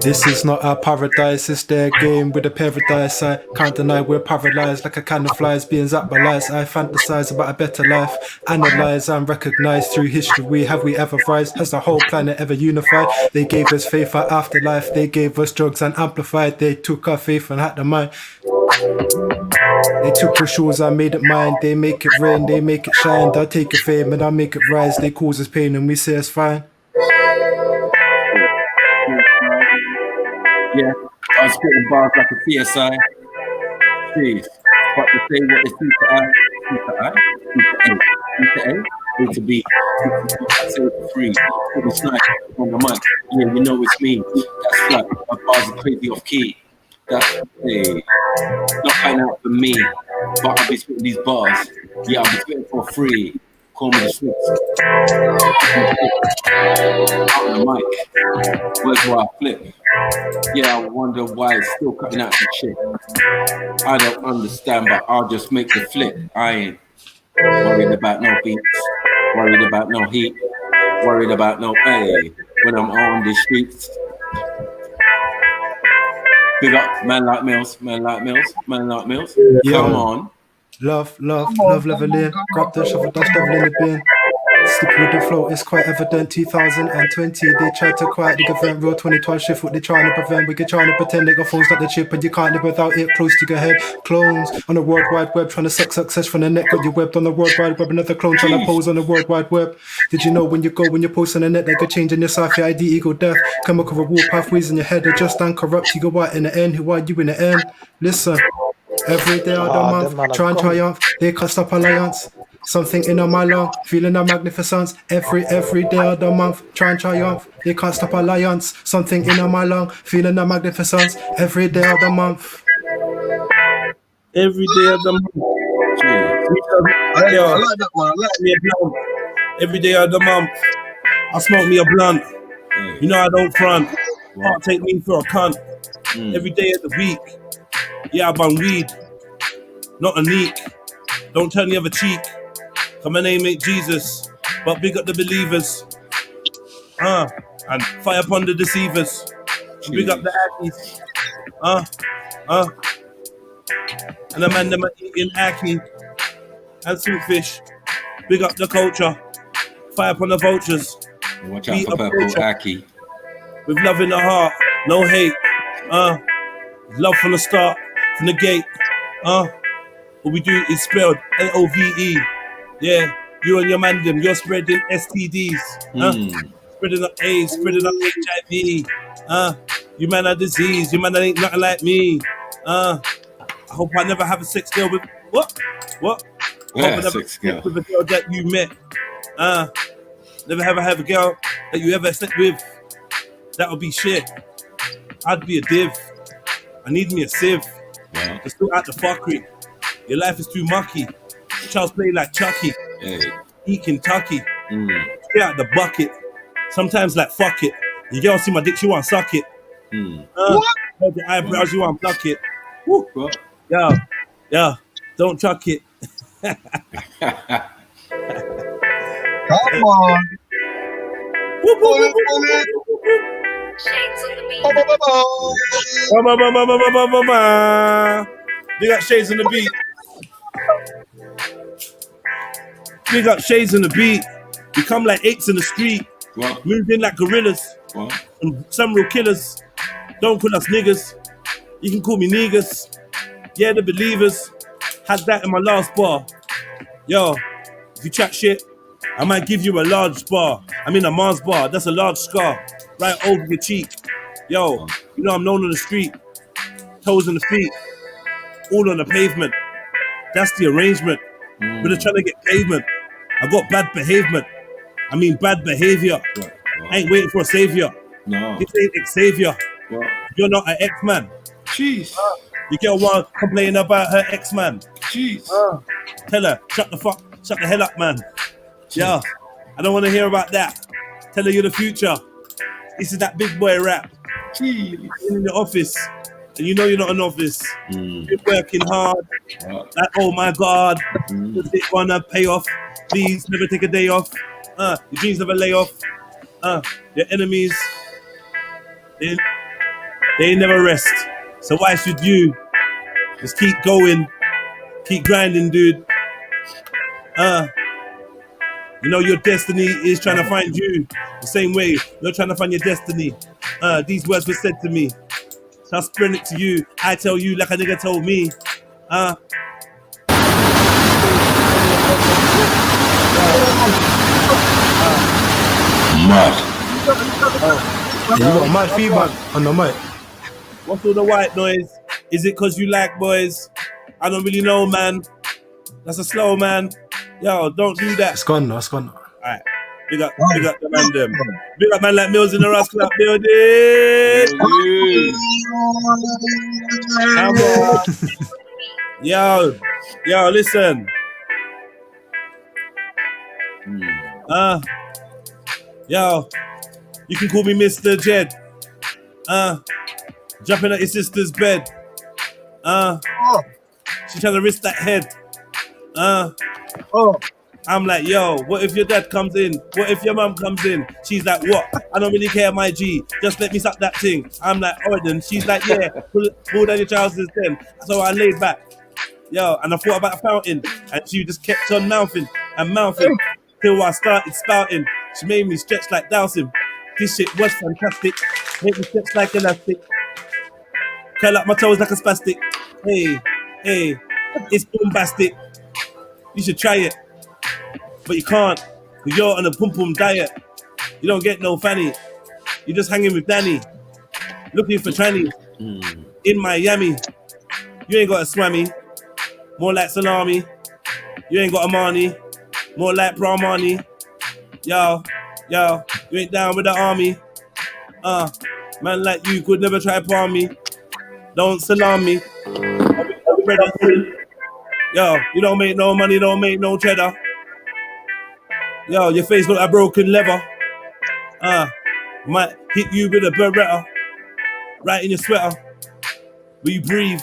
This is not our paradise, it's their game with a paradise. I can't deny we're paralyzed like a can of flies being zapped by lights. I fantasize about a better life, analyze and recognize through history. Have we ever rise? Has the whole planet ever unified? They gave us faith at afterlife, they gave us drugs and amplified. They took our faith and had the mind. They took your shoes, I made it mine. They make it rain, they make it shine. They'll take your fame and I'll make it rise. They cause us pain and we say it's fine. Yeah, I was spitting bars like a CSI. Jeez, but to say what is C to I, C to I, C to A, C to A, A to B, I say it for free. Put the snipe on the mic, yeah, you know it's me. That's flat, my bars are crazy off key. That's not kind out for me, but I'll be spitting these bars. Yeah, I'll be spitting for free. Call me the Switch. On the mic, where's where I flip? Yeah, I wonder why it's still cutting out the shit. I don't understand, but I'll just make the flip. I ain't worried about no beats, worried about no heat, worried about no A when I'm on the streets. Big up, man like Mills, man like Mills, man like Mills. Come on. Love leveling. Grab the shovel, dash devil in the bin. Stick with the flow, it's quite evident. 2020, they tried to quietly prevent real 2012 shift. What they trying to prevent? We can trying to pretend they got phones like the chip, and you can't live without it. Close to your head, clones on the World Wide Web, trying to suck success from the net. Got you webbed on the World Wide Web. Another clone trying to pose on the World Wide Web. Did you know when you post on the net, they could change in your side, your ID equal death. Come up with a wall pathways in your head, they're just uncorrupt. You go out in the end. Who are you in the end? Listen. Every day of the month, try and triumph. They can't stop alliance. Something in my lung, feeling a magnificence. Every day of the month, try and triumph. They can't stop alliance. Something in my lung, feeling a magnificence. Every day of the month. Every day of the month. I like that one. I like me a blunt. Every day of the month, I smoke me a blunt. You know I don't front. Can't take me for a cunt. Every day of the week, yeah, I bun weed, not a neek. Don't turn the other cheek. Cause my name ain't Jesus, but big up the believers. And fire upon the deceivers. Big up the ackies. And the man them eating ackee and sweetfish. Big up the culture. Fire upon the vultures. Watch out for purple ackee. With love in the heart, no hate. Love from the start, from the gate. What we do is spelled L-O-V-E. Yeah, you and your man them, you're spreading STDs. Spreading up AIDS, spreading up HIV. You man are disease, you man ain't nothing like me. I hope I never have a sex girl with what? I hope I never sex girl with a girl that you met. Never ever have a girl that you ever slept with. That would be shit. I'd be a div. I need me a sieve. To sort out the fuckery. Your life is too mucky. Child's play like Chucky. Eat Kentucky. Straight out the bucket. Sometimes like fuck it. You girl see my dick, she want suck it. Hold your eyebrows, you want pluck it. Woo. Yeah. Don't chuck it. Come on. Big up Shades on the beat. Big up Shades on the beat. We come like apes in the street. Moving like gorillas. And some real killers. Don't call us niggas. You can call me niggas. Yeah, the believers. Had that in my last bar. Yo, if you chat shit, I might give you a large bar. I mean a Mars bar. That's a large scar. Right over your cheek. Yo, you know I'm known on the street. Toes in the feet. all on the pavement. That's the arrangement. We're just trying to get pavement. I got bad behavement. I mean bad behavior. I ain't waiting for a savior. No. This ain't Xavier. You're not an X-man. Jeez. You get one complaining about her X-man. Jeez. Tell her, shut the hell up, man. Yeah, I don't want to hear about that. Tell her you're the future. This is that big boy rap. Jeez. In the office, and you know you're not an office. You're working hard. Like, oh my God, does it wanna pay off? Please never take a day off. Your dreams never lay off. Your enemies, they never rest. So why should you just keep going, keep grinding, dude? You know your destiny is trying to find you the same way you're trying to find your destiny. These words were said to me, so I spread it to you. I tell you like a nigga told me. Mad. You got mad feedback on the mic. What's all the white noise? Is it cause you like boys? I don't really know, man. That's a slow man. Yo, don't do that. It's gone now, it's gone now. Alright. Big up the man them. Big up man like Mills in the Rascal Club building. Come on. Yo, listen. Yo, you can call me Mr. Jed. Jumping at your sister's bed. She trying to risk that head. I'm like, yo, what if your dad comes in? What if your mum comes in? She's like, what? I don't really care, my G. Just let me suck that thing. I'm like, oh, then. She's like, yeah, pull down your trousers then. So I laid back. Yo, and I thought about a fountain. And she just kept on mouthing and mouthing till I started spouting. She made me stretch like dowsing. This shit was fantastic. Made me stretch like elastic. Curl up my toes like a spastic. Hey, it's bombastic. You should try it. But you can't, because you're on a pum-pum diet. You don't get no fanny. You're just hanging with Danny. Looking for trannies. In Miami. You ain't got a swammy. More like salami. You ain't got a money. More like Brahmani. Yo, you ain't down with the army. Man like you could never try palm me. Don't salam me. Yo, you don't make no money, don't make no cheddar. Yo, your face look like broken leather. Might hit you with a Beretta. Right in your sweater. Will you breathe?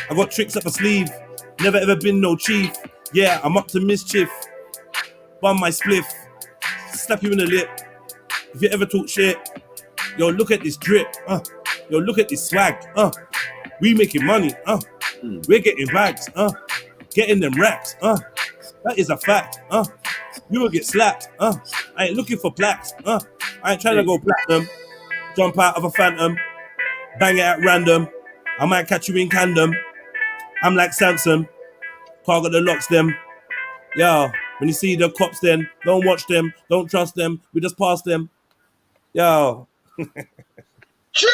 I got tricks up my sleeve. Never ever been no chief. Yeah, I'm up to mischief. Bum my spliff. Slap you in the lip. If you ever talk shit. Yo, look at this drip. Yo, look at this swag. We making money. We're getting bags. Getting them racks. That is a fact. You will get slapped. I ain't looking for plaques. I ain't trying to go platinum. Jump out of a phantom. Bang it at random. I might catch you in tandem. I'm like Samson. Can't get the locks them. Yo, when you see the cops then, don't watch them. Don't trust them. We just pass them. Yo. Jeez!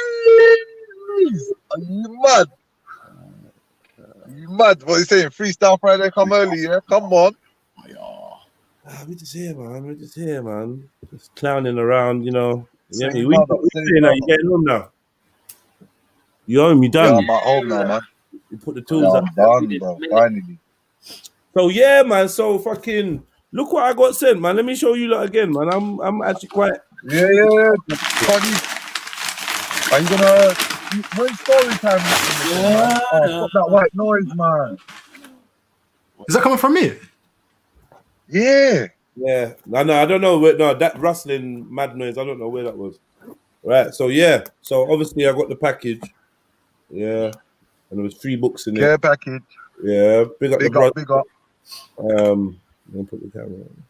Are you mad? You mad? What are you saying? Freestyle Friday come early, yeah? Come on. We just here, man. Just clowning around, you know. Yeah, Same we brother, same now. You getting home now? You home? You done? Yeah, I'm at home now, man. You put the tools up. I'm done, bro. Finally. So yeah, man. So fucking look what I got sent, man. Let me show you lot again, man. I'm actually quite. Yeah. Funny. Are you gonna? When's story time? Yeah. Oh, fuck that white noise, man. Is that coming from me? Yeah. Yeah. No, I don't know. No, that rustling mad noise. I don't know where that was. Right. So yeah. So obviously I got the package. Yeah. And there was 3 books in it. Care package. Yeah. Big up. Big up. Let me put the camera on.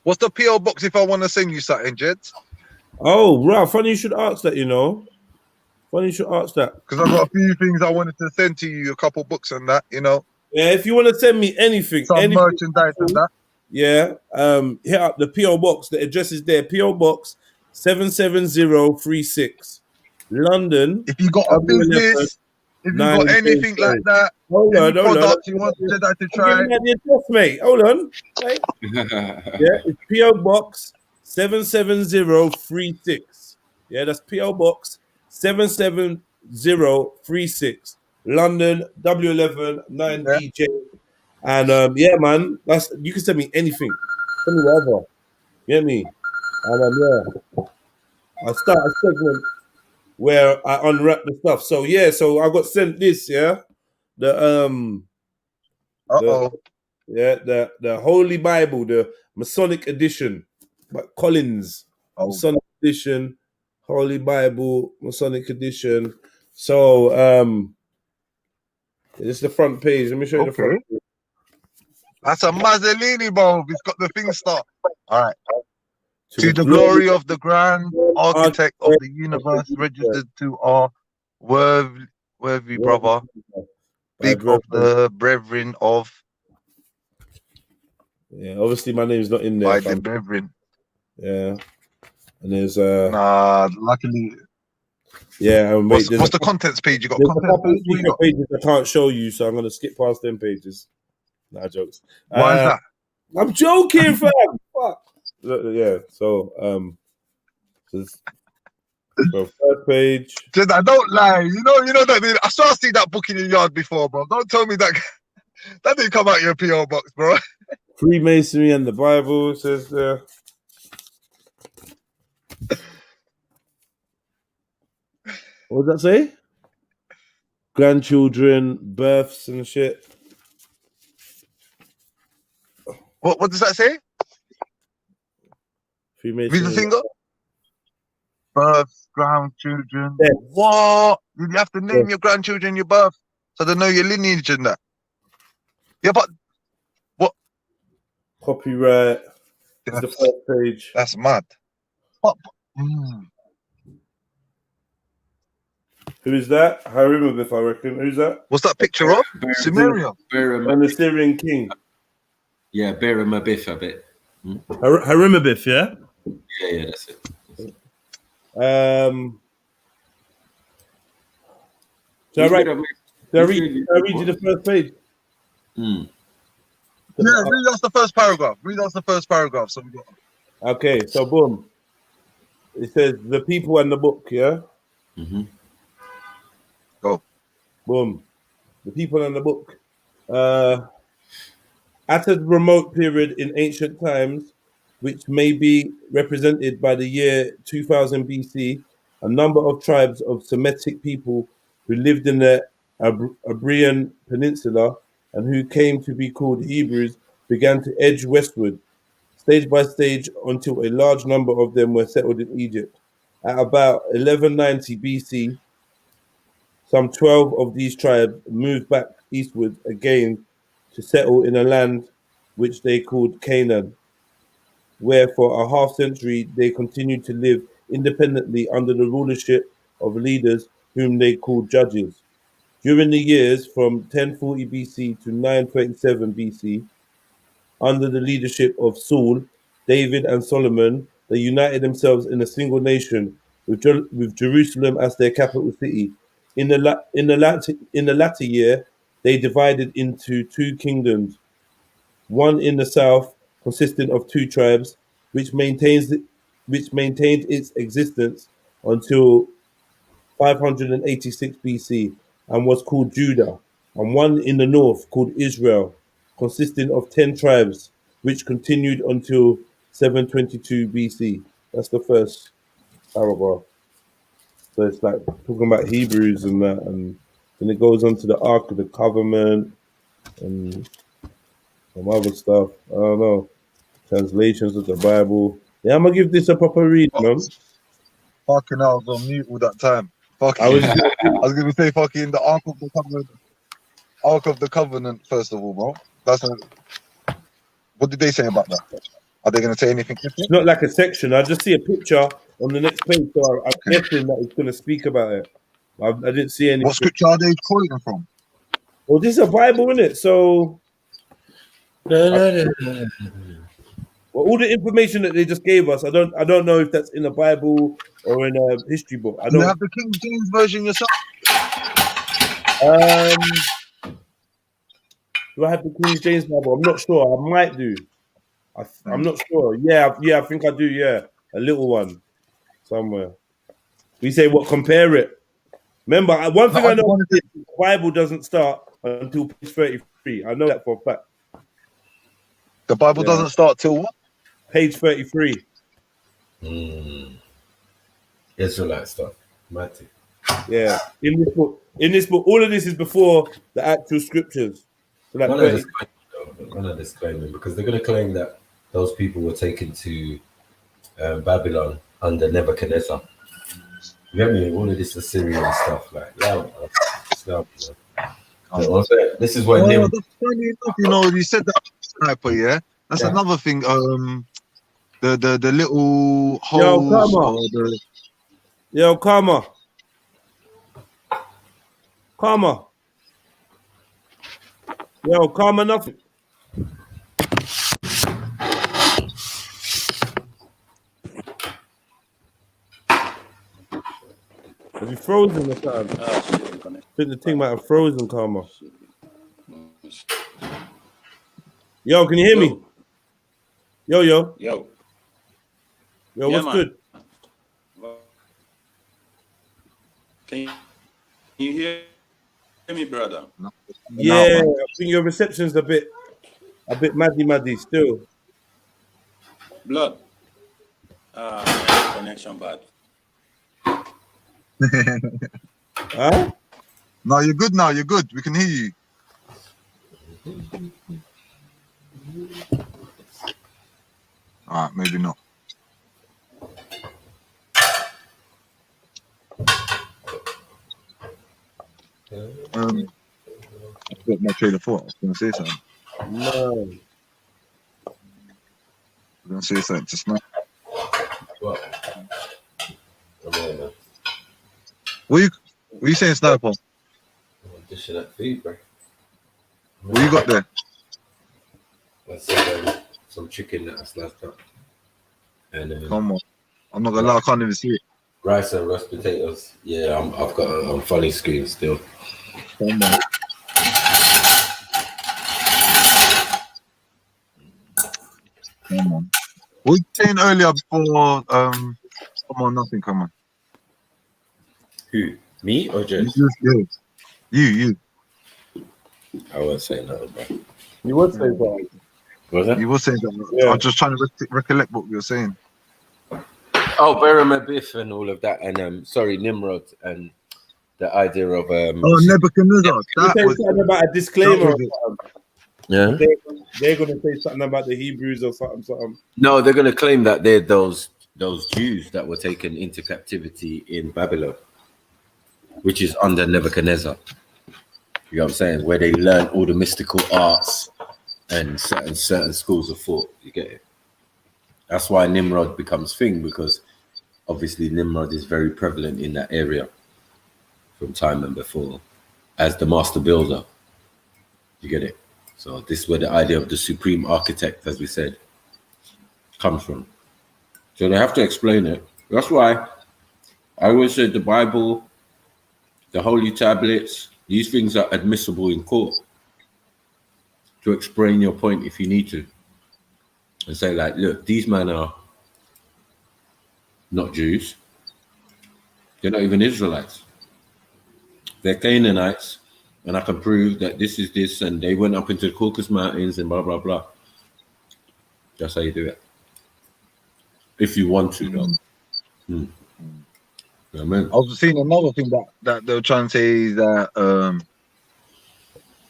What's the PO box if I want to send you something, Jeds? Oh, right. Funny you should ask that, you know. Funny you should ask that. Because I've got a few things I wanted to send to you, a couple books and that, you know. Yeah, if you want to send me anything. Some merchandise and that. Yeah. Hit up the PO box. The address is there. PO box 77036. London. If you got a business, If you got anything like that, hold any on. product you want Jedi to try. I'm giving out the address, mate. Hold on. Right. Yeah, it's PO Box 77036. Yeah, that's PO Box 77036, London W11 9DJ. And yeah, man, that's you can send me anything. Send me whatever. Get me? And yeah, I start a segment where I unwrap the stuff. So yeah, so I got sent this. Yeah, the the Holy Bible, the Masonic edition, by Collins. Masonic edition, Holy Bible, Masonic edition. So this is the front page. Let me show you the front page. That's a Mazzolini bulb. It's got the thing start. All right. To the glory of the grand architect of the universe, registered to our worthy brother, big of the brethren of. Yeah, obviously my name's not in there. By the brethren. Yeah. And there's nah, luckily. Yeah, and wait, what's the contents page? You got there's contents a couple page? of pages I can't show you, so I'm gonna skip past them pages. Nah, jokes. Why is that? I'm joking, fam. Fuck. Yeah, so first page. I don't lie. You know that I saw see that book in your yard before, bro. Don't tell me that that didn't come out your PO box, bro. Freemasonry and the Bible says there. What does that say? Grandchildren, births and shit. What does that say? Freemasonry. Read the finger. Births, grandchildren. Yes. What? You have to name your grandchildren your birth so they know your lineage and that. Yeah, but what? Copyright. It's the first page. That's mad. Who is that? Harimabith, I reckon. Who's that? What's that picture of? Samaria. And the Syrian king. Yeah, Harimabith, a bit. Harimabith, yeah? Yeah, that's it. Shall I read you the first page? Yeah, read us the first paragraph. So we got. Okay, so boom. It says the people and the book, yeah? Go. Boom. The people and the book. At a remote period in ancient times, which may be represented by the year 2000 BC, a number of tribes of Semitic people who lived in the Iberian Peninsula and who came to be called Hebrews began to edge westward, stage by stage, until a large number of them were settled in Egypt. At about 1190 BC, some 12 of these tribes moved back eastward again to settle in a land which they called Canaan, where for a half century they continued to live independently under the rulership of leaders whom they called judges. During the years from 1040 BC to 927 BC, under the leadership of Saul, David, and Solomon, they united themselves in a single nation, with Jerusalem as their capital city. In the latter year, they divided into two kingdoms, one in the south, consisting of two tribes, which maintained its existence until 586 BC and was called Judah, and one in the north called Israel, consisting of 10 tribes, which continued until 722 BC. That's the first paragraph. So it's like talking about Hebrews and that, and then it goes on to the Ark of the Covenant and some other stuff. I don't know. Translations of the Bible. Yeah, I'm gonna give this a proper read, man. Fucking hell, I was on mute all that time. Fucking, I was gonna say fucking the Ark of the Covenant. Ark of the Covenant, first of all, bro. What did they say about that? Are they gonna say anything different? It's not like a section. I just see a picture on the next page, so I'm guessing that it's gonna speak about it. I didn't see any. What scripture are they quoting from? Well, this is a Bible, isn't it? So well, all the information that they just gave us, I don't know if that's in a Bible or in a history book. I don't. You have the King James version yourself. Do I have the King James Bible? I'm not sure. I might do. I'm not sure. Yeah, I think I do. Yeah, a little one somewhere. We say what? Compare it. Remember, one thing I know: the Bible doesn't start until page 33. I know that for a fact. The Bible doesn't start till what? Page 33. Israelite stuff. Matic. Yeah, in this book, all of this is before the actual scriptures. So like One of disclaiming because they're going to claim that those people were taken to Babylon under Nebuchadnezzar. You get me? All of this Assyrian stuff, like this is what that's funny enough, you know, you said that sniper, yeah. That's another thing. The little holes or the Karma. Karma nothing. Have you frozen the time? I think the thing might have frozen, Karma. Yo, can you hear me? Yo. What's good? Can you hear me, brother? Yeah, I think your reception's a bit maddy still. Blood. Connection bad. Huh? No, you're good now. You're good. We can hear you. All right, maybe not. I got my trailer thought. I was going to say something. No. I was going to say something just now. What? What are you saying, Sniper? Dishing that feed, bro. What you got there? I said some chicken that I sliced up. And come on. I'm not going to lie, I can't even see it. Rice and roast potatoes. Yeah, I've got a funny screen still. Come on. Come on. What were you saying earlier before? Come on, nothing. Come on. Who? Me or Jess? You. I won't say nothing, bro. You would say that. Was that? You were saying that. Yeah. I'm just trying to recollect what you were saying. Oh, Berem Biff and all of that, and sorry, Nimrod and the idea of Nebuchadnezzar. That was something about a disclaimer. Yeah. They're gonna say something about the Hebrews or something. No, they're gonna claim that they're those Jews that were taken into captivity in Babylon, which is under Nebuchadnezzar. You know what I'm saying? Where they learn all the mystical arts and certain schools of thought. You get it? That's why Nimrod becomes thing, because obviously Nimrod is very prevalent in that area from time and before as the master builder. You get it? So this is where the idea of the supreme architect, as we said, comes from. So they have to explain it. That's why I always said the Bible, the holy tablets, these things are admissible in court to explain your point if you need to. And say, like, look, these men are not Jews. They're not even Israelites. They're Canaanites. And I can prove that this is this, and they went up into the Caucasus Mountains and blah, blah, blah. That's how you do it. If you want to, though. You know what I mean? I was seeing another thing that they were trying to say is that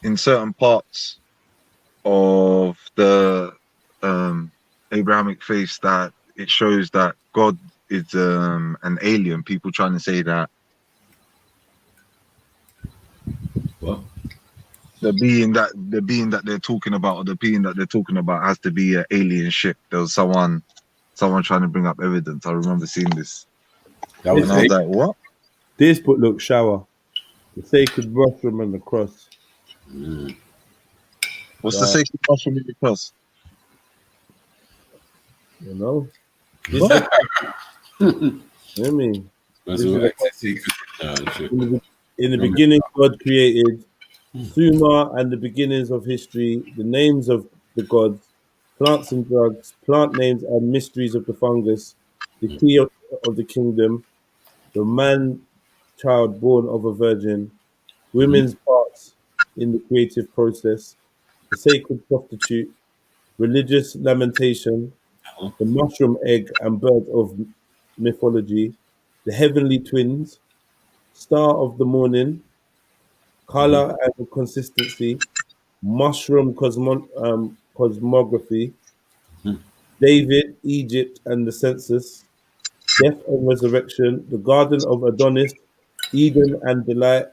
in certain parts of the Abrahamic faith, that it shows that God is an alien. People trying to say that the being that they're talking about, or the being that they're talking about, has to be an alien ship. There was someone trying to bring up evidence. I remember seeing this. That was I was like, what? This book look shower. The sacred mushroom and the cross. What's the sacred mushroom and the cross? You know? What? I mean, In the beginning, God created Suma and the beginnings of history, the names of the gods, plants and drugs, plant names and mysteries of the fungus, the key of the kingdom, the man child born of a virgin, women's parts in the creative process, the sacred prostitute, religious lamentation, the mushroom egg and bird of mythology, the heavenly twins, star of the morning, color and consistency, mushroom cosmography, David, Egypt and the census, death and resurrection, the garden of Adonis, Eden and delight,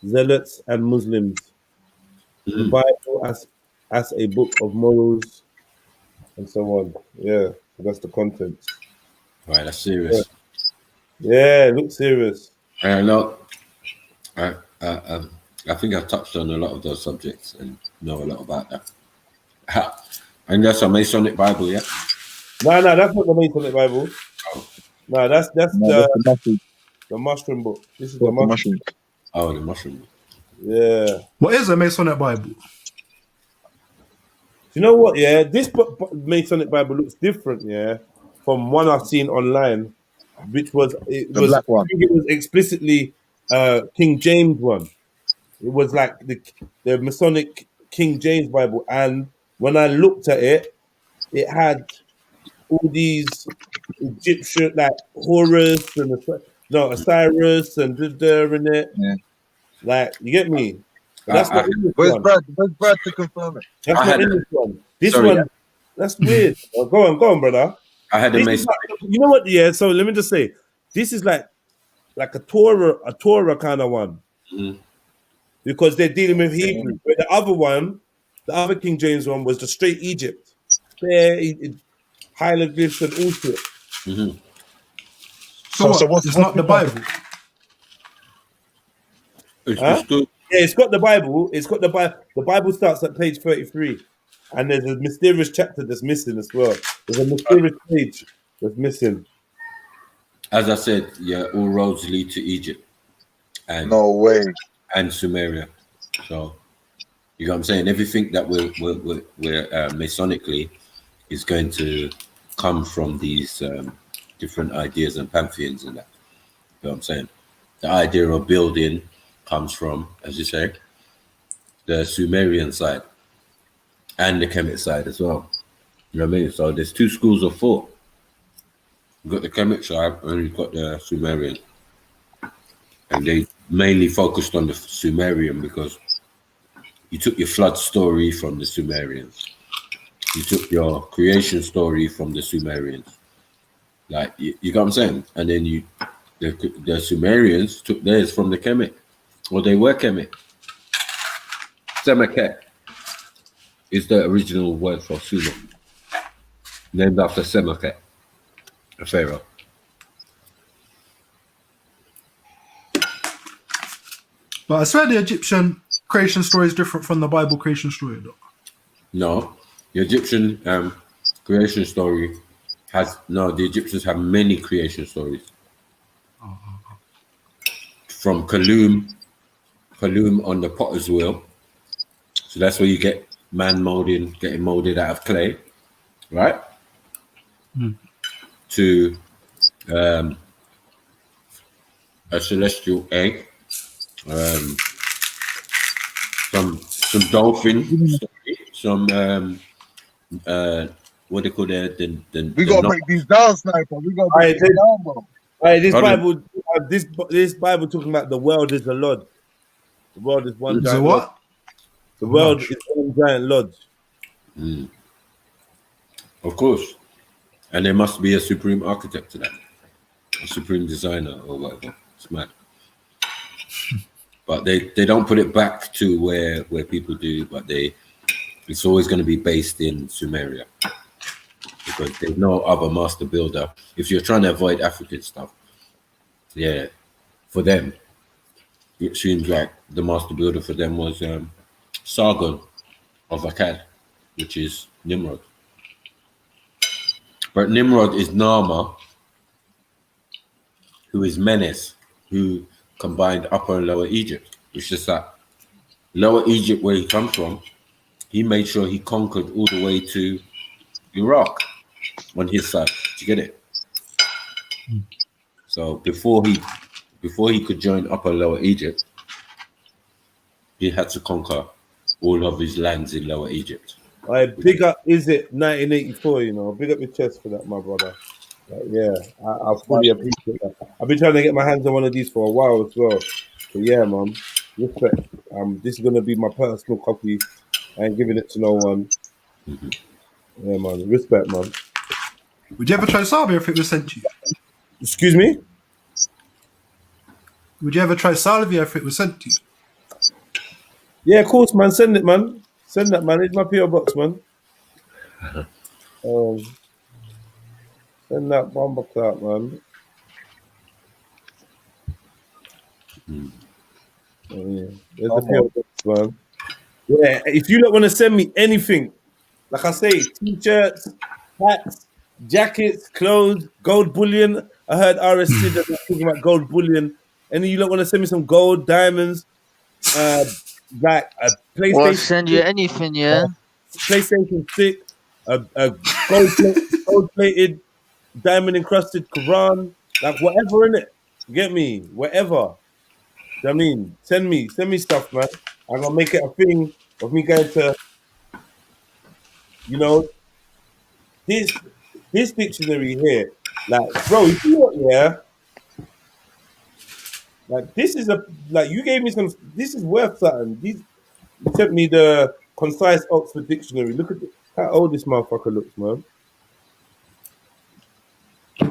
zealots and Muslims, the Bible as a book of morals, and so on. Yeah, so that's the content. Right, that's serious. Yeah, look serious. I know. I think I've touched on a lot of those subjects and know a lot about that. And that's a Masonic Bible, yeah? No, that's not the Masonic Bible. No, that's the mushroom book. This is the mushroom. Oh, the mushroom book. Yeah. What is a Masonic Bible? You know what? Yeah, this Masonic Bible looks different. Yeah, from one I've seen online, which was The black one. I think it was explicitly King James one. It was like the Masonic King James Bible, and when I looked at it, it had all these Egyptian like Horus and Osiris and in it. Yeah. Like, you get me? But that's not in this Where's one. Brad? Where's Brad to confirm it? That's not in this one. This one, that's weird. Oh, go on, brother. I had a This is Masonic. like, you know what? Yeah. So let me just say, this is like a Torah kind of one, because they're dealing with Hebrew. But the other one, the other King James one, was the straight Egypt. There, hieroglyphs and all shit. So what? It's not the Bible. Huh? Yeah, it's got the Bible. It's got the Bible. The Bible starts at page 33, and there's a mysterious chapter that's missing as well. There's a mysterious page that's missing. As I said, yeah, all roads lead to Egypt. And no way. And Sumeria. So, you know what I'm saying? Everything that we're Masonically is going to come from these different ideas and pantheons and that. You know what I'm saying? The idea of building comes from, as you say, the Sumerian side and the Kemet side as well. You know what I mean? So there's two schools of thought. You've got the Kemet side and you've got the Sumerian. And they mainly focused on the Sumerian because you took your flood story from the Sumerians. You took your creation story from the Sumerians. Like, you know what I'm saying? And then the Sumerians took theirs from the Kemet. Or they were Kemet. Semakhet is the original word for Sumer. Named after Semakhet, a pharaoh. But I swear the Egyptian creation story is different from the Bible creation story, though. No, the Egyptian creation story the Egyptians have many creation stories. From Kaloum on the potter's wheel. So that's where you get man getting molded out of clay, right? To a celestial egg, some dolphin, some what they call we gotta break these down, Sniper. We gotta break these down, bro. This Bible talking about the world is a lodge. The world is one giant what? lodge. The world is one giant lodge. Of course. And there must be a supreme architect to that. A supreme designer or whatever. It's mad. But they don't put it back to where people do, but it's always going to be based in Sumeria. Because there's no other master builder. If you're trying to avoid African stuff, yeah, for them, it seems like the master builder for them was Sargon of Akkad, which is Nimrod. But Nimrod is Nama, who is Menes, who combined Upper and Lower Egypt. It's just that Lower Egypt, where he comes from, he made sure he conquered all the way to Iraq on his side. Do you get it? So before he could join Upper and Lower Egypt, he had to conquer all of his lands in Lower Egypt. I big up, is it 1984? You know, big up your chest for that, my brother. Yeah, I fully appreciate that. I've been trying to get my hands on one of these for a while as well. So yeah, man, respect. This is gonna be my personal copy. I ain't giving it to no one. Yeah, man, respect, man. Would you ever try salvia if it was sent to you? Excuse me? Would you ever try salvia if it was sent to you? Yeah, of course, man. Send it, man. Send that, man. It's my PO box, man. Send that bomb out, man. Yeah. There's the PO box, man. Yeah, if you don't want to send me anything, like I say, t-shirts, hats, jackets, clothes, gold bullion. I heard RS Sid talking about gold bullion. And you don't want to send me some gold, diamonds, like a PlayStation. We'll send you anything, yeah. PlayStation 6, a gold-plated, diamond-encrusted Quran, like whatever in it. Get me, whatever. I mean, send me stuff, man. I'm gonna make it a thing of me going to, you know, this dictionary here. Like, bro, if you want, yeah, like this is you gave me some. This is worth something. You sent me the concise Oxford Dictionary. Look at how old this motherfucker looks, man. I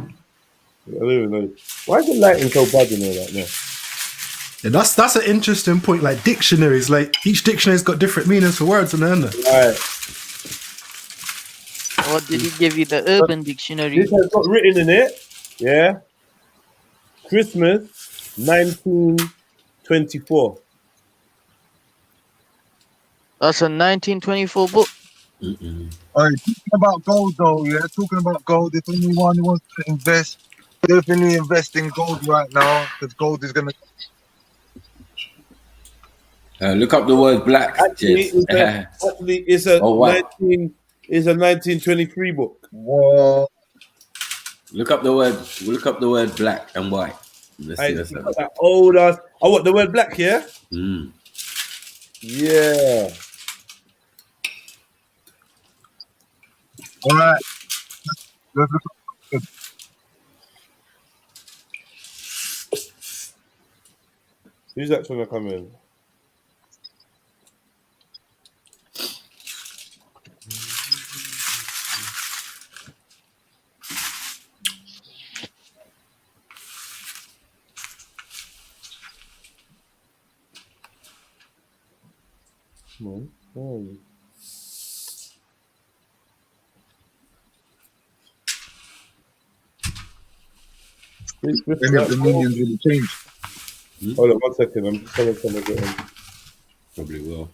don't even know. Why is the lighting so bad in there right now? Yeah, that's an interesting point. Like dictionaries, like each dictionary's got different meanings for words, and then right. What did he give you? The Urban Dictionary. This has got written in it, yeah. Christmas, 1924. That's a 1924 book. All right, talking about gold though, yeah. Talking about gold. If anyone wants to invest, definitely invest in gold right now because gold is gonna. Look up the word black. Actually, it's a oh, wow. 1923 book. Whoa. Look up the word black and white. Let's see what's up. That old ass. Oh, what the word black? Yeah. Yeah. All right. Let's look up. Who's that trying to come in? Any of the minions will change. Hold on 1 second. I'm just trying to get in. Probably will.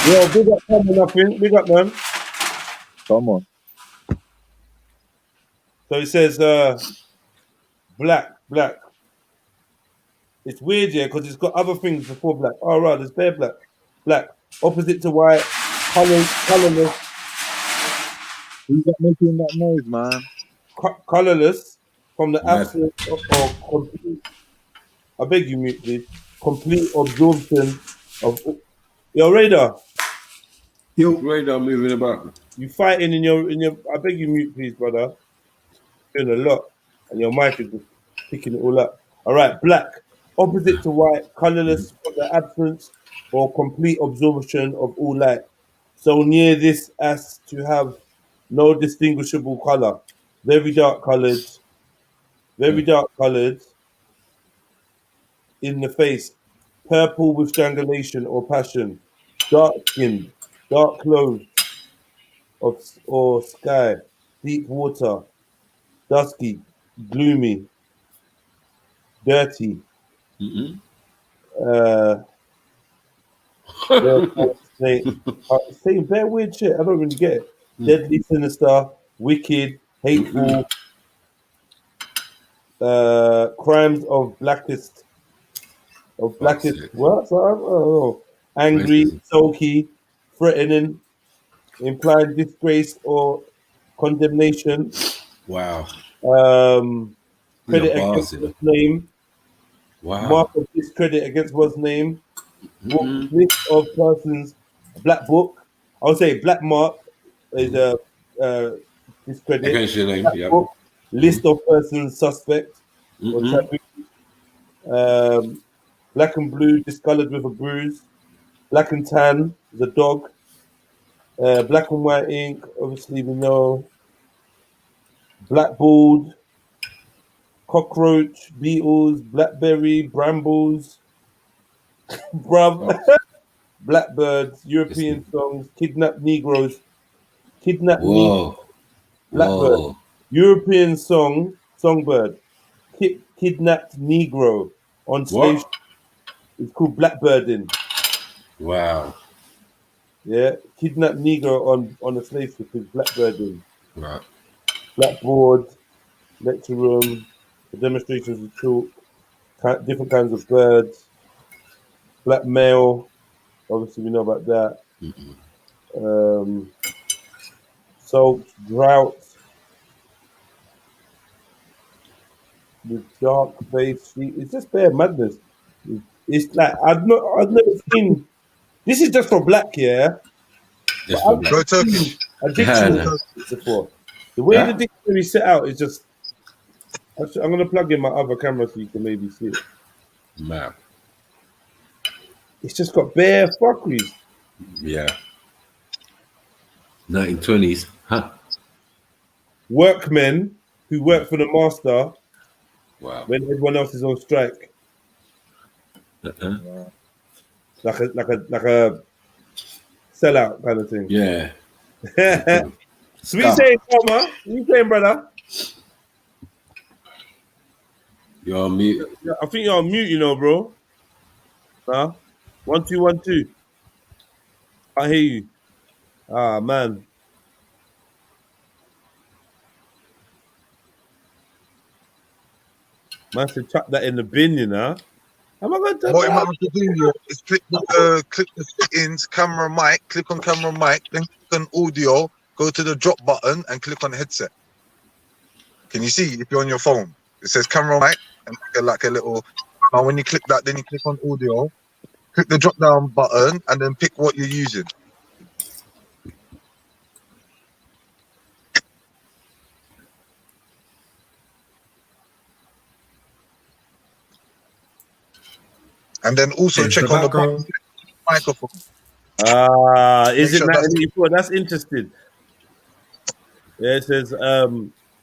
Yo, big up, coming up in. Big up, man. Come on. So it says black. It's weird, yeah, because it's got other things before black. Oh, right, there's bare black. Opposite to white, colorless. Who's that making that noise, man? Colorless from the absence or complete. I beg you, mute, please. Complete absorption of. Yo, Radar. Yo, Radar moving about. You fighting in your. I beg you, mute, please, brother. Doing a lot, and your mic is just picking it all up. All right, black. Opposite to white, colorless from the absence or complete absorption of all light. So near this as to have no distinguishable color. Very dark colored in the face. Purple with strangulation or passion. Dark skinned, dark clothes or sky. Deep water. Dusky, gloomy, dirty. Saying bare weird shit. I don't really get it. Deadly, sinister, wicked, hateful. Crimes of blackest what? So, I don't know. Angry, sulky, threatening, implying disgrace or condemnation. Wow. Credit Bars, against you know. one's name. Wow. Mark of discredit against one's name. Book, list of persons. Black book. I would say black mark is a discredit. Against your name, Black yeah. book. List of persons suspect or taboo. Black and blue, discolored with a bruise. Black and tan, the dog. Black and white ink, obviously we know. Blackboard, cockroach, beetles, blackberry, brambles, bruv, blackbirds, European songs, kidnapped Negroes, kidnapped Negroes, blackbird, European songbird, kidnapped Negro on slave. It's called blackbirding. Wow. Yeah, kidnapped Negro on a slave ship is blackbirding. Right. Blackboard, lecture room, demonstrations of chalk, different kinds of birds, blackmail, obviously we know about that. Salt, drought, the dark face, it's just bare madness. It's like I've never seen. This is just for black, yeah. Just But for I've black. never seen a dictionary before. The way the dictionary set out is just. I'm gonna plug in my other camera so you can maybe see it. Man. It's just got bare fuckeries. Yeah. 1920s, huh? Workmen who work for the master. Wow. When everyone else is on strike. Like a sellout kind of thing. Yeah. So what you saying, Palmer? What you saying, brother? You're on mute. I think you're on mute, you know, bro. Huh? 1 2 1 2. I hear you. Ah, man. Man said chuck that in the bin, you know. Am I going to What you might have to do here is click the settings, camera mic, click on camera mic, then click on audio, go to the drop button and click on headset. Can you see if you're on your phone? It says camera mic and like a little. Now when you click that, then you click on audio, click the drop down button and then pick what you're using. And then also check on the button, microphone. Is it 1984? That's interesting. Yeah, it says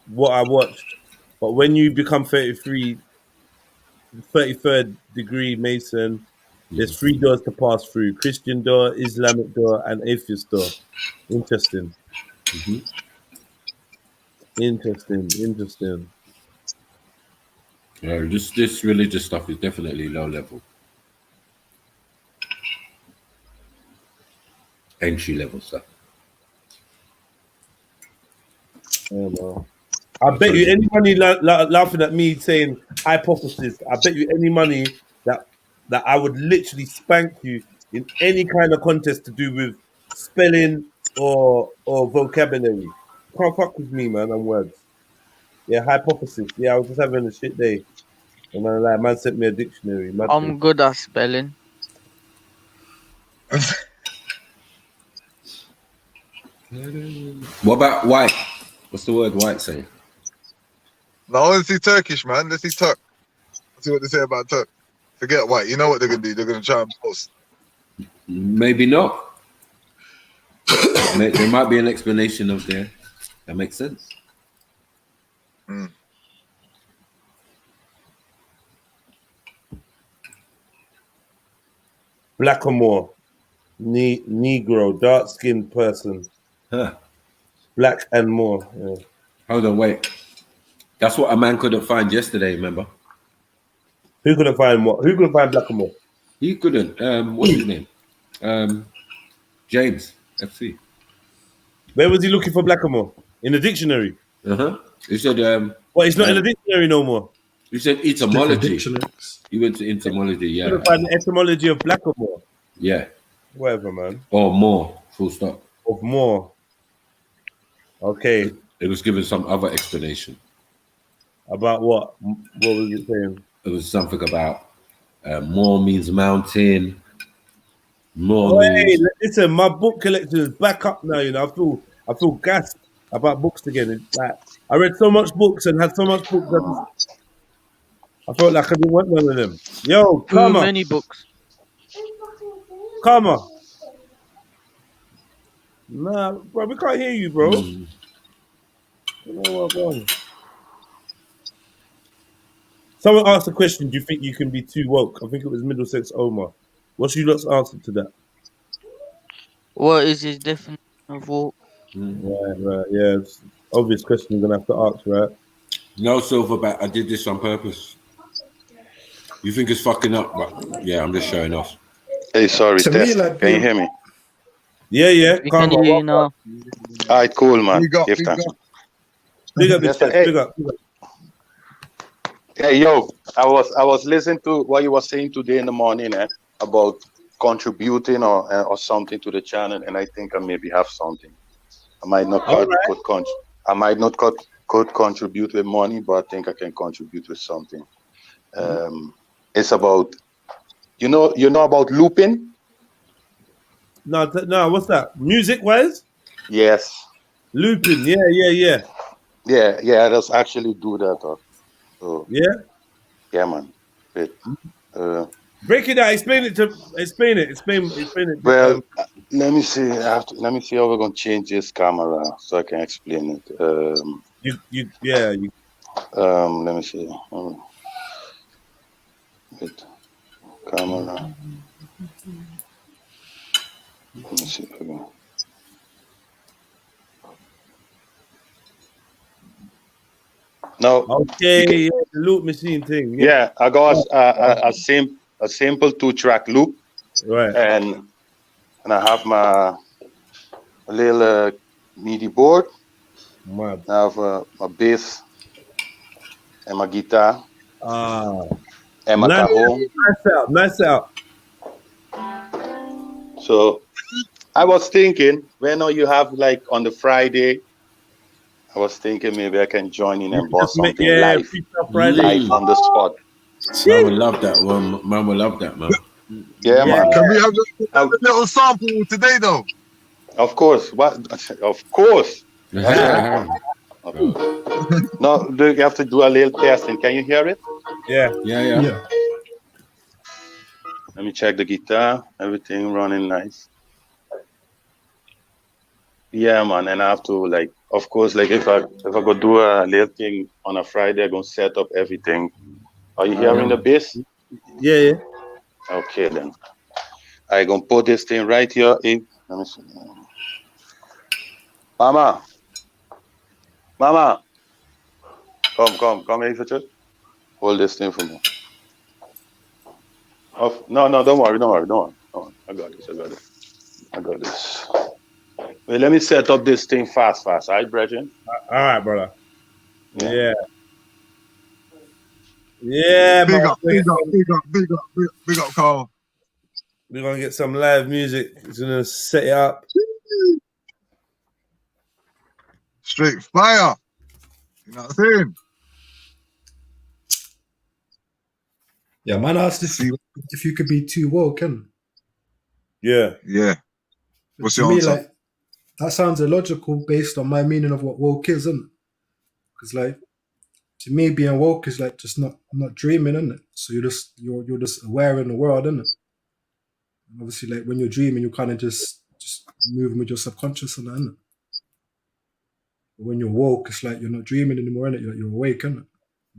what I watched. But when you become 33, 33rd degree Mason, there's 3 doors to pass through: Christian door, Islamic door, and atheist door. Interesting. Interesting. Yeah, this religious stuff is definitely low level. Entry level stuff. I bet you any money laughing at me saying hypothesis. I bet you any money that I would literally spank you in any kind of contest to do with spelling or vocabulary. Can't fuck with me, man, on words. Yeah, hypothesis. Yeah, I was just having a shit day. And man sent me a dictionary. I'm good at spelling. What about white? What's the word white saying? Now let's see Turkish, man. Let's see Turk. Let's see what they say about Turk. Forget white. You know what they're gonna do? They're gonna try and post. Maybe not. There might be an explanation of there that makes sense. Blackamoor, Negro, dark-skinned person. Huh. Black and more. Yeah. Hold on, wait. That's what a man couldn't find yesterday, remember? Who couldn't find what? Who couldn't find Blackamoor? He couldn't. What's his name? James, FC. Where was he looking for Blackamoor? In the dictionary? He said... Well, it's not in the dictionary no more. You said different etymology. dictionaries. You went to etymology, yeah. Couldn't find the etymology of black or more. Yeah. Whatever, man. Or more, full stop. Of more. Okay. It was given some other explanation. About what? What was it saying? It was something about more means mountain. More Oh, hey, means... listen, my book collection is back up now. You know, I feel gassed about books again. It's like I read so much books and had so much books. I felt like I didn't want none of them. Yo, come Too on, many books. come on. Nah, bro, we can't hear you, bro. You know what, bro? Someone asked a question. Do you think you can be too woke? I think it was Middlesex Omar. What's your lot's answer to that? What is his definition of woke? Right, yeah. It's obvious question you're gonna have to ask, right? No, Silverback, I did this on purpose. You think it's fucking up, but yeah, I'm just showing off. Hey, sorry, To me, test. like, Can you hear me? Yeah. We can hear you now. All right, cool, man. Big up, Give big thanks. up. Big up, Yes, big hey. big up. Hey, yo, I was listening to what you were saying today in the morning about contributing or something to the channel, and I think I maybe have something. I might not could contribute with money, but I think I can contribute with something. It's about you know about looping. No, what's that? Music wise? Yes. Looping, yeah. Yeah. I just actually do that. So yeah, man. Break it down. Explain it. Explain it. Well, let me see. Let me see how we're gonna change this camera so I can explain it. Let me see. Wait. Camera. Let me see. No. Okay, the loop machine thing. Yeah, I got a simple 2-track loop. Right. And I have my little MIDI board. Mad. I have my bass and my guitar. And my cajon. Nice out. So I was thinking, when you have like on the Friday, I was thinking maybe I can join in and boss something live on the spot. Man will love that one. Man will love that, man. Yeah, man. Can we have a little sample today, though? Of course. What? Of course. No, you have to do a little testing. Can you hear it? Yeah. Let me check the guitar. Everything running nice. Yeah, man. And I have to like, of course, like if I go do a little thing on a Friday, I'm gonna set up everything. Are you hearing the bass? Yeah. Okay, then. I'm gonna put this thing right here in. Let me see. Mama. Come here, Richard. Hold this thing for me. No, don't worry. I got this. Wait, let me set up this thing fast. All right, Brethren? All right, brother. Yeah, big up, Carl. We're gonna get some live music. It's gonna set it up. Straight fire. You know what I'm saying? Yeah, man asked if you could be too woke, and yeah. What's to your me, answer? like, that sounds illogical based on my meaning of what woke is, isn't it? Because like to me, being woke is like just not dreaming, isn't it? So you're just aware in the world, isn't it? And obviously, like when you're dreaming, you're kind of just moving with your subconscious and that, isn't it? But when you're woke, it's like you're not dreaming anymore, innit? You're awake, isn't it?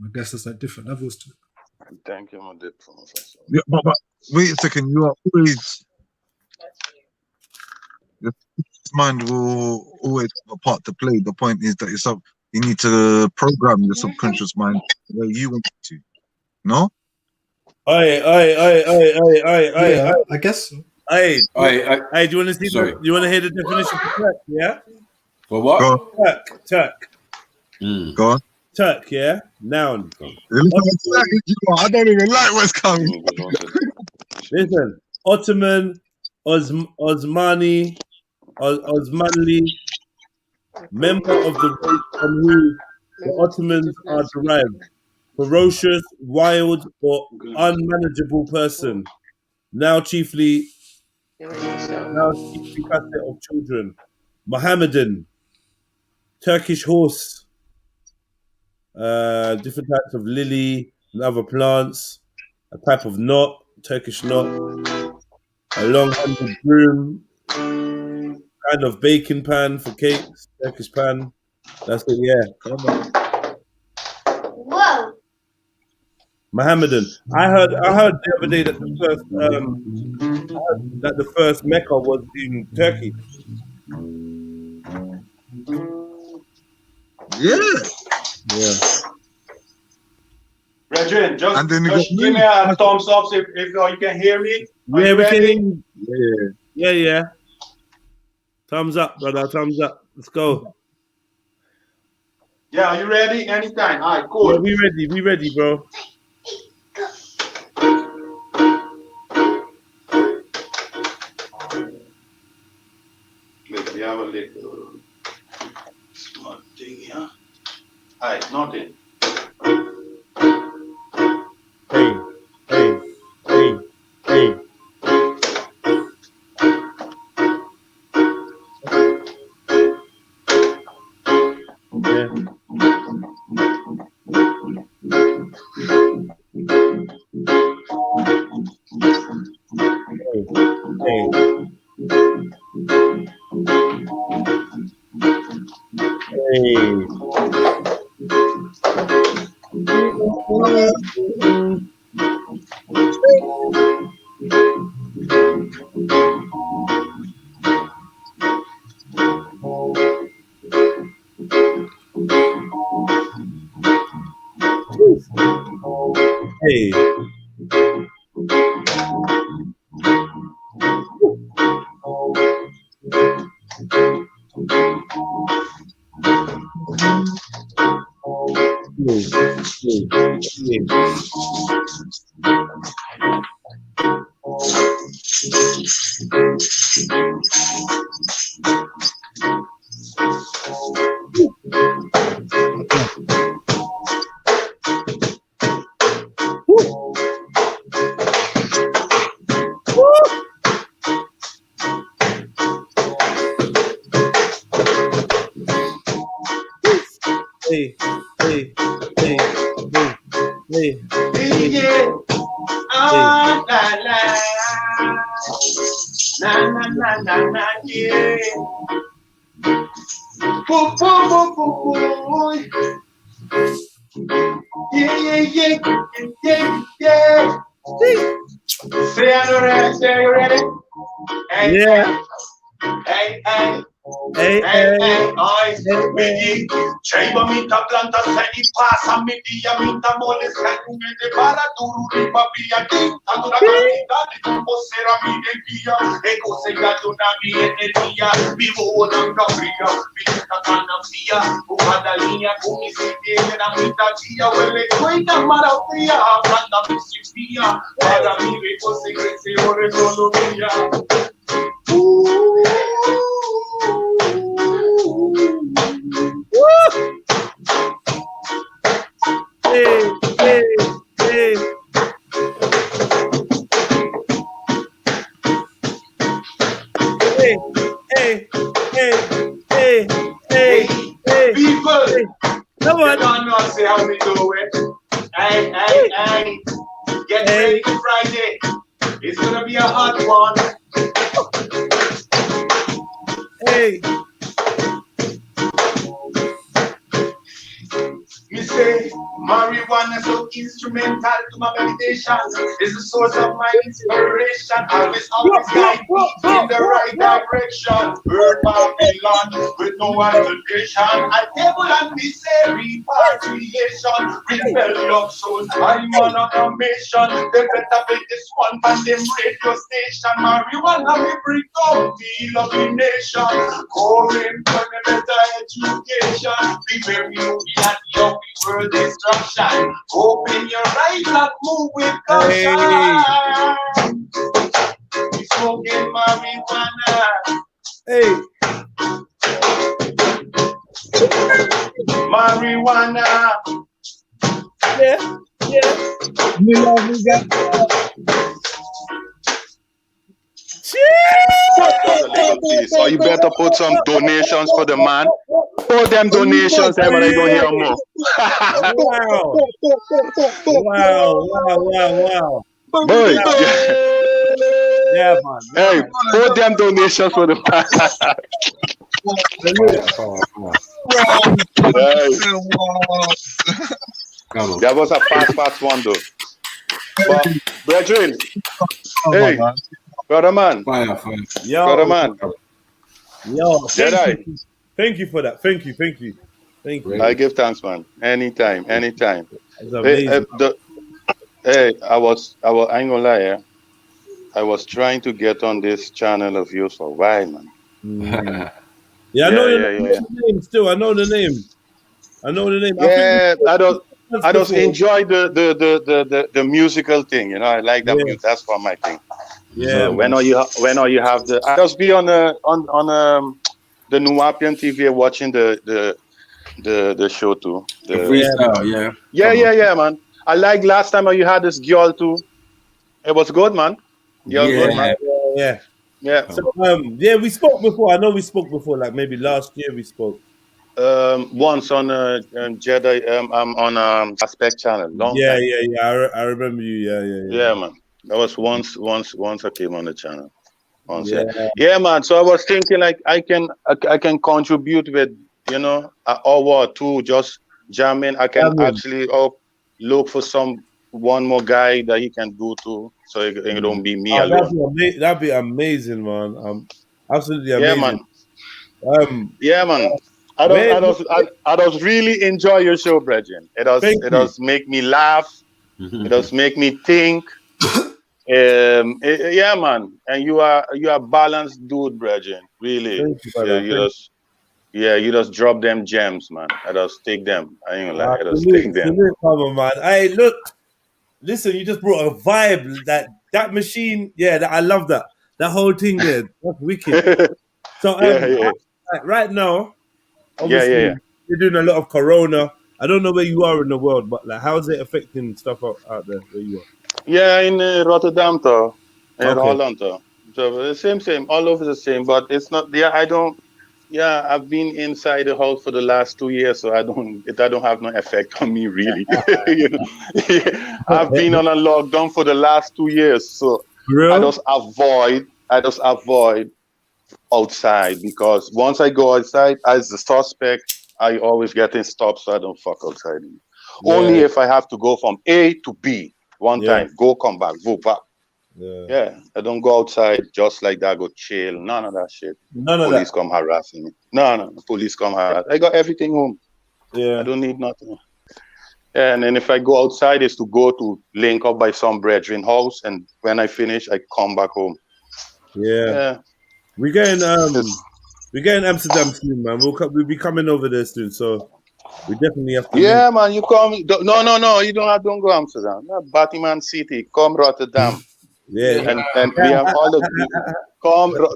I guess there's like different levels to it. Thank you, my dear professor. Yeah, but wait a second. You are always. Your mind will always have a part to play. The point is that you need to program your subconscious mind the way you want it to. No? Aye. I guess so. Hey, do you want to see? You want to hear the definition for tech? Yeah. For what? Tech. Go on. Turk, yeah? Noun. I don't even like what's coming. Listen, Ottoman, Osmani, Osmanli, member of the race from who the Ottomans are derived. Ferocious, wild, or unmanageable person. Now chiefly facet of children. Mohammedan, Turkish horse, different types of lily and other plants, a type of knot, Turkish knot, a long-handled broom, kind of baking pan for cakes, Turkish pan. That's it, yeah. Whoa. Mohammedan. I heard the other day that the first Mecca was in Turkey. Yeah. Brethren, just then you got give me a thumbs up if you can hear me. Are Yeah, you we can ready? hear you. Yeah. Thumbs up, brother. Thumbs up. Let's go. Yeah, are you ready? Anytime. All right, cool. Yeah, we ready. We ready, bro. Let me have a little small thing here. All right, nothing. Hey. Hey. Yeah. Say you ready? Say you ready? Hey, yeah. Ay, vedi, c'è minta planta se di passa, mi dia minta mole sangue de para turu papia tinta dura cantità di composera mi de via e cose gato da mia energia vivo una capria vita canna via una linea come si tiene la minta via quelle quella maravilla planta mi si via para mi le cose che se ore solo via. Hey. People, come on. You don't know say how we do it. Hey. Get ready for Friday. It's gonna be a hot one. Hey. You say marijuana so instrumental to my meditation. Is the source of my inspiration. Always guide me in the right direction. Bird Babylon with no altercation. I table and misery, repatriation. Rebellion souls, I'm on a mission. They better make this one from them radio station. Marijuana we bring up the loving nation. Calling for the better education. Be very new, we are the for destruction. Open your eyes and move with caution. We smoking marijuana. Hey. Marijuana. Yeah. So you better put some donations for the man. Put them donations, and I don't hear more. Wow. Boy. Yeah, man. Hey, put them donations for the man. That was a fast one though. But brethren, hey, brother man, brother man, Yo, thank you for that. Thank you. I give thanks, man. Anytime. It's Hey, amazing. I ain't gonna lie, yeah. I was trying to get on this channel of yours for a while, man. Yeah, I know the name still. I know the name. Yeah, I just enjoy the musical thing, you know. I like that music. That's for my thing. Yeah. So when you have the, I just be on the Nuwapian TV watching the show too. The freestyle, Yeah, man. I like last time you had this girl too. It was good, man. Good, man. Yeah. So, we spoke before. I know we spoke before, like maybe last year we spoke. Once on Jedi, on Aspect channel. Long time. Yeah. I remember you. Yeah, man. That was once I came on the channel. Yeah, man. So I was thinking like I can contribute with, you know, an hour or two, just jamming. I can actually look for one more guy that he can do too, so it don't be me alone. That'd be amazing, man. Absolutely amazing. Yeah, man. I don't really enjoy your show, Brethren. It does make me laugh. It does make me think. Yeah, man. And you are a balanced dude, Brethren. Really. You just drop them gems, man. I just take them. I ain't gonna lie. I just take them. Come on, man. Hey, look. Listen, you just brought a vibe. That machine, I love that. That whole thing there. That's wicked. So right now, obviously, you're doing a lot of Corona. I don't know where you are in the world, but like, how is it affecting stuff out there where you are? Yeah, in Rotterdam, though. In Holland, though. So same, all over the same. But it's not. Yeah, I've been inside the house for the last 2 years, so I don't have no effect on me really. You know? I've been on a lockdown for the last 2 years, so I just avoid outside, because once I go outside as the suspect, I always get in stopped, so I don't fuck outside anymore. Only if I have to go from A to B one time, come back, go back. Yeah, I don't go outside just like that, go chill. None of that shit. Police come harassing me. No, police come harass. I got everything home. Yeah. I don't need nothing. Yeah, and then if I go outside, it's to go to link up by some brethren house, and when I finish, I come back home. Yeah. We're getting Amsterdam soon, man. We'll be coming over there soon, so we definitely have to. Yeah, man, you come. No, you don't go Amsterdam. No, Batman City, come Rotterdam. Yeah, and we have all the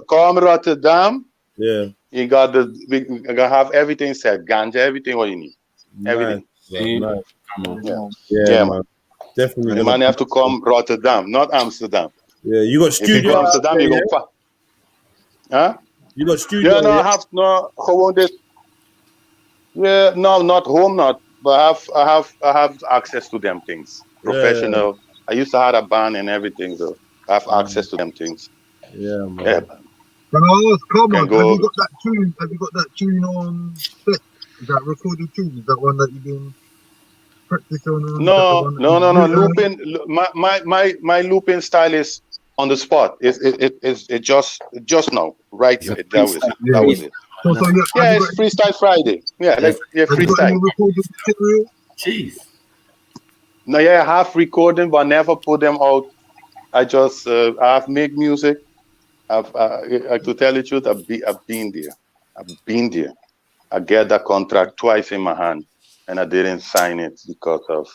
come Rotterdam. Yeah, you got we gonna have everything set, ganja, everything what you need, everything. Nice. Yeah, man. Definitely. The man have to come Rotterdam, not Amsterdam. Yeah, you got studio. If you go Amsterdam, you go. Huh? You got studio. Yeah, no, I have gewoon dit. Yeah, no, not home, but I have access to them things. Professional. Yeah. I used to have a band and everything, so I have access to them things. Yeah, man. Yeah. Can I ask, come on, have you got that tune? Have you got that tune on set? Is that recorded tune? Is that one that you've been practicing on? No. Looping. My looping style is on the spot. It just now, right? That was it. Yeah, it's Freestyle Friday. Yeah, freestyle. Jeez. No, I have recording, but never put them out. I just I have make music. To tell the truth, I've been there. I get that contract twice in my hand, and I didn't sign it because of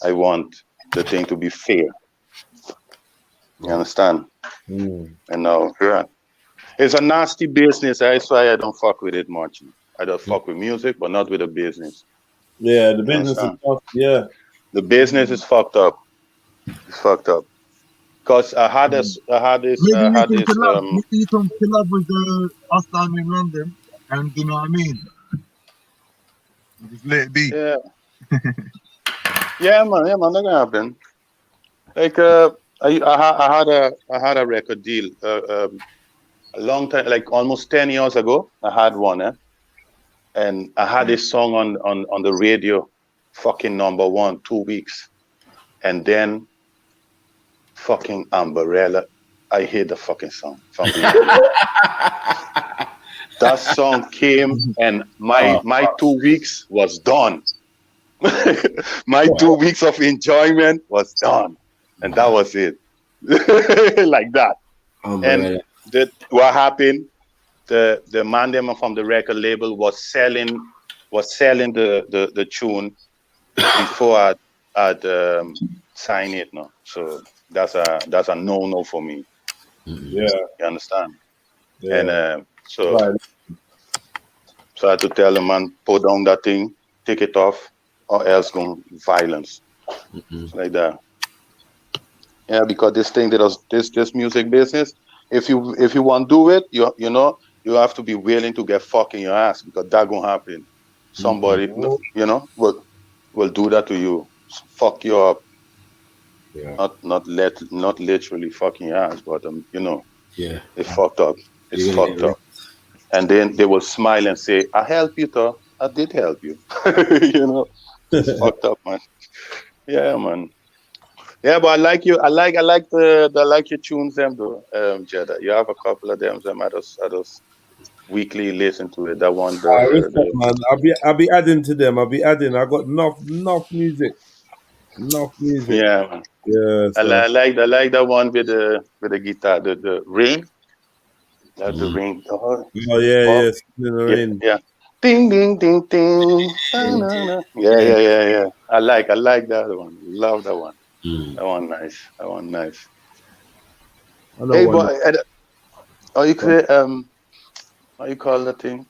I want the thing to be fair. You understand? And now, yeah, it's a nasty business. That's why I don't fuck with it much. I don't fuck with music, but not with the business. Yeah, the You business is understand? tough. Yeah. The business is fucked up. It's fucked up. Cause I had this. Maybe you can collab. Maybe you can collab with us down in London, and you know what I mean. Just let it be. Yeah. Yeah, man. That can happen. Like, I had a record deal a long time, like almost 10 years ago. I had one, and I had this song on the radio, fucking #1, 2 weeks, and then fucking Umbrella. I hate the fucking song. That song came, and my 2 weeks was done. My 2 weeks of enjoyment was done, and that was it. Like that. And what happened? The man them from the record label was selling the tune before I'd sign it. No, so that's a no for me. Yeah, you understand? Yeah. And so I had to tell the man, put down that thing, take it off, or else go violence. Like that. Yeah, because this thing this music business, if you want to do it, you know you have to be willing to get fucking your ass, because that gonna happen. Somebody will do that to you, fuck you up. Yeah. Not literally fucking your ass, but you know. Yeah. It's fucked up. It's You're gonna fucked get up. And then they will smile and say, "I help you, though. I did help you." You know, it's fucked up, man. Yeah, man. Yeah, but I like you. I like your tunes, them though, Jedi. You have a couple of them. I just weekly listen to it. That one, Respect, man. I'll be adding to them. I'll be adding. I got enough music. Enough music. yeah, man. Yeah. I So. like that one with the guitar, the ring. That's the ring. Oh yeah. Yeah. Ding ding ding ding. Yeah. I like that one. Love that one. That one nice. That one nice. Hey, boy, are you how you call that thing?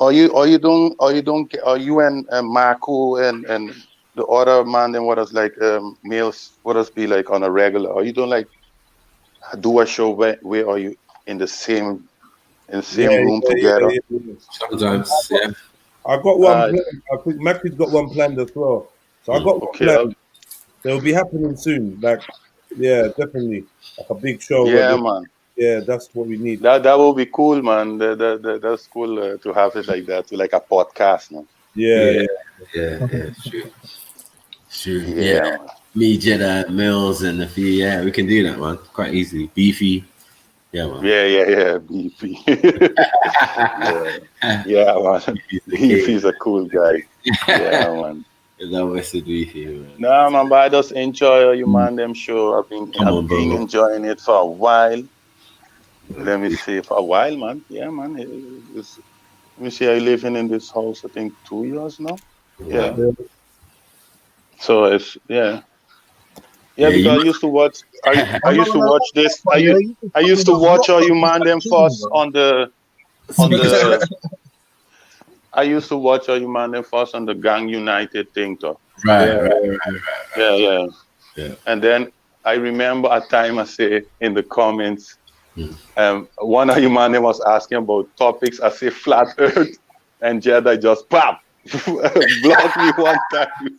Are you and Marco and the other man, then what is like males, what does be like on a regular? Are you doing like do a show where are you in the same room together? Yeah. Sometimes, yeah. I got one planned. I think Mackie's got one planned as well. So I got one planned. They'll be happening soon. Like, yeah, definitely. Like a big show. Yeah, man. Yeah, that's what we need. That will be cool, man. That's cool to have it like that, to like a podcast, man. Yeah. Sure. Yeah. Me, Jedi, Mills, and a few. Yeah, we can do that, man. Quite easily. Beefy. Yeah, man. Yeah, Beefy. yeah, man. Beefy's a cool guy. Yeah, man. That was Beefy, man. Nah, man, but I just enjoy you, man. Them show. I've been enjoying it for a while. Let me see, for a while, man. Yeah, man. Let me see. I living in this house, I think 2 years now. Yeah. So it's because I used to watch. I used to watch this. I used to watch all you man them first on the. I used to watch all you man them first on the Gang United thing, though. Right. Yeah. And then I remember a time I say in the comments, one of you man them was asking about topics. I say flat Earth, and Jedi just pop. Block me one time.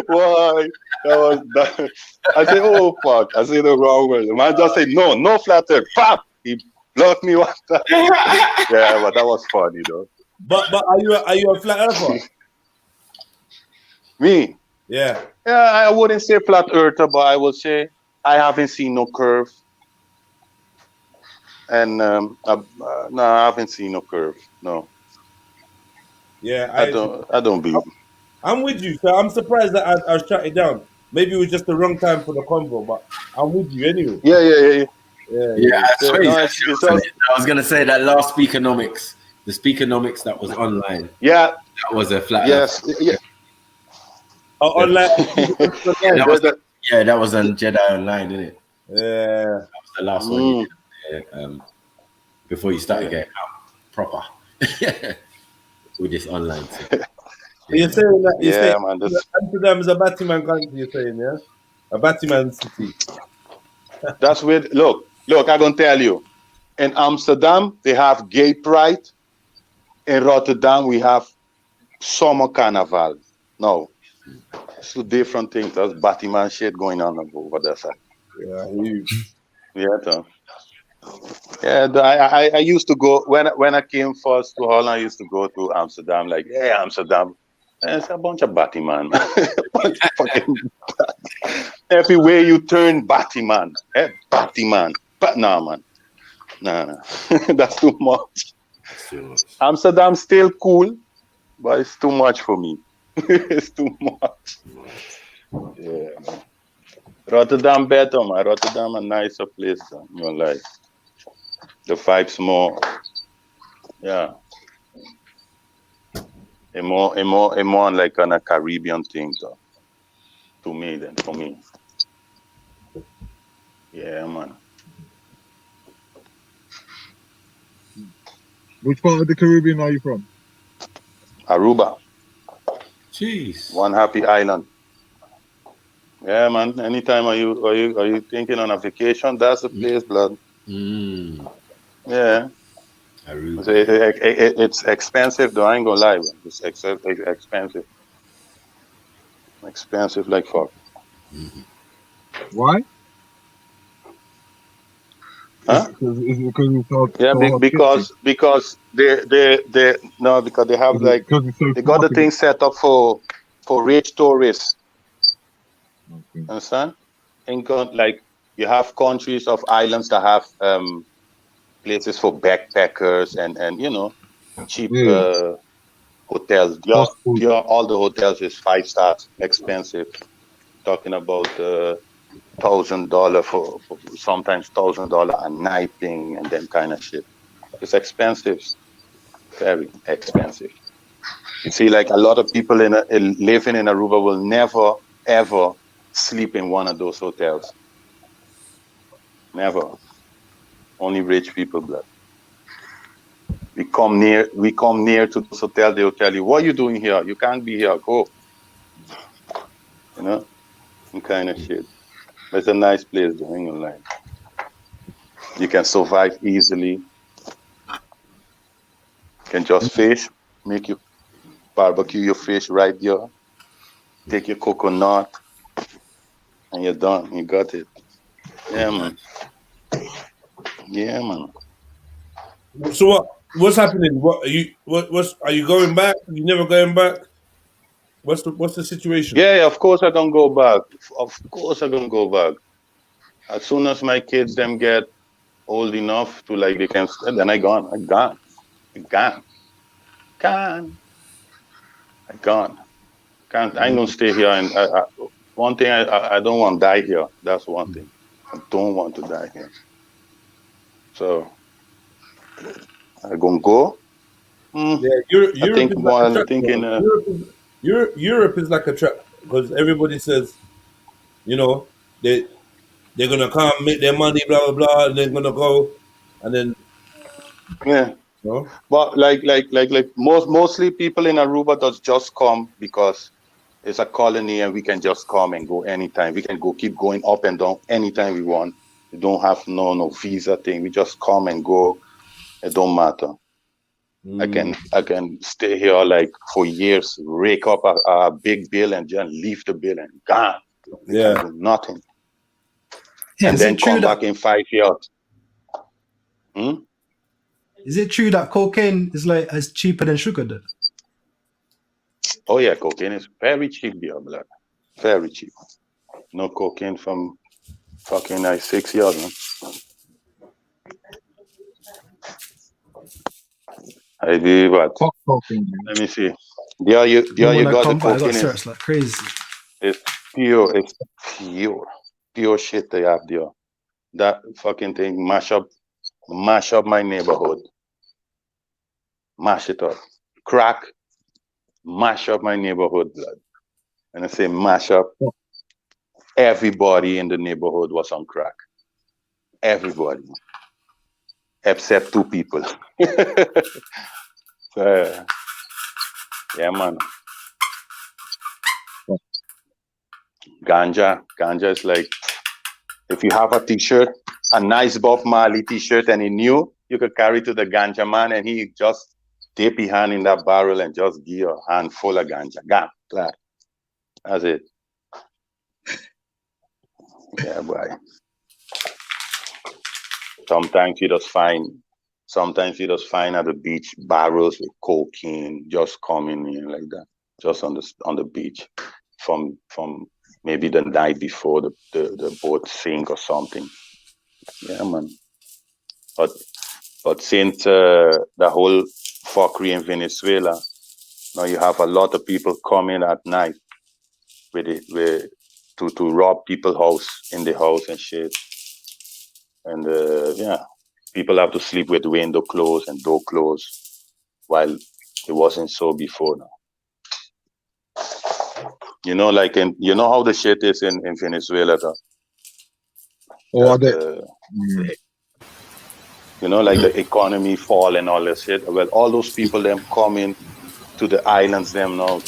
Why? That was that. I said, "Oh fuck!" I said the wrong word. The man just said, "No flat earth." Pop! He blocked me one time. Yeah, but that was funny though. But are you a flat earther? Me? Yeah. Yeah, I wouldn't say flat earther, but I would say I haven't seen no curve. And no, I haven't seen no curve. No. Yeah, I don't believe. I'm with you, so I'm surprised that I shut it down. Maybe it was just the wrong time for the convo, but I'm with you anyway. Yeah. I was gonna say that last Speakernomics. The Speakernomics that was online. Yeah. That was a flat. Yes. Yeah. Online. That was on Jedi Online, isn't it? Yeah. That was the last one you did, before you started getting out proper with this online thing. You're saying that you say man, Amsterdam is a Batman country, you're saying, yeah? A Batman city. That's weird. Look, I'm gonna tell you. In Amsterdam, they have gay pride. In Rotterdam, we have summer carnival. No, it's two different things. That's Batman shit going on over there side. Yeah, huge. Yeah, I used to go when I came first to Holland. I used to go to Amsterdam. Like, yeah, Amsterdam. And it's a bunch of Batman. Everywhere you turn, Batman. Batman. But no, man. No. That's too much. Amsterdam's still cool, but it's too much for me. It's too much. Yeah. Rotterdam better, man. Rotterdam a nicer place in your life. The vibes more, yeah. A more like on a Caribbean thing, though. To me, then for me. Yeah, man. Which part of the Caribbean are you from? Aruba. Jeez. One happy island. Yeah, man. Anytime are you thinking on a vacation? That's the place, blood. Yeah. Aruba. So it's expensive, though. I ain't gonna lie, man. It's expensive. Expensive like fuck. Why? Huh? Is it because it's so, Yeah, because they have like they got the thing set up for rich tourists. Understand? Like you have countries of islands that have places for backpackers and you know cheap hotels. All the hotels is 5 stars, expensive. Talking about $1,000 for sometimes $1,000 a night thing and then kind of shit. It's expensive, very expensive. You see, like a lot of people living in Aruba will never ever sleep in one of those hotels. Never. Only rich people, blood. We come near to this hotel, they'll tell you, what are you doing here? You can't be here, go. You know? Some kind of shit. But it's a nice place, though, ain't gonna lie. You can survive easily. You can just fish, make you barbecue your fish right there. Take your coconut, and you're done. You got it. Yeah, man. Yeah, man. So what's happening? What are you going back? You never going back? What's the situation? Yeah, of course I can go back. Of course I can go back. As soon as my kids them get old enough to like they can, then I gone. Can't. I ain't gonna stay here. And one thing, I don't want to die here. That's one thing. I don't want to die here. So I'm gonna go. Yeah, Europe is like a trap because everybody says, you know, they're gonna come make their money, blah blah blah, and they're gonna go, and then yeah. No? But like mostly people in Aruba does just come because it's a colony and we can just come and go anytime. We can keep going up and down anytime we want. We don't have no visa thing. We just come and go. It don't matter. I can stay here like for years, rake up a big bill and just leave the bill and gone. We can do nothing. Yeah, and then come back in 5 years. Is it true that cocaine is like as cheaper than sugar then? Oh yeah, cocaine is very cheap here, blood. Very cheap. No cocaine from fucking like 6 years, man. I do what? Let me see. There you got the cocaine. It's like crazy. It's pure shit they have there. That fucking thing mash up my neighborhood. mash it up. Crack, mash up my neighborhood, blood. And I say mash up. Everybody in the neighborhood was on crack. Everybody. Except 2 people. So, yeah, man. Ganja is like, if you have a t-shirt, a nice Bob Marley t-shirt, and he knew, you could carry to the ganja man, and he just dip his hand in that barrel and just give you a handful of ganja. Gah, glad. That's it. Yeah, boy. Sometimes you just find at the beach barrels with cocaine just coming in like that, just on the beach, from maybe the night before the boat sink or something. Yeah, man. But since the whole fuckery in Venezuela, now you have a lot of people coming at night to rob people's house in the house and shit. And yeah, people have to sleep with window closed and door closed, while it wasn't so before now. You know, like you know how the shit is in Venezuela, though? You know, like the economy fall and all that shit. Well, all those people them coming to the islands them now.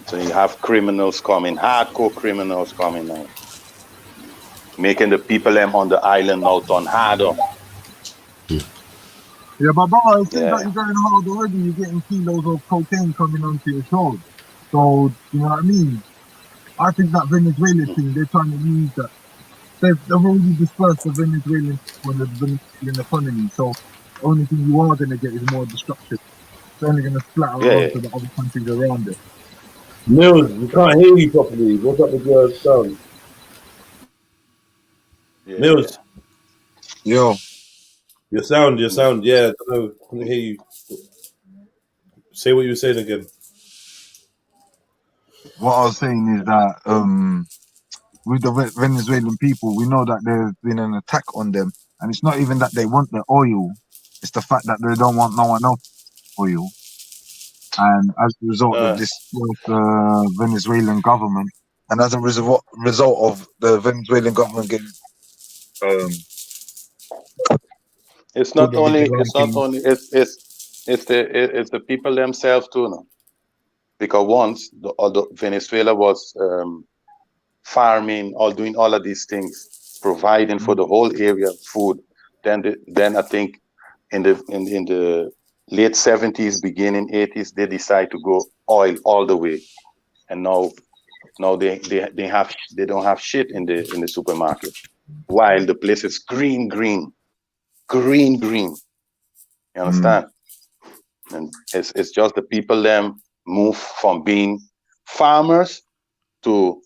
So you have criminals coming, hardcore criminals coming now, making the people them on the island now turn harder. Yeah, but bro, it seems like you're going hard already. You're getting kilos of cocaine coming onto your shores. So, you know what I mean? I think that Venezuela thing, they're trying to use that. They've already dispersed the Venezuelan economy. So, the only thing you are going to get is more destruction. It's only going to splatter onto the other countries around it. Mills, we can't hear you properly. What's up with your sound? Mills. Yo. Your sound, yeah. I couldn't hear you. Say what you were saying again. What I was saying is that with the Venezuelan people, we know that there's been an attack on them. And it's not even that they want the oil. It's the fact that they don't want no one else oil. And as a result of this Venezuelan government, and as a result of the Venezuelan government getting it's the people themselves too now. Because once although Venezuela was farming or doing all of these things, providing for the whole area food, then I think in the late 70s, beginning 80s, they decide to go oil all the way, and now they don't have shit in the supermarket, while the place is green. You understand? And it's just the people them move from being farmers to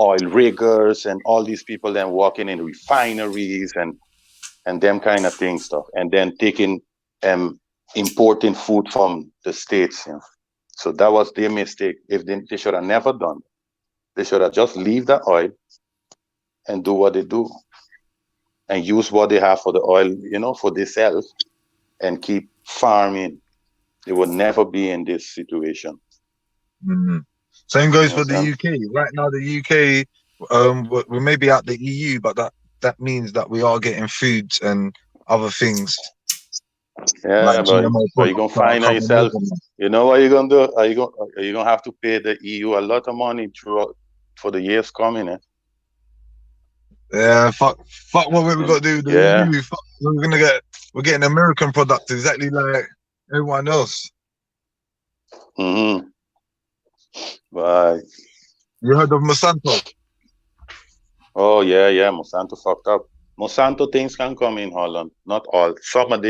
oil riggers and all these people then working in refineries and them kind of thing stuff, and then taking importing food from the States. You know? So that was their mistake. If they should have never done it. They should have just leave the oil and do what they do and use what they have for the oil, you know, for themselves, and keep farming. They would never be in this situation. Same goes for the UK. Right now, the UK, we may be out the EU, but that means that we are getting foods and other things. Yeah, like but GMO you're gonna find out yourself. You know what you're gonna do? Are you gonna have to pay the EU a lot of money for the years coming? Eh? Yeah, fuck what we got to do. Yeah. EU, we're getting American products exactly like everyone else. Right. You heard of Monsanto? Oh yeah, Monsanto fucked up. Monsanto things can come in Holland, not all. Some of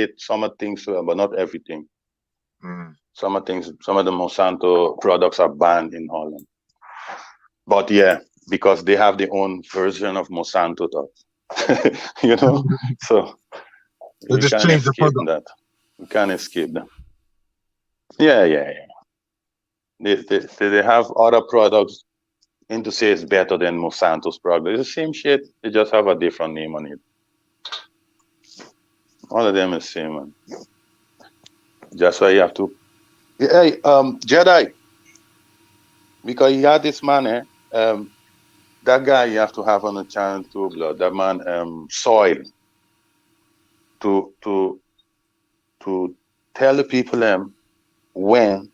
things, but not everything. Some of the Monsanto products are banned in Holland. But yeah, because they have their own version of Monsanto, you know. So they just change the product. That. We can't escape them. Yeah. They have other products and to say it's better than Monsanto's product. It's the same shit. They just have a different name on it. All of them is same, man. That's why you have to. Hey, Jedi, because he had this man, that guy you have to have on the channel too, blood. That man, Soil, to tell the people when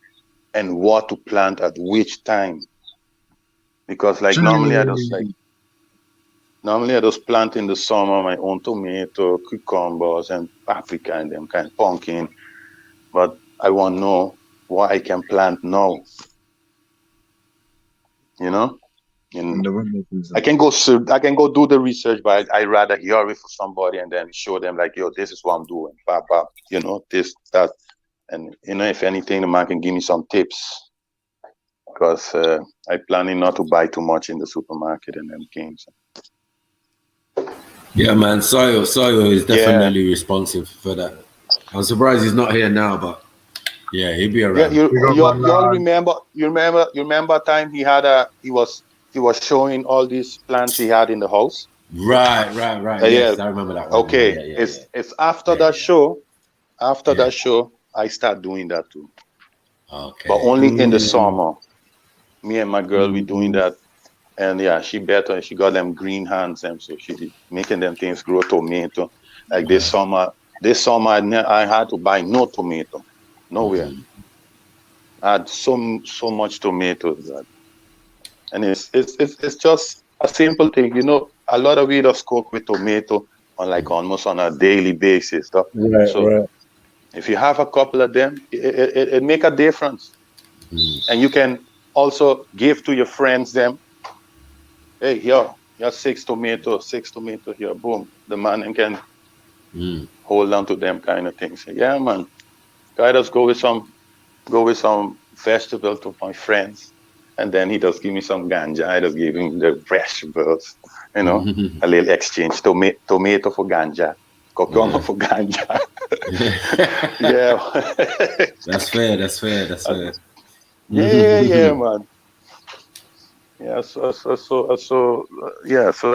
and what to plant at which time. Because like normally I just plant in the summer my own tomato, cucumbers, and paprika and them kind of pumpkin. But I want to know what I can plant now. You know? And I can go do the research, but I rather hear it from somebody and then show them like, yo, this is what I'm doing. Blah, blah, you know, this, that. And you know, if anything, the man can give me some tips. Because I planning not to buy too much in the supermarket and them things. Yeah, man, Soil is definitely responsive for that. I'm surprised he's not here now, but yeah, he'll be around. Yeah, you all remember a time he was showing all these plants he had in the house. Right. Yes, I remember that one. Okay, it's after that show. After that show, I start doing that too. Okay. But only in the summer. Me and my girl, we doing that. And yeah, she better. She got them green hands, and so she did making them things grow tomato. Like this summer, I had to buy no tomato, nowhere. I had so much tomatoes, that, and it's just a simple thing, you know. A lot of we just cook with tomato on like almost on a daily basis. So if you have a couple of them, it make a difference, and you can also give to your friends them. Hey, here, you have 6 tomatoes here, boom. The man can hold on to them kind of things. Yeah, man. I just go with some vegetable to my friends, and then he just give me some ganja. I just give him the vegetables, you know, a little exchange. Tomato for ganja, cucumber for ganja. Yeah. That's fair. Yeah, man. Yeah, so I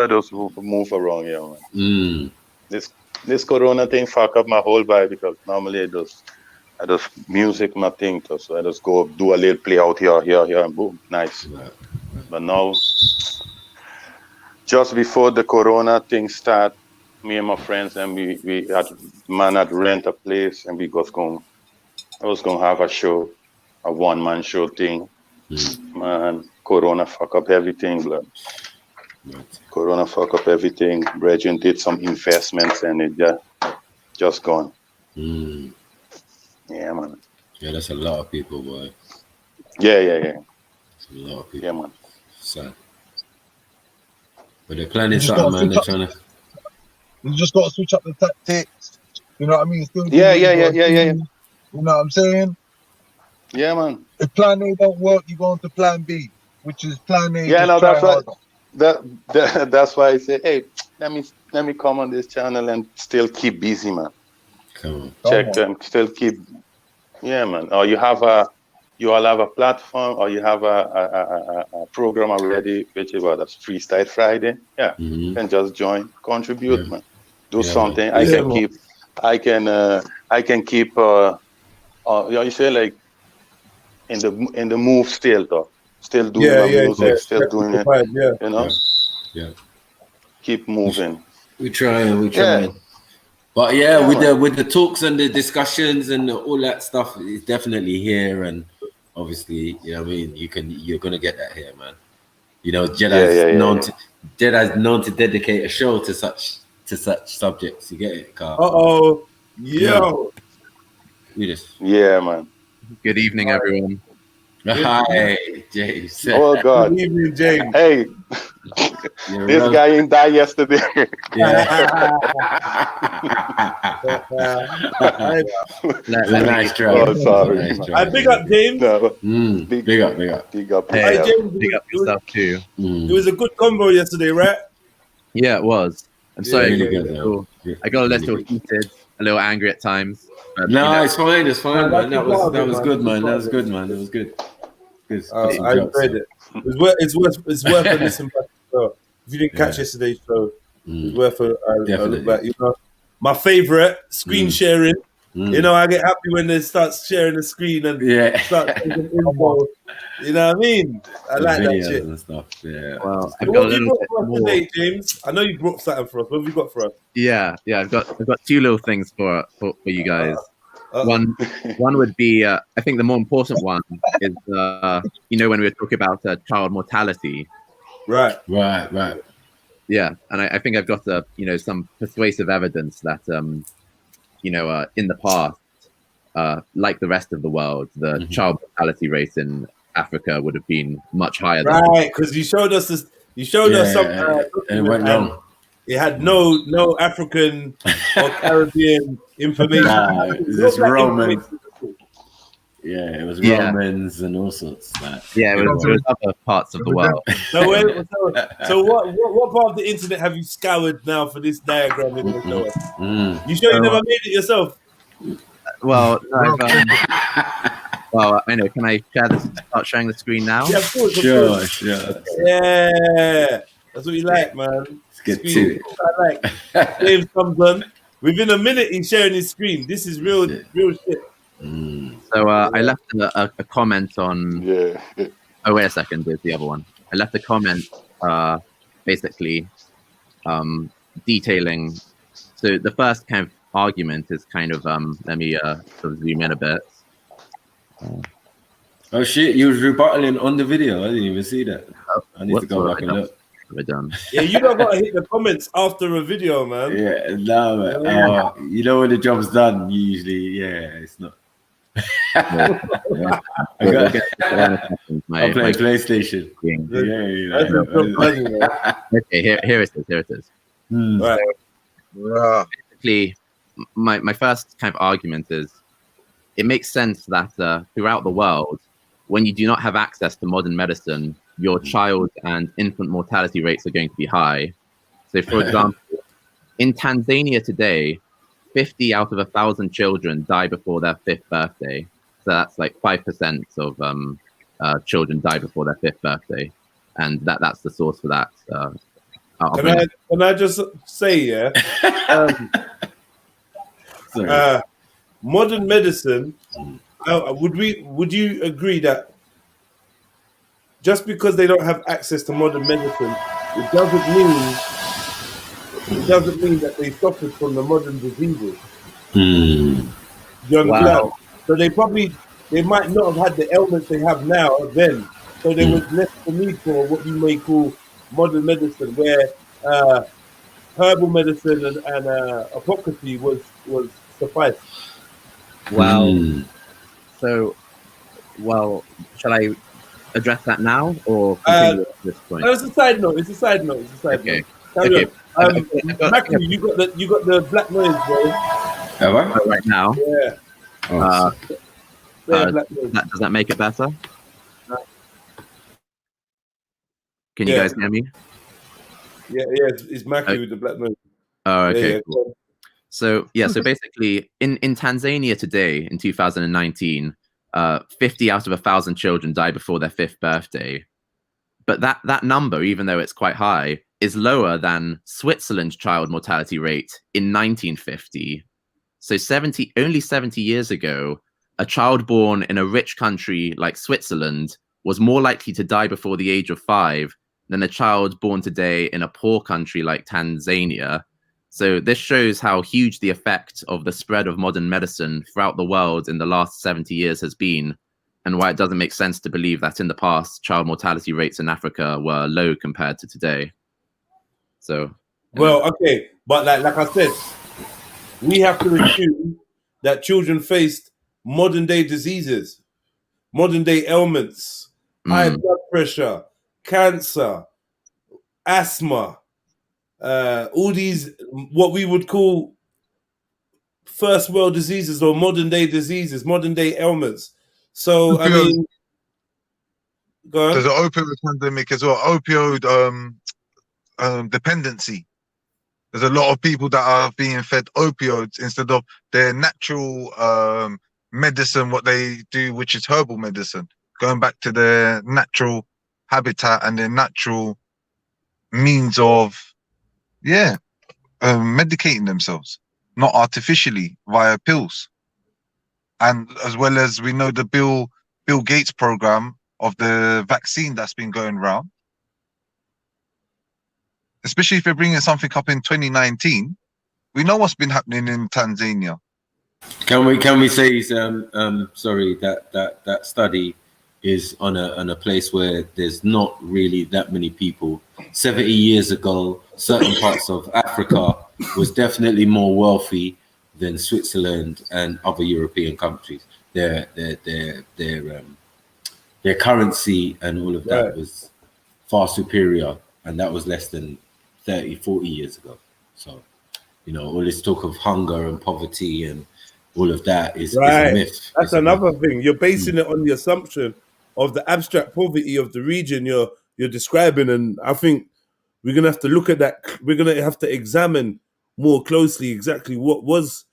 just move around, yeah, man. This Corona thing fuck up my whole vibe, because normally I just music my thing, so I just go do a little play out here, and boom, nice. But now, just before the Corona thing start, me and my friends and we had rent a place, and I was gonna have a show, a one-man show thing. Man, Corona fuck up everything, blood. Corona fuck up everything. Brethren did some investments and it just gone. Yeah, man. Yeah, that's a lot of people, boy. Yeah. That's a lot of people. Yeah, man. Sad. But they're planning something, man. They're trying to. You just got to switch up the tactics. You know what I mean? Yeah. You know what I'm saying? Yeah, man. If plan A don't work, you go on to plan B, which is plan A. Yeah, no, that's right. That's why I say, hey, let me come on this channel and still keep busy, man. Come on. Check them, still keep. Yeah, man. Or you all have a platform, or you have a program already, which is what, that's Freestyle Friday. Yeah, you can just join, contribute, man. Do something. Man. I can keep. You say like in the move still though. Still doing my music, still doing it. You know? Yeah. Keep moving. We're trying. But yeah, with the talks and the discussions and all that stuff, it's definitely here, and obviously, you know what I mean, you're gonna get that here, man. You know, Jedi's known to dedicate a show to such subjects. You get it, Carl? Yeah, man. Good evening, everyone. Hi, James. Oh God. Good evening, James. Hey, this guy ain't died yesterday. Nice try. Oh, sorry. Nice try. I big up James. Big up. Hey, James, big up yourself too. It was a good combo yesterday, right? Yeah, it was. I'm sorry. Really good, I got a little heated, a little angry at times. But, no, it's fine, man. That was good, man. That was good. Good. I enjoyed it. It's worth a listen back. So if you didn't catch yesterday's show, it's worth a look back. You know, my favorite screen sharing You know, I get happy when they start sharing the screen and start taking info. You know what I mean? I like that videos shit. and stuff. Yeah. Well, So I've what got a have you little brought bit for us more. today, James? I know you brought something for us. What have you got for us? Yeah, I've got two little things for you guys. One would be I think the more important one is you know, when we were talking about child mortality. Right. Yeah, and I think I've got you know, some persuasive evidence that you know, in the past, like the rest of the world, the child mortality rate in Africa would have been much higher. Right, because you showed us this. You showed us some. and it went wrong. It had no African or Caribbean information. Nah, it was just Romans. Yeah, it was Romans and all sorts. Yeah, it was other parts of the world. So what part of the internet have you scoured now for this diagram? You sure you never made it yourself? Well, no, well, I know. Can I start sharing the screen now? Yeah, of course. Sure. Yeah, that's what you like, man. Let's get to it. I like. James comes on within a minute. He's sharing his screen. This is real shit. So I left a comment on. Oh, wait a second. There's the other one. I left a comment, basically, detailing. So the first kind of argument is kind of let me sort of zoom in a bit. Oh shit! You was rebuttaling on the video. I didn't even see that. I need to go back and look. We're done. Yeah, you don't gotta hit the comments after a video, man. Yeah, no, man. You know when the job's done, usually, it's not. I play PlayStation. Okay, here it is. Right. Basically, my first kind of argument is, it makes sense that throughout the world, when you do not have access to modern medicine, your child and infant mortality rates are going to be high. So, for example, in Tanzania today, 50 out of 1,000 children die before their 5th birthday. So that's like 5% of children die before their 5th birthday, and that's the source for that. Can I just say, modern medicine. Would you agree that just because they don't have access to modern medicine, it doesn't mean that they suffered from the modern diseases? You understand? Wow. So they might not have had the ailments they have now then. So there was less the need for what you may call modern medicine, where herbal medicine and apocryphy was suffice. Well, so, shall I address that now or continue at this point? No, it's a side note. Okay. Carry on. Matthew, you got the black noise, bro. Have I? Right now. Yeah. Does that make it better? Can you guys hear me? Yeah, it's Matthew with the black noise. Oh, okay. Yeah, Cool. So basically, in Tanzania today, in 2019, 50 out of 1,000 children die before their 5th birthday. But that number, even though it's quite high, is lower than Switzerland's child mortality rate in 1950. So only 70 years ago, a child born in a rich country like Switzerland was more likely to die before the age of 5 than a child born today in a poor country like Tanzania. So this shows how huge the effect of the spread of modern medicine throughout the world in the last 70 years has been, and why it doesn't make sense to believe that in the past, child mortality rates in Africa were low compared to today. So, well, okay, but like I said, we have to assume that children faced modern day diseases, modern day ailments, high blood pressure, cancer, asthma, all these what we would call first world diseases or modern day diseases, modern day ailments. So I mean, go on. There's an opioid pandemic as well. Opioid dependency. There's a lot of people that are being fed opioids instead of their natural medicine, what they do, which is herbal medicine, going back to their natural habitat and their natural means of medicating themselves, not artificially via pills. and as well as we know the Bill Gates program of the vaccine that's been going around. Especially if you're bringing something up in 2019, we know what's been happening in Tanzania. Can we say sorry that study is on a place where there's not really that many people. 70 years ago, certain parts of Africa was definitely more wealthy than Switzerland and other European countries. Their currency and all of that was far superior, and that was less than 30, 40 years ago. So, you know, all this talk of hunger and poverty and all of that is a myth. That's another thing. You're basing it on the assumption of the abstract poverty of the region you're describing, and I think we're gonna have to look at that. We're gonna have to examine more closely exactly what was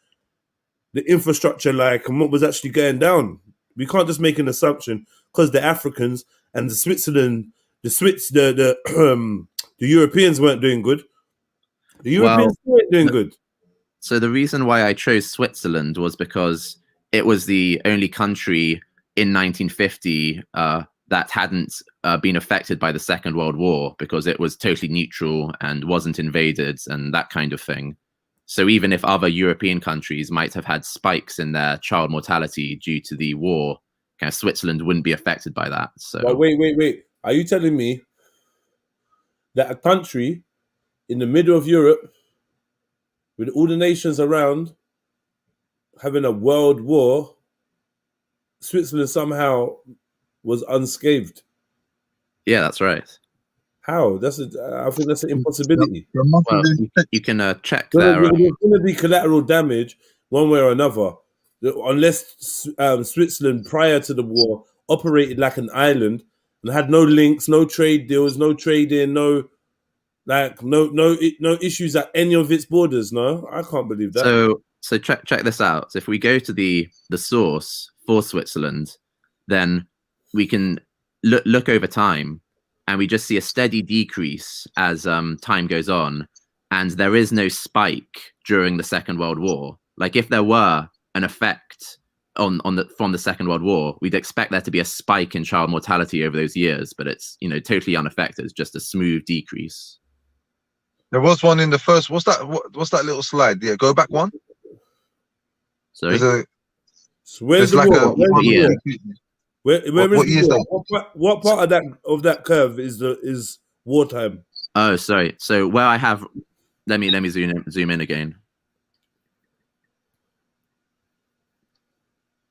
the infrastructure like and what was actually going down. We can't just make an assumption because the Africans and the Switzerland, the Europeans weren't doing good. The Europeans weren't doing good. So the reason why I chose Switzerland was because it was the only country in 1950 that hadn't been affected by the Second World War, because it was totally neutral and wasn't invaded and that kind of thing. So even if other European countries might have had spikes in their child mortality due to the war, kind of Switzerland wouldn't be affected by that. So but wait. Are you telling me that a country in the middle of Europe, with all the nations around having a world war, Switzerland somehow was unscathed? Yeah, that's right. How? I think that's an impossibility. Well, you can check there. There's going to be collateral damage one way or another, unless Switzerland prior to the war operated like an island and had no links, no trade deals, no trading, no issues at any of its borders. No, I can't believe that. So check this out. So if we go to the source for Switzerland, then we can look over time, and we just see a steady decrease as time goes on, and there is no spike during the Second World War. Like if there were an effect from the Second World War, we'd expect there to be a spike in child mortality over those years, but it's totally unaffected. It's just a smooth decrease. There was one in the first. What's that little slide? Yeah, go back one. Sorry. Where's the war? What year is that? What part of that curve is wartime? Oh, sorry. So where I have, let me zoom in again.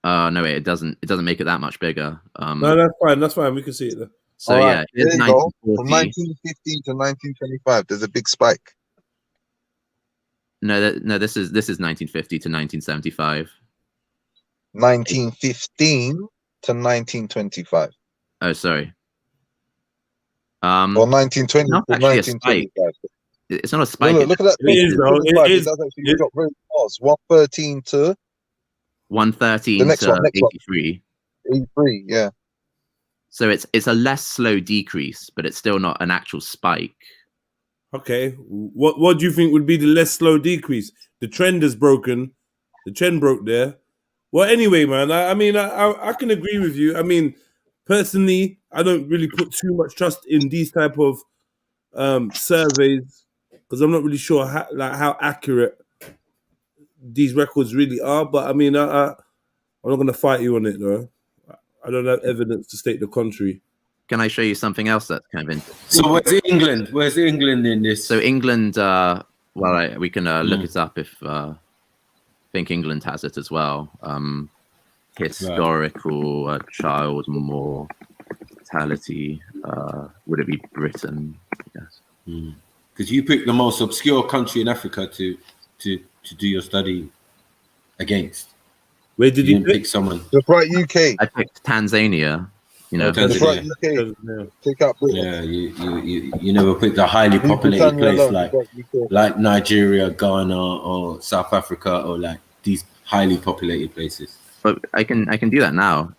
No, wait, it doesn't make it that much bigger. No, that's fine. We can see it there. So yeah, there you go. From 1915 to 1925, there's a big spike. No, this is 1950 to 1975. 1915 to 1925. Oh, sorry. Or 1920 to 1925. It's not a spike. Look at that. It does actually drop very fast. 113 to 113 to 83. 83, yeah. So it's a less slow decrease, but it's still not an actual spike. Okay. What do you think would be the less slow decrease? The trend is broken. The trend broke there. Well, anyway, man, I can agree with you. I mean, personally, I don't really put too much trust in these type of surveys because I'm not really sure how accurate these records really are. But I mean, I'm not going to fight you on it, though. I don't have evidence to state the contrary. Can I show you something else that's kind of interesting? So where's England? Where's England in this? So England, we can look it up if I think England has it as well. Historical child mortality. Would it be Britain? Yes. Because you picked the most obscure country in Africa to do your study against. Where did you pick someone? Just right UK. I picked Tanzania. Just right UK. Take out Britain. Yeah, you never picked a highly populated place like Nigeria, Ghana, or South Africa, or like these highly populated places. But I can do that now.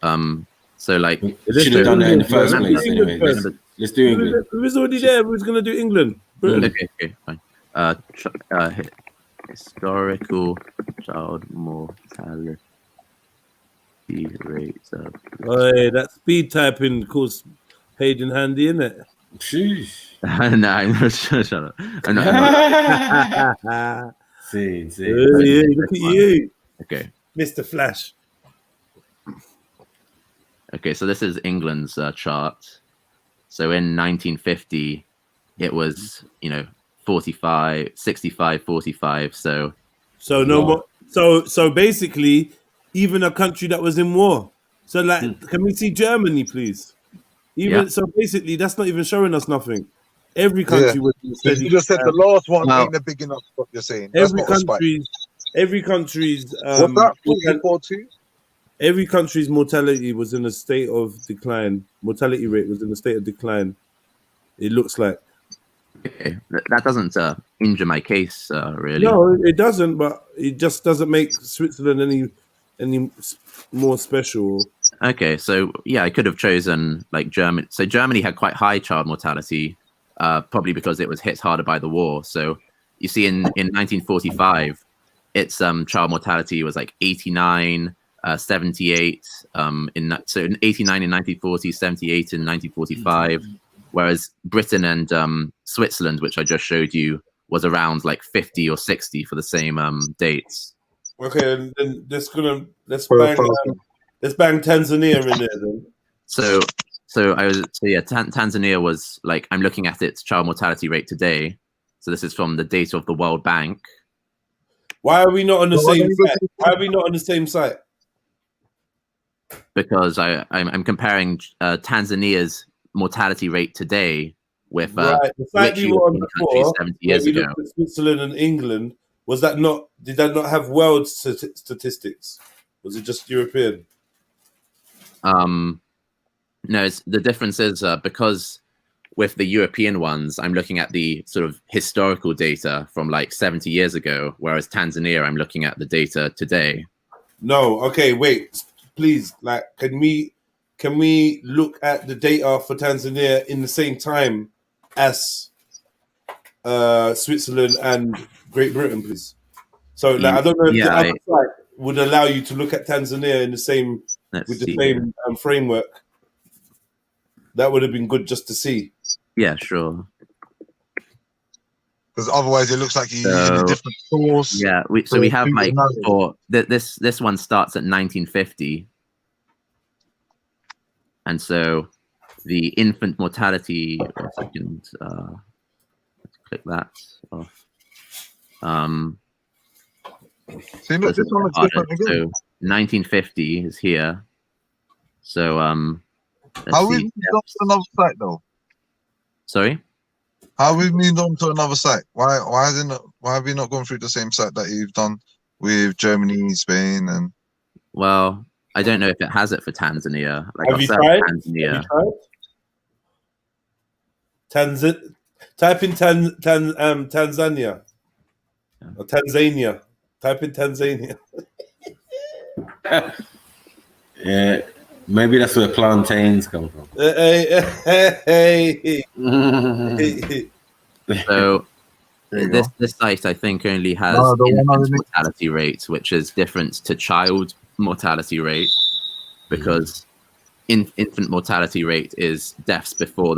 So like, should have done that in the first place anyway. Let's do England. Who's already there? Who's going to do England? Okay, fine. Historical child mortality. Rate. Hey, that speed typing course paid in handy, innit? Sheesh. No, I'm not sure. Shut up. I'm not. See. Yeah, look at you. Okay. Mr. Flash. Okay, so this is England's chart. So in 1950, it was 45, 65, 45. So no more. So basically, even a country that was in war. So like, can we see Germany, please? Even so, basically, that's not even showing us nothing. Every country was in steady. You just said the last one ain't a big enough. What you're saying? That's Every not a spike. country's What's that? 44-2. Every country's mortality was in a state of decline. Mortality rate was in a state of decline. It looks like. Okay, that doesn't injure my case, really. No, it doesn't. But it just doesn't make Switzerland any more special. Okay, so yeah, I could have chosen like Germany. So Germany had quite high child mortality, probably because it was hit harder by the war. So you see, in 1945, its child mortality was like 89, 78. In 89 in 1940, 78 in 1945. Whereas Britain and Switzerland, which I just showed you, was around like 50 or 60 for the same dates. Okay, and then let's bang Tanzania in there then. So Tanzania was like, I'm looking at its child mortality rate today. So this is from the data of the World Bank. Why are we not on the same site? Why are we not on the same site? Because I'm comparing Tanzania's mortality rate today with the site we were on before, 70 years where we ago. looked at Switzerland and England, did that not have world statistics? Was it just European? No, the difference is because with the European ones, I'm looking at the sort of historical data from like 70 years ago, whereas Tanzania, I'm looking at the data today. No, okay, wait, please. Like, can we look at the data for Tanzania in the same time as Switzerland and Great Britain, please? So, like, I don't know if the other site would allow you to look at Tanzania in the same same framework. That would have been good just to see. Yeah, sure. Because otherwise, it looks like you're using a different source. Yeah, we have like for this one starts at 1950, and so the infant mortality. 1 second. Let's click that off. See, look, this one looks different again. So 1950 is here. So how we moved on to another site though? Sorry. How we moved on to another site? Why have we not gone through the same site that you've done with Germany, Spain, and? Well, I don't know if it has it for Tanzania. Like, Have you tried? Tanzania. Type in Tanzania or Tanzania. Type in Tanzania. Yeah, maybe that's where plantains come from. So this site, I think, only has infant mortality rate, which is different to child mortality rate, because infant mortality rate is deaths before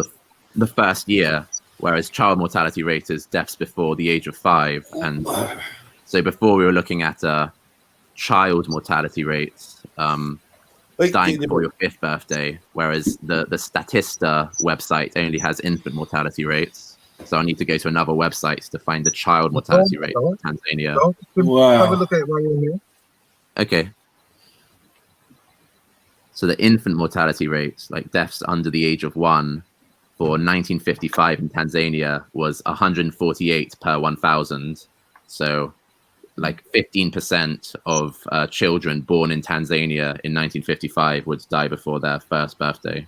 the first year, whereas child mortality rate is deaths before the age of 5. And so before we were looking at child mortality rates dying before your 5th birthday, whereas the Statista website only has infant mortality rates. So I need to go to another website to find the child mortality rate in Tanzania. Have a look at it while you're here. Okay. So the infant mortality rates, like deaths under the age of 1, for 1955 in Tanzania was 148 per 1,000. So like 15% of children born in Tanzania in 1955 would die before their 1st birthday.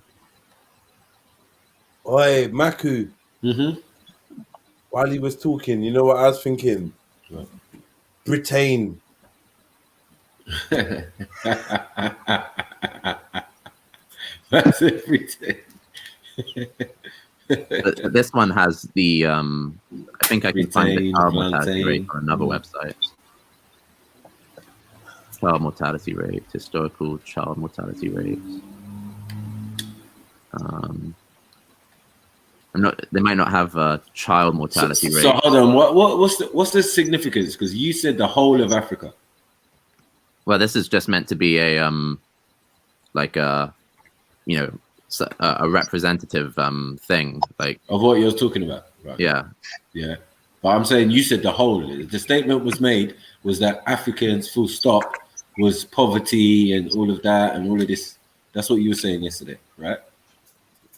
Oi, Maku. While he was talking, you know what I was thinking? What? Britain. That's everything. This one has the I think I can find the child mortality rate on another website. Child mortality rates, historical child mortality rates. They might not have child mortality rate. So hold on, what's the significance? Because you said the whole of Africa. Well, this is just meant to be a like a a representative thing, like of what you're talking about. Right. Yeah. But I'm saying you said the whole. The statement was made was that Africans, full stop, was poverty and all of that and all of this. That's what you were saying yesterday, right?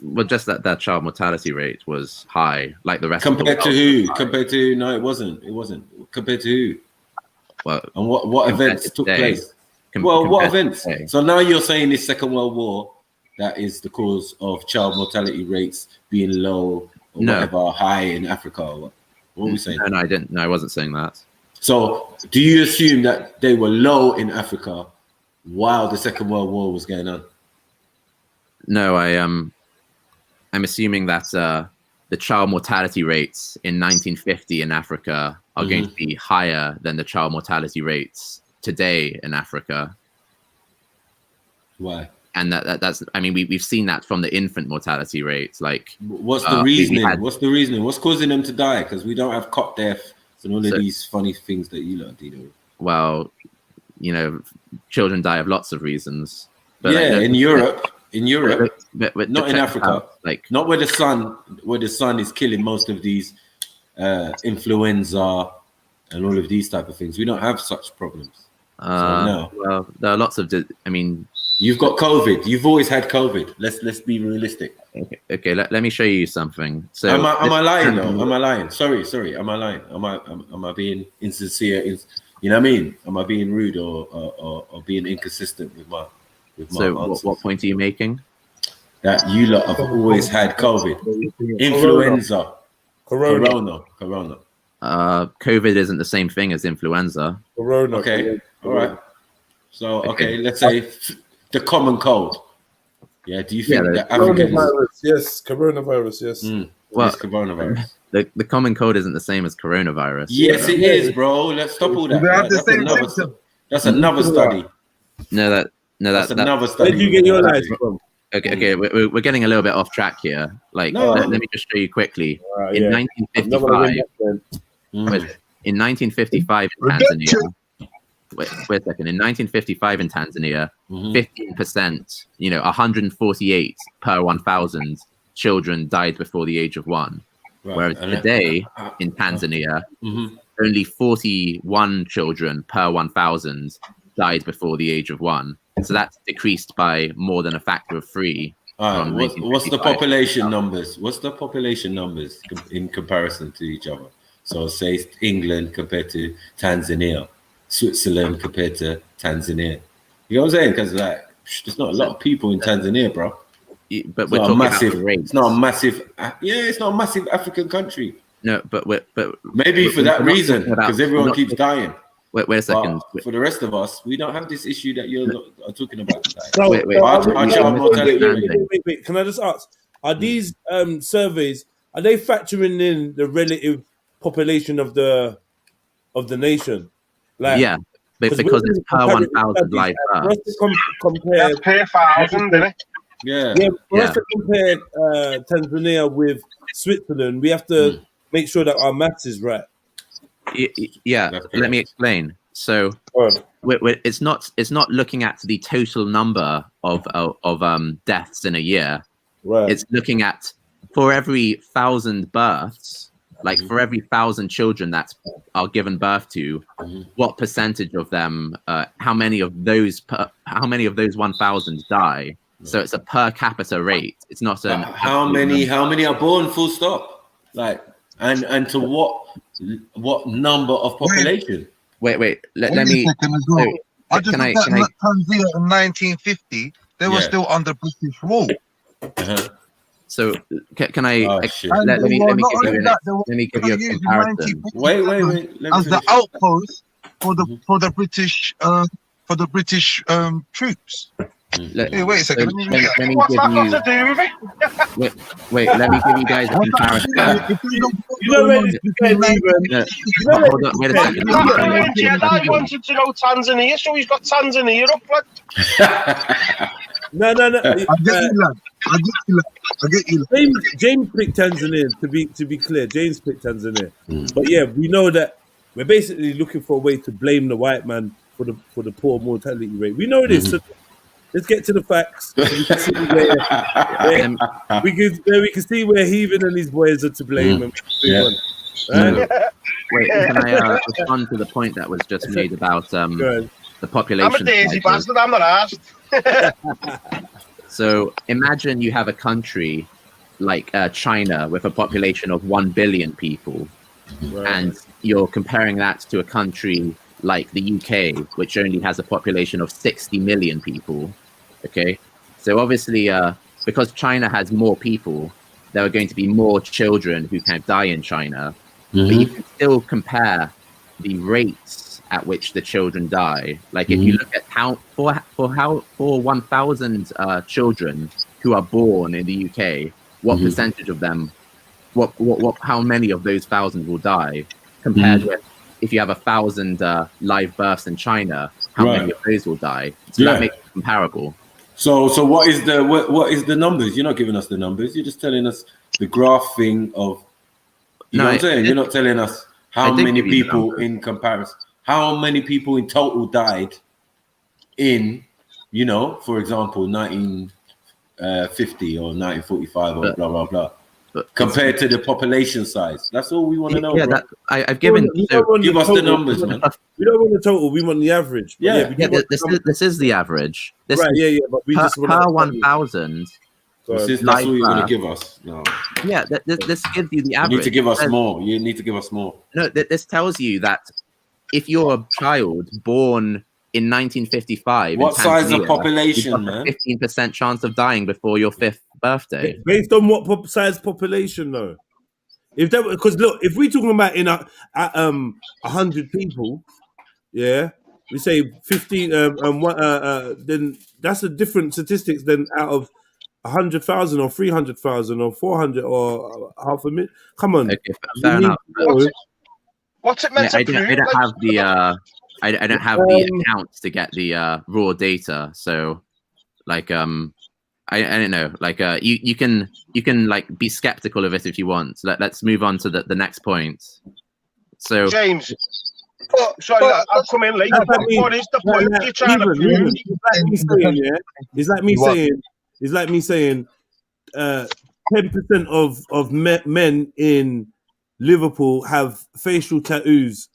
Well, just that child mortality rate was high, like the rest. Compared to who? Compared to no, it wasn't. It wasn't. Compared to who? Well, and what events took place? What events? So now you're saying this Second World War, that is the cause of child mortality rates being low or whatever, high in Africa. Or what were we saying? No, I didn't. No, I wasn't saying that. So do you assume that they were low in Africa while the Second World War was going on? No, I'm assuming that the child mortality rates in 1950 in Africa are going to be higher than the child mortality rates today in Africa. Why? And that's, I mean, we've seen that from the infant mortality rates. Like, what's the reasoning? What's the reasoning? What's causing them to die? Because we don't have cot death and all of these funny things that you lot deal with. Well, children die of lots of reasons. But in Europe. But not in Africa, like not where the sun is killing most of these influenza and all of these type of things. We don't have such problems. No. Well, there are lots of. I mean, you've got COVID. You've always had COVID. Let's be realistic. Okay. Let me show you something. So am I lying though? Am I lying? Sorry. Am I lying? Am I being insincere? You know what I mean? Am I being rude or being inconsistent with my? So what point are you making? That you lot have always had COVID, influenza, corona. COVID isn't the same thing as influenza. Corona. Okay, all right. So let's say the common cold. Yeah. Do you think that Africans? Coronavirus. Yes. Well, it's coronavirus. The common cold isn't the same as coronavirus. Yes, it is, bro. Let's stop all that. That's another study. No, that's another study. Where did you get your life from? Okay, we're getting a little bit off track here. Like, let me just show you quickly. In 1955 in Tanzania. Wait a second. In 1955 in Tanzania, 15%, 148 per 1,000 children died before the age of 1. Right. Whereas today in Tanzania, only 41 children per 1,000 died before the age of 1. So that's decreased by more than a factor of 3. What's the population numbers? What's the population numbers in comparison to each other? So say England compared to Tanzania, Switzerland compared to Tanzania. You know what I'm saying? Because there's not a lot of people in Tanzania, bro. But we're talking massive. It's not a massive. It's not a massive African country. No, but maybe for that reason, because everyone keeps dying. Wait a second. But for the rest of us, we don't have this issue that you're talking about. Wait. Can I just ask? Are these surveys, are they factoring in the relative population of the nation? Like, yeah, because it's per 1,000 live births. Compare per 1,000, isn't it? Yeah. For us to compare Tanzania with Switzerland, we have to make sure that our maths is right. Yeah, let me explain. So it's not looking at the total number of deaths in a year. Right. It's looking at for every 1,000 births, like for every 1,000 children that are given birth to, what percentage of them, how many of those 1,000 die? So it's a per capita rate. It's not an how many are born? Full stop. Like and to what number of population? Wait. Let me. I just looked at Tanzania in 1950. They were still under British rule. So can I? Let me give you a comparison. Wait. As the outpost for the British troops. Hey, wait a second. Let me What's give that got you. to do with it? Wait, let me give you guys a comparison. You know where this is going, even. No, You know hold on, wait a second. Captain Jedi wanted to go Tanzania, so he's got Tanzania up, lad. No. I get you, lad. I get you. James picked Tanzania. To be clear, James picked Tanzania. But yeah, we know that we're basically looking for a way to blame the white man for the poor mortality rate. We know this. So let's get to the facts. So we can see we can see where Heathen and his boys are to blame. And Wait, can I respond to the point that was just made about the population? I'm a daisy bastard. I'm not asked. So imagine you have a country like China with a population of 1 billion people, and you're comparing that to a country like the UK, which only has a population of 60 million people. Okay, so obviously, because China has more people, there are going to be more children who can die in China. But you can still compare the rates at which the children die. Like if you look at for 1,000 children who are born in the UK, what percentage of them, how many of those 1,000 will die, compared with if you have 1,000 live births in China, how many of those will die? So that makes it comparable. So what is the numbers? You're not giving us the numbers. You're just telling us the graph thing of. You know what I'm saying? You're not telling us how many people in comparison. How many people in total died in, for example, 1950 or 1945 or blah, blah, blah, compared to the population size? That's all we want to know, bro. I've given... give us the numbers, man. We don't want the total, we want the average. This is the average. But we just want per 1,000... That's all you're going to give us. No. Yeah, this gives you the average. You need to give us more. You need to give us more. No, this tells you that if you're a child born in 1955, what size of population, you've got a 15% chance of dying before your 5th birthday. Based on what size population, though? If that, because look, if we're talking about in 100 people, we say 15, then that's a different statistics than out of 100,000 or 300,000 or 400 or 500,000. Come on. Okay, fair enough. What's it meant to prove? I don't have the I don't have the accounts to get the raw data. So like I don't know. Like you can like be skeptical of it if you want. Let's move on to the next point. So James. Oh, sorry, I'll come in late. What is the point you're trying to prove? It's like me saying 10% of men in Liverpool have facial tattoos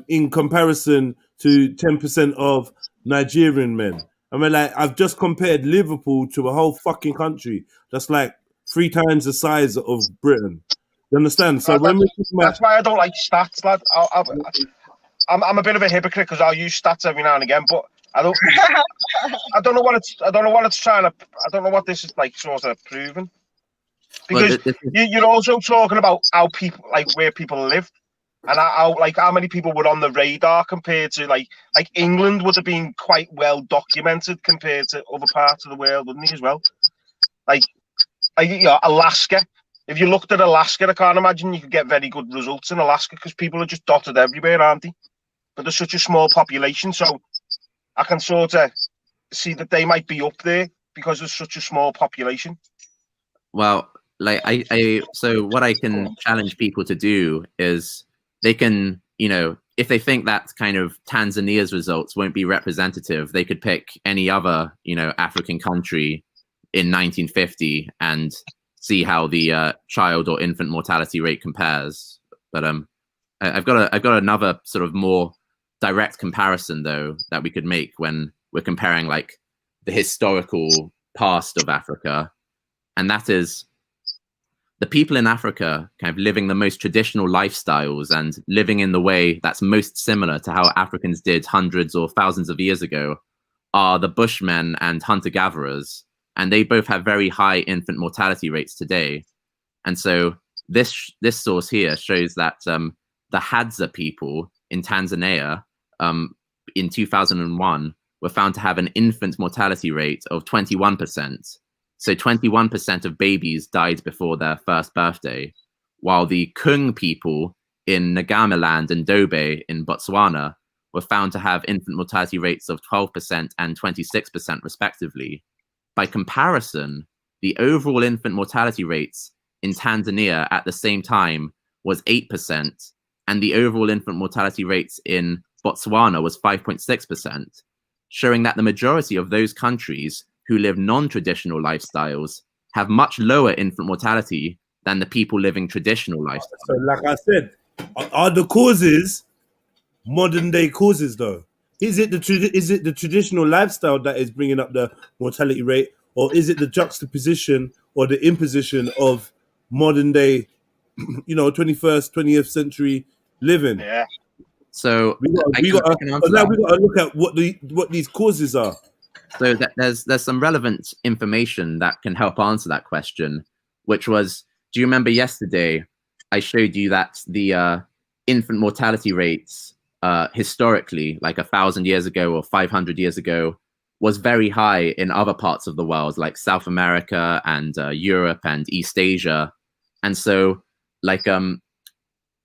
in comparison to 10% of Nigerian men. I mean, like, I've just compared Liverpool to a whole fucking country that's like 3 times the size of Britain. You understand? So that's why I don't like stats, lad. I'm a bit of a hypocrite because I'll use stats every now and again, but I don't know what it's trying to. I don't know what this is like sort of proving. Because you're also talking about how people, like where people live, and how many people were on the radar compared to like England would have been quite well documented compared to other parts of the world, wouldn't it as well? Like Alaska. If you looked at Alaska, I can't imagine you could get very good results in Alaska because people are just dotted everywhere, aren't they? But there's such a small population, so I can sort of see that they might be up there because there's such a small population. Well, like so what I can challenge people to do is they can, if they think that kind of Tanzania's results won't be representative, they could pick any other, African country in 1950 and see how the child or infant mortality rate compares. But I've got another sort of more direct comparison though that we could make when we're comparing like the historical past of Africa, and that is the people in Africa kind of living the most traditional lifestyles and living in the way that's most similar to how Africans did hundreds or thousands of years ago are the Bushmen and hunter-gatherers, and they both have very high infant mortality rates today. And so this source here shows that the Hadza people in Tanzania in 2001 were found to have an infant mortality rate of 21%. So 21% of babies died before their first birthday, while the Kung people in Ngamiland and Dobe in Botswana were found to have infant mortality rates of 12% and 26% respectively. By comparison, the overall infant mortality rates in Tanzania at the same time was 8%, and the overall infant mortality rates in Botswana was 5.6%, showing that the majority of those countries who live non-traditional lifestyles have much lower infant mortality than the people living traditional lifestyles. So, like I said, are the causes modern day causes though? Is it the traditional lifestyle that is bringing up the mortality rate, or is it the juxtaposition or the imposition of modern day, 21st, 20th century living? Yeah. So we got to look at what these causes are. So there's some relevant information that can help answer that question, which was, do you remember yesterday I showed you that the infant mortality rates historically, like 1,000 years ago or 500 years ago, was very high in other parts of the world, like South America and Europe and East Asia. And so, like,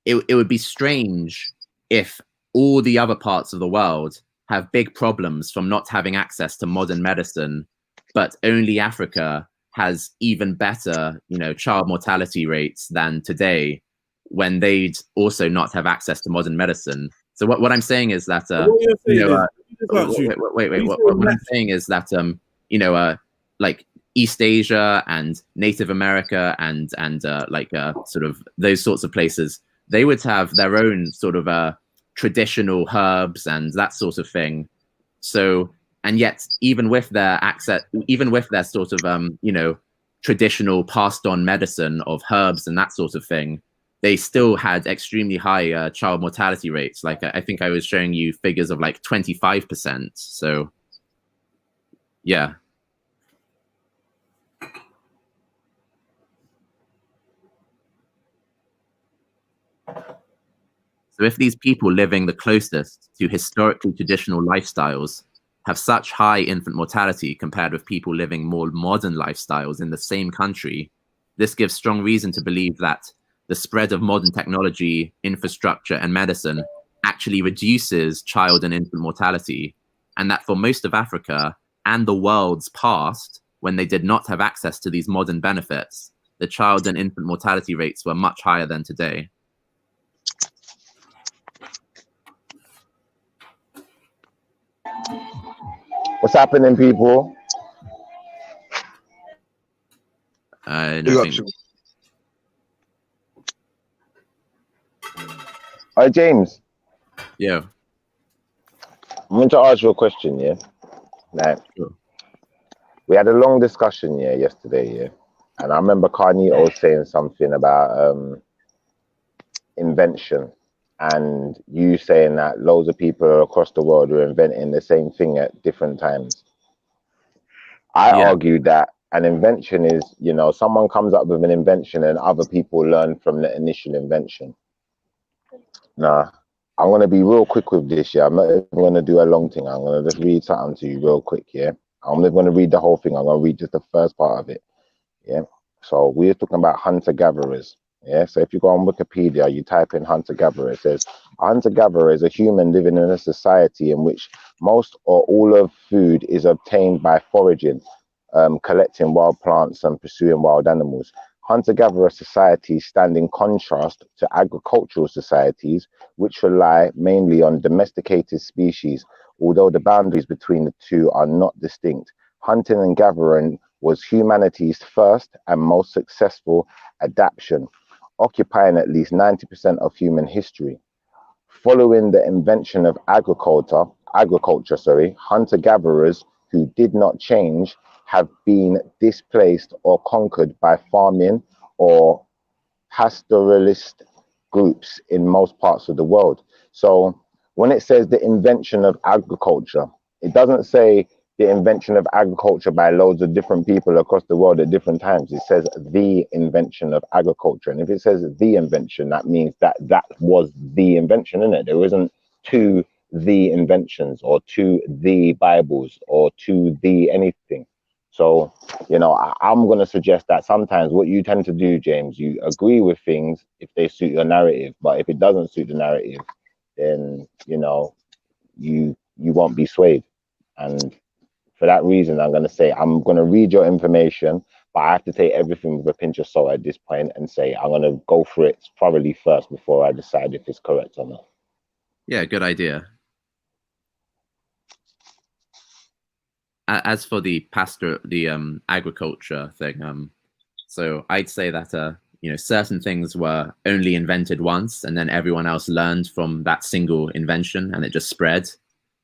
it would be strange if all the other parts of the world have big problems from not having access to modern medicine, but only Africa has even better, child mortality rates than today, when they'd also not have access to modern medicine. So what I'm saying is that, what I'm saying is that, like East Asia and Native America and sort of those sorts of places, they would have their own sort of traditional herbs and that sort of thing. So, and yet even with their access, even with their sort of, traditional passed on medicine of herbs and that sort of thing, they still had extremely high child mortality rates. Like I think I was showing you figures of like 25%. So yeah. So if these people living the closest to historically traditional lifestyles have such high infant mortality compared with people living more modern lifestyles in the same country, this gives strong reason to believe that the spread of modern technology, infrastructure, and medicine actually reduces child and infant mortality, and that for most of Africa and the world's past, when they did not have access to these modern benefits, the child and infant mortality rates were much higher than today. What's happening, people? Nothing. Hi, James. Yeah. I'm going to ask you a question, yeah? Now, we had a long discussion, yesterday, yeah? And I remember Carnito saying something about invention, and you saying that loads of people across the world are inventing the same thing at different times. I argue that an invention is, someone comes up with an invention and other people learn from the initial invention. Nah, I'm going to be real quick with this, yeah? I'm not even going to do a long thing. I'm going to just read something to you real quick, yeah? I'm not going to read the whole thing. I'm going to read just the first part of it, yeah? So we're talking about hunter-gatherers, yeah? So if you go on Wikipedia, you type in hunter-gatherer, it says, a hunter-gatherer is a human living in a society in which most or all of food is obtained by foraging, collecting wild plants and pursuing wild animals. Hunter-gatherer societies stand in contrast to agricultural societies, which rely mainly on domesticated species, although the boundaries between the two are not distinct. Hunting and gathering was humanity's first and most successful adaptation, occupying at least 90% of human history. Following the invention of agriculture, hunter-gatherers who did not change have been displaced or conquered by farming or pastoralist groups in most parts of the world. So when it says the invention of agriculture, it doesn't say the invention of agriculture by loads of different people across the world at different times. It says the invention of agriculture. And if it says the invention, that means that that was the invention, isn't it? There isn't two the inventions or to the Bibles or to the anything. So, you know, I'm going to suggest that sometimes what you tend to do, James, you agree with things if they suit your narrative, but if it doesn't suit the narrative, then, you know, you won't be swayed. And for that reason, I'm going to say, I'm going to read your information, but I have to take everything with a pinch of salt at this point and say, I'm going to go through it thoroughly first before I decide if it's correct or not. Yeah, good idea. As for the agriculture thing, so I'd say that you know, certain things were only invented once, and then everyone else learned from that single invention, and it just spread.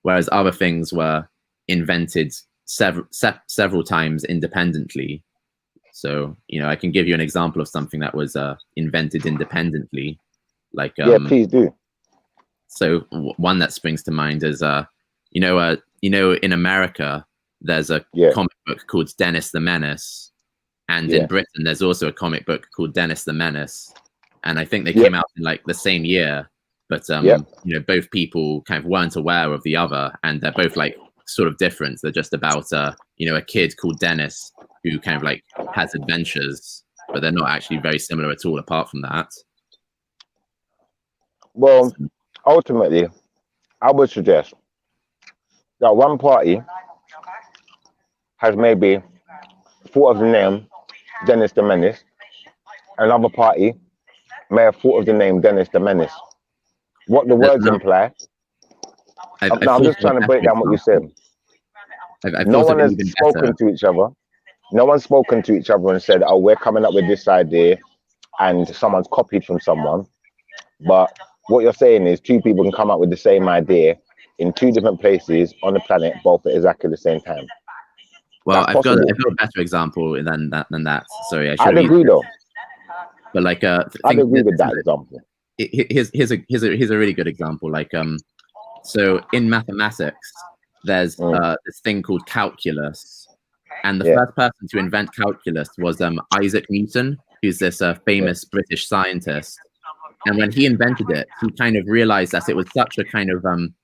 Whereas other things were invented several times independently. So, you know, I can give you an example of something that was invented independently, like yeah, please do. So one that springs to mind is you know, in America there's a comic book called Dennis the Menace, and in Britain there's also a comic book called Dennis the Menace, and I think they came out in like the same year, but you know, both people kind of weren't aware of the other, and they're both like sort of different. They're just about you know, a kid called Dennis who kind of like has adventures, but they're not actually very similar at all apart from that. Well, ultimately, I would suggest that one party has maybe thought of the name Dennis the Menace, another party may have thought of the name Dennis the Menace. What the words imply, I'm just trying to break down what you said. No one has spoken to each other. No one's spoken to each other and said, oh, we're coming up with this idea, and someone's copied from someone. But what you're saying is two people can come up with the same idea in two different places on the planet, both at exactly the same time. Well, I've got a better example than that. Sorry, I'd agree though. But like, I'd agree with that example. Here's a really good example. Like, so in mathematics, there's this thing called calculus, and the first person to invent calculus was Isaac Newton, who's this famous British scientist. And when he invented it, he kind of realized that it was such a kind of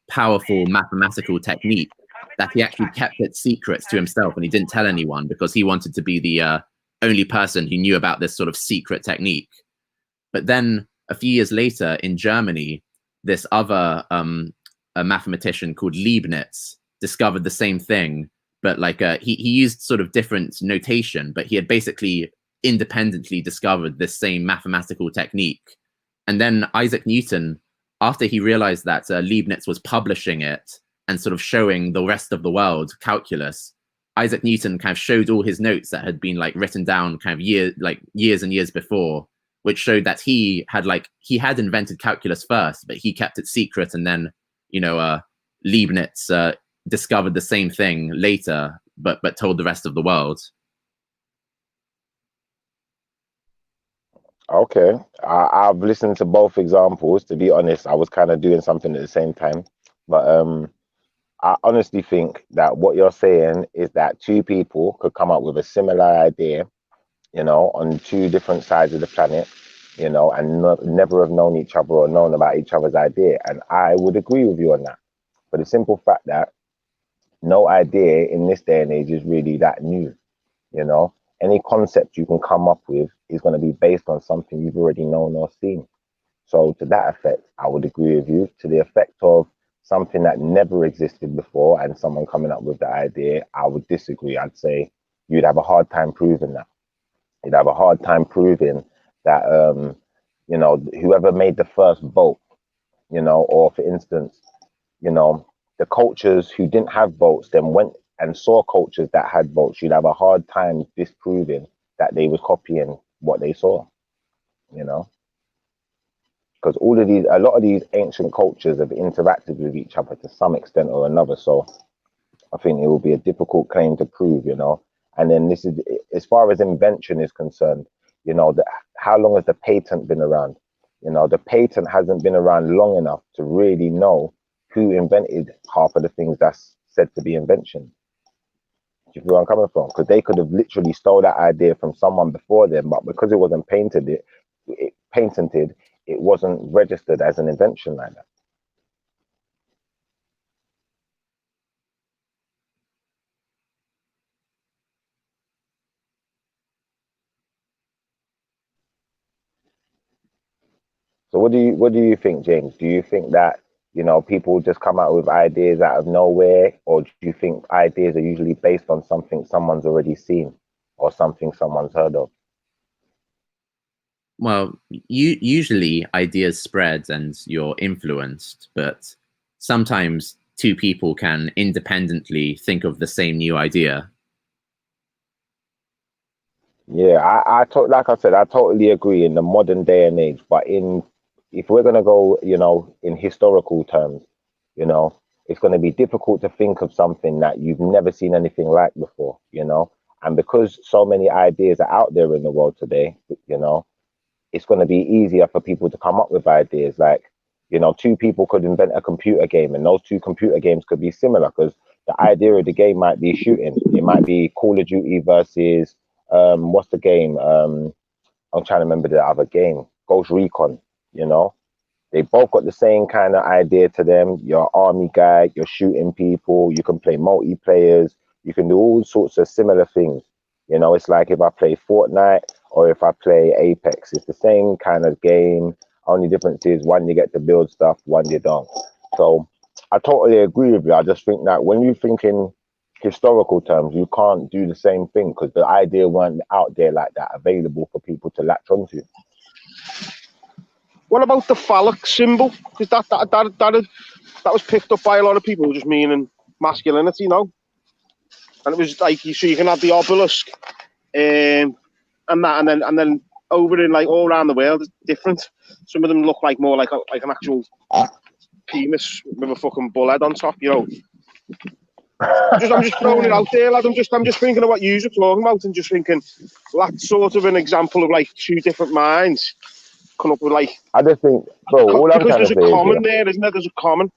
powerful mathematical technique that he actually kept it secret to himself, and he didn't tell anyone because he wanted to be the only person who knew about this sort of secret technique. But then a few years later in Germany, this other a mathematician called Leibniz discovered the same thing, but like he used sort of different notation, but he had basically independently discovered this same mathematical technique. And then Isaac Newton, after he realized that Leibniz was publishing it and sort of showing the rest of the world calculus, Isaac Newton kind of showed all his notes that had been like written down kind of years and years before, which showed that he had invented calculus first, but he kept it secret. And then, you know, Leibniz discovered the same thing later, but told the rest of the world. Okay, I've listened to both examples. To be honest, I was kind of doing something at the same time, but I honestly think that what you're saying is that two people could come up with a similar idea, you know, on two different sides of the planet, you know, and never have known each other or known about each other's idea. And I would agree with you on that, for the simple fact that no idea in this day and age is really that new, you know. Any concept you can come up with is going to be based on something you've already known or seen. So to that effect, I would agree with you. To the effect of something that never existed before and someone coming up with the idea, I would disagree. I'd say you'd have a hard time proving that. You'd have a hard time proving that, you know, whoever made the first boat, you know, or for instance, you know, the cultures who didn't have boats then went and saw cultures that had boats. You'd have a hard time disproving that they was copying what they saw, you know, because a lot of these ancient cultures have interacted with each other to some extent or another. So I think it will be a difficult claim to prove, you know. And then this is, as far as invention is concerned, you know, how long has the patent been around? You know, the patent hasn't been around long enough to really know who invented half of the things that's said to be invention. Do you feel where I'm coming from? Because they could have literally stole that idea from someone before them, but because it wasn't patented, it wasn't registered as an invention like that. So what do you think, James? Do you think that, you know, people just come out with ideas out of nowhere, or do you think ideas are usually based on something someone's already seen or something someone's heard of? Well, usually ideas spread and you're influenced, but sometimes two people can independently think of the same new idea. Yeah, like I said, I totally agree in the modern day and age. But if we're gonna go, you know, in historical terms, you know, it's gonna be difficult to think of something that you've never seen anything like before, you know. And because so many ideas are out there in the world today, you know, it's gonna be easier for people to come up with ideas. Like, you know, two people could invent a computer game, and those two computer games could be similar because the idea of the game might be shooting. It might be Call of Duty versus what's the game? I'm trying to remember the other game. Ghost Recon, you know. They both got the same kind of idea to them. You're an army guy, you're shooting people, you can play multiplayers, you can do all sorts of similar things. You know, it's like if I play Fortnite or if I play Apex, it's the same kind of game. Only difference is one you get to build stuff, one you don't. So I totally agree with you. I just think that when you think in historical terms, you can't do the same thing because the idea weren't out there like that, available for people to latch onto. What about the phallic symbol? Because that was picked up by a lot of people, just meaning masculinity, you know. And it was like so you can have the obelisk, and then over in like all around the world, it's different. Some of them look like more like an actual penis with a fucking bullhead on top, you know. I'm just throwing it out there, lad. I'm just thinking of what you were talking about, and just thinking that's sort of an example of like two different minds come up with like. I just think, bro, all I'm trying to say is there's a common there, isn't there? There's a common.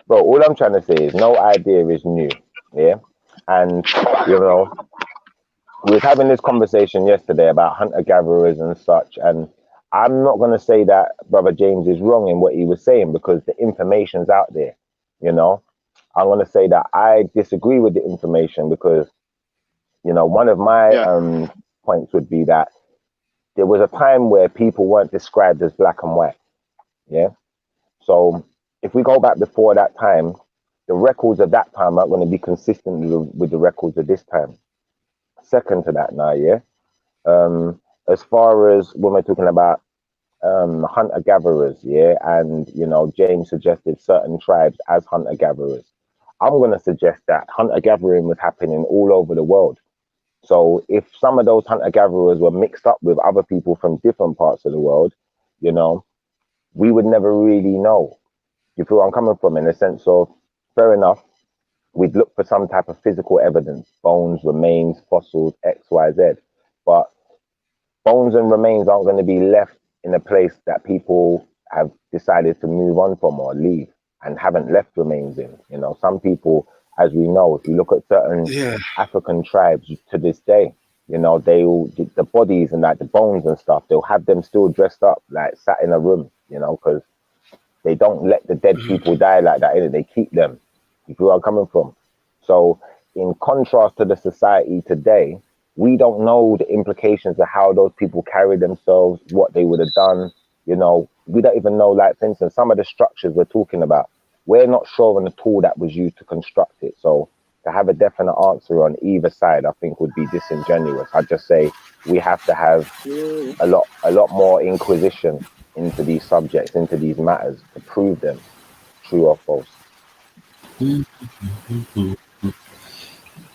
Bro, all I'm trying to say is no idea is new, yeah. And you know, we was having this conversation yesterday about hunter-gatherers and such, and I'm not going to say that Brother James is wrong in what he was saying because the information's out there, you know. I'm going to say that I disagree with the information because, you know, one of my points would be that there was a time where people weren't described as black and white, yeah. So if we go back before that time, the records of that time aren't going to be consistent with the records of this time. Second to that now, yeah. As far as when we're talking about hunter-gatherers, yeah, and, you know, James suggested certain tribes as hunter-gatherers. I'm going to suggest that hunter-gathering was happening all over the world. So if some of those hunter-gatherers were mixed up with other people from different parts of the world, you know, we would never really know. You feel where I'm coming from, in the sense of, fair enough, we'd look for some type of physical evidence, bones, remains, fossils, X, Y, Z. But bones and remains aren't going to be left in a place that people have decided to move on from or leave and haven't left remains in. You know, some people, as we know, if you look at certain African tribes to this day, you know, the bodies and like the bones and stuff, they'll have them still dressed up, like sat in a room, you know, because they don't let the dead people die like that, innit? They keep them. You feel where I'm coming from? So in contrast to the society today, we don't know the implications of how those people carry themselves, what they would have done. You know, we don't even know, like, for instance, some of the structures we're talking about, we're not sure on the tool that was used to construct it. So to have a definite answer on either side, I think would be disingenuous. I'd just say we have to have a lot more inquisition into these subjects, into these matters, to prove them true or false.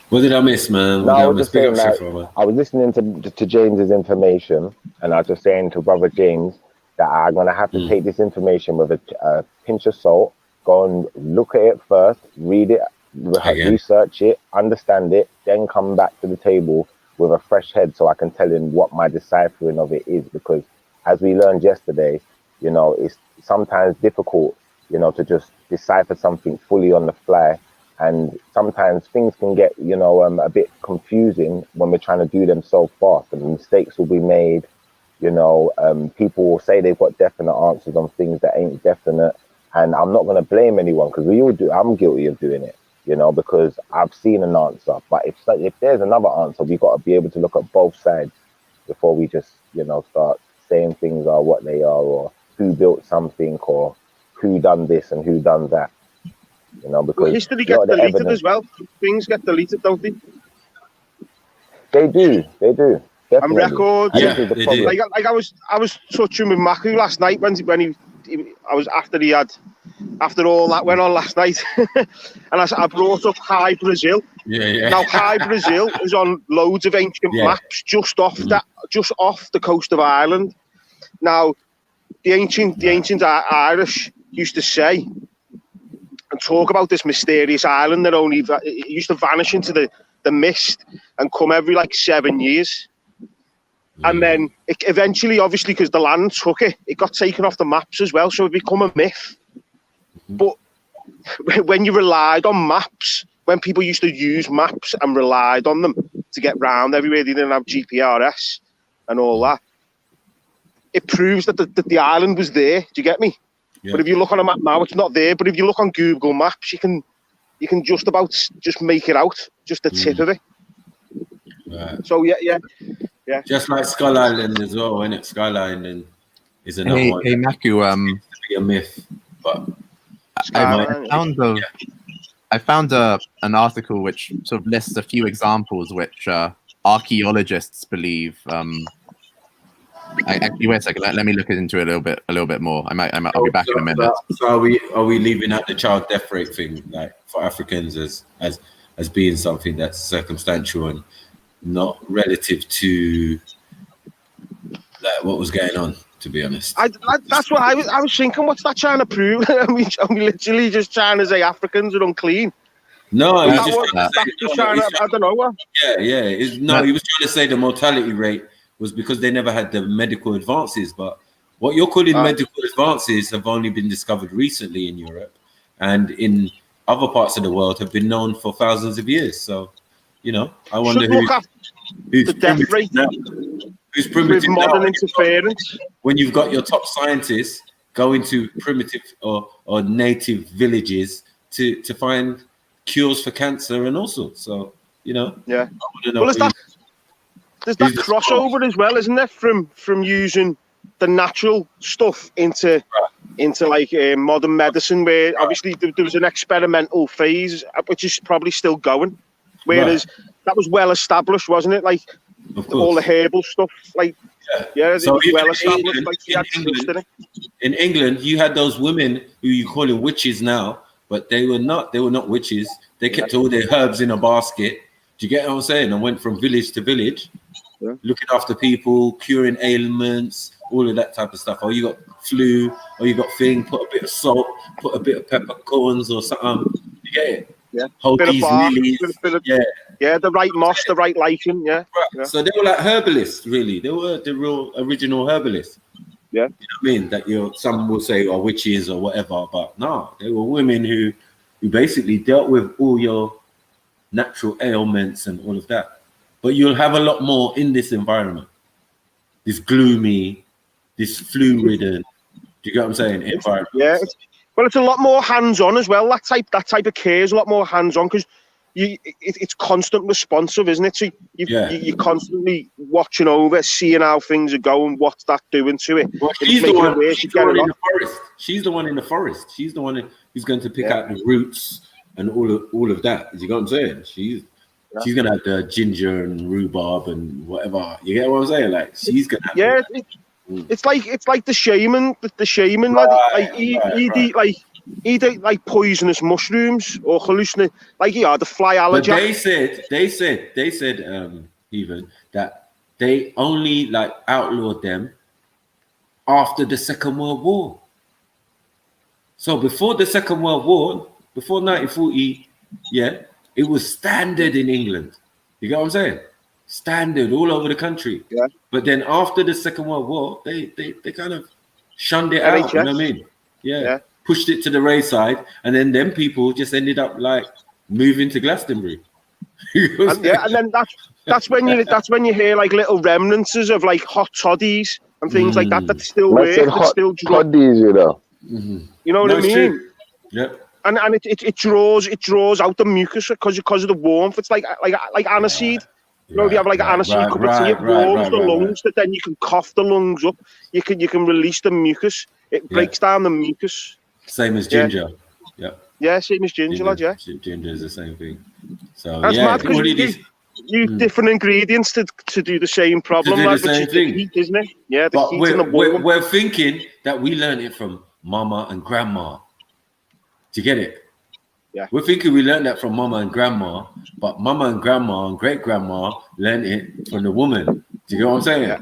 What did I miss, man? No, I was just saying, like, I was listening to James's information, and I was just saying to Brother James that I'm gonna have to take this information with a pinch of salt, go and look at it first, read it, research it, understand it, then come back to the table with a fresh head so I can tell him what my deciphering of it is. Because as we learned yesterday, you know, it's sometimes difficult, you know, to just decipher something fully on the fly. And sometimes things can get, you know, a bit confusing when we're trying to do them so fast, and mistakes will be made. You know, people will say they've got definite answers on things that ain't definite. And I'm not going to blame anyone, because we all do. I'm guilty of doing it, you know, because I've seen an answer. But if there's another answer, we've got to be able to look at both sides before we just, you know, start saying things are what they are, or who built something or who done this and who done that. You know, because history gets deleted as well. Things get deleted, don't they? They do. Definitely. And records. And this is the problem. Like I was touching with Maku last night when he after all that went on last night, and I brought up High Brazil. Yeah. Now High Brazil is on loads of ancient maps just off the coast of Ireland. Now the ancient Irish used to say and talk about this mysterious island that only it used to vanish into the mist and come every like 7 years. And then it eventually, obviously, because the land took it got taken off the maps as well, so it become a myth. But when you relied on maps, when people used to use maps and relied on them to get round everywhere, they didn't have GPRS and all that, it proves that the island was there. Do you get me? Yeah. But if you look on a map now, it's not there. But if you look on Google Maps, you can just about just make it out, just the tip of it. Right. So yeah. Just like Skull Island as well, isn't it? Skull Island is another one. Hey Maku, to be a myth, but I found an article which sort of lists a few examples which archaeologists believe. Actually, wait a second. Let me look into it a little bit more. I'll be back in a minute. So are we leaving out the child death rate thing, like for Africans as being something that's circumstantial and not relative to like what was going on? To be honest, that's what I was thinking. What's that trying to prove? Are we literally just trying to say Africans are unclean? No, he's just trying to, I don't know what. Yeah. He was trying to say the mortality rate was because they never had the medical advances. But what you're calling medical advances have only been discovered recently in Europe, and in other parts of the world have been known for thousands of years. So, you know, I wonder who's the death rate now. Who's primitive with modern interference. When you've got your top scientists going to primitive or native villages to find cures for cancer and all sorts. So, you know, yeah. I want to know there's that crossover as well, isn't there? From using the natural stuff into like modern medicine, where obviously there was an experimental phase, which is probably still going. Whereas that was well established, wasn't it? Like all the herbal stuff, like so it was well established. In England, you had those women who you call them witches now, but they were not witches. They kept all their herbs in a basket. Do you get what I'm saying? And went from village to village, looking after people, curing ailments, all of that type of stuff. Or you got flu, or you got thing, put a bit of salt, put a bit of peppercorns or something. You get it? Yeah. Hold bit these of bark, lilies. Yeah, the right moss, the right lichen. Yeah. So they were like herbalists, really. They were the real original herbalists. Yeah. You know what I mean? That some will say are witches or whatever, but no, they were women who basically dealt with all your natural ailments and all of that. But you'll have a lot more in this environment. This gloomy, this flu-ridden, do you get what I'm saying? Environment. Yeah. It's a lot more hands-on as well. That type of care is a lot more hands-on because it's constant responsive, isn't it? So you're constantly watching over, seeing how things are going, what's that doing to it. Well, she's the one in the forest. She's the one in the forest. She's the one who's going to pick out the roots and all of that. You get what I'm saying? She's gonna have the ginger and rhubarb and whatever. You get what I'm saying? Like she's gonna have it's like the shaman. He'd eat like poisonous mushrooms or hallucinate, like he had the fly allergy. But they said even that they only like outlawed them after the Second World War. So before the Second World War, before 1940, it was standard in England. You get what I'm saying? Standard all over the country. Yeah. But then after the Second World War, they kind of shunned it out. You know what I mean? Yeah. Pushed it to the wayside, and then them people just ended up like moving to Glastonbury. And then that's when you hear like little remnants of like hot toddies and things like that still work. Hot toddies, you know. Mm-hmm. You know what I mean? True. Yeah. And it draws out the mucus because of the warmth. It's like aniseed. You know, you have like anesthesia cup of tea, it warms the lungs, that then you can cough the lungs up. You can release the mucus. It breaks down the mucus. Same as ginger. Yeah. Yeah, same as ginger, lad. Yeah. Ginger is the same thing. So That's yeah, mad because you use different ingredients to do the same problem, lad, which is the heat, isn't it? Yeah, the heat and the boil. We're thinking that we learned it from mama and grandma. Do you get it? Yeah. We're thinking we learned that from mama and grandma, but mama and grandma and great grandma learned it from the woman. Do you get what I'm saying? Yeah.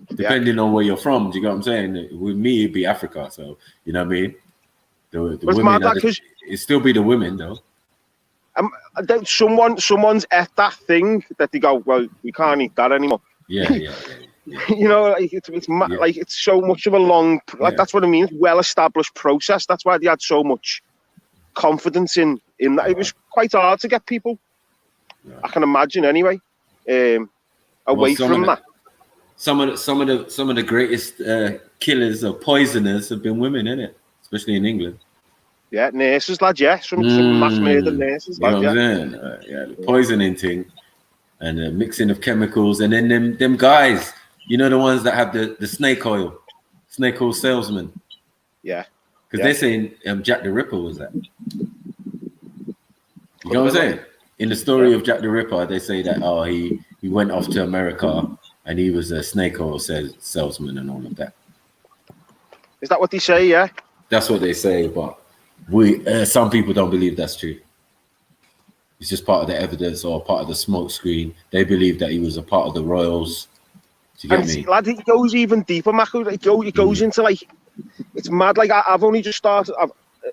Depending on where you're from, do you get what I'm saying? With me, it'd be Africa. So you know what I mean? The women, it still be the women though. Someone's at that thing that they go, well, we can't eat that anymore. Yeah. You know, like like it's so much of a long, like that's what I mean. Well-established process. That's why they had so much confidence in that. It was quite hard to get people. I can imagine anyway. Away from that. Some of the greatest killers or poisoners have been women, innit? Especially in England. Yeah, nurses, lad. Yeah, some mass murder nurses, lad. You know what I'm saying? The poisoning thing, and the mixing of chemicals, and then them guys. You know, the ones that have the snake oil salesman. Yeah. Because they're saying Jack the Ripper was that. You know what I'm saying? In the story of Jack the Ripper, they say that he went off to America and he was a snake oil salesman and all of that. Is that what they say? Yeah. That's what they say, but some people don't believe that's true. It's just part of the evidence or part of the smoke screen. They believe that he was a part of the royals. Do you get me? Lad, it goes even deeper, Mako. It goes into like, it's mad. Like I've only just started.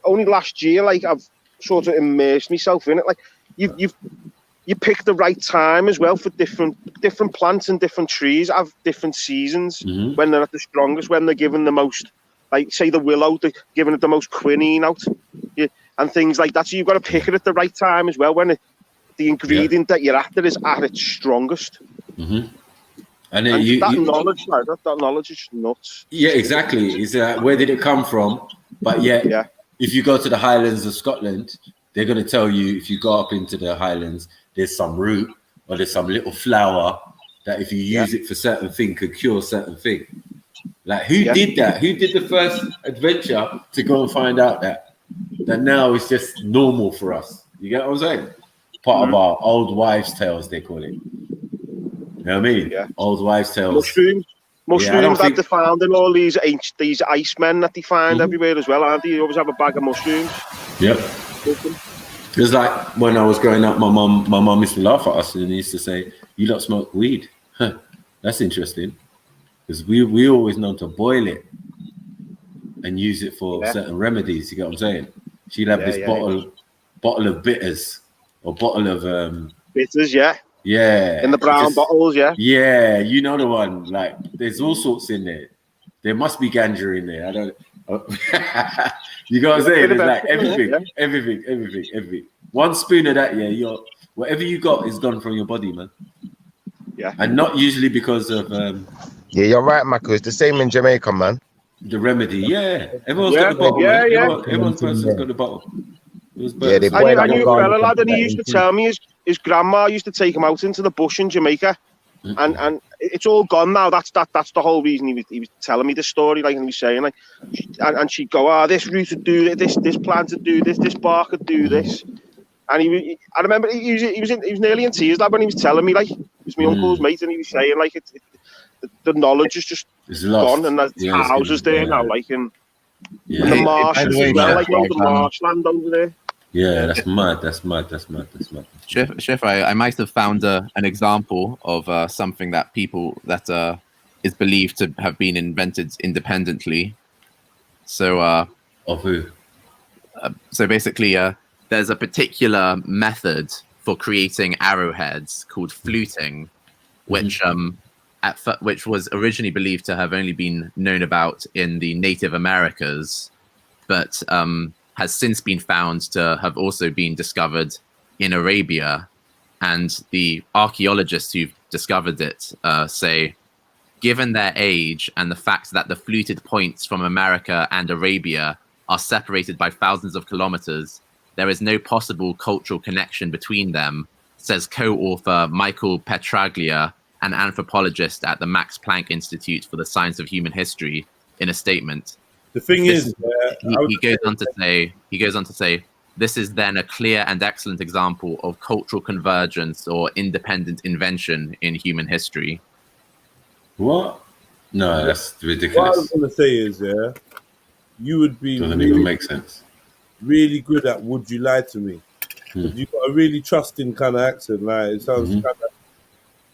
Only last year, like I've sort of immersed myself in it. Like you pick the right time as well for different plants and different trees have different seasons when they're at the strongest, when they're given the most. Like say the willow, they're giving it the most quinine out, and things like that. So you've got to pick it at the right time as well when the ingredient that you're after is at its strongest. And that knowledge is nuts. Yeah, exactly. Is where did it come from? But if you go to the Highlands of Scotland, they're going to tell you if you go up into the Highlands, there's some root or there's some little flower that if you use it for certain thing could cure certain thing. Like who did that? Who did the first adventure to go and find out that now it's just normal for us? You get what I'm saying? Part of our old wives' tales, they call it. You know what I mean? Yeah. Old wives' tales. Mushrooms that they found in all these icemen that they find everywhere as well, aren't they? You always have a bag of mushrooms. Yep. Because like when I was growing up, my mum used to laugh at us and he used to say, "You lot smoke weed." Huh, that's interesting. Because we always know to boil it and use it for certain remedies. You get what I'm saying? She'd have this bottle of bitters or bottle of bitters, in the brown bottles, yeah, you know the one. Like there's all sorts in there. There must be ganja in there. I don't. You got what I'm saying? It's like everything. One spoon of that, whatever you got is gone from your body, man. Yeah, and not usually because of. Yeah, you're right, Mako. It's the same in Jamaica, man. The remedy, everyone's got the bottle. Everyone's person's got the bottle. Yeah, they boil I knew a fella, lad, and he used to tell me his grandma used to take him out into the bush in Jamaica, and it's all gone now. That's the whole reason he was telling me the story, like, and he was saying like, and she'd go, this root would do this plant would do this bark would do this, and I remember he was nearly in tears, lad, when he was telling me, like, it was my uncle's mate, and he was saying like the knowledge is just gone, and there's houses there now, like and the marshes as well, like the marshland over there. Yeah, that's mad. Chef, I might have found an example of something that is believed to have been invented independently. So, of who? So basically, there's a particular method for creating arrowheads called fluting, which which was originally believed to have only been known about in the Native Americas, but has since been found to have also been discovered in Arabia. And the archaeologists who've discovered it say, given their age and the fact that the fluted points from America and Arabia are separated by thousands of kilometers, there is no possible cultural connection between them, says co-author Michael Petraglia, an anthropologist at the Max Planck Institute for the Science of Human History, in a statement. The thing is, he goes on to say, this is then a clear and excellent example of cultural convergence or independent invention in human history. What? No, that's ridiculous. What I was going to say is, you would be Doesn't really, even make sense. really good at "Would you lie to me?" You've got a really trusting kind of accent. Like it sounds kind of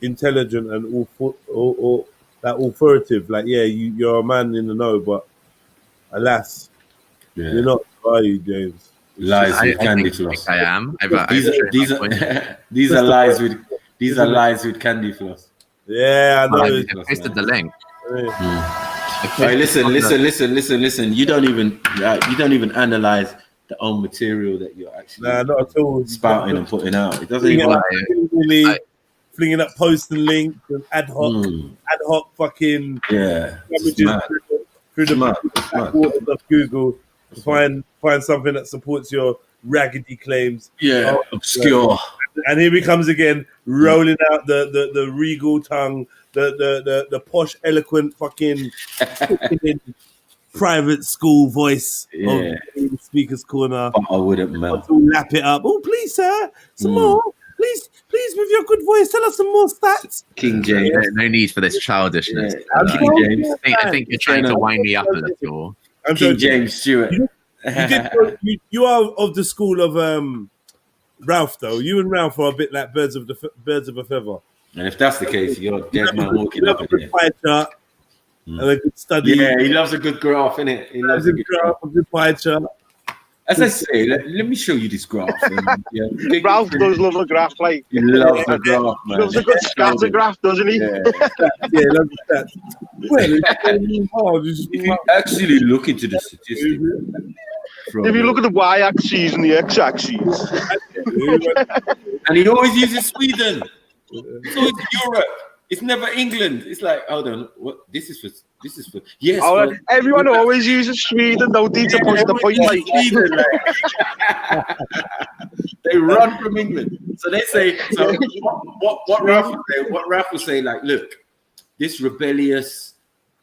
intelligent and or that authoritative. Like, yeah, you're a man in the know, but alas, you're not. Are you, James? Lies with candy floss. I am. These are lies with candy floss. Yeah, I know. I posted the link. Hey, listen. You don't even analyze the own material that you're actually not at all spouting and putting out. It doesn't even flinging up post and links and ad hoc fucking images through the waters of Google to find something that supports your raggedy claims. Obscure. And here he comes again, rolling out the regal tongue, the posh, eloquent fucking private school voice of the Speaker's Corner. I wouldn't melt. Lap it up. Oh, please, sir, some more. Please, with your good voice, tell us some more stats. King James. No need for this childishness. King James. I think you're trying to wind me up a little. King James Stewart. You are of the school of Ralph, though. You and Ralph are a bit like birds of a feather. And if that's the case, you're a dead man walking up in here. Pie chart and a good study. Yeah, he loves a good graph, innit? He loves a good graph, a good pie chart. As I say, let me show you this graph. Ralph does love a graph, like. He loves the graph, man. He loves a good scatter graph, doesn't he? Yeah, he loves the stats. Well, if you actually look into the statistics. If you look at the y-axis and the x-axis. And he always uses Sweden. It's always Europe. It's never England. It's like, hold on, what? This is for. Yes. Oh, everyone always uses Sweden. Don't need to push the point. Like Sweden, like. They run from England. So they say. So what Ralph will say, like, look, this rebellious,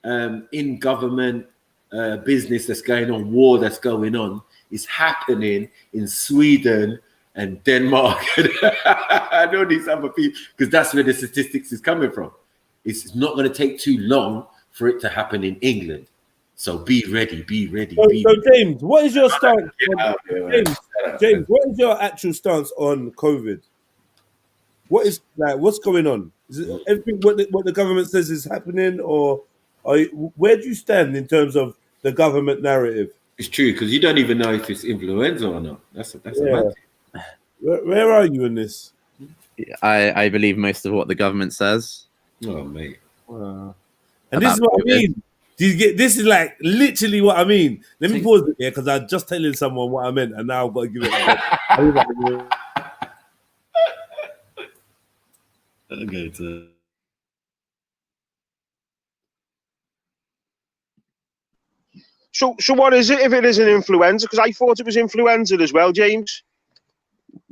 in government business that's going on, war that's going on, is happening in Sweden and Denmark. I know these other people because that's where the statistics is coming from. It's not going to take too long for it to happen in England. So be ready. So James, what is your stance? James, what is your actual stance on COVID? What's going on? Is it everything what the government says is happening, or where do you stand in terms of the government narrative? It's true because you don't even know if it's influenza or not. That's a bad thing. Where are you in this? I believe most of what the government says. Oh, mate. And this is what I mean. Do you get? This is like literally what I mean. Let me pause it here because I was just telling someone what I meant, and now I've got to give it. Okay, so. So what is it if it is an influenza? Because I thought it was influenza as well, James.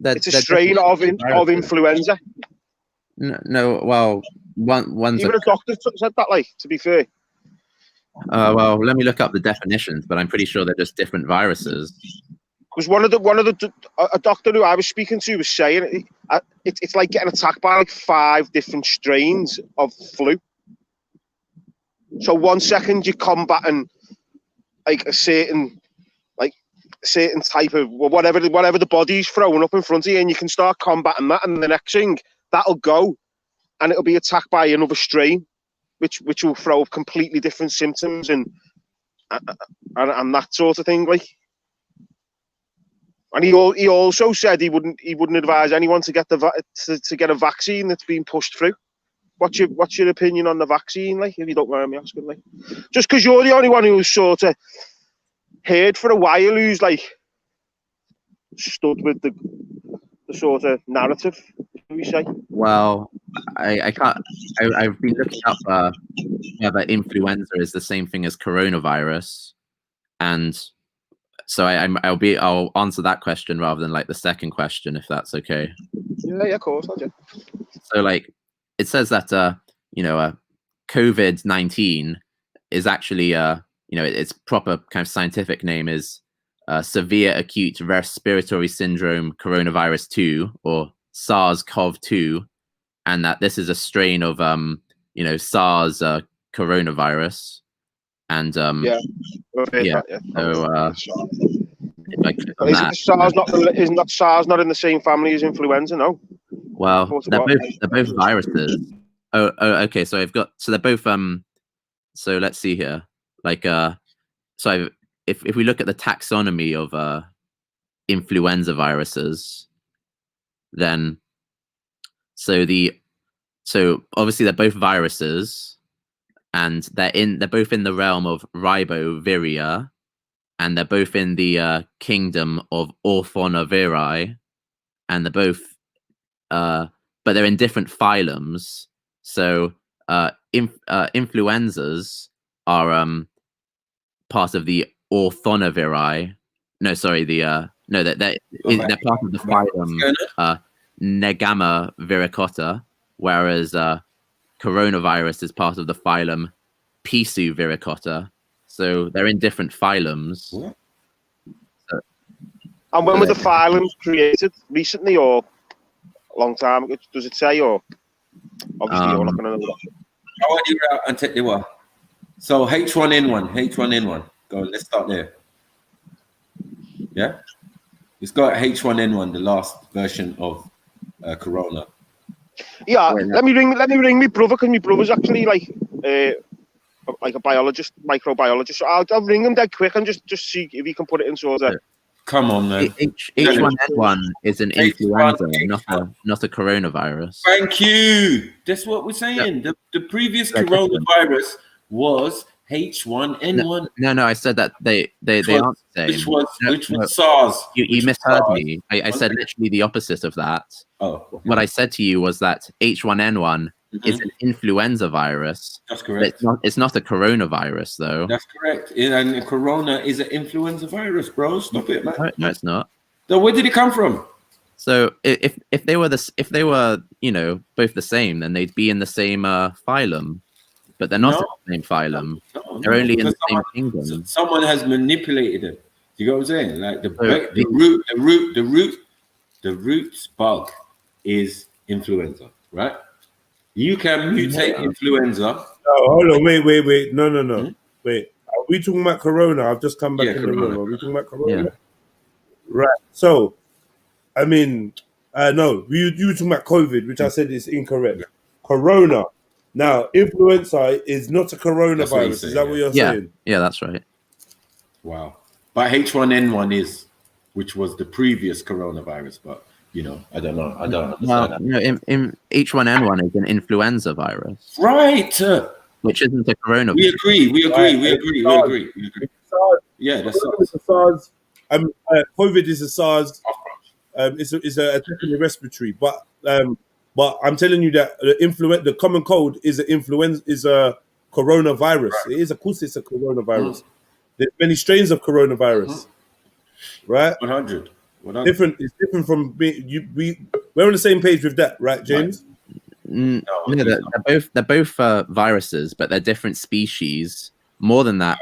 It's a strain of influenza. No, well, one's even a doctor said that. Like, to be fair. Well, let me look up the definitions, but I'm pretty sure they're just different viruses. Because a doctor who I was speaking to was saying it's like getting attacked by like 5 different strains of flu. So 1 second you're combating like a certain type of whatever the body's throwing up in front of you, and you can start combating that, and the next thing that'll go, and it'll be attacked by another strain, which will throw up completely different symptoms and that sort of thing, like. And he also said he wouldn't advise anyone to get to get a vaccine that's been pushed through. What's your opinion on the vaccine, like, if you don't mind me asking, like? Just because you're the only one who's sort of heard for a while, who's like stood with the sort of narrative, shall we say? Well, I can't. I've been looking up that influenza is the same thing as coronavirus, and so I'll answer that question rather than like the second question, if that's okay. Yeah, of course, I did. So like it says that COVID-19 is actually its proper kind of scientific name is severe acute respiratory syndrome coronavirus 2, or SARS-CoV-2, and that this is a strain of SARS coronavirus. And yeah. So if I click on Isn't that, SARS not SARS not in the same family as influenza? No. well, they're both viruses. Oh, okay. So they're both so let's see here. Like so if we look at the taxonomy of influenza viruses, then so obviously they're both viruses, and they're both in the realm of Riboviria, and they're both in the kingdom of Orthonavirae, and they're both but they're in different phylums. So influenzas are part of the Orthonavirae. No, sorry, they're part of the phylum Negama viricota, whereas coronavirus is part of the phylum Pisu viricota. So they're in different phylums. And when were the phylums created? Recently or a long time ago? Does it say, or obviously you're not going to know that. How are you out and take the one? So H1N1. Go, let's start there. Yeah, it's got H1N1, the last version of Corona. Yeah, let me ring my brother, because my brother's actually like a biologist, microbiologist. So I'll ring him dead quick and just see if he can put it in sort of. Come on, man. H1N1 is an influenza, not a coronavirus. Thank you. That's what we're saying. The previous coronavirus was H1N1. No, I said that they aren't the same. Which was SARS. You misheard me. I said literally the opposite of that. Oh. What I said to you was that H1N1 is an influenza virus. That's correct. It's not a coronavirus, though. That's correct. And Corona is an influenza virus, bro. Stop it, man. No, it's not. So where did it come from? So if they were both the same, then they'd be in the same phylum. But they're not in the same phylum. They're only in the same kingdom. Someone has manipulated it. You know what I'm saying? Like the root bug is influenza, right? You can mutate influenza. Oh, hold on, wait. No. Wait. Are we talking about Corona? I've just come back in the room. Are we talking about Corona? Yeah. Right. So, I mean, no, you were talking about COVID, which I said is incorrect. Corona. Now, influenza is not a coronavirus. Is that what you're saying? Yeah, that's right. Wow. But H1N1 is, which was the previous coronavirus, but I don't know. I don't understand. Well, in H1N1 is an influenza virus. Right. Which isn't a coronavirus. We agree. Yeah, that's SARS. COVID is a SARS. It's a technically respiratory, but I'm telling you that the common cold is a coronavirus. It is, of course, it's a coronavirus. There's many strains of coronavirus, right? 100. It's different from we're on the same page with that, right, James? No, they're both viruses, but they're different species. More than that,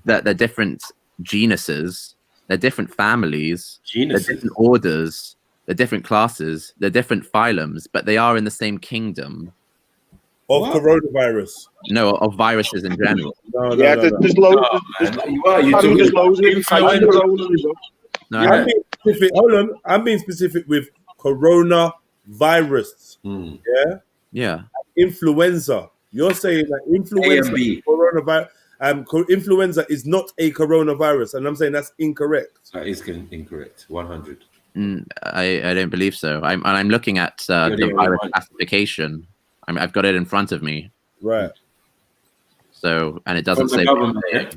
they're different genuses. They're different families. They're different orders. They're different classes. They're different phylums, but they are in the same kingdom. Of coronavirus? No, of viruses in general. There's loads. There's loads of influenza. I'm being specific. Hold on. I'm being specific with coronavirus. Yeah. Influenza. You're saying that influenza, coronavirus, influenza is not a coronavirus, and I'm saying that's incorrect. That is incorrect. 100. I don't believe so. I'm looking at the virus classification. I've got it in front of me. Right. So, and it doesn't say. Okay,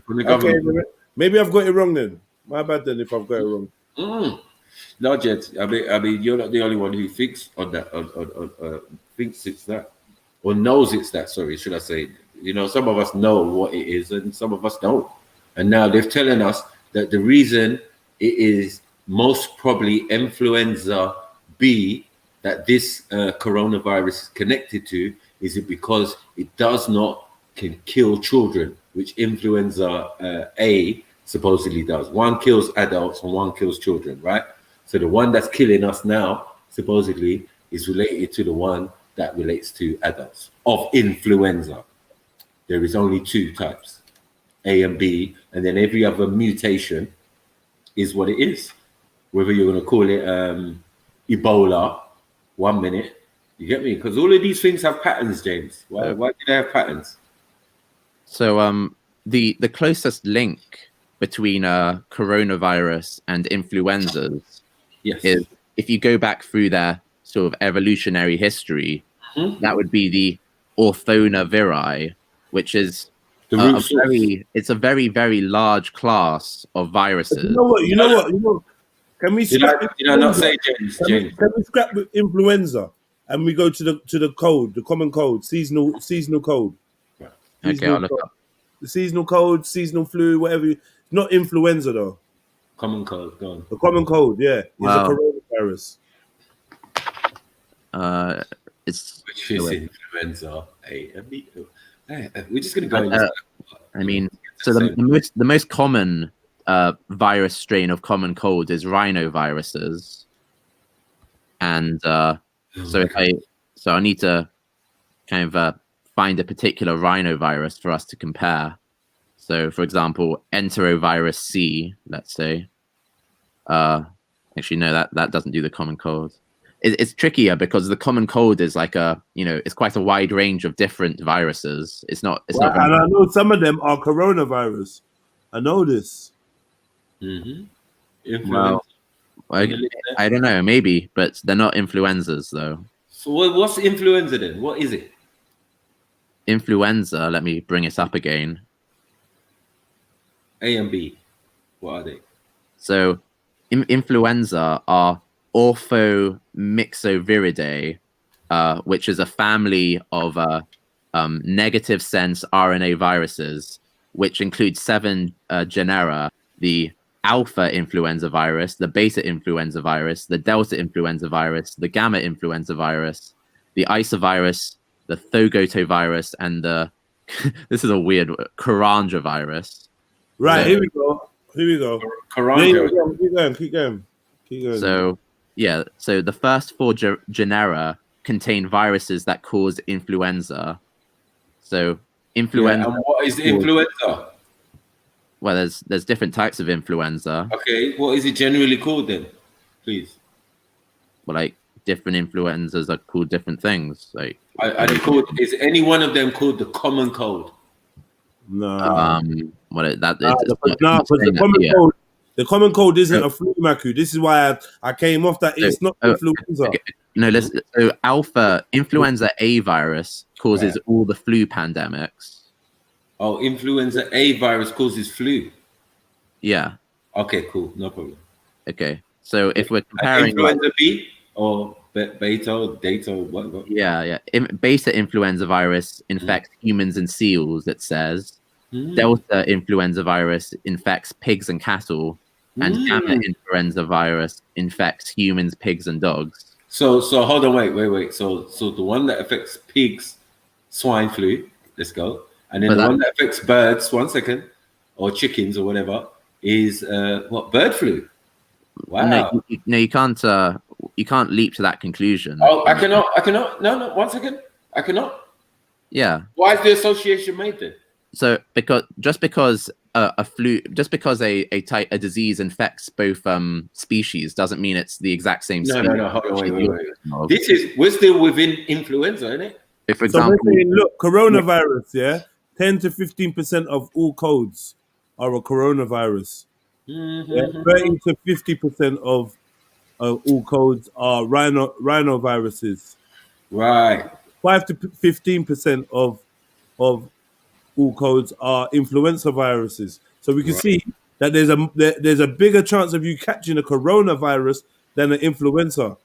maybe I've got it wrong then. My bad then if I've got it wrong. No, Jet. I mean, you're not the only one who thinks on that. Thinks it's that, or knows it's that. Sorry, should I say? Some of us know what it is, and some of us don't. And now they're telling us that the reason it is most probably influenza B that this coronavirus is connected to is it because it does not can kill children, which influenza A supposedly does. One kills adults and one kills children, right? So the one that's killing us now supposedly is related to the one that relates to adults of influenza. There is only two types, A and B, and then every other mutation is what it is. Whether you're going to call it Ebola 1 minute, you get me? Because all of these things have patterns, James. Why do they have patterns? So the closest link between coronavirus and influenzas is if you go back through their sort of evolutionary history, that would be the orthonaviri, which is it's a very, very large class of viruses. You know what? Can we scrap Can we scrap with influenza and we go to the code, the common code, seasonal code? Okay, I'll look up. The seasonal code, seasonal flu, whatever. Not influenza though. Common code, go on. The common code, yeah, is Wow. a coronavirus. It's which is influenza A and B. We're just gonna go into I mean, so the most common virus strain of common cold is rhinoviruses, and I need to kind of find a particular rhinovirus for us to compare. So, for example, enterovirus C, let's say. Actually, no, that doesn't do the common cold. It's trickier because the common cold is like it's quite a wide range of different viruses. It's not. And I know some of them are coronavirus. I know this. Well, I don't know, maybe, but they're not influenzas though. So what's influenza then? What is it? Influenza. Let me bring it up again. A and B. What are they? So, influenza are Orthomyxoviridae, which is a family of negative sense RNA viruses, which includes 7 genera: the alpha influenza virus, the beta influenza virus, the delta influenza virus, the gamma influenza virus, the isovirus, the thogotovirus, and the this is a weird word, Karanja virus. Right, here we go. Karanja. Keep going. So yeah, so the first 4 genera contain viruses that cause influenza. So influenza. And what is influenza? Well, there's different types of influenza. Okay, what is it generally called then, please? Well, like different influenzas are called different things. Like, are they called? Is any one of them called the common cold? No. The common cold isn't a flu, Maku. This is why I came off that it's not influenza. Okay. No, so influenza A virus causes all the flu pandemics. Oh, influenza A virus causes flu. Yeah. Okay, cool, no problem. Okay, so if we're comparing influenza B or beta or data or what? Yeah. Beta influenza virus infects humans and seals, it says. Delta influenza virus infects pigs and cattle, and gamma influenza virus infects humans, pigs, and dogs. So hold on, wait. So the one that affects pigs, swine flu, let's go, and then the one that affects birds, 1 second, or chickens or whatever, is what, bird flu? Wow. No, you can't leap to that conclusion. Oh, I cannot. No, 1 second. I cannot. Yeah. Why is the association made then? So because a disease infects both species doesn't mean it's the exact same species. No. Hold on, wait. We're still within influenza, isn't it? If, for example, we're saying, look, coronavirus, 10 to 15% of all codes are a coronavirus. 30 to 50% of all codes are rhinoviruses. Right. 5 to 15% of all codes are influenza viruses. So we can see that there's a bigger chance of you catching a coronavirus than an influenza.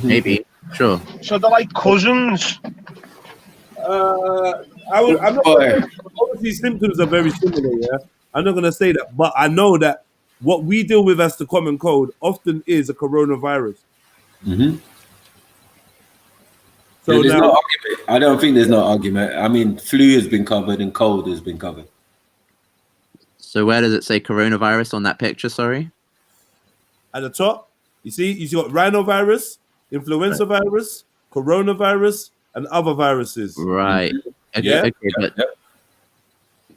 Maybe, sure. So they're like cousins. I'm not obviously symptoms are very similar, I'm not gonna say that, but I know that what we deal with as the common cold often is a coronavirus. Mm-hmm. So there's now, no argument. I don't think there's no argument. I mean, flu has been covered and cold has been covered. So where does it say coronavirus on that picture? Sorry. at the top, you got rhinovirus, influenza virus, coronavirus, and other viruses. Right. Okay, Yeah. okay, but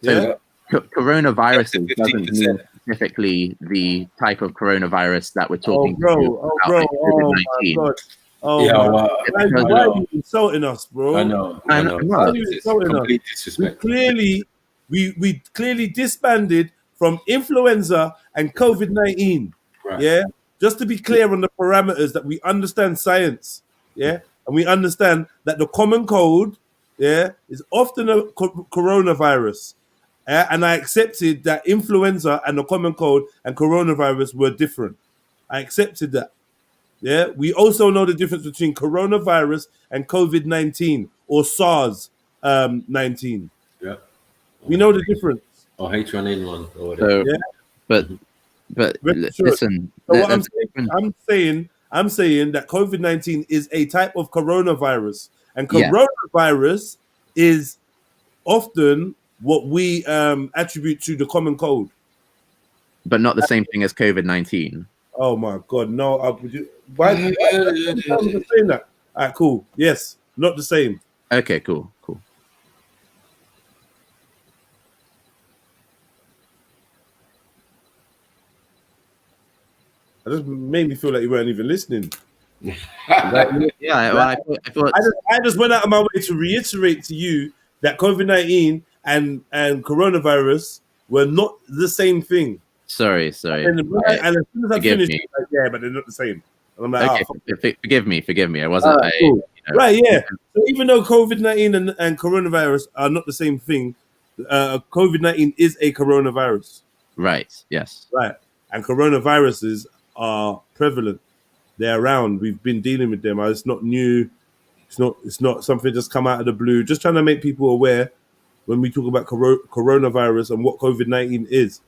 Yeah. coronavirus doesn't mean specifically the type of coronavirus that we're talking about. Oh, my God. Oh, Yeah, my wow. God. Why are you insulting us, bro? I know. Why are you insulting us? Complete disrespect. We clearly disbanded from influenza and COVID-19. Right. Yeah. Just to be clear on the parameters that we understand science. Yeah. And we understand that the common cold, yeah, is often a coronavirus. And I accepted that influenza and the common cold and coronavirus were different. I accepted that. Yeah. We also know the difference between coronavirus and COVID-19 or SARS 19. Yeah. We know the difference. Or H1N1 or whatever. So, but listen. So what I'm saying that COVID-19 is a type of coronavirus, and coronavirus is often what we attribute to the common cold. But not the same thing as COVID-19. Oh my God, no! Why are you saying that? All right, cool. Yes, not the same. Okay, cool. It just made me feel like you weren't even listening. I just went out of my way to reiterate to you that COVID-19 and coronavirus were not the same thing. Sorry. And as soon as I Forgive finished, me. like, yeah, but they're not the same. And I'm like, Okay, forgive me. I wasn't. cool. Right, yeah. So even though COVID-19 and coronavirus are not the same thing, COVID-19 is a coronavirus. Right. Yes. Right. And coronaviruses are prevalent. They're around. We've been dealing with them. It's not new. It's not something just come out of the blue. Just trying to make people aware when we talk about coronavirus and what COVID-19 is.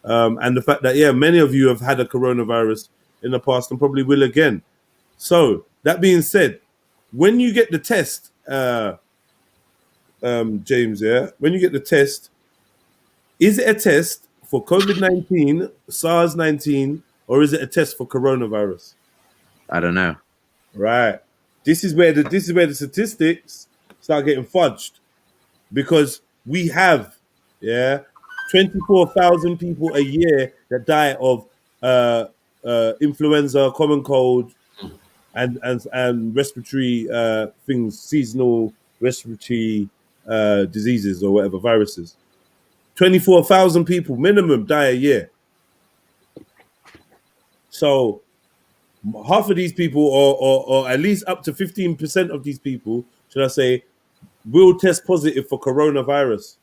And the fact that, many of you have had a coronavirus in the past and probably will again. So that being said, when you get the test, James, when you get the test, is it a test for COVID-19, SARS-19, or is it a test for coronavirus? I don't know. Right. This is where the statistics start getting fudged, because we have 24,000 people a year that die of influenza, common cold, and respiratory things, seasonal respiratory diseases or whatever, viruses. 24,000 people minimum die a year. So half of these people, or at least up to 15% of these people, should I say, will test positive for coronavirus.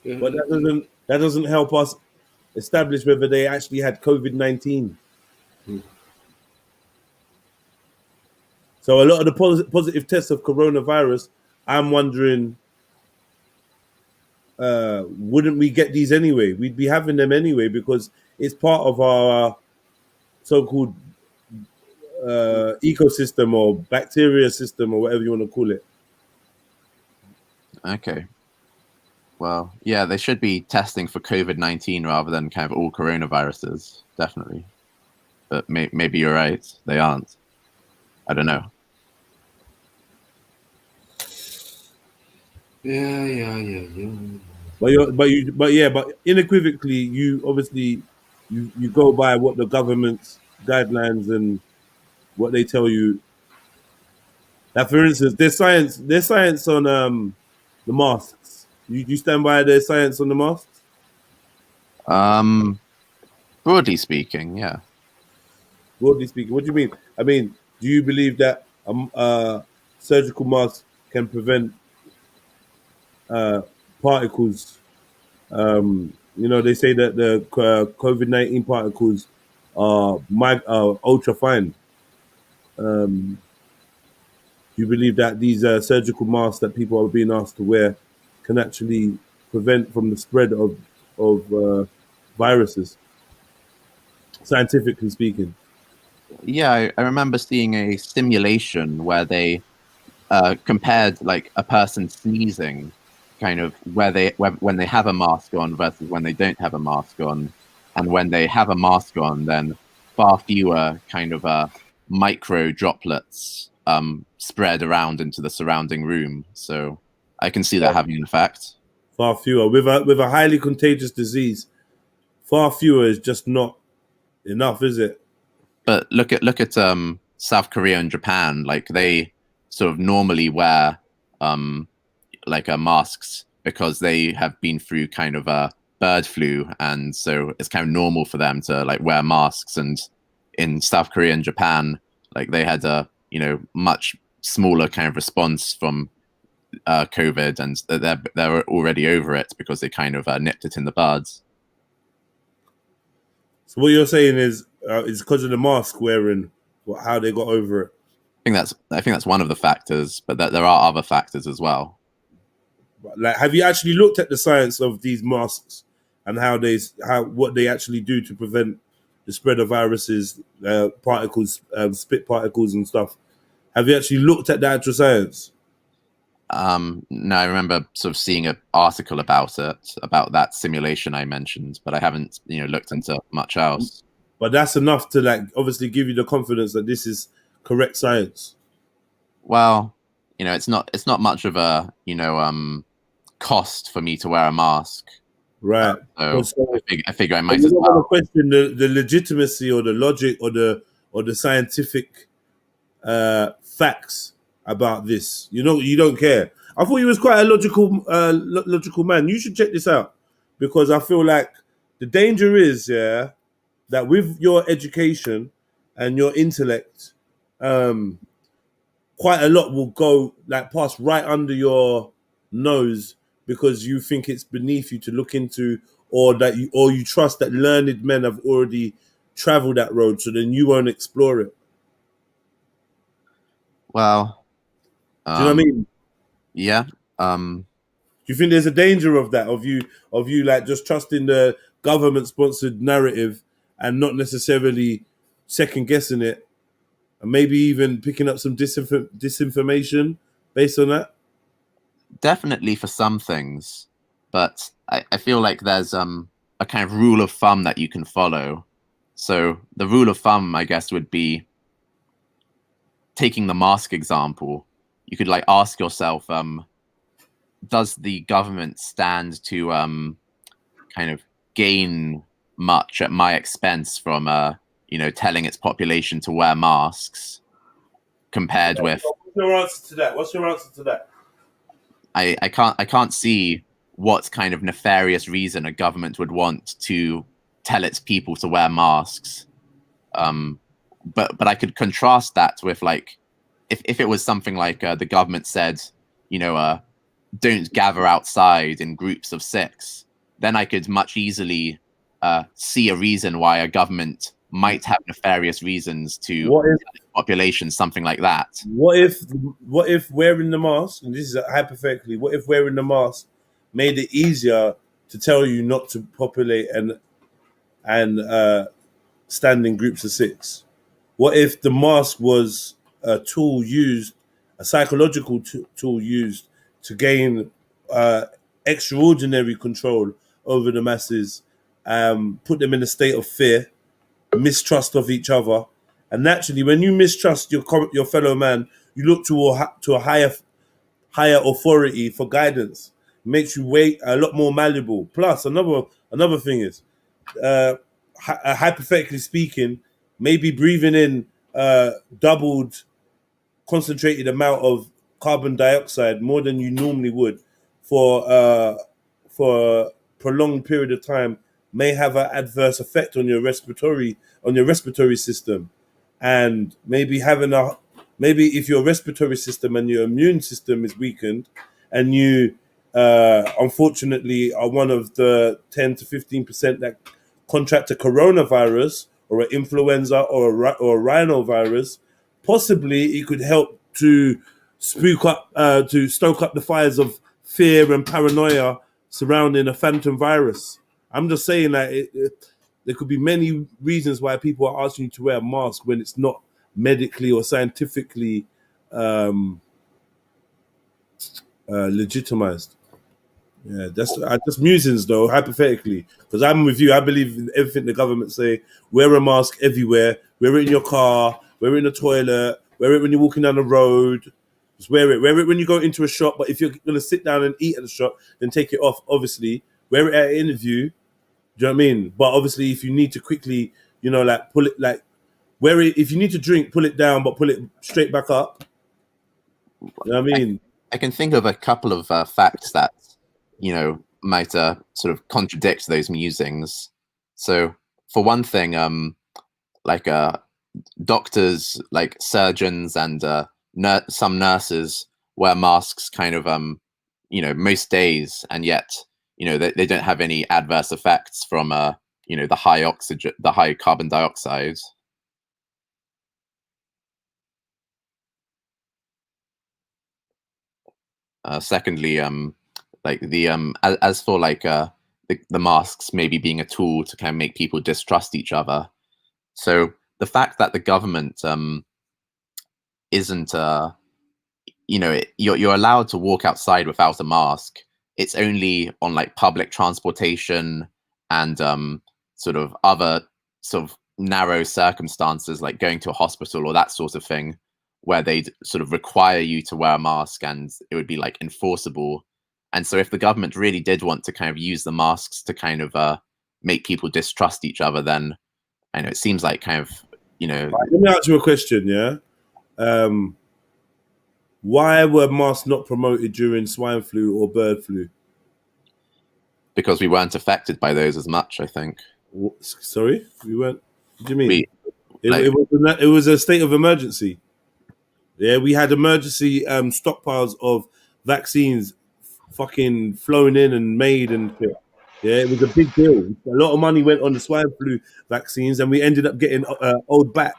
But that doesn't help us establish whether they actually had COVID-19. So a lot of the positive tests of coronavirus, I'm wondering, wouldn't we get these anyway? We'd be having them anyway because it's part of our so-called ecosystem or bacteria system or whatever you want to call it. Okay. Well, yeah, they should be testing for COVID-19 rather than kind of all coronaviruses, definitely. But maybe you're right. They aren't. I don't know. Yeah. But unequivocally, you obviously you go by what the government's guidelines and what they tell you. Now, for instance, there's science on the masks. You stand by their science on the masks? Broadly speaking, yeah. Broadly speaking, what do you mean? I mean, do you believe that surgical masks can prevent particles? They say that the COVID-19 particles are ultra fine. Do you believe that these surgical masks that people are being asked to wear can actually prevent from the spread of viruses? scientifically speaking. Yeah, I remember seeing a simulation where they compared like a person sneezing, kind of when they have a mask on versus when they don't have a mask on, and when they have a mask on, then far fewer kind of micro droplets spread around into the surrounding room. So I can see that having an effect. Far fewer with a highly contagious disease. Far fewer is just not enough, is it? But look at South Korea and Japan. Like they sort of normally wear masks because they have been through kind of a bird flu, and so it's kind of normal for them to like wear masks. And in South Korea and Japan, like they had a much smaller kind of response from COVID, and they're already over it because they kind of nipped it in the buds. So what you're saying is it's because of the mask wearing, how they got over it. I think that's one of the factors, but there are other factors as well. Like, have you actually looked at the science of these masks and what they actually do to prevent the spread of viruses, particles, spit particles and stuff? Have you actually looked at the actual science? No, I remember sort of seeing an article about that simulation I mentioned, but I haven't looked into much else. But that's enough to like obviously give you the confidence that this is correct science. Well, it's not much of a cost for me to wear a mask, right? So I figure I might as well question the legitimacy or the logic or the scientific facts about this. You don't care. I thought you was quite a logical man. You should check this out, because I feel like the danger is that with your education and your intellect, quite a lot will go like pass right under your nose because you think it's beneath you to look into, or you trust that learned men have already traveled that road, so then you won't explore it. Well, do you know what I mean? Yeah. Do you think there's a danger of that, of you like just trusting the government-sponsored narrative and not necessarily second guessing it, and maybe even picking up some disinformation based on that? Definitely for some things, but I feel like there's a kind of rule of thumb that you can follow. So the rule of thumb, I guess, would be taking the mask example. You could like ask yourself, does the government stand to kind of gain much at my expense from telling its population to wear masks compared with... What's your answer to that? I can't see what kind of nefarious reason a government would want to tell its people to wear masks. But I could contrast that with like if it was something like the government said, don't gather outside in groups of 6, then I could much easily see a reason why a government might have nefarious reasons to tell its population something like that. What if wearing the mask, and this is hypothetically, what if wearing the mask made it easier to tell you not to populate and stand in groups of 6? What if the mask was a tool used, a psychological tool used to gain extraordinary control over the masses, put them in a state of fear, mistrust of each other, and naturally, when you mistrust your fellow man, you look to a higher authority for guidance. It makes you a lot more malleable. Plus, another thing is, hypothetically speaking, maybe breathing in doubled concentrated amount of carbon dioxide, more than you normally would, for a prolonged period of time, may have an adverse effect on your respiratory system. And maybe if your respiratory system and your immune system is weakened, and you unfortunately are one of the 10 to 15% that contract a coronavirus or an influenza or a rhinovirus, possibly it could help to stoke up the fires of fear and paranoia surrounding a phantom virus. I'm just saying that There could be many reasons why people are asking you to wear a mask when it's not medically or scientifically legitimized. Yeah, that's just musings though, hypothetically. Because I'm with you. I believe in everything the government say. Wear a mask everywhere. Wear it in your car. Wear it in the toilet. Wear it when you're walking down the road. Just wear it. Wear it when you go into a shop. But if you're going to sit down and eat at the shop, then take it off, obviously. Wear it at an interview. Do you know what I mean? But obviously, if you need to quickly, like pull it, like wear it. If you need to drink, pull it down, but pull it straight back up. You know what I mean? I can think of a couple of facts that might sort of contradict those musings. So, for one thing, doctors, like surgeons and some nurses wear masks kind of most days, and yet they don't have any adverse effects from the high carbon dioxide. Secondly, as for the masks maybe being a tool to kind of make people distrust each other. So the fact that the government isn't you're allowed to walk outside without a mask. It's only on like public transportation and sort of other sort of narrow circumstances, like going to a hospital or that sort of thing, where they'd sort of require you to wear a mask and it would be like enforceable. And so if the government really did want to kind of use the masks to kind of make people distrust each other, then I know it seems like kind of, Let me ask you a question, yeah? Why were masks not promoted during swine flu or bird flu? Because we weren't affected by those as much, I think. Sorry? We weren't? What do you mean? It was a state of emergency. Yeah, we had emergency stockpiles of vaccines fucking flown in and made and shit. Yeah, it was a big deal. A lot of money went on the swine flu vaccines, and we ended up getting old batch,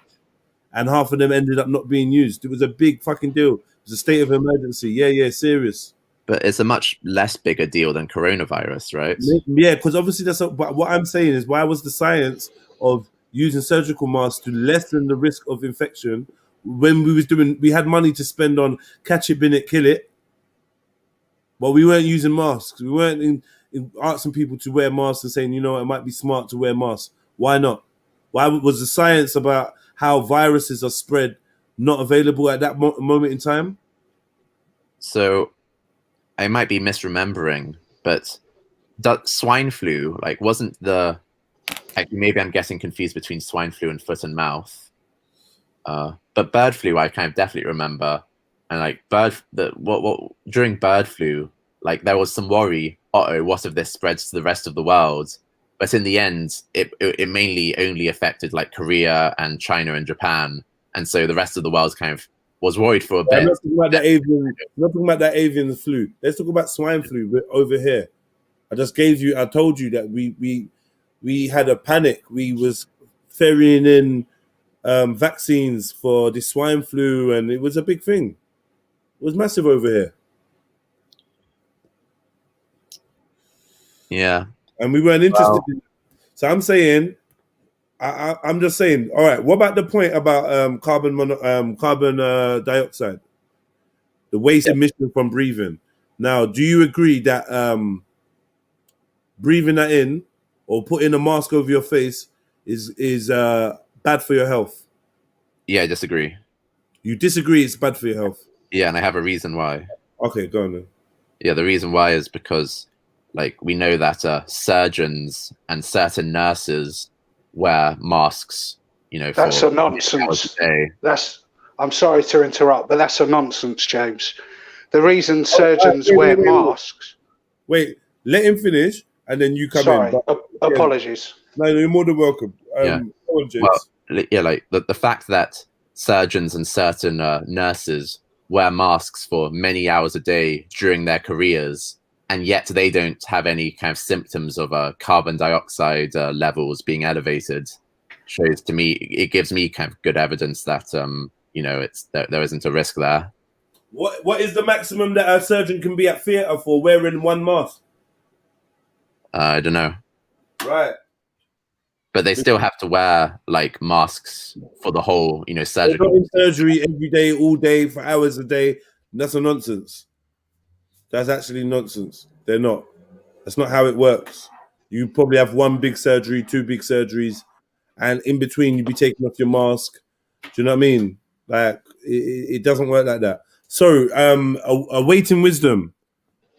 and half of them ended up not being used. It was a big fucking deal. It was a state of emergency. Yeah, serious. But it's a much less bigger deal than coronavirus, right? Yeah, because obviously but what I'm saying is, why was the science of using surgical masks to lessen the risk of infection when we had money to spend on catch it, bin it, kill it, but we weren't using masks. We weren't asking people to wear masks and saying, it might be smart to wear masks. Why not? Why was the science about how viruses are spread not available at that moment in time? So I might be misremembering, but swine flu, wasn't maybe I'm getting confused between swine flu and foot and mouth. But bird flu, I kind of definitely remember. And during bird flu, there was some worry, what if this spreads to the rest of the world? But in the end, it mainly only affected Korea and China and Japan. And so the rest of the world kind of was worried for a bit. I'm not talking about that avian flu. Let's talk about swine flu. We're over here. I told you that we had a panic. We was ferrying in vaccines for the swine flu, and it was a big thing. It was massive over here. Yeah. And we weren't interested in it. So I'm saying, I'm just saying, all right, what about the point about carbon dioxide? The waste emission from breathing. Now, do you agree that breathing that in or putting a mask over your face is bad for your health? Yeah, I disagree. You disagree it's bad for your health? Yeah, and I have a reason why. Okay, go on then. Yeah, the reason why is because we know that surgeons and certain nurses wear masks, that's for a nonsense. That's I'm sorry to interrupt, but that's a nonsense, James. The reason surgeons wear masks. Wait, let him finish, and then you come in. Sorry, apologies. No, you're more than welcome. Well, the fact that surgeons and certain nurses wear masks for many hours a day during their careers, and yet they don't have any kind of symptoms of carbon dioxide levels being elevated, shows to me, it gives me kind of good evidence that there isn't a risk there. What is the maximum that a surgeon can be at theatre for wearing one mask? I don't know. Right. but they still have to wear like masks for the whole, you know, They're surgical. not in surgery every day, all day, for hours a day. That's a nonsense. That's actually nonsense. They're not. That's not how it works. You probably have one big surgery, two big surgeries, and in between you'd be taking off your mask. Do you know what I mean? Like it doesn't work like that. So, awaiting wisdom.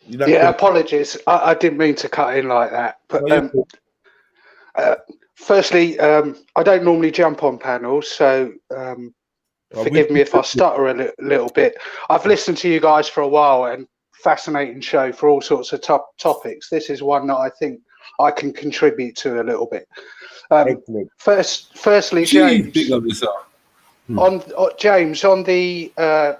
Yeah, apologies. I didn't mean to cut in like that. But firstly, I don't normally jump on panels, so forgive me if I stutter a little bit. I've listened to you guys for a while, and fascinating show for all sorts of topics. This is one that I think I can contribute to a little bit. Firstly, James, James, on the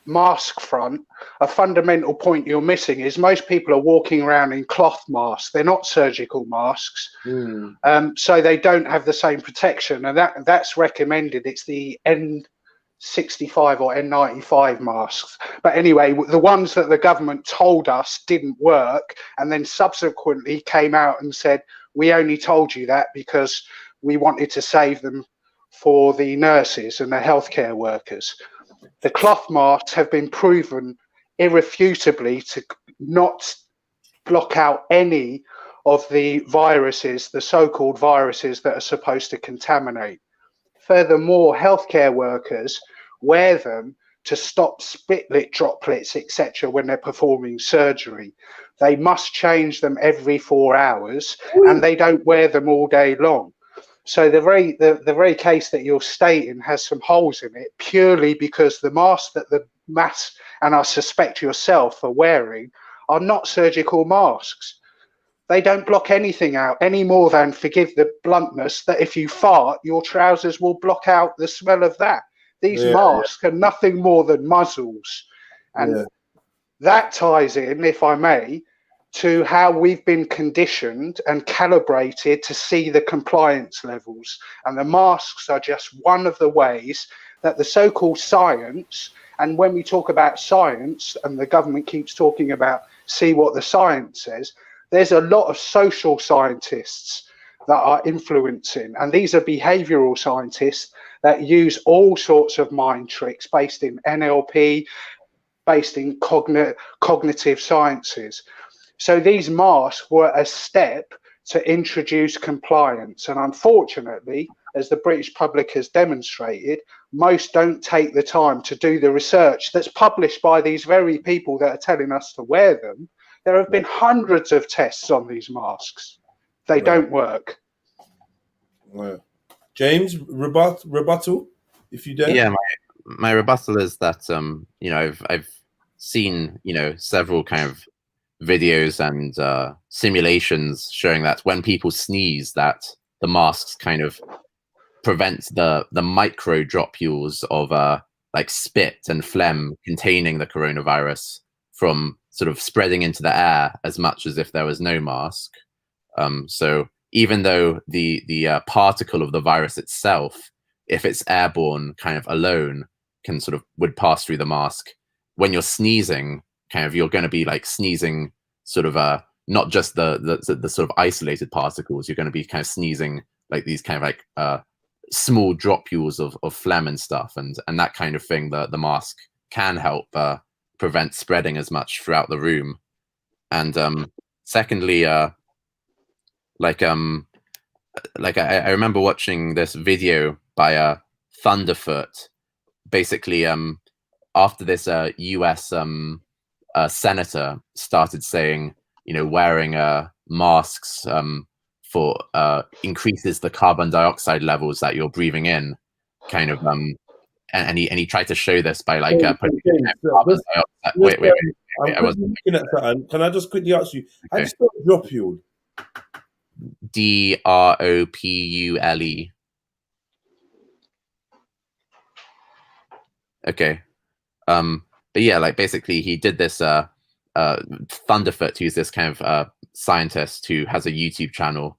mask front, a fundamental point you're missing is most people are walking around in cloth masks. They're not surgical masks, so they don't have the same protection, and that's recommended. It's the N65 or N95 masks. But anyway, the ones that the government told us didn't work, and then subsequently came out and said, we only told you that because we wanted to save them for the nurses and the healthcare workers. The cloth masks have been proven irrefutably to not block out any of the viruses, the so-called viruses that are supposed to contaminate. Furthermore, healthcare workers wear them to stop spitlet droplets, etc., when they're performing surgery. They must change them every 4 hours, and they don't wear them all day long. So the very case that you're stating has some holes in it, purely because the masks that the mass, and I suspect yourself, are wearing are not surgical masks. They don't block anything out any more than, forgive the bluntness, that if you fart, your trousers will block out the smell of that. These masks are nothing more than muzzles. And that ties in, if I may, to how we've been conditioned and calibrated to see the compliance levels. And the masks are just one of the ways that the so-called science, and when we talk about science, and the government keeps talking about see what the science says, there's a lot of social scientists that are influencing, and these are behavioral scientists that use all sorts of mind tricks based in NLP, based in cognitive sciences. So these masks were a step to introduce compliance. And unfortunately, as the British public has demonstrated, most don't take the time to do the research that's published by these very people that are telling us to wear them. There have been hundreds of tests on these masks. They don't work. James, rebuttal, if you dare. Yeah, my rebuttal is that you know, I've seen, you know, several kind of videos and simulations showing that when people sneeze, that the masks kind of prevent the micro dropules of like spit and phlegm containing the coronavirus from sort of spreading into the air as much as if there was no mask. So even though the particle of the virus itself, if it's airborne kind of alone, can sort of would pass through the mask, when you're sneezing, kind of you're going to be like sneezing sort of not just the sort of isolated particles. You're going to be kind of sneezing like these kind of like small dropules of phlegm and stuff, and that kind of thing. The mask can help prevent spreading as much throughout the room. And secondly, like I remember watching this video by Thunderfoot, basically after this US senator started saying, you know, wearing masks for increases the carbon dioxide levels that you're breathing in, kind of and he tried to show this by like putting carbon dioxide. Wait, I was looking at that. Can I just quickly ask you, how do you spell dropule? DROPULE. Okay. But yeah, like basically he did this Thunderfoot, who's this kind of scientist who has a YouTube channel,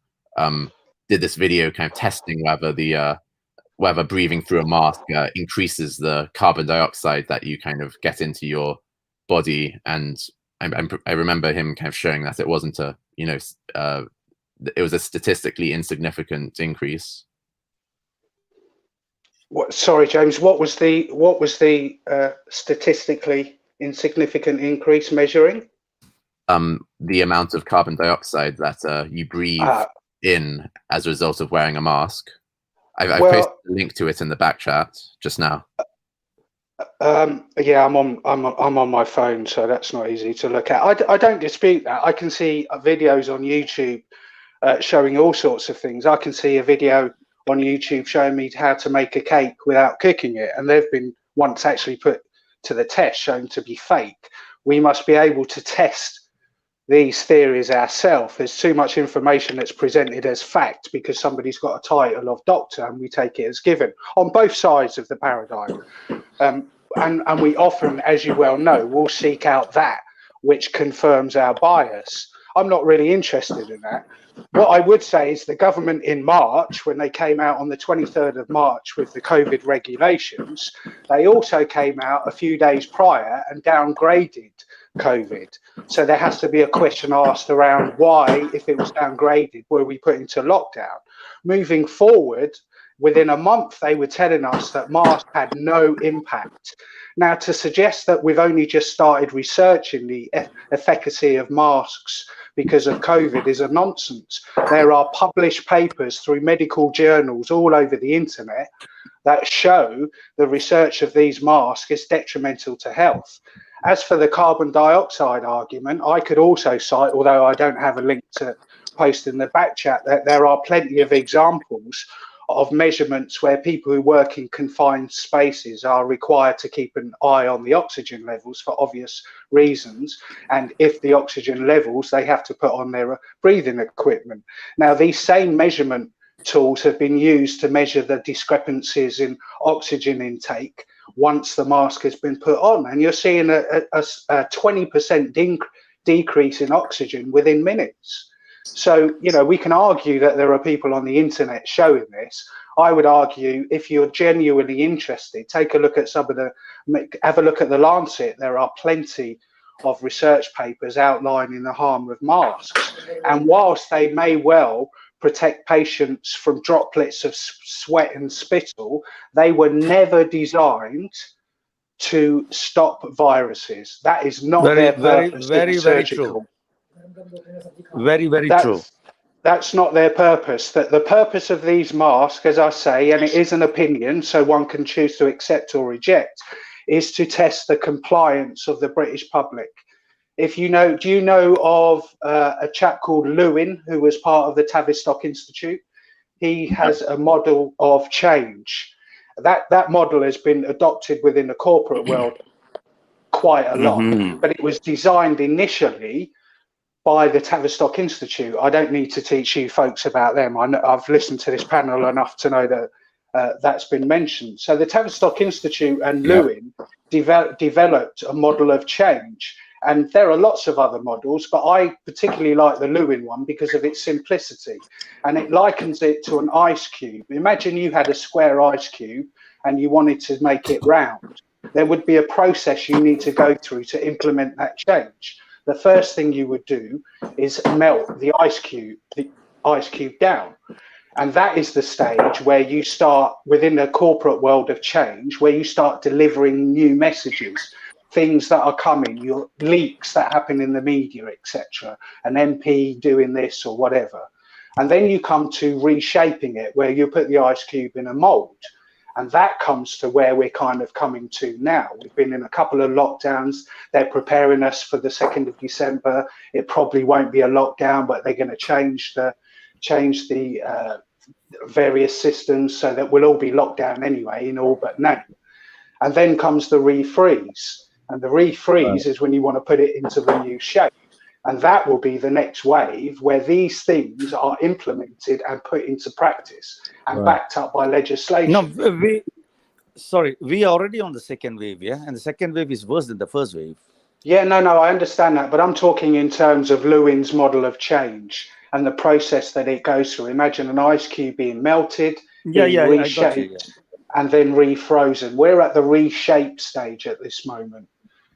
did this video kind of testing whether breathing through a mask increases the carbon dioxide that you kind of get into your body. And I remember him kind of showing that it wasn't a, you know, it was a statistically insignificant increase. What? Sorry, James. What was the statistically insignificant increase measuring? The amount of carbon dioxide that you breathe in as a result of wearing a mask. I've posted a link to it in the back chat just now. Yeah, I'm on my phone, so that's not easy to look at. I don't dispute that. I can see videos on YouTube showing all sorts of things. I can see a video on YouTube showing me how to make a cake without cooking it, and they've been once actually put to the test, shown to be fake. We must be able to test these theories ourselves. There's too much information that's presented as fact because somebody's got a title of doctor and we take it as given on both sides of the paradigm. And we often, as you well know, will seek out that which confirms our bias. I'm not really interested in that. What I would say is the government in March, when they came out on the 23rd of March with the COVID regulations, they also came out a few days prior and downgraded COVID. So there has to be a question asked around why, if it was downgraded, were we put into lockdown? Moving forward, within a month, they were telling us that masks had no impact. Now, to suggest that we've only just started researching the efficacy of masks because of COVID is a nonsense. There are published papers through medical journals all over the internet that show the research of these masks is detrimental to health. As for the carbon dioxide argument, I could also cite, although I don't have a link to post in the back chat, that there are plenty of examples of measurements where people who work in confined spaces are required to keep an eye on the oxygen levels for obvious reasons. And if the oxygen levels, they have to put on their breathing equipment. Now, these same measurement tools have been used to measure the discrepancies in oxygen intake once the mask has been put on. And you're seeing a 20% decrease in oxygen within minutes. So, you know, we can argue that there are people on the internet showing this. I would argue, if you're genuinely interested, take a look at have a look at the Lancet. There are plenty of research papers outlining the harm of masks. And whilst they may well protect patients from droplets of sweat and spittle, they were never designed to stop viruses. That is not their purpose. Very true. Very true. That's not their purpose. That the purpose of these masks, as I say, and it is an opinion, so one can choose to accept or reject, is to test the compliance of the British public. If you know, do you know of a chap called Lewin, who was part of the Tavistock Institute? He has a model of change. That model has been adopted within the corporate world quite a lot, but it was designed initially by the Tavistock Institute. I don't need to teach you folks about them. I've listened to this panel enough to know that that's been mentioned. So the Tavistock Institute and Lewin developed a model of change. And there are lots of other models, but I particularly like the Lewin one because of its simplicity. And it likens it to an ice cube. Imagine you had a square ice cube and you wanted to make it round. There would be a process you need to go through to implement that change. The first thing you would do is melt the ice cube down. And that is the stage where you start, within the corporate world of change, where you start delivering new messages, things that are coming, your leaks that happen in the media, etc. An MP doing this or whatever. And then you come to reshaping it, where you put the ice cube in a mold. And that comes to where we're kind of coming to now. We've been in a couple of lockdowns. They're preparing us for the 2nd of December. It probably won't be a lockdown, but they're going to change the various systems so that we'll all be locked down anyway, in all but name. And then comes the refreeze. And the refreeze is when you want to put it into the new shape. And that will be the next wave where these things are implemented and put into practice and backed up by legislation. No, we are already on the second wave, yeah? And the second wave is worse than the first wave. Yeah, no, I understand that. But I'm talking in terms of Lewin's model of change and the process that it goes through. Imagine an ice cube being melted, reshaped, and then refrozen. We're at the reshape stage at this moment.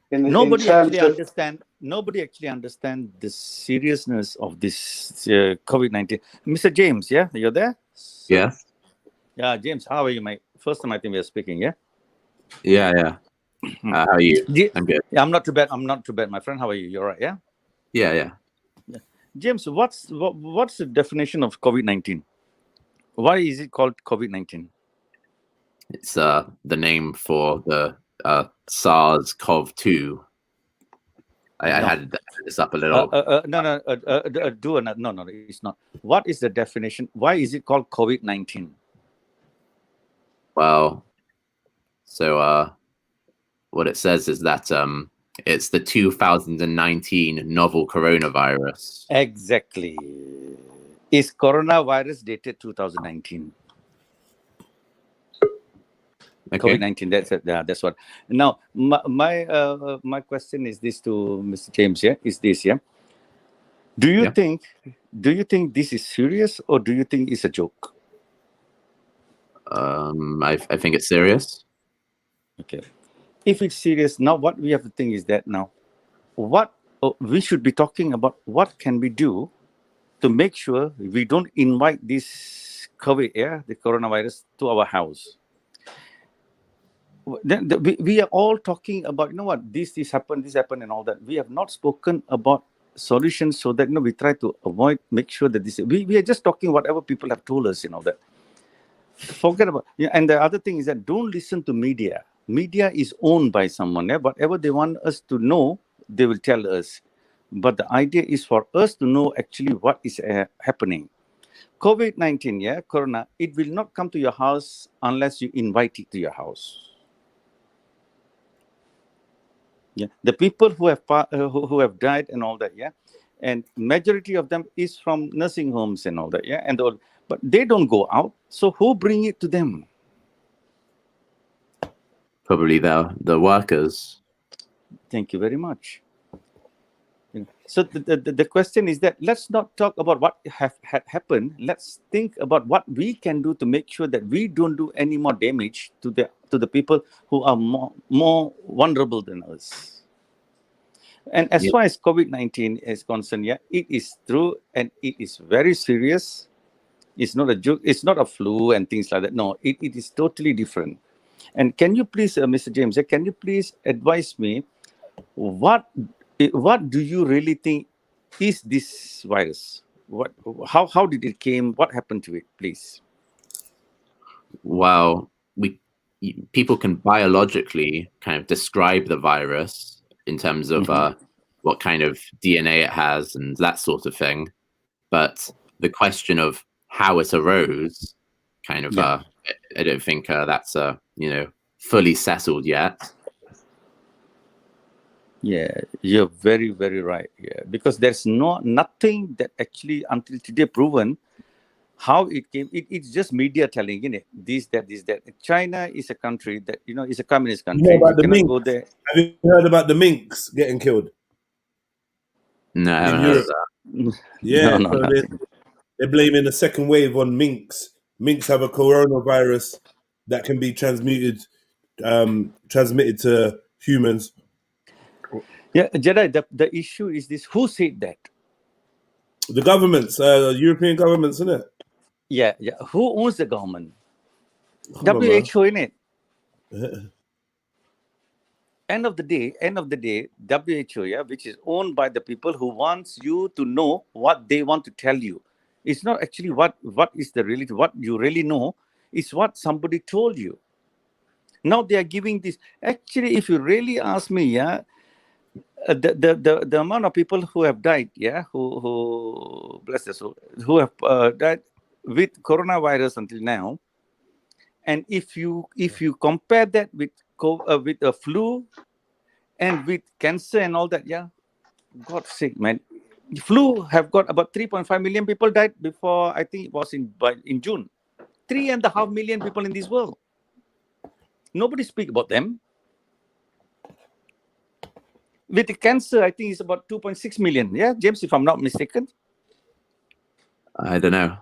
Nobody actually understand the seriousness of this COVID-19. Mr. James, yeah, you're there? Yeah. Yeah, James, how are you, mate? First time I think we are speaking, yeah? Yeah. How are you? I'm good. Yeah, I'm not too bad. I'm not too bad, my friend. How are you? You're right, yeah? Yeah. James, what's the definition of COVID-19? Why is it called COVID-19? It's the name for the SARS-CoV-2. I had this up a little. No, it's not. What is the definition? Why is it called COVID-19? Well, so what it says is that it's the 2019 novel coronavirus. Exactly. Is coronavirus dated 2019? Okay. COVID-19. That's it. Yeah, that's what. Now, my question is this to Mr. James. Yeah, is this? Yeah. Do you think this is serious, or do you think it's a joke? I think it's serious. Okay. If it's serious, now what we have to think is that now, what we should be talking about, what can we do to make sure we don't invite this COVID, the coronavirus, to our house? We are all talking about, this happened, and all that. We have not spoken about solutions so that we try to avoid, make sure that this. We are just talking whatever people have told us, that. Forget about. And the other thing is that don't listen to media. Media is owned by someone. Yeah? Whatever they want us to know, they will tell us. But the idea is for us to know actually what is happening. COVID-19, Corona, it will not come to your house unless you invite it to your house. Yeah, the people who have died and all that, and majority of them is from nursing homes and all that, and all, but they don't go out. So who bring it to them? Probably the workers. Thank you very much. So the question is that let's not talk about what had happened. Let's think about what we can do to make sure that we don't do any more damage to the people who are more vulnerable than us. And as far as COVID-19 is concerned, it is true and it is very serious. It's not a joke. It's not a flu and things like that. No, it is totally different. And can you please, Mr. James, can you please advise me what do you really think is this virus? How did it came? What happened to it, please? Well, people can biologically kind of describe the virus in terms of what kind of DNA it has and that sort of thing. But the question of how it arose, kind of, I don't think that's fully settled yet. Yeah, you're very, very right. Yeah, because there's nothing that actually until today proven how it came. It's just media telling, this, that. China is a country that is a communist country. You know about the minks? Go there. Have you heard about the minks getting killed? No, I haven't heard of that. Yeah, No, so they're blaming the second wave on minks. Minks have a coronavirus that can be transmitted to humans. Yeah, Jedi, the issue is this. Who said that? The governments, European governments, isn't it? Yeah. Who owns the government? WHO, innit? End of the day, WHO, which is owned by the people who wants you to know what they want to tell you. It's not actually what is the reality, what you really know. It's what somebody told you. Now they are giving this. Actually, if you really ask me, the amount of people who have died, who bless their soul, who have died with coronavirus until now, and if you compare that with a flu and with cancer and all that, God's sake, man, flu have got about 3.5 million people died before. I think it was in June. 3.5 million people in this world. Nobody speak about them. With the cancer, I think it's about 2.6 million. Yeah, James, if I'm not mistaken. I don't know.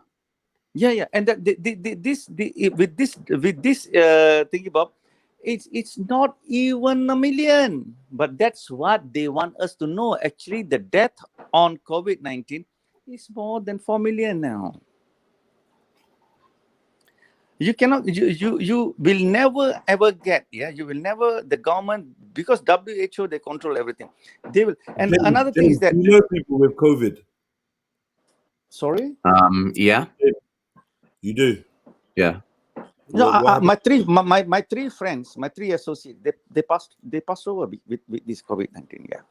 Yeah, and with this thingy, Bob, It's not even 1 million, but that's what they want us to know. Actually, the death on COVID-19 is more than 4 million now. You cannot, you will never ever get, you will never, the government, because WHO, they control everything. They will, and James, another thing is that, you know people with COVID. sorry? Yeah. You do? Yeah. No, What my three friends, my three associates, they passed over with this COVID-19. Yeah,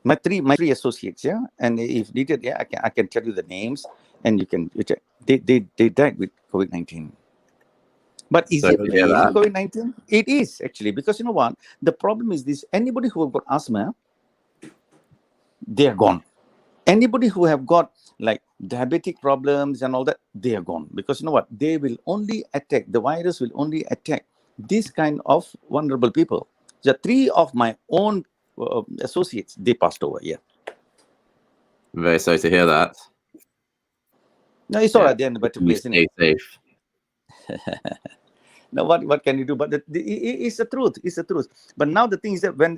my three associates. Yeah, and if needed, yeah, I can tell you the names, and you can check. They died with COVID-19. But is it really COVID-19? It is actually, because you know what? The problem is this: anybody who have got asthma, they are gone. Anybody who have got like diabetic problems and all that, they are gone. Because you know what? They will only attack, the virus will only attack this kind of vulnerable people. The three of my own associates, they passed away. Yeah. Very sorry to hear that. No, it's all right. They're in a better place. Stay safe. Now, what can you do? But it's the truth. It's the truth. But now the thing is that when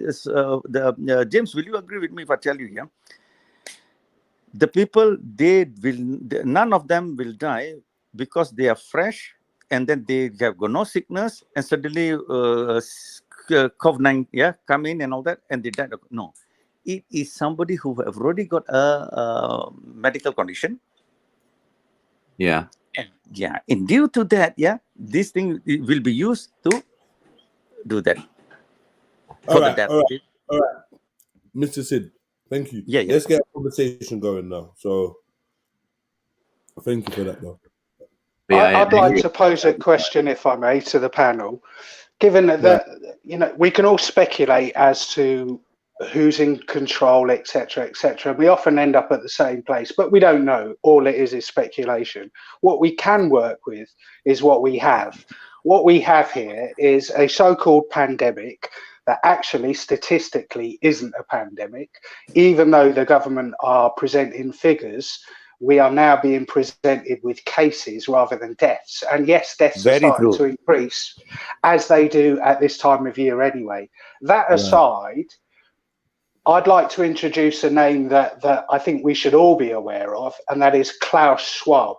James, will you agree with me if I tell you here? The people, none of them will die because they are fresh, and then they have got no sickness, and suddenly COVID-19 come in and all that, and they die. No, it is somebody who have already got a medical condition. Yeah. Yeah, and due to that, this thing will be used to do that. All right. Mr. Sid, thank you. Yeah. Let's get a conversation going now. So, thank you for that, though. I'd like to pose a question, if I may, to the panel. Given that, we can all speculate as to who's in control, etc., etc. We often end up at the same place, but we don't know. All it is speculation. What we can work with is what we have. What we have here is a so-called pandemic that actually statistically isn't a pandemic. Even though the government are presenting figures, we are now being presented with cases rather than deaths. And yes, deaths are starting to increase, as they do at this time of year anyway. That aside, I'd like to introduce a name that I think we should all be aware of, and that is Klaus Schwab.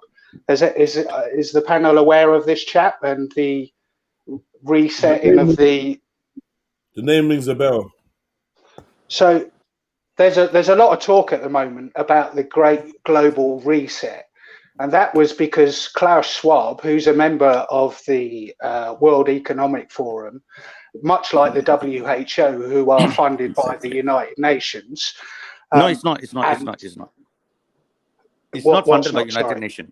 Is the panel aware of this chap and the resetting of the... The name rings a bell. So there's a lot of talk at the moment about the Great Global Reset. And that was because Klaus Schwab, who's a member of the World Economic Forum, much like the WHO, who are funded by the United Nations. No, it's not. It's not funded by the United Nations.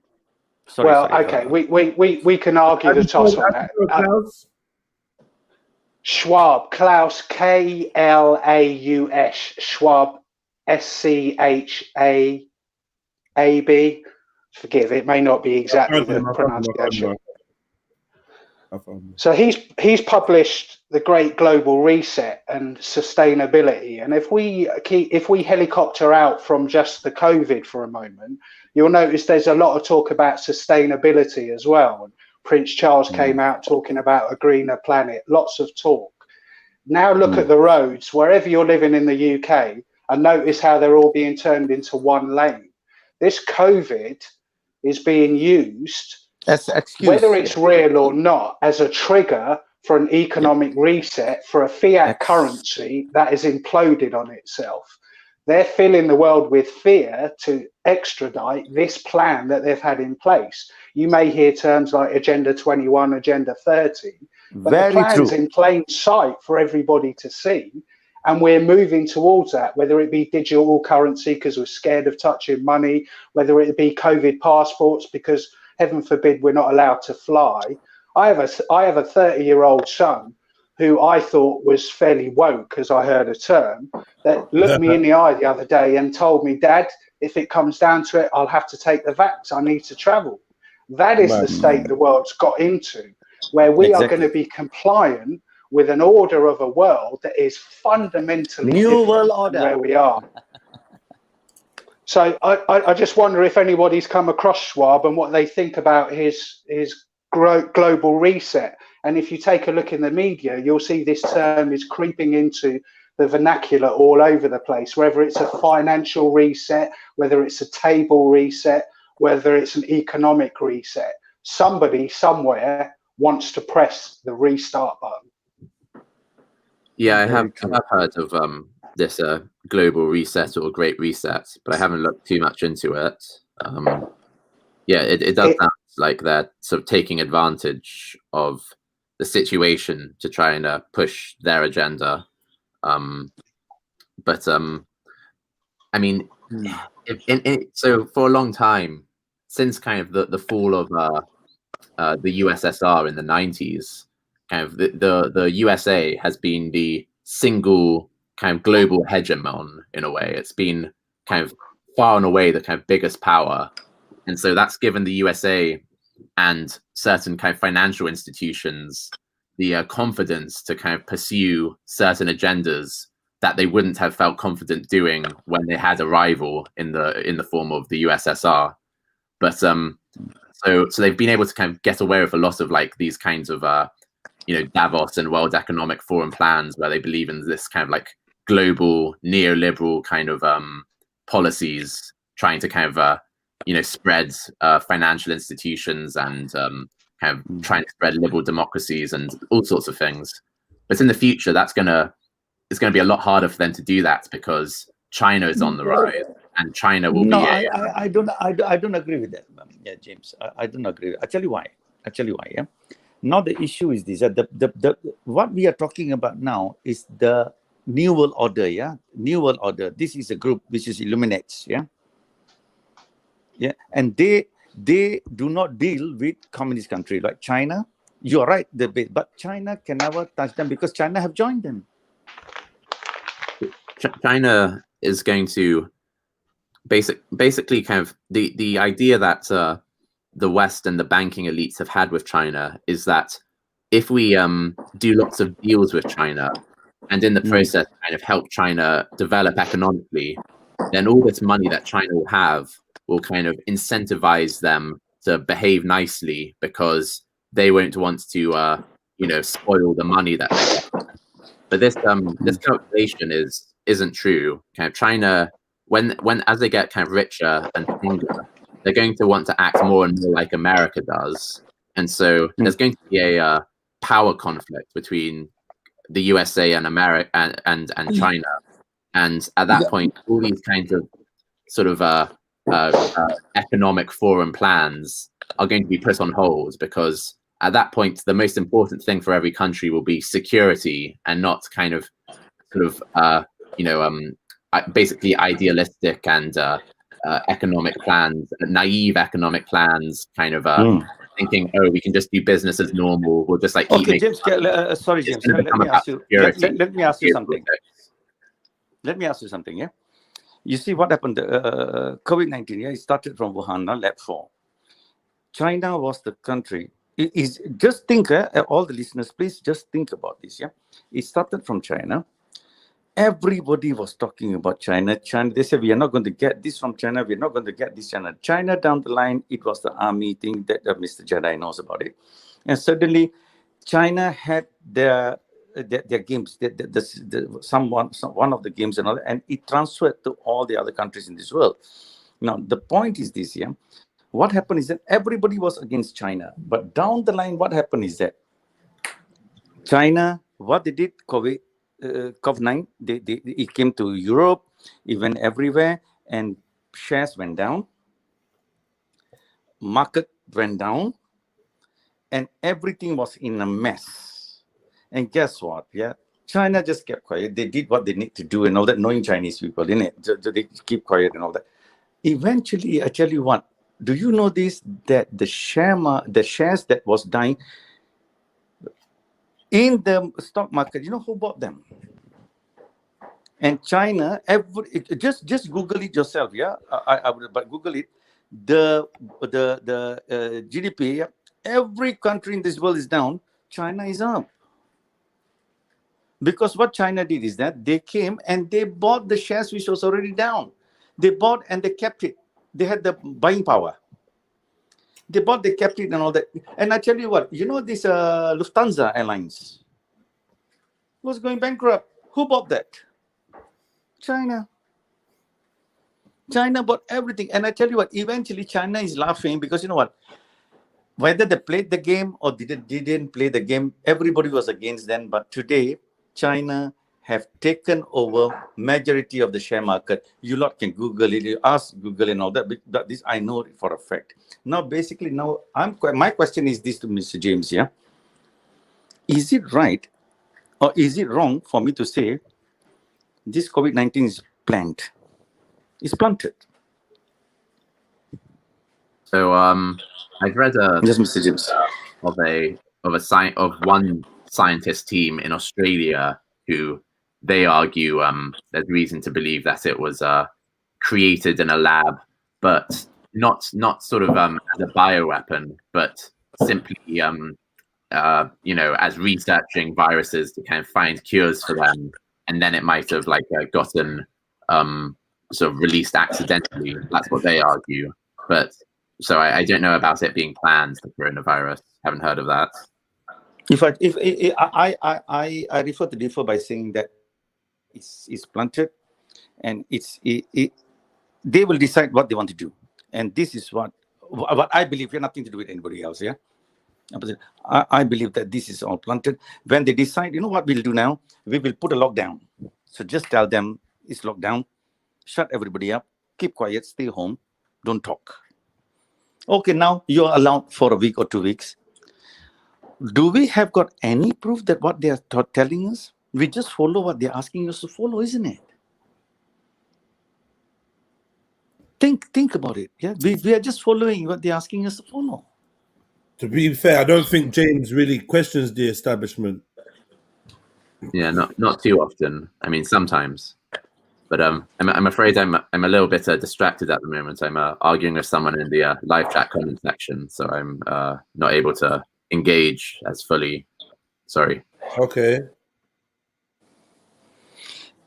Sorry. Okay, we can argue the toss on that. Schwab, Klaus, Klaus, Schwab, Schab. Forgive, it may not be exactly the pronunciation. So he's published the Great Global Reset and Sustainability, and if we helicopter out from just the COVID for a moment, you'll notice there's a lot of talk about sustainability as well. And Prince Charles came out talking about a greener planet. Lots of talk. Now look at the roads wherever you're living in the UK, and notice how they're all being turned into one lane. This COVID is being used, whether it's real or not, as a trigger for an economic reset for a fiat currency that is imploded on itself. They're filling the world with fear to extradite this plan that they've had in place. You may hear terms like Agenda 21, Agenda 30, but the plan's in plain sight for everybody to see. And we're moving towards that, whether it be digital currency because we're scared of touching money, whether it be COVID passports because heaven forbid we're not allowed to fly. I have a 30-year-old son who I thought was fairly woke, as I heard a term, that looked me in the eye the other day and told me, Dad, if it comes down to it, I'll have to take the vax. I need to travel. That is the state the world's got into, where we are going to be compliant with an order of a world that is fundamentally new world order where we are. So I just wonder if anybody's come across Schwab and what they think about his global reset. And if you take a look in the media, you'll see this term is creeping into the vernacular all over the place, whether it's a financial reset, whether it's a table reset, whether it's an economic reset. Somebody somewhere wants to press the restart button. Yeah, I have heard of this global reset or great reset, but I haven't looked too much into it. Yeah, it does sound like they're sort of taking advantage of the situation to try and push their agenda. But I mean, so for a long time, since kind of the fall of the USSR in the 90s, kind of the USA has been the single kind of global hegemon in a way. It's been kind of far and away the kind of biggest power. And so that's given the USA and certain kind of financial institutions the confidence to kind of pursue certain agendas that they wouldn't have felt confident doing when they had a rival in the form of the USSR. But so they've been able to kind of get away with a lot of like these kinds of Davos and World Economic Forum plans where they believe in this kind of like global neoliberal kind of policies, trying to kind of spread financial institutions and kind of trying to spread liberal democracies and all sorts of things. But in the future, it's going to be a lot harder for them to do that because China is on the rise, and China will be. I don't agree with that. Yeah, James, I don't agree. I tell you why. Yeah. Now the issue is this: the what we are talking about now is the New World Order. Yeah, New World Order. This is a group which is Illuminates. Yeah. Yeah, and they do not deal with communist country like China. You're right, but China can never touch them because China have joined them. China is going to basically kind of the idea that the West and the banking elites have had with China is that if we do lots of deals with China and in the process kind of help China develop economically, then all this money that China will have will kind of incentivize them to behave nicely because they won't want to spoil the money that they get. But this calculation isn't true. Kind of China, when as they get kind of richer and stronger, they're going to want to act more and more like America does, and so there's going to be a power conflict between the USA and America and China, and at that point, all these kinds of sort of economic forum plans are going to be put on hold because at that point, the most important thing for every country will be security and not kind of sort of basically idealistic and economic plans, naive economic plans, kind of thinking, oh, we can just do business as normal. We'll just like okay, James. Sorry, James. Let me ask you. Let me ask you something. Let me ask you something. Yeah. You see what happened? COVID-19. Yeah, it started from Wuhan, Lab 4. China was the country. Just think, all the listeners, please just think about this. Yeah, it started from China. Everybody was talking about China. They said, we are not going to get this from China. We're not going to get this China. China down the line, it was the army thing that Mr. Jedi knows about it. And suddenly, China had their games, one of the games and all that, and it transferred to all the other countries in this world. Now, the point is this, yeah. What happened is that everybody was against China. But down the line, what happened is that China, what they did, COVID-19, it came to Europe, it went everywhere, and shares went down, market went down, and everything was in a mess. And guess what? Yeah, China just kept quiet. They did what they need to do and all that, knowing Chinese people, innit? They keep quiet and all that. Eventually, I tell you what, do you know this, that the shares that was dying in the stock market, you know who bought them? And China, just Google it yourself, yeah. I would, but Google it. The GDP, every country in this world is down. China is up. Because what China did is that they came and they bought the shares which was already down. They bought and they kept it. They had the buying power. They bought, they kept it and all that. And I tell you what, you know this Lufthansa Airlines was going bankrupt. Who bought that? China. China bought everything. And I tell you what, eventually China is laughing because you know what? Whether they played the game or didn't play the game, everybody was against them. But today, China have taken over majority of the share market. You lot can Google it, you ask Google and all that. But this I know for a fact. Now, basically, now my question is this to Mr. James here. Is it right or is it wrong for me to say this COVID-19 is planned? It's planted. So I've read just Mr. James of one scientist team in Australia who they argue there's reason to believe that it was created in a lab, but not sort of as a bioweapon, but simply you know, as researching viruses to kind of find cures for them, and then it might have like gotten sort of released accidentally. That's what they argue. But so I don't know about it being planned, the coronavirus. Haven't heard of that. I refer to differ by saying that it's planted, and they will decide what they want to do, and this is what I believe. We have nothing to do with anybody else. Yeah, I believe that this is all planted. When they decide, you know what we'll do now? We will put a lockdown. So just tell them it's lockdown. Shut everybody up. Keep quiet. Stay home. Don't talk. Okay, now you're allowed for a week or 2 weeks. Do we have got any proof that what they are telling us? We just follow what they're asking us to follow, isn't it? Think about it. Yeah, we are just following what they're asking us to follow. To be fair, I don't think James really questions the establishment. Yeah, not too often. I mean, sometimes. But I'm afraid I'm a little bit distracted at the moment. I'm arguing with someone in the live chat comment section, so I'm not able to engage as fully. Sorry. Okay.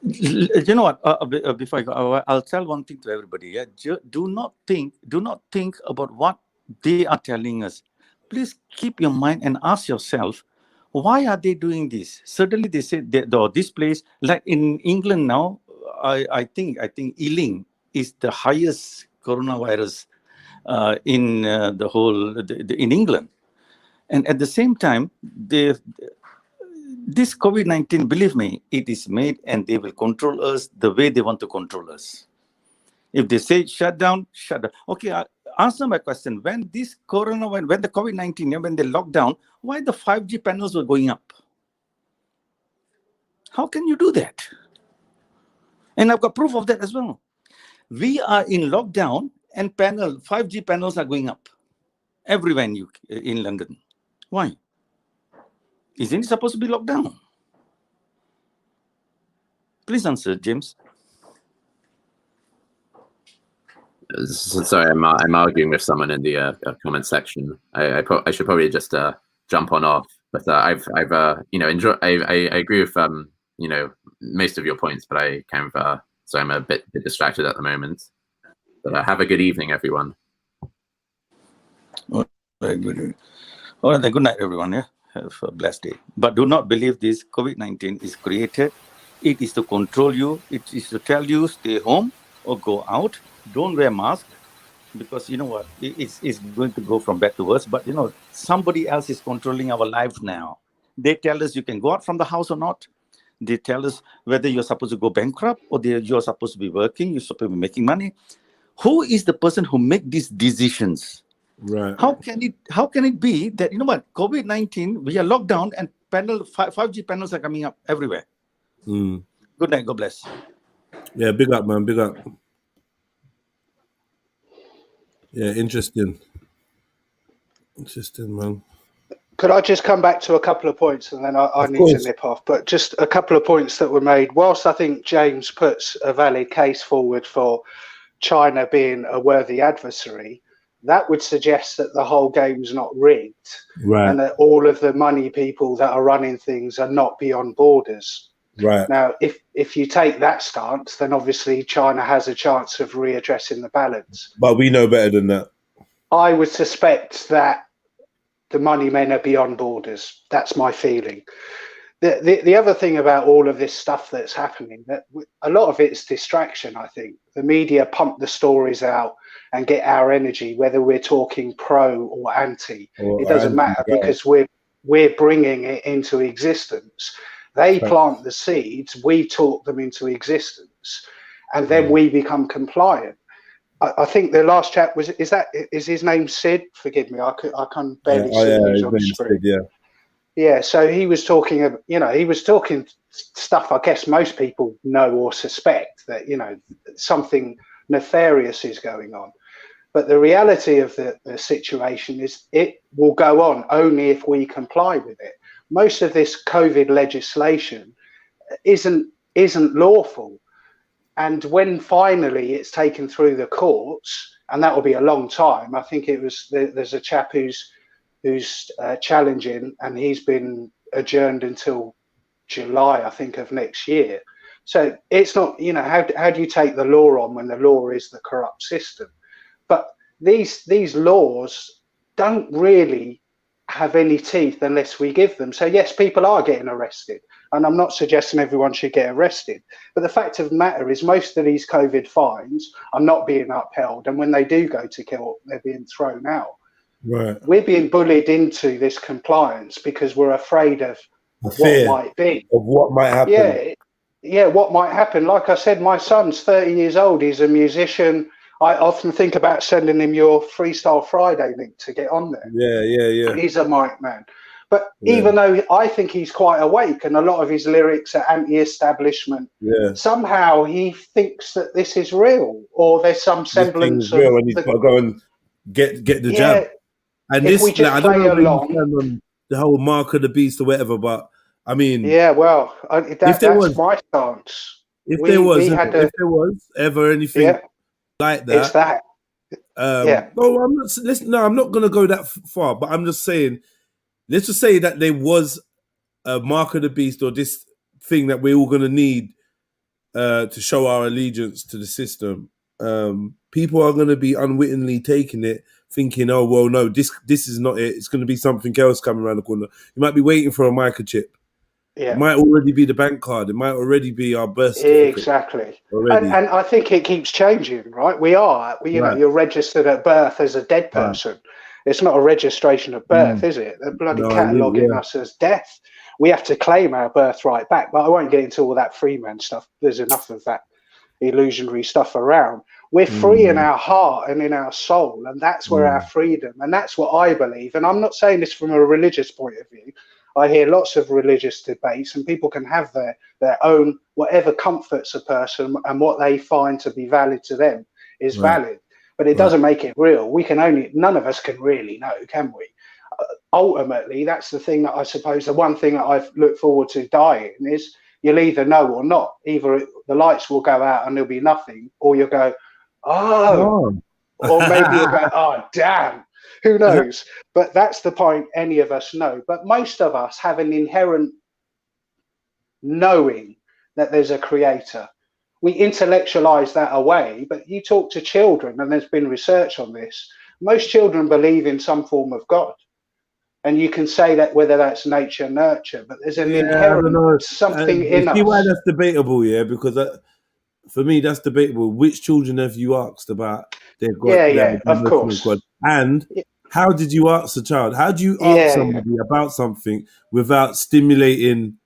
You know what? Before I go, I'll tell one thing to everybody. Yeah, do not think about what they are telling us. Please keep your mind and ask yourself, why are they doing this? Certainly, they say this place, like in England now. I think Ealing is the highest coronavirus in the whole in England, and at the same time, this COVID-19, believe me, it is made, and they will control us the way they want to control us. If they say shut down, shut down. Okay, answer my question. When this coronavirus, when the COVID-19, when they locked down, why the 5G panels were going up? How can you do that? And I've got proof of that as well. We are in lockdown, and 5G panels are going up everywhere in London. Why? Isn't it supposed to be locked down? Please answer, James. Sorry, I'm arguing with someone in the comment section. I should probably just jump on off. But I've you know, I agree with you know, most of your points, but I kind of so I'm a bit distracted at the moment. But have a good evening, everyone. All right, good night, everyone. Yeah, have a blessed day. But do not believe this COVID-19 is created. It is to control you. It is to tell you stay home or go out. Don't wear mask, because you know what? It's going to go from bad to worse. But you know, somebody else is controlling our lives now. They tell us you can go out from the house or not. They tell us whether you're supposed to go bankrupt or you're supposed to be working, you're supposed to be making money. Who is the person who make these decisions? Right. How can it be that, you know what, COVID-19, we are locked down and 5G panels are coming up everywhere? Mm. Good night. God bless. Yeah, big up, man. Big up. Yeah, interesting. Interesting, man. Could I just come back to a couple of points, and then I need to nip off, but just a couple of points that were made. Whilst I think James puts a valid case forward for China being a worthy adversary, that would suggest that the whole game's not rigged, right, and that all of the money people that are running things are not beyond borders. Right. Now, if you take that stance, then obviously China has a chance of readdressing the balance. But we know better than that. I would suspect that the money men are beyond borders. That's my feeling. The other thing about all of this stuff that's happening, that a lot of it is distraction, I think. The media pump the stories out and get our energy, whether we're talking pro or anti. It doesn't matter because we're bringing it into existence. They plant the seeds, we talk them into existence, and then we become compliant. I think the last chap was, is his name Sid? Forgive me, I can barely see who's on the screen. Yeah, so he was talking, he was talking stuff I guess most people know or suspect, that, something nefarious is going on. But the reality of the situation is it will go on only if we comply with it. Most of this COVID legislation isn't lawful. And when finally it's taken through the courts, and that will be a long time, I think there's a chap who's challenging, and he's been adjourned until July, I think, of next year. So it's not, how do you take the law on when the law is the corrupt system? But these laws don't really have any teeth unless we give them. So yes, people are getting arrested, and I'm not suggesting everyone should get arrested. But the fact of the matter is most of these COVID fines are not being upheld, and when they do go to court, they're being thrown out. Right. We're being bullied into this compliance because we're afraid of what might be. Of what might happen. Yeah, what might happen. Like I said, my son's 30 years old. He's a musician. I often think about sending him your Freestyle Friday link to get on there. Yeah. He's a mic man. But even though I think he's quite awake and a lot of his lyrics are anti-establishment, somehow he thinks that this is real, or there's some semblance of real, and he's got to go and get the jab. And if we just I don't play know if along, you stand on the whole mark of the beast or whatever, but I mean, that's my stance. If there was ever anything like that, it's that. No, I'm not going to go that far, but I'm just saying, let's just say that there was a mark of the beast, or this thing that we're all going to need to show our allegiance to the system. People are going to be unwittingly taking it, thinking, oh, well, no, this is not it. It's going to be something else coming around the corner. You might be waiting for a microchip. It might already be the bank card. It might already be our birth certificate. Exactly. And I think it keeps changing, right? You're registered at birth as a dead person. It's not a registration of birth, is it? They're bloody cataloguing us as death. We have to claim our birthright back. But I won't get into all that Freeman stuff. There's enough of that illusionary stuff around. We're free in our heart and in our soul, and that's where our freedom, and that's what I believe. And I'm not saying this from a religious point of view. I hear lots of religious debates, and people can have their own, whatever comforts a person and what they find to be valid to them is valid. But it doesn't make it real. None of us can really know, can we? Ultimately, that's the thing that I suppose, the one thing that I've looked forward to dying is you'll either know or not. Either the lights will go out and there'll be nothing, or you'll go, or maybe you'll go, oh, damn. Who knows? But that's the point any of us know. But most of us have an inherent knowing that there's a creator. We intellectualize that away, but you talk to children, and there's been research on this. Most children believe in some form of God. And you can say that whether that's nature, nurture, but there's an inherent something in us. See why that's debatable, because for me, that's debatable. Which children have you asked about their God? Of course. God? And how did you ask the child? How do you ask somebody about something without stimulating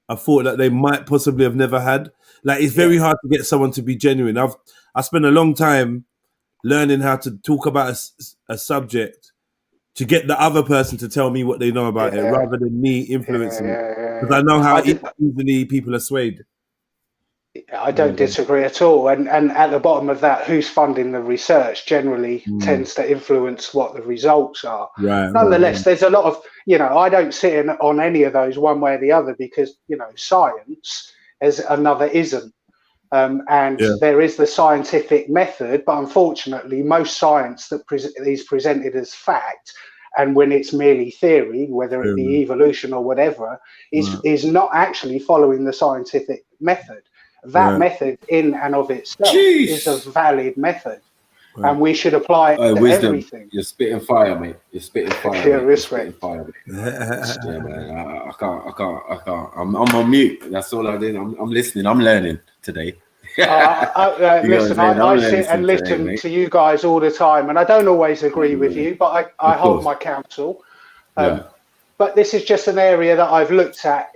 a thought that they might possibly have never had? Like, it's very hard to get someone to be genuine. I spent a long time learning how to talk about a subject to get the other person to tell me what they know about it, rather than me influencing it. Because I know how easily people are swayed. I don't disagree at all. And at the bottom of that, who's funding the research generally tends to influence what the results are. Nonetheless, there's a lot of, I don't sit on any of those one way or the other, because, science is another ism. There is the scientific method, but unfortunately, most science that is presented as fact, and when it's merely theory, whether it be evolution or whatever, is not actually following the scientific method. That method in and of itself is a valid method. and we should apply it to Wisdom, everything. you're spitting fire, mate. You're spitting fire. Yeah, mate. respect. You're spitting fire, mate. Yeah, man. I can't. I'm on mute. That's all I did. I'm listening. I'm learning today. Listen, I sit and listen today, to you guys all the time, and I don't always agree with you, but I hold my counsel. But this is just an area that I've looked at.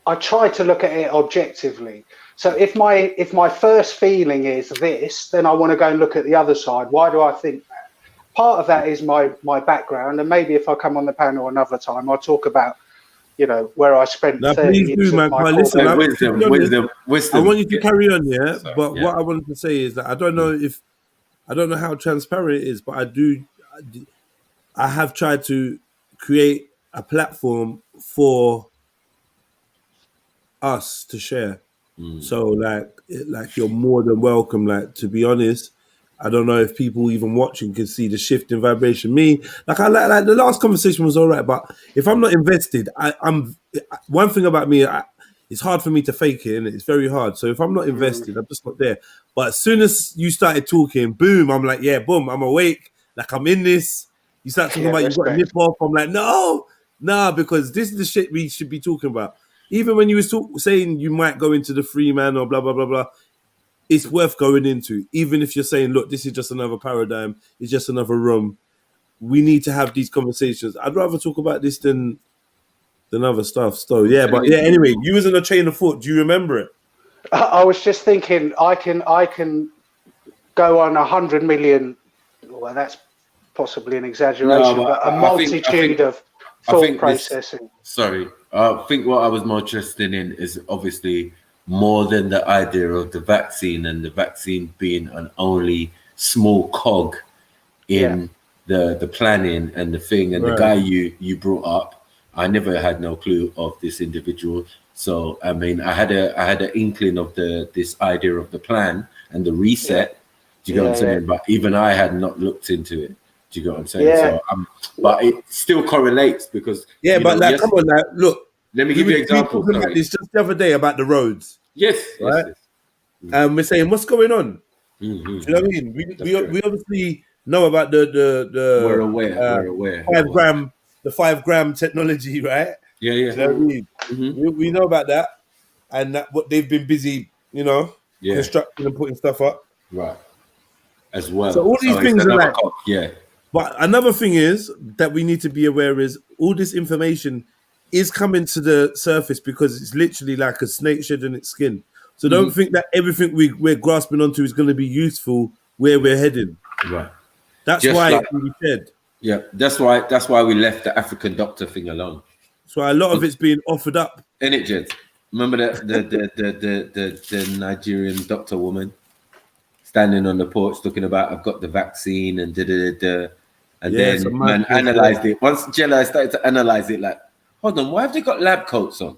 I try to look at it objectively. So if my first feeling is this, then I want to go and look at the other side. Why do I think that? Part of that is my background, and maybe if I come on the panel another time, I'll talk about, you know, where I spent 30 years of my listen, wisdom. I want you to carry on, but what I wanted to say is that I don't know how transparent it is, but I have tried to create a platform for us to share. So like you're more than welcome. Like, to be honest, I don't know if people even watching can see the shift in vibration. I like the last conversation was all right, but if I'm not invested, I'm one thing about me. It's hard for me to fake it, and it's very hard. So if I'm not invested, I'm just not there. But as soon as you started talking, boom, I'm like, yeah, boom, I'm awake. Like, I'm in this. You start talking about you got to nip off. I'm like, no, because this is the shit we should be talking about. Even when you was saying you might go into the free man or blah, blah, blah, blah, it's worth going into. Even if you're saying, look, this is just another paradigm, it's just another room. We need to have these conversations. I'd rather talk about this than other stuff. So, anyway, you was in a chain of thought. Do you remember it? I was just thinking I can go on 100 million, well, that's possibly an exaggeration, but a multitude of thought processing. I think what I was more interested in is obviously more than the idea of the vaccine, and the vaccine being an only small cog in the planning and the thing. And the guy you brought up, I never had no clue of this individual. So I mean, I had an inkling of this idea of the plan and the reset. Do you get what I'm saying? But even I had not looked into it. Do you get what I'm saying? Yeah. So, but it still correlates because come on now, look. Let me give you an example. We were talking about this just the other day about the roads. Yes. Right. And we're saying, what's going on? Do you know what I mean? We obviously know about the we're aware. 5 gram technology, right? Yeah. Do you know what I mean? We know about that, and that what they've been busy, constructing and putting stuff up. Right. As well. So all these things are like, yeah. But another thing is that we need to be aware is all this information is coming to the surface because it's literally like a snake shedding its skin. So don't think that everything we're grasping onto is going to be useful where we're heading. Right. That's why it can be said. Yeah. That's why we left the African doctor thing alone. So a lot of it's being offered up. In it, Jed. Remember the Nigerian doctor woman standing on the porch talking about I've got the vaccine and and then man analyzed it. Once Jedi started to analyze it, like, hold on, why have they got lab coats on?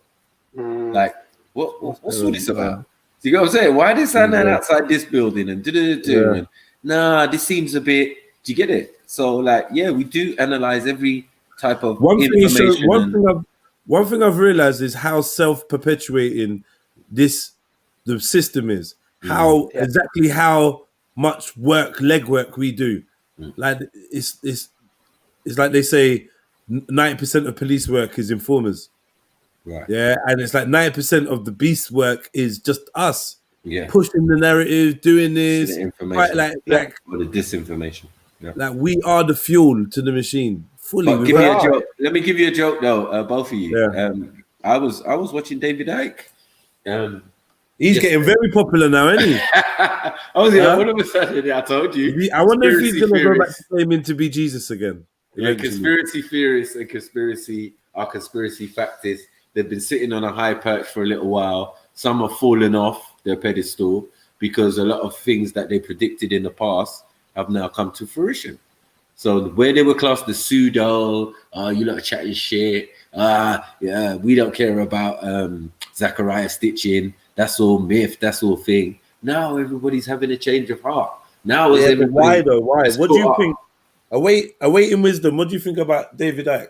Like, what's all this about? Do you get what I'm saying? Why are they standing outside this building and and nah, this seems a bit. Do you get it? So like, we do analyze every type of information. One thing I've realized is how self-perpetuating the system is. How exactly how much legwork we do. Like it's like they say 90% of police work is informers. Right. Yeah, and it's like 90% of the beast work is just us. Yeah. Pushing the narrative, doing this, information. Like or the disinformation. Yeah. Like we are the fuel to the machine. Fully. But give me a joke. Let me give you a joke though, both of you. Yeah. I was watching David Icke. He's getting very popular now, isn't he? All of a sudden, I told you. I wonder if he's going to go back to claiming to be Jesus again. Yeah, conspiracy theorists and conspiracy factors. They've been sitting on a high perch for a little while. Some have fallen off their pedestal because a lot of things that they predicted in the past have now come to fruition. So where they were classed as pseudo, you lot are chatting shit. We don't care about Zachariah stitching. That's all myth. That's all thing. Now everybody's having a change of heart. Now why though? Why? What do you think? Awaiting wisdom. What do you think about David Icke?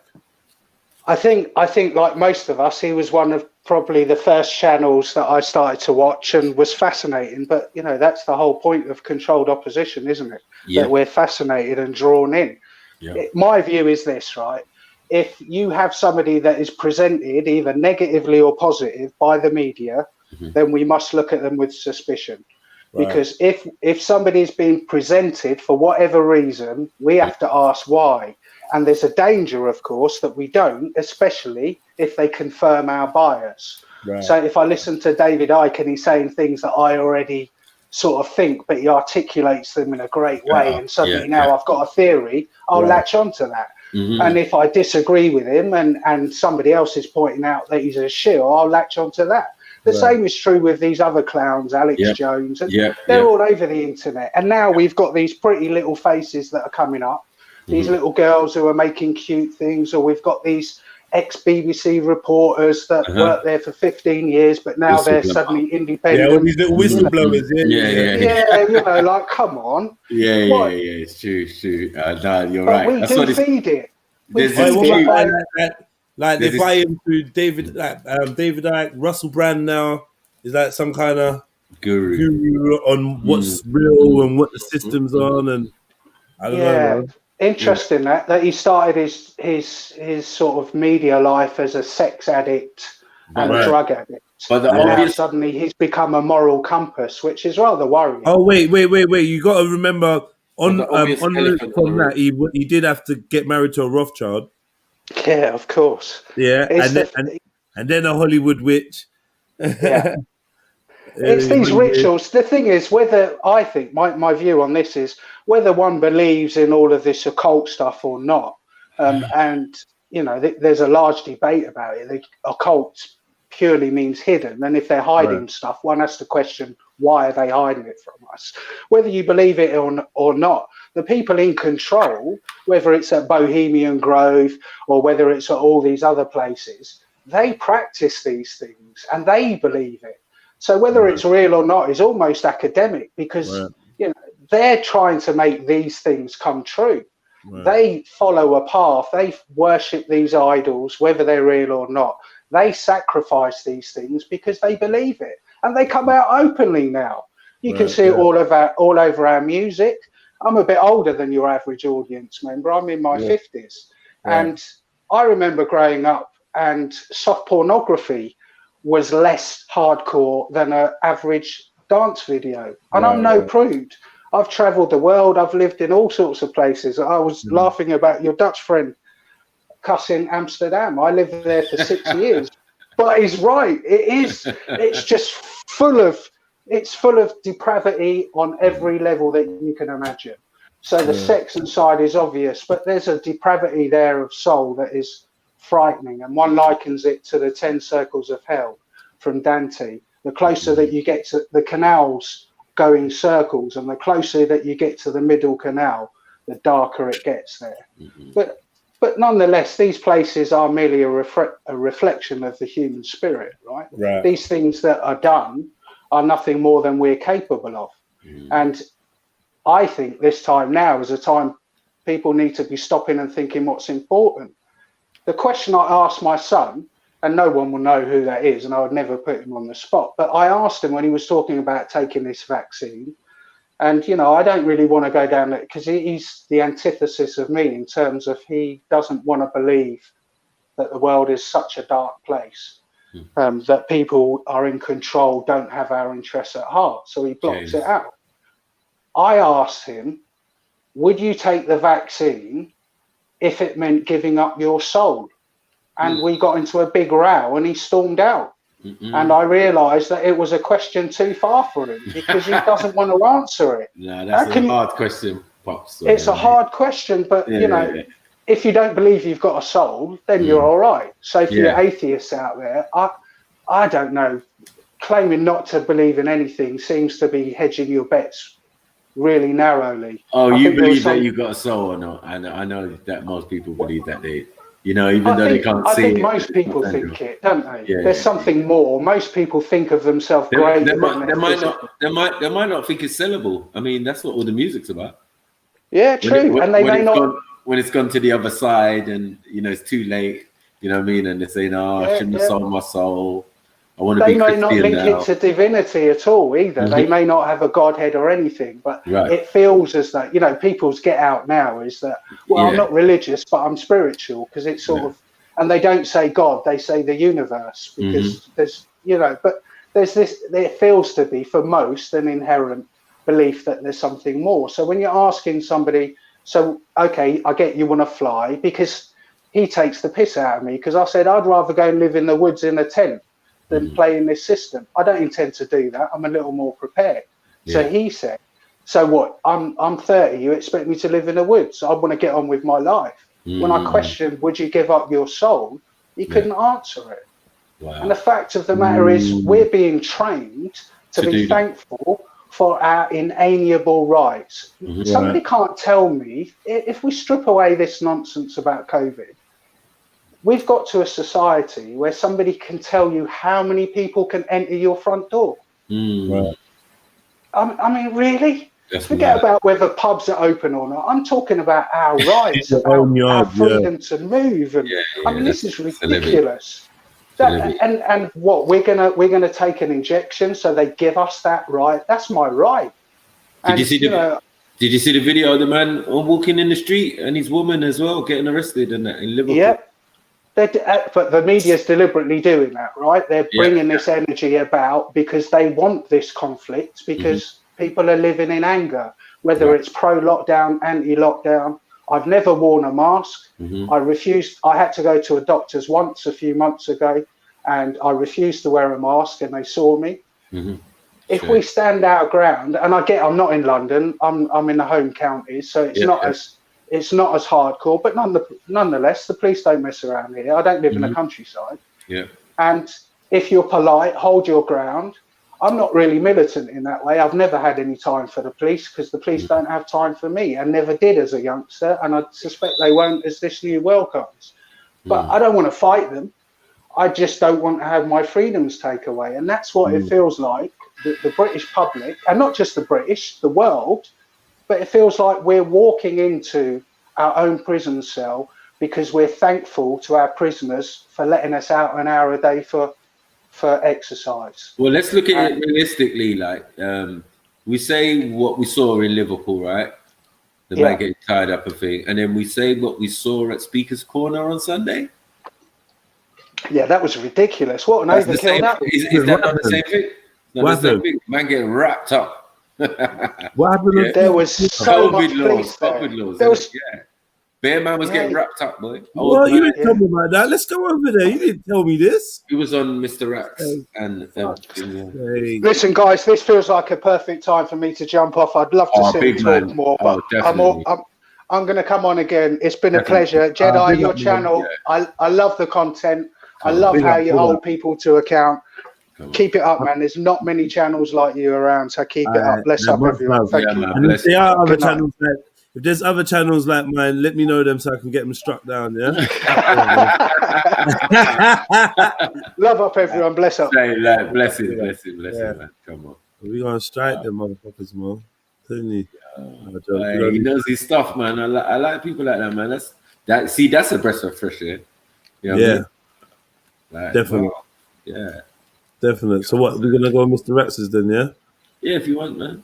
I think like most of us, he was one of probably the first channels that I started to watch and was fascinating. But you know, that's the whole point of controlled opposition, isn't it? Yeah. That we're fascinated and drawn in. Yeah. My view is this, right? If you have somebody that is presented either negatively or positive by the media, then we must look at them with suspicion. Right. Because if somebody is being presented for whatever reason, we have to ask why. And there's a danger, of course, that we don't, especially if they confirm our bias. Right. So if I listen to David Icke and he's saying things that I already sort of think, but he articulates them in a great way, and suddenly now I've got a theory, I'll latch onto that. And if I disagree with him and somebody else is pointing out that he's a shill, I'll latch onto that. The same is true with these other clowns, Alex Jones, and they're all over the internet. And now we've got these pretty little faces that are coming up, these little girls who are making cute things, or we've got these ex-BBC reporters that worked there for 15 years, but now they're suddenly independent. Yeah, all these little whistleblowers. Yeah, you know, like, come on. Yeah, it's true. No, you're right. We do feed it. We There's feed this it. Like they buy into David Icke, Russell Brand now is like some kind of guru on what's real and what the system's on, and I don't know. Man. Interesting that he started his sort of media life as a sex addict and a drug addict. But now suddenly he's become a moral compass, which is rather worrying. Oh wait! You got to remember on that he did have to get married to a Rothschild. Yeah, of course. Yeah, and then a Hollywood witch. Yeah. It's these rituals. The thing is, whether I think my view on this is whether one believes in all of this occult stuff or not. And you know, there's a large debate about it. The occult purely means hidden, and if they're hiding stuff, one has to question why are they hiding it from us. Whether you believe it or not, the people in control, whether it's at Bohemian Grove or whether it's at all these other places, they practice these things and they believe it. So whether it's real or not is almost academic, because you know, they're trying to make these things come true. They follow a path. They worship these idols, whether they're real or not. They sacrifice these things because they believe it, and they come out openly now. You can see it all over our music. I'm a bit older than your average audience member. I'm in my 50s, and I remember growing up, and soft pornography was less hardcore than an average dance video. And I'm no prude. I've traveled the world. I've lived in all sorts of places. I was laughing about your Dutch friend cussing Amsterdam. I lived there for 6 years. But he's right. It's just full of depravity on every level that you can imagine. So the sex side is obvious, but there's a depravity there of soul that is frightening, and one likens it to the 10 circles of hell from Dante. The closer that you get to the canals go in circles, and the closer that you get to the middle canal, the darker it gets there. But nonetheless, these places are merely a reflection of the human spirit, right? These things that are done are nothing more than we're capable of. And I think this time now is a time people need to be stopping and thinking what's important. The question I asked my son, and no one will know who that is, and I would never put him on the spot, but I asked him when he was talking about taking this vaccine, and, you know, I don't really want to go down that, because he's the antithesis of me in terms of he doesn't want to believe that the world is such a dark place, that people are in control, don't have our interests at heart, so he blocks it out. I asked him, would you take the vaccine if it meant giving up your soul? And we got into a big row and he stormed out. And I realised that it was a question too far for him, because he doesn't want to answer it. No, that's a hard question, Pops. It's a hard question, but you know, if you don't believe you've got a soul, then you're all right. So for your atheists out there, I don't know, claiming not to believe in anything seems to be hedging your bets really narrowly. Oh, you believe that you got a soul or not? I know that most people believe that they, you know, even though they can't see it. I think most people think it, don't they? There's something more. Most people think of themselves greater. They might not think it's sellable. I mean, that's what all the music's about. Yeah, true. And they may not. When it's gone to the other side, and you know it's too late, You know what I mean? And they're saying, "Oh, I Yeah, shouldn't have yeah. sold my soul. I want to They be may not Christian link now." it to divinity at all either. They may not have a godhead or anything, but Right. it feels as though, you know, people's get out now is that, well, I'm Yeah. not religious, but I'm spiritual, because it's sort of, and they don't say God, they say the universe, because there's, you know, but there's this, there feels to be for most an inherent belief that there's something more. So when you're asking somebody, so, okay, I get you want to fly, because he takes the piss out of me, because I said, I'd rather go and live in the woods in a tent than play in this system. I don't intend to do that. I'm a little more prepared. So Yeah. he said, so what? I'm 30. You expect me to live in the woods? I want to get on with my life. When I questioned, would you give up your soul? He couldn't answer it. Wow. And the fact of the matter is, we're being trained to To be do that. thankful for our inalienable rights. Somebody can't tell me, if we strip away this nonsense about COVID, we've got to a society where somebody can tell you how many people can enter your front door. I mean, really? That's Forget mad. about whether pubs are open or not. I'm talking about our rights, Your about own yard, our freedom to move. And I mean, this is It's a living. ridiculous. And what, we're gonna take an injection so they give us that right? That's my right. Did you see the video of the man walking in the street and his woman as well getting arrested and that in Liverpool? Yep. But the media's deliberately doing that, right? They're bringing this energy about because they want this conflict, because people are living in anger, whether it's pro-lockdown, anti-lockdown. I've never worn a mask. I refused. I had to go to a doctor's once a few months ago, and I refused to wear a mask, and they saw me. If we stand our ground, and I'm not in London, I'm in the home counties, so it's not as hardcore, but nonetheless, the police don't mess around here. I don't live in the countryside. Yeah. And if you're polite, hold your ground. I'm not really militant in that way. I've never had any time for the police, because the police don't have time for me, and never did as a youngster, and I suspect they won't as this new world comes. But I don't want to fight them. I just don't want to have my freedoms taken away. And that's what it feels like, the British public, and not just the British, the world, but it feels like we're walking into our own prison cell because we're thankful to our prisoners for letting us out an hour a day for exercise. Well, let's look at it realistically. Like, we say what we saw in Liverpool, right? The man getting tied up and thing, and then we say what we saw at Speaker's Corner on Sunday. Yeah, that was ridiculous. What an overkill that was. Is that not the same thing? Not the same thing. Man getting wrapped up. What happened? There was so much police there. COVID laws. There was, Bear man was getting wrapped up, boy. Well, you didn't tell me about that. Let's go over there. You didn't tell me this. He was on Mr. X and Listen, guys, this feels like a perfect time for me to jump off. I'd love to sit and talk more, but I'm going to come on again. It's been a pleasure. Jedi, your channel, I love the content. I love how you hold people to account. Keep it up, man. There's not many channels like you around, so keep it up. Bless up, everyone. Thank you. And if there are other channels if there's other channels like mine, let me know them so I can get them struck down. Yeah. Love up, everyone. Bless up. Bless it, man. Come on. We're gonna strike them motherfuckers, man. He knows his stuff, man. I like people like that, man. That's a breath of fresh air. You know what I mean? Like, Definitely. wow. Yeah. Definitely. So what? We're gonna go Mr. Rex's then, yeah? Yeah, if you want, man.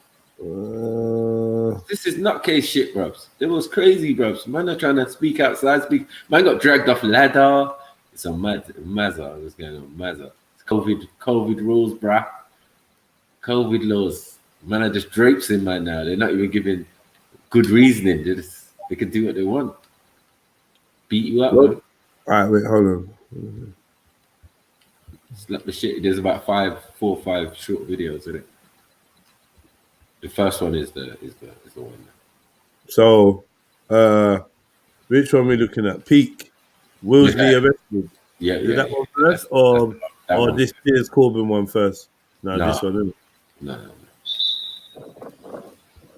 This is nutcase shit, brubs. It was crazy, brubs. Man are trying to speak outside. Man got dragged off ladder. It's a mazza. What's going on? Mazza. It's COVID rules, bruh. COVID laws. Man are just drapes in, man, now. They're not even giving good reasoning. They can do what they want. Beat you up, man. All right, wait, hold on. Slap the shit. There's about 4 or 5 short videos in it. The first one is the one. So, which one are we looking at? Peak. Wilsley arrested. Yeah. Is that one first, or one. this Piers Corbyn one first? No, this one. Isn't it? No.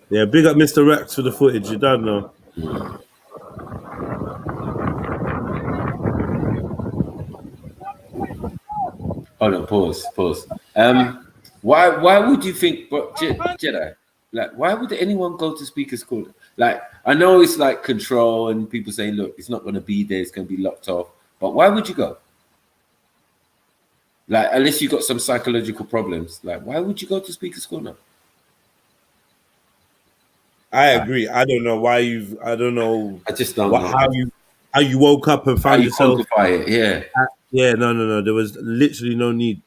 Yeah, big up Mr. Rex for the footage. You don't know. Hold on, pause. Why would you think, Jedi? Like, why would anyone go to Speaker's Corner? Like, I know it's like control and people saying, look, it's not going to be there, it's going to be locked off. But why would you go? Like, unless you got some psychological problems, like, why would you go to Speaker's Corner? I agree. I don't know why you've. I don't know. I just don't know how you woke up and found you yourself. quantify it. Yeah. Yeah. No. There was literally no need.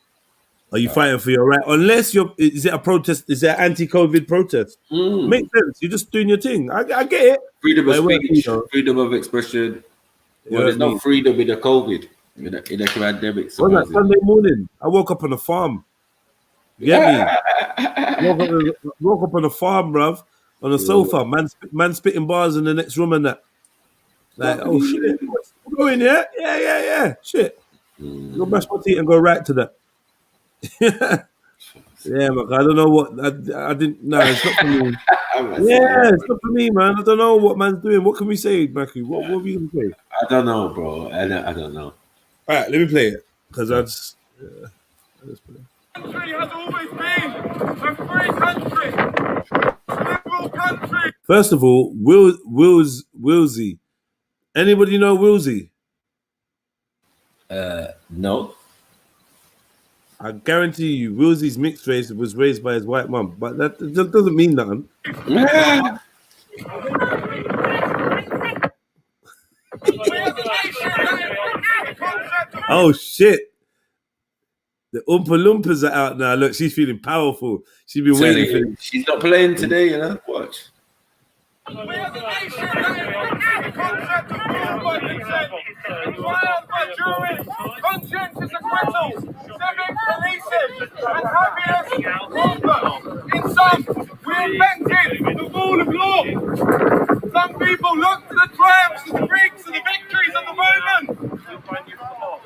Are you fighting for your right? Unless you're. Is it a protest? Is it an anti-COVID protest? Makes sense. You're just doing your thing. I get it. Freedom of But speech, freedom of expression. Well, there's no freedom in the COVID, in a pandemic. What was that Sunday morning? I woke up on a farm. You get me? Woke up on a farm, bruv, on a sofa. Man spitting bars in the next room and that. Like, oh shit, go in, yeah? Yeah. Shit. Go mash my teeth and go right to that. Yeah, man. I don't know what I didn't. No, it's not for me. It's not for me, man. I don't know what man's doing. What can we say, Mackie? What are we gonna say? I don't know, bro. I don't know. All right, let me play it because I just play it. Country has always been a free country, liberal country. First of all, Wilsey. Anybody know Wilsey? No. I guarantee you, Wilsey's mixed race was raised by his white mum, but that doesn't mean nothing. Oh shit! The Oompa Loompas are out now. Look, she's feeling powerful. She's been waiting for this. She's not playing today, you know. Watch. Conscientious acquittal, civic policing, and happiness movement. In sum, we invented the rule of law. Some people look to the triumphs, the freaks, and the victories of the moment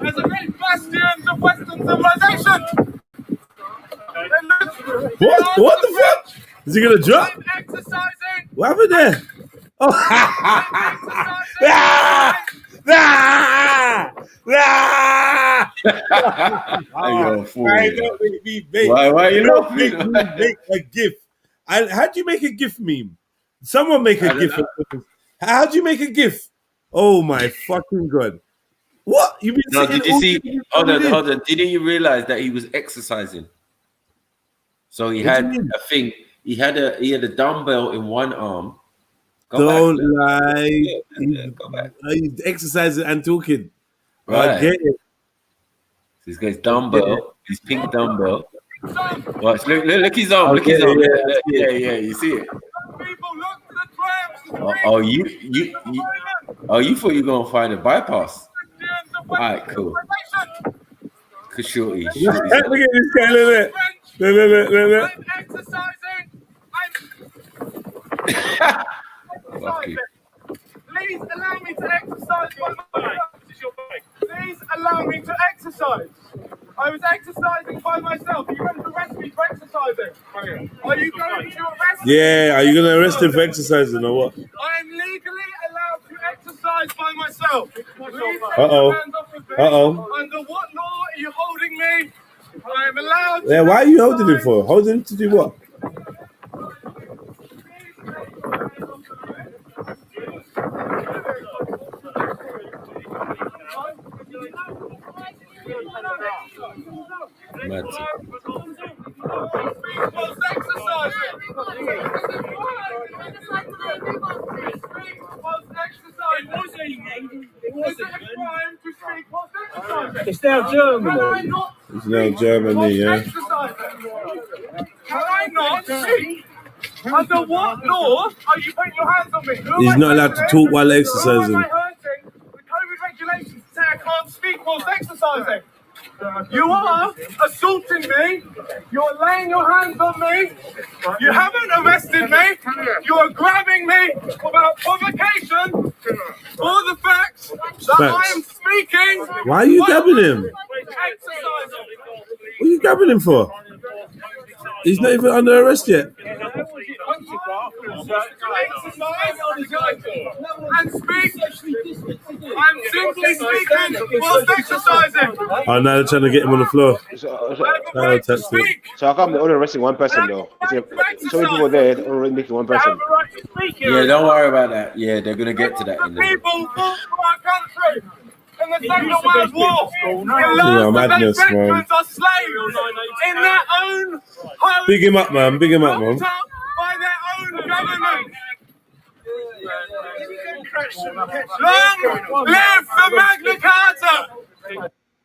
as a great bastions of Western civilization. What the fuck? Is he gonna drop? What happened there? Oh. Why you not make a GIF? How'd you make a GIF meme? Someone make a GIF. How'd you make a GIF? Oh my fucking god! What you been? No, did you see? Hold on. Didn't you realize that he was exercising? So he had a thing. He had a dumbbell in one arm. Don't lie. He's exercising and talking. Right. I get it. He's got his dumbbell, his pink dumbbell. Watch, look his arm. Look his arm. Yeah. You see it? You thought you were gonna find a bypass? All right, cool. Cause shorty. Look at this guy. Look. Please allow me to exercise my mind. Please allow me to exercise. I was exercising by myself. Are you going to arrest me for exercising? Are you going to arrest me? Yeah, are you going to arrest him for exercising or what? I am legally allowed to exercise by myself. Please take your hands off of me. Under what law are you holding me? I am allowed to. Yeah, why are you holding him for? Holding him to do what? It's now Germany. It's now Germany, yeah. Can I not speak? Under what law are you putting your hands on me? He's not allowed to talk while exercising. Who am I hurting? The COVID regulations say I can't speak whilst exercising. You are assaulting me. You're laying your hands on me. You haven't arrested me. You are grabbing me without provocation for the fact that I am speaking. Why are you grabbing him? What are you grabbing him for? He's not even under arrest yet. And speak. I'm simply speaking whilst exercising. Oh, now they're trying to get him on the floor. So how come they're only arresting one person though? So many people there, they're only making one person. Yeah, don't worry about that. Yeah, they're gonna get to that in the People for our country. in the Second World War. The last madness, of those man. veterans are slaves in their own home. Big him up, man. Big him up, man. Locked up by their own government. Long live the Magna Carta!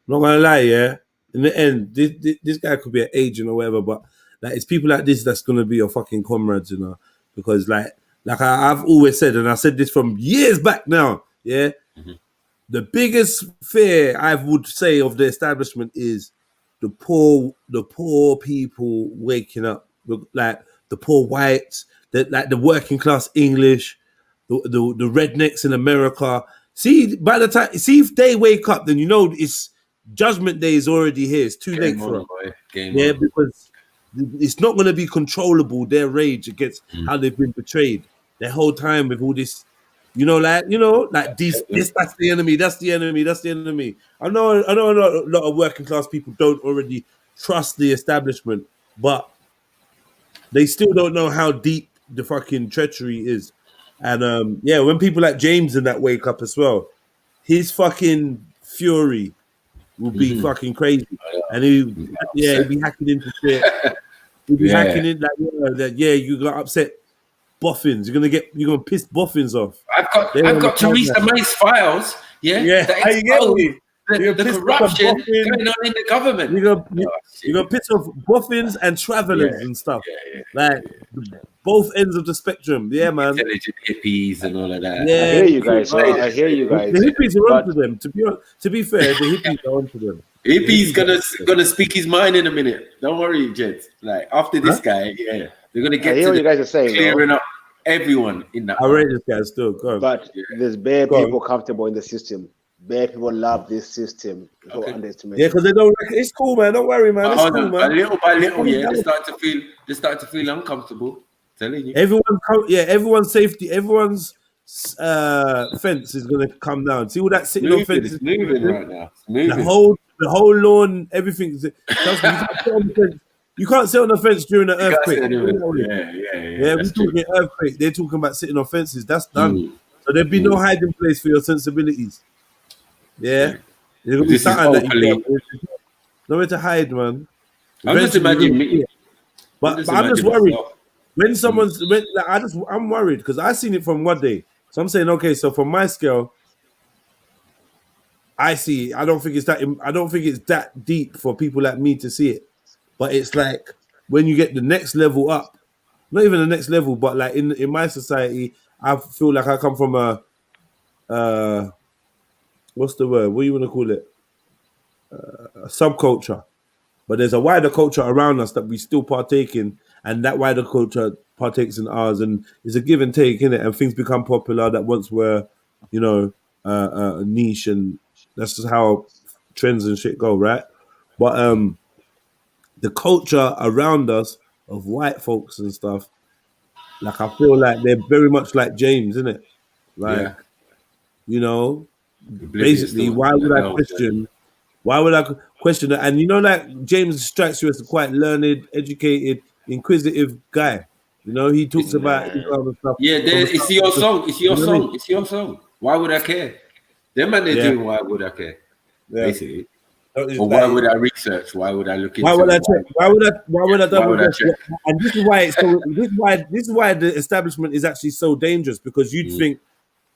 Not gonna lie, yeah. In the end, this guy could be an agent or whatever, but like it's people like this that's gonna be your fucking comrades, you know. Because like I've always said, and I said this from years back now, yeah. The biggest fear I would say of the establishment is the poor people waking up, like the poor whites, the working class English, the rednecks in America. See, by the time if they wake up, then you know it's Judgment Day is already here. It's too late for them. Yeah, because it's not going to be controllable. Their rage against how they've been betrayed their whole time with all this. Like this, that's the enemy, that's the enemy, that's the enemy. I know a lot of working class people don't already trust the establishment, but they still don't know how deep the fucking treachery is. And when people like James and that wake up as well, his fucking fury will be fucking crazy. And he'll be hacking into shit. He'll be hacking in you got upset boffins. You're gonna piss boffins off. I've got Theresa May's files. Yeah. How you get me? The corruption going on in the government. You're gonna piss off boffins and travelers and stuff. Like both ends of the spectrum. Yeah, man. Intelligent hippies and all of that. Yeah, I hear you guys. I hear you guys. The hippies are onto them. To be fair, the hippies are onto them. Hippie's gonna speak his mind in a minute. Don't worry, gents. Like after this guy, they're gonna get to what you guys are saying, clearing up everyone in that. I rate this guy still. Go on. But there's bare people comfortable in the system. Bare people love this system. Don't underestimate. Yeah, because they don't. It's cool, man. Don't worry, man. It's cool, man. Little by little, they start to feel uncomfortable. Telling you, everyone's safety, everyone's fence is gonna come down. See all that sitting on fences. It's moving right now. It's moving. The whole lawn, everything. You can't sit on the fence during an earthquake. We're talking earthquake. They're talking about sitting on fences. That's done. So there'd be no hiding place for your sensibilities. Yeah, there's gonna be something that nowhere to hide, man. I'm just imagining. But I'm just worried. When I'm worried because I seen it from one day. So I'm saying, okay, so from my scale, I see. I don't think it's that deep for people like me to see it. But it's like when you get the next level up, not even the next level, but like in my society, I feel like I come from a what's the word? What do you want to call it? A subculture. But there's a wider culture around us that we still partake in, and that wider culture partakes in ours, and it's a give and take, innit? And things become popular that once were, a niche, and that's just how trends and shit go, right? But the culture around us of white folks and stuff, like I feel like they're very much like James, innit? Like, basically, why would I question? Why would I question it? And like James strikes you as a quite learned, educated, inquisitive guy. He talks about Islam and stuff. Yeah, it's your song. It's your song. It's your song. Why would I care? Them man, they're doing why would I care? Yeah. Basically. Or why would I research? Why would I look into? Why would I check? Why would I double check? And this is why it's so. This is why the establishment is actually so dangerous, because you'd think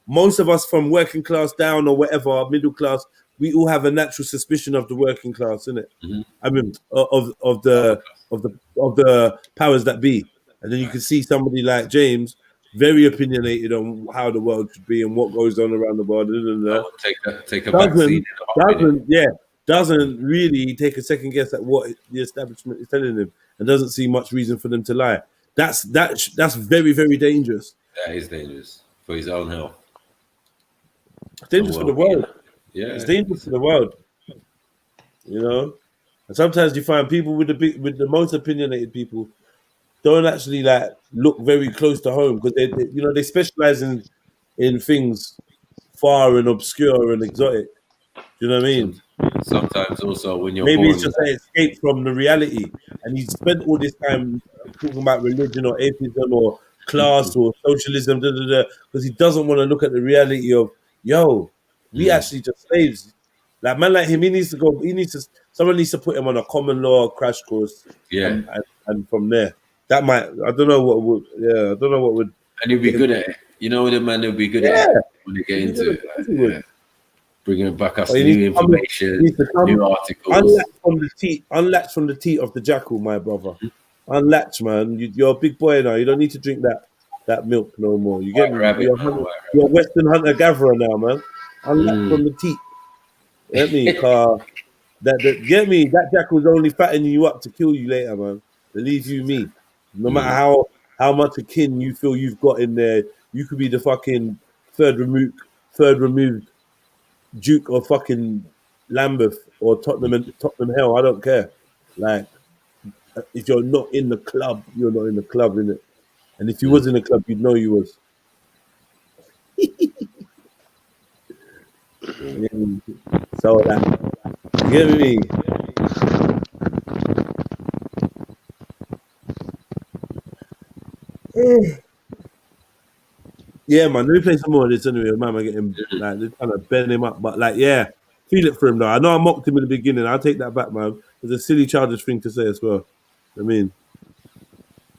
most of us from working class down or whatever, middle class, we all have a natural suspicion of the working class, innit? I mean, of the powers that be, and then you can see somebody like James, very opinionated on how the world should be and what goes on around the world. Take a vaccine. Doesn't really take a second guess at what the establishment is telling him, and doesn't see much reason for them to lie. That's very, very dangerous. That is dangerous for his own health. Dangerous for the world. Yeah, it's dangerous for the world. And sometimes you find people with the most opinionated people don't actually like look very close to home, because they specialize in things far and obscure and exotic. Do you know what I mean? Sometimes also when you're maybe born, it's just an escape from the reality, and he spent all this time talking about religion or atheism or class or socialism, because he doesn't want to look at the reality of, We actually just slaves. Like man like him, he needs to go. Someone needs to put him on a common law crash course. Yeah. And from there, that might. I don't know what would. Yeah, I don't know what would. And he'll be good at it. You know, the man will be good at it when they get into it. Yeah. Bringing back us new information, new articles. Unlatch from the teat of the jackal, my brother. Unlatch, man. You're a big boy now. You don't need to drink that milk no more. You get me? You're a Western hunter gatherer now, man. Unlatch from the teat. Get me? Get me? That jackal's only fattening you up to kill you later, man. Believe you me. No matter how much a kin you feel you've got in there, you could be the fucking third removed Duke of fucking Lambeth or Tottenham Hell. I don't care. Like, if you're not in the club, you're not in the club, innit? And if you was in the club, you'd know you was. So that, you get me? Yeah, man. Let me play some more of this anyway. Man, I get him like they're trying to bend him up, but like, yeah, feel it for him though. I know I mocked him in the beginning. I'll take that back, man. It's a silly, childish thing to say as well. I mean,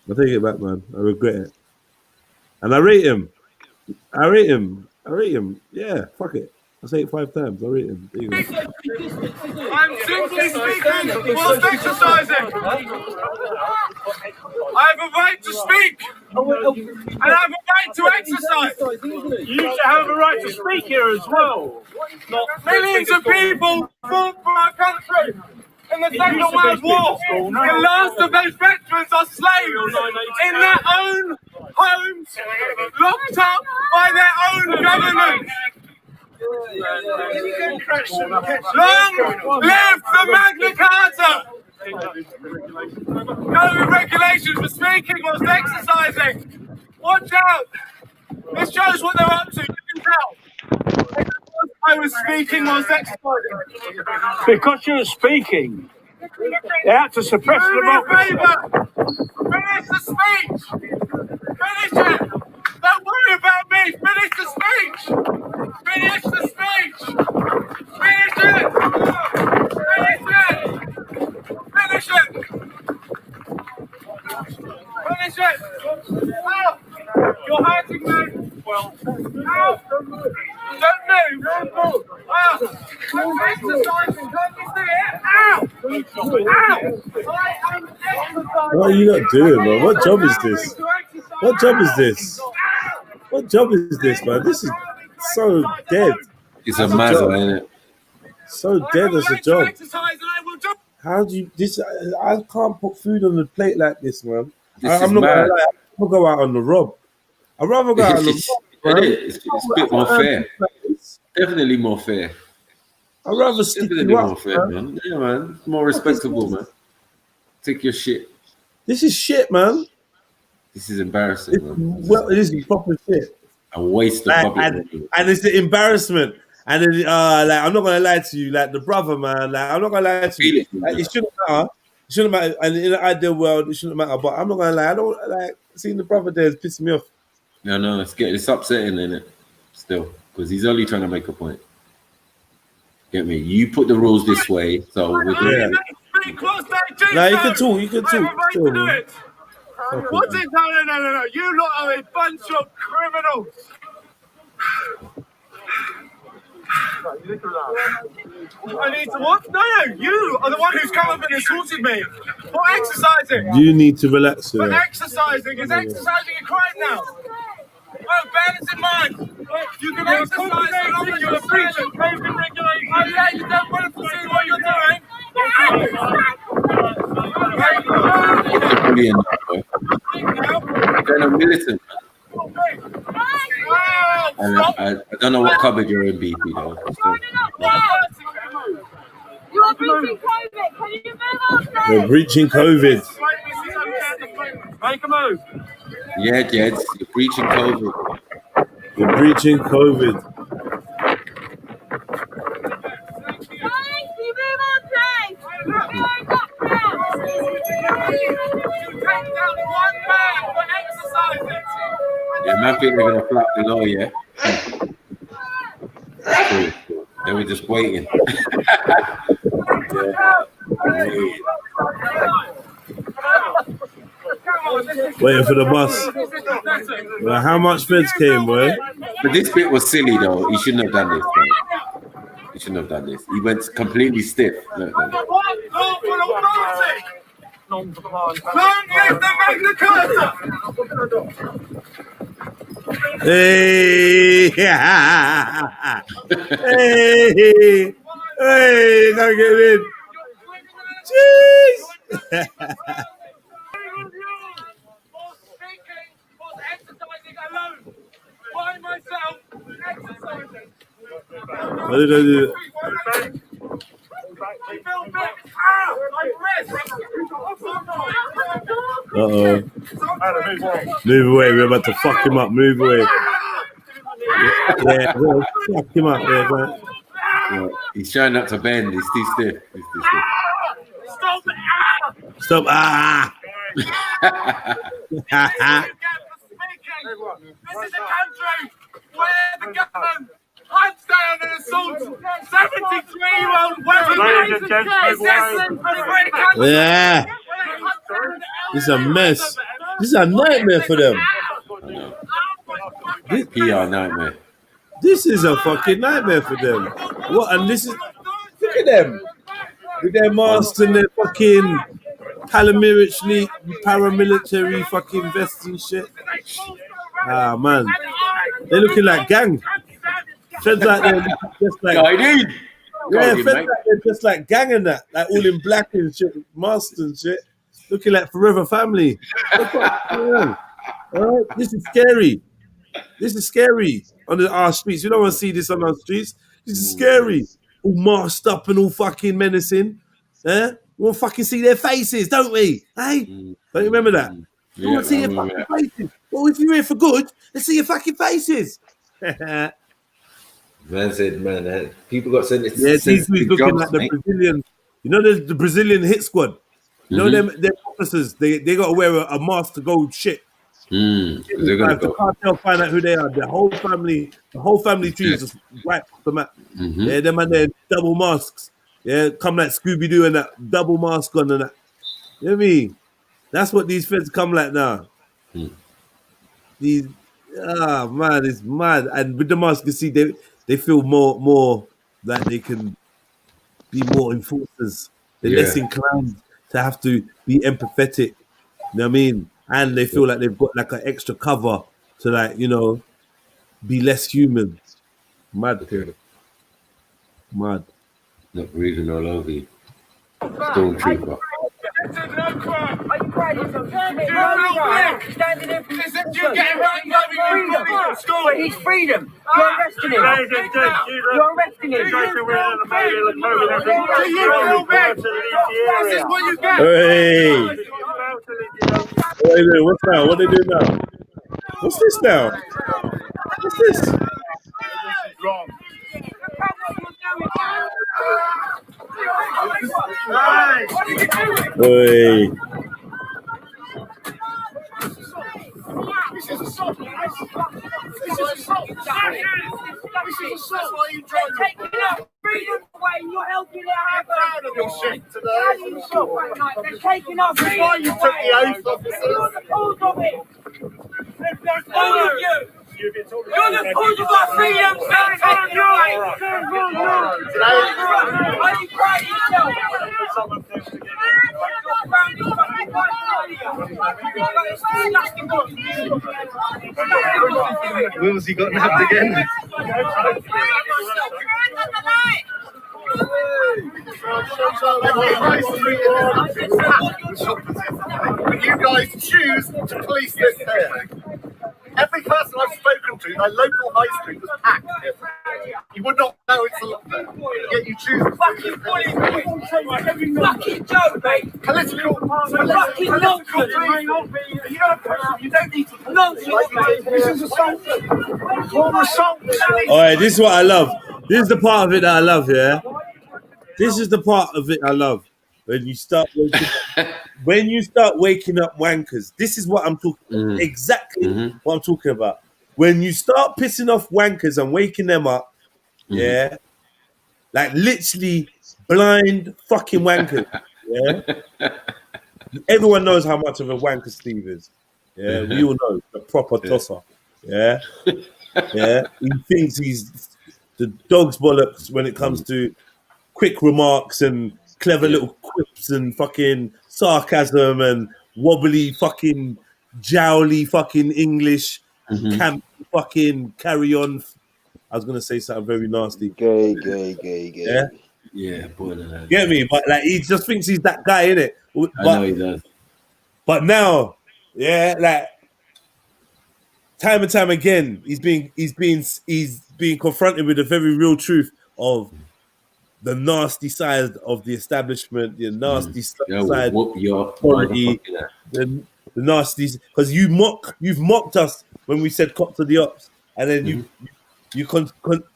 I'll take it back, man. I regret it, and I rate him. Yeah, fuck it. I'll say it 5 times. I rate him. There you go. I'm simply speaking whilst exercising. I have a right to speak. And I have a right to exercise. You should have a right to speak here as well. Millions of people fought for our country in the Second World War. The last of those veterans are slaves in their own homes, locked up by their own government. Long live the Magna Carta! No regulations for speaking whilst exercising. Watch out! This shows what they're up to. You can tell. I was speaking whilst exercising. Because you were speaking, they had to suppress Do the me a democracy. favour! Finish the speech! Finish it! Don't worry about me! Finish the speech! Finish the speech! Finish it! Finish it! Finish it! Finish it! Ow! You're hurting me! Ow! Don't move! Ow! I'm exercising! Can't you see it? Ow! Ow! I am exercising! What are you not doing, man? What job is this? What job is this? What job is this, man? This is so dead. It's a mazza, ain't it? So dead as a job. How do you this? I can't put food on the plate like this, man. I'm not gonna lie. I'm gonna go out on the rob. I'd rather go out on the rob. Man. It's a bit more fair. Definitely more fair. I'd rather stick Definitely you more up, fair, man. man. Yeah, man. More respectable, man. Take your shit. This is shit, man. This is embarrassing, man. Well, this is proper shit. A waste of public money. And it's the embarrassment. And then, like, I'm not gonna lie to you, like the brother, man. Like, I'm not gonna lie to you. Like, it shouldn't matter. It shouldn't matter. And in the ideal world, it shouldn't matter. But I'm not gonna lie. I don't like seeing the brother there is pissing me off. No, it's upsetting, isn't it? Still, because he's only trying to make a point. Get me? You put the rules this way, so we're doing it. Nah, you can talk. You can talk. Still, man. What's it? No. You lot are a bunch of criminals. I need to what? No, you are the one who's come up and assaulted me for exercising. You need to relax. But Yeah. exercising is exercising a crime now. Oh, bear this in mind. You can exercise as long as you're free to COVID regulations. Oh yeah, you don't want to see what you're doing. Brilliant, boy. Kind of militant. And I don't know what cupboard you're in, BP, though. You are breaching COVID. Can you move on? They're breaching COVID. Make a move. Yeah, Jeds, you're breaching COVID. You're breaching COVID. Yeah, man, think they're gonna flap the law, yeah. Cool. just waiting. Waiting for the bus. Well, how much feds came, boy? But this bit was silly, though. He shouldn't have done this, bro. He shouldn't have done this. He went completely stiff. Look, look. Hey, hey, hey, gotta get in. Jeez. What did I do? Uh-oh. Move away, we're about to fuck him up. Move away. Yeah, well, fuck him up there, man. Yeah, he's trying not to bend. He's too stiff. He's too stiff. Stop. Ah! This is a country where the government hunts down and assaults 73-year-old women. Yeah. This is a mess. This is a nightmare for them. PR nightmare. This is a fucking nightmare for them. What? And this is, look at them with their masks and their fucking paramilitary fucking vests and shit. Ah, man, they're looking like gang. Feds like they're just like feds like they're just like gang and that, like all in black and shit, masks and shit, looking like Forever Family. All right, this is scary. This is scary on our streets. You don't want to see this on our streets. This is scary. All masked up and all fucking menacing. We want to fucking see their faces, don't we? Hey? Don't you remember that? We want to see their fucking faces. Well, if you're here for good, let's see your fucking faces. Man said, man, people got sentenced. Yeah, these dudes looking like the Brazilian. You know the Brazilian hit squad? You know them officers, they got to wear a mask to go shit. They're gonna if the cartel find out who they are, the whole family tree is just right off the map. Yeah, them and their double masks. Yeah, come like Scooby-Doo and that double mask on and that. You know what I mean? That's what these feds come like now. These, man, it's mad. And with the mask, you see, they feel more like they can be more enforcers. They're less inclined to have to be empathetic. You know what I mean? And they feel like they've got like an extra cover to like, you know, be less human. Mad. Mad. Not breathing all over you. Stormtrooper. He's freedom. You're arresting him. You're arresting him. This is what you get. Hey. What's now? What they do now? What's this now? What's this? Hey. This is assault. This is assault. That's why you drive. Taking our freedom away. You're helping it happen. I'm proud of your shit today. They're taking our freedom away. That's why you took the oath, officers. You're the cause of it. All of you. You're the cause of our freedom. They're taking it away. Are you proud of yourself? Willsy got nabbed again. You guys choose to police this fair. Every person I've spoken to, my local high street was packed. You would not know it's a lot there. Yet you choose to fucking fucking joke, mate. Political. Fucking nonsense. You don't need to nonsense. This is assault. All right, this is what I love. This is the part of it that I love, yeah? This is the part of it I love. When you start waking up wankers. This is what I'm talking exactly what I'm talking about. When you start pissing off wankers and waking them up, yeah, like literally blind fucking wankers. Yeah, everyone knows how much of a wanker Steve is. Yeah, we all know the proper tosser. Yeah, yeah. He thinks he's the dog's bollocks when it comes to quick remarks and clever little quips and fucking sarcasm and wobbly fucking jowly fucking English camp fucking carry on. I was gonna say something very nasty. Gay. Yeah, Yeah, boy. get me? But like he just thinks he's that guy, innit? But, I know he does. But now, yeah, like time and time again, he's being confronted with the very real truth of the nasty side of the establishment, the nasty side whoop your quality, the nasties. Because you've mocked us when we said cop to the ops, and then you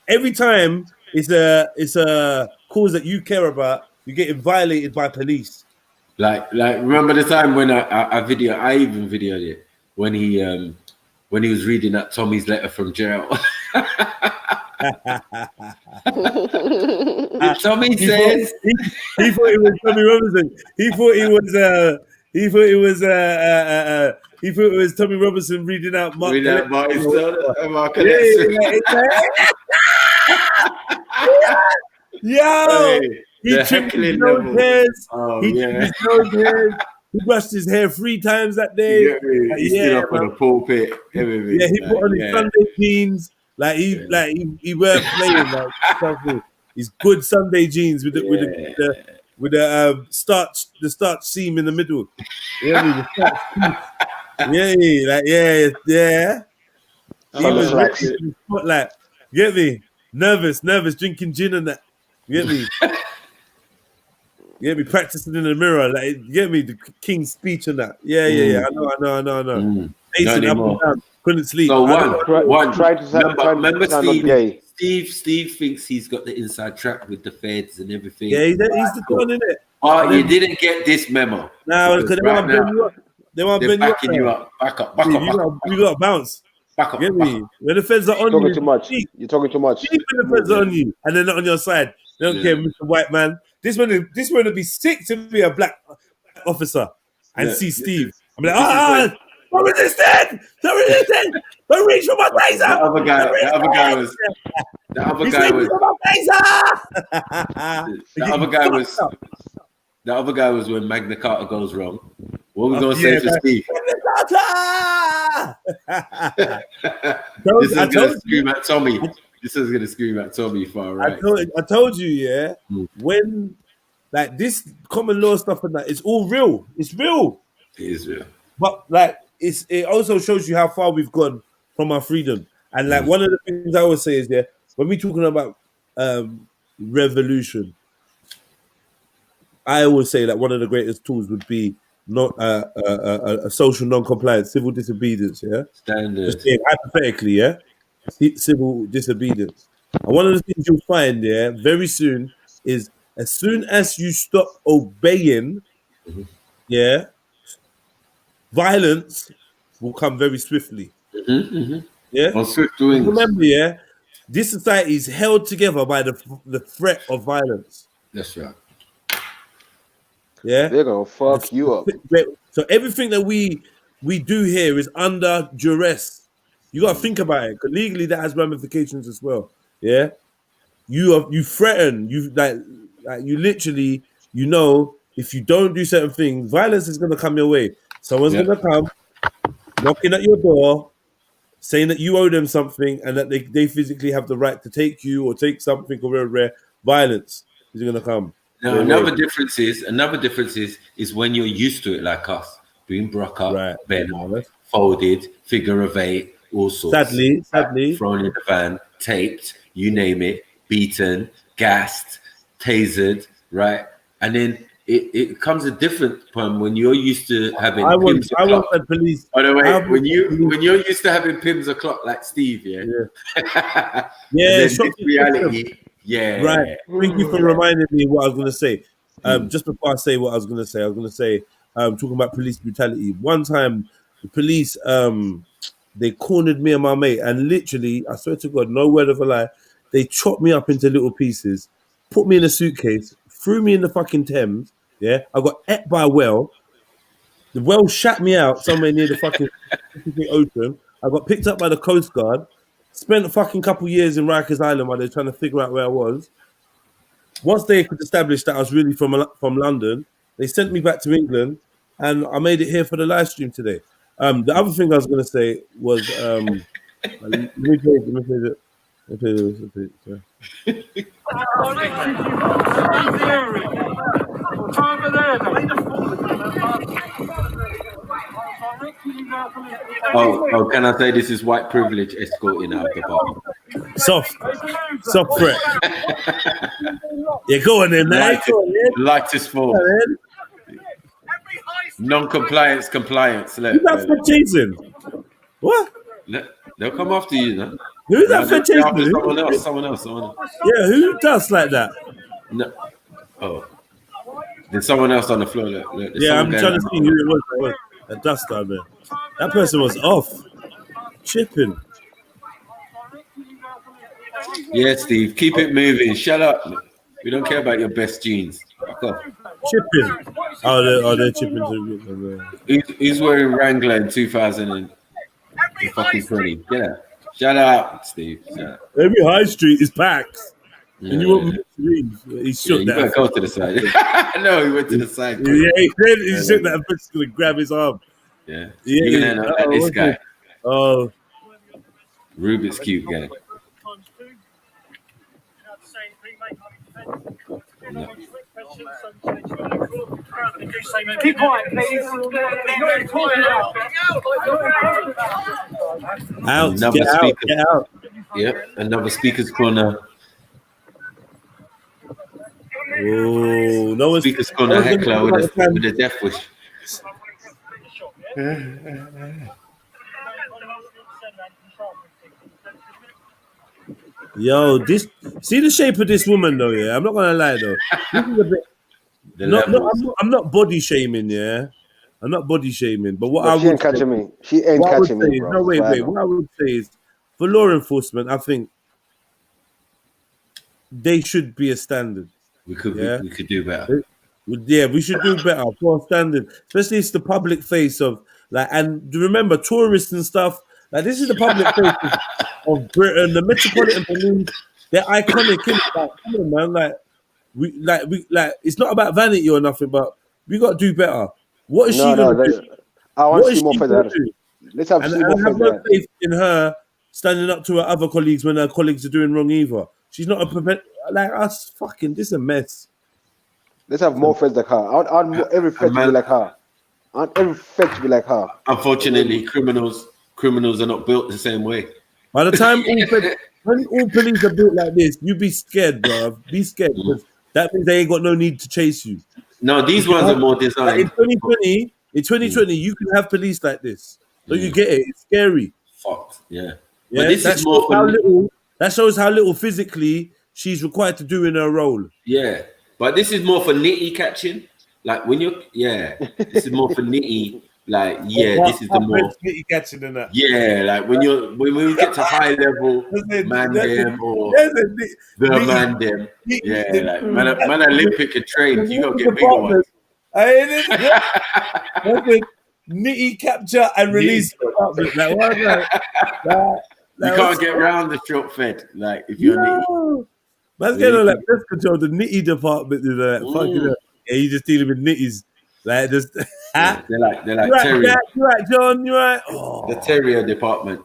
every time it's a cause that you care about, you're getting violated by police. Like remember the time when I even videoed it when he was reading that Tommy's letter from jail. Tommy says he thought it was Tommy Robinson. He thought it was Tommy Robinson reading out Mark. Yo, he trimmed his nose hairs. He brushed his hair 3 times that day. He stood up on the pulpit. Yeah, he put on his Sunday jeans. Like he weren't playing like his good Sunday jeans with the starch seam in the middle. Yeah, yeah. He was ready to the spotlight. Get me? Nervous, drinking gin and that. Get me? Get me? Practicing in the mirror, like get me the King's speech and that. Yeah. I know. Pacing up and down. Couldn't sleep. So remember Steve thinks he's got the inside track with the feds and everything. Yeah, he's the gun in it. Oh, you didn't get this memo. No, because they want to bend you up. They want to bend you up. Back up. You got to bounce. Back up. Get me? When the feds are on you, you're talking too much. When the feds are on you and they're not on your side, they don't care, Mr. White Man. This one would be sick to be a black officer and see Steve. I'm like, don't resist it! Don't reach for my razor! The other guy was when Magna Carta goes wrong. What are we gonna say to Steve? This is gonna scream at Tommy. This is gonna scream at Tommy far right. I told you, yeah. When like this common law stuff and that, it's all real. It's real. It is real. But like it also shows you how far we've gone from our freedom. And like one of the things I always say is when we talking about revolution, I always say that one of the greatest tools would be not a social non-compliance, civil disobedience. Yeah, standard. Just saying, hypothetically, yeah, civil disobedience. And one of the things you'll find very soon is as soon as you stop obeying, yeah, violence will come very swiftly. Yeah, on swift wings. Remember, this society is held together by the threat of violence. That's right. Yeah, they're gonna fuck you up. So everything that we do here is under duress. You gotta think about it, because legally that has ramifications as well. Yeah, you threaten, you like you literally, if you don't do certain things, violence is gonna come your way. Someone's gonna come knocking at your door, saying that you owe them something and that they physically have the right to take you or take something or rare. Violence is gonna come. Now, another difference is when you're used to it, like us, being broke up, bent up, folded, figure of 8, all sorts. Sadly, thrown in the van, taped, you name it, beaten, gassed, tasered, right? And then it comes a different point when you're used to having. I want the police. By the way, when you're used to having pims o'clock like Steve, yeah. This reality. Yeah. Right. Thank you for reminding me what I was going to say. Just before I say what I was going to say, talking about police brutality. One time, the police, they cornered me and my mate, and literally, I swear to God, no word of a lie, they chopped me up into little pieces put me in a suitcase, threw me in the fucking Thames. Yeah, I got ate by a whale. The whale shat me out somewhere near the fucking ocean. I got picked up by the Coast Guard. Spent a fucking couple years in Rikers Island while they were trying to figure out where I was. Once they could establish that I was really from London, they sent me back to England, and I made it here for the live stream today. The other thing I was going to say was, let me play it. Oh, can I say this is white privilege escorting out the bar? Soft threat. Yeah, go on then, man. Lightest form. Non-compliance, compliance. Who's that for chasing? What? They'll come after you, no? Who's that for chasing? Someone else. Yeah, who does like that? No. Oh. There's someone else on the floor. Look, yeah, I'm trying to see who it was. A dust down there. That person was off. Chipping. Yeah, Steve, keep it moving. Shut up. We don't care about your best jeans. Fuck off. Chipping. They're chipping. He's wearing Wrangler in 2020. Get out. Shut up, Steve. Shut up. Every high street is packed. And you want me to leave? He shook that. You better go to the side. No, he went to the side. Yeah, he shook that. I'm just going to grab his arm. Yeah. You're going to end up like this guy. Oh. Rubik's Cube guy. No. Keep quiet, please. Get out. Yep, another speaker's corner. Oh, no one's speaker's corner heckler with a death wish. Yo, see the shape of this woman though, yeah. I'm not gonna lie though. This is a bit. I'm not body shaming, yeah. I'm not body shaming, but what I she would ain't catching me. She ain't catching me, bro. No, wait. What I would say is, for law enforcement, I think they should be a standard. We could do better. Yeah, we should do better for a standard, especially it's the public face of and remember tourists and stuff. Like this is the public face of Britain, the Metropolitan Police. They're iconic. Come on, man. We it's not about vanity or nothing, but we got to do better. What is she gonna do? I want to see more for that. Let's have no faith in her standing up to her other colleagues when her colleagues are doing wrong either. She's not like us. Fucking, this is a mess. Let's have more feds like her. I want every fed to be like her. I want every fed to be like her. Unfortunately, criminals are not built the same way. By the time when all police are built like this, you be scared, bro. Be scared because that means they ain't got no need to chase you. No, these ones are more designed. In 2020, you can have police like this. So you get it. It's scary. Fucked. Yeah. But this is more that shows how little physically she's required to do in her role. Yeah. But this is more for nitty catching. Like when you're this is more for nitty. Like, this is the more nitty catching than that. Yeah, like when we get to high level man them or the man them. Yeah, like man Olympic and trained, you gotta get bigger ones. Nitty capture and release. You can't get around the short fed, like if you're nitty. Man's getting on like pest control, the nitty department is like fucking up. Yeah, you just dealing with nitties. Like just they're like terrier. You're right, John. You're right. Oh. The terrier department.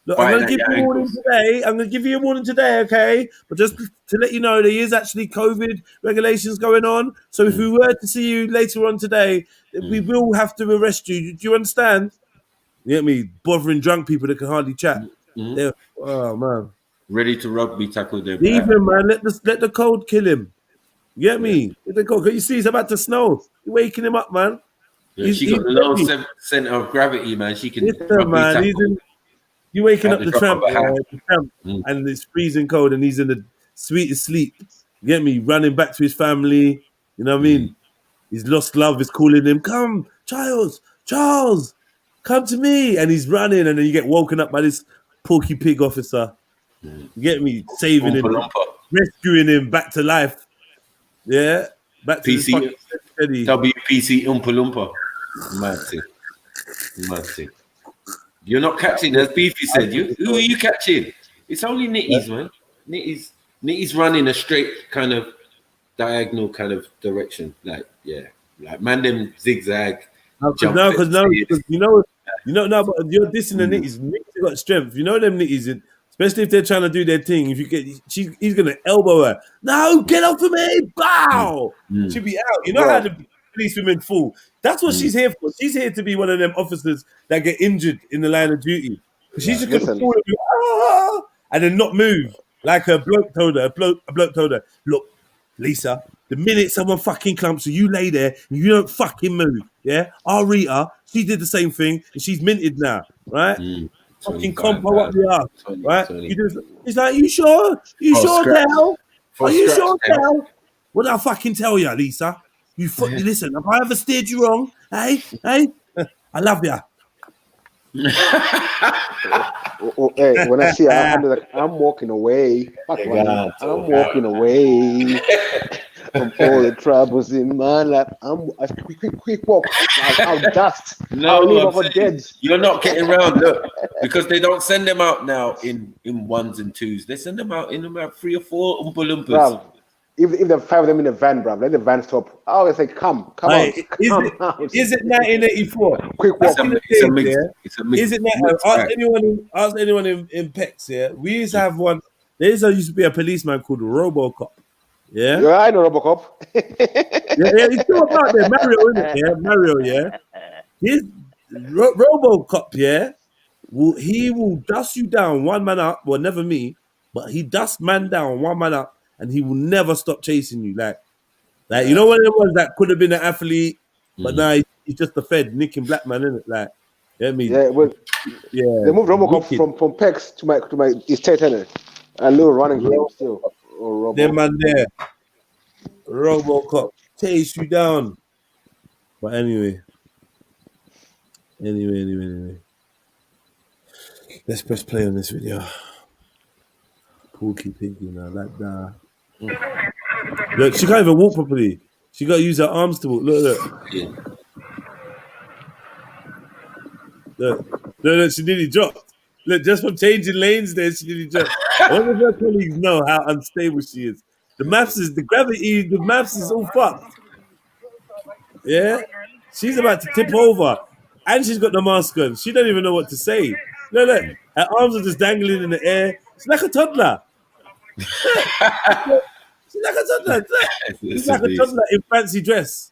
Look, I'm gonna give you a warning today. I'm gonna give you a warning today, okay? But just to let you know, there is actually COVID regulations going on. So if we were to see you later on today, we will have to arrest you. Do you understand? You get me? Bothering drunk people that can hardly chat. Oh man. Ready to rugby tackle them. Leave him, man. Let the cold kill him. You get me? Let the cold. You see, it's about to snow. You're waking him up, man. Yeah, she got the low center of gravity, man. She can. Man, you waking up the tramp, and it's freezing cold, and he's in the sweetest sleep. You get me? Running back to his family. You know what I mean? His lost love is calling him. Come, Charles, come to me. And he's running, and then you get woken up by this porky pig officer. You get me? Saving him. rescuing him back to life. Yeah, back to PC, the steady. WPC Oompa Loompa. Mad thing. You're not catching, as Beefy said. Who are you catching? It's only Nitties, man. Nitties running a straight kind of diagonal kind of direction. Like man, them zigzag. Because you know, no, but you're dissing the Nitties. Nitties got strength. You know them Nitties, especially if they're trying to do their thing. If you get, he's gonna elbow her. No, get off of me! Bow. She'll be out. You know how the police women fall. That's what she's here for. She's here to be one of them officers that get injured in the line of duty. She's just gonna fall and, and then not move. Like a bloke told her. A bloke told her, look, Lisa, the minute someone fucking clumps you, you lay there and you don't fucking move. Yeah, our Rita, she did the same thing and she's minted now, right? Fucking compo up the ass, right? He's like, you sure? You sure, Tel? Are you sure, Tel? What did I fucking tell you, Lisa? You listen, have I ever steered you wrong? Hey, I love you. Hey, when I see her, I'm like, I'm walking away. I'm walking away from all the troubles in my life. I'm a quick walk. I'll dust. You're not getting around. Look, because they don't send them out now in ones and twos. They send them out in about 3 or 4 Oompa Loompas. Bruv, if there are 5 of them in the van, bruv, let the van stop. I always say, come on. Is it 1984? Quick walk. It's a mix. Is it ask anyone in PEX, yeah? We used to have one. There used to be a policeman called Robocop. Yeah? Yeah, I know Robocop. yeah, he's still about there. Mario, isn't it? Yeah, Mario, yeah. His Robocop, yeah, he will dust you down one man up. Well, never me, but he dusts man down one man up. And he will never stop chasing you. Like you know what it was that could have been an athlete, but now he's just a Fed nicking black man, isn't it? Like, you know what I mean? They moved Robocop from PEX to my estate, innit? A little running game still. Them man there. Robocop chase you down. But anyway. Let's press play on this video. Pookie Pinky now, like that. Look, she can't even walk properly. She got to use her arms to walk. Look, she nearly dropped. Look, just from changing lanes there, she nearly dropped. All of her colleagues know how unstable she is. The maths is all fucked. Yeah? She's about to tip over. And she's got the mask on. She don't even know what to say. Look. Her arms are just dangling in the air. She's like a toddler. She's like a toddler. She's like a toddler in fancy dress.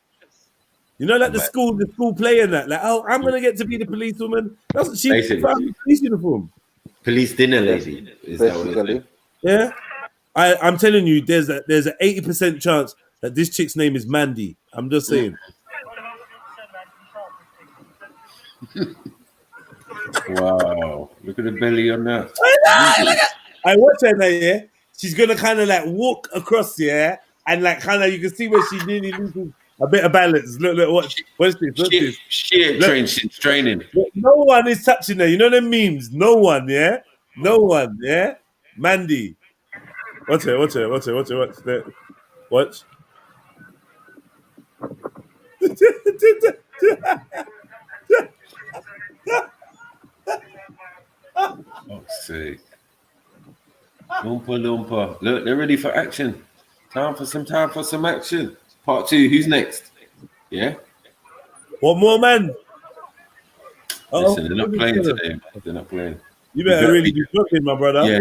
You know, like the school play and that. Like, oh, I'm gonna get to be the policewoman. That's what she found in police uniform. Police dinner lady. Is that what it is? Yeah. I'm telling you, there's an 80% chance that this chick's name is Mandy. I'm just saying. Wow. Look at the belly on that. I watch her now, yeah. She's gonna kind of like walk across, yeah, and like kind of you can see where she nearly loses a bit of balance. Look, watch this. She's training. No one is touching her. You know them memes. No one, yeah. Mandy. Watch her. Watch. Oh, sick. Oompa Loompa. Look, they're ready for action. Time for some action. Part 2. Who's next? Yeah? One more, man. Listen, they're not playing today. They're not playing. You better really be looking, my brother. Yeah,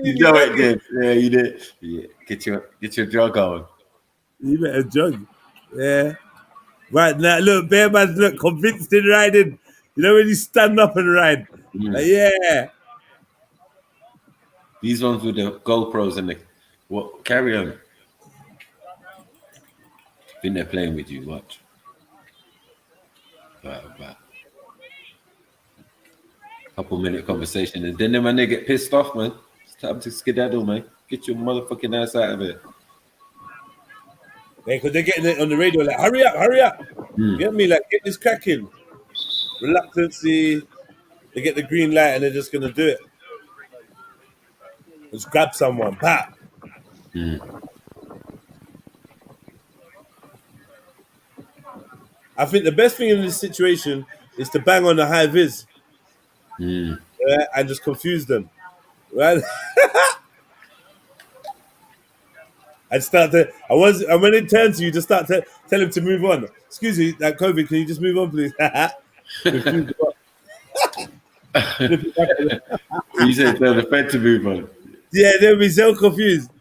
you know it, did. Yeah, you did. Yeah. Get your jug on. You better jug. Yeah. Right now, look, Bear Man's look convinced in riding. You know when you stand up and ride? Like, yeah. These ones with the GoPros and what? Carry on. Think they're playing with you. Watch. Right. Couple-minute conversation, and then when they get pissed off, man, it's time to skedaddle, man. Get your motherfucking ass out of it. Because they're getting it on the radio, like, hurry up. Get me, like, get this cracking. Reluctancy. They get the green light, and they're just gonna do it. Just grab someone, pat. I think the best thing in this situation is to bang on the high vis, and just confuse them, right? And when it turns to you, just start tell him to move on. Excuse me, that COVID, can you just move on, please? Confuse You said tell the Fed to move on. Yeah, they'll be so confused.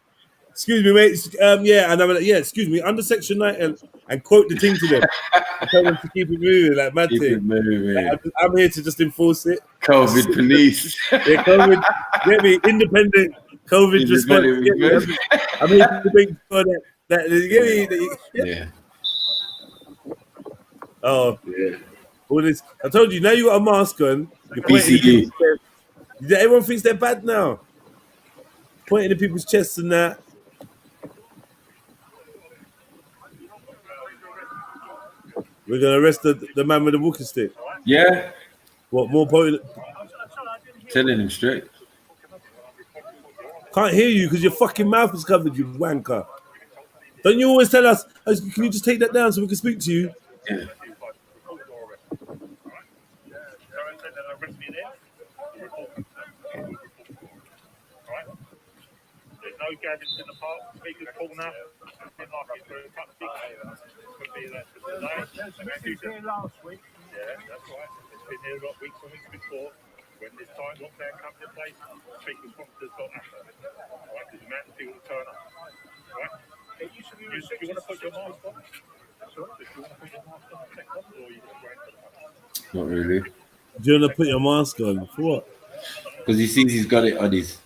Excuse me, mate. Yeah, and I'm like, yeah, excuse me, under Section 9 and quote the thing to them. And tell them to keep it moving, like mad Keep thing. it moving. Like, I'm here to just enforce it. COVID police. Yeah, COVID. Get me independent COVID response. I'm here to make sure that get me. Yeah. Oh, yeah. All this. I told you. Now you got a mask on. You're pointing at PCE. people's chests. Everyone thinks they're bad now. Pointing at people's chests and that. We're gonna arrest the man with the walking stick. Yeah. What more pointing? Telling him straight. Can't hear you because your fucking mouth is covered, you wanker. Don't you always tell us, oh, can you just take that down so we can speak to you? Yeah. No gatherings in the park, speakers corner. Last week. Yeah, that's right. It's been here weeks and weeks before. When this time lockdown comes in place, speakers conferences got happen. Right, because the amount of people turn up. Right? You want to put your mask on? Sorry, do you want to put your mask on? Or you just wait for the Not really. Do you want to put your mask on? For what? Because he sees he's got it on his.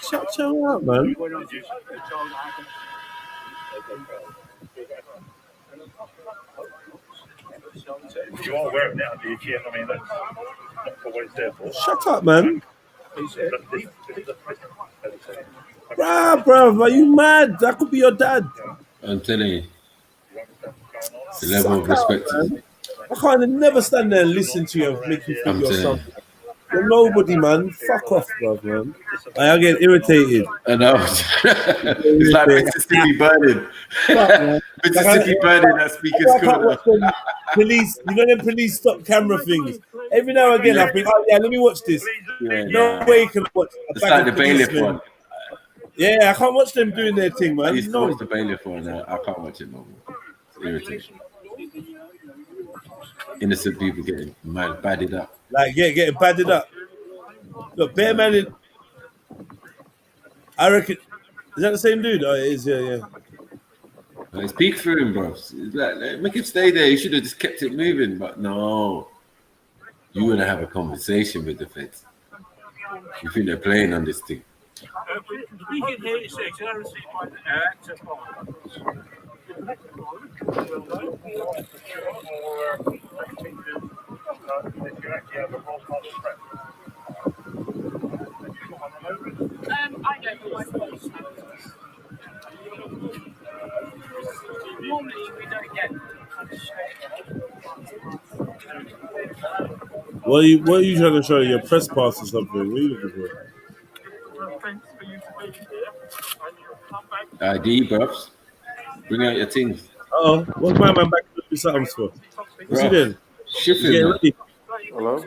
Shut up, man. You are wearing it under your chin. I mean, that's not for what it's there for. Shut up, man. Bruv, are you mad? That could be your dad. I'm telling you. The level of respect. I can't never stand there and listen to you and make you think you're something. You're nobody, man. Fuck off, bruv, man. I get irritated. I know. It's like Mississippi burning. Mississippi burning that speaker's corner. Police, you know them police stop camera things. Every now and again, I think, oh yeah, let me watch this. No way you can watch. It's like the bailiff one. Yeah, I can't watch them doing their thing, man. I used to watch the bailiff one. I can't watch it no more. It's irritating. Innocent people getting badded up. Like, getting badded up. Look, Bear Man in... I reckon... Is that the same dude? Oh, it is, yeah. It's peak for him, bro. Like, make him stay there. You should have just kept it moving, but no. You want to have a conversation with the feds. You think they're playing on this thing. We can hear you say, can I receive my I don't know. Normally we don't get. What are you trying to show? Your press pass or something? What are you looking for? ID, bruv. Bring out your things. Uh-oh. What's my man back to do something for? What's he doing? Shifting. Hello?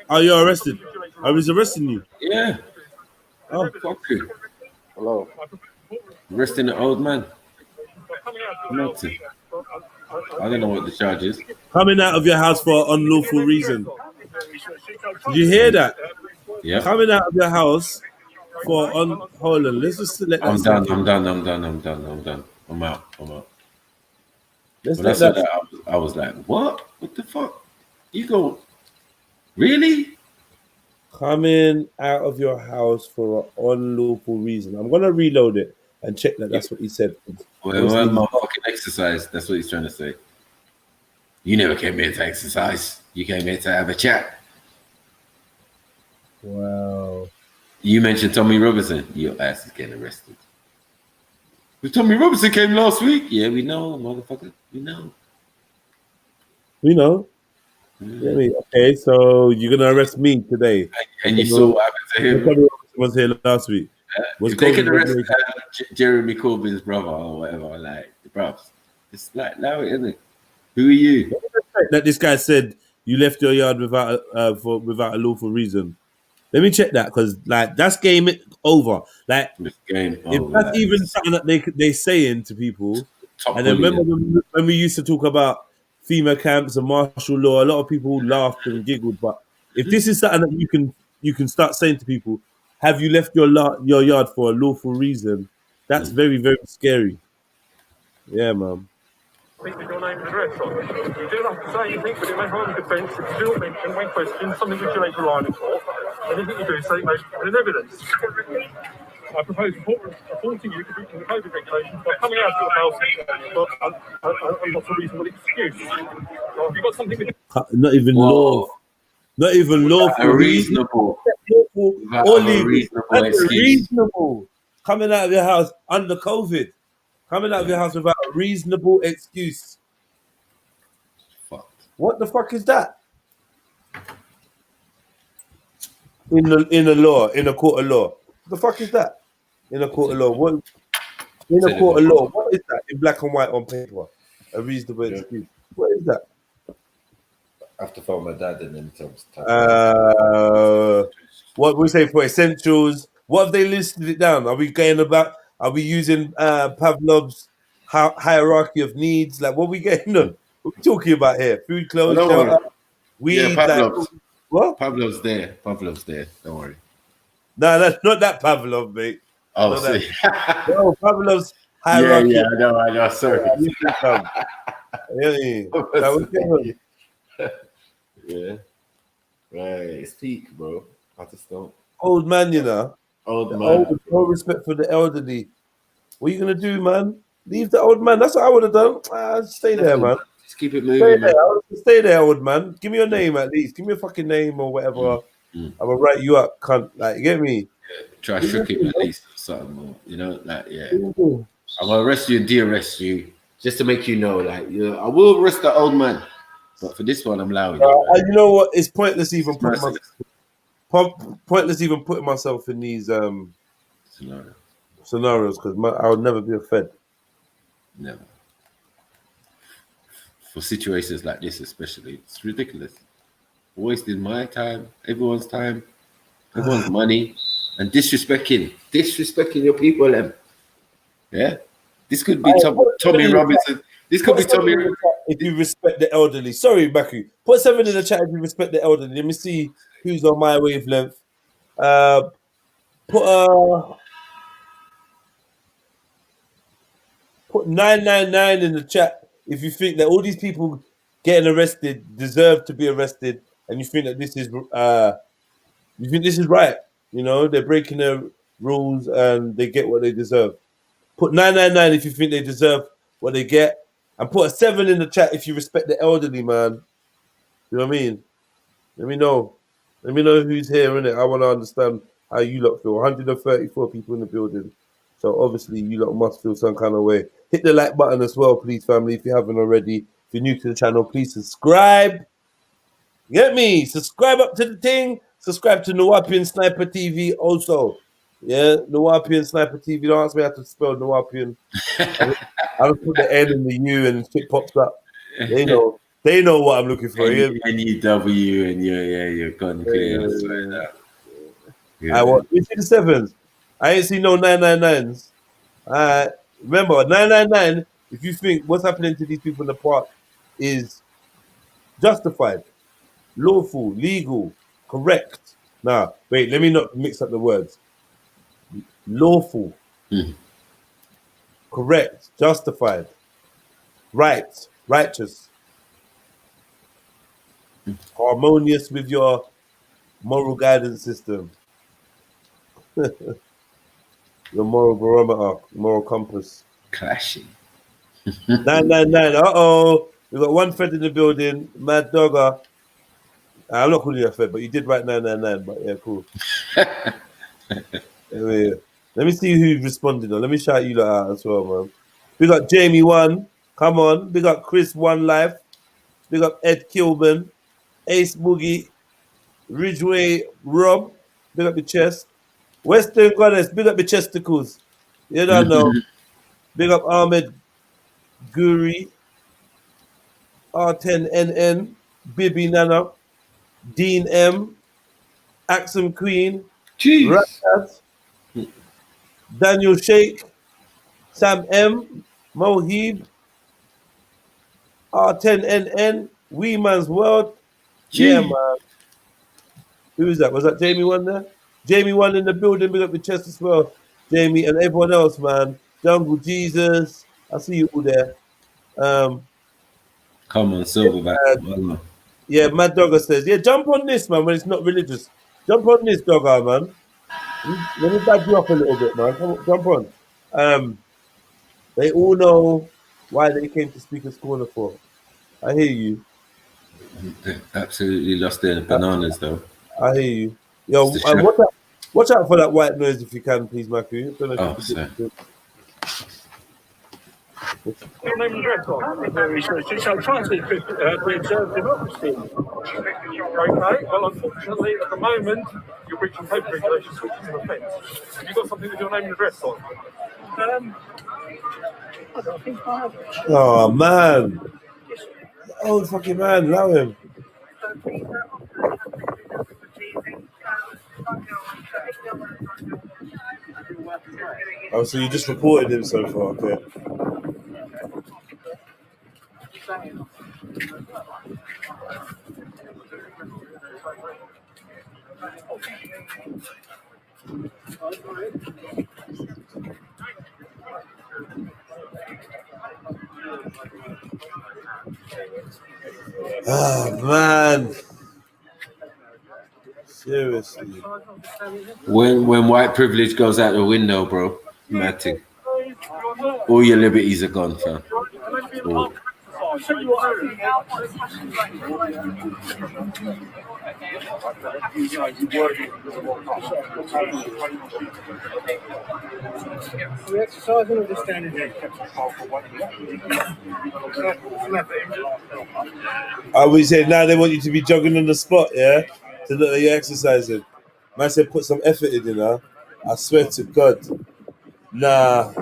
Oh, you're arrested. I was arresting you. Yeah. Oh, fuck you. Hello. Arresting the old man. Nothing. I don't know what the charge is. Coming out of your house for an unlawful reason. Did you hear that? Yeah. Coming out of your house for hold on, let's just let that I'm sink in. done. I'm out. Let's When I let said that. that, I was like, what? What the fuck? You go, really? Coming out of your house for an unlawful reason. I'm gonna reload it and check that that's what he said. Well, my fucking exercise. That's what he's trying to say. You never came here to exercise. You came here to have a chat. Wow. You mentioned Tommy Robinson. Your ass is getting arrested. But Tommy Robinson came last week. Yeah, we know, motherfucker. We know. We know. Yeah, okay, so you're gonna arrest me today. And you saw what happened to him. was here last week. Was If they COVID can arrest regulation. Jeremy Corbyn's brother or whatever, like, bro, it's like, now, isn't it? Who are you? That this guy said you left your yard without without a lawful reason. Let me check that because like that's game over. Like game if over, that's like, even something that they saying to people. Top And then remember bullying. when we used to talk about FEMA camps and martial law, a lot of people laughed and giggled. But if this is something that you can start saying to people, have you left your yard for a lawful reason? That's very, very scary. Yeah, man. Think with your name and address on. You do have to say you think, but it may harm defence if you do mention when questioned something which you may rely on for. Anything you do say may be in evidence. I propose reporting you to breach the COVID regulations by coming out of your house and not a reasonable excuse. Now, have you got something with Not even law. Not even lawful. Reasonable. Lawful or legal. Reasonable That's excuse. reasonable. Coming out of your house under COVID. Coming out of your house without a reasonable excuse. What the fuck is that? In the law, in a court of law. What the fuck is that? In a court of law. What in a court of law? What is that? In black and white on paper. A reasonable excuse. What is that? I have to phone my dad and then tell him. What we say for essentials? What have they listed it down? Are we going about? Are we using Pavlov's hierarchy of needs? Like, what are we getting on? What are we talking about here? Food, clothes, Don't shelter, worry. weed. Yeah, Pavlov's. Like, what? Pavlov's there. Pavlov's there. Don't worry. No, that's not that Pavlov, mate. Oh, Not see. that. No, Pavlov's hierarchy. Yeah, I know. Sorry. Yeah. Right. It's peak, bro. I just don't. Old man, you know. Old man. No respect for the elderly. What are you gonna do, man? Leave the old man. That's what I would have done. Stay there, man. Just keep it Stay moving, man. there. Stay there, old man. Give me your name at least. Give me a fucking name or whatever. I'm gonna write you up, cunt. Like, you get me? Try to shook him at least or something more. You know, like, yeah. I'm gonna arrest you and de-arrest you just to make you know, like, I will arrest the old man. But for this one, I'm allowing you. You know what? It's pointless even putting myself in these scenarios because I would never be a Fed. Never. For situations like this, especially, it's ridiculous. Wasting my time, everyone's money, and disrespecting your people. Yeah, this could be Tommy Robinson. This could be Tommy. If you respect the elderly, sorry, Baku. Put 7 in the chat if you respect the elderly. Let me see who's on my wavelength. Put 999 in the chat if you think that all these people getting arrested deserve to be arrested, and you think that this is right. You know, they're breaking their rules and they get what they deserve. Put 999 if you think they deserve what they get. And put a 7 in the chat if you respect the elderly, man. You know what I mean? Let me know. Let me know who's here, innit? I want to understand how you lot feel. 134 people in the building. So obviously you lot must feel some kind of way. Hit the like button as well, please, family, if you haven't already. If you're new to the channel, please subscribe. Get me? Subscribe up to the thing. Subscribe to Nawapian Sniper TV also. Yeah, Nawapian Sniper TV. Don't ask me how to spell Nawapian. I'll put the N in the U and shit pops up. They know what I'm looking for. N-E-W and you're gone clear. I want 57s. I ain't seen no 999s. Remember, 999, if you think what's happening to these people in the park is justified, lawful, legal, correct. Nah, wait, let me not mix up the words. Lawful, correct, justified, right, righteous, harmonious with your moral guidance system, your moral barometer, moral compass. Clashing. 999. Uh-oh. We got one Fed in the building. Mad Dogger. I'm not calling you a Fed, but you did write 999. But yeah, cool. Anyway, let me see who responded. Let me shout you lot out as well, man. We got Jamie 1. Come on. We got Chris 1 Life. We got Ed Kilburn. Ace Boogie. Ridgeway Rob. Big up the chest. Western Goddess, big up the chesticles. You don't know. Big up Ahmed Guri, R10NN, Bibi Nana, Dean M, Axum Queen, Rakat, Daniel Sheikh, Sam M, Mohib, R10NN, Wee Man's World. Yeah, man. Who is that? Was that Jamie One there? Jamie One in the building, big up the chest as well. Jamie and everyone else, man. Jungle Jesus. I see you all there. Come on, Silverback. Well, Yeah, Mad Dogger says, yeah, jump on this, man, when it's not religious. Jump on this, Dogger, man. Let me back you up a little bit, man. Come on, jump on. They all know why they came to Speaker's Corner for. I hear you. they absolutely lost their bananas, though. I hear you. Yo, It's the watch out for that white noise if you can, please, Matthew. Don't know if Oh, you can sorry. do it. Your name and address on. So try and preserve democracy. Okay, well, unfortunately, at the moment, you're breaching paper regulations, which is an offence. Have you got something with your name and address on? I don't think I have. Oh, man. Oh, fucking man, allow him. Oh, so you just reported him so far, okay. Oh, man. Seriously. When white privilege goes out the window, bro, mad thing. All your liberties are gone, fam. All. The exercise and understanding I would say now they want you to be jogging on the spot, yeah? To look like you're exercising. Man said put some effort in, you know? I swear to God. Nah.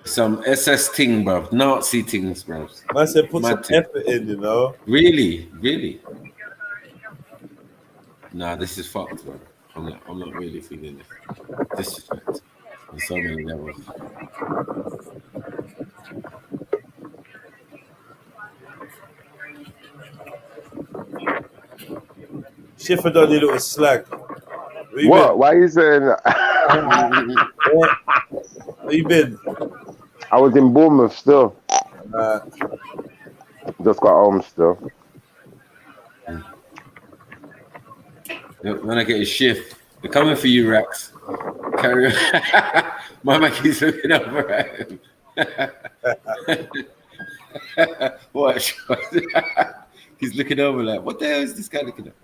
Some SS thing, bro. Nazi things, bro. Man said put Mad some thing. effort in, you know? Really? Really? Nah, this is fucked, bro. I'm not really feeling this. Disrespect on so many levels. Schiffer done you little slag. What? Why are you saying that? Where you been? I was in Bournemouth still. Just got home still. When I get a shift, they're coming for you, Rex. Carry on. My man keeps looking over at him. Watch. He's looking over like, what the hell is this guy looking at?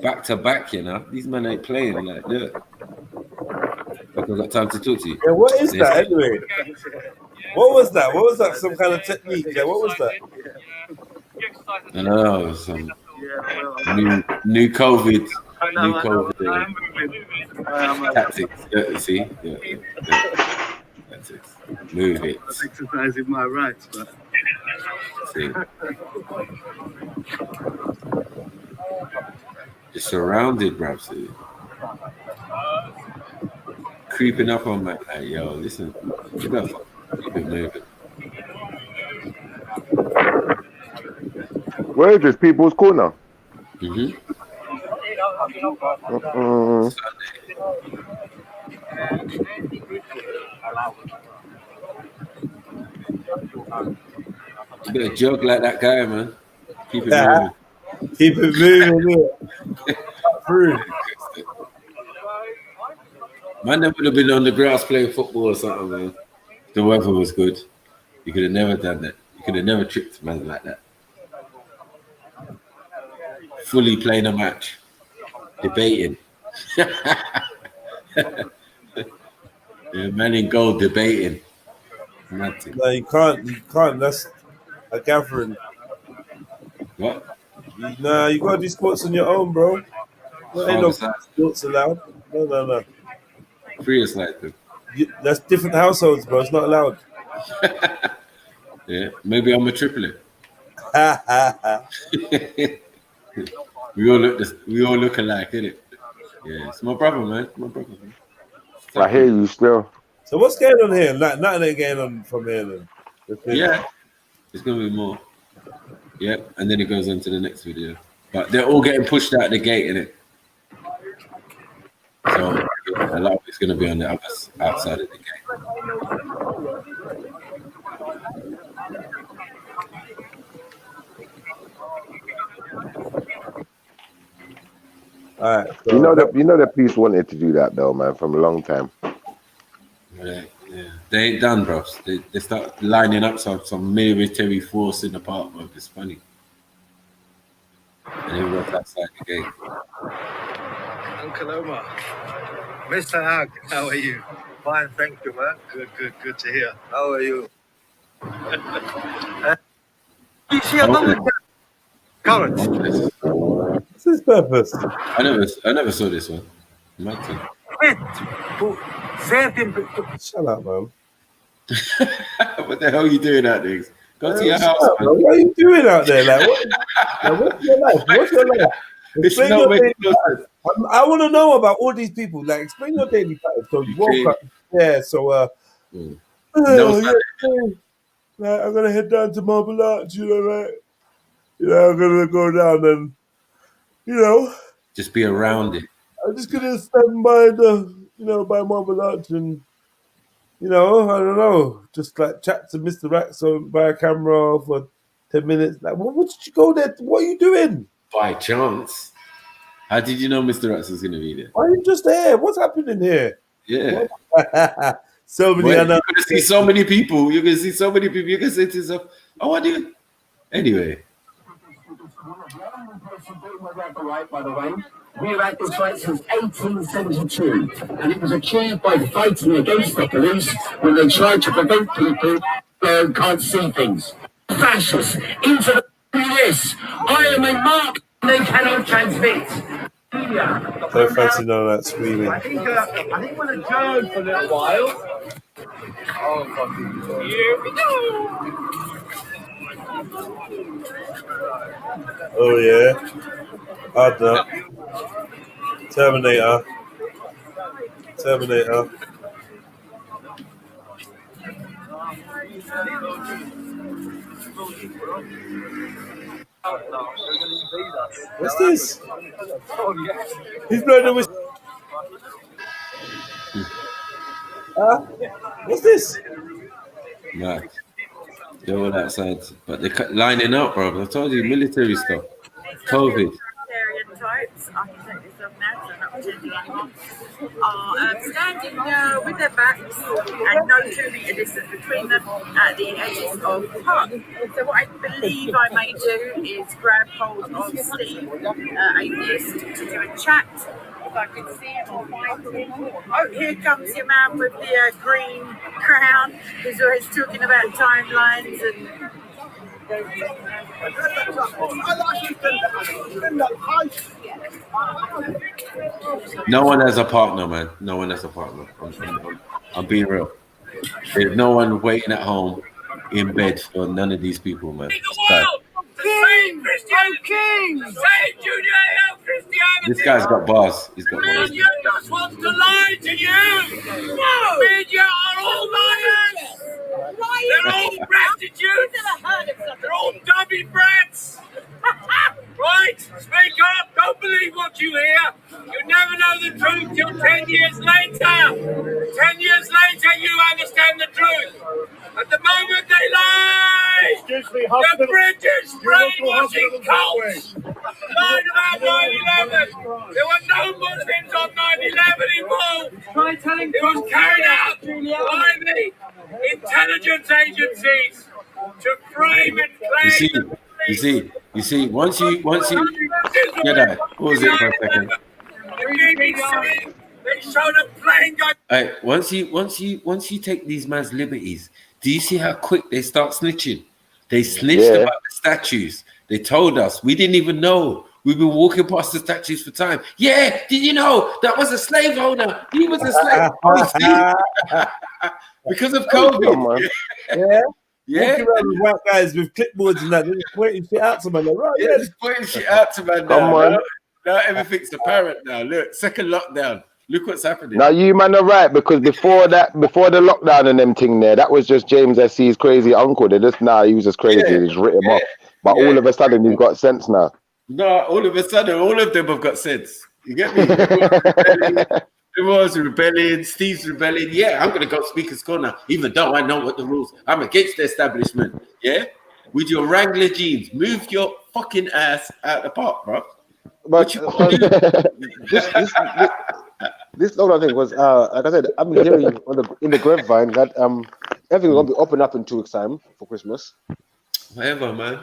Back to back, you know. These men ain't playing. Like, look. I've got time to talk to you. Yeah, what is that anyway? What was that? What was that? Some kind of technique? Yeah, what was that? I know, some new COVID tactics. Yeah, see? Yeah. Tactics. Move it. I'm exercising my rights, but See. You're surrounded, bro. See. Creeping up on my like, yo, listen, you better keep it moving. Where is this? People's Corner? Mm-hmm. You better joke like that guy, man. Keep it moving. Keep it moving. Through. Man, that would have been on the grass playing football or something, man. The weather was good. You could have never done that. You could have never tricked man like that. Fully playing a match. Debating. Yeah, man in goal debating. Nothing. No, you can't. That's a gathering. What? Nah, you gotta do sports on your own, bro. ain't no stilts allowed. No. Free us like them. That's different households, bro. It's not allowed. Yeah, maybe I'm a triplet. We all look alike, innit? Yeah, it's my brother, man. My brother, man. I hear you still. So what's going on here? Nothing ain't going on from here then. Yeah, it's gonna be more. Yep, and then it goes on to the next video. But they're all getting pushed out the gate, innit? So a lot of it's gonna be on the other outside of the gate. All right. So you know the police wanted to do that though, man, from a long time. Yeah, they ain't done, bro. They start lining up some military force in the park, bro. It's funny. And everyone's outside the gate. Uncle Omar, Mr. Hag, how are you? Fine, thank you, man. Good to hear. How are you? You see another current. What's his purpose? I never saw this one. Shut up, man. What the hell are you doing out there? Go to your house, man. What are you doing out there? Like, what's your life? What's your life? Explain your daily life. I want to know about all these people. Like, explain your daily life. So you woke up. Yeah, so like, I'm gonna head down to Marble Arch, you know, right? You know, I'm gonna go down and, you know, just be around it. I'm just gonna stand by by Marble Arch and, you know, I don't know, just like chat to Mr. Rax by a camera for 10 minutes. Like, what did you go there? What are you doing? By chance. How did you know Mr. Rax was gonna be there? Why are you just there? What's happening here? Yeah. So many. You're gonna see so many people. You're gonna see so many people. You're gonna say to yourself, "Oh, what do you?" Anyway. By the way, we're at this fight since 1872, and it was achieved by fighting against the police when they tried to prevent people who can't see things. Fascists into the police. I am a mark they cannot transmit. Don't fancy none of that screaming. I think we'll adjourn for a little while. Oh, fucking here we go. Oh yeah. Hard nut. Terminator. What's this? He's blowing the whistle. What's this? Nah. They're all outside. But they're lining up, bro. I told you, military stuff. COVID. Types, architects of NASA, not pretending anymore, are standing with their backs and no 2 metre distance between them at the edges of the park. So what I believe I may do is grab hold of Steve, Atheist, to do a chat. If I can see him or find him. Oh, here comes your man with the green crown, who's always talking about timelines and no one has a partner, man. No one has a partner. I'm being real. There's no one waiting at home in bed for none of these people, man. King! King! Say Judeo Christianity! This guy's got bars. He's got bars. Media just wants to lie to you! No! Media are all liars! They're all prostitutes! They're all dummy brats! Right? Speak up! Don't believe what you hear! You never know the truth till 10 years later! 10 years later you understand the truth! At the moment they lie! The British brainwashing cults lied about 9/11! There were no Muslims on 9/11 involved! It was carried out by the intelligence agencies to frame and claim. You see, once you get that, pause it for a second. They showed a plane going. Right, once you take these man's liberties, do you see how quick they start snitching? They snitched about the statues. They told us we didn't even know We've been walking past the statues for time. Yeah, did you know that was a slave owner? He was a slave. Because of COVID. Yeah. Yeah. Walking around with white guys with clipboards and that, they're just pointing shit out to man. Like, right, Yeah, just pointing shit out to man now. Come on. Now everything's apparent now. Look, second lockdown. Look what's happening. Now you man are right, because before the lockdown and them thing there, that was just James SC's crazy uncle. They just he was just crazy. They just writ him off. But all of a sudden he's got sense now. No, all of a sudden, all of them have got sense. You get me? Everyone's rebelling. Steve's rebelling. Yeah, I'm going to go Speaker's Corner, even though I know what the rules. I'm against the establishment. Yeah? With your Wrangler jeans. Move your fucking ass out the park, bro. But this lockdown thing was, like I said, I've been hearing in the grapevine that everything's going to be open up in 2 weeks' time for Christmas. Whatever, man.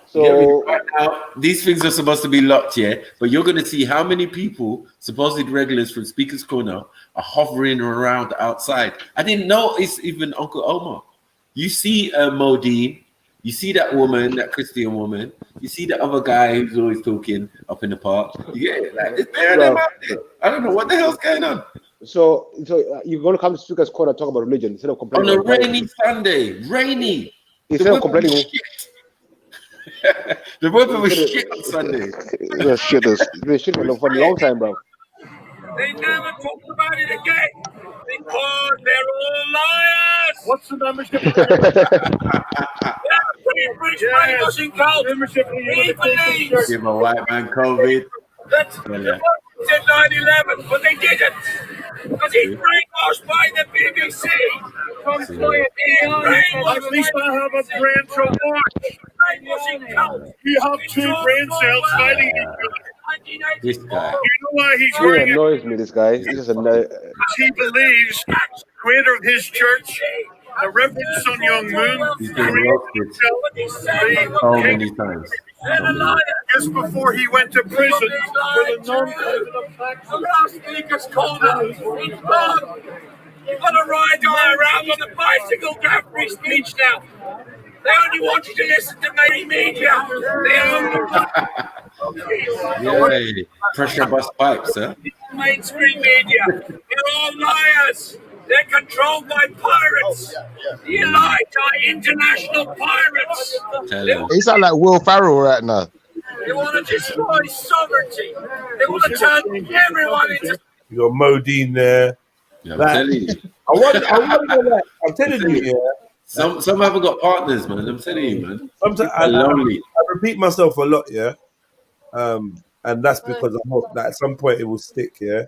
So right now, these things are supposed to be locked, yeah. But you're going to see how many people, supposed regulars from Speaker's Corner, are hovering around outside. I didn't know it's even Uncle Omar. You see Modine, you see that woman, that Christian woman. You see the other guy who's always talking up in the park. You get it? Like, it's there, them out there. I don't know what the hell's going on. So you're going to come to Speaker's Corner and talk about religion instead of complaining on a rainy Sunday, rainy. Instead of complaining. The weather was shit on Sunday. Shit for a long time, bro. They never talked about it again because they're all liars. What's the membership? Brainwashing cult. He believes. Give a white man COVID. That's said 9/11, but they didn't. Because he's brainwashed by the BBC. At least I have a brand to watch. We have 2 brain cells fighting each other. This guy. You know why he's He wearing it? annoys me, this guy. He's just annoying. Because he believes the creator of his church, the Reverend Sun Young Moon, He's been roasted so many times. just before he went to prison for the non-prison attacks. Speaker's Corner. You've got to ride around on a bicycle to have free speech now. They only want you to listen to mainstream media. They Yeah, pressure bust pipes, huh? mainstream media. They're all liars. They're controlled by pirates. The elite are international pirates. He sound like Will Ferrell right now. They want to destroy sovereignty. They want to turn everyone into. You got Modine there. Yeah, I'm telling you. I wonder, I'm telling you, yeah. Some haven't got partners, man. I'm telling you, man. Sometimes I repeat myself a lot, yeah. And that's because I hope that at some point it will stick, yeah.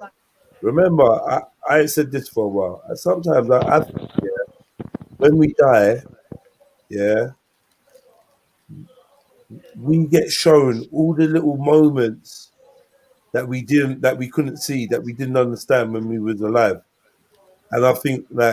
Remember, I said this for a while. Sometimes I think, yeah, when we die, yeah, we get shown all the little moments that we couldn't see, that we didn't understand when we was alive. And I think that